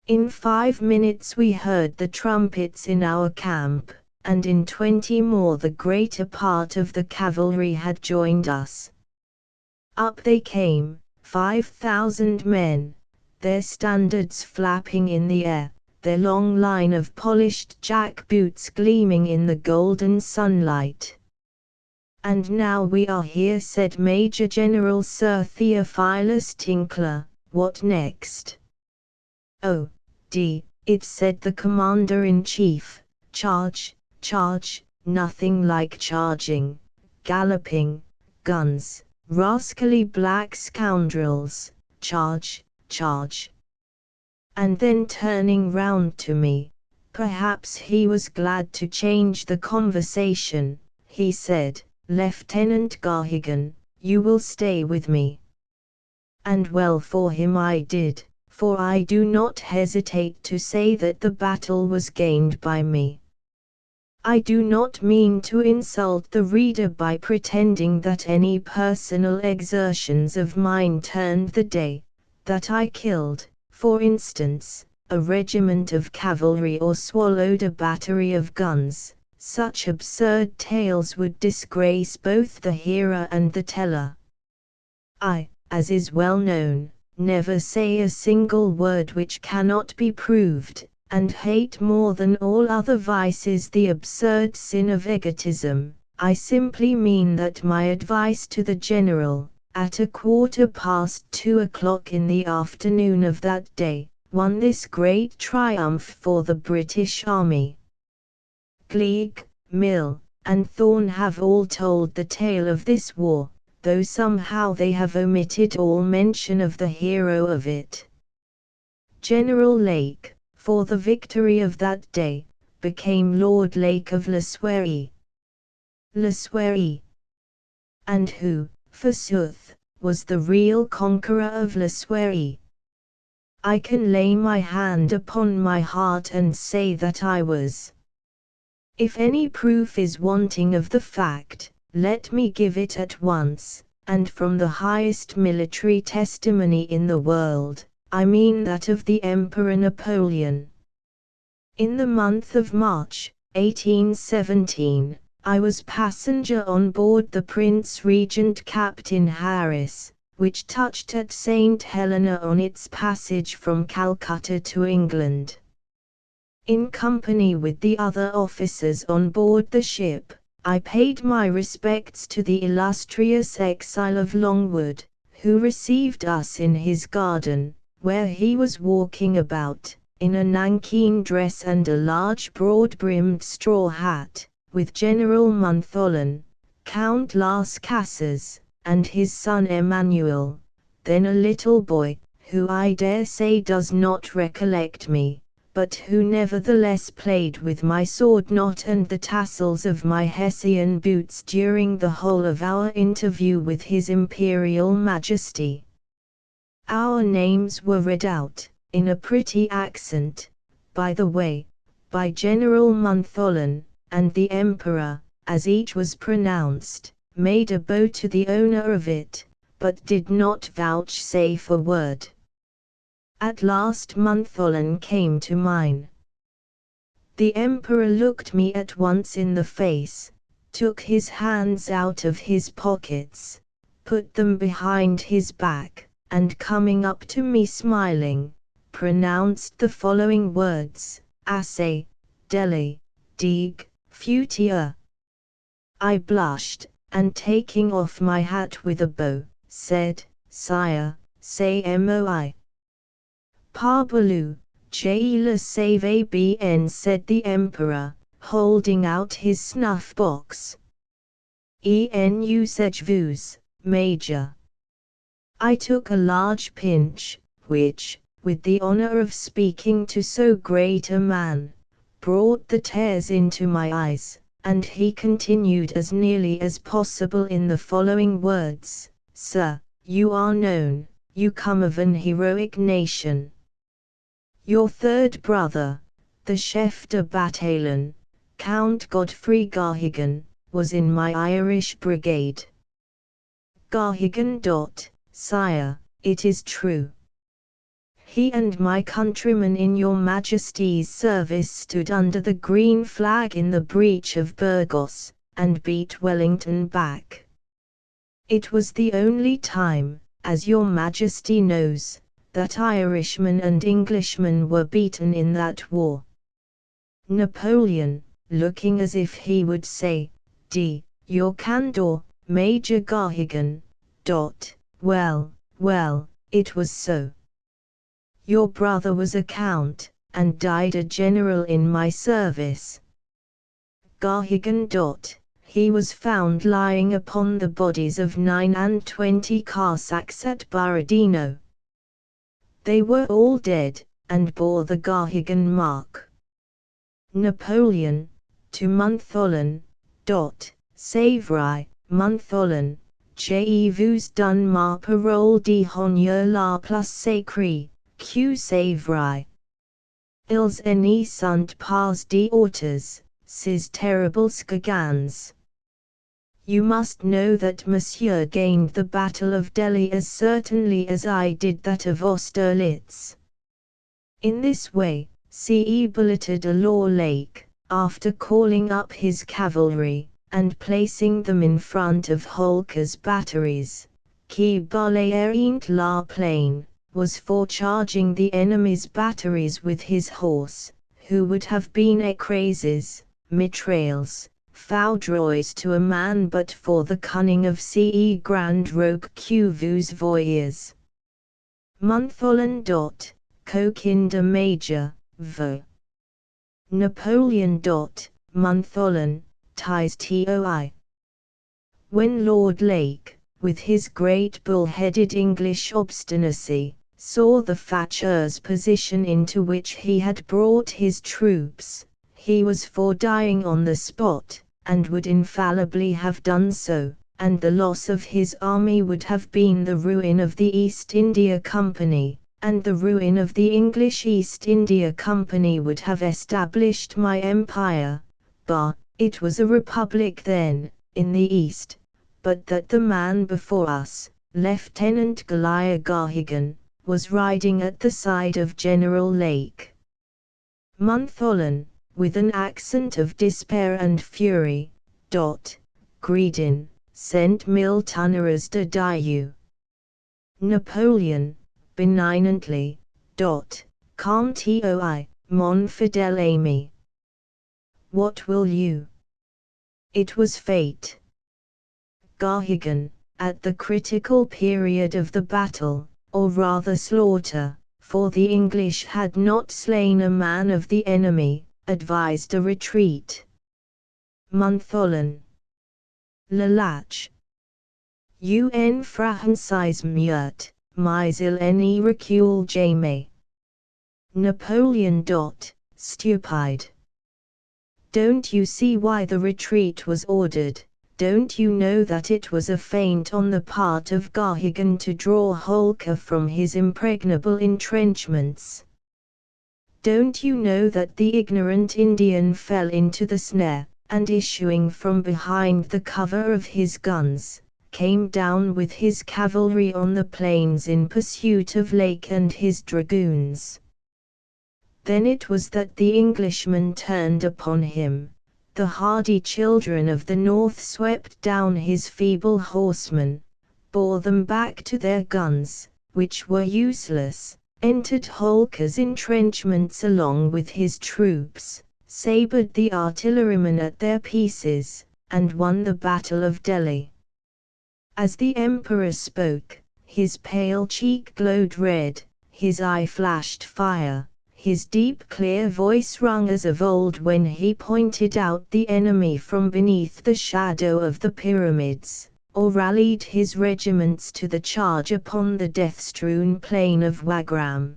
In 5 minutes we heard the trumpets in our camp, and in 20 more the greater part of the cavalry had joined us. Up they came, 5,000 men, their standards flapping in the air, their long line of polished jack boots gleaming in the golden sunlight. "And now we are here," said Major General Sir Theophilus Tinkler. "What next?" "Oh, it," said the Commander-in-Chief, "charge, charge, nothing like charging, galloping, guns, rascally black scoundrels, charge, charge." And then turning round to me, perhaps he was glad to change the conversation, he said, "Lieutenant Garrigan, you will stay with me." And well for him I did, for I do not hesitate to say that the battle was gained by me. I do not mean to insult the reader by pretending that any personal exertions of mine turned the day, that I killed, for instance, a regiment of cavalry or swallowed a battery of guns. Such absurd tales would disgrace both the hearer and the teller. I, as is well known, never say a single word which cannot be proved, and hate more than all other vices the absurd sin of egotism. I simply mean that my advice to the general, at 2:15 o'clock in the afternoon of that day, won this great triumph for the British Army. Gleig, Mill, and Thorne have all told the tale of this war, though somehow they have omitted all mention of the hero of it. General Lake, for the victory of that day, became Lord Lake of Laswaree. Laswaree. And who, forsooth, was the real conqueror of Laswaree? I can lay my hand upon my heart and say that I was. If any proof is wanting of the fact, let me give it at once, and from the highest military testimony in the world, I mean that of the Emperor Napoleon. In the month of March, 1817, I was passenger on board the Prince Regent Captain Harris, which touched at St. Helena on its passage from Calcutta to England. In company with the other officers on board the ship, I paid my respects to the illustrious exile of Longwood, who received us in his garden, where he was walking about, in a nankeen dress and a large broad-brimmed straw hat, with General Montholon, Count Las Casas, and his son Emmanuel, then a little boy, who I dare say does not recollect me, but who nevertheless played with my sword knot and the tassels of my Hessian boots during the whole of our interview with His Imperial Majesty. Our names were read out, in a pretty accent, by the way, by General Montholon, and the Emperor, as each was pronounced, made a bow to the owner of it, but did not vouchsafe a word. At last Montholon came to mine. The Emperor looked me at once in the face, took his hands out of his pockets, put them behind his back, and coming up to me smiling, pronounced the following words: "Assay, Delay, Deeg, future. I blushed, and taking off my hat with a bow, said, Sire, say moi. Parbleu, je le savais bien, said the Emperor, holding out his snuff-box. En usage-vous, Major. I took a large pinch, which, with the honor of speaking to so great a man, brought the tears into my eyes, and he continued as nearly as possible in the following words, Sir, you are known, you come of an heroic nation. Your third brother, the chef de bataillon, Count Godfrey Garrigan, was in my Irish brigade. Garrigan. Sire, it is true. He and my countrymen in your Majesty's service stood under the green flag in the breach of Burgos, and beat Wellington back. It was the only time, as your Majesty knows, that Irishmen and Englishmen were beaten in that war. Napoleon, looking as if he would say, your candor, Major Garrigan. Well, it was so. Your brother was a count, and died a general in my service. Garrigan. He was found lying upon the bodies of 29 Cossacks at Borodino. They were all dead, and bore the Garrigan mark. Napoleon, to Montholon. C'est vrai, Montholon, j'ai vous donné ma parole d'honneur la plus sacrée, que c'est vrai. Ils n'y sont pas d'autres, ces terribles skagans. You must know that Monsieur gained the Battle of Delhi as certainly as I did that of Austerlitz. In this way, he billeted along Lake, after calling up his cavalry, and placing them in front of Holkar's batteries, qui balayèrent la plaine, was for charging the enemy's batteries with his horse, who would have been écrasés, mitrailleuse, foudroyes to a man but for the cunning of ce grand rogue que vous voyez. Montholon. Coquin Major, v. Napoleon. Montholon, tis toi. When Lord Lake, with his great bull-headed English obstinacy, saw the Thatcher's position into which he had brought his troops, he was for dying on the spot, and would infallibly have done so, and the loss of his army would have been the ruin of the East India Company, and the ruin of the English East India Company would have established my empire. But it was a republic then, in the East, but that the man before us, Lieutenant Goliah Garrigan, was riding at the side of General Lake. Montholon, with an accent of despair and fury, Gredin, sent 1000 tonners to die you. Napoleon, benignantly, Calm toi, mon fidèle ami. What will you? It was fate. Garrigan, at the critical period of the battle, or rather slaughter, for the English had not slain a man of the enemy, advised a retreat. Montholon. Le Lach. Un francais meurt, mais il n'y recule jamais. Napoleon. Stupide. Don't you see why the retreat was ordered? Don't you know that it was a feint on the part of Garrigan to draw Holkar from his impregnable entrenchments? Don't you know that the ignorant Indian fell into the snare, and issuing from behind the cover of his guns, came down with his cavalry on the plains in pursuit of Lake and his dragoons? Then it was that the Englishmen turned upon him. The hardy children of the north swept down his feeble horsemen, bore them back to their guns, which were useless, entered Holkar's entrenchments along with his troops, sabred the artillerymen at their pieces, and won the Battle of Delhi. As the emperor spoke, his pale cheek glowed red, his eye flashed fire, his deep clear voice rung as of old when he pointed out the enemy from beneath the shadow of the pyramids, or rallied his regiments to the charge upon the death-strewn plain of Wagram.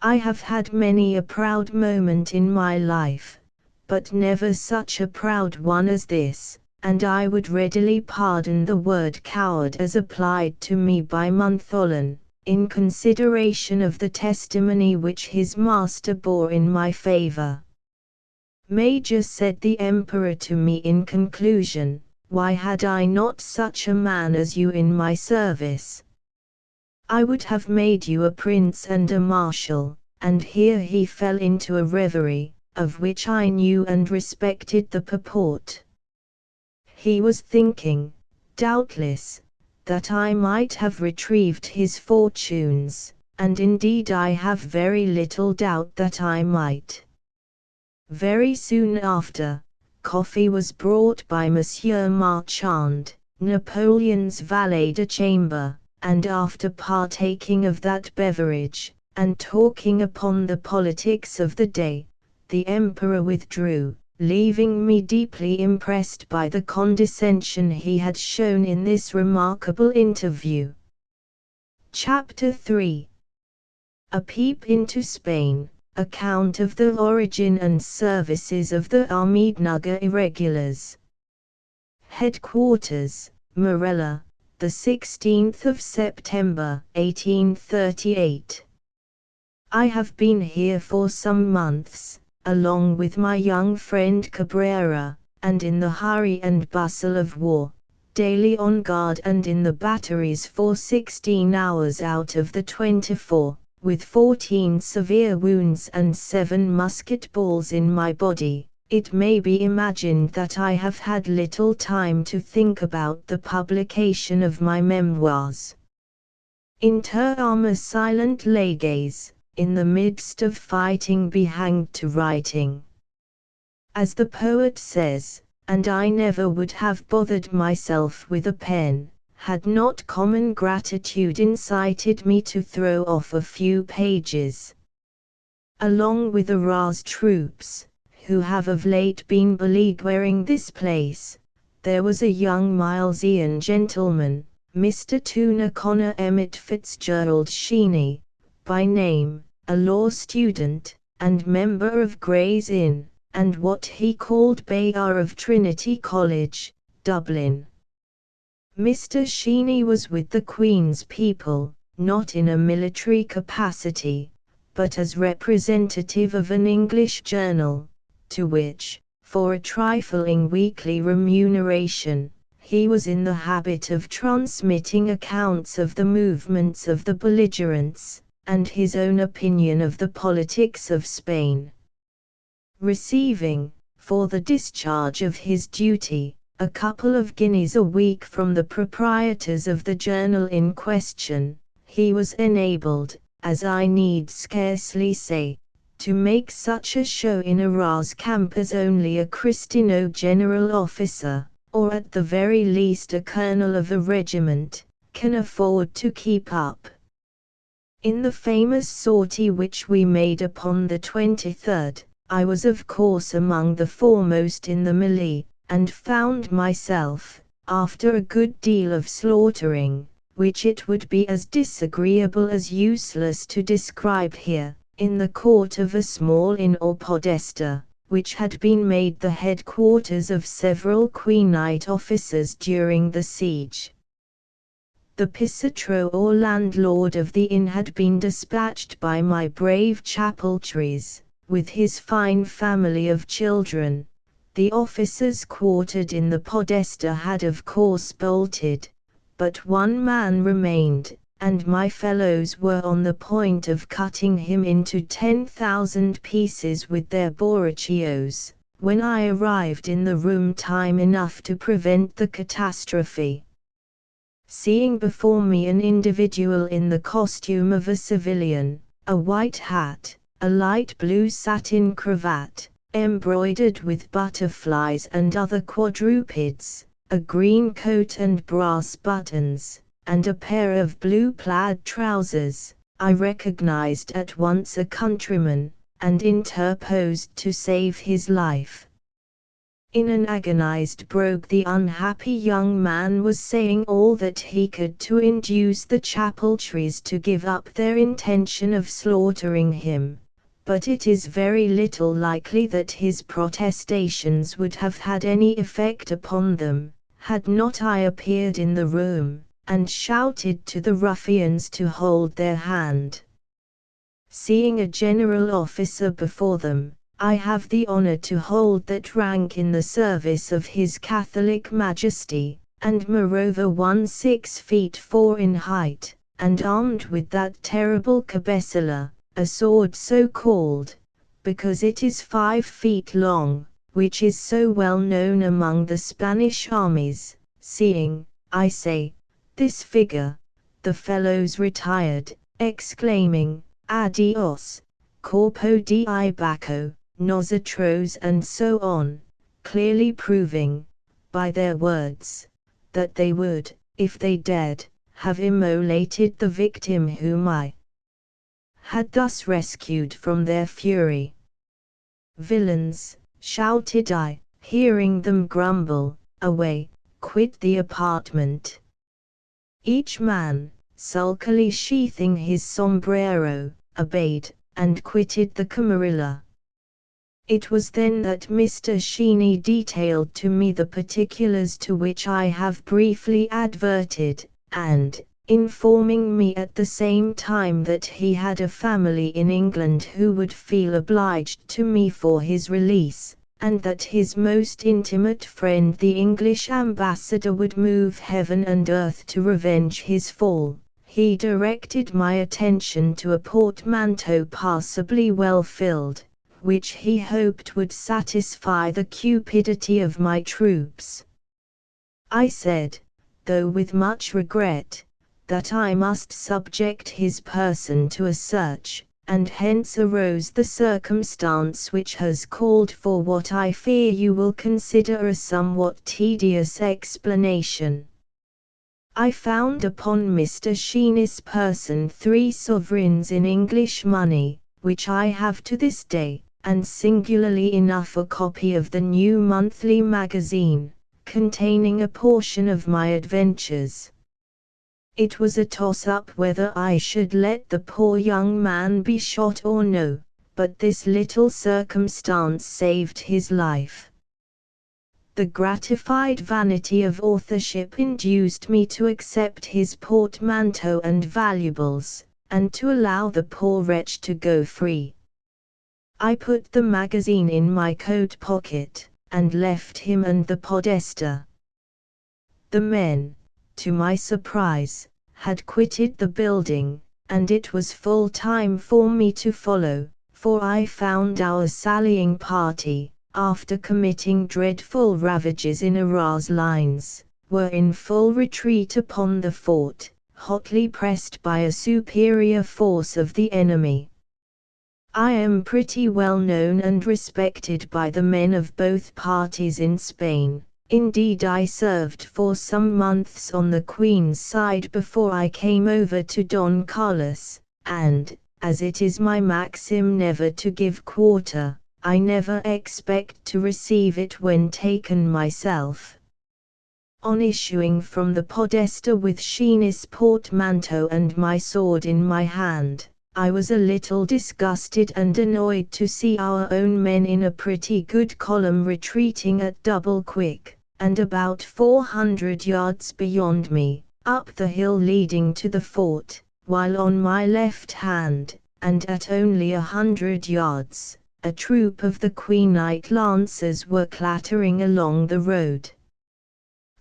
I have had many a proud moment in my life, but never such a proud one as this, and I would readily pardon the word coward as applied to me by Montholon, in consideration of the testimony which his master bore in my favor. Major, said the emperor to me in conclusion, why had I not such a man as you in my service? I would have made you a prince and a marshal. And here he fell into a reverie, of which I knew and respected the purport. He was thinking, doubtless, that I might have retrieved his fortunes, and indeed I have very little doubt that I might. Very soon after, coffee was brought by Monsieur Marchand, Napoleon's valet de chamber, and after partaking of that beverage, and talking upon the politics of the day, the emperor withdrew, leaving me deeply impressed by the condescension he had shown in this remarkable interview. Chapter 3. A Peep into Spain, Account of the Origin and Services of the Ahmednagar Irregulars. Headquarters, Morella, the 16th of September, 1838. I have been here for some months, along with my young friend Cabrera, and in the hurry and bustle of war, daily on guard and in the batteries for 16 hours out of the 24, with 14 severe wounds and 7 musket balls in my body. It may be imagined that I have had little time to think about the publication of my memoirs. Inter arma silent leges, in the midst of fighting be hanged to writing. As the poet says, and I never would have bothered myself with a pen, had not common gratitude incited me to throw off a few pages. Along with the Ras troops, who have of late been beleaguering this place, there was a young Milesian gentleman, Mr. Tuna Connor Emmett Fitzgerald Sheeny, by name, a law student, and member of Gray's Inn, and what he called Bayar of Trinity College, Dublin. Mr. Sheeny was with the Queen's people, not in a military capacity, but as representative of an English journal, to which, for a trifling weekly remuneration, he was in the habit of transmitting accounts of the movements of the belligerents, and his own opinion of the politics of Spain. Receiving, for the discharge of his duty, a couple of guineas a week from the proprietors of the journal in question, he was enabled, as I need scarcely say, to make such a show in a Ras camp as only a Cristino general officer, or at the very least a colonel of a regiment, can afford to keep up. In the famous sortie which we made upon the 23rd, I was of course among the foremost in the melee, and found myself, after a good deal of slaughtering, which it would be as disagreeable as useless to describe here, in the court of a small inn or podesta, which had been made the headquarters of several Queenite officers during the siege. The pisotro or landlord of the inn had been dispatched by my brave Chapeltrees, with his fine family of children. The officers quartered in the podesta had of course bolted, but one man remained, and my fellows were on the point of cutting him into 10,000 pieces with their borrachios, when I arrived in the room time enough to prevent the catastrophe. Seeing before me an individual in the costume of a civilian, a white hat, a light blue satin cravat, embroidered with butterflies and other quadrupeds, a green coat and brass buttons, and a pair of blue plaid trousers. I recognized at once a countryman, and interposed to save his life. In an agonized brogue the unhappy young man was saying all that he could to induce the chapeltrees to give up their intention of slaughtering him, but it is very little likely that his protestations would have had any effect upon them, had not I appeared in the room, and shouted to the ruffians to hold their hand. Seeing a general officer before them, I have the honor to hold that rank in the service of His Catholic Majesty, and moreover 6 feet 4 in height, and armed with that terrible cabecilla, a sword so called, because it is 5 feet long, which is so well known among the Spanish armies. Seeing, I say, this figure, the fellows retired, exclaiming, "Adios, corpo di Bacco, nosotros," and so on, clearly proving, by their words, that they would, if they dared, have immolated the victim whom I had thus rescued from their fury. "Villains," shouted I, hearing them grumble, "away, quit the apartment." Each man, sulkily sheathing his sombrero, obeyed, and quitted the camarilla. It was then that Mr. Sheeny detailed to me the particulars to which I have briefly adverted, and, informing me at the same time that he had a family in England who would feel obliged to me for his release, and that his most intimate friend the English ambassador would move heaven and earth to revenge his fall, he directed my attention to a portmanteau passably well filled, which he hoped would satisfy the cupidity of my troops. I said, though with much regret, that I must subject his person to a search, and hence arose the circumstance which has called for what I fear you will consider a somewhat tedious explanation. I found upon Mr. Sheeny's person 3 sovereigns in English money, which I have to this day, and singularly enough a copy of the new monthly magazine, containing a portion of my adventures. It was a toss-up whether I should let the poor young man be shot or no, but this little circumstance saved his life. The gratified vanity of authorship induced me to accept his portmanteau and valuables, and to allow the poor wretch to go free. I put the magazine in my coat pocket, and left him and the podesta. The men, to my surprise, had quitted the building, and it was full time for me to follow, for I found our sallying party, after committing dreadful ravages in Arras lines, were in full retreat upon the fort, hotly pressed by a superior force of the enemy. I am pretty well known and respected by the men of both parties in Spain. Indeed, I served for some months on the Queen's side before I came over to Don Carlos, and, as it is my maxim never to give quarter, I never expect to receive it when taken myself. On issuing from the podesta with Sheeny's portmanteau and my sword in my hand, I was a little disgusted and annoyed to see our own men in a pretty good column retreating at double quick, and about 400 yards beyond me, up the hill leading to the fort, while on my left hand, and at only 100 yards, a troop of the Queenite lancers were clattering along the road.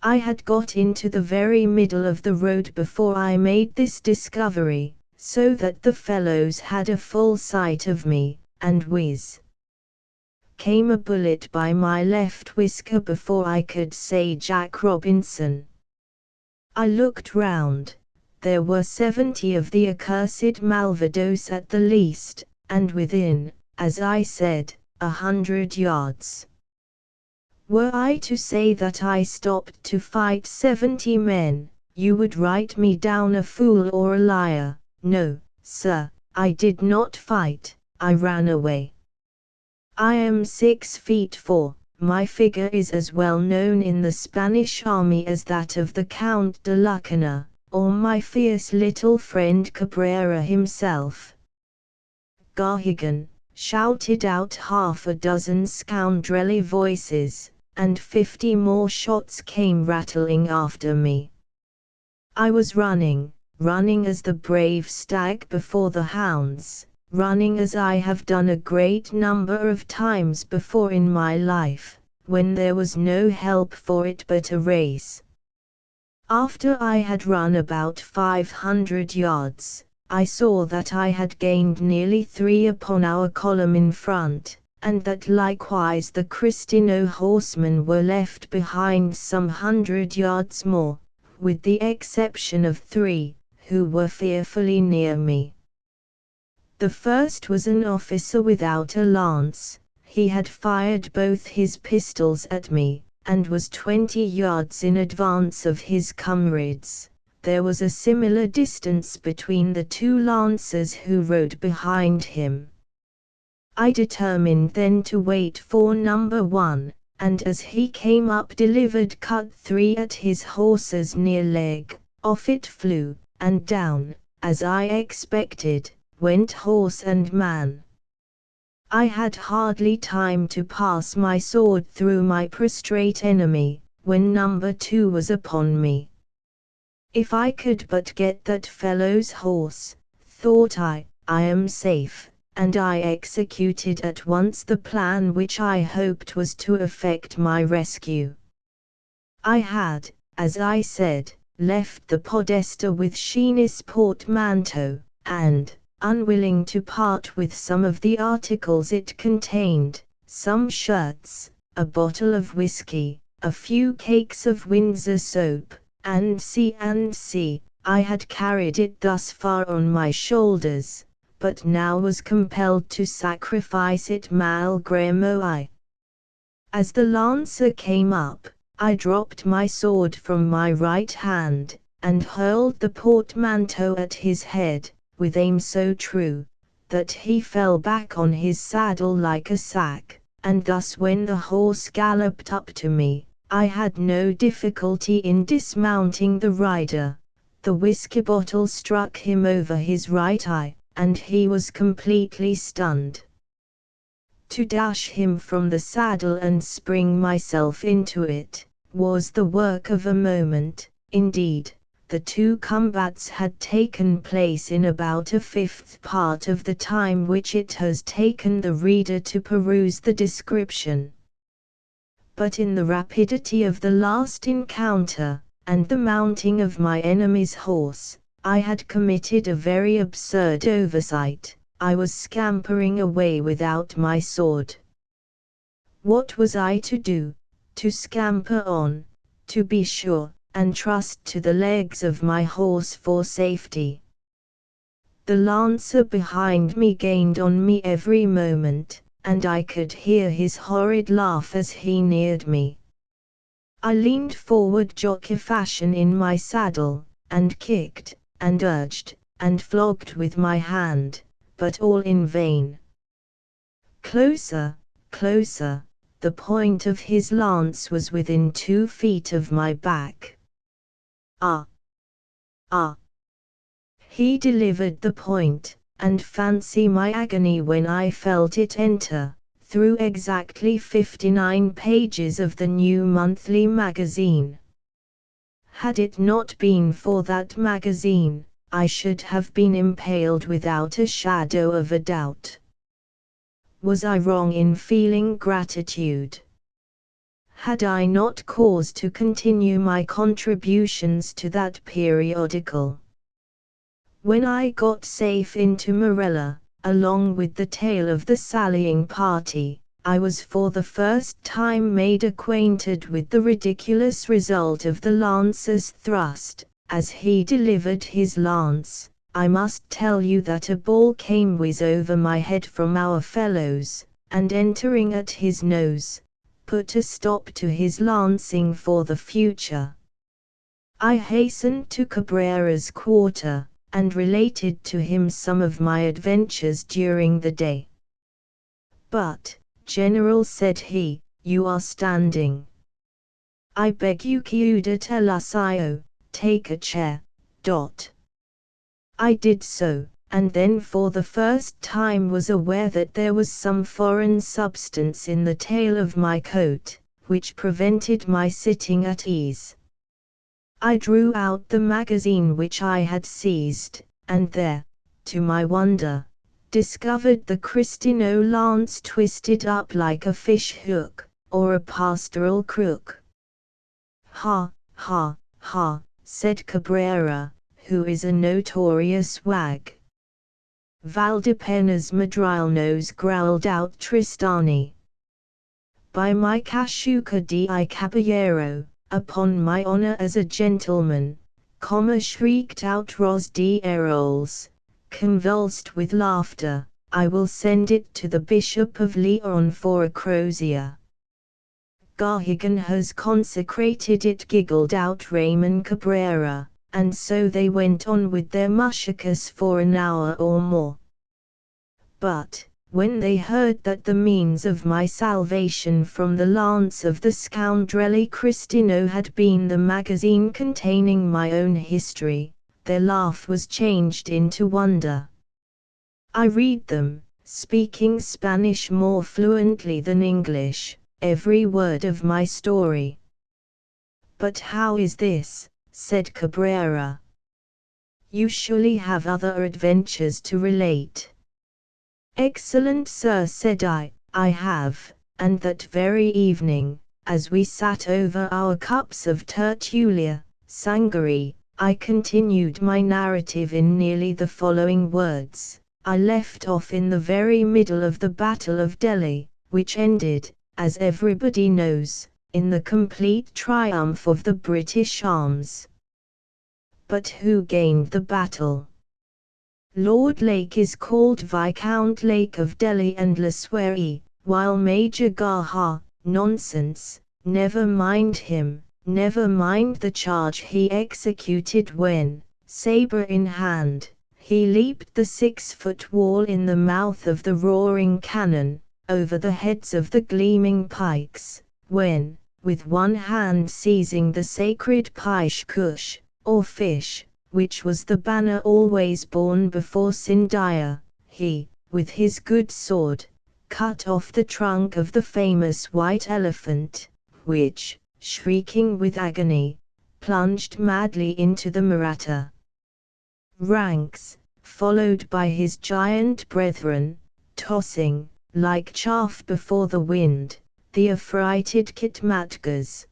I had got into the very middle of the road before I made this discovery, so that the fellows had a full sight of me, and whiz came a bullet by my left whisker before I could say Jack Robinson. I looked round. There were 70 of the accursed Malvados at the least, and within, as I said, 100 yards. Were I to say that I stopped to fight 70 men, you would write me down a fool or a liar. No, sir, I did not fight, I ran away. I am 6 feet 4, my figure is as well known in the Spanish army as that of the Count de Lucana, or my fierce little friend Cabrera himself. Garrigan, shouted out half a dozen scoundrelly voices, and 50 more shots came rattling after me. I was running as the brave stag before the hounds, running as I have done a great number of times before in my life, when there was no help for it but a race. After I had run about 500 yards, I saw that I had gained nearly 3 upon our column in front, and that likewise the Cristino horsemen were left behind some 100 yards more, with the exception of 3, who were fearfully near me. The first was an officer without a lance. He had fired both his pistols at me, and was 20 yards in advance of his comrades. There was a similar distance between the 2 lancers who rode behind him. I determined then to wait for number 1, and as he came up delivered cut 3 at his horse's near leg, off it flew, and down, as I expected, went horse and man. I had hardly time to pass my sword through my prostrate enemy, when number 2 was upon me. If I could but get that fellow's horse, thought I am safe, and I executed at once the plan which I hoped was to effect my rescue. I had, as I said, left the podesta with Sheenis portmanteau, and, unwilling to part with some of the articles it contained, some shirts, a bottle of whiskey, a few cakes of Windsor soap, and I had carried it thus far on my shoulders, but now was compelled to sacrifice it malgré moi. As the lancer came up, I dropped my sword from my right hand, and hurled the portmanteau at his head, with aim so true, that he fell back on his saddle like a sack, and thus when the horse galloped up to me, I had no difficulty in dismounting the rider. The whiskey bottle struck him over his right eye, and he was completely stunned. To dash him from the saddle and spring myself into it, was the work of a moment. Indeed, the 2 combats had taken place in about a 5th part of the time which it has taken the reader to peruse the description. But in the rapidity of the last encounter, and the mounting of my enemy's horse, I had committed a very absurd oversight. I was scampering away without my sword. What was I to do? To scamper on, to be sure, and trust to the legs of my horse for safety. The lancer behind me gained on me every moment, and I could hear his horrid laugh as he neared me. I leaned forward jockey fashion in my saddle, and kicked, and urged, and flogged with my hand, but all in vain. Closer, closer, the point of his lance was within 2 feet of my back. Ah! Ah! He delivered the point, and fancy my agony when I felt it enter, through exactly 59 pages of the new monthly magazine. Had it not been for that magazine, I should have been impaled without a shadow of a doubt. Was I wrong in feeling gratitude? Had I not cause to continue my contributions to that periodical? When I got safe into Morella, along with the tail of the sallying party, I was for the first time made acquainted with the ridiculous result of the lancer's thrust. As he delivered his lance, I must tell you that a ball came whiz over my head from our fellows, and entering at his nose, put a stop to his lancing for the future. I hastened to Cabrera's quarter, and related to him some of my adventures during the day. "But, General," said he, "you are standing. I beg you quédate el sitio, take a chair." I did so, and then for the first time was aware that there was some foreign substance in the tail of my coat, which prevented my sitting at ease. I drew out the magazine which I had seized, and there, to my wonder, discovered the Cristino lance twisted up like a fish hook, or a pastoral crook. "Ha, ha, ha," said Cabrera, who is a notorious wag. "Valdepena's madrilnos," growled out Tristani. "By my cachuca di caballero, upon my honor as a gentleman," shrieked out Ros de Eroles, convulsed with laughter, "I will send it to the Bishop of Leon for a crozier." "Garrigan has consecrated it," giggled out Raymond Cabrera, and so they went on with their mushicas for an hour or more. But, when they heard that the means of my salvation from the lance of the scoundrelly Cristino had been the magazine containing my own history, their laugh was changed into wonder. I read them, speaking Spanish more fluently than English, every word of my story. "But how is this?" said Cabrera. "You surely have other adventures to relate." "Excellent, sir," said I have, and that very evening, as we sat over our cups of tertulia, sangaree, I continued my narrative in nearly the following words. I left off in the very middle of the Battle of Delhi, which ended, as everybody knows, in the complete triumph of the British arms. But who gained the battle? Lord Lake is called Viscount Lake of Delhi and Laswari, while Major Garha, nonsense, never mind him, never mind the charge he executed when, sabre in hand, he leaped the 6-foot wall in the mouth of the roaring cannon, over the heads of the gleaming pikes, when, with one hand seizing the sacred paish kush, or fish, which was the banner always borne before Scindia, he, with his good sword, cut off the trunk of the famous white elephant, which, shrieking with agony, plunged madly into the Maratha ranks, followed by his giant brethren, tossing, like chaff before the wind, the affrighted Khitmatgars.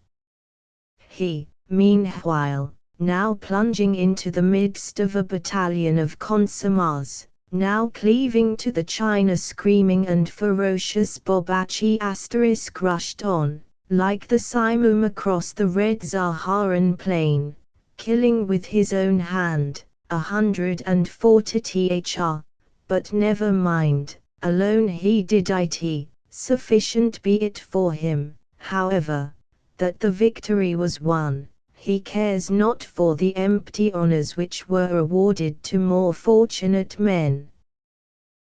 He, meanwhile, now plunging into the midst of a battalion of Consomas, now cleaving to the China screaming and ferocious Bobachi * rushed on, like the Simum across the red Zaharan plain, killing with his own hand, 140 thr, but never mind, alone he did it, sufficient be it for him, however, that the victory was won. He cares not for the empty honors which were awarded to more fortunate men.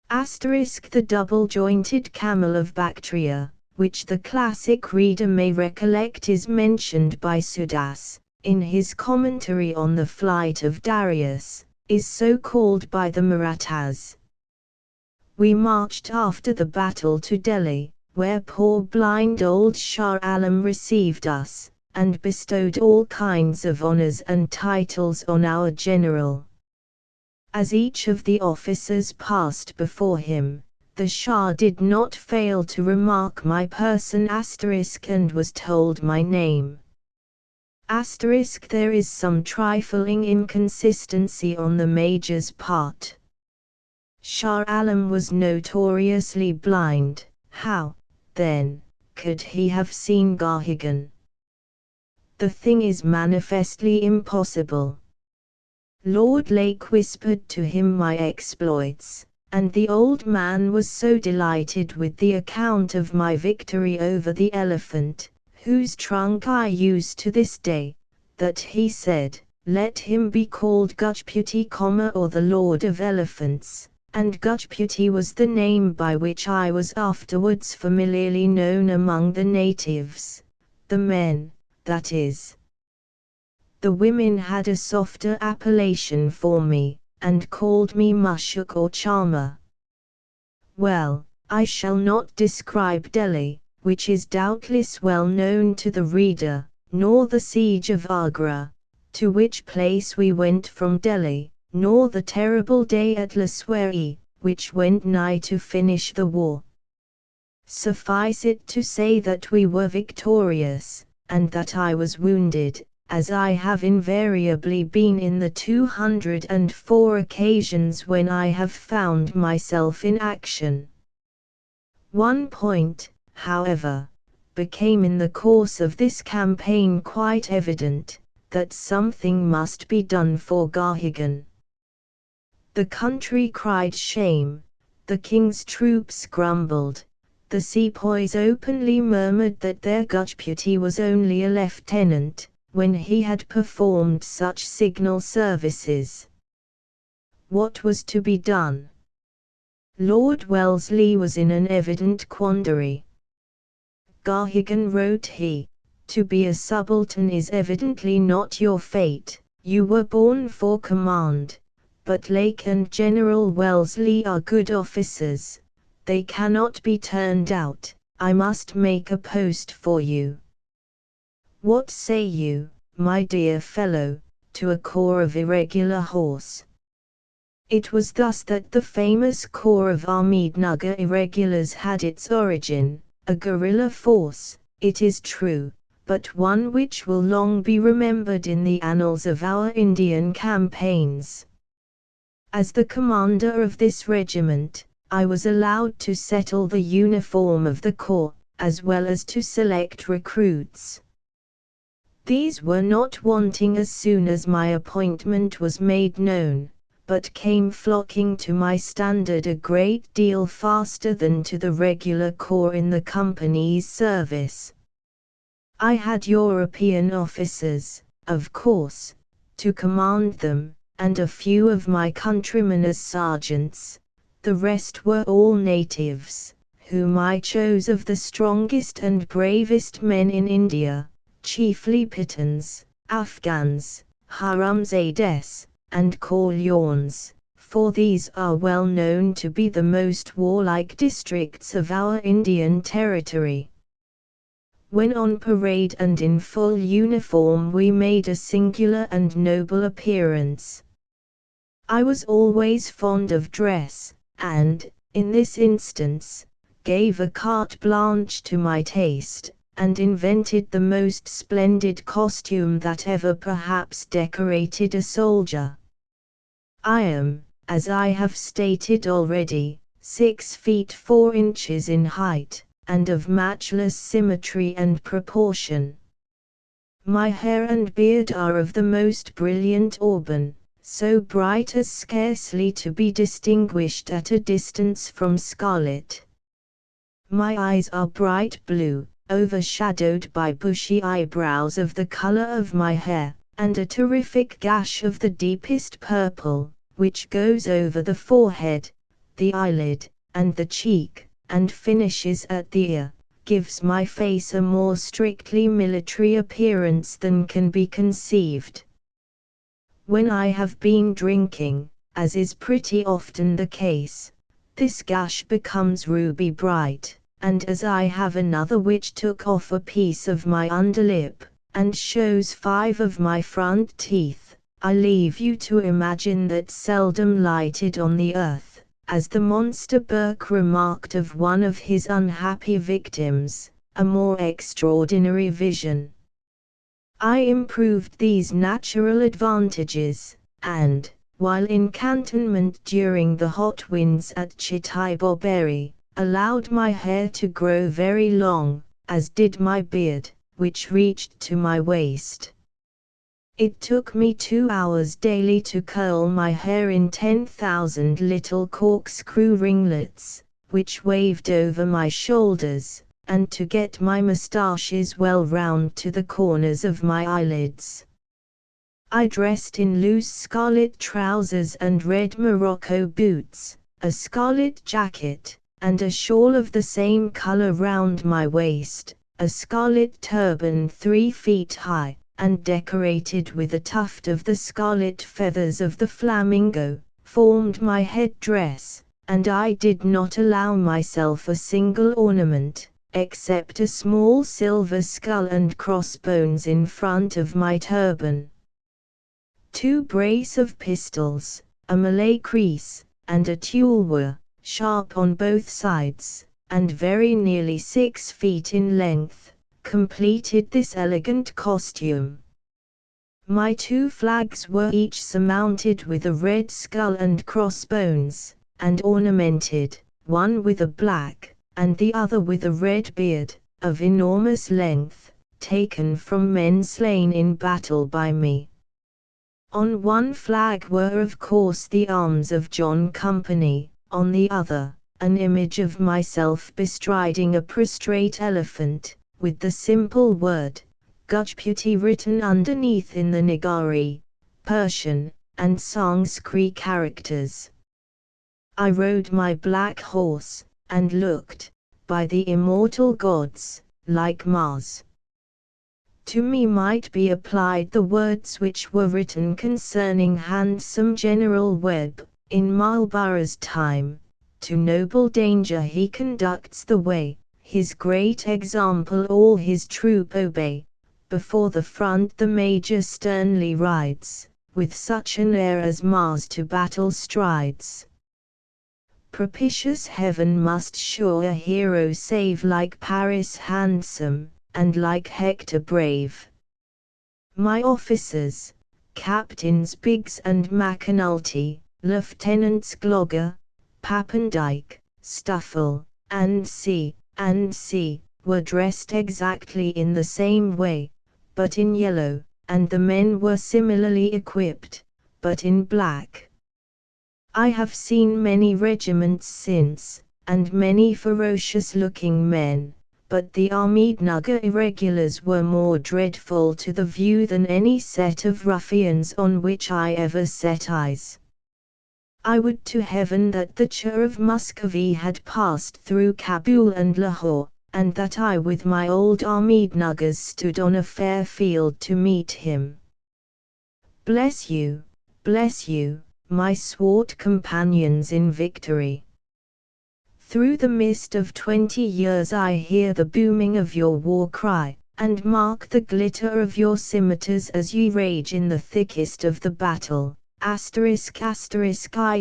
The double-jointed camel of Bactria, which the classic reader may recollect is mentioned by Sudas, in his commentary on the flight of Darius, is so called by the Marathas. We marched after the battle to Delhi, where poor blind old Shah Alam received us, and bestowed all kinds of honors and titles on our general. As each of the officers passed before him, the Shah did not fail to remark my person and was told my name. There is some trifling inconsistency on the Major's part. Shah Alam was notoriously blind. How, then, could he have seen Garrigan? The thing is manifestly impossible. Lord Lake whispered to him my exploits, and the old man was so delighted with the account of my victory over the elephant, whose trunk I use to this day, that he said, "Let him be called Gujputi, or the Lord of Elephants," and Gujputi was the name by which I was afterwards familiarly known among the natives, the men, that is. The women had a softer appellation for me, and called me Mushuk or Charmer. Well, I shall not describe Delhi, which is doubtless well known to the reader, nor the siege of Agra, to which place we went from Delhi, nor the terrible day at Laswari, which went nigh to finish the war. Suffice it to say that we were victorious, and that I was wounded, as I have invariably been in the 204 occasions when I have found myself in action. One point, however, became in the course of this campaign quite evident, that something must be done for Gahigan. The country cried shame, the king's troops grumbled, the sepoys openly murmured that their Gujputi was only a lieutenant, when he had performed such signal services. What was to be done? Lord Wellesley was in an evident quandary. Gahigan, wrote he, to be a subaltern is evidently not your fate, you were born for command, but Lake and General Wellesley are good officers, they cannot be turned out, I must make a post for you. What say you, my dear fellow, to a corps of irregular horse? It was thus that the famous corps of Ahmednagar irregulars had its origin, a guerrilla force, it is true, but one which will long be remembered in the annals of our Indian campaigns. As the commander of this regiment, I was allowed to settle the uniform of the corps, as well as to select recruits. These were not wanting as soon as my appointment was made known, but came flocking to my standard a great deal faster than to the regular corps in the company's service. I had European officers, of course, to command them, and a few of my countrymen as sergeants, the rest were all natives, whom I chose of the strongest and bravest men in India, chiefly Pathans, Afghans, Haramzades, and Kalyans, for these are well known to be the most warlike districts of our Indian territory. When on parade and in full uniform we made a singular and noble appearance. I was always fond of dress, and, in this instance, gave a carte blanche to my taste, and invented the most splendid costume that ever perhaps decorated a soldier. I am, as I have stated already, 6 feet 4 inches in height, and of matchless symmetry and proportion. My hair and beard are of the most brilliant auburn, so bright as scarcely to be distinguished at a distance from scarlet. My eyes are bright blue, overshadowed by bushy eyebrows of the color of my hair, and a terrific gash of the deepest purple, which goes over the forehead, the eyelid, and the cheek, and finishes at the ear, gives my face a more strictly military appearance than can be conceived. When I have been drinking, as is pretty often the case, this gash becomes ruby bright, and as I have another which took off a piece of my underlip, and shows 5 of my front teeth, I leave you to imagine that seldom lighted on the earth, as the monster Burke remarked of one of his unhappy victims, a more extraordinary vision. I improved these natural advantages, and, while in cantonment during the hot winds at Chittai-Boberi, allowed my hair to grow very long, as did my beard, which reached to my waist. It took me 2 hours daily to curl my hair in 10,000 little corkscrew ringlets, which waved over my shoulders, and to get my moustaches well round to the corners of my eyelids. I dressed in loose scarlet trousers and red Morocco boots, a scarlet jacket, and a shawl of the same color round my waist, a scarlet turban 3 feet high, and decorated with a tuft of the scarlet feathers of the flamingo, formed my head-dress, and I did not allow myself a single ornament, except a small silver skull and crossbones in front of my turban. 2 brace of pistols, a Malay creese, and a tulwar, sharp on both sides, and very nearly 6 feet in length, completed this elegant costume. My 2 flags were each surmounted with a red skull and crossbones, and ornamented, one with a black, and the other with a red beard, of enormous length, taken from men slain in battle by me. On one flag were of course the arms of John Company, on the other, an image of myself bestriding a prostrate elephant, with the simple word, Gujputi written underneath in the Nagari, Persian, and Sanskrit characters. I rode my black horse, and looked, by the immortal gods, like Mars. To me might be applied the words which were written concerning handsome General Webb, in Marlborough's time, to noble danger he conducts the way, his great example all his troop obey, before the front the major sternly rides, with such an air as Mars to battle strides. Propitious heaven must sure a hero save like Paris handsome, and like Hector brave. My officers, Captains Biggs and McAnulty, Lieutenants Glogger, Pappendyke, Stuffle, and C. were dressed exactly in the same way, but in yellow, and the men were similarly equipped, but in black. I have seen many regiments since, and many ferocious-looking men, but the Ahmednagar irregulars were more dreadful to the view than any set of ruffians on which I ever set eyes. I would to heaven that the Chur of Muscovy had passed through Kabul and Lahore, and that I with my old Ahmednagars stood on a fair field to meet him. Bless you, my swart companions in victory. Through the mist of 20 years I hear the booming of your war cry, and mark the glitter of your scimitars as ye rage in the thickest of the battle. I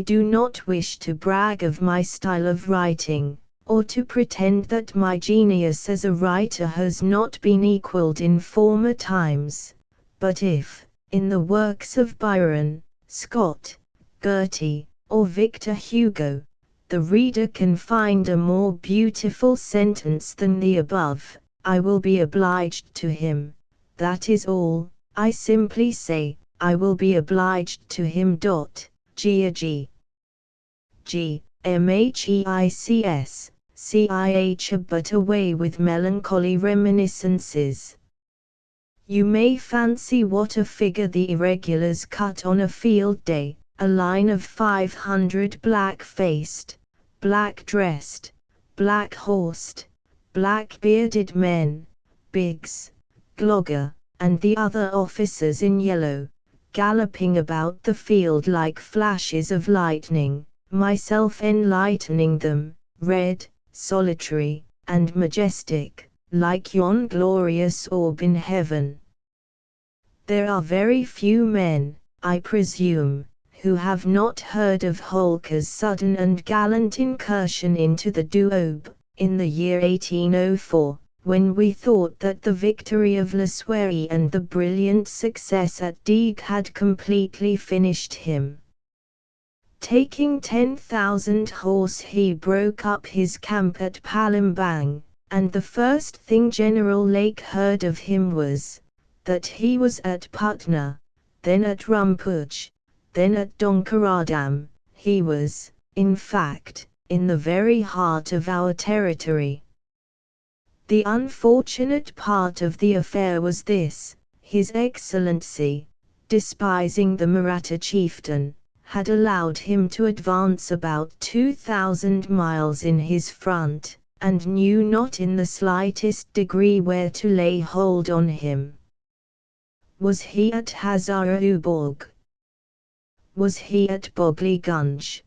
do not wish to brag of my style of writing, or to pretend that my genius as a writer has not been equalled in former times, but if, in the works of Byron, Scott, Goethe, or Victor Hugo, the reader can find a more beautiful sentence than the above, I will be obliged to him. That is all. I simply say, I will be obliged to him. G. Mheis, cih but away with melancholy reminiscences. You may fancy what a figure the irregulars cut on a field day, a line of 500 black-faced, black-dressed, black-horsed, black-bearded men, Biggs, Glogger, and the other officers in yellow, galloping about the field like flashes of lightning, myself enlightening them, red, solitary, and majestic, like yon glorious orb in heaven. There are very few men, I presume, who have not heard of Holkar's sudden and gallant incursion into the Doabe, in the year 1804, when we thought that the victory of Laswari and the brilliant success at Deeg had completely finished him. Taking 10,000 horse he broke up his camp at Palembang, and the first thing General Lake heard of him was, that he was at Putna, then at Rumpuj, then at Donkeradam. He was, in fact, in the very heart of our territory. The unfortunate part of the affair was this: His Excellency, despising the Maratha chieftain, had allowed him to advance about 2,000 miles in his front, and knew not in the slightest degree where to lay hold on him. Was he at Hazarauborg? Was he at Bogli-Gunj?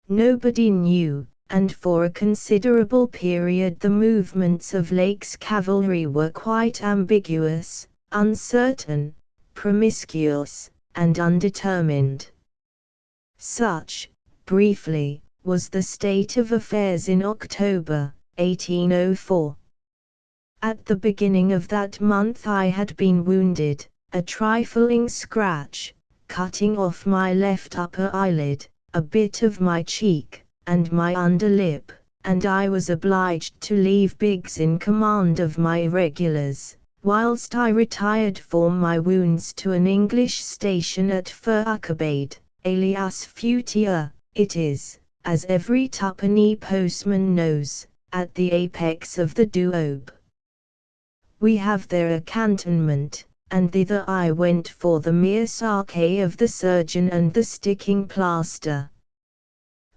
Nobody knew, and for a considerable period the movements of Lake's cavalry were quite ambiguous, uncertain, promiscuous, and undetermined. Such, briefly, was the state of affairs in October, 1804. At the beginning of that month I had been wounded, a trifling scratch, cutting off my left upper eyelid, a bit of my cheek, and my underlip, and I was obliged to leave Biggs in command of my irregulars, whilst I retired for my wounds to an English station at Furukabad, alias Futia. It is, as every twopenny postman knows, at the apex of the Duobe. We have there a cantonment, and thither I went for the mere sake of the surgeon and the sticking plaster.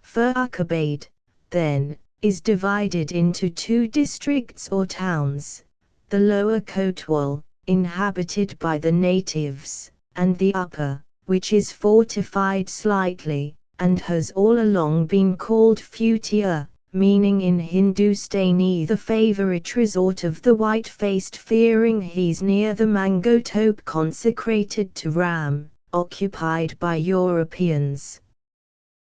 Furukabad, then, is divided into two districts or towns: the lower Kotwal, inhabited by the natives, and the upper, which is fortified slightly, and has all along been called Futia, meaning in Hindustani the favorite resort of the white-faced Fearinghis near the mango tope consecrated to Ram, occupied by Europeans.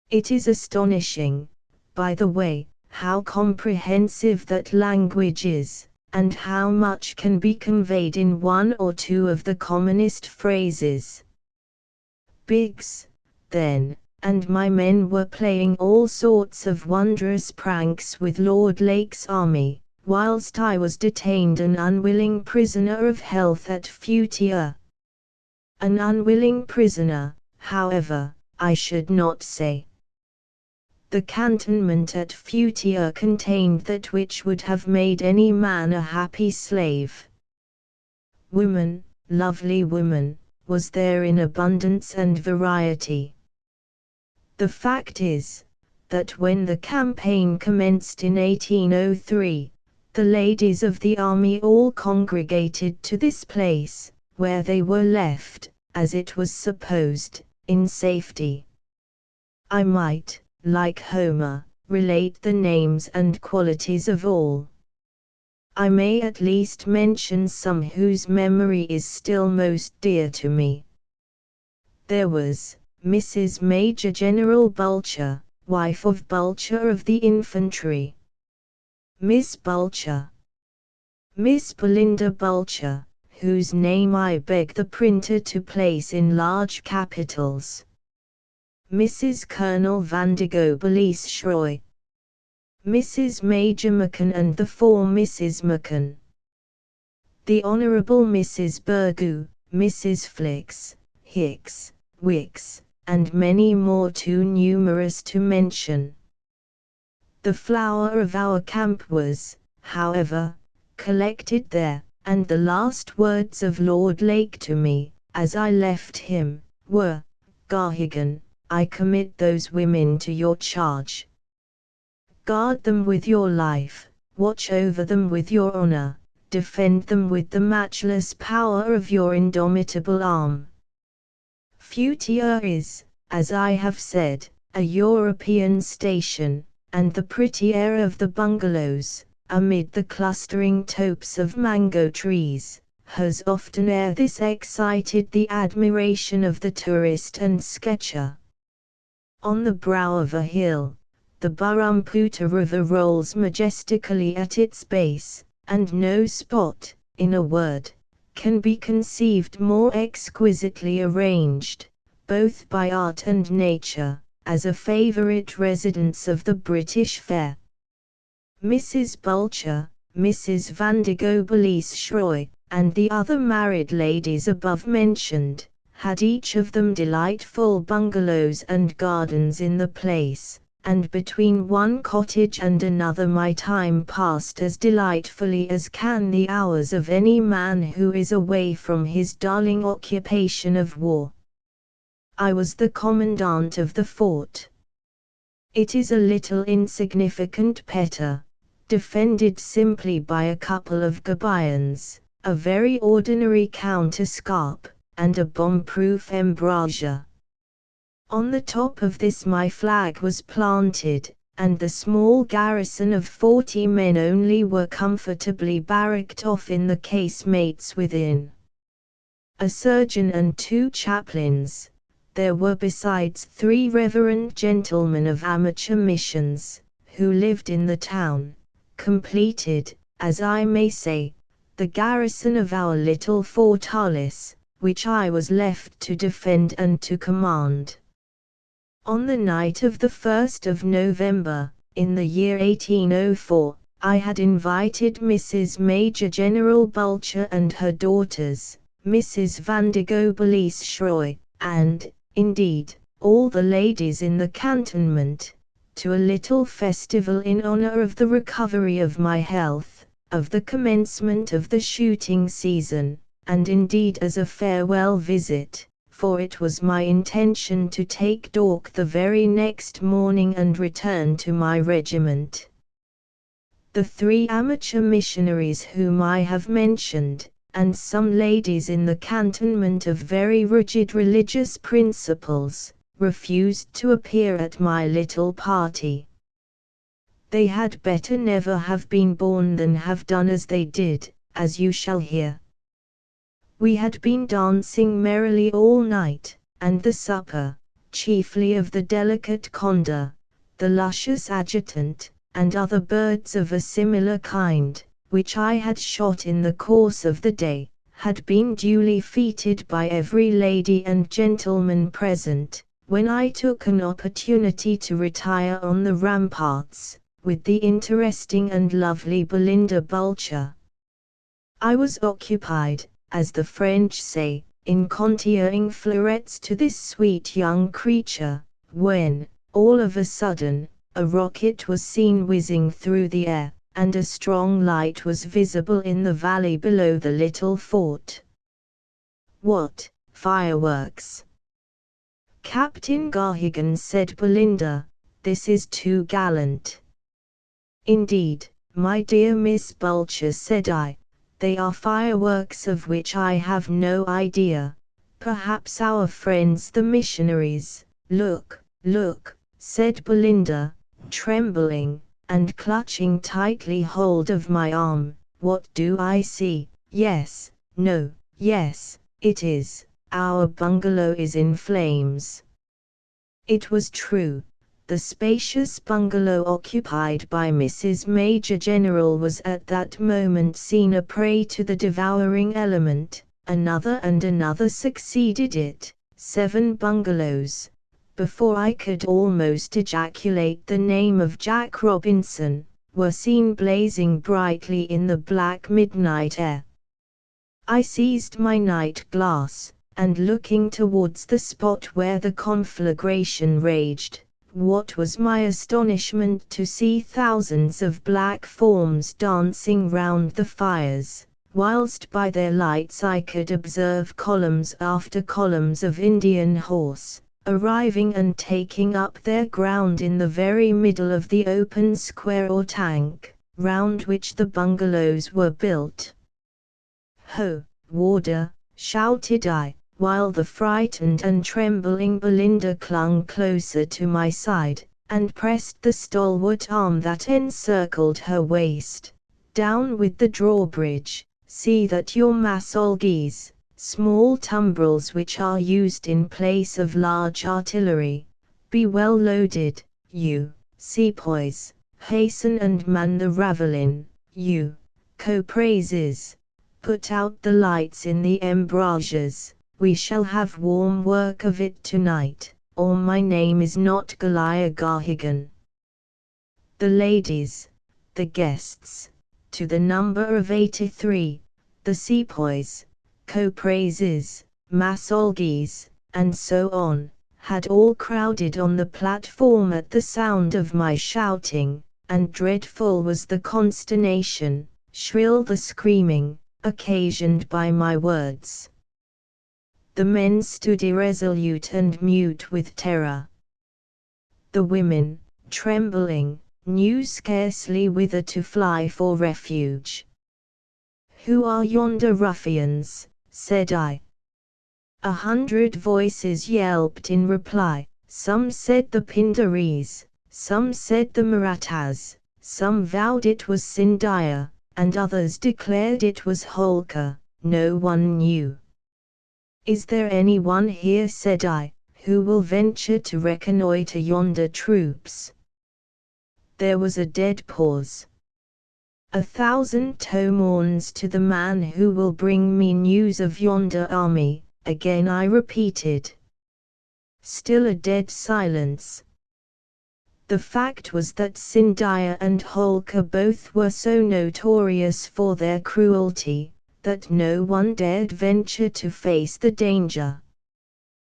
It is astonishing, by the way, how comprehensive that language is, and how much can be conveyed in one or two of the commonest phrases. Biggs, then, and my men were playing all sorts of wondrous pranks with Lord Lake's army, whilst I was detained an unwilling prisoner of health at Futia. An unwilling prisoner, however, I should not say. The cantonment at Futia contained that which would have made any man a happy slave. Woman, lovely woman, was there in abundance and variety. The fact is, that when the campaign commenced in 1803, the ladies of the army all congregated to this place, where they were left, as it was supposed, in safety. I might, like Homer, relate the names and qualities of all. I may at least mention some whose memory is still most dear to me. There was Mrs. Major General Bulcher, wife of Bulcher of the infantry. Miss Bulcher. Miss Belinda Bulcher, whose name I beg the printer to place in large capitals. Mrs. Colonel Vandigo Belize Shroy. Mrs. Major McCann and the four Mrs. McCann. The Honourable Mrs. Burgoo, Mrs. Flicks, Hicks, Wicks, and many more too numerous to mention. The flower of our camp was, however, collected there, and the last words of Lord Lake to me, as I left him, were, "Gahigan, I commit those women to your charge. Guard them with your life, watch over them with your honor, defend them with the matchless power of your indomitable arm." Futia is, as I have said, a European station, and the pretty air of the bungalows, amid the clustering topes of mango trees, has often ere this excited the admiration of the tourist and sketcher. On the brow of a hill, the Burrumpooter River rolls majestically at its base, and no spot, in a word, can be conceived more exquisitely arranged, both by art and nature, as a favourite residence of the British fair. Mrs. Bulcher, Mrs. Vandigo Belize Shroy, and the other married ladies above mentioned, had each of them delightful bungalows and gardens in the place, and between one cottage and another my time passed as delightfully as can the hours of any man who is away from his darling occupation of war. I was the commandant of the fort. It is a little insignificant petter, defended simply by a couple of gabions, a very ordinary counterscarp, and a bomb-proof embrasure. On the top of this my flag was planted, and the small garrison of 40 men only were comfortably barracked off in the casemates within. A surgeon and 2 chaplains. There were besides 3 reverend gentlemen of amateur missions, who lived in the town, completed, as I may say, the garrison of our little fortalice, which I was left to defend and to command. On the night of the 1st of November, in the year 1804, I had invited Mrs. Major General Bulcher and her daughters, Mrs. Vandigo Belise and, indeed, all the ladies in the cantonment, to a little festival in honor of the recovery of my health, of the commencement of the shooting season, and indeed as a farewell visit, for it was my intention to take Dork the very next morning and return to my regiment. The 3 amateur missionaries whom I have mentioned, and some ladies in the cantonment of very rigid religious principles, refused to appear at my little party. They had better never have been born than have done as they did, as you shall hear. We had been dancing merrily all night, and the supper, chiefly of the delicate condor, the luscious adjutant, and other birds of a similar kind, which I had shot in the course of the day, had been duly feted by every lady and gentleman present, when I took an opportunity to retire on the ramparts, with the interesting and lovely Belinda Bulcher. I was occupied, as the French say, in conteering flirets to this sweet young creature, when, all of a sudden, a rocket was seen whizzing through the air, and a strong light was visible in the valley below the little fort. "What, fireworks?" "Captain Garrigan," said Belinda, "this is too gallant." "Indeed, my dear Miss Bulcher," said I, "they are fireworks of which I have no idea. Perhaps our friends the missionaries—" "Look, look," said Belinda, trembling, and clutching tightly hold of my arm. "What do I see? Yes, no, yes, it is, our bungalow is in flames." It was true. The spacious bungalow occupied by Mrs. Major General was at that moment seen a prey to the devouring element. Another and another succeeded it, 7 bungalows, before I could almost ejaculate the name of Jack Robinson, were seen blazing brightly in the black midnight air. I seized my night glass, and looking towards the spot where the conflagration raged, what was my astonishment to see thousands of black forms dancing round the fires, whilst by their lights I could observe columns after columns of Indian horse, arriving and taking up their ground in the very middle of the open square or tank, round which the bungalows were built. "Ho, warder!" shouted I, while the frightened and trembling Belinda clung closer to my side, and pressed the stalwart arm that encircled her waist. "Down with the drawbridge! See that your massolgees, small tumbrils which are used in place of large artillery, be well loaded. You, sepoys, hasten and man the ravelin. You, copraises, put out the lights in the embrasures. We shall have warm work of it tonight, or my name is not Goliah Garrigan." The ladies, the guests, to the number of 83, the sepoys, copraises, Masolgis, and so on, had all crowded on the platform at the sound of my shouting, and dreadful was the consternation, shrill the screaming, occasioned by my words. The men stood irresolute and mute with terror. The women, trembling, knew scarcely whither to fly for refuge. "Who are yonder ruffians?" said I. 100 voices yelped in reply. Some said the Pindaris, some said the Marathas, some vowed it was Sindhya, and others declared it was Holkar. No one knew. "Is there any one here," said I, "who will venture to reconnoiter yonder troops?" There was a dead pause. 1,000 tomauns to the man who will bring me news of yonder army, again I repeated. Still a dead silence. The fact was that Sindhya and Holkar both were so notorious for their cruelty, that no one dared venture to face the danger.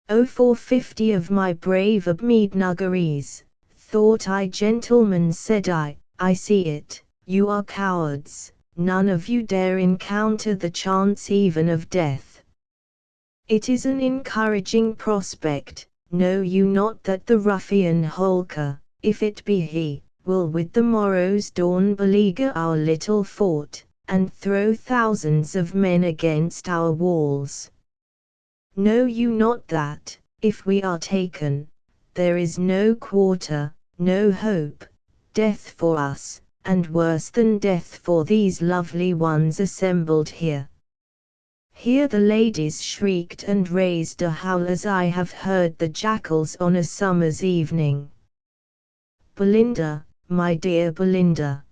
"Oh, for 50 of my brave Abmednagaris, thought I. Gentlemen," said I see it, you are cowards, none of you dare encounter the chance even of death. It is an encouraging prospect, know you not that the ruffian Holkar, if it be he, will with the morrow's dawn beleaguer our little fort, and throw thousands of men against our walls? Know you not that, if we are taken, there is no quarter, no hope, death for us, and worse than death for these lovely ones assembled here?" Here the ladies shrieked and raised a howl as I have heard the jackals on a summer's evening. "Belinda, my dear Belinda,"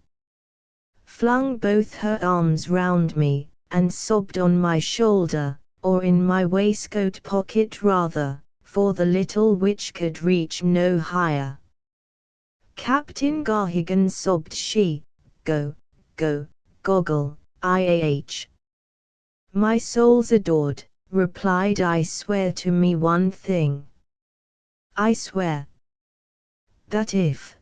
flung both her arms round me, and sobbed on my shoulder, or in my waistcoat pocket rather, for the little witch could reach no higher. "Captain Garhigan," sobbed she, "go, go, goggle, IAH. "My soul's adored," replied I. "Swear to me one thing." "I swear that if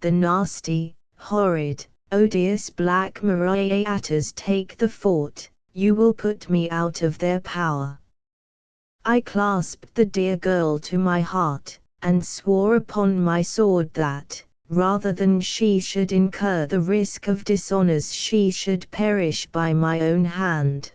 the nasty, horrid, odious Black Mariatas take the fort, you will put me out of their power." I clasped the dear girl to my heart, and swore upon my sword that, rather than she should incur the risk of dishonors, she should perish by my own hand.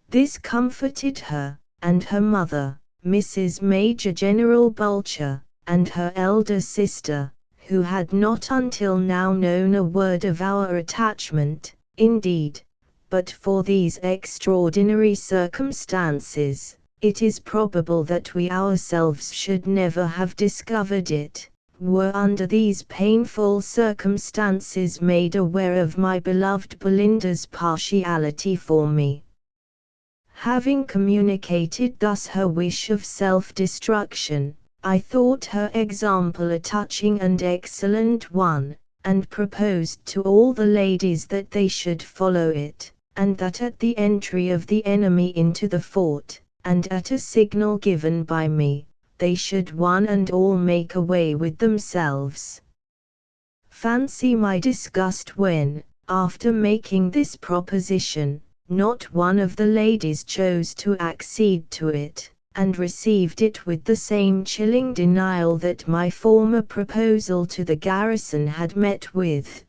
This comforted her, and her mother, Mrs. Major General Bulcher, and her elder sister, who had not until now known a word of our attachment. Indeed, but for these extraordinary circumstances, it is probable that we ourselves should never have discovered it, were under these painful circumstances made aware of my beloved Belinda's partiality for me. Having communicated thus her wish of self-destruction, I thought her example a touching and excellent one, and proposed to all the ladies that they should follow it, and that at the entry of the enemy into the fort, and at a signal given by me, they should one and all make away with themselves. Fancy my disgust when, after making this proposition, not one of the ladies chose to accede to it, and received it with the same chilling denial that my former proposal to the garrison had met with.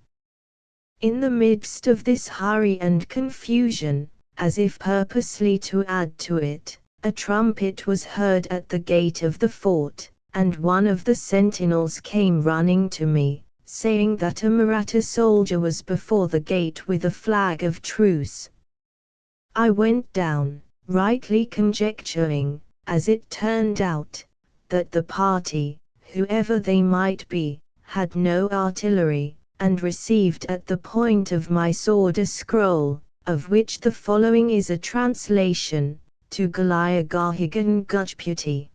In the midst of this hurry and confusion, as if purposely to add to it, a trumpet was heard at the gate of the fort, and one of the sentinels came running to me, saying that a Maratha soldier was before the gate with a flag of truce. I went down, rightly conjecturing, as it turned out, that the party, whoever they might be, had no artillery, and received at the point of my sword a scroll, of which the following is a translation: "To Galaya Garhigan Gujputi.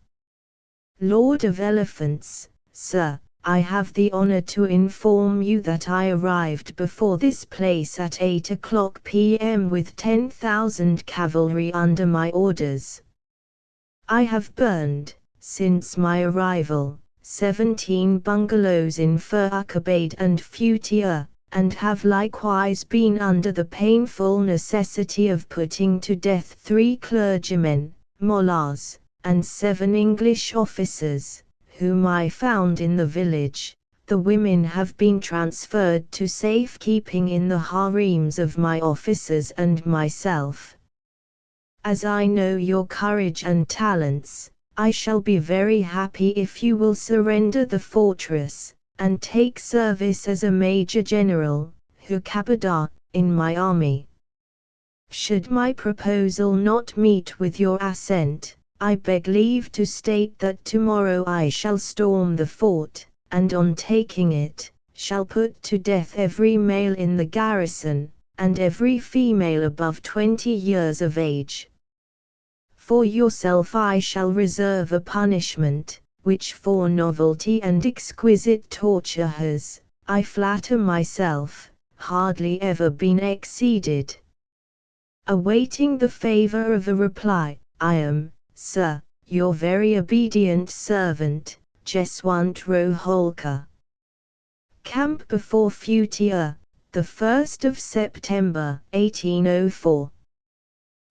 Lord of Elephants, sir, I have the honor to inform you that I arrived before this place at 8 p.m. with 10,000 cavalry under my orders. I have burned, since my arrival, 17 bungalows in Furukabad and Futia, and have likewise been under the painful necessity of putting to death 3 clergymen, mollahs, and 7 English officers, whom I found in the village. The women have been transferred to safekeeping in the harems of my officers and myself. As I know your courage and talents, I shall be very happy if you will surrender the fortress, and take service as a Major General, Hukabadar, in my army. Should my proposal not meet with your assent, I beg leave to state that tomorrow I shall storm the fort, and on taking it, shall put to death every male in the garrison, and every female above 20 years of age. For yourself I shall reserve a punishment, which for novelty and exquisite torture has, I flatter myself, hardly ever been exceeded. Awaiting the favor of a reply, I am, Sir, your very obedient servant, Jeswant Rao Holkar. Camp before Futia, the 1st of September, 1804.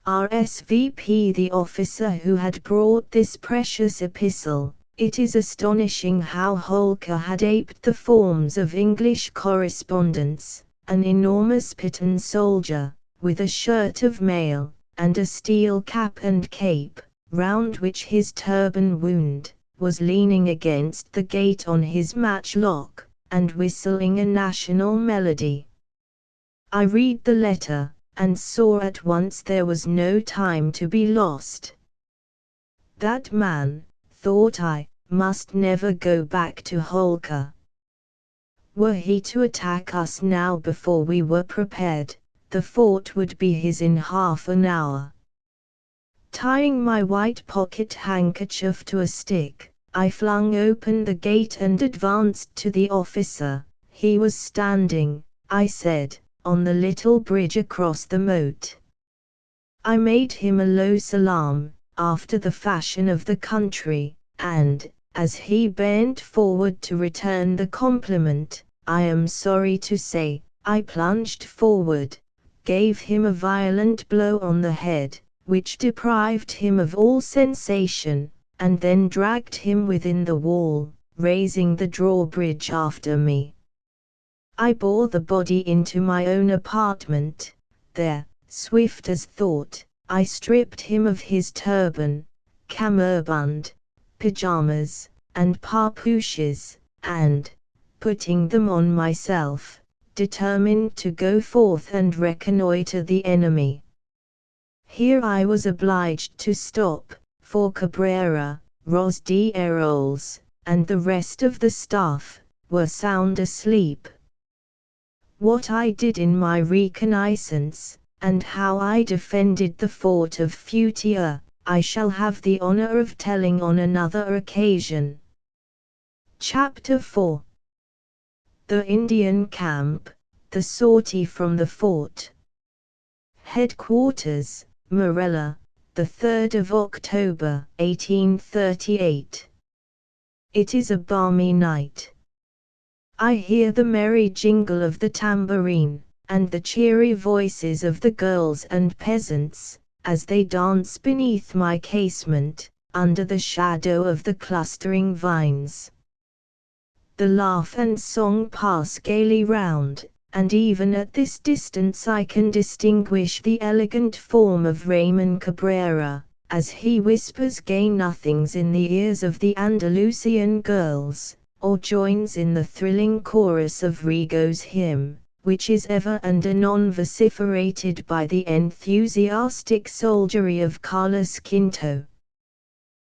RSVP the officer who had brought this precious epistle. It is astonishing how Holkar had aped the forms of English correspondence, an enormous Piton soldier, with a shirt of mail, and a steel cap and cape, round which his turban wound, was leaning against the gate on his matchlock, and whistling a national melody. I read the letter, and saw at once there was no time to be lost. That man, thought I, must never go back to Holkar. Were he to attack us now before we were prepared, the fort would be his in half an hour. Tying my white pocket handkerchief to a stick, I flung open the gate and advanced to the officer. He was standing, I said, on the little bridge across the moat. I made him a low salam, after the fashion of the country, and, as he bent forward to return the compliment, I am sorry to say, I plunged forward, gave him a violent blow on the head, which deprived him of all sensation, and then dragged him within the wall, raising the drawbridge after me. I bore the body into my own apartment. There, swift as thought, I stripped him of his turban, kammerbund, pyjamas, and papooses, and, putting them on myself, determined to go forth and reconnoiter the enemy. Here I was obliged to stop, for Cabrera, Ros de Eroles, and the rest of the staff, were sound asleep. What I did in my reconnaissance, and how I defended the fort of Futia, I shall have the honor of telling on another occasion. Chapter 4. The Indian Camp, the Sortie from the Fort. Headquarters, Morella, the 3rd of October, 1838. It is a balmy night. I hear the merry jingle of the tambourine, and the cheery voices of the girls and peasants, as they dance beneath my casement, under the shadow of the clustering vines. The laugh and song pass gaily round, and even at this distance I can distinguish the elegant form of Ramon Cabrera, as he whispers gay nothings in the ears of the Andalusian girls, or joins in the thrilling chorus of Rigo's hymn, which is ever and anon vociferated by the enthusiastic soldiery of Carlos Quinto.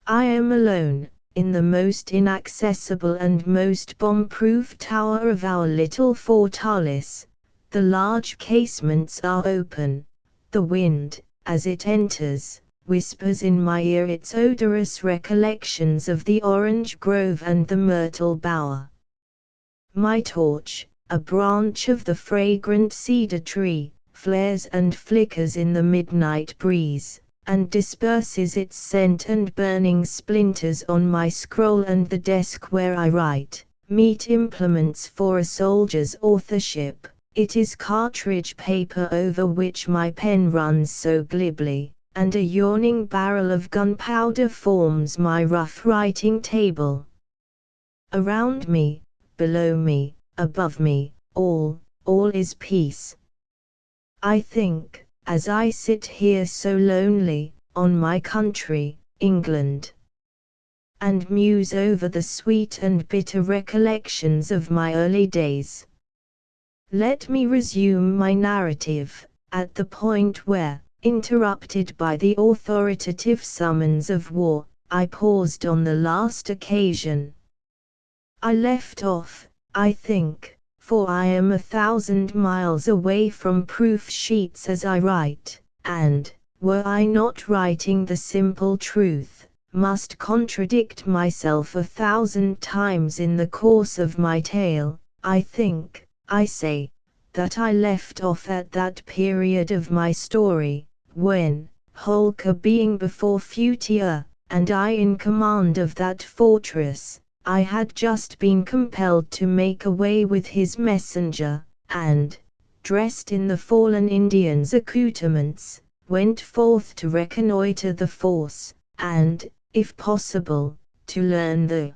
I am alone, in the most inaccessible and most bomb-proof tower of our little fortalice. The large casements are open. The wind, as it enters, whispers in my ear its odorous recollections of the orange grove and the myrtle bower. My torch, a branch of the fragrant cedar tree, flares and flickers in the midnight breeze, and disperses its scent and burning splinters on my scroll and the desk where I write, meet implements for a soldier's authorship. It is cartridge paper over which my pen runs so glibly, and a yawning barrel of gunpowder forms my rough writing table. Around me, below me, above me, all is peace. I think, as I sit here so lonely, on my country, England, and muse over the sweet and bitter recollections of my early days. Let me resume my narrative, at the point where, interrupted by the authoritative summons of war, I paused on the last occasion. I left off, I think, for I am 1,000 miles away from proof sheets as I write, and, were I not writing the simple truth, must contradict myself 1,000 times in the course of my tale. I think, I say, that I left off at that period of my story, when, Holker being before Futia, and I in command of that fortress, I had just been compelled to make away with his messenger, and, dressed in the fallen Indian's accoutrements, went forth to reconnoiter the force, and, if possible, to learn the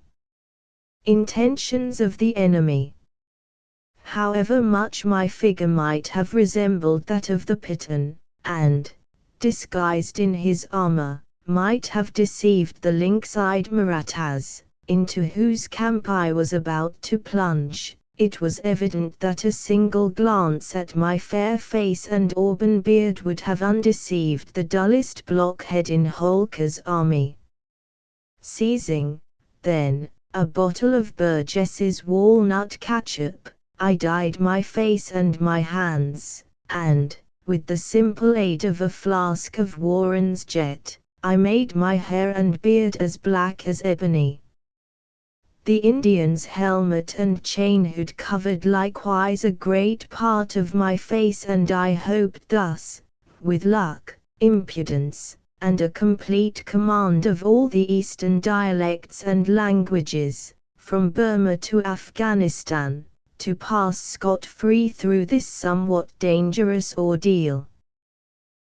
intentions of the enemy. However much my figure might have resembled that of the Piton, and, disguised in his armor, might have deceived the lynx-eyed Marathas, into whose camp I was about to plunge, it was evident that a single glance at my fair face and auburn beard would have undeceived the dullest blockhead in Holker's army. Seizing, then, a bottle of Burgess's walnut catsup, I dyed my face and my hands, and, with the simple aid of a flask of Warren's jet, I made my hair and beard as black as ebony. The Indian's helmet and chain hood covered likewise a great part of my face, and I hoped thus, with luck, impudence, and a complete command of all the Eastern dialects and languages, from Burma to Afghanistan, to pass scot-free through this somewhat dangerous ordeal.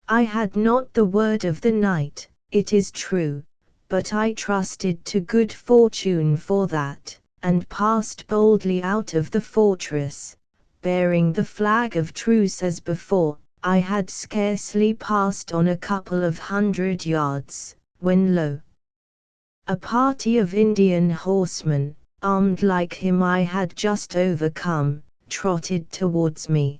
I had not the word of the night, it is true, but I trusted to good fortune for that, and passed boldly out of the fortress, bearing the flag of truce as before. I had scarcely passed on a couple of 100 yards, when lo! a party of Indian horsemen, armed like him I had just overcome, trotted towards me.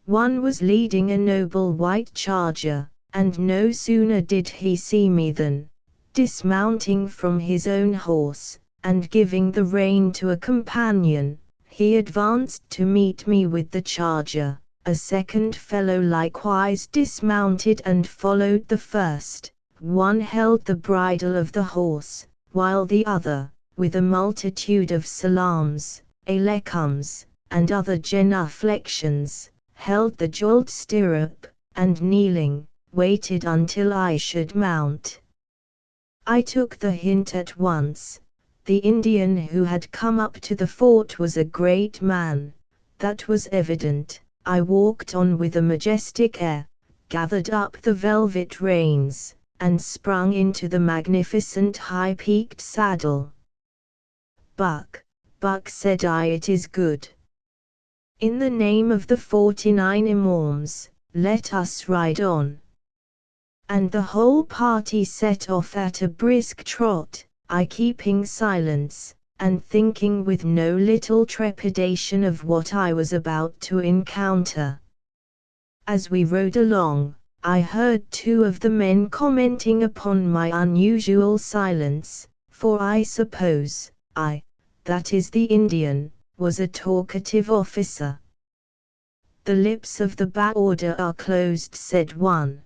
One was leading a noble white charger, and no sooner did he see me than, dismounting from his own horse, and giving the rein to a companion, he advanced to meet me with the charger. A second fellow likewise dismounted and followed the first. One held the bridle of the horse, while the other, with a multitude of salams, alekums, and other genuflections, held the jeweled stirrup, and kneeling, waited until I should mount. I took the hint at once. The Indian who had come up to the fort was a great man, that was evident. I walked on with a majestic air, gathered up the velvet reins, and sprung into the magnificent high-peaked saddle. Buck, said I, it is good. In the name of the 49 Imams, let us ride on. And the whole party set off at a brisk trot, I keeping silence, and thinking with no little trepidation of what I was about to encounter. As we rode along, I heard two of the men commenting upon my unusual silence, for I suppose, that is the Indian, was a talkative officer. The lips of the Baorder are closed, said one.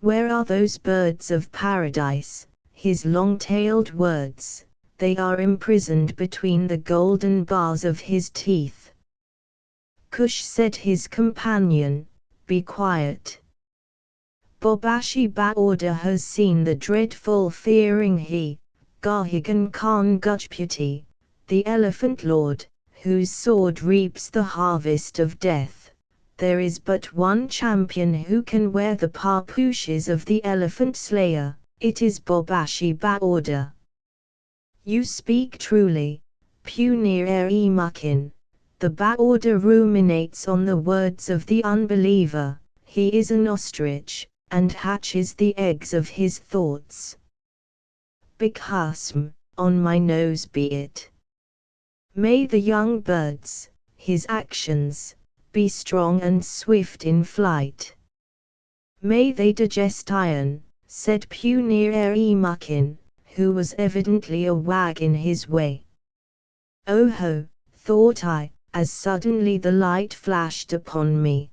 Where are those birds of paradise, his long-tailed words, they are imprisoned between the golden bars of his teeth. Kush said his companion, "Be quiet. Bobashi Baorda has seen the dreadful fearing he, Garhigan Khan Gujpati, the Elephant Lord, whose sword reaps the harvest of death. There is but one champion who can wear the papooses of the Elephant Slayer, it is Bobashi Baorda." "You speak truly, Punir-e-Mukin." The Baorda ruminates on the words of the unbeliever. He is an ostrich, and hatches the eggs of his thoughts. Bikhasm, on my nose be it. May the young birds, his actions, be strong and swift in flight. May they digest iron, said Punir-e-Mukin, who was evidently a wag in his way. Oh ho, thought I, as suddenly the light flashed upon me.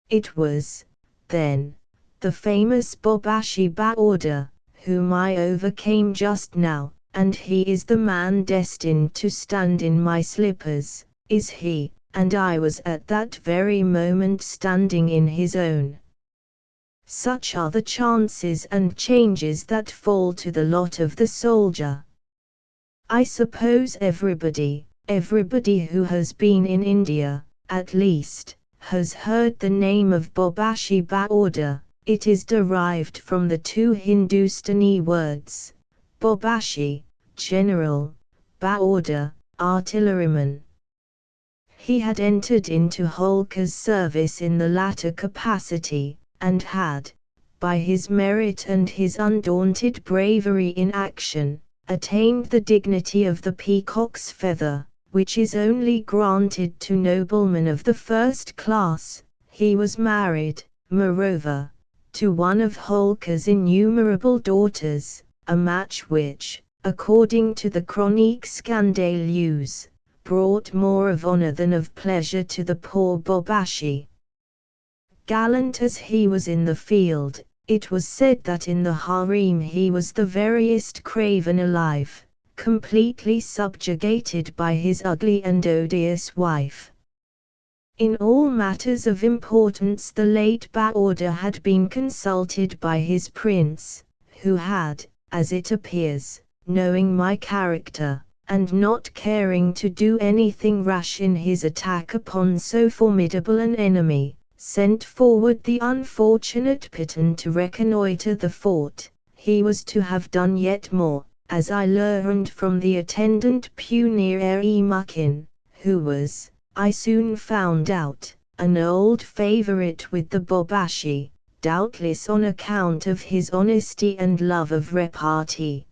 It was, then, the famous Bobashi Baorda, whom I overcame just now, and he is the man destined to stand in my slippers, is he, and I was at that very moment standing in his own. Such are the chances and changes that fall to the lot of the soldier. I suppose everybody who has been in India, at least, has heard the name of Bobashi Baorda. It is derived from the two Hindustani words, Bobashi, general, Baorda, artilleryman. He had entered into Holkar's service in the latter capacity, and had, by his merit and his undaunted bravery in action, attained the dignity of the peacock's feather, which is only granted to noblemen of the first class. He was married, moreover, to one of Holkar's innumerable daughters, a match which, according to the Chronique Scandaleuse, brought more of honor than of pleasure to the poor Bobashi. Gallant as he was in the field, it was said that in the harem he was the veriest craven alive, completely subjugated by his ugly and odious wife. In all matters of importance the late Baorda had been consulted by his prince, who had, as it appears, knowing my character, and not caring to do anything rash in his attack upon so formidable an enemy, sent forward the unfortunate Piton to reconnoitre the fort. He was to have done yet more, as I learned from the attendant Punir-e-Mukin, who was, I soon found out, an old favorite with the Bobashi, doubtless on account of his honesty and love of repartee.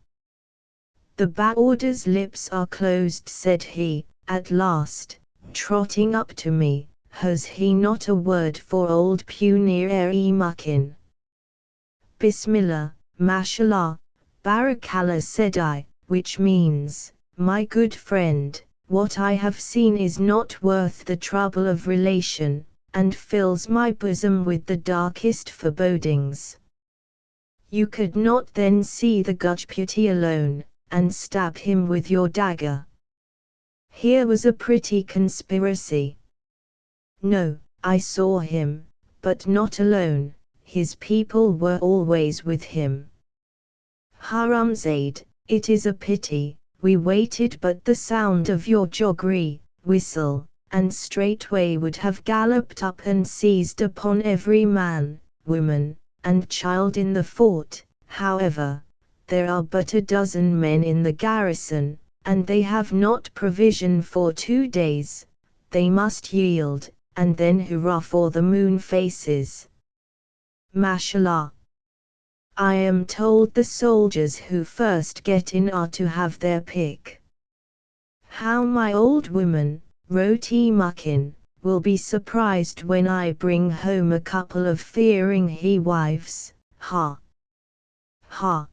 "The Baorda's lips are closed," said he, at last, trotting up to me. "Has he not a word for old Punir-e-Mukin?" "Bismillah, mashallah, barakallah," said I, which means, "My good friend, what I have seen is not worth the trouble of relation, and fills my bosom with the darkest forebodings." "You could not then see the Gujpati alone, and stab him with your dagger?" Here was a pretty conspiracy. "No, I saw him, but not alone, his people were always with him." "Haramzade, it is a pity, we waited but the sound of your joggery whistle, and straightway would have galloped up and seized upon every man, woman, and child in the fort. However, there are but a dozen men in the garrison, and they have not provision for 2 days. They must yield, and then hurrah for the moon faces." Mashallah. I am told the soldiers who first get in are to have their pick. How my old woman, Roti Mukin, will be surprised when I bring home a couple of fearing he-wives, ha! Ha!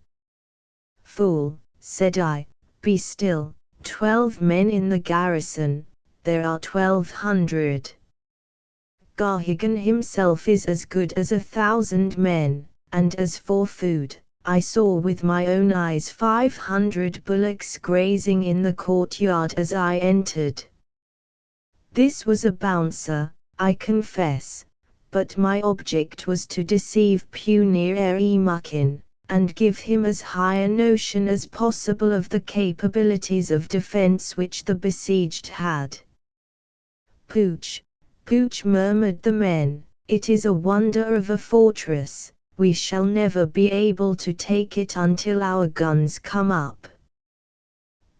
"Fool," said I, "be still, 12 men in the garrison, there are 1200. Garhigan himself is as good as 1000 men, and as for food, I saw with my own eyes 500 bullocks grazing in the courtyard as I entered. This was a bouncer, I confess, but my object was to deceive Punir Mukin, and give him as high a notion as possible of the capabilities of defense which the besieged had. "Pooch, Pooch," murmured the men, "it is a wonder of a fortress. We shall never be able to take it until our guns come up."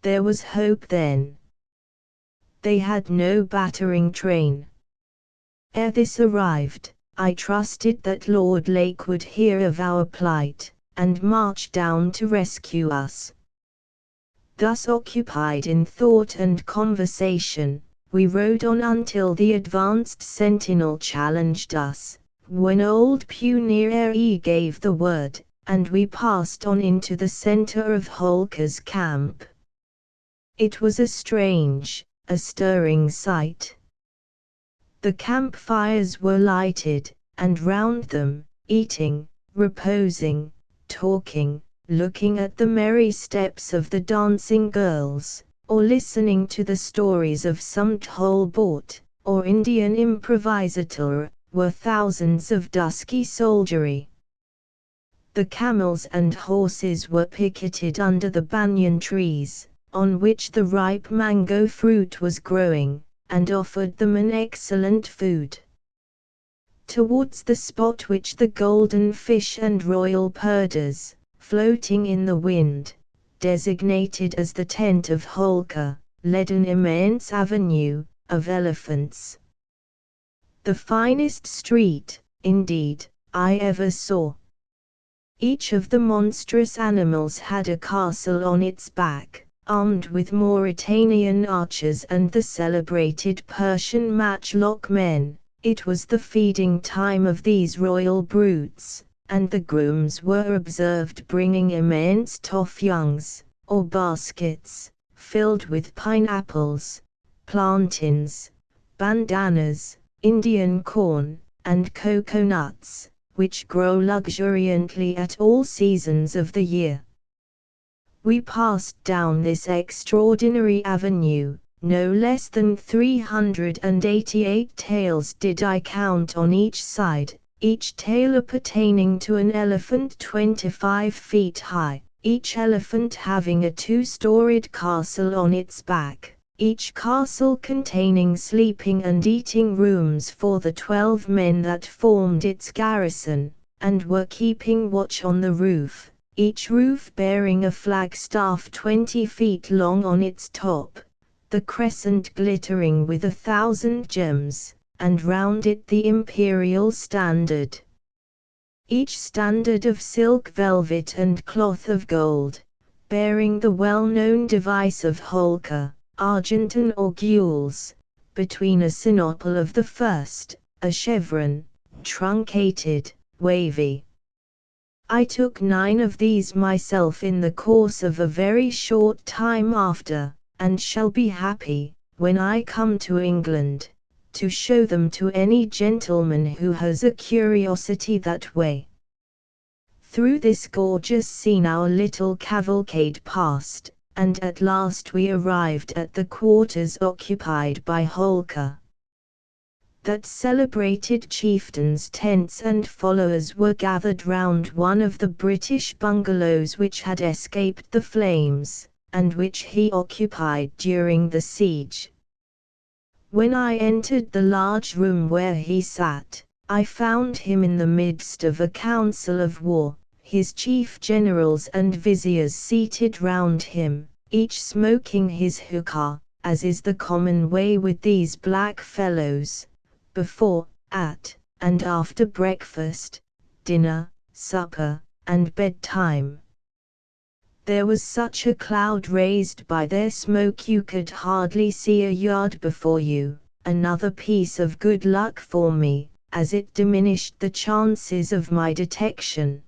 There was hope then. They had no battering train. Ere this arrived, I trusted that Lord Lake would hear of our plight, and march down to rescue us. Thus occupied in thought and conversation, we rode on until the advanced sentinel challenged us, when old Punir gave the word, and we passed on into the center of Holker's camp. It was a strange, a stirring sight. The campfires were lighted, and round them, eating, reposing, talking, looking at the merry steps of the dancing girls, or listening to the stories of some Tolbert, or Indian improvisateur, were thousands of dusky soldiery. The camels and horses were picketed under the banyan trees, on which the ripe mango fruit was growing, and offered them an excellent food. Towards the spot which the golden fish and royal perders, floating in the wind, designated as the tent of Holker, led an immense avenue of elephants. The finest street, indeed, I ever saw. Each of the monstrous animals had a castle on its back, armed with Mauritanian archers and the celebrated Persian matchlock men. It was the feeding time of these royal brutes, and the grooms were observed bringing immense toffyungs, or baskets, filled with pineapples, plantains, bandanas, Indian corn, and coconuts, which grow luxuriantly at all seasons of the year. We passed down this extraordinary avenue. No less than 388 tails did I count on each side, each tail appertaining to an elephant 25 feet high, each elephant having a two-storied castle on its back, each castle containing sleeping and eating rooms for the 12 men that formed its garrison, and were keeping watch on the roof, each roof bearing a flagstaff 20 feet long on its top, the crescent glittering with 1,000 gems, and round it the imperial standard. Each standard of silk velvet and cloth of gold, bearing the well-known device of Holker, Argentan or gules, between a sinople of the first, a chevron, truncated, wavy. I took 9 of these myself in the course of a very short time after, and shall be happy, when I come to England, to show them to any gentleman who has a curiosity that way. Through this gorgeous scene our little cavalcade passed, and at last we arrived at the quarters occupied by Holker. That celebrated chieftain's tents and followers were gathered round one of the British bungalows which had escaped the flames, and which he occupied during the siege. When I entered the large room where he sat, I found him in the midst of a council of war, his chief generals and viziers seated round him, each smoking his hookah, as is the common way with these black fellows, before, at, and after breakfast, dinner, supper, and bedtime. There was such a cloud raised by their smoke you could hardly see a yard before you, another piece of good luck for me, as it diminished the chances of my detection.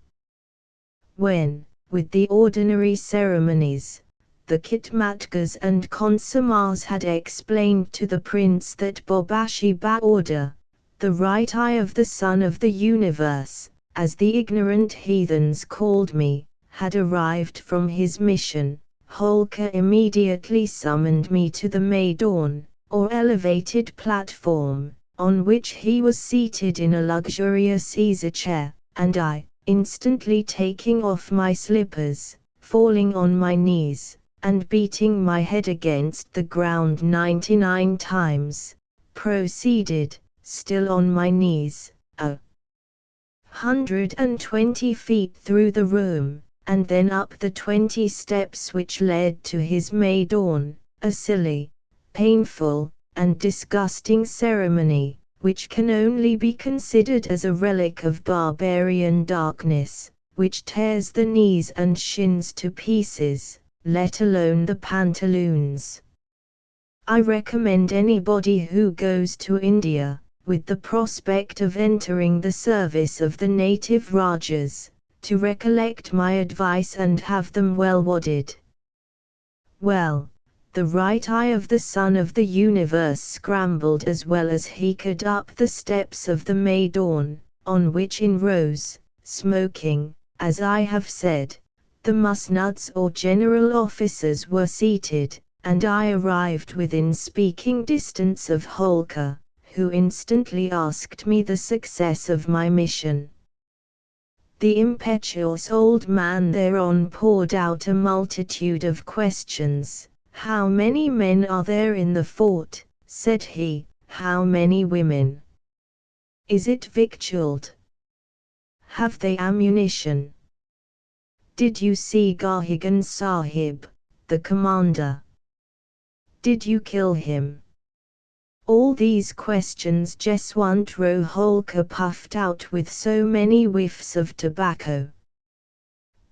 When, with the ordinary ceremonies, the Khitmatgars and Consommars had explained to the prince that Bobashi Baorda, the right eye of the sun of the universe, as the ignorant heathens called me, had arrived from his mission, Holker immediately summoned me to the Maidan, or elevated platform, on which he was seated in a luxurious easy-chair, and I, instantly taking off my slippers, falling on my knees, and beating my head against the ground 99 times, proceeded, still on my knees, 120 feet through the room, and then up the 20 steps which led to his Maidan, a silly, painful, and disgusting ceremony, which can only be considered as a relic of barbarian darkness, which tears the knees and shins to pieces, let alone the pantaloons. I recommend anybody who goes to India, with the prospect of entering the service of the native Rajas, to recollect my advice and have them well wadded. Well, the right eye of the Son of the Universe scrambled as well as he could up the steps of the Maidan, on which in rows, smoking, as I have said, the musnuds or general officers were seated, and I arrived within speaking distance of Holker, who instantly asked me the success of my mission. The impetuous old man thereon poured out a multitude of questions. "How many men are there in the fort?" said he. "How many women? Is it victualled? Have they ammunition? Did you see Garhigan Sahib, the commander? Did you kill him?" All these questions Jeswant Holker puffed out with so many whiffs of tobacco.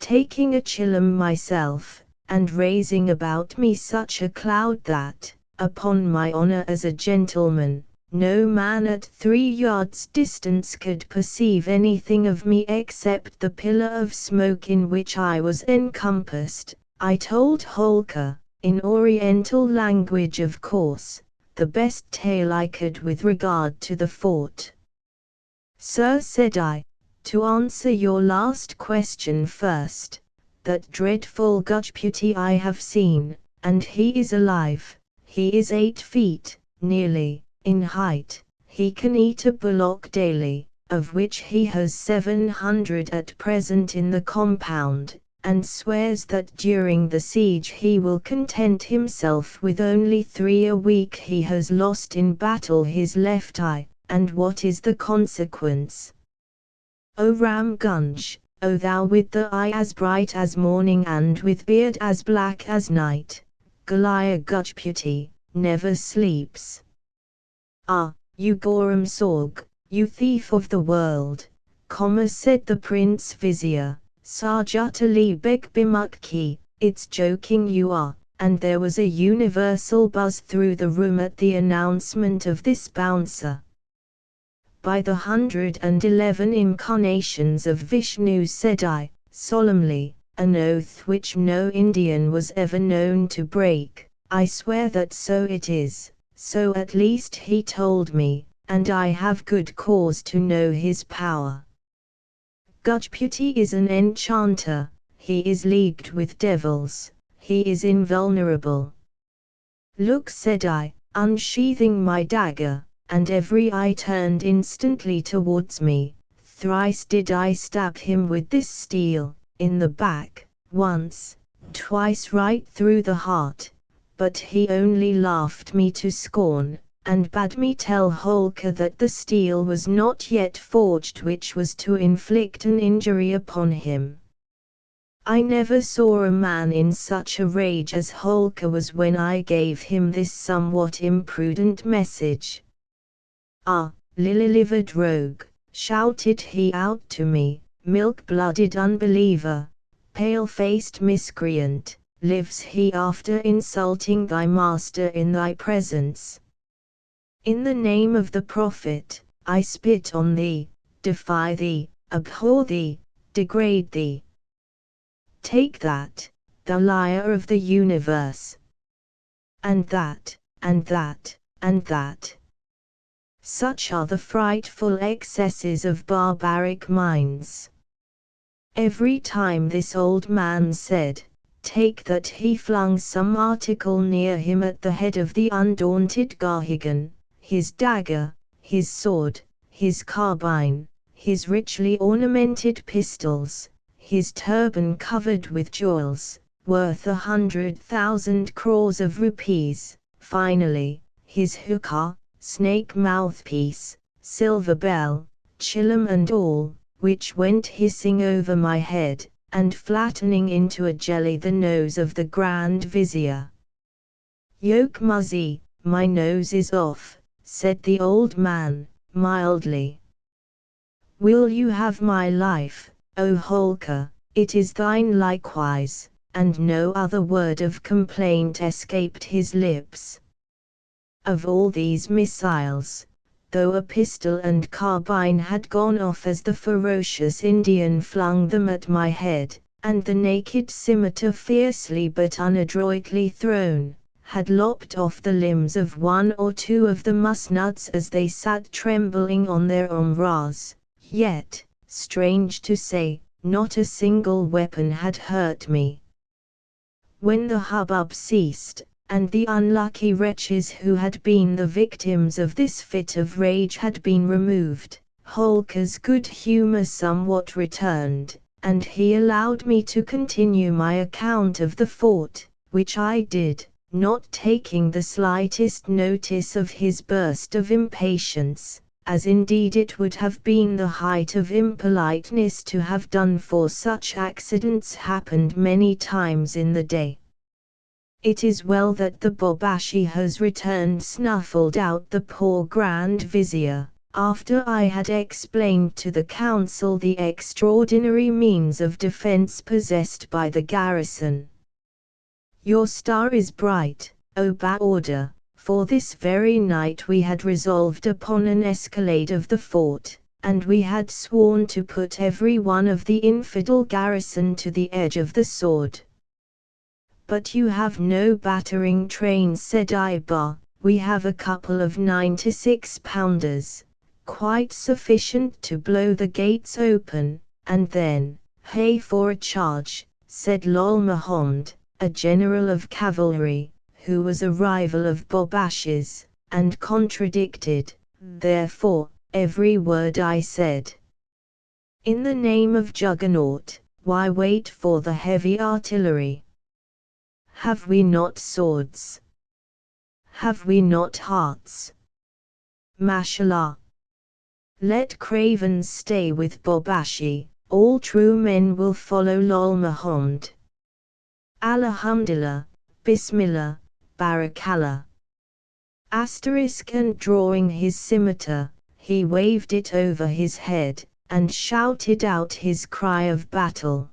Taking a chillum myself, and raising about me such a cloud that, upon my honor as a gentleman, no man at 3 yards distance could perceive anything of me except the pillar of smoke in which I was encompassed, I told Holker, in Oriental language of course, the best tale I could with regard to the fort. "Sir," said I, "to answer your last question first, that dreadful Gujpati I have seen, and he is alive, he is 8 feet, nearly, in height, he can eat a bullock daily, of which he has 700 at present in the compound, and swears that during the siege he will content himself with only 3 a week. He has lost in battle his left eye, and what is the consequence? O Ramgunj, O thou with the eye as bright as morning and with beard as black as night, Galaya Gujpati, never sleeps. Ah, you Goram Sorg, you thief of the world, said the Prince Vizier, Sarjat Ali Beg Bimukki, it's joking you are, and there was a universal buzz through the room at the announcement of this bouncer. By the 111 incarnations of Vishnu, said I, solemnly, an oath which no Indian was ever known to break, I swear that so it is, so at least he told me, and I have good cause to know his power. Gujpati is an enchanter, he is leagued with devils, he is invulnerable. Look, said I, unsheathing my dagger, and every eye turned instantly towards me. Thrice did I stab him with this steel, in the back, once, twice right through the heart, but he only laughed me to scorn, and bade me tell Holker that the steel was not yet forged which was to inflict an injury upon him. I never saw a man in such a rage as Holker was when I gave him this somewhat imprudent message. "Ah, lily-livered rogue," shouted he out to me, "milk-blooded unbeliever, pale-faced miscreant, lives he after insulting thy master in thy presence? In the name of the Prophet, I spit on thee, defy thee, abhor thee, degrade thee. Take that, thou liar of the universe. And that, and that, and that." Such are the frightful excesses of barbaric minds. Every time this old man said, "Take that," he flung some article near him at the head of the undaunted Gahigan, his dagger, his sword, his carbine, his richly ornamented pistols, his turban covered with jewels, worth 100,000 crores of rupees, finally, his hookah, snake mouthpiece, silver bell, chillum and all, which went hissing over my head, and flattening into a jelly the nose of the Grand Vizier. "Yoke Muzzy, my nose is off," said the old man, mildly. "Will you have my life, O Holker? It is thine likewise," and no other word of complaint escaped his lips. Of all these missiles, though a pistol and carbine had gone off as the ferocious Indian flung them at my head, and the naked scimitar fiercely but unadroitly thrown, had lopped off the limbs of one or two of the musnuds as they sat trembling on their umbrahs, yet, strange to say, not a single weapon had hurt me. When the hubbub ceased, and the unlucky wretches who had been the victims of this fit of rage had been removed, Holker's good humor somewhat returned, and he allowed me to continue my account of the fort, which I did, not taking the slightest notice of his burst of impatience, as indeed it would have been the height of impoliteness to have done, for such accidents happened many times in the day. "It is well that the Bobashi has returned," snuffled out the poor Grand Vizier, after I had explained to the council the extraordinary means of defense possessed by the garrison. "Your star is bright, O Baorder, for this very night we had resolved upon an escalade of the fort, and we had sworn to put every one of the infidel garrison to the edge of the sword." "But you have no battering train," said Ibar. "We have a couple of 96-pounders, quite sufficient to blow the gates open, and then, hey for a charge," said Lal Muhammad, a general of cavalry, who was a rival of Bobash's, and contradicted, therefore, every word I said. "In the name of Juggernaut, why wait for the heavy artillery? Have we not swords? Have we not hearts? Mashallah! Let cravens stay with Bobashi, all true men will follow Lal Muhammad. Alhamdulillah, Bismillah, Barakallah." And drawing his scimitar, he waved it over his head, and shouted out his cry of battle.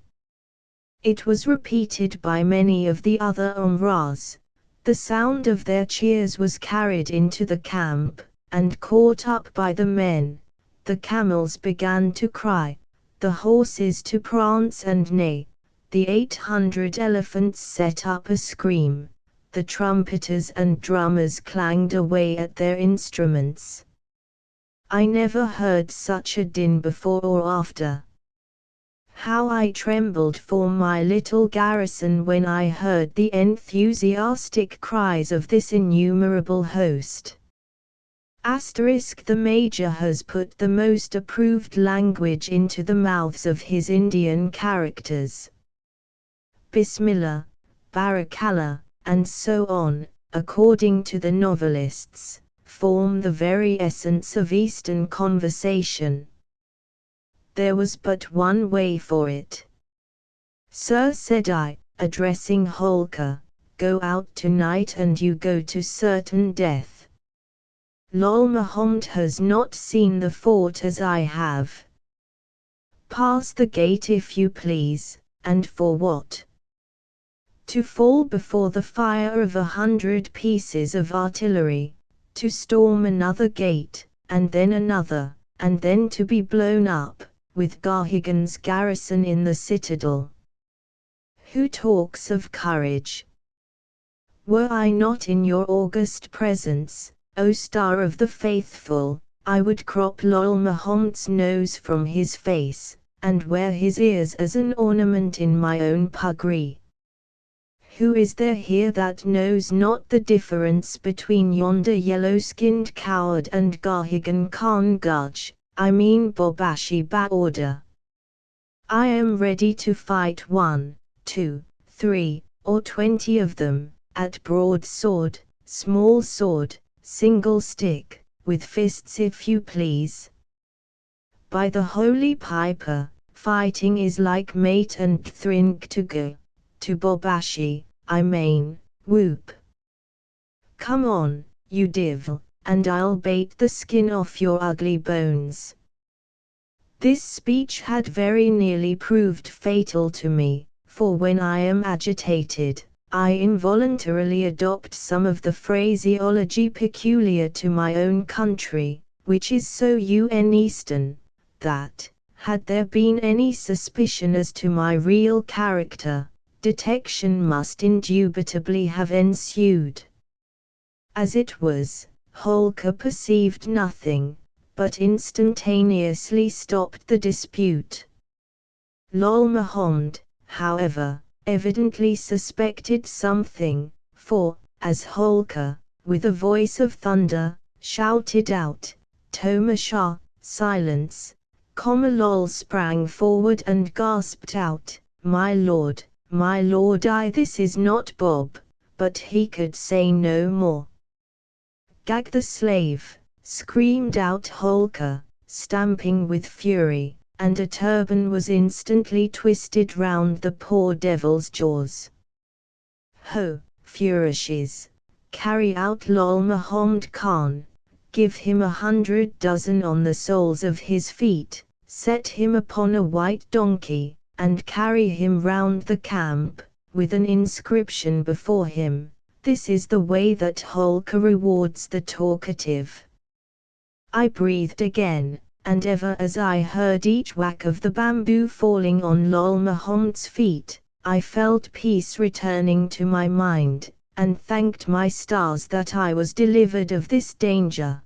It was repeated by many of the other Umrahs. The sound of their cheers was carried into the camp, and caught up by the men. The camels began to cry, the horses to prance and neigh, the 800 elephants set up a scream, the trumpeters and drummers clanged away at their instruments. I never heard such a din before or after. How I trembled for my little garrison when I heard the enthusiastic cries of this innumerable host. The Major has put the most approved language into the mouths of his Indian characters. Bismillah, Barakallah, and so on, according to the novelists, form the very essence of Eastern conversation. There was but one way for it. "Sir," said I, addressing Holker, "go out tonight and you go to certain death. Lal Muhammad has not seen the fort as I have. Pass the gate if you please, and for what? To fall before the fire of 100 pieces of artillery, to storm another gate, and then another, and then to be blown up, with Gahigan's garrison in the citadel. Who talks of courage? Were I not in your august presence, O star of the faithful, I would crop Lol Mahomed's nose from his face, and wear his ears as an ornament in my own puggree. Who is there here that knows not the difference between yonder yellow-skinned coward and Garhigan Khan Gudge, I mean Bobashi Baorder? I am ready to fight 1, 2, 3, or 20 of them, at broadsword, small sword, single stick, with fists if you please. By the holy piper, fighting is like mate and thrink to go, to Bobashi, I mean, whoop. Come on, you divil, and I'll bait the skin off your ugly bones. This speech had very nearly proved fatal to me, for when I am agitated, I involuntarily adopt some of the phraseology peculiar to my own country, which is so Eastern, that, had there been any suspicion as to my real character, detection must indubitably have ensued. As it was, Holker perceived nothing, but instantaneously stopped the dispute. Lol Mahomed, however, evidently suspected something, for, as Holker, with a voice of thunder, shouted out, "Tomasha, silence!" Lol sprang forward and gasped out, my lord, this is not Bob," but he could say no more. "Gag the slave!" screamed out Holker, stamping with fury, and a turban was instantly twisted round the poor devil's jaws. "Ho, flourishes! Carry out Lol Mahomed Khan, give him 100 dozen on the soles of his feet, set him upon a white donkey, and carry him round the camp, with an inscription before him, 'This is the way that Holker rewards the talkative.'" I breathed again, and ever as I heard each whack of the bamboo falling on Lol Mahomed's feet, I felt peace returning to my mind, and thanked my stars that I was delivered of this danger.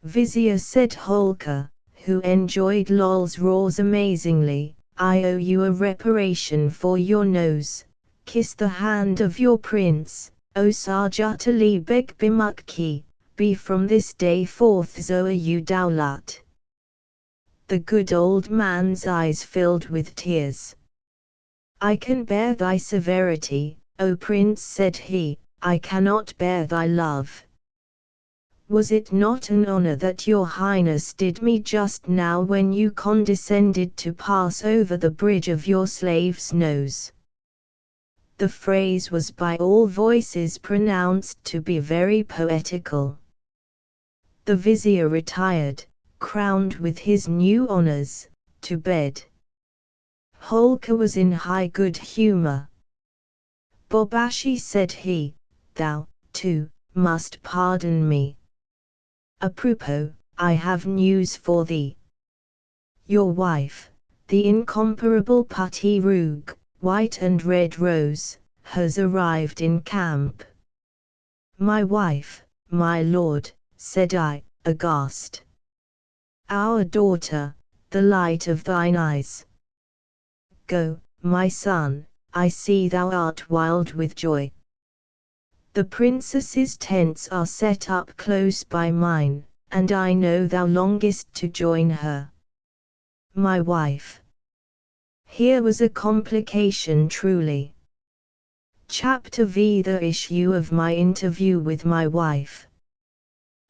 "Vizier," said Holker, who enjoyed Lol's roars amazingly, "I owe you a reparation for your nose. Kiss the hand of your prince, O Sarjat Ali Beg Bimukki, be from this day forth Zoa you Dowlat." The good old man's eyes filled with tears. "I can bear thy severity, O prince," said he, "I cannot bear thy love. Was it not an honor that your highness did me just now when you condescended to pass over the bridge of your slave's nose?" The phrase was by all voices pronounced to be very poetical. The vizier retired, crowned with his new honors, to bed. Holker was in high good humor. "Bobashi," said he, "thou, too, must pardon me. Apropos, I have news for thee. Your wife, the incomparable Putty Roog, White and Red Rose, has arrived in camp." "My wife, my lord," said I, aghast. "Our daughter, the light of thine eyes. Go, my son, I see thou art wild with joy. The princess's tents are set up close by mine, and I know thou longest to join her. My wife." Here was a complication truly. Chapter V. The issue of my interview with my wife.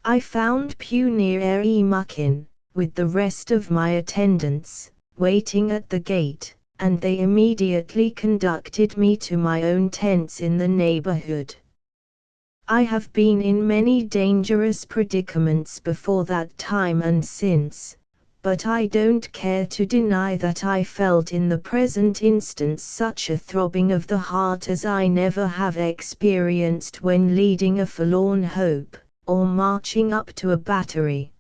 I found Punir e Mukin, with the rest of my attendants, waiting at the gate, and they immediately conducted me to my own tents in the neighborhood. I have been in many dangerous predicaments before that time and since, but I don't care to deny that I felt in the present instance such a throbbing of the heart as I never have experienced when leading a forlorn hope, or marching up to a battery.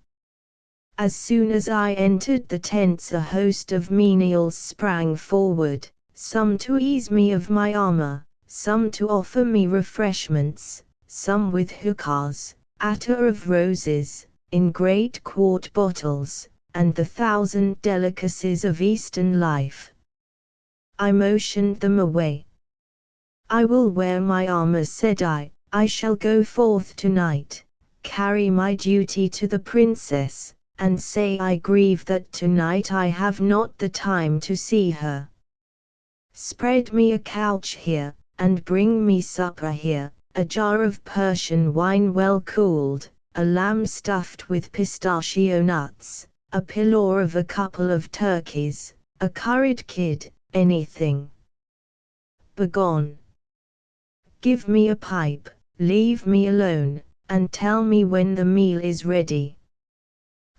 As soon as I entered the tents a host of menials sprang forward, some to ease me of my armor, some to offer me refreshments, some with hookahs, attar of roses, in great quart bottles, and the 1,000 delicacies of Eastern life. I motioned them away. "I will wear my armor," said I shall go forth tonight, carry my duty to the princess, and say I grieve that tonight I have not the time to see her. Spread me a couch here, and bring me supper here, a jar of Persian wine well cooled, a lamb stuffed with pistachio nuts, a pillau of a couple of turkeys, a curried kid, anything. Begone. Give me a pipe, leave me alone, and tell me when the meal is ready.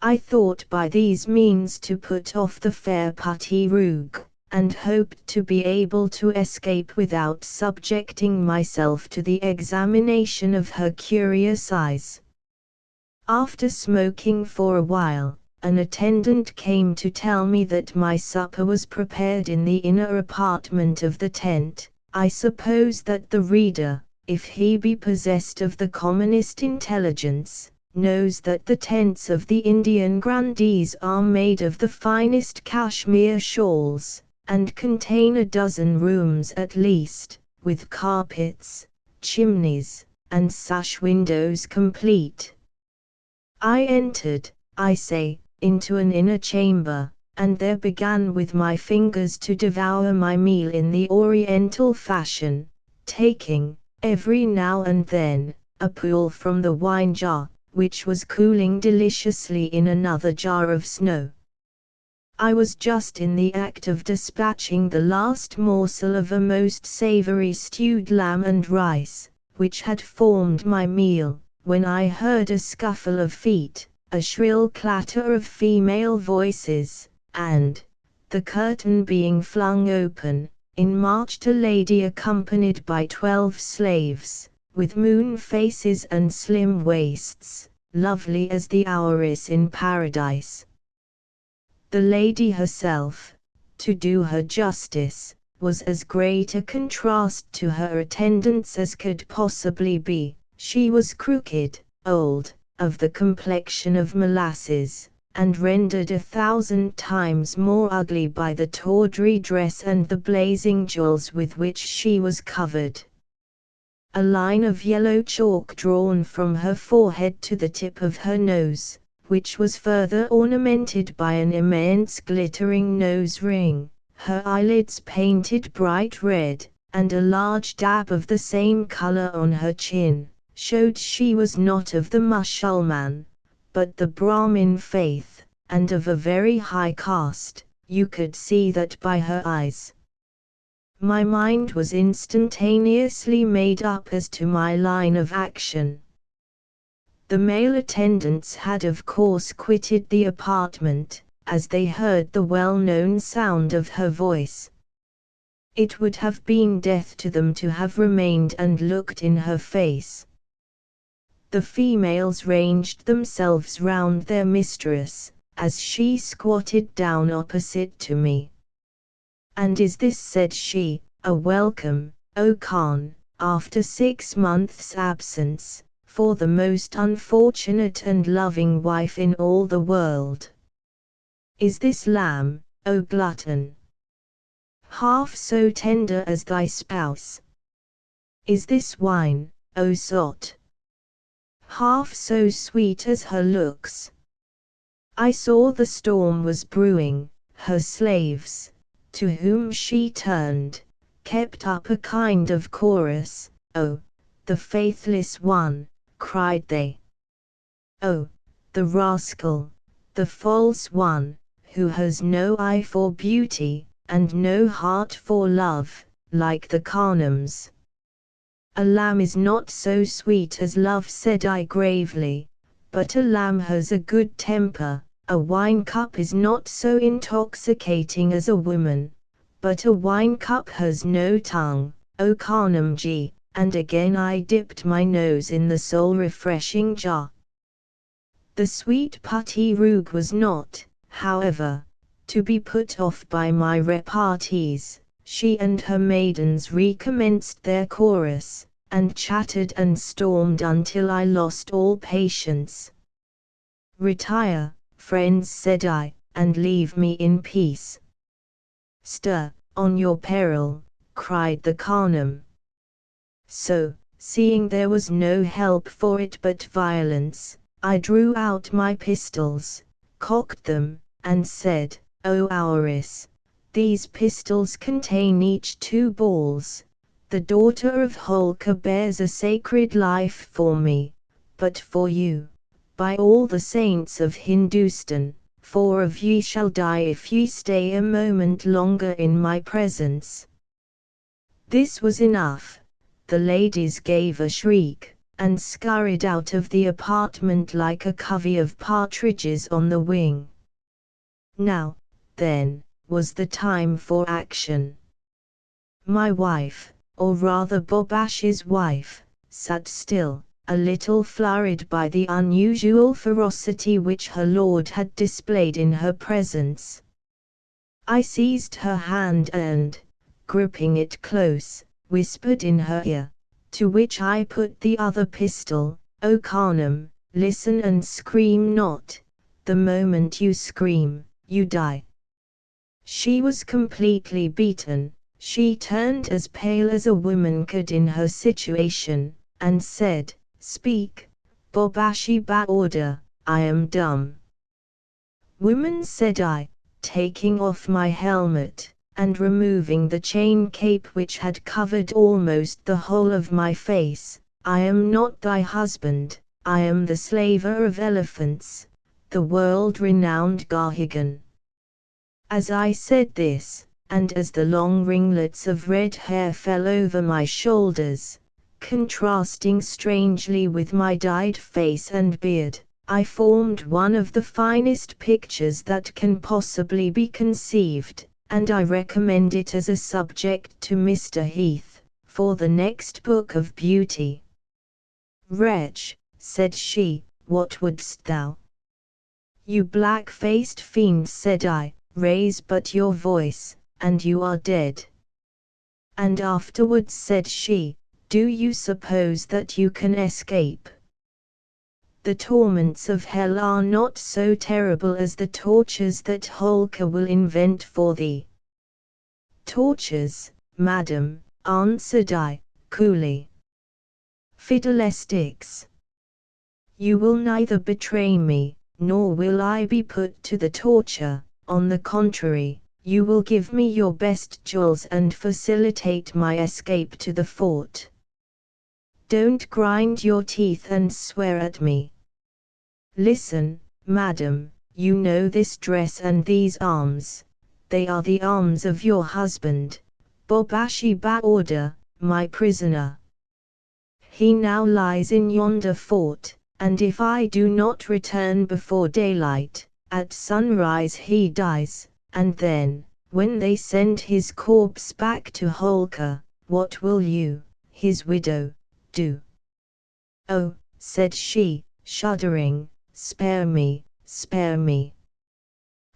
I thought by these means to put off the fair Patti Rogue, and hoped to be able to escape without subjecting myself to the examination of her curious eyes. After smoking for a while, an attendant came to tell me that my supper was prepared in the inner apartment of the tent. I suppose that the reader, if he be possessed of the commonest intelligence, knows that the tents of the Indian grandees are made of the finest cashmere shawls, and contain a dozen rooms at least, with carpets, chimneys, and sash windows complete. I entered, I say, into an inner chamber, and there began with my fingers to devour my meal in the Oriental fashion, taking, every now and then, a pull from the wine jar, which was cooling deliciously in another jar of snow. I was just in the act of dispatching the last morsel of a most savory stewed lamb and rice, which had formed my meal, when I heard a scuffle of feet, a shrill clatter of female voices, and, the curtain being flung open, in marched a lady accompanied by 12 slaves, with moon faces and slim waists, lovely as the houress in paradise. The lady herself, to do her justice, was as great a contrast to her attendants as could possibly be. She was crooked, old, of the complexion of molasses, and rendered 1,000 times more ugly by the tawdry dress and the blazing jewels with which she was covered. A line of yellow chalk drawn from her forehead to the tip of her nose, which was further ornamented by an immense glittering nose ring, her eyelids painted bright red, and a large dab of the same color on her chin, showed she was not of the Mussulman, but the Brahmin faith, and of a very high caste. You could see that by her eyes. My mind was instantaneously made up as to my line of action. The male attendants had of course quitted the apartment, as they heard the well-known sound of her voice. It would have been death to them to have remained and looked in her face. The females ranged themselves round their mistress, as she squatted down opposite to me. "And is this," said she, "a welcome, O Khan, after 6 months' absence, for the most unfortunate and loving wife in all the world? Is this lamb, O glutton, half so tender as thy spouse? Is this wine, O sot, half so sweet as her looks?" I saw the storm was brewing. Her slaves, to whom she turned, kept up a kind of chorus. "Oh, the faithless one," cried they. "Oh, the rascal, the false one, who has no eye for beauty, and no heart for love, like the Khanums." "A lamb is not so sweet as love," said I gravely, "but a lamb has a good temper. A wine cup is not so intoxicating as a woman, but a wine cup has no tongue, O Khanumji," and again I dipped my nose in the soul-refreshing jar. The sweet Patti Rogue was not, however, to be put off by my repartees. She and her maidens recommenced their chorus, and chattered and stormed until I lost all patience. "Retire, friends," said I, "and leave me in peace." "Stir, on your peril," cried the Khanum. So, seeing there was no help for it but violence, I drew out my pistols, cocked them, and said, "O Auris, these pistols contain each 2 balls. The daughter of Holker bears a sacred life for me, but for you, by all the saints of Hindustan, 4 of ye shall die if ye stay a moment longer in my presence." This was enough. The ladies gave a shriek, and scurried out of the apartment like a covey of partridges on the wing. Now, then, was the time for action. My wife, or rather Bobash's wife, sat still, a little flurried by the unusual ferocity which her lord had displayed in her presence. I seized her hand and, gripping it close, whispered in her ear, to which I put the other pistol, "O Khanum, listen and scream not. The moment you scream, you die." She was completely beaten. She turned as pale as a woman could in her situation, and said, "Speak, Bobashi Baorder, I am dumb." "Woman," said I, taking off my helmet, and removing the chain cape which had covered almost the whole of my face, "I am not thy husband, I am the slaver of elephants, the world-renowned Garhigan." As I said this, and as the long ringlets of red hair fell over my shoulders, contrasting strangely with my dyed face and beard, I formed one of the finest pictures that can possibly be conceived, and I recommend it as a subject to Mr. Heath, for the next book of beauty. "Wretch," said she, "what wouldst thou?" "You black-faced fiend," said I, "raise but your voice, and you are dead." "And afterwards," said she, "do you suppose that you can escape? The torments of hell are not so terrible as the tortures that Holker will invent for thee." "Tortures, madam," answered I, coolly. "Fiddlesticks! You will neither betray me, nor will I be put to the torture. On the contrary, you will give me your best jewels and facilitate my escape to the fort. Don't grind your teeth and swear at me. Listen, madam, you know this dress and these arms. They are the arms of your husband, Bobashi Baorder, my prisoner. He now lies in yonder fort, and if I do not return before daylight, at sunrise he dies, and then, when they send his corpse back to Holker, what will you, his widow, do?" "Oh," said she, shuddering, "spare me, spare me.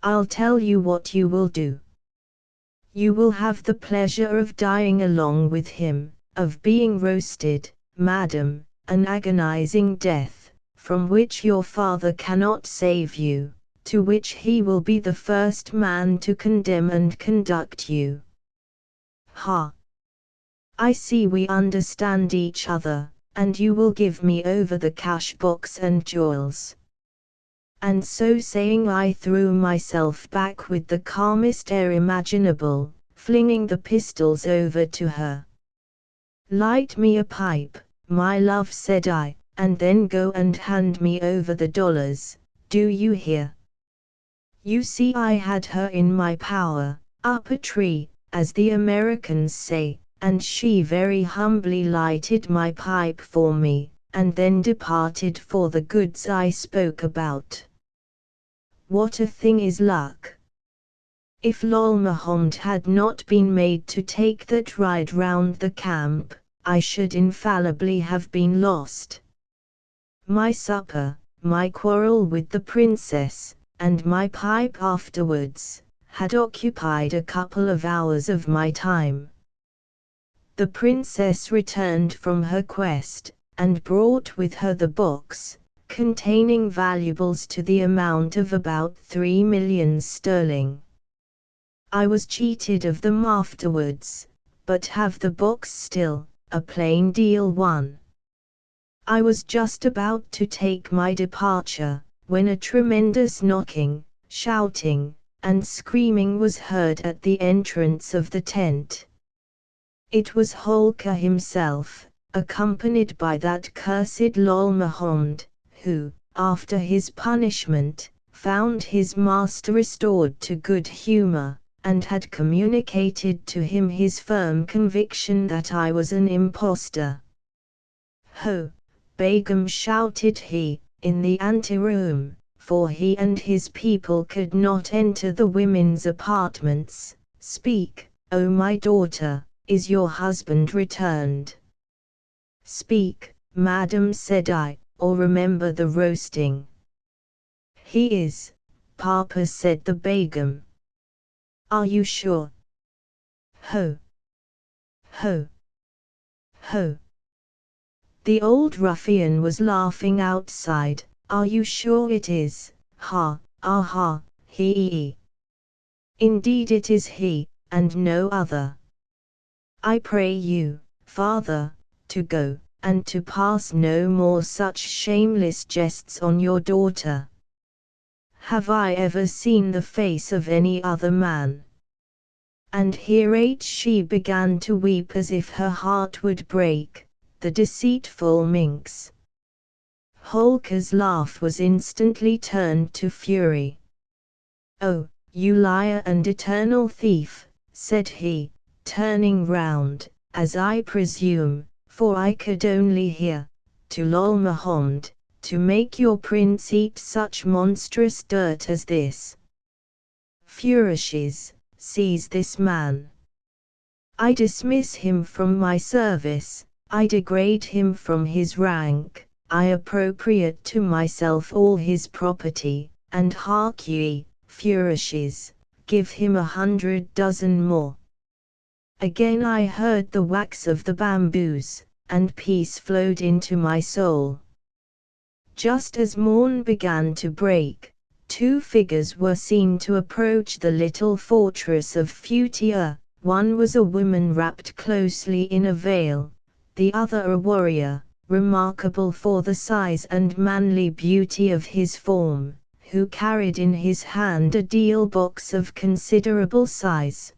I'll tell you what you will do. You will have the pleasure of dying along with him, of being roasted, madam, an agonizing death, from which your father cannot save you, to which he will be the first man to condemn and conduct you." "Ha! I see we understand each other, and you will give me over the cash box and jewels." And so saying, I threw myself back with the calmest air imaginable, flinging the pistols over to her. "Light me a pipe, my love," said I, "and then go and hand me over the dollars, do you hear?" You see, I had her in my power, up a tree, as the Americans say, and she very humbly lighted my pipe for me, and then departed for the goods I spoke about. What a thing is luck! If Lal Mahommed had not been made to take that ride round the camp, I should infallibly have been lost. My supper, my quarrel with the princess, and my pipe afterwards, had occupied a couple of hours of my time. The princess returned from her quest, and brought with her the box, containing valuables to the amount of about 3 millions sterling. I was cheated of them afterwards, but have the box still, a plain deal one. I was just about to take my departure, when a tremendous knocking, shouting, and screaming was heard at the entrance of the tent. It was Holker himself, accompanied by that cursed Lal Mohammed, who, after his punishment, found his master restored to good humor, and had communicated to him his firm conviction that I was an impostor. "Ho, Begum," shouted he, in the anteroom, for he and his people could not enter the women's apartments. "Speak, O my daughter, is your husband returned?" "Speak, madam," said I, "or remember the roasting." "He is, Papa," said the Begum. "Are you sure?" "Ho! Ho! Ho!" The old ruffian was laughing outside. "Are you sure it is? Ha, ah ha, he. Indeed it is he, and no other. I pray you, father, to go, and to pass no more such shameless jests on your daughter. Have I ever seen the face of any other man?" And hereat she began to weep as if her heart would break, the deceitful minx. Holker's laugh was instantly turned to fury. "Oh, you liar and eternal thief," said he, turning round, as I presume, for I could only hear, to Lal Mohammed, "to make your prince eat such monstrous dirt as this. Flourishes, seize this man. I dismiss him from my service, I degrade him from his rank, I appropriate to myself all his property, and hark ye, Flourishes, give him 100 dozen more." Again I heard the wax of the bamboos, and peace flowed into my soul. Just as morn began to break, 2 figures were seen to approach the little fortress of Futia. One was a woman wrapped closely in a veil, the other a warrior, remarkable for the size and manly beauty of his form, who carried in his hand a deal box of considerable size.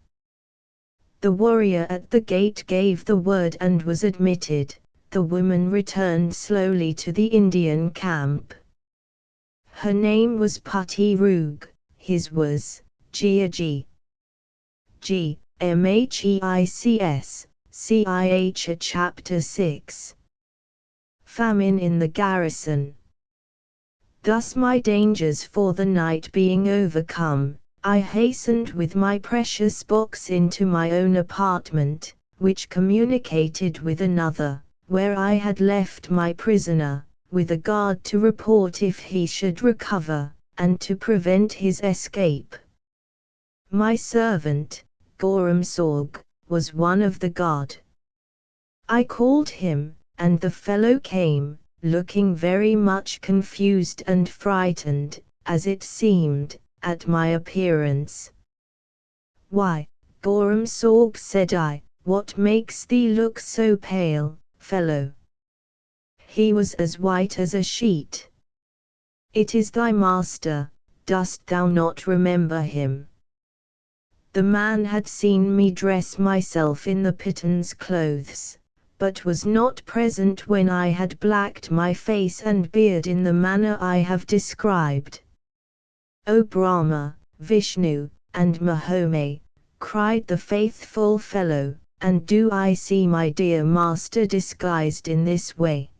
The warrior at the gate gave the word and was admitted. The woman returned slowly to the Indian camp. Her name was Putty Roog, his was G. Makepeace, Cih. Chapter 6. Famine in the garrison. Thus my dangers for the night being overcome, I hastened with my precious box into my own apartment, which communicated with another, where I had left my prisoner, with a guard to report if he should recover, and to prevent his escape. My servant, Gorham Sorg, was one of the guard. I called him, and the fellow came, looking very much confused and frightened, as it seemed, at my appearance. "Why, Gorham Sorg," said I, "what makes thee look so pale, fellow?" He was as white as a sheet. "It is thy master, dost thou not remember him?" The man had seen me dress myself in the Piton's clothes, but was not present when I had blacked my face and beard in the manner I have described. "O Brahma, Vishnu, and Mahomet," cried the faithful fellow, "and do I see my dear master disguised in this way?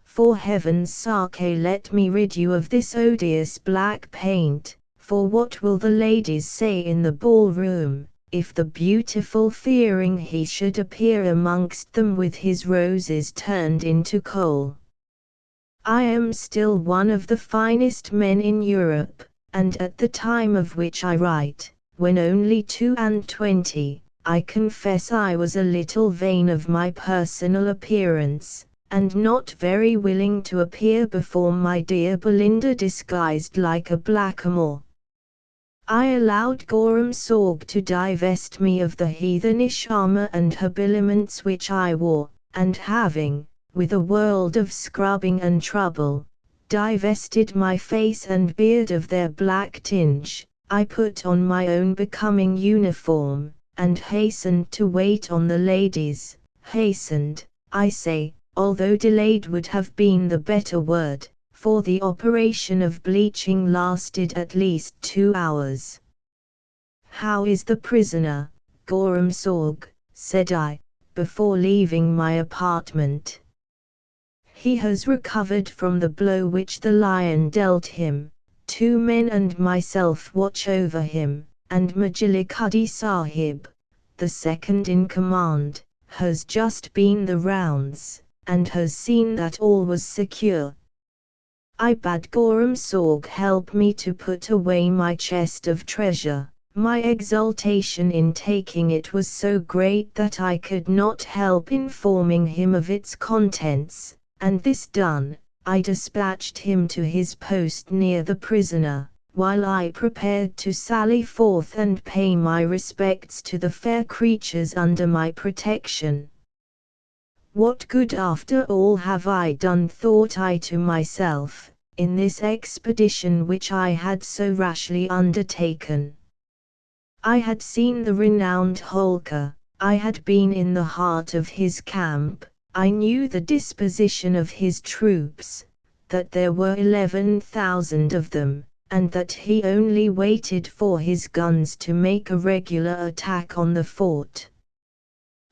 For heaven's sake let me rid you of this odious black paint, for what will the ladies say in the ballroom, if the beautiful fearing he should appear amongst them with his roses turned into coal? I am still one of the finest men in Europe, and at the time of which I write, when only 22, I confess I was a little vain of my personal appearance, and not very willing to appear before my dear Belinda disguised like a blackamoor. I allowed Gorham Sorg to divest me of the heathenish armour and habiliments which I wore, and having, with a world of scrubbing and trouble, divested my face and beard of their black tinge, I put on my own becoming uniform, and hastened to wait on the ladies. Hastened, I say, although delayed would have been the better word, for the operation of bleaching lasted at least 2 hours. "How is the prisoner, Gorham Sorg?" said I, before leaving my apartment. "He has recovered from the blow which the lion dealt him. 2 men and myself watch over him, and Majlikudi Sahib, the second in command, has just been the rounds, and has seen that all was secure." I bade Gorham Sorg help me to put away my chest of treasure. My exultation in taking it was so great that I could not help informing him of its contents, and this done, I dispatched him to his post near the prisoner, while I prepared to sally forth and pay my respects to the fair creatures under my protection. What good after all have I done, thought I to myself, in this expedition which I had so rashly undertaken? I had seen the renowned Holkar, I had been in the heart of his camp, I knew the disposition of his troops, that there were 11,000 of them, and that he only waited for his guns to make a regular attack on the fort.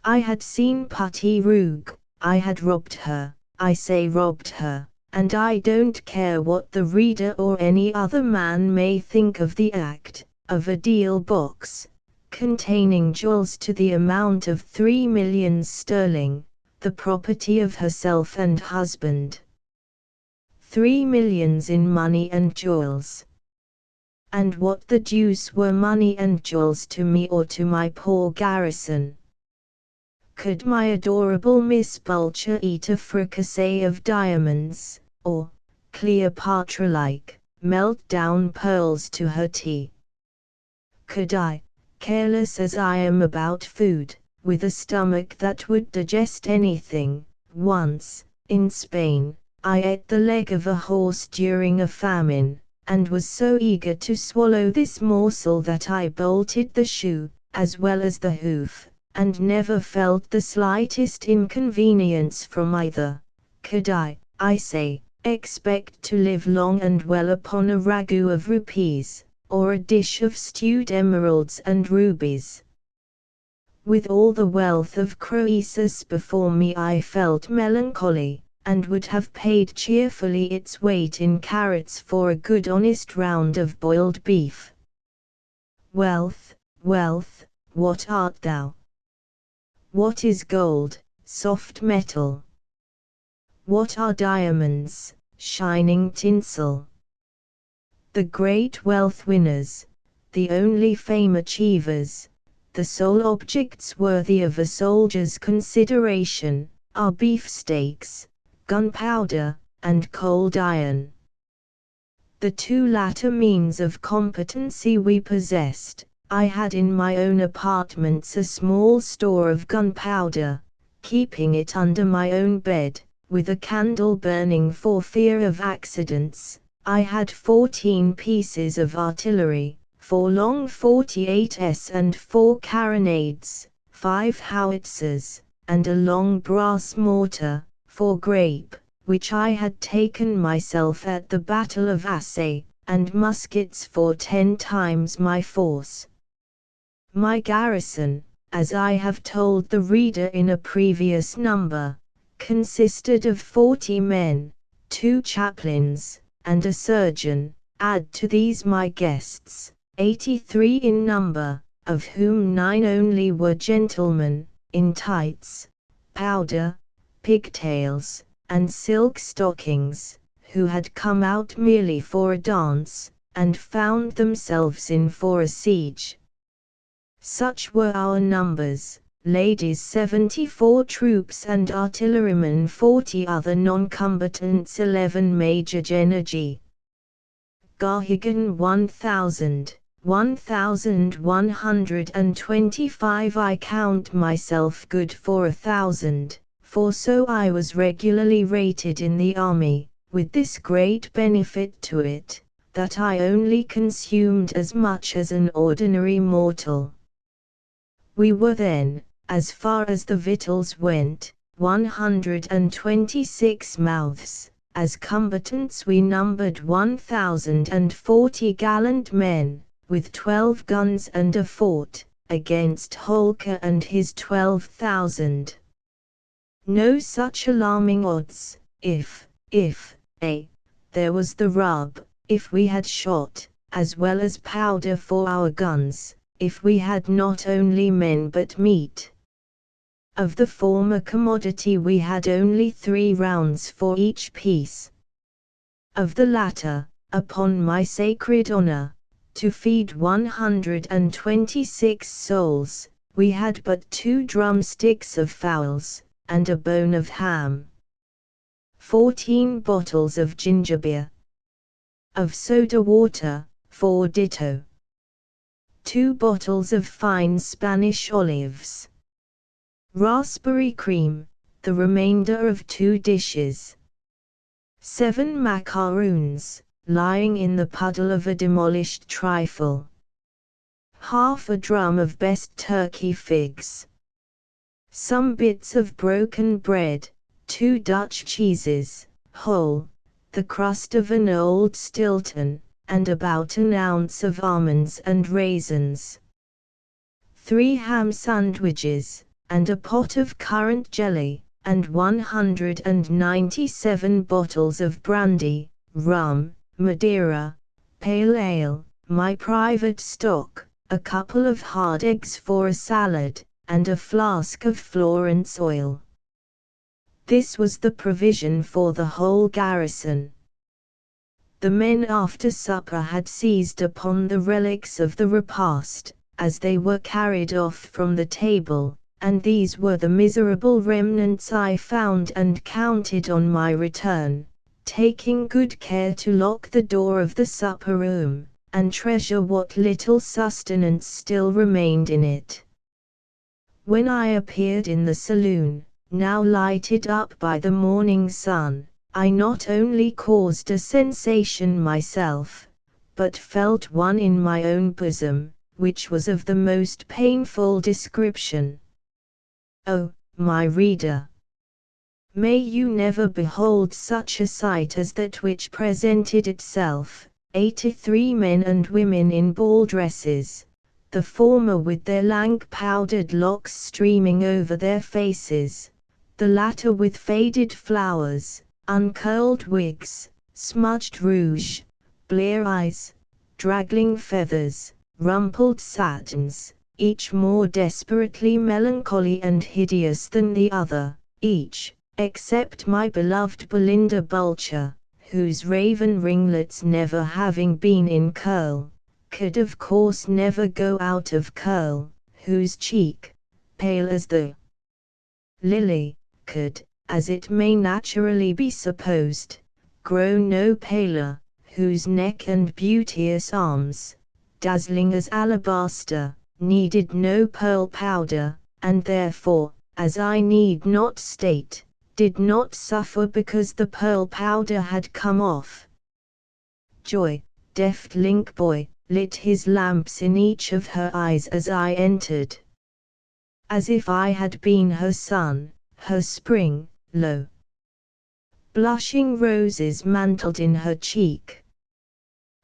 I had seen Putty Roog, I had robbed her, I say robbed her, and I don't care what the reader or any other man may think of the act, of a deal box, containing jewels to the amount of 3 millions sterling, the property of herself and husband. 3 millions in money and jewels. And what the deuce were money and jewels to me or to my poor garrison? Could my adorable Miss Bulcher eat a fricassee of diamonds, or, Cleopatra-like, melt down pearls to her tea? Could I, careless as I am about food, with a stomach that would digest anything? Once, in Spain, I ate the leg of a horse during a famine, and was so eager to swallow this morsel that I bolted the shoe, as well as the hoof, and never felt the slightest inconvenience from either. Could I say, expect to live long and well upon a ragout of rupees, or a dish of stewed emeralds and rubies? With all the wealth of Croesus before me, I felt melancholy, and would have paid cheerfully its weight in carrots for a good honest round of boiled beef. Wealth, wealth, what art thou? What is gold, soft metal? What are diamonds, shining tinsel? The great wealth winners, the only fame achievers, the sole objects worthy of a soldier's consideration, are beefsteaks, gunpowder, and cold iron. The 2 latter means of competency we possessed. I had in my own apartments a small store of gunpowder, keeping it under my own bed, with a candle burning for fear of accidents. I had 14 pieces of artillery, 4 long 48s and 4 carronades, 5 howitzers, and a long brass mortar, for grape, which I had taken myself at the Battle of Assaye, and muskets for 10 times my force. My garrison, as I have told the reader in a previous number, consisted of 40 men, 2 chaplains, and a surgeon. Add to these my guests, 83 in number, of whom 9 only were gentlemen, in tights, powder, pigtails, and silk stockings, who had come out merely for a dance, and found themselves in for a siege. Such were our numbers, ladies 74 troops and artillerymen 40 other non-combatants 11 Major General Gahigan 1,125 I count myself good for 1,000, for so I was regularly rated in the army, with this great benefit to it, that I only consumed as much as an ordinary mortal. We were then, as far as the victuals went, 126 mouths. As combatants we numbered 1,040 gallant men, with 12 guns and a fort, against Holker and his 12,000. No such alarming odds, if, there was the rub, if we had shot, as well as powder for our guns, if we had not only men but meat. Of the former commodity we had only 3 rounds for each piece. Of the latter, upon my sacred honor, to feed 126 souls, we had but 2 drumsticks of fowls, and a bone of ham. 14 bottles of ginger beer. Of soda water, 4 ditto. 2 bottles of fine Spanish olives. Raspberry cream, the remainder of 2 dishes. 7 macaroons, lying in the puddle of a demolished trifle. Half a drum of best turkey figs. Some bits of broken bread, 2 Dutch cheeses, whole, the crust of an old Stilton, and about an ounce of almonds and raisins. 3 ham sandwiches, and a pot of currant jelly, and 197 bottles of brandy, rum, Madeira, pale ale, my private stock, a couple of hard eggs for a salad, and a flask of Florence oil. This was the provision for the whole garrison. The men after supper had seized upon the relics of the repast, as they were carried off from the table, and these were the miserable remnants I found and counted on my return, taking good care to lock the door of the supper room, and treasure what little sustenance still remained in it. When I appeared in the saloon, now lighted up by the morning sun, I not only caused a sensation myself, but felt one in my own bosom, which was of the most painful description. Oh, my reader! May you never behold such a sight as that which presented itself, 83 men and women in ball dresses, the former with their lank powdered locks streaming over their faces, the latter with faded flowers, uncurled wigs, smudged rouge, blear eyes, draggling feathers, rumpled satins, each more desperately melancholy and hideous than the other, each, except my beloved Belinda Bulcher, whose raven ringlets never having been in curl, could of course never go out of curl, whose cheek, pale as the lily, could, as it may naturally be supposed, grow no paler, whose neck and beauteous arms, dazzling as alabaster, needed no pearl powder, and therefore, as I need not state, did not suffer because the pearl powder had come off. Joy, deft link boy, lit his lamps in each of her eyes as I entered. As if I had been her sun, her spring, lo! Blushing roses mantled in her cheek.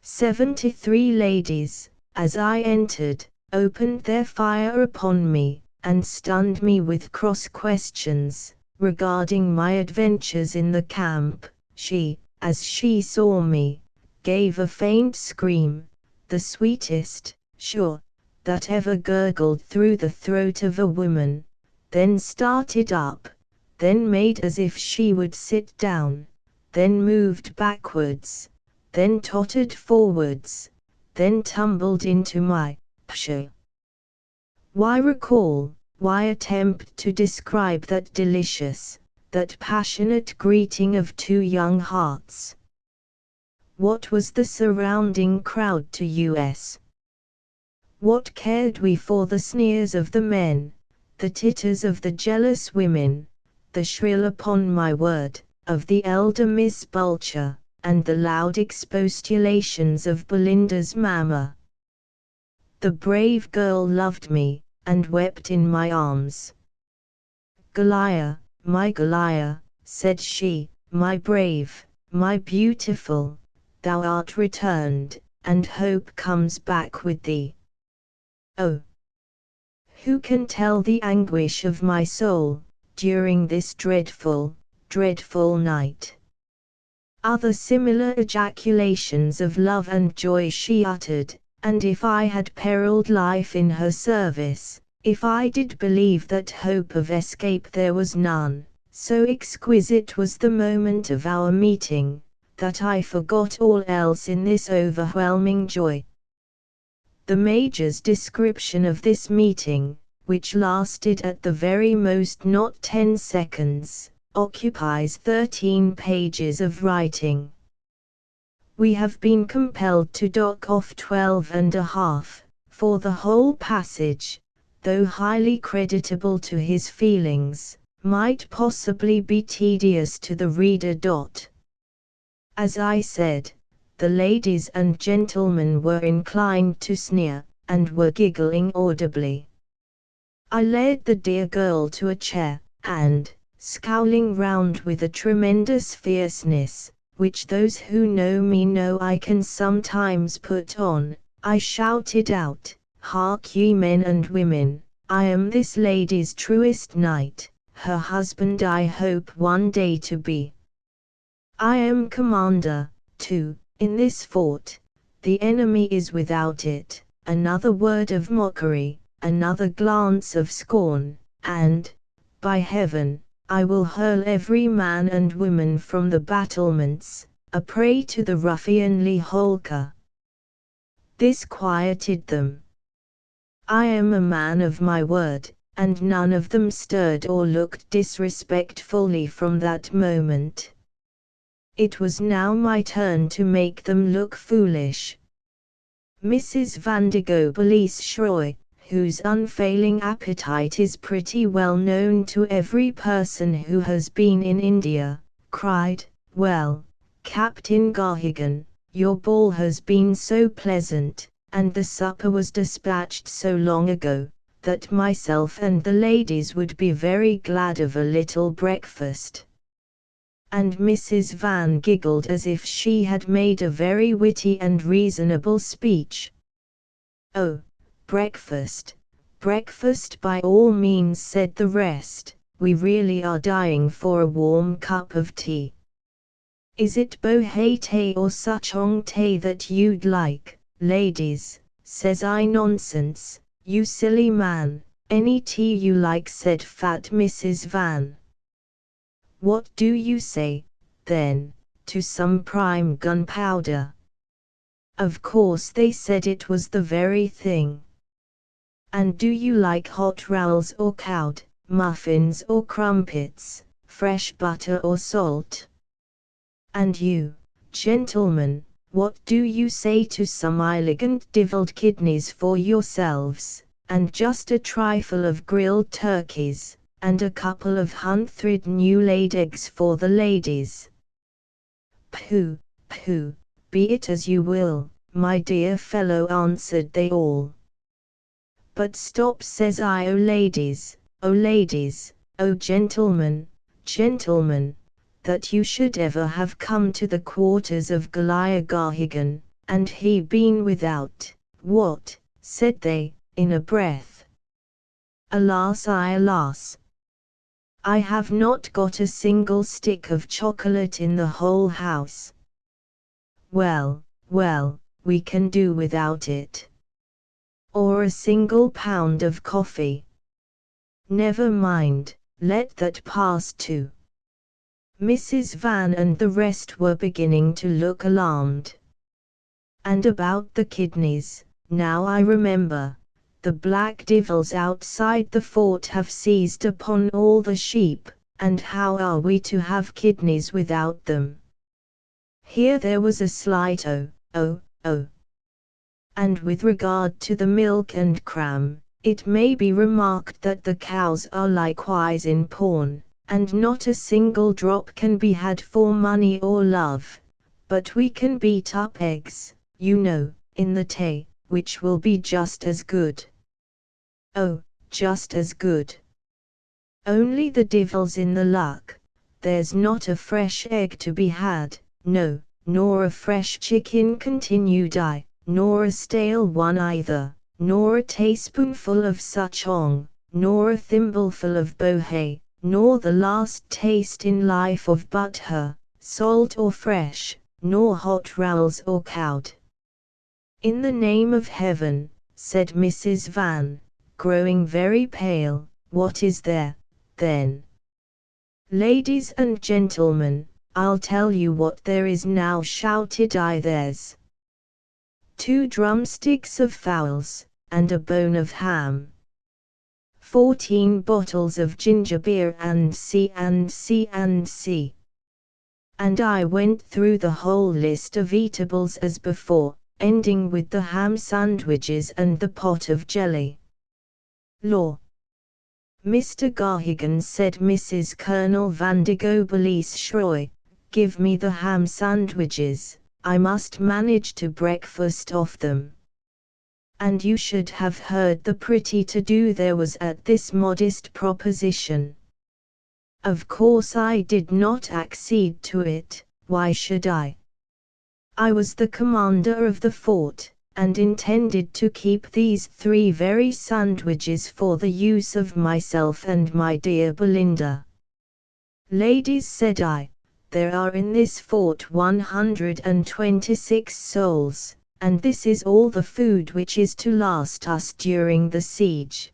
73 ladies, as I entered, opened their fire upon me, and stunned me with cross questions, regarding my adventures in the camp. She, as she saw me, gave a faint scream, the sweetest, sure, that ever gurgled through the throat of a woman, then started up, then made as if she would sit down, then moved backwards, then tottered forwards, then tumbled into my pshaw. Why recall, why attempt to describe that delicious, that passionate greeting of two young hearts? What was the surrounding crowd to us? What cared we for the sneers of the men, the titters of the jealous women, the shrill upon my word, of the elder Miss Bulcher, and the loud expostulations of Belinda's mamma? The brave girl loved me, and wept in my arms. Goliah, said she, my brave, my beautiful, thou art returned, and hope comes back with thee. Oh! Who can tell the anguish of my soul, during this dreadful, dreadful night? Other similar ejaculations of love and joy she uttered, and if I had periled life in her service, if I did believe that hope of escape there was none, so exquisite was the moment of our meeting, that I forgot all else in this overwhelming joy. The Major's description of this meeting, which lasted at the very most not 10 seconds, occupies 13 pages of writing. We have been compelled to dock off 12.5, for the whole passage, though highly creditable to his feelings, might possibly be tedious to the reader. As I said, the ladies and gentlemen were inclined to sneer, and were giggling audibly. I led the dear girl to a chair, and, scowling round with a tremendous fierceness, which those who know me know I can sometimes put on, I shouted out, "Hark ye men and women, I am this lady's truest knight, her husband I hope one day to be. I am commander, too, in this fort, the enemy is without it." Another word of mockery, another glance of scorn, and, by heaven, I will hurl every man and woman from the battlements, a prey to the ruffianly Holker. This quieted them. I am a man of my word, and none of them stirred or looked disrespectfully from that moment. It was now my turn to make them look foolish. Mrs. Vandigo Shroy, whose unfailing appetite is pretty well known to every person who has been in India, cried, "Well, Captain Garrigan, your ball has been so pleasant, and the supper was dispatched so long ago, that myself and the ladies would be very glad of a little breakfast." And Mrs. Van giggled as if she had made a very witty and reasonable speech. "Oh, breakfast, breakfast by all means," said the rest, "we really are dying for a warm cup of tea." "Is it bohate or souchong tea that you'd like, ladies?" says I. "Nonsense, you silly man, any tea you like," said fat Mrs. Van. "What do you say, then, to some prime gunpowder?" Of course they said it was the very thing. "And do you like hot rolls or cowed, muffins or crumpets, fresh butter or salt? And you, gentlemen, what do you say to some elegant divelled kidneys for yourselves, and just a trifle of grilled turkeys, and a couple of 100 new-laid eggs for the ladies?" "Pooh, pooh, be it as you will, my dear fellow," answered they all. "But stop," says I. "Oh ladies, oh gentlemen, gentlemen, that you should ever have come to the quarters of Goliah Garrigan, and he been without." "What?" said they, in a breath. "Alas, alas! I have not got a single stick of chocolate in the whole house." "Well, well, we can do without it." "Or a single pound of coffee." "Never mind, let that pass too." Mrs. Van and the rest were beginning to look alarmed. "And about the kidneys, now I remember, the black devils outside the fort have seized upon all the sheep, and how are we to have kidneys without them? Here there was a slight oh. And with regard to the milk and cram, it may be remarked that the cows are likewise in pawn, and not a single drop can be had for money or love, but we can beat up eggs, you know, in the Tay, which will be just as good. Oh, just as good. Only the devil's in the luck, there's not a fresh egg to be had, no, nor a fresh chicken, continued I, nor a stale one either, nor a teaspoonful of souchong, nor a thimbleful of bohea, nor the last taste in life of butter, salt or fresh, nor hot rolls or cowed. In the name of heaven, said Mrs. Van, growing very pale, what is there, then? Ladies and gentlemen, I'll tell you what there is now, shouted I. There's 2 drumsticks of fowls, and a bone of ham, 14 bottles of ginger beer, and C. And I went through the whole list of eatables as before, ending with the ham sandwiches and the pot of jelly. Law! Mr. Garrigan, said Mrs. Colonel Vandergobelies Shroy, give me the ham sandwiches, I must manage to breakfast off them. And you should have heard the pretty to-do there was at this modest proposition. Of course I did not accede to it, why should I? I was the commander of the fort, and intended to keep these 3 very sandwiches for the use of myself and my dear Belinda. Ladies, said I, there are in this fort 126 souls, and this is all the food which is to last us during the siege.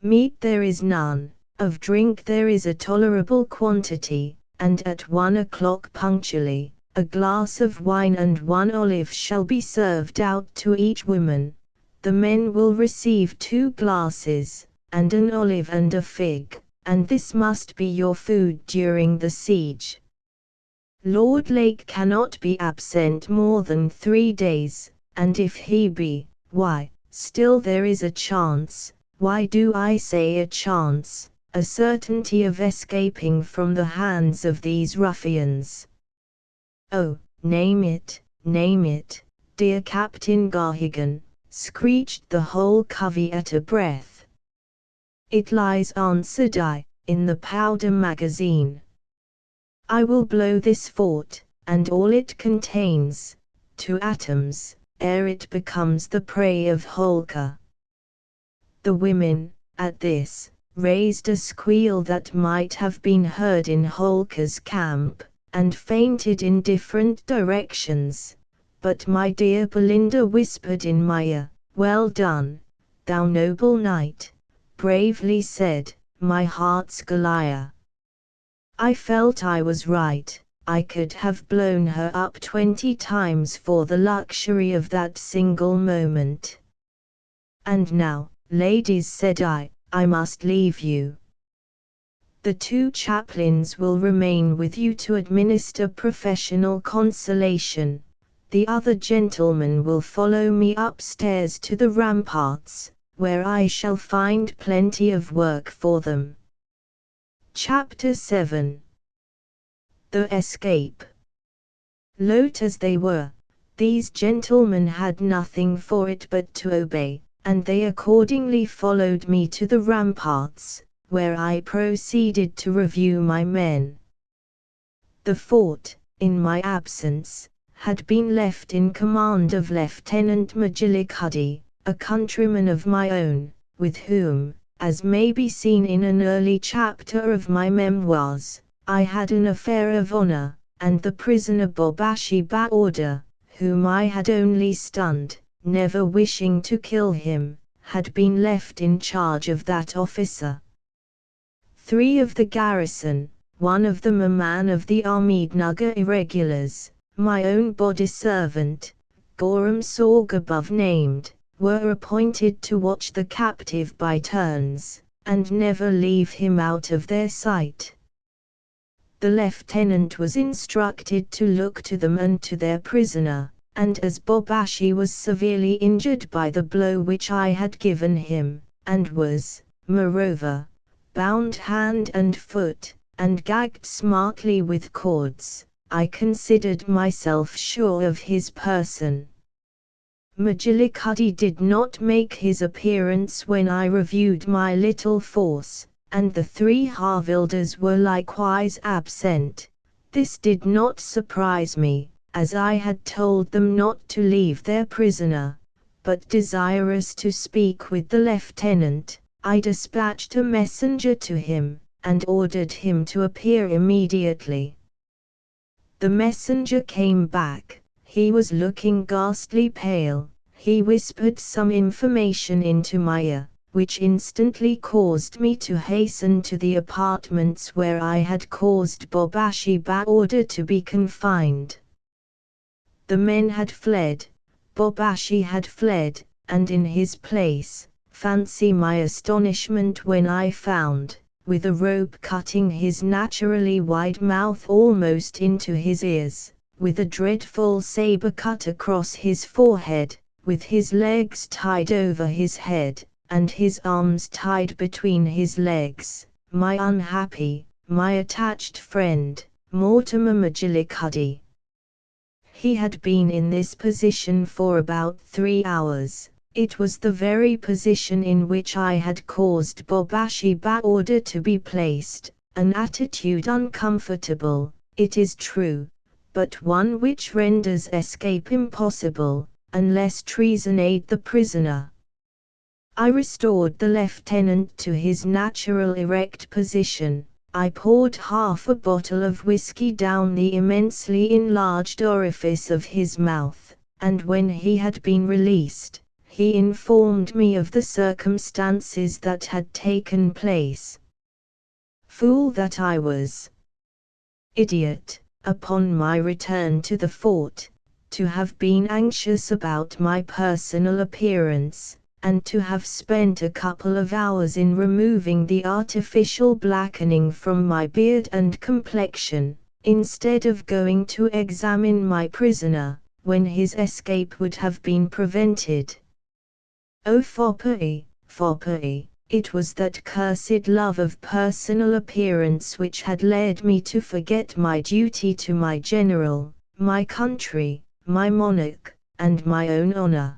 Meat there is none, of drink there is a tolerable quantity, and at 1 o'clock punctually, a glass of wine and 1 olive shall be served out to each woman. The men will receive 2 glasses, and an olive and a fig, and this must be your food during the siege. Lord Lake cannot be absent more than 3 days, and if he be, why, still there is a chance, why do I say a chance, a certainty of escaping from the hands of these ruffians. Oh, name it, dear Captain Garrigan, screeched the whole covey at a breath. It lies, answered I, in the powder magazine. I will blow this fort, and all it contains, to atoms, ere it becomes the prey of Holker. The women, at this, raised a squeal that might have been heard in Holker's camp, and fainted in different directions, but my dear Belinda whispered in my ear, well done, thou noble knight, bravely said, my heart's Goliath. I felt I was right, I could have blown her up 20 times for the luxury of that single moment. And now, ladies, said I must leave you. The 2 chaplains will remain with you to administer professional consolation. The other gentlemen will follow me upstairs to the ramparts, where I shall find plenty of work for them. Chapter 7. The Escape. Loath as they were, these gentlemen had nothing for it but to obey, and they accordingly followed me to the ramparts, where I proceeded to review my men. The fort, in my absence, had been left in command of Lieutenant McGillicuddy, a countryman of my own, with whom, as may be seen in an early chapter of my memoirs, I had an affair of honor, and the prisoner Bobashi Baorder, whom I had only stunned, never wishing to kill him, had been left in charge of that officer. 3 of the garrison, one of them a man of the Ahmednagar irregulars, my own body servant, Gorham Sorg above named, were appointed to watch the captive by turns, and never leave him out of their sight. The lieutenant was instructed to look to them and to their prisoner, and as Bobashi was severely injured by the blow which I had given him, and was, moreover, bound hand and foot, and gagged smartly with cords, I considered myself sure of his person. Majlikudi did not make his appearance when I reviewed my little force, and the 3 Havildars were likewise absent. This did not surprise me, as I had told them not to leave their prisoner, but desirous to speak with the lieutenant, I dispatched a messenger to him, and ordered him to appear immediately. The messenger came back. He was looking ghastly pale. He whispered some information into my ear, which instantly caused me to hasten to the apartments where I had caused Bobashi Baorder to be confined. The men had fled, Bobashi had fled, and in his place, fancy my astonishment when I found, with a rope cutting his naturally wide mouth almost into his ears, with a dreadful saber cut across his forehead, with his legs tied over his head, and his arms tied between his legs, my unhappy, my attached friend, Mortimer Majlikudi. He had been in this position for about 3 hours. It was the very position in which I had caused Bobashi Baorder to be placed, an attitude uncomfortable, it is true, but one which renders escape impossible, unless treason aid the prisoner. I restored the lieutenant to his natural erect position. I poured half a bottle of whiskey down the immensely enlarged orifice of his mouth, and when he had been released, he informed me of the circumstances that had taken place. Fool that I was! Idiot, upon my return to the fort, to have been anxious about my personal appearance, and to have spent a couple of hours in removing the artificial blackening from my beard and complexion, instead of going to examine my prisoner, when his escape would have been prevented. Oh foppery, foppery, it was that cursed love of personal appearance which had led me to forget my duty to my general, my country, my monarch, and my own honor.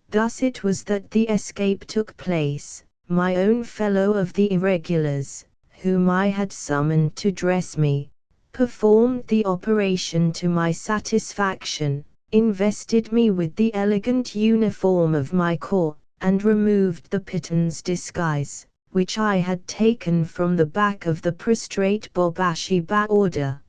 Thus it was that the escape took place. My own fellow of the irregulars, whom I had summoned to dress me, performed the operation to my satisfaction, invested me with the elegant uniform of my corps, and removed the Piton's disguise, which I had taken from the back of the prostrate Bobashi Baorder.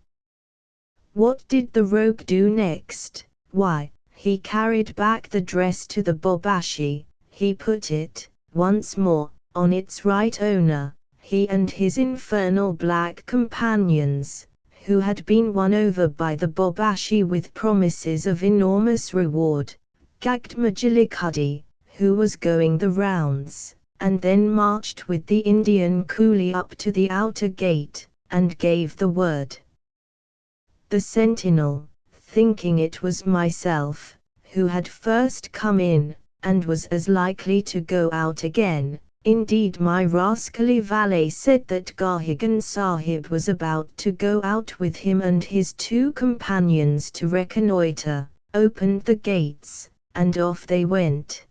What did the rogue do next? Why, he carried back the dress to the Bobashi, he put it, once more, on its right owner, he and his infernal black companions, who had been won over by the Bobashi with promises of enormous reward, gagged Majlikudi, who was going the rounds, and then marched with the Indian coolie up to the outer gate, and gave the word. The sentinel, thinking it was myself, who had first come in, and was as likely to go out again, indeed my rascally valet said that Garhigan Sahib was about to go out with him and his 2 companions to reconnoiter, opened the gates, and off they went.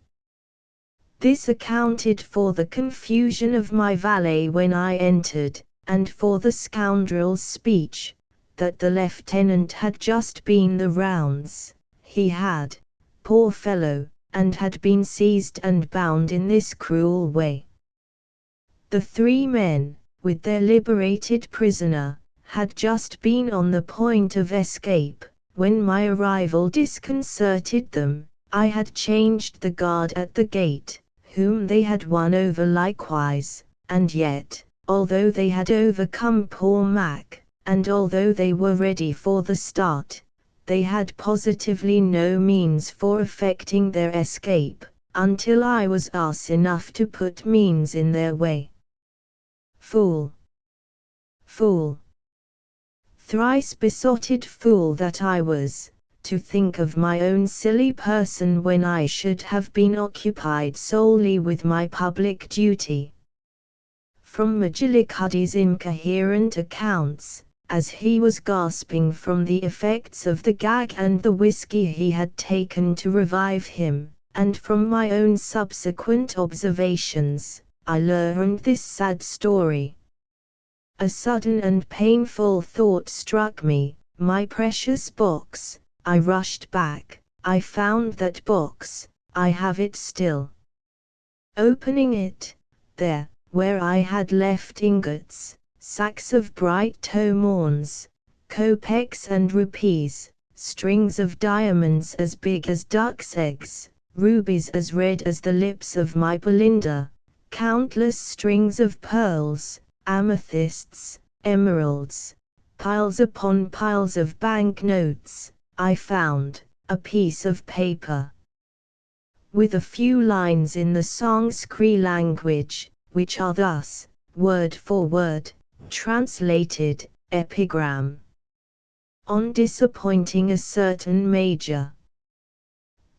This accounted for the confusion of my valet when I entered, and for the scoundrel's speech, that the lieutenant had just been the rounds. He had, poor fellow, and had been seized and bound in this cruel way. The 3 men, with their liberated prisoner, had just been on the point of escape, when my arrival disconcerted them. I had changed the guard at the gate, whom they had won over likewise, and yet, although they had overcome poor Mac, and although they were ready for the start, they had positively no means for effecting their escape, until I was ass enough to put means in their way. Fool! Fool! Thrice besotted fool that I was, to think of my own silly person when I should have been occupied solely with my public duty. From Majalicudi's incoherent accounts, as he was gasping from the effects of the gag and the whiskey he had taken to revive him, and from my own subsequent observations, I learned this sad story. A sudden and painful thought struck me, my precious box. I rushed back, I found that box, I have it still. Opening it, there, where I had left ingots, sacks of bright tomauns, kopecks and rupees, strings of diamonds as big as ducks' eggs, rubies as red as the lips of my Belinda, countless strings of pearls, amethysts, emeralds, piles upon piles of banknotes, I found a piece of paper with a few lines in the Sanskrit language, which are thus, word for word, translated, epigram. On disappointing a certain major,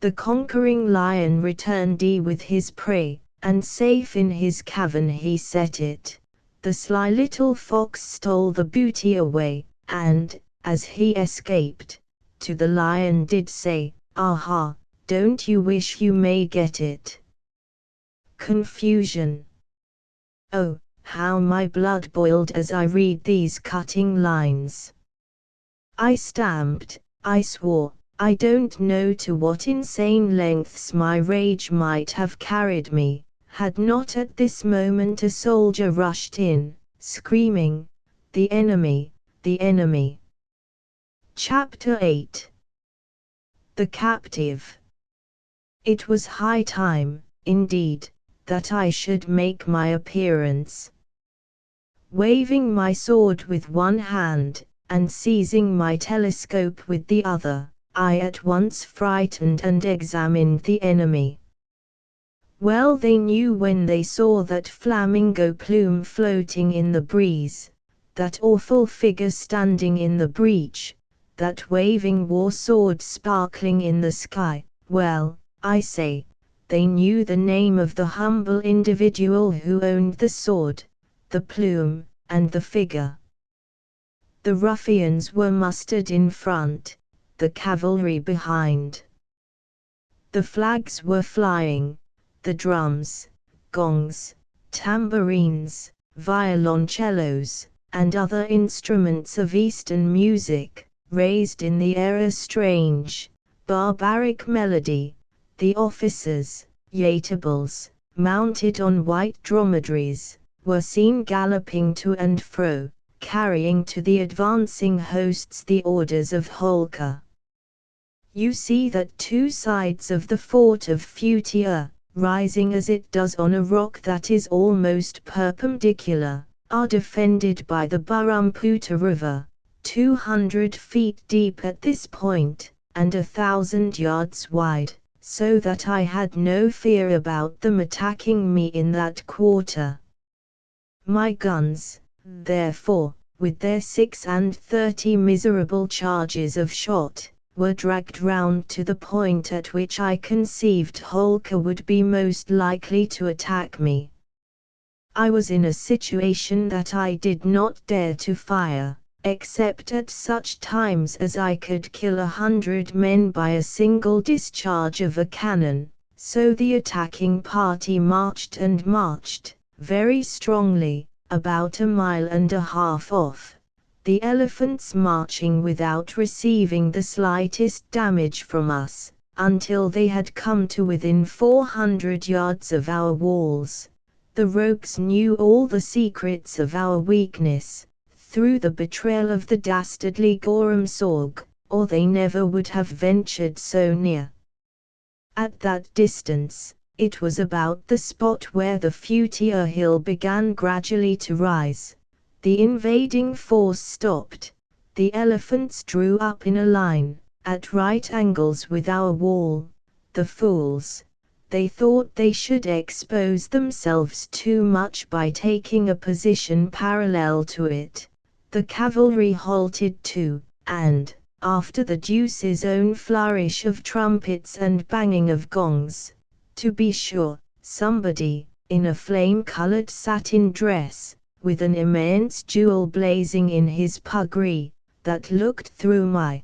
the conquering lion returned with his prey, and safe in his cavern he set it. The sly little fox stole the booty away, and, as he escaped, to the lion did say, "Aha, don't you wish you may get it?" Confusion. Oh, how my blood boiled as I read these cutting lines. I stamped, I swore, I don't know to what insane lengths my rage might have carried me, had not at this moment a soldier rushed in, screaming, "The enemy, the enemy!" Chapter 8. The Captive. It was high time, indeed, that I should make my appearance. Waving my sword with one hand, and seizing my telescope with the other, I at once frightened and examined the enemy. Well they knew when they saw that flamingo plume floating in the breeze, that awful figure standing in the breach, that waving war sword sparkling in the sky, well, I say, they knew the name of the humble individual who owned the sword, the plume, and the figure. The ruffians were mustered in front, the cavalry behind. The flags were flying, the drums, gongs, tambourines, violoncellos, and other instruments of Eastern music, raised in the air a strange, barbaric melody. The officers, yatables, mounted on white dromedaries, were seen galloping to and fro, carrying to the advancing hosts the orders of Holker. You see that two sides of the fort of Futia, rising as it does on a rock that is almost perpendicular, are defended by the Burrumputa River, 200 feet deep at this point, and 1,000 yards wide, so that I had no fear about them attacking me in that quarter. My guns, therefore, with their 36 miserable charges of shot, were dragged round to the point at which I conceived Holker would be most likely to attack me. I was in a situation that I did not dare to fire, except at such times as I could kill 100 men by a single discharge of a cannon, so the attacking party marched and marched, very strongly, about 1.5 miles off, the elephants marching without receiving the slightest damage from us, until they had come to within 400 yards of our walls. The rogues knew all the secrets of our weakness, through the betrayal of the dastardly Gorham Sorg, or they never would have ventured so near. At that distance, it was about the spot where the Futia hill began gradually to rise. The invading force stopped, the elephants drew up in a line, at right angles with our wall. The fools! They thought they should expose themselves too much by taking a position parallel to it. The cavalry halted too, and, after the deuce's own flourish of trumpets and banging of gongs, to be sure, somebody, in a flame-colored satin dress, with an immense jewel blazing in his puggree, that looked through my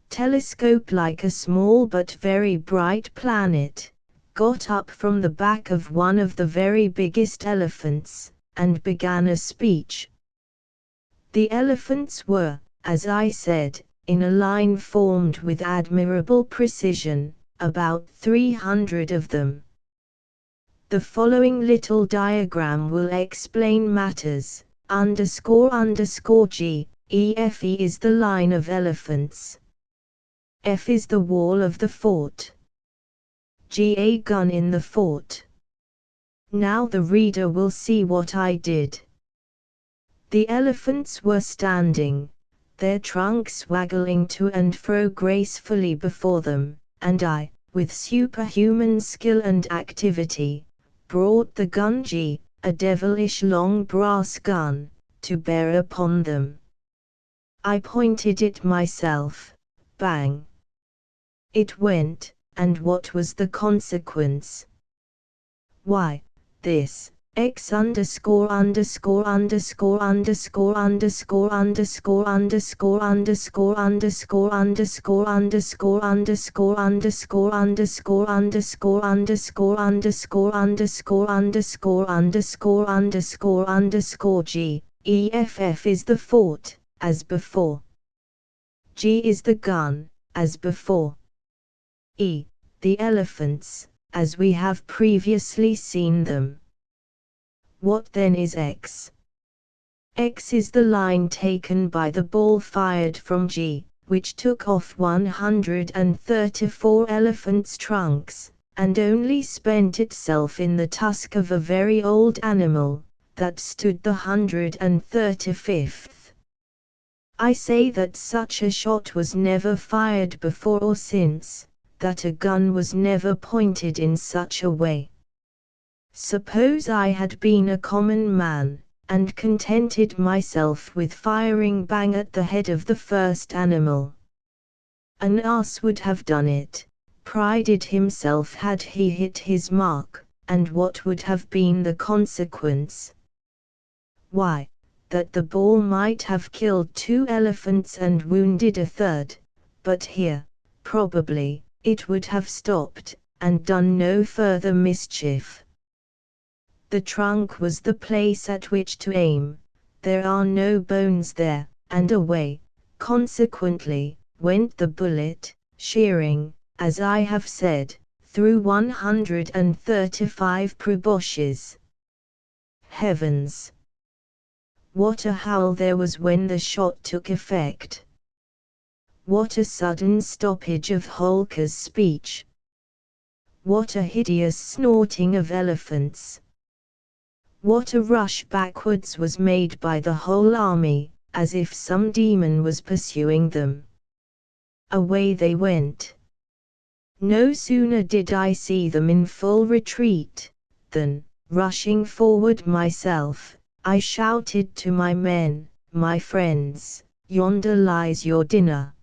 telescope like a small but very bright planet, got up from the back of one of the very biggest elephants, and began a speech. The elephants were, as I said, in a line formed with admirable precision, about 300 of them. The following little diagram will explain matters. __G, EFE is the line of elephants. F is the wall of the fort. G a gun in the fort. Now the reader will see what I did. The elephants were standing, their trunks waggling to and fro gracefully before them, and I, with superhuman skill and activity, brought the gun G, a devilish long brass gun, to bear upon them. I pointed it myself. Bang! It went, and what was the consequence? Why, this, X _____________________________________________________________________________________________________________________________ G, EFF is the fort, as before. G is the gun, as before. E, the elephants, as we have previously seen them. What then is X? X is the line taken by the ball fired from G, which took off 134 elephants' trunks, and only spent itself in the tusk of a very old animal, that stood the 135th. I say that such a shot was never fired before or since, that a gun was never pointed in such a way. Suppose I had been a common man, and contented myself with firing bang at the head of the first animal. An ass would have done it, prided himself had he hit his mark, and what would have been the consequence? Why, that the ball might have killed 2 elephants and wounded a third, but here, probably, it would have stopped, and done no further mischief. The trunk was the place at which to aim, there are no bones there, and away, consequently, went the bullet, shearing, as I have said, through 135 preboshes. Heavens! What a howl there was when the shot took effect! What a sudden stoppage of Holker's speech! What a hideous snorting of elephants! What a rush backwards was made by the whole army, as if some demon was pursuing them. Away they went. No sooner did I see them in full retreat, than, rushing forward myself, I shouted to my men, "My friends, yonder lies your dinner."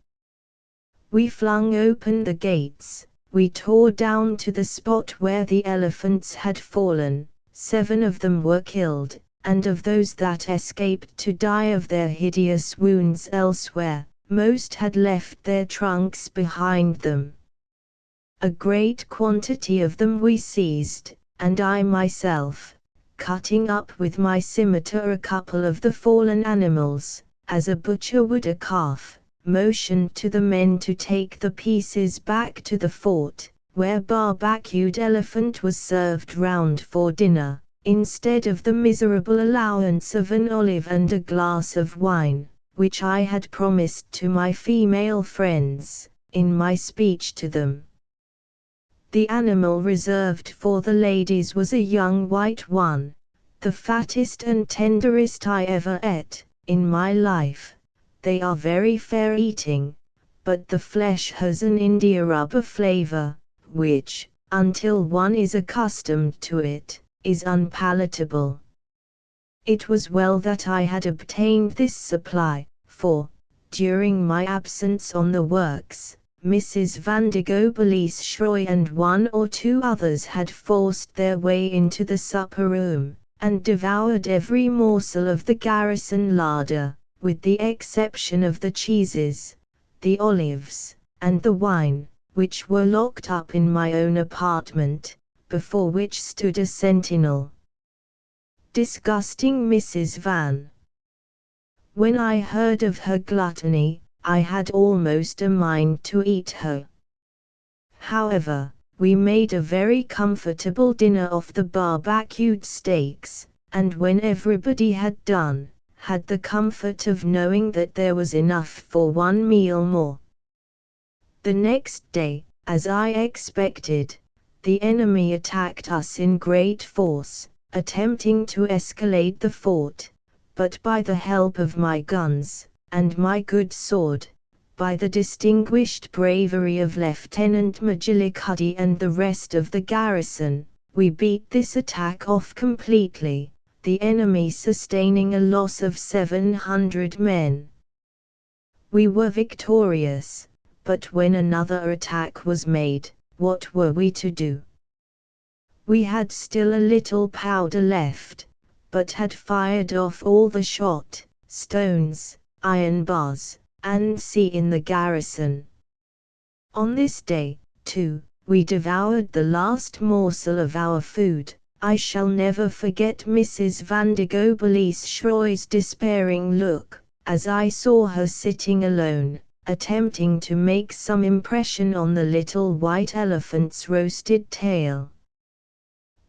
We flung open the gates, we tore down to the spot where the elephants had fallen. 7 of them were killed, and of those that escaped to die of their hideous wounds elsewhere, most had left their trunks behind them. A great quantity of them we seized, and I myself, cutting up with my scimitar a couple of the fallen animals, as a butcher would a calf, motioned to the men to take the pieces back to the fort, where barbecued elephant was served round for dinner, instead of the miserable allowance of an olive and a glass of wine, which I had promised to my female friends, in my speech to them. The animal reserved for the ladies was a young white one, the fattest and tenderest I ever ate, in my life. They are very fair eating, but the flesh has an india rubber flavor, which, until one is accustomed to it, is unpalatable. It was well that I had obtained this supply, for, during my absence on the works, Mrs. Vandergobelies-Schroy and one or two others had forced their way into the supper room, and devoured every morsel of the garrison larder, with the exception of the cheeses, the olives, and the wine, which were locked up in my own apartment, before which stood a sentinel. Disgusting Mrs. Van. When I heard of her gluttony, I had almost a mind to eat her. However, we made a very comfortable dinner off the barbecued steaks, and when everybody had done, had the comfort of knowing that there was enough for one meal more. The next day, as I expected, the enemy attacked us in great force, attempting to escalade the fort, but by the help of my guns, and my good sword, by the distinguished bravery of Lieutenant McGillicuddy and the rest of the garrison, we beat this attack off completely, the enemy sustaining a loss of 700 men. We were victorious, but when another attack was made, what were we to do? We had still a little powder left, but had fired off all the shot, stones, iron bars, and sea in the garrison. On this day, too, we devoured the last morsel of our food. I shall never forget Mrs. Vandergobelies-Schroy's despairing look, as I saw her sitting alone, attempting to make some impression on the little white elephant's roasted tail.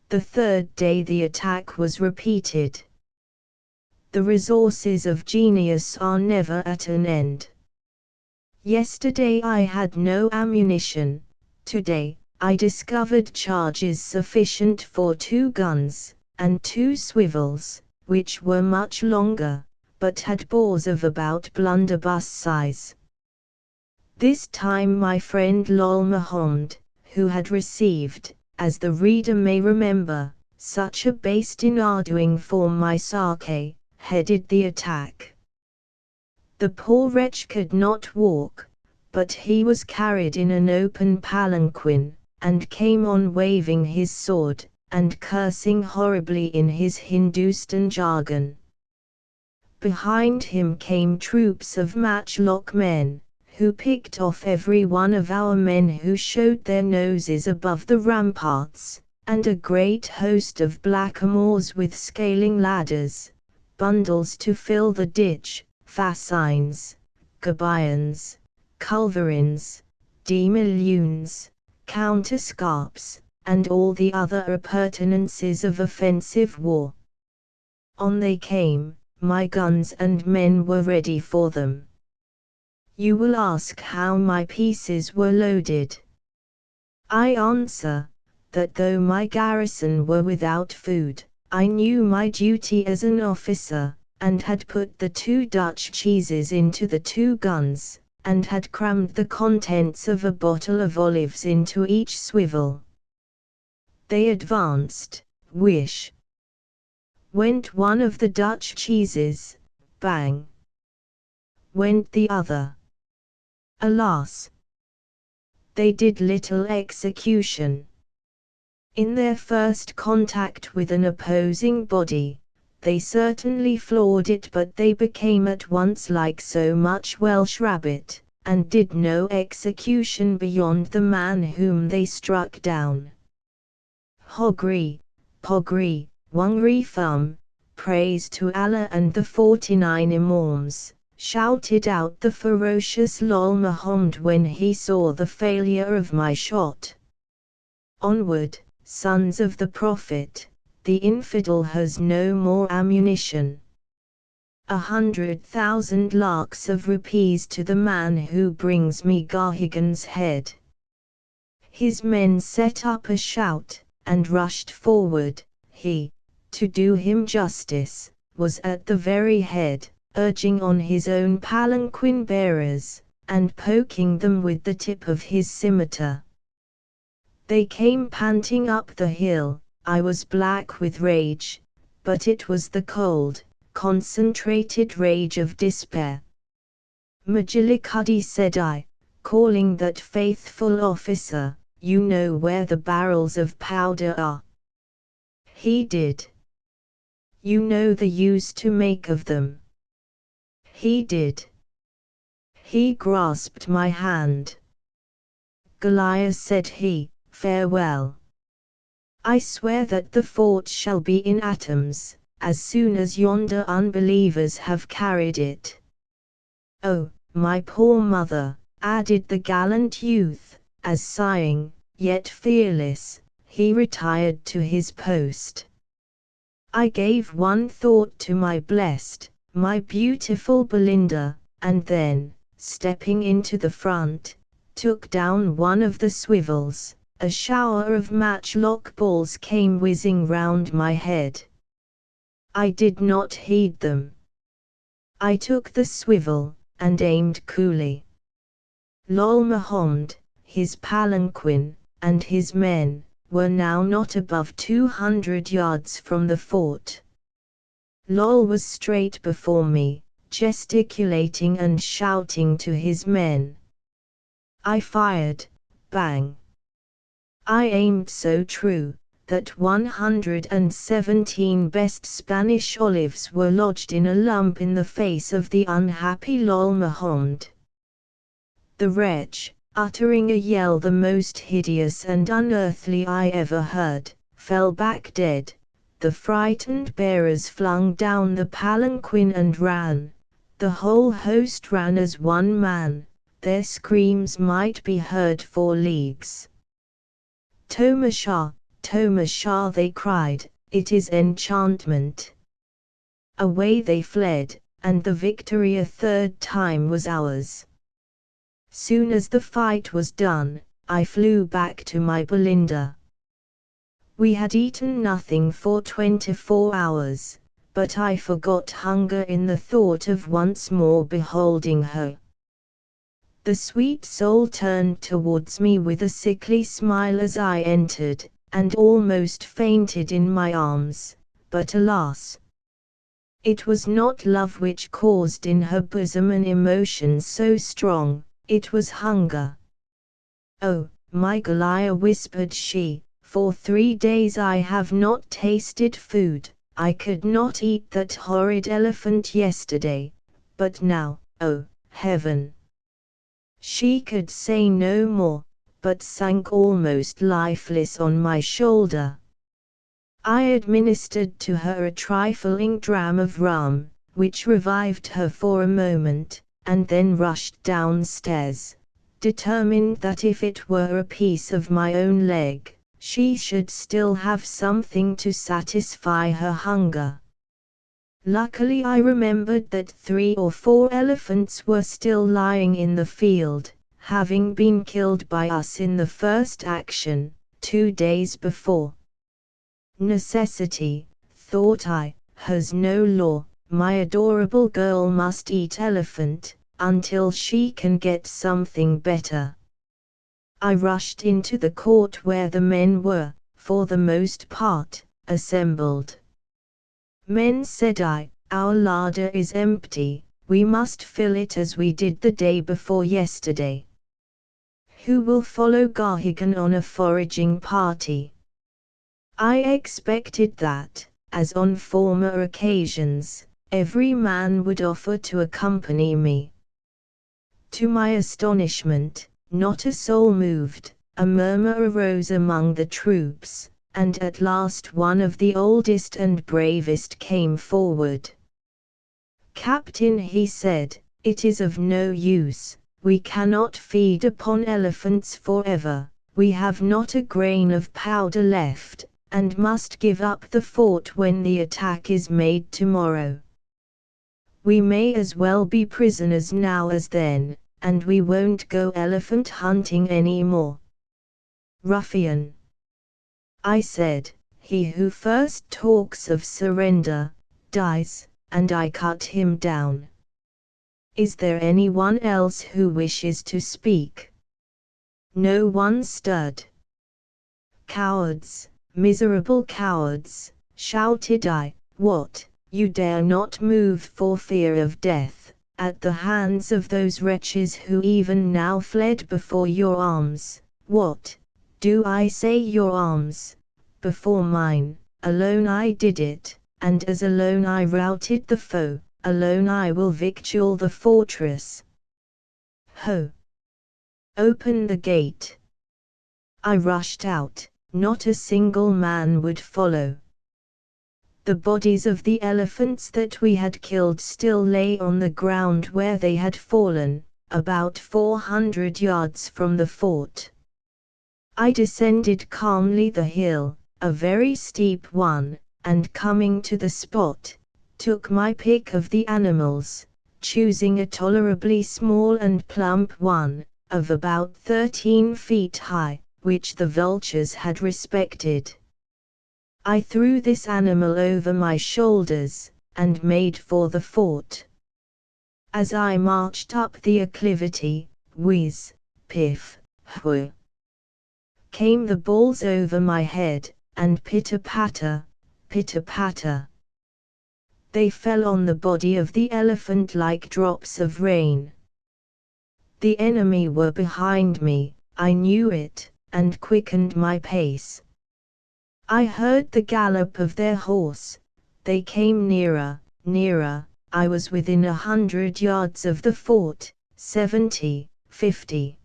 The third day the attack was repeated. The resources of genius are never at an end. Yesterday I had no ammunition. Today, I discovered charges sufficient for 2 guns, and 2 swivels, which were much longer, but had bores of about blunderbuss size. This time my friend Lol Mahomed, who had received, as the reader may remember, such a bastinadoing for my sake, headed the attack. The poor wretch could not walk, but he was carried in an open palanquin, and came on waving his sword, and cursing horribly in his Hindustan jargon. Behind him came troops of matchlock men, who picked off every one of our men who showed their noses above the ramparts, and a great host of blackamoors with scaling ladders, bundles to fill the ditch, fascines, gabions, culverins, demillions, counterscarps, and all the other appurtenances of offensive war. On they came, my guns and men were ready for them. You will ask how my pieces were loaded. I answer, that though my garrison were without food, I knew my duty as an officer, and had put the 2 Dutch cheeses into the 2 guns, and had crammed the contents of a bottle of olives into each swivel. They advanced, whish. Went one of the Dutch cheeses, bang. Went the other. Alas! They did little execution. In their first contact with an opposing body, they certainly floored it, but they became at once like so much Welsh rabbit, and did no execution beyond the man whom they struck down. Hogri, Pogri, Wangri Thum, praise to Allah and the 49 Imams, shouted out the ferocious Lol Mahomed when he saw the failure of my shot. Onward, sons of the Prophet, the infidel has no more ammunition. 100,000 lakhs of rupees to the man who brings me Garhigan's head. His men set up a shout, and rushed forward. He, to do him justice, was at the very head, urging on his own palanquin bearers, and poking them with the tip of his scimitar. They came panting up the hill. I was black with rage, but it was the cold, concentrated rage of despair. "Majillikudi," said I, calling that faithful officer, "you know where the barrels of powder are?" He did. "You know the use to make of them?" He did. He grasped my hand. "Goliath," said he, "farewell. I swear that the fort shall be in atoms, as soon as yonder unbelievers have carried it." "Oh, my poor mother," added the gallant youth, as sighing, yet fearless, he retired to his post. I gave one thought to my blessed, my beautiful Belinda, and then, stepping into the front, took down one of the swivels. A shower of matchlock balls came whizzing round my head. I did not heed them. I took the swivel, and aimed coolly. Lal Muhammad, his palanquin, and his men, were now not above 200 yards from the fort. Lal was straight before me, gesticulating and shouting to his men. I fired, bang. I aimed so true, that 117 best Spanish olives were lodged in a lump in the face of the unhappy Lal Muhammad. The wretch, uttering a yell the most hideous and unearthly I ever heard, fell back dead. The frightened bearers flung down the palanquin and ran. The whole host ran as one man. Their screams might be heard for leagues. "Tomasha, Tomasha," they cried, "it is enchantment." Away they fled, and the victory a third time was ours. Soon as the fight was done, I flew back to my Belinda. We had eaten nothing for 24 hours, but I forgot hunger in the thought of once more beholding her. The sweet soul turned towards me with a sickly smile as I entered, and almost fainted in my arms, but alas! It was not love which caused in her bosom an emotion so strong, it was hunger. "Oh, my Goliath," whispered she, "for 3 days I have not tasted food. I could not eat that horrid elephant yesterday, but now, oh, heaven!" She could say no more, but sank almost lifeless on my shoulder. I administered to her a trifling dram of rum, which revived her for a moment, and then rushed downstairs, determined that if it were a piece of my own leg, she should still have something to satisfy her hunger. Luckily I remembered that 3 or 4 elephants were still lying in the field, having been killed by us in the first action, 2 days before. Necessity, thought I, has no law. My adorable girl must eat elephant, until she can get something better. I rushed into the court where the men were, for the most part, assembled. "Men," said I, "our larder is empty, we must fill it as we did the day before yesterday. Who will follow Garhigan on a foraging party?" I expected that, as on former occasions, every man would offer to accompany me. To my astonishment, not a soul moved. A murmur arose among the troops, and at last one of the oldest and bravest came forward. "Captain," he said, "it is of no use, we cannot feed upon elephants forever, we have not a grain of powder left, and must give up the fort when the attack is made tomorrow. We may as well be prisoners now as then, and we won't go elephant hunting any more." "Ruffian," I said, "he who first talks of surrender, dies," and I cut him down. Is there anyone else who wishes to speak? No one stirred. Cowards, miserable cowards, shouted I, what, you dare not move for fear of death, at the hands of those wretches who even now fled before your arms, what, do I say your arms, before mine, alone I did it, and as alone I routed the foe, alone I will victual the fortress. Ho! Open the gate. I rushed out, not a single man would follow. The bodies of the elephants that we had killed still lay on the ground where they had fallen, about 400 yards from the fort. I descended calmly the hill, a very steep one, and coming to the spot, took my pick of the animals, choosing a tolerably small and plump one, of about 13 feet high, which the vultures had respected. I threw this animal over my shoulders, and made for the fort. As I marched up the acclivity, whiz, piff, whoo, came the balls over my head, and pitter-patter, pitter-patter. They fell on the body of the elephant like drops of rain. The enemy were behind me, I knew it, and quickened my pace. I heard the gallop of their horse. They came nearer, nearer. I was within 100 yards of the fort, 70, 50.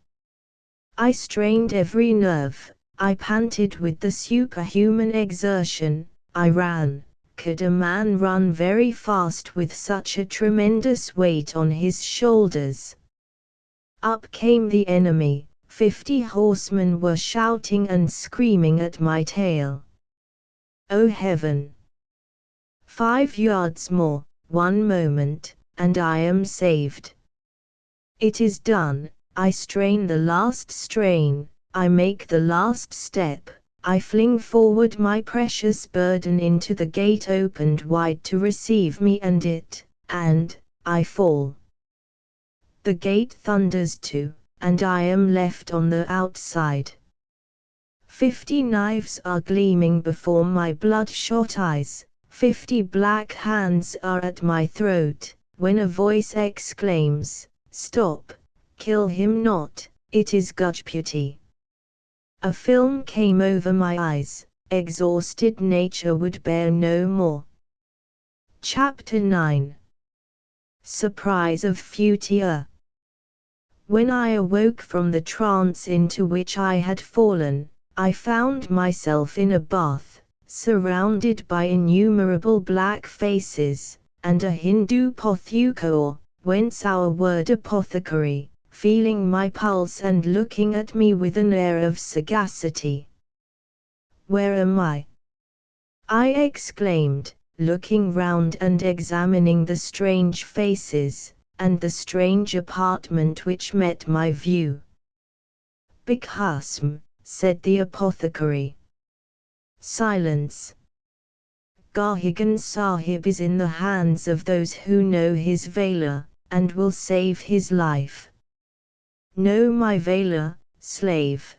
I strained every nerve, I panted with the superhuman exertion, I ran. Could a man run very fast with such a tremendous weight on his shoulders? Up came the enemy, 50 horsemen were shouting and screaming at my tail. Oh heaven! 5 yards more, 1 moment, and I am saved. It is done. I strain the last strain, I make the last step, I fling forward my precious burden into the gate opened wide to receive me and I fall. The gate thunders to, and I am left on the outside. 50 knives are gleaming before my bloodshot eyes, 50 black hands are at my throat, when a voice exclaims, "Stop! Kill him not, it is Gujputi." A film came over my eyes, exhausted nature would bear no more. Chapter 9. Surprise of Futia. When I awoke from the trance into which I had fallen, I found myself in a bath, surrounded by innumerable black faces, and a Hindu pothuka, whence our word apothecary, feeling my pulse and looking at me with an air of sagacity. "Where am I?" I exclaimed, looking round and examining the strange faces, and the strange apartment which met my view. "Bikhasm," said the apothecary. "Silence. Garhigan Sahib is in the hands of those who know his Vela, and will save his life." "Know my Vela, slave?"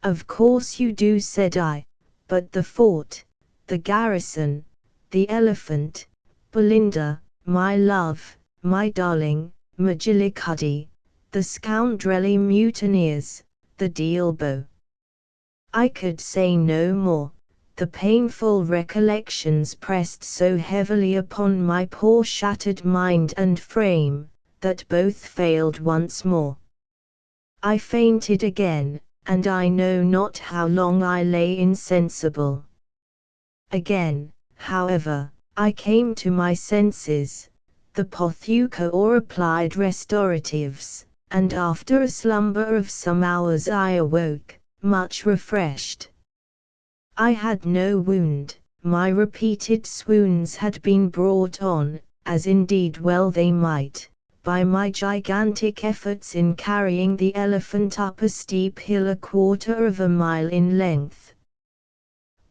"Of course you do," said I, "but the fort, the garrison, the elephant, Belinda, my love, my darling, Majilikudi, the scoundrelly mutineers, the Dealbo." I could say no more. The painful recollections pressed so heavily upon my poor shattered mind and frame, that both failed once more. I fainted again, and I know not how long I lay insensible. Again, however, I came to my senses. The pothuka applied restoratives, and after a slumber of some hours I awoke, much refreshed. I had no wound, my repeated swoons had been brought on, as indeed well they might, by my gigantic efforts in carrying the elephant up a steep hill 1/4 of a mile in length.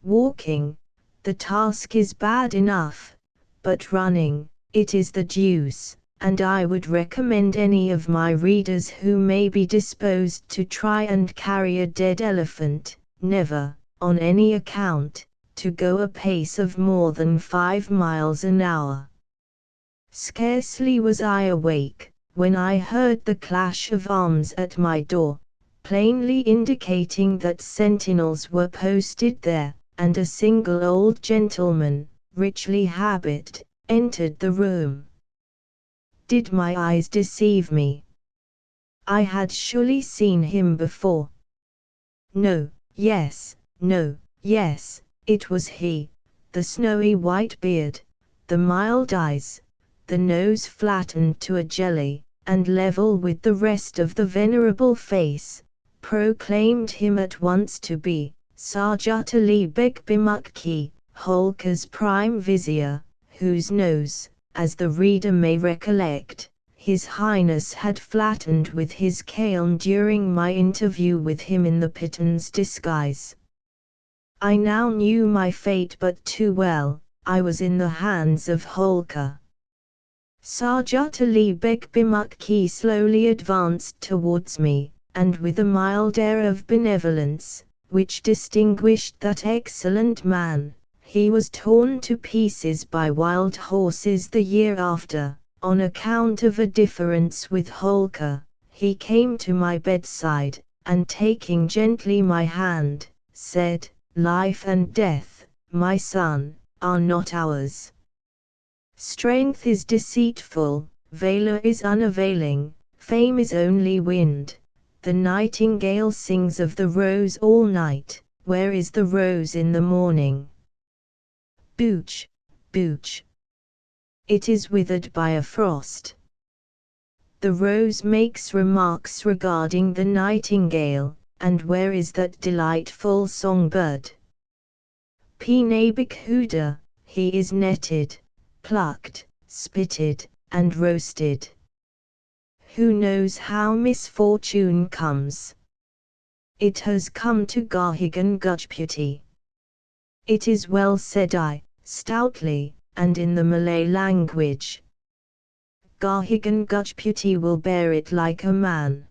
Walking, the task is bad enough, but running, it is the deuce, and I would recommend any of my readers who may be disposed to try and carry a dead elephant, never, on any account, to go a pace of more than 5 miles an hour. Scarcely was I awake, when I heard the clash of arms at my door, plainly indicating that sentinels were posted there, and a single old gentleman, richly habited, entered the room. Did my eyes deceive me? I had surely seen him before. No, yes, it was he, the snowy white beard, the mild eyes, the nose flattened to a jelly, and level with the rest of the venerable face, proclaimed him at once to be Sarjat Ali Beg Bimakki, Holkar's prime vizier, whose nose, as the reader may recollect, His Highness had flattened with his cane during my interview with him in the Piton's disguise. I now knew my fate but too well. I was in the hands of Holkar. Sarjat Ali Beg Bimakki slowly advanced towards me, and with a mild air of benevolence, which distinguished that excellent man, he was torn to pieces by wild horses the year after, on account of a difference with Holkar. He came to my bedside, and taking gently my hand, said, "Life and death, my son, are not ours. Strength is deceitful, valor is unavailing, fame is only wind. The nightingale sings of the rose all night, where is the rose in the morning? Booch, booch. It is withered by a frost." The rose makes remarks regarding the nightingale, and where is that delightful songbird? Pinabik Huda, he is netted, plucked, spitted, and roasted. Who knows how misfortune comes? It has come to Garhigan Gujputi. It is well, said I, stoutly, and in the Malay language. Garhigan Gujputi will bear it like a man.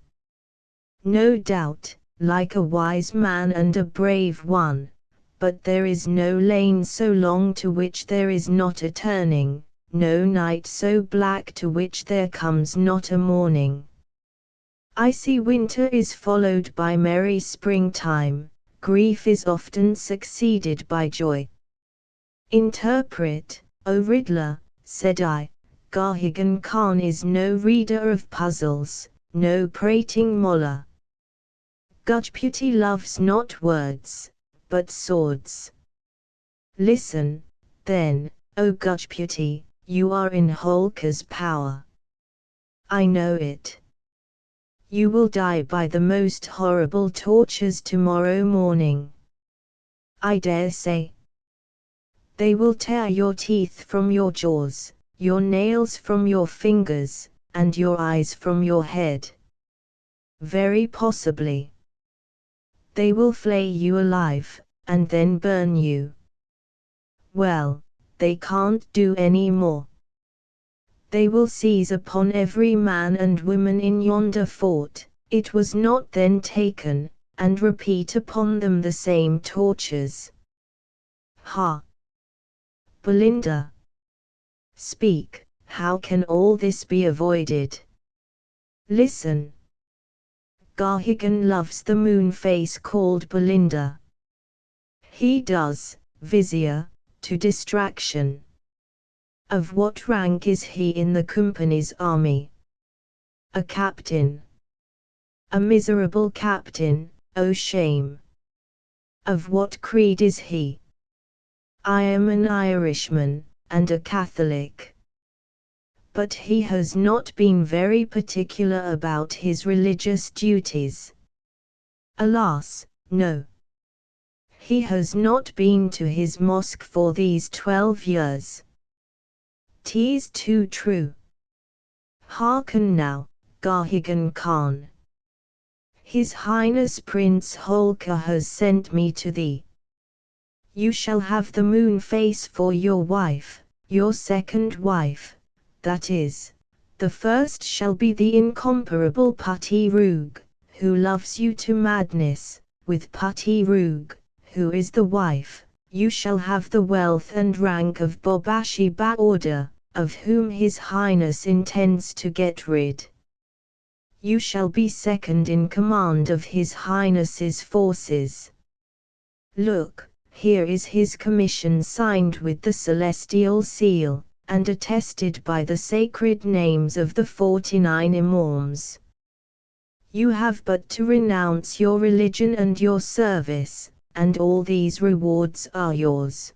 No doubt, like a wise man and a brave one, but there is no lane so long to which there is not a turning, no night so black to which there comes not a morning. Icy winter is followed by merry springtime, grief is often succeeded by joy. Interpret, O Riddler, said I. Garhigan Khan is no reader of puzzles, no prating mollah. Gujputi loves not words, but swords. Listen, then, O Gujputi, you are in Holkar's power. I know it. You will die by the most horrible tortures tomorrow morning. I dare say. They will tear your teeth from your jaws, your nails from your fingers, and your eyes from your head. Very possibly. They will flay you alive, and then burn you. Well, they can't do any more. They will seize upon every man and woman in yonder fort, it was not then taken, and repeat upon them the same tortures. Ha! Belinda! Speak, how can all this be avoided? Listen. Garhigan loves the moon face called Belinda. He does, vizier, to distraction. Of what rank is he in the company's army? A captain. A miserable captain, oh shame! Of what creed is he? I am an Irishman, and a Catholic. But he has not been very particular about his religious duties. Alas, no. He has not been to his mosque for these 12 years. 'Tis too true. Hearken now, Garhigan Khan. His Highness Prince Holkar has sent me to thee. You shall have the moon face for your wife, your second wife, that is, The first shall be the incomparable Putty Roog, who loves you to madness. With Putty Roog, who is the wife, you shall have the wealth and rank of Bobashi Baorder, of whom His Highness intends to get rid. You shall be second in command of His Highness's forces. Look, here is his commission signed with the celestial seal, and attested by the sacred names of the 49 Imams. You have but to renounce your religion and your service, and all these rewards are yours.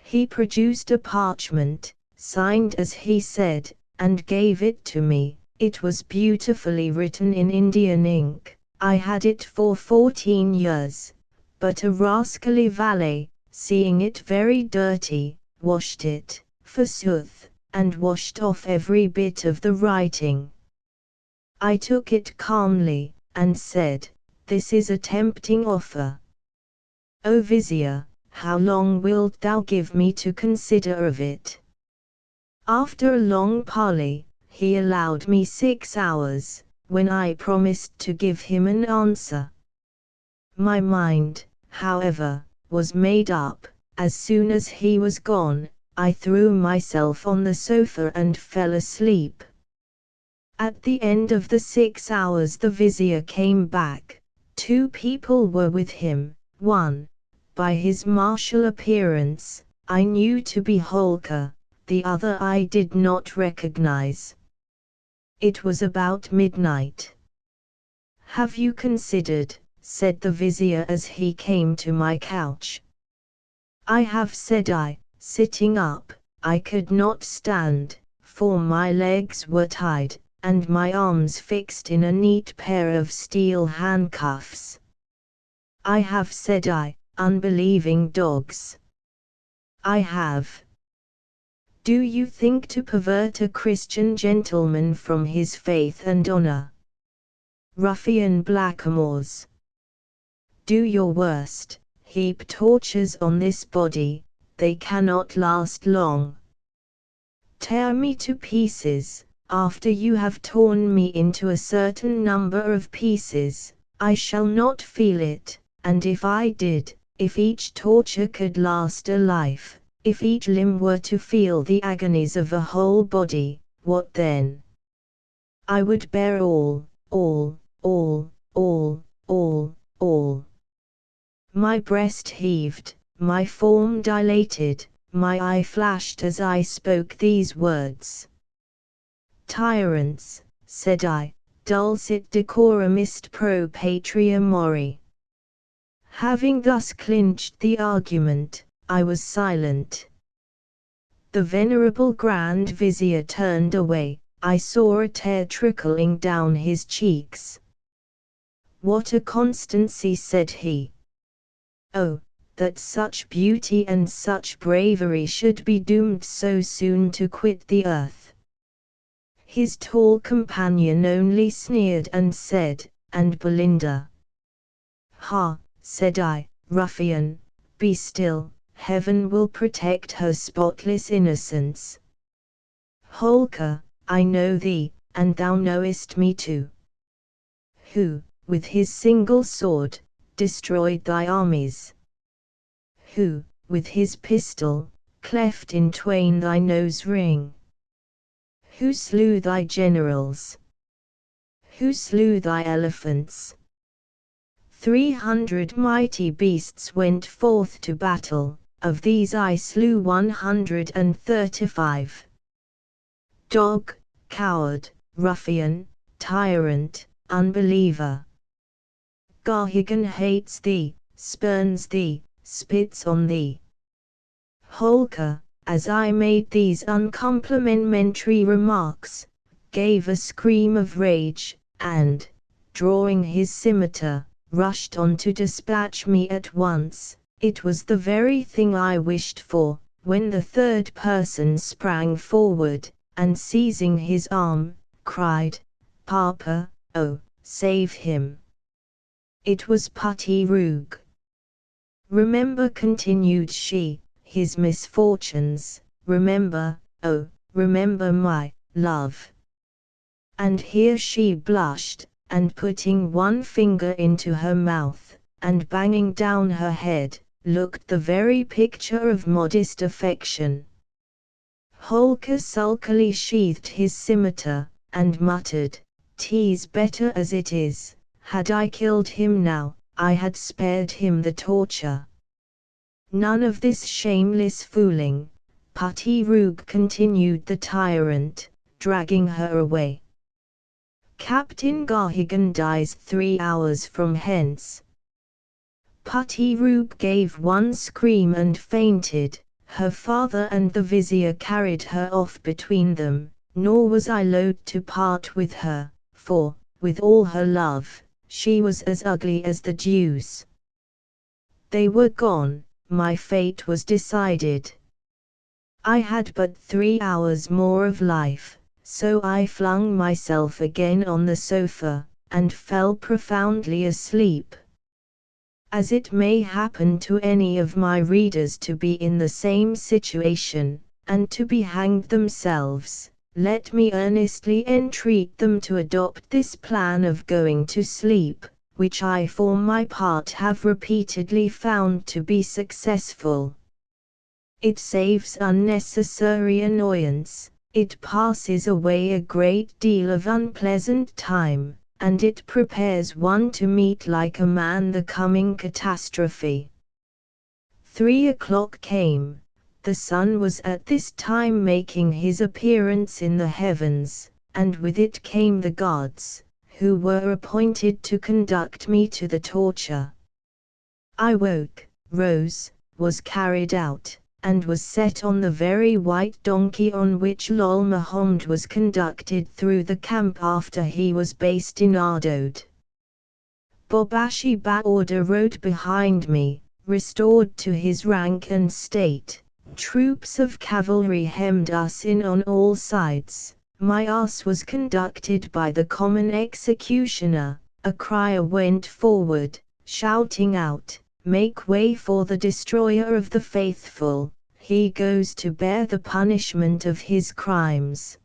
He produced a parchment, signed as he said, and gave it to me. It was beautifully written in Indian ink. I had it for 14 years, but a rascally valet, seeing it very dirty, washed it, forsooth, and washed off every bit of the writing. I took it calmly, and said, "This is a tempting offer. O Vizier, how long wilt thou give me to consider of it?" After a long parley, he allowed me 6 hours, when I promised to give him an answer. My mind, however, was made up. As soon as he was gone, I threw myself on the sofa and fell asleep. At the end of the 6 hours the Vizier came back. 2 people were with him. One, by his martial appearance, I knew to be Holker, the other I did not recognize. It was about midnight. "Have you considered?" said the Vizier as he came to my couch. "I have," said I, sitting up. I could not stand, for my legs were tied, and my arms fixed in a neat pair of steel handcuffs. "I have," said I, "unbelieving dogs. I have. Do you think to pervert a Christian gentleman from his faith and honor? Ruffian blackamoors! Do your worst, heap tortures on this body, they cannot last long. Tear me to pieces. After you have torn me into a certain number of pieces, I shall not feel it, and if I did, if each torture could last a life, if each limb were to feel the agonies of a whole body, what then? I would bear all. My breast heaved, my form dilated, my eye flashed as I spoke these words. "Tyrants," said I, "dulcet decorum est pro patria mori." Having thus clinched the argument, I was silent. The venerable Grand Vizier turned away. I saw a tear trickling down his cheeks. "What a constancy," said he. "Oh, that such beauty and such bravery should be doomed so soon to quit the earth." His tall companion only sneered and said, "And Belinda?" "Ha," said I, "ruffian, be still, heaven will protect her spotless innocence. Holker, I know thee, and thou knowest me too. Who, with his single sword, destroyed thy armies? Who, with his pistol, cleft in twain thy nose ring? Who slew thy generals? Who slew thy elephants? 300 mighty beasts went forth to battle, of these I slew 135. Dog, coward, ruffian, tyrant, unbeliever. Gahigan hates thee, spurns thee, spits on thee." Holker, as I made these uncomplimentary remarks, gave a scream of rage, and, drawing his scimitar, rushed on to dispatch me at once. It was the very thing I wished for, when the third person sprang forward, and seizing his arm, cried, "Papa, oh, save him!" It was Putty Roog. "Remember," continued she, "his misfortunes, remember, oh, remember my love." And here she blushed, and putting one finger into her mouth, and banging down her head, looked the very picture of modest affection. Holker sulkily sheathed his scimitar, and muttered, "'Tis better as it is. Had I killed him now, I had spared him the torture." "None of this shameless fooling," Putty Rook continued the tyrant, dragging her away. "Captain Garhigan dies 3 hours from hence." Putty Rook gave one scream and fainted. Her father and the vizier carried her off between them, nor was I loath to part with her, for, with all her love, she was as ugly as the deuce. They were gone, my fate was decided. I had but 3 hours more of life, so I flung myself again on the sofa, and fell profoundly asleep. As it may happen to any of my readers to be in the same situation, and to be hanged themselves, let me earnestly entreat them to adopt this plan of going to sleep, which I for my part have repeatedly found to be successful. It saves unnecessary annoyance, it passes away a great deal of unpleasant time, and it prepares one to meet like a man the coming catastrophe. 3 o'clock came. The sun was at this time making his appearance in the heavens, and with it came the gods, who were appointed to conduct me to the torture. I woke, rose, was carried out, and was set on the very white donkey on which Lal Muhammad was conducted through the camp after he was bastinadoed. Bobashi Baorder rode behind me, restored to his rank and state. Troops of cavalry hemmed us in on all sides. My ass was conducted by the common executioner. A crier went forward, shouting out, "Make way for the destroyer of the faithful, he goes to bear the punishment of his crimes."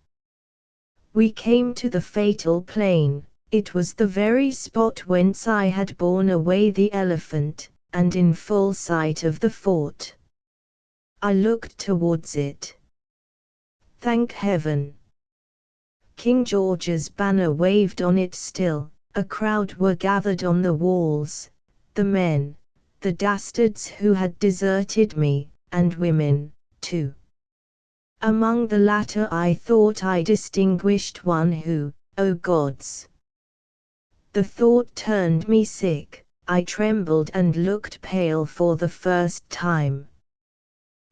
We came to the fatal plain. It was the very spot whence I had borne away the elephant, and in full sight of the fort. I looked towards it. Thank heaven! King George's banner waved on it still. A crowd were gathered on the walls, the men, the dastards who had deserted me, and women, too. Among the latter I thought I distinguished one who, oh gods! The thought turned me sick. I trembled and looked pale for the first time.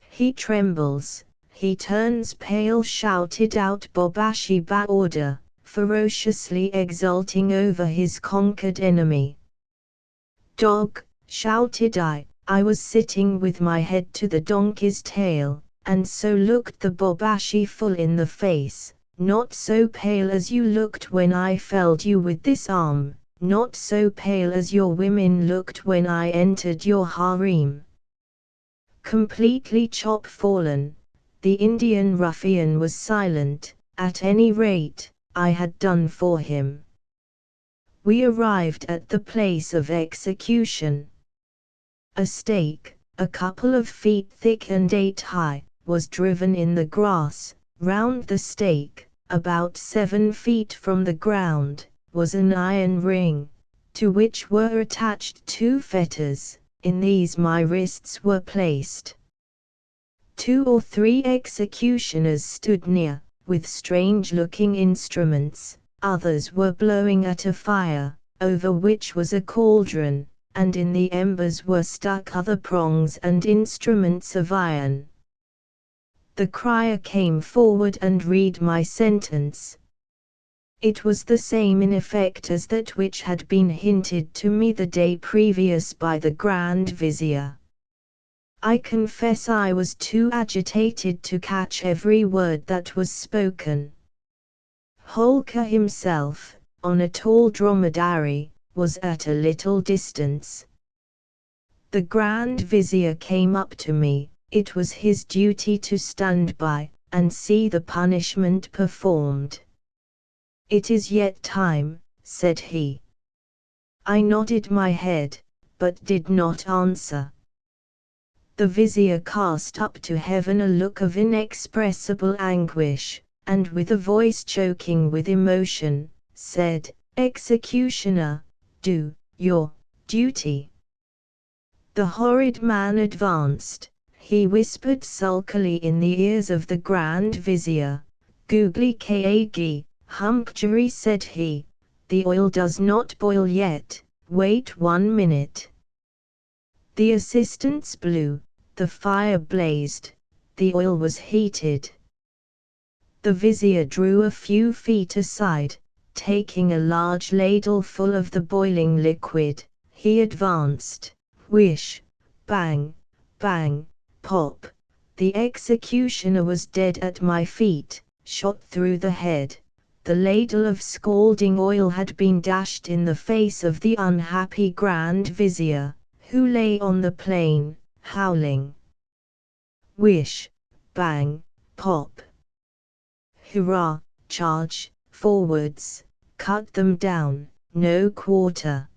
"He trembles, he turns pale," shouted out Bobashi Baorder, ferociously exulting over his conquered enemy. "Dog," shouted I was sitting with my head to the donkey's tail, and so looked the Bobashi full in the face, "not so pale as you looked when I felled you with this arm, not so pale as your women looked when I entered your harem." Completely chop-fallen, the Indian ruffian was silent. At any rate, I had done for him. We arrived at the place of execution. A stake, a couple of feet thick and 8 high, was driven in the grass. Round the stake, about 7 feet from the ground, was an iron ring, to which were attached 2 fetters. In these my wrists were placed. 2 or 3 executioners stood near, with strange-looking instruments. Others were blowing at a fire, over which was a cauldron, and in the embers were stuck other prongs and instruments of iron. The crier came forward and read my sentence. It was the same in effect as that which had been hinted to me the day previous by the Grand Vizier. I confess I was too agitated to catch every word that was spoken. Holker himself, on a tall dromedary, was at a little distance. The Grand Vizier came up to me. It was his duty to stand by, and see the punishment performed. "It is yet time," said he. I nodded my head, but did not answer. The vizier cast up to heaven a look of inexpressible anguish, and with a voice choking with emotion, said, "Executioner, do your duty." The horrid man advanced. He whispered sulkily in the ears of the Grand Vizier. "Googly kagi, Humpjury," said he, "the oil does not boil yet, wait 1 minute." The assistants blew, the fire blazed, the oil was heated. The vizier drew a few feet aside, taking a large ladle full of the boiling liquid. He advanced. Whish, bang, bang, pop. The executioner was dead at my feet, shot through the head. The ladle of scalding oil had been dashed in the face of the unhappy Grand Vizier, who lay on the plain, howling. Whish, bang, pop. Hurrah, charge, forwards, cut them down, no quarter.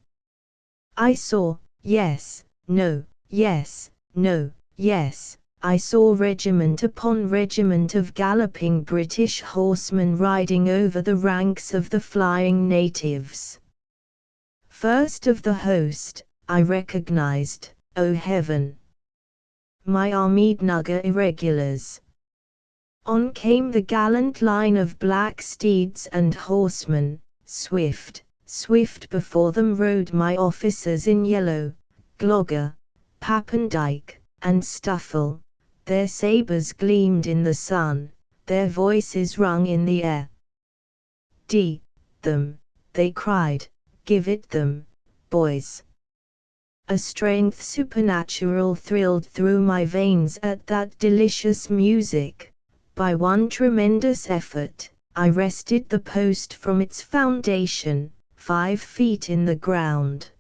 I saw, yes, no, yes, no, yes, I saw regiment upon regiment of galloping British horsemen riding over the ranks of the flying natives. First of the host, I recognized, O heaven, my Ahmednagar irregulars. On came the gallant line of black steeds and horsemen, swift, swift before them rode my officers in yellow, Glogger, Pappendyke, and Stuffle. Their sabres gleamed in the sun, their voices rung in the air. "D them," they cried, "give it them, boys." A strength supernatural thrilled through my veins at that delicious music. By one tremendous effort, I wrested the post from its foundation, 5 feet in the ground.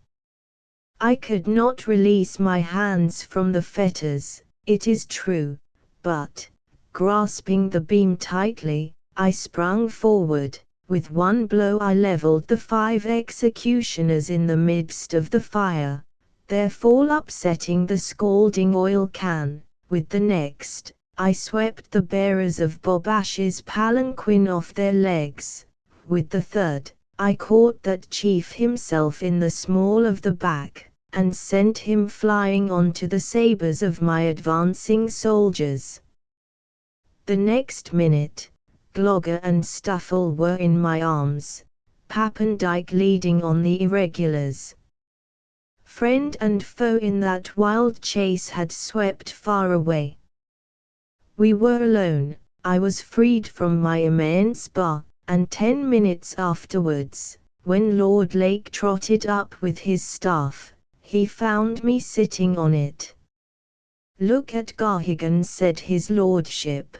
I could not release my hands from the fetters, it is true, but, grasping the beam tightly, I sprung forward. With one blow I leveled the 5 executioners in the midst of the fire, their fall upsetting the scalding oil can. With the next, I swept the bearers of Bobash's palanquin off their legs. With the third, I caught that chief himself in the small of the back, and sent him flying onto the sabres of my advancing soldiers. The next minute, Glogger and Stuffle were in my arms, Pappendyke leading on the irregulars. Friend and foe in that wild chase had swept far away. We were alone. I was freed from my immense bar, and 10 minutes afterwards, when Lord Lake trotted up with his staff, he found me sitting on it. "Look at Garhigan," said his lordship.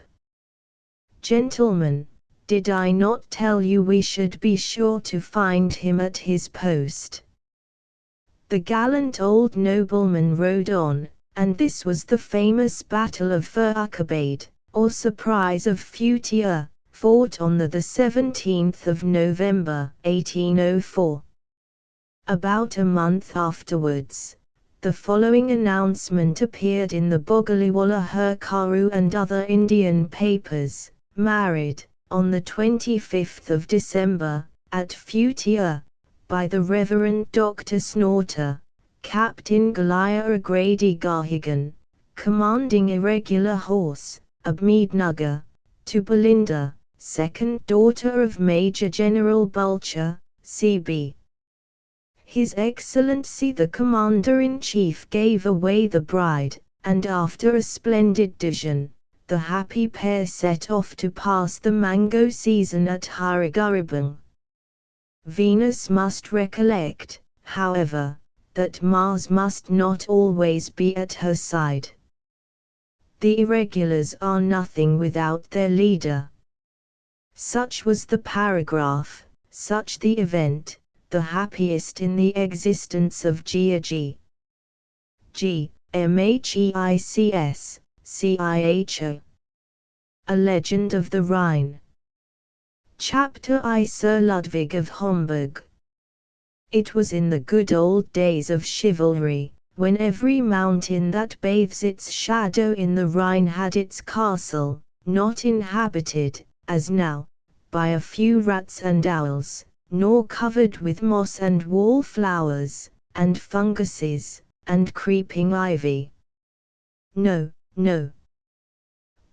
"Gentlemen, did I not tell you we should be sure to find him at his post?" The gallant old nobleman rode on, and this was the famous Battle of Furukabade, or Surprise of Futia, fought on the 17th of November, 1804. About a month afterwards, the following announcement appeared in the Bogaliwala Herkaru and other Indian papers: "Married, on the 25th of December, at Futia, by the Reverend Dr. Snorter, Captain Galia Agradi Garhigan, commanding irregular horse, Ahmednagar, to Belinda, second daughter of Major General Bulcher, C.B. His Excellency the Commander-in-Chief gave away the bride, and after a splendid dijon, the happy pair set off to pass the mango season at Harigaribang. Venus must recollect, however, that Mars must not always be at her side. The irregulars are nothing without their leader. Such was the paragraph, such the event, the happiest in the existence of G. Mheis, CIHO. A Legend of the Rhine. Chapter I. Sir Ludwig of Homburg. It was in the good old days of chivalry, when every mountain that bathes its shadow in the Rhine had its castle, not inhabited, as now, by a few rats and owls, nor covered with moss and wallflowers, and funguses, and creeping ivy. No, no.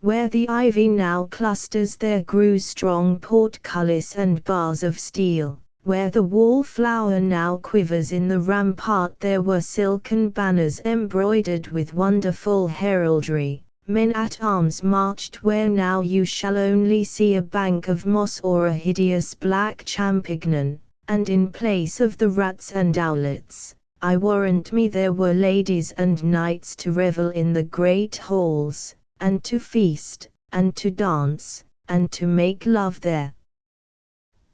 Where the ivy now clusters there grew strong portcullis and bars of steel, where the wallflower now quivers in the rampart there were silken banners embroidered with wonderful heraldry. Men at arms marched where now you shall only see a bank of moss or a hideous black champignon, and in place of the rats and owlets, I warrant me there were ladies and knights to revel in the great halls, and to feast, and to dance, and to make love there.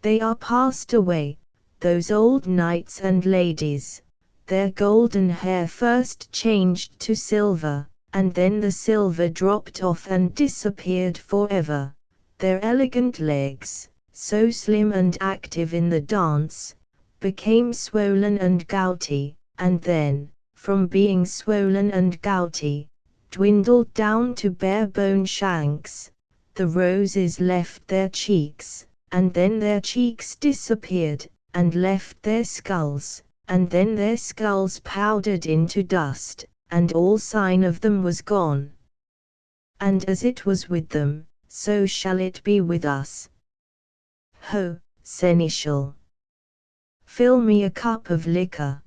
They are passed away, those old knights and ladies, their golden hair first changed to silver, and then the silver dropped off and disappeared forever. Their elegant legs, so slim and active in the dance, became swollen and gouty, and then, from being swollen and gouty, dwindled down to bare bone shanks. The roses left their cheeks, and then their cheeks disappeared, and left their skulls, and then their skulls powdered into dust, and all sign of them was gone. And as it was with them, so shall it be with us. Ho, seneschal! Fill me a cup of liquor.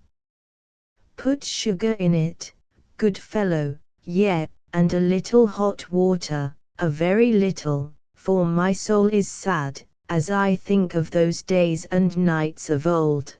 Put sugar in it, good fellow, yea, and a little hot water, a very little, for my soul is sad, as I think of those days and nights of old.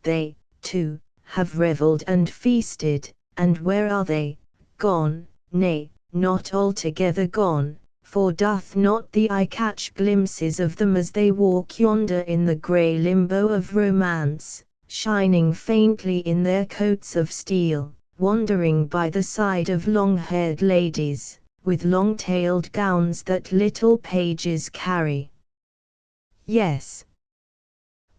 They, too, have revelled and feasted, and where are they? Gone, nay, not altogether gone, for doth not the eye catch glimpses of them as they walk yonder in the grey limbo of romance, shining faintly in their coats of steel, wandering by the side of long-haired ladies, with long-tailed gowns that little pages carry? Yes.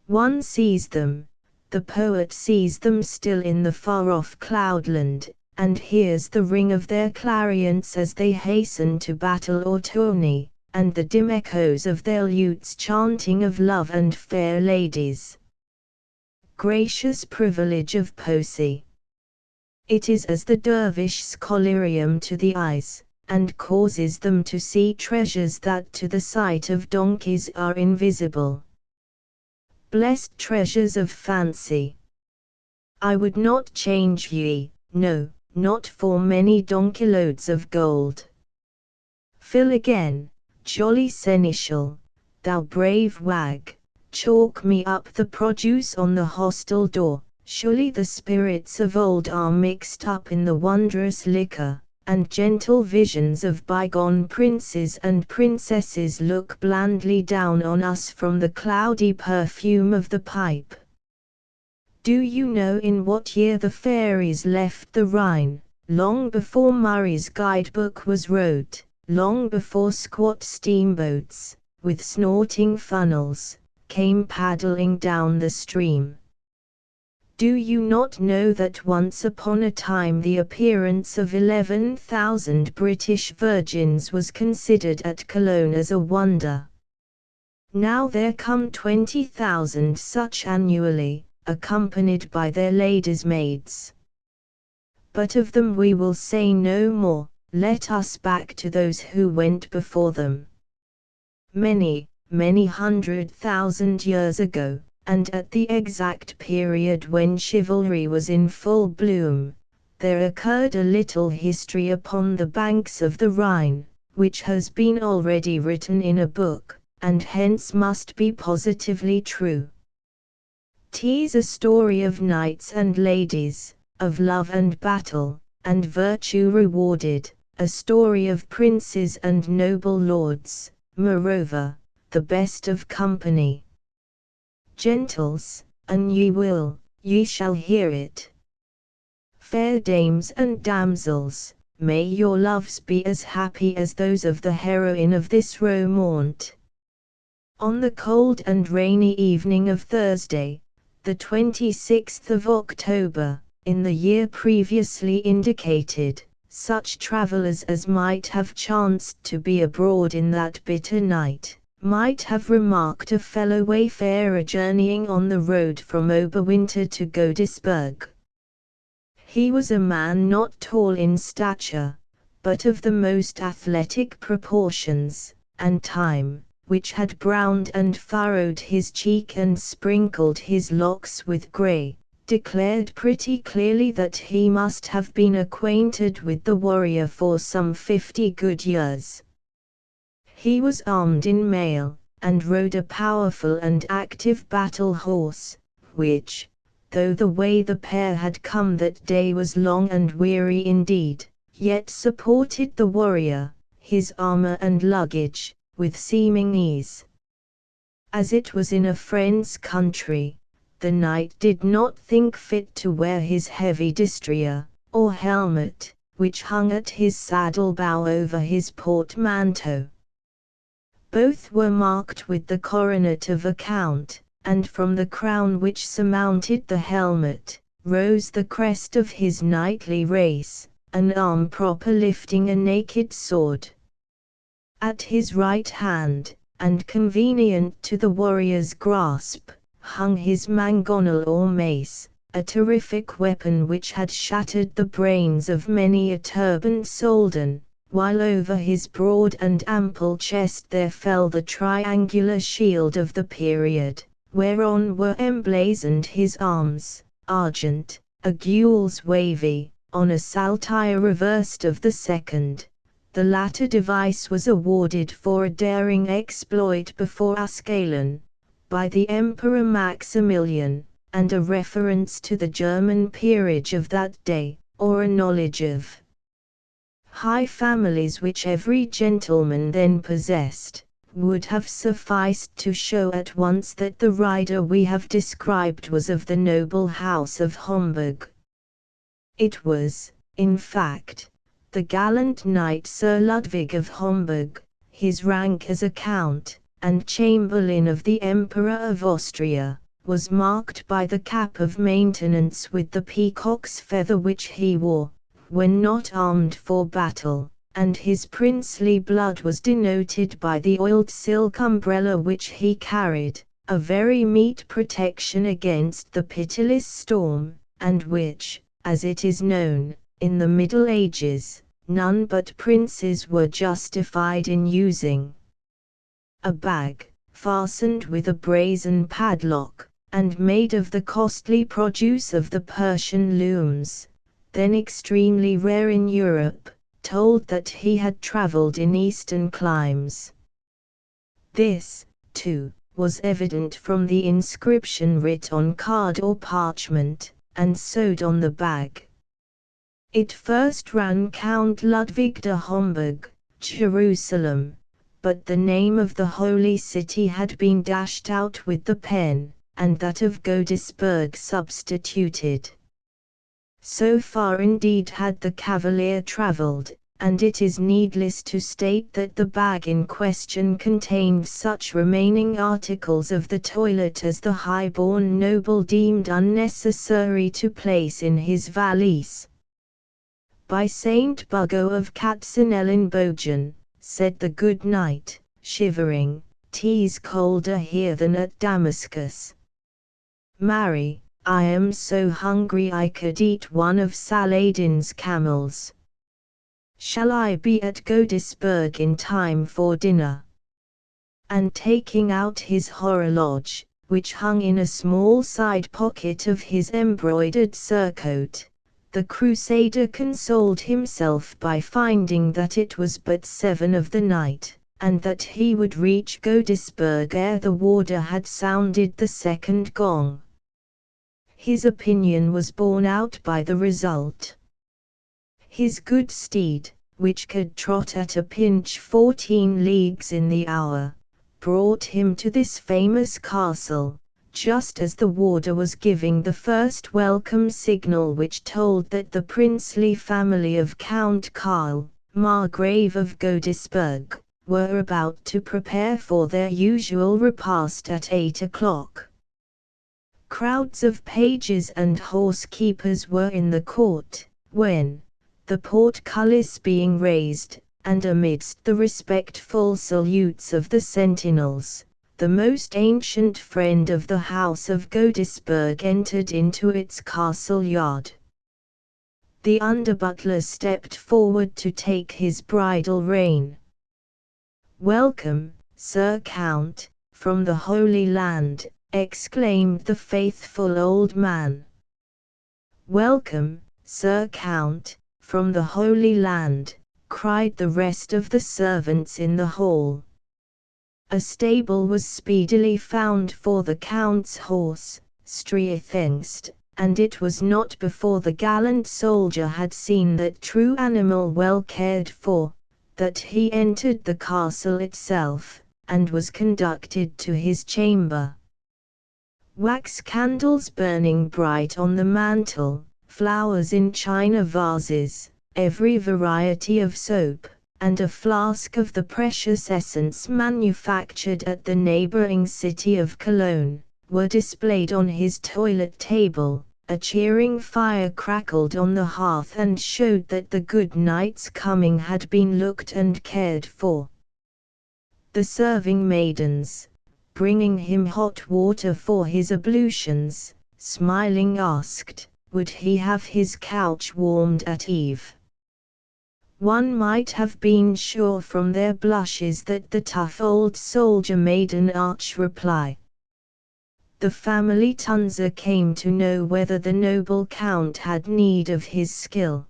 One sees them. The poet sees them still in the far-off cloudland, and hears the ring of their clarions as they hasten to battle or tourney, and the dim echoes of their lutes chanting of love and fair ladies. Gracious privilege of poesy! It is as the dervish scholarium to the eyes, and causes them to see treasures that to the sight of donkeys are invisible. Blessed treasures of fancy! I would not change ye, no, not for many donkeyloads of gold. Fill again, jolly seneschal, thou brave wag, chalk me up the produce on the hostel door. Surely the spirits of old are mixed up in the wondrous liquor, and gentle visions of bygone princes and princesses look blandly down on us from the cloudy perfume of the pipe. Do you know in what year the fairies left the Rhine? Long before Murray's guidebook was wrote, long before squat steamboats, with snorting funnels, came paddling down the stream. Do you not know that once upon a time the appearance of 11,000 British virgins was considered at Cologne as a wonder? Now there come 20,000 such annually, accompanied by their ladies' maids. But of them we will say no more, let us back to those who went before them. Many, many 100,000 years ago, and at the exact period when chivalry was in full bloom, there occurred a little history upon the banks of the Rhine, which has been already written in a book, and hence must be positively true. 'Tis a story of knights and ladies, of love and battle, and virtue rewarded, a story of princes and noble lords, moreover, the best of company. Gentles, an ye will, ye shall hear it. Fair dames and damsels, may your loves be as happy as those of the heroine of this romaunt. On the cold and rainy evening of Thursday, the 26th of October, in the year previously indicated, such travellers as might have chanced to be abroad in that bitter night, might have remarked a fellow wayfarer journeying on the road from Oberwinter to Godesberg. He was a man not tall in stature, but of the most athletic proportions, and time, which had browned and furrowed his cheek and sprinkled his locks with grey, declared pretty clearly that he must have been acquainted with the warrior for some 50 good years. He was armed in mail, and rode a powerful and active battle horse, which, though the way the pair had come that day was long and weary indeed, yet supported the warrior, his armour and luggage, with seeming ease. As it was in a friend's country, the knight did not think fit to wear his heavy destrier, or helmet, which hung at his saddle-bow over his portmanteau. Both were marked with the coronet of a count, and from the crown which surmounted the helmet, rose the crest of his knightly race, an arm proper lifting a naked sword. At his right hand, and convenient to the warrior's grasp, hung his mangonel or mace, a terrific weapon which had shattered the brains of many a turbaned soldan, while over his broad and ample chest there fell the triangular shield of the period, whereon were emblazoned his arms, argent, a gules wavy, on a saltire reversed of the second. The latter device was awarded for a daring exploit before Ascalon, by the Emperor Maximilian, and a reference to the German peerage of that day, or a knowledge of high families which every gentleman then possessed, would have sufficed to show at once that the rider we have described was of the noble house of Homburg. It was, in fact, the gallant knight Sir Ludwig of Homburg, his rank as a count, and chamberlain of the Emperor of Austria, was marked by the cap of maintenance with the peacock's feather which he wore, when not armed for battle, and his princely blood was denoted by the oiled silk umbrella which he carried, a very meet protection against the pitiless storm, and which, as it is known, in the Middle Ages, none but princes were justified in using. A bag, fastened with a brazen padlock, and made of the costly produce of the Persian looms, then extremely rare in Europe, told that he had travelled in eastern climes. This, too, was evident from the inscription writ on card or parchment, and sewed on the bag. It first ran Count Ludwig de Homburg, Jerusalem, but the name of the holy city had been dashed out with the pen, and that of Godesberg substituted. So far indeed had the cavalier travelled, and it is needless to state that the bag in question contained such remaining articles of the toilet as the high-born noble deemed unnecessary to place in his valise. "By Saint Buggo of Katzenellenbogen," said the good knight, shivering, "'tis colder here than at Damascus. Marry, I am so hungry I could eat one of Saladin's camels. Shall I be at Godesberg in time for dinner?" And taking out his horologe, which hung in a small side pocket of his embroidered surcoat, the crusader consoled himself by finding that it was but 7 of the night, and that he would reach Godesberg ere the warder had sounded the second gong. His opinion was borne out by the result. His good steed, which could trot at a pinch 14 leagues in the hour, brought him to this famous castle, just as the warder was giving the first welcome signal which told that the princely family of Count Karl, Margrave of Godesberg, were about to prepare for their usual repast at 8 o'clock. Crowds of pages and horse-keepers were in the court, when, the portcullis being raised, and amidst the respectful salutes of the sentinels, the most ancient friend of the house of Godesberg entered into its castle yard. The under-butler stepped forward to take his bridle rein. "Welcome, Sir Count, from the Holy Land," exclaimed the faithful old man. "Welcome, Sir Count, from the Holy Land," cried the rest of the servants in the hall. A stable was speedily found for the Count's horse, Streethengst, and it was not before the gallant soldier had seen that true animal well cared for, that he entered the castle itself, and was conducted to his chamber. Wax candles burning bright on the mantel, flowers in china vases, every variety of soap, and a flask of the precious essence manufactured at the neighboring city of Cologne, were displayed on his toilet table. A cheering fire crackled on the hearth and showed that the good knight's coming had been looked and cared for. The serving maidens, bringing him hot water for his ablutions, smiling asked, would he have his couch warmed at eve? One might have been sure from their blushes that the tough old soldier made an arch reply. The family Tunzer came to know whether the noble count had need of his skill.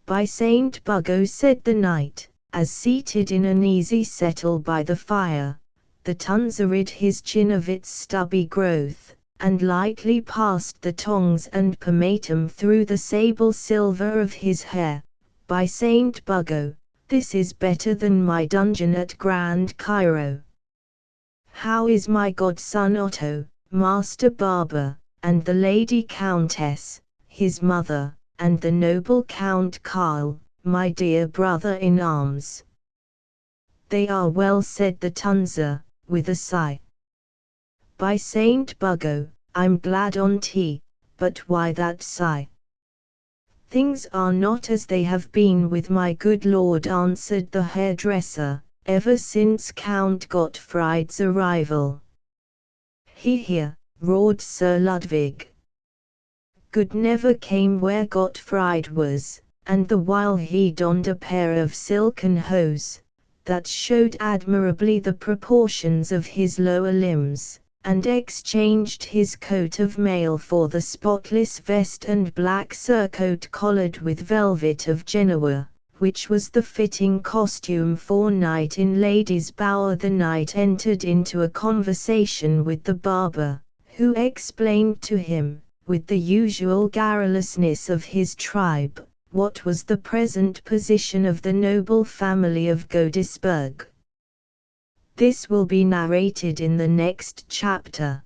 "By Saint Buggo," said the knight, as seated in an easy settle by the fire, the Tunzer rid his chin of its stubby growth, and lightly passed the tongs and pomatum through the sable silver of his hair. "By Saint Buggo, this is better than my dungeon at Grand Cairo. How is my godson Otto, Master Barber, and the Lady Countess, his mother, and the noble Count Karl, my dear brother-in-arms?" "They are well," said the Tunzer, with a sigh. "By Saint Buggo, I'm glad on't, but why that sigh?" "Things are not as they have been with my good lord," answered the hairdresser, "ever since Count Gottfried's arrival." "He here," roared Sir Ludwig. "Good never came where Gottfried was, and the while he donned a pair of silken hose, that showed admirably the proportions of his lower limbs, and exchanged his coat of mail for the spotless vest and black surcoat collared with velvet of Genoa, which was the fitting costume for night in Lady's Bower. The knight entered into a conversation with the barber, who explained to him, with the usual garrulousness of his tribe, what was the present position of the noble family of Godesberg. This will be narrated in the next chapter.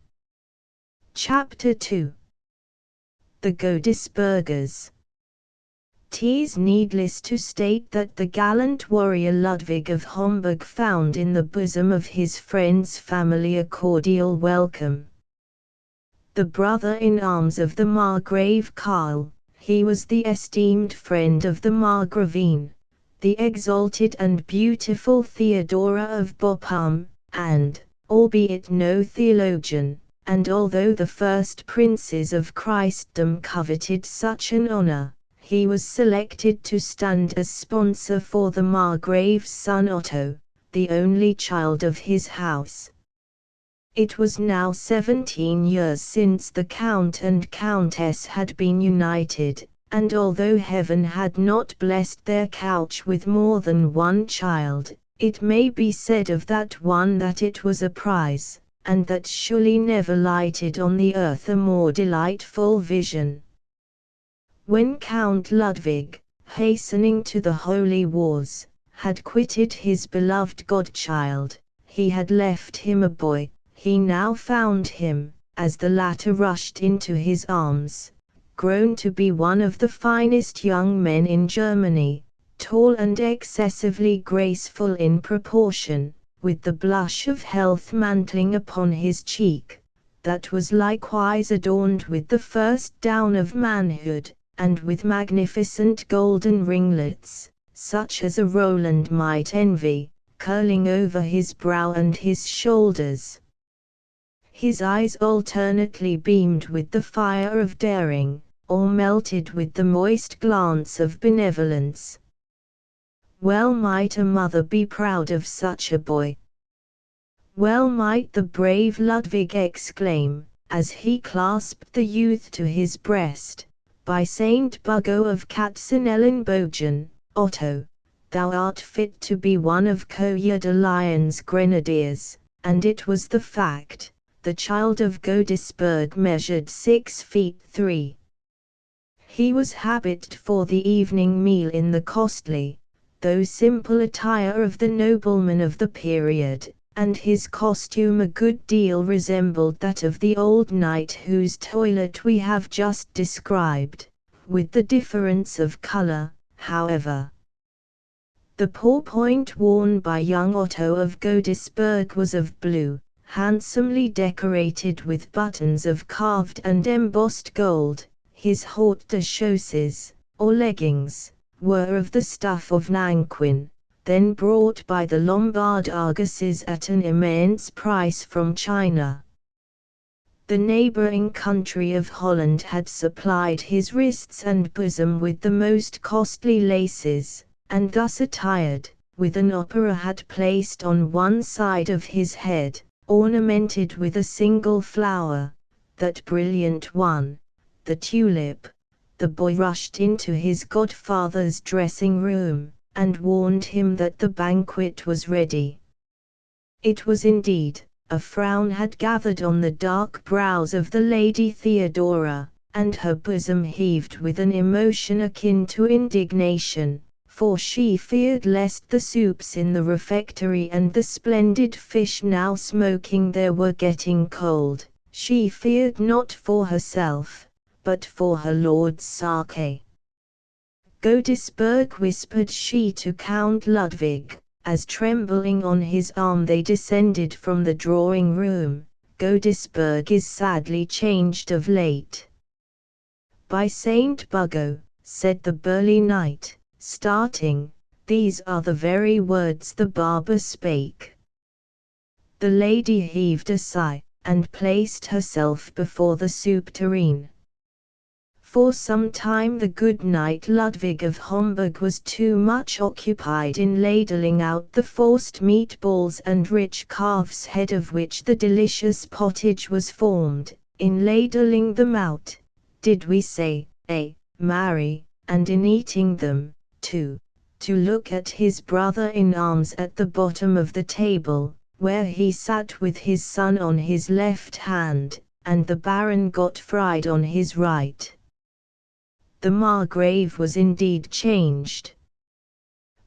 Chapter 2. The Godesbergers. 'Tis needless to state that the gallant warrior Ludwig of Homburg found in the bosom of his friend's family a cordial welcome. The brother-in-arms of the Margrave Karl, he was the esteemed friend of the Margravine, the exalted and beautiful Theodora of Bopham, and, albeit no theologian, and although the first princes of Christendom coveted such an honor, he was selected to stand as sponsor for the Margrave's son Otto, the only child of his house. It was now 17 years since the Count and Countess had been united, and although heaven had not blessed their couch with more than one child, it may be said of that one that it was a prize, and that surely never lighted on the earth a more delightful vision. When Count Ludwig, hastening to the holy wars, had quitted his beloved godchild, he had left him a boy, He now found him, as the latter rushed into his arms, grown to be one of the finest young men in Germany, tall and excessively graceful in proportion, with the blush of health mantling upon his cheek, that was likewise adorned with the first down of manhood, and with magnificent golden ringlets, such as a Roland might envy, curling over his brow and his shoulders. His eyes alternately beamed with the fire of daring, or melted with the moist glance of benevolence. Well might a mother be proud of such a boy. Well might the brave Ludwig exclaim, as he clasped the youth to his breast, "By Saint Buggo of Katzenellenbogen, Otto, thou art fit to be one of Coeur de Lion's grenadiers," and it was the fact. The child of Godesberg measured 6 feet 3. He was habited for the evening meal in the costly, though simple attire of the nobleman of the period, and his costume a good deal resembled that of the old knight whose toilet we have just described, with the difference of color, however. The pourpoint worn by young Otto of Godesberg was of blue, handsomely decorated with buttons of carved and embossed gold. His haute de chausses, or leggings, were of the stuff of Nanquin, then brought by the Lombard argosies at an immense price from China. The neighboring country of Holland had supplied his wrists and bosom with the most costly laces, and thus attired, with an opera hat placed on one side of his head, ornamented with a single flower, that brilliant one, the tulip, the boy rushed into his godfather's dressing room, and warned him that the banquet was ready. It was indeed. A frown had gathered on the dark brows of the Lady Theodora, and her bosom heaved with an emotion akin to indignation, for she feared lest the soups in the refectory and the splendid fish now smoking there were getting cold. She feared not for herself, but for her lord's sake. Godesberg, whispered she to Count Ludwig, as trembling on his arm they descended from the drawing-room, Godesberg is sadly changed of late. By Saint Buggo, said the burly knight, starting, these are the very words the barber spake. The lady heaved a sigh, and placed herself before the soup tureen. For some time the good knight Ludwig of Homburg was too much occupied in ladling out the forced meatballs and rich calf's head of which the delicious pottage was formed, in ladling them out, did we say, marry, and in eating them, to look at his brother-in-arms at the bottom of the table, where he sat with his son on his left hand, and the Baron Gottfried on his right. The Margrave was indeed changed.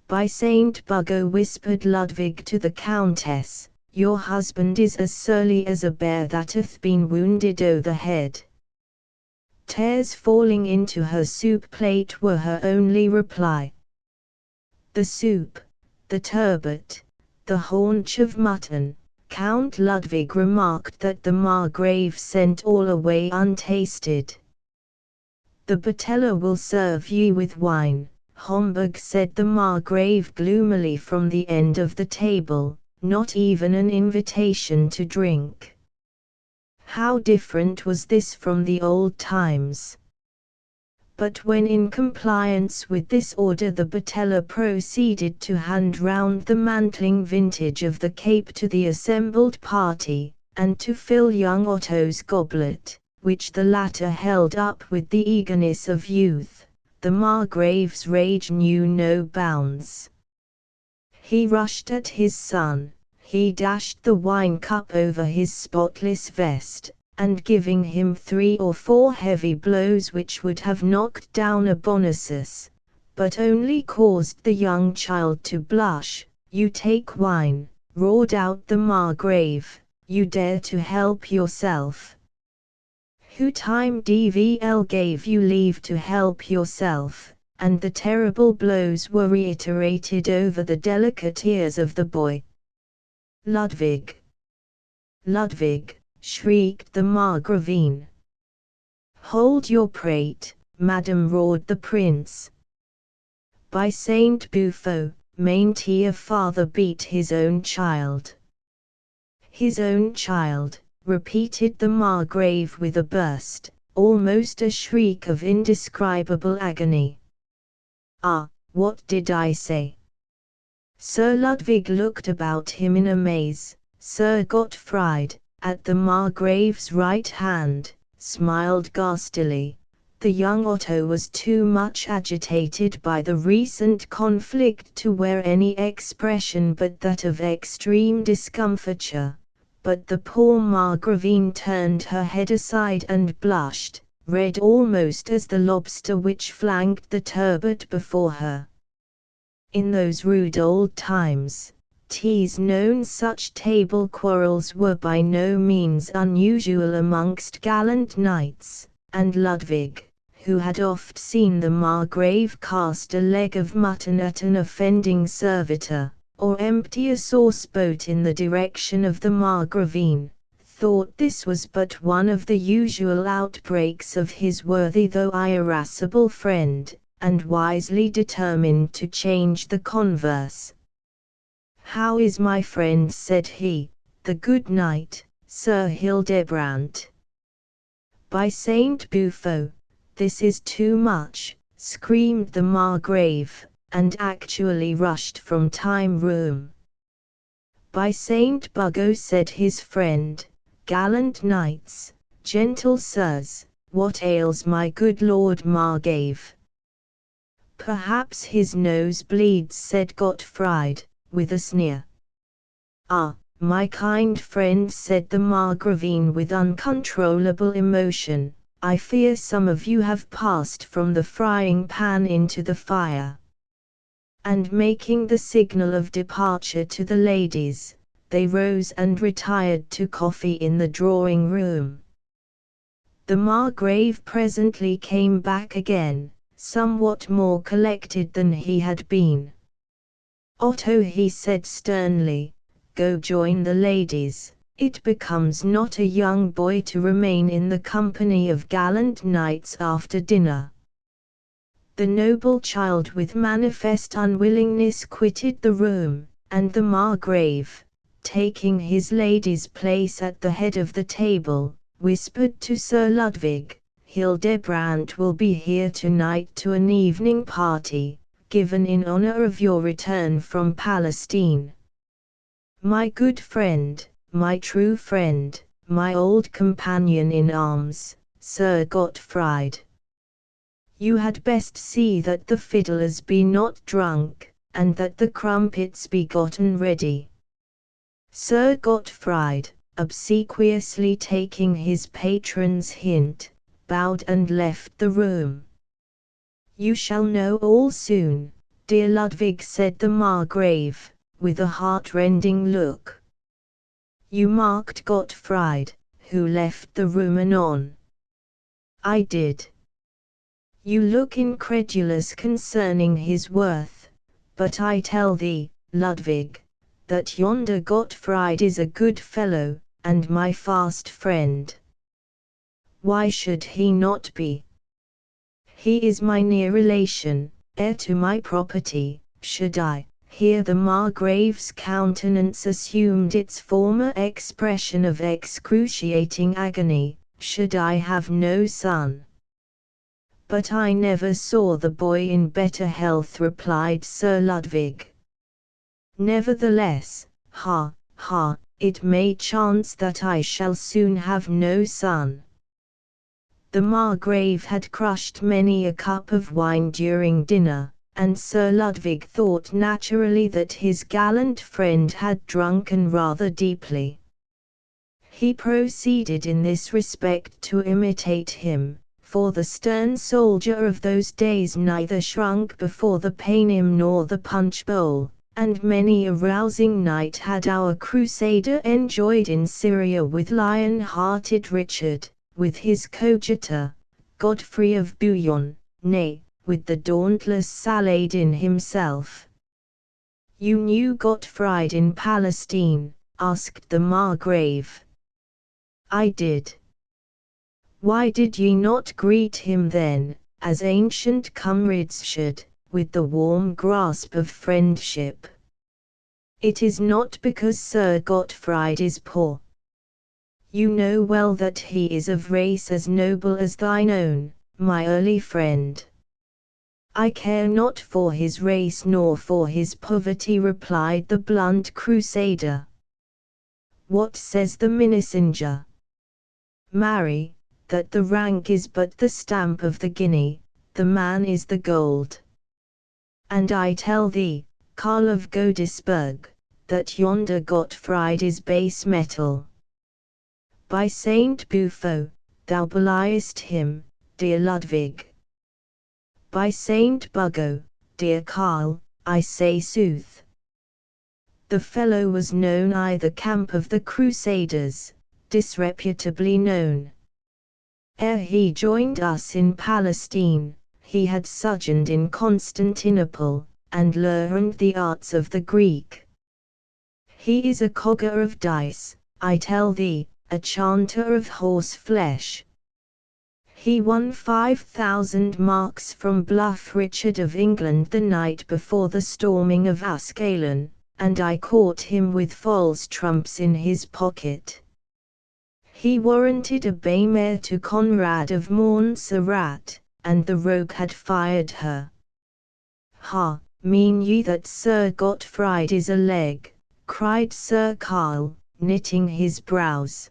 By Saint Buggo, whispered Ludwig to the Countess, your husband is as surly as a bear that hath been wounded o' the head. Tears falling into her soup plate were her only reply. The soup, the turbot, the haunch of mutton, Count Ludwig remarked that the Margrave sent all away untasted. The bateller will serve ye with wine, Homburg, said the Margrave gloomily from the end of the table, not even an invitation to drink. How different was this from the old times! But when in compliance with this order the bateller proceeded to hand round the mantling vintage of the Cape to the assembled party, and to fill young Otto's goblet, which the latter held up with the eagerness of youth, the Margrave's rage knew no bounds. He rushed at his son, he dashed the wine cup over his spotless vest, and giving him 3 or 4 heavy blows which would have knocked down a Bonosus, but only caused the young child to blush, you take wine, roared out the Margrave, You dare to help yourself? Who time DVL gave you leave to help yourself? And the terrible blows were reiterated over the delicate ears of the boy. Ludwig! Ludwig! Shrieked the Margravine. Hold your prate, madam, roared the prince. By Saint Bufo, mayn't he a father beat his own child? His own child, repeated the Margrave with a burst, almost a shriek of indescribable agony. Ah, what did I say? Sir Ludwig looked about him in amaze. Sir Gottfried, at the Margrave's right hand, smiled ghastily. The young Otto was too much agitated by the recent conflict to wear any expression but that of extreme discomfiture. But the poor Margravine turned her head aside and blushed, red almost as the lobster which flanked the turbot before her. In those rude old times, 'tis known such table quarrels were by no means unusual amongst gallant knights, and Ludwig, who had oft seen the Margrave cast a leg of mutton at an offending servitor, or empty a sauce-boat in the direction of the Margravine, thought this was but one of the usual outbreaks of his worthy though irascible friend, and wisely determined to change the converse. "How is my friend?" said he, "the good knight, Sir Hildebrand?" "By Saint Bufo, this is too much," screamed the Margrave, and actually rushed from time room. "By Saint Buggo," said his friend, "gallant knights, gentle sirs, what ails my good Lord Margrave?" "Perhaps his nose bleeds," said Gottfried, with a sneer. "Ah, my kind friend," said the Margravine with uncontrollable emotion, "I fear some of you have passed from the frying pan into the fire." And making the signal of departure to the ladies, they rose and retired to coffee in the drawing room. The Margrave presently came back again, somewhat more collected than he had been. "Otto," he said sternly, "go join the ladies. It becomes not a young boy to remain in the company of gallant knights after dinner." The noble child with manifest unwillingness quitted the room, and the Margrave, taking his lady's place at the head of the table, whispered to Sir Ludwig, "Hildebrand will be here tonight to an evening party, given in honor of your return from Palestine. My good friend, my true friend, my old companion in arms, Sir Gottfried. You had best see that the fiddlers be not drunk, and that the crumpets be gotten ready." Sir Gottfried, obsequiously taking his patron's hint, bowed and left the room. "You shall know all soon, dear Ludwig," said the Margrave, with a heart-rending look. "You marked Gottfried, who left the room anon?" "I did." "You look incredulous concerning his worth, but I tell thee, Ludwig, that yonder Gottfried is a good fellow, and my fast friend." "Why should he not be?" "He is my near relation, heir to my property. Should I," here the Margrave's countenance assumed its former expression of excruciating agony, "should I have no son?" "But I never saw the boy in better health," replied Sir Ludwig. "Nevertheless, it may chance that I shall soon have no son." The Margrave had crushed many a cup of wine during dinner, and Sir Ludwig thought naturally that his gallant friend had drunken rather deeply. He proceeded in this respect to imitate him, for the stern soldier of those days neither shrunk before the paynim nor the punch bowl, And many a rousing night had our Crusader enjoyed in Syria with lion-hearted Richard, with his coadjutor, Godfrey of Bouillon, nay, with the dauntless Saladin himself. "You knew Gottfried in Palestine?" asked the Margrave. "I did." "Why did ye not greet him then, as ancient comrades should, with the warm grasp of friendship?" "It is not because Sir Gottfried is poor. You know well that he is of race as noble as thine own, my early friend." "I care not for his race nor for his poverty," replied the blunt Crusader. "What says the Minnesänger?" "Marry, that the rank is but the stamp of the guinea, the man is the gold. And I tell thee, Karl of Godesberg, that yonder Gottfried is base metal. By Saint Bufo, thou beliest him, dear Ludwig. By Saint Buggo, dear Karl, I say sooth." The fellow was known i' the camp of the Crusaders, disreputably known. Ere he joined us in Palestine, he had sojourned in Constantinople, and learned the arts of the Greek. He is a cogger of dice, I tell thee, a chanter of horse flesh. He won 5,000 marks from bluff Richard of England the night before the storming of Ascalon, and I caught him with false trumps in his pocket. He warranted a bay mare to Conrad of Montserrat, and the rogue had fired her. "Ha, mean ye that Sir Gottfried is a leg?" cried Sir Karl, knitting his brows.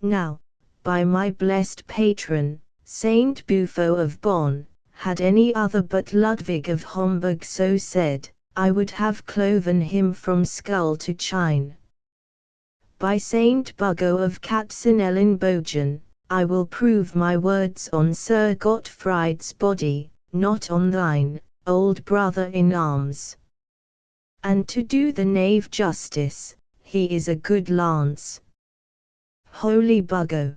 "Now, by my blessed patron, Saint Bufo of Bonn, had any other but Ludwig of Homburg so said, I would have cloven him from skull to chine. By Saint Buggo of Katzenelnbogen, I will prove my words on Sir Gottfried's body, not on thine, old brother in arms. And to do the knave justice, he is a good lance. Holy Buggo!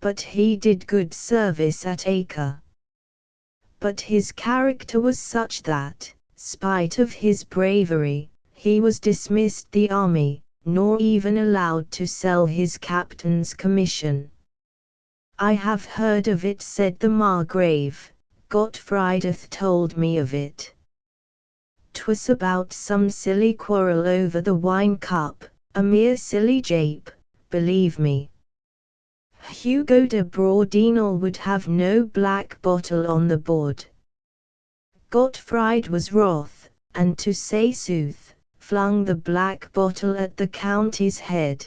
But he did good service at Acre. But his character was such that, spite of his bravery, he was dismissed the army, nor even allowed to sell his captain's commission." "I have heard of it," said the Margrave, "Gottfried hath told me of it. 'Twas about some silly quarrel over the wine cup, a mere silly jape, believe me. Hugo de Broedinel would have no black bottle on the board. Gottfried was wroth, and to say sooth, flung the black bottle at the county's head.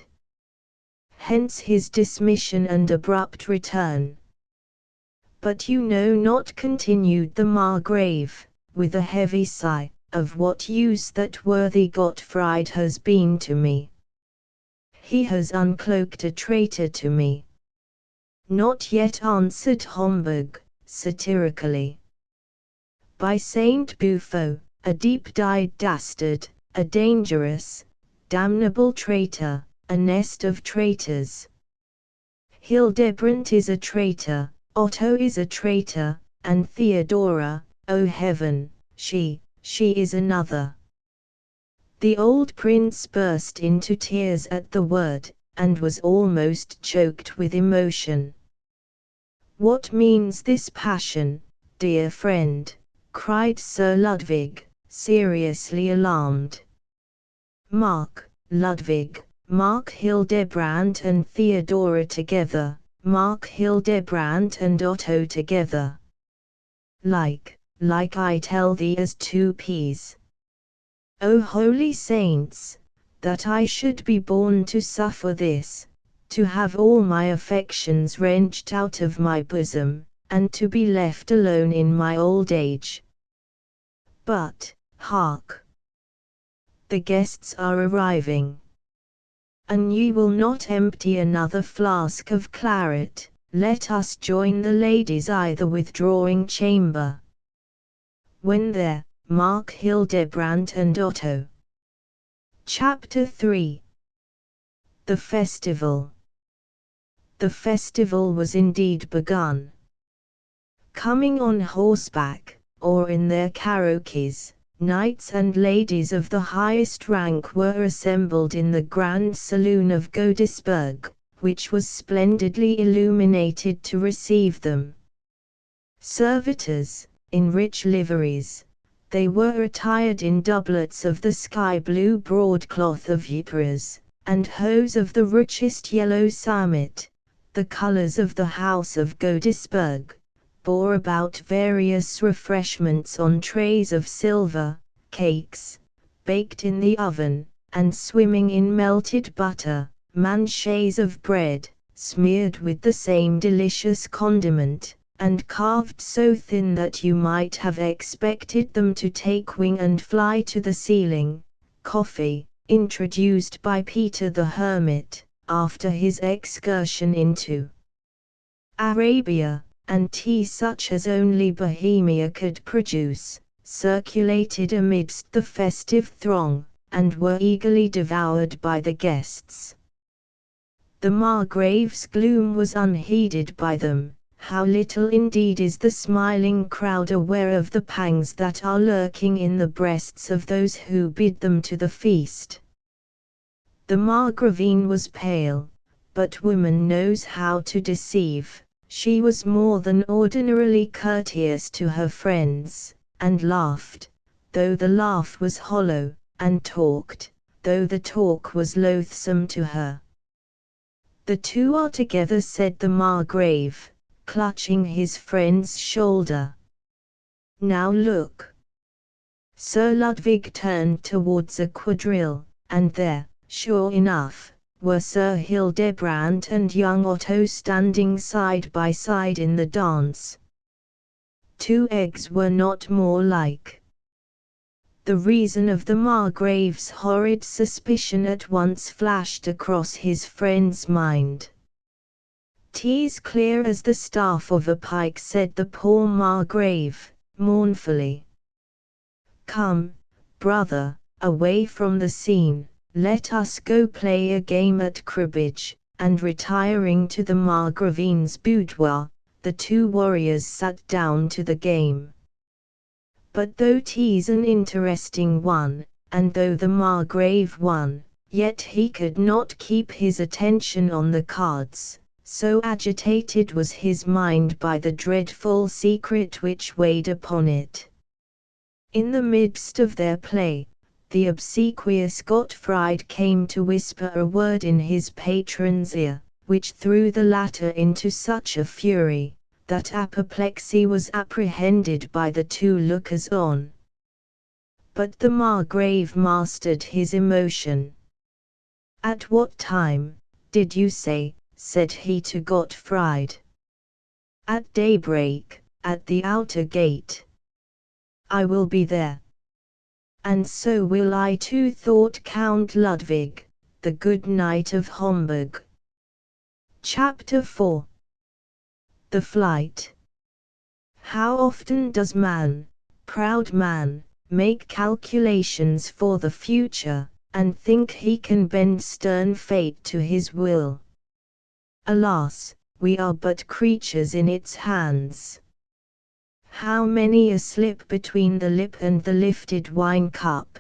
Hence his dismission and abrupt return." "But you know not," continued the Margrave, with a heavy sigh, "of what use that worthy Gottfried has been to me. He has uncloaked a traitor to me." "Not yet," answered Homburg, satirically. "By Saint Bufo, a deep-dyed dastard, a dangerous, damnable traitor, a nest of traitors. Hildebrand is a traitor, Otto is a traitor, and Theodora, O heaven, she is another." The old prince burst into tears at the word, and was almost choked with emotion. "What means this passion, dear friend?" cried Sir Ludwig, seriously alarmed. "Mark, Ludwig, mark Hildebrand and Theodora together, mark Hildebrand and Otto together. Like I tell thee as two peas. O holy saints, that I should be born to suffer this, to have all my affections wrenched out of my bosom, and to be left alone in my old age. But, hark! The guests are arriving. An ye will not empty another flask of claret, let us join the ladies i' the withdrawing chamber. When there, Mark Hildebrandt and Otto. Chapter 3. The Festival. The festival was indeed begun. Coming on horseback, or in their carroquets, knights and ladies of the highest rank were assembled in the grand saloon of Godesberg, which was splendidly illuminated to receive them. Servitors, in rich liveries, they were attired in doublets of the sky-blue broadcloth of Ypres, and hose of the richest yellow samite, the colours of the house of Godesberg, bore about various refreshments on trays of silver, cakes, baked in the oven, and swimming in melted butter, manchets of bread, smeared with the same delicious condiment, and carved so thin that you might have expected them to take wing and fly to the ceiling, coffee, introduced by Peter the Hermit, after his excursion into Arabia, and tea such as only Bohemia could produce, circulated amidst the festive throng, and were eagerly devoured by the guests. The Margrave's gloom was unheeded by them. How little indeed is the smiling crowd aware of the pangs that are lurking in the breasts of those who bid them to the feast. The Margravine was pale, but woman knows how to deceive. She was more than ordinarily courteous to her friends, and laughed, though the laugh was hollow, and talked, though the talk was loathsome to her. "The two are together," said the Margrave, clutching his friend's shoulder. "Now look." Sir Ludwig turned towards a quadrille, and there, sure enough, were Sir Hildebrandt and young Otto standing side by side in the dance. Two eggs were not more like. The reason of the Margrave's horrid suspicion at once flashed across his friend's mind. "'Tis clear as the staff of a pike," said the poor Margrave, mournfully. "Come, brother, away from the scene. Let us go play a game at cribbage," and retiring to the Margravine's boudoir, the two warriors sat down to the game. But though 'tis an interesting one, and though the Margrave won, yet he could not keep his attention on the cards, so agitated was his mind by the dreadful secret which weighed upon it. In the midst of their play, the obsequious Gottfried came to whisper a word in his patron's ear, which threw the latter into such a fury, that apoplexy was apprehended by the two lookers-on. But the Margrave mastered his emotion. "At what time, did you say?" said he to Gottfried. "At daybreak, at the outer gate." "I will be there." "And so will I too," thought Count Ludwig, the good knight of Homburg. Chapter 4. The Flight. How often does man, proud man, make calculations for the future, and think he can bend stern fate to his will. Alas, we are but creatures in its hands. How many a slip between the lip and the lifted wine cup!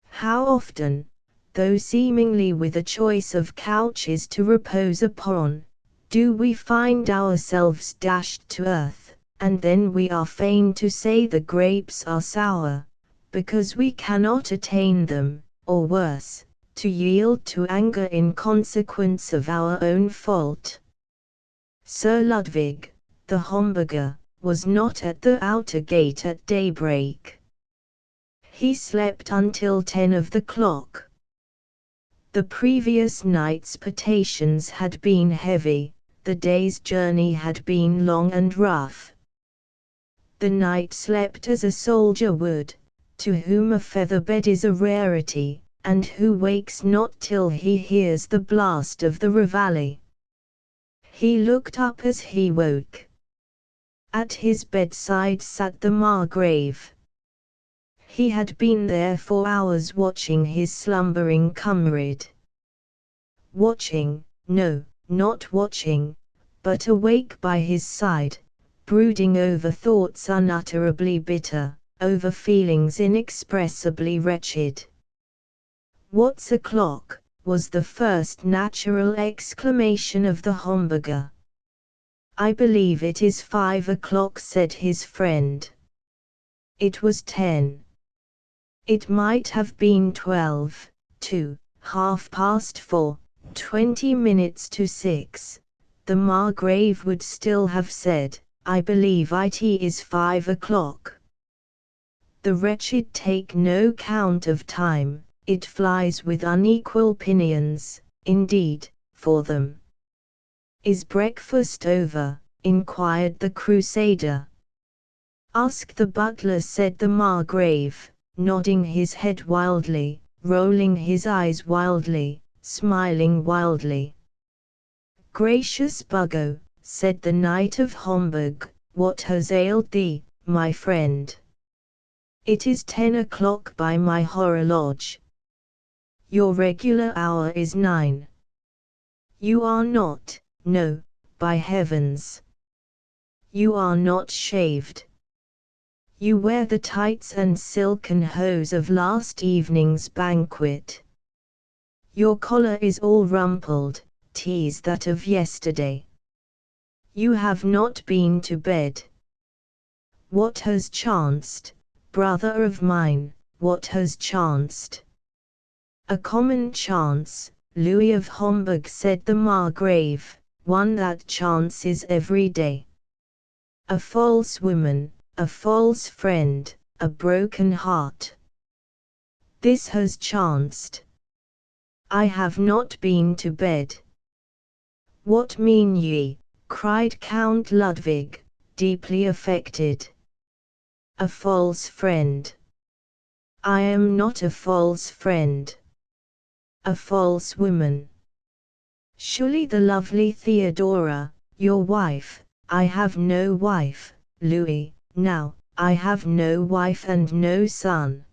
How often, though seemingly with a choice of couches to repose upon, do we find ourselves dashed to earth, and then we are fain to say the grapes are sour, because we cannot attain them, or worse, to yield to anger in consequence of our own fault. Sir Ludwig, the Homburger, was not at the outer gate at daybreak. He slept until 10 of the clock. The previous night's potations had been heavy, the day's journey had been long and rough. The knight slept as a soldier would, to whom a feather bed is a rarity, and who wakes not till he hears the blast of the reveille. He looked up as he woke. At his bedside sat the Margrave. He had been there for hours watching his slumbering comrade. Watching, no, not watching, but awake by his side, brooding over thoughts unutterably bitter, over feelings inexpressibly wretched. "What's o'clock?" was the first natural exclamation of the Homburger. "I believe it is 5 o'clock," said his friend. It was 10. It might have been 12, 2, 4:30, 20 minutes to 6. The Margrave would still have said, "I believe it is 5 o'clock." The wretched take no count of time, it flies with unequal pinions, indeed, for them. "Is breakfast over?" inquired the Crusader. "Ask the butler," said the Margrave, nodding his head wildly, rolling his eyes wildly, smiling wildly. "Gracious Buggo," said the Knight of Homburg, "what has ailed thee, my friend? It is 10 o'clock by my horologe. Your regular hour is 9. You are not, no, by heavens. You are not shaved. You wear the tights and silken hose of last evening's banquet. Your collar is all rumpled, 'tis that of yesterday. You have not been to bed. What has chanced, brother of mine, what has chanced?" "A common chance, Louis of Homburg," said the Margrave, "one that chances every day. A false woman, a false friend, a broken heart. This has chanced. I have not been to bed." "What mean ye?" cried Count Ludwig, deeply affected. "A false friend. I am not a false friend. A false woman. Surely the lovely Theodora, your wife." "I have no wife, Louis, now, I have no wife and no son."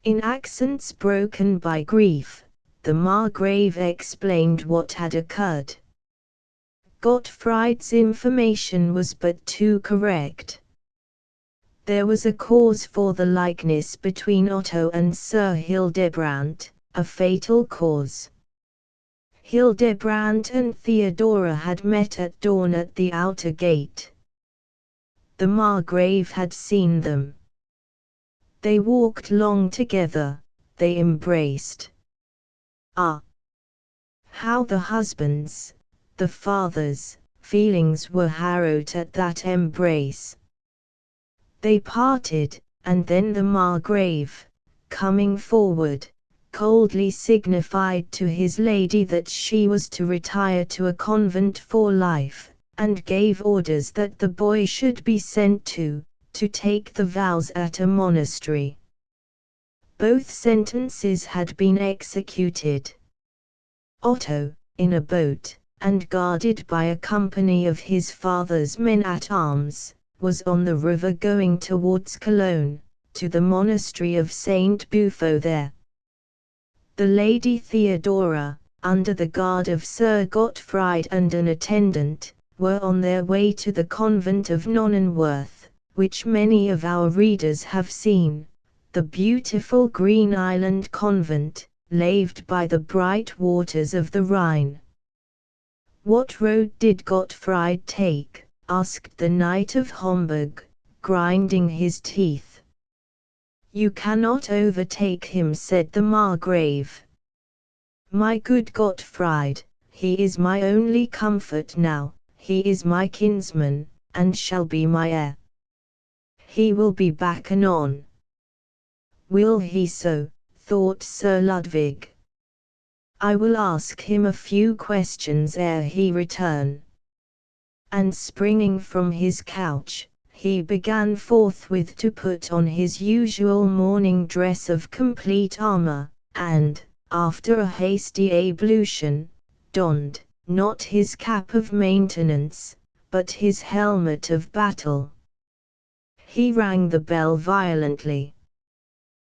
In accents broken by grief, the Margrave explained what had occurred. Gottfried's information was but too correct. There was a cause for the likeness between Otto and Sir Hildebrand, a fatal cause. Hildebrand and Theodora had met at dawn at the outer gate. The Margrave had seen them. They walked long together, they embraced. Ah! How the husbands, the fathers' feelings were harrowed at that embrace. They parted, and then the Margrave, coming forward, coldly signified to his lady that she was to retire to a convent for life, and gave orders that the boy should be sent to take the vows at a monastery. Both sentences had been executed. Otto, in a boat, and guarded by a company of his father's men-at-arms, was on the river going towards Cologne, to the monastery of Saint Bufo there. The Lady Theodora, under the guard of Sir Gottfried and an attendant, were on their way to the convent of Nonnenwerth, which many of our readers have seen, the beautiful green island convent, laved by the bright waters of the Rhine. "What road did Gottfried take?" asked the Knight of Homburg, grinding his teeth. "You cannot overtake him," said the Margrave. "My good Gottfried, he is my only comfort now, he is my kinsman, and shall be my heir. He will be back anon." "Will he so?" thought Sir Ludwig. "I will ask him a few questions ere he return." And springing from his couch, he began forthwith to put on his usual morning dress of complete armor, and, after a hasty ablution, donned, not his cap of maintenance, but his helmet of battle. He rang the bell violently.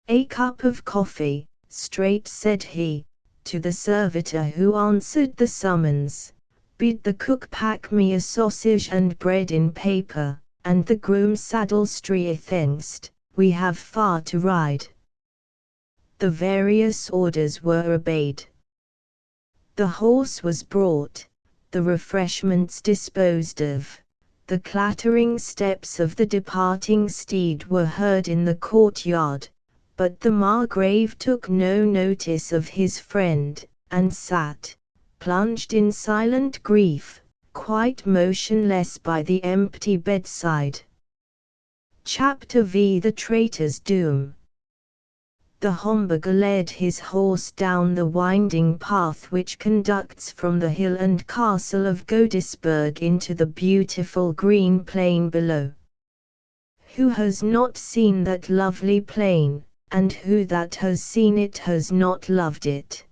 "A cup of coffee," straight said he, to the servitor who answered the summons. "Bid the cook pack me a sausage and bread in paper, and the groom saddle thengst, we have far to ride." The various orders were obeyed. The horse was brought, the refreshments disposed of. The clattering steps of the departing steed were heard in the courtyard, but the Margrave took no notice of his friend, and sat, plunged in silent grief, quite motionless by the empty bedside. Chapter V. The Traitor's Doom. The Homburger led his horse down the winding path which conducts from the hill and castle of Godesberg into the beautiful green plain below. Who has not seen that lovely plain, and who that has seen it has not loved it?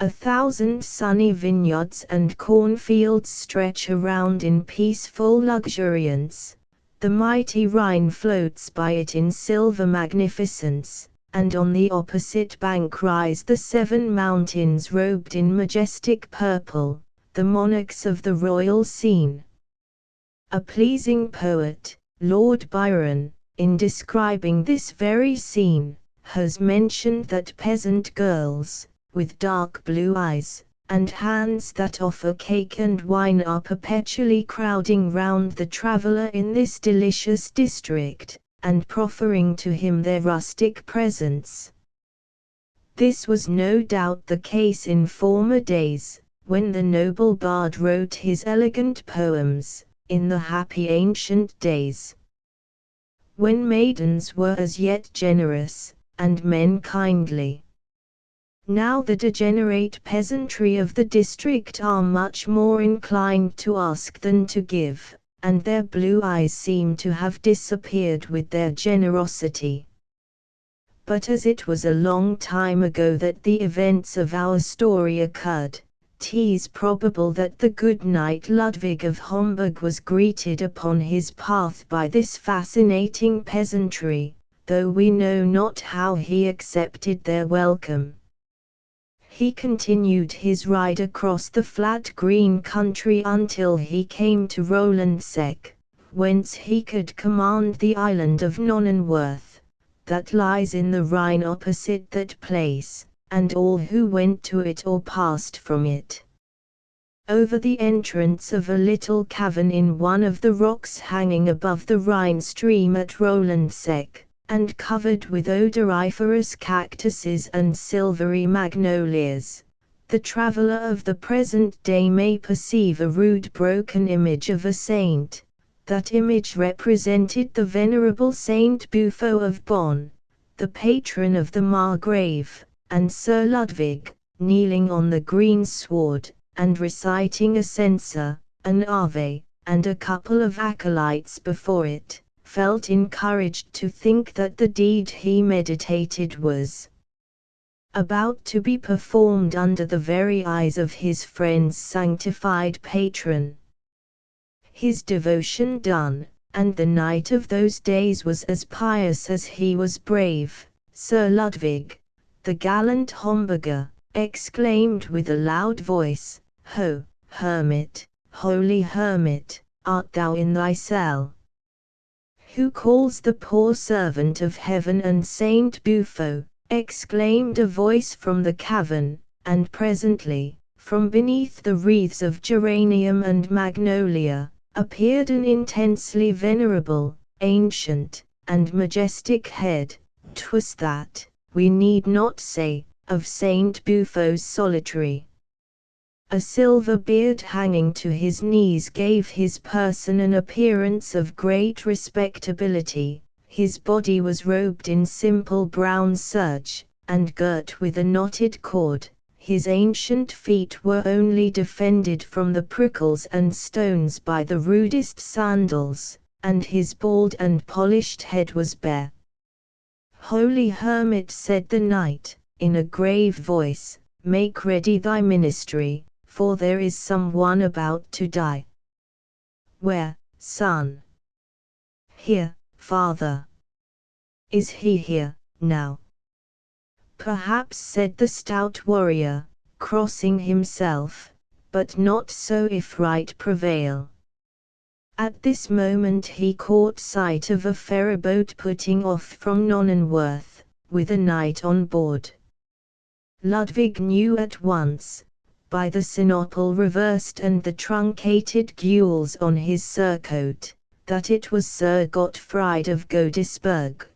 1,000 sunny vineyards and cornfields stretch around in peaceful luxuriance, the mighty Rhine floats by it in silver magnificence, and on the opposite bank rise the 7 mountains robed in majestic purple, the monarchs of the royal scene. A pleasing poet, Lord Byron, in describing this very scene, has mentioned that peasant girls, with dark blue eyes, and hands that offer cake and wine are perpetually crowding round the traveller in this delicious district, and proffering to him their rustic presents. This was no doubt the case in former days, when the noble bard wrote his elegant poems, in the happy ancient days, when maidens were as yet generous, and men kindly. Now the degenerate peasantry of the district are much more inclined to ask than to give, and their blue eyes seem to have disappeared with their generosity. But as it was a long time ago that the events of our story occurred, 'tis probable that the good knight Ludwig of Homburg was greeted upon his path by this fascinating peasantry, though we know not how he accepted their welcome. He continued his ride across the flat green country until he came to Rolandseck, whence he could command the island of Nonnenwerth, that lies in the Rhine opposite that place, and all who went to it or passed from it. Over the entrance of a little cavern in one of the rocks hanging above the Rhine stream at Rolandseck, and covered with odoriferous cactuses and silvery magnolias, the traveller of the present day may perceive a rude broken image of a saint. That image represented the venerable Saint Bufo of Bonn, the patron of the Margrave, and Sir Ludwig, kneeling on the green sward, and reciting a censer, an Ave, and a couple of acolytes before it, felt encouraged to think that the deed he meditated was about to be performed under the very eyes of his friend's sanctified patron. His devotion done, and the knight of those days was as pious as he was brave, Sir Ludwig, the gallant Homburger, exclaimed with a loud voice, "Ho, hermit, holy hermit, art thou in thy cell? Who calls the poor servant of heaven and Saint Bufo?" exclaimed a voice from the cavern, and presently, from beneath the wreaths of geranium and magnolia, appeared an intensely venerable, ancient, and majestic head. 'Twas that, we need not say, of Saint Bufo's solitary. A silver beard hanging to his knees gave his person an appearance of great respectability. His body was robed in simple brown serge, and girt with a knotted cord. His ancient feet were only defended from the prickles and stones by the rudest sandals, and his bald and polished head was bare. "Holy hermit," said the knight, in a grave voice, "make ready thy ministry, for there is some one about to die." "Where, son?" "Here, father." "Is he here?" now. Perhaps, said the stout warrior, crossing himself, but not so if right prevail. At this moment he caught sight of a ferryboat putting off from Nonnenworth, with a knight on board. Ludwig knew at once, by the sinople reversed and the truncated gules on his surcoat, that it was Sir Gottfried of Godesberg.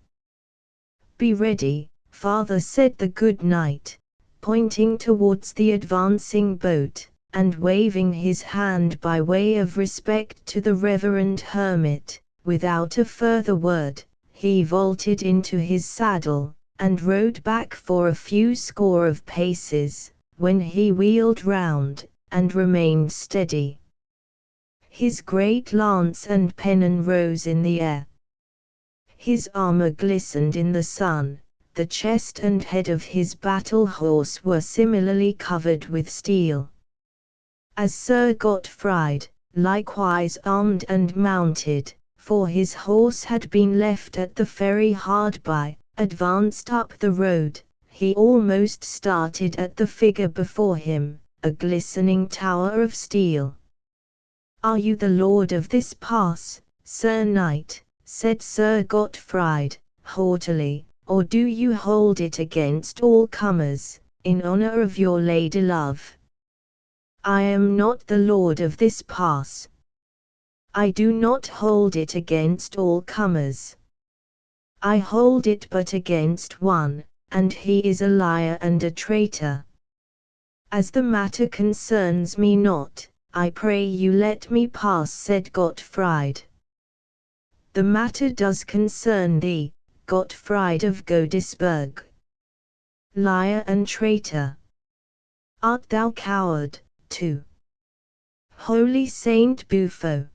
"Be ready, father," said the good knight, pointing towards the advancing boat, and waving his hand by way of respect to the reverend hermit. Without a further word, he vaulted into his saddle, and rode back for a few score of paces, when he wheeled round, and remained steady. His great lance and pennon rose in the air. His armor glistened in the sun, the chest and head of his battle horse were similarly covered with steel. As Sir Gottfried, likewise armed and mounted, for his horse had been left at the ferry hard by, advanced up the road, he almost started at the figure before him, a glistening tower of steel. "Are you the lord of this pass, Sir Knight?" said Sir Gottfried, haughtily, "or do you hold it against all comers, in honor of your lady love?" "I am not the lord of this pass. I do not hold it against all comers. I hold it but against one, and he is a liar and a traitor. As the matter concerns me not, I pray you let me pass," said Gottfried. "The matter does concern thee, Gottfried of Godesberg. Liar and traitor! Art thou coward, too? Holy Saint Bufo!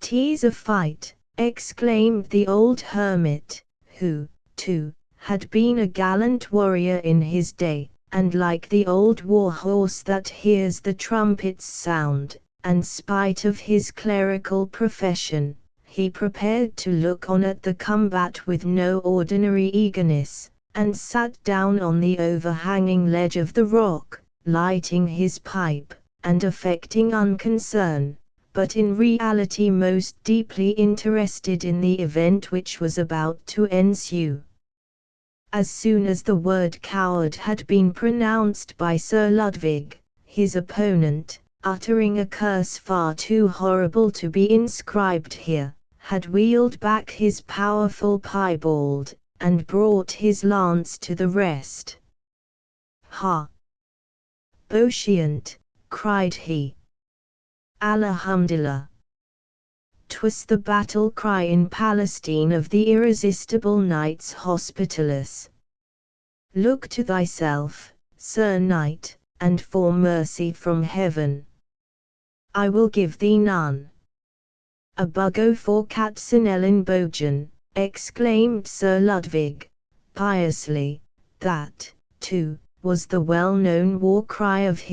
'Tis a fight," exclaimed the old hermit, who, too, had been a gallant warrior in his day, and like the old war horse that hears the trumpet's sound, and spite of his clerical profession, he prepared to look on at the combat with no ordinary eagerness, and sat down on the overhanging ledge of the rock, lighting his pipe, and affecting unconcern, but in reality most deeply interested in the event which was about to ensue. As soon as the word coward had been pronounced by Sir Ludwig, his opponent, uttering a curse far too horrible to be inscribed here, had wheeled back his powerful piebald, and brought his lance to the rest. "Ha! Boscient," cried he. "Alhamdulillah!" 'Twas the battle cry in Palestine of the irresistible Knights Hospitallers. Look to thyself, Sir Knight, and for mercy from heaven. I will give thee none. "A bugo for Katzenellenbogen," exclaimed Sir Ludwig, piously. That, too, was the well-known war cry of his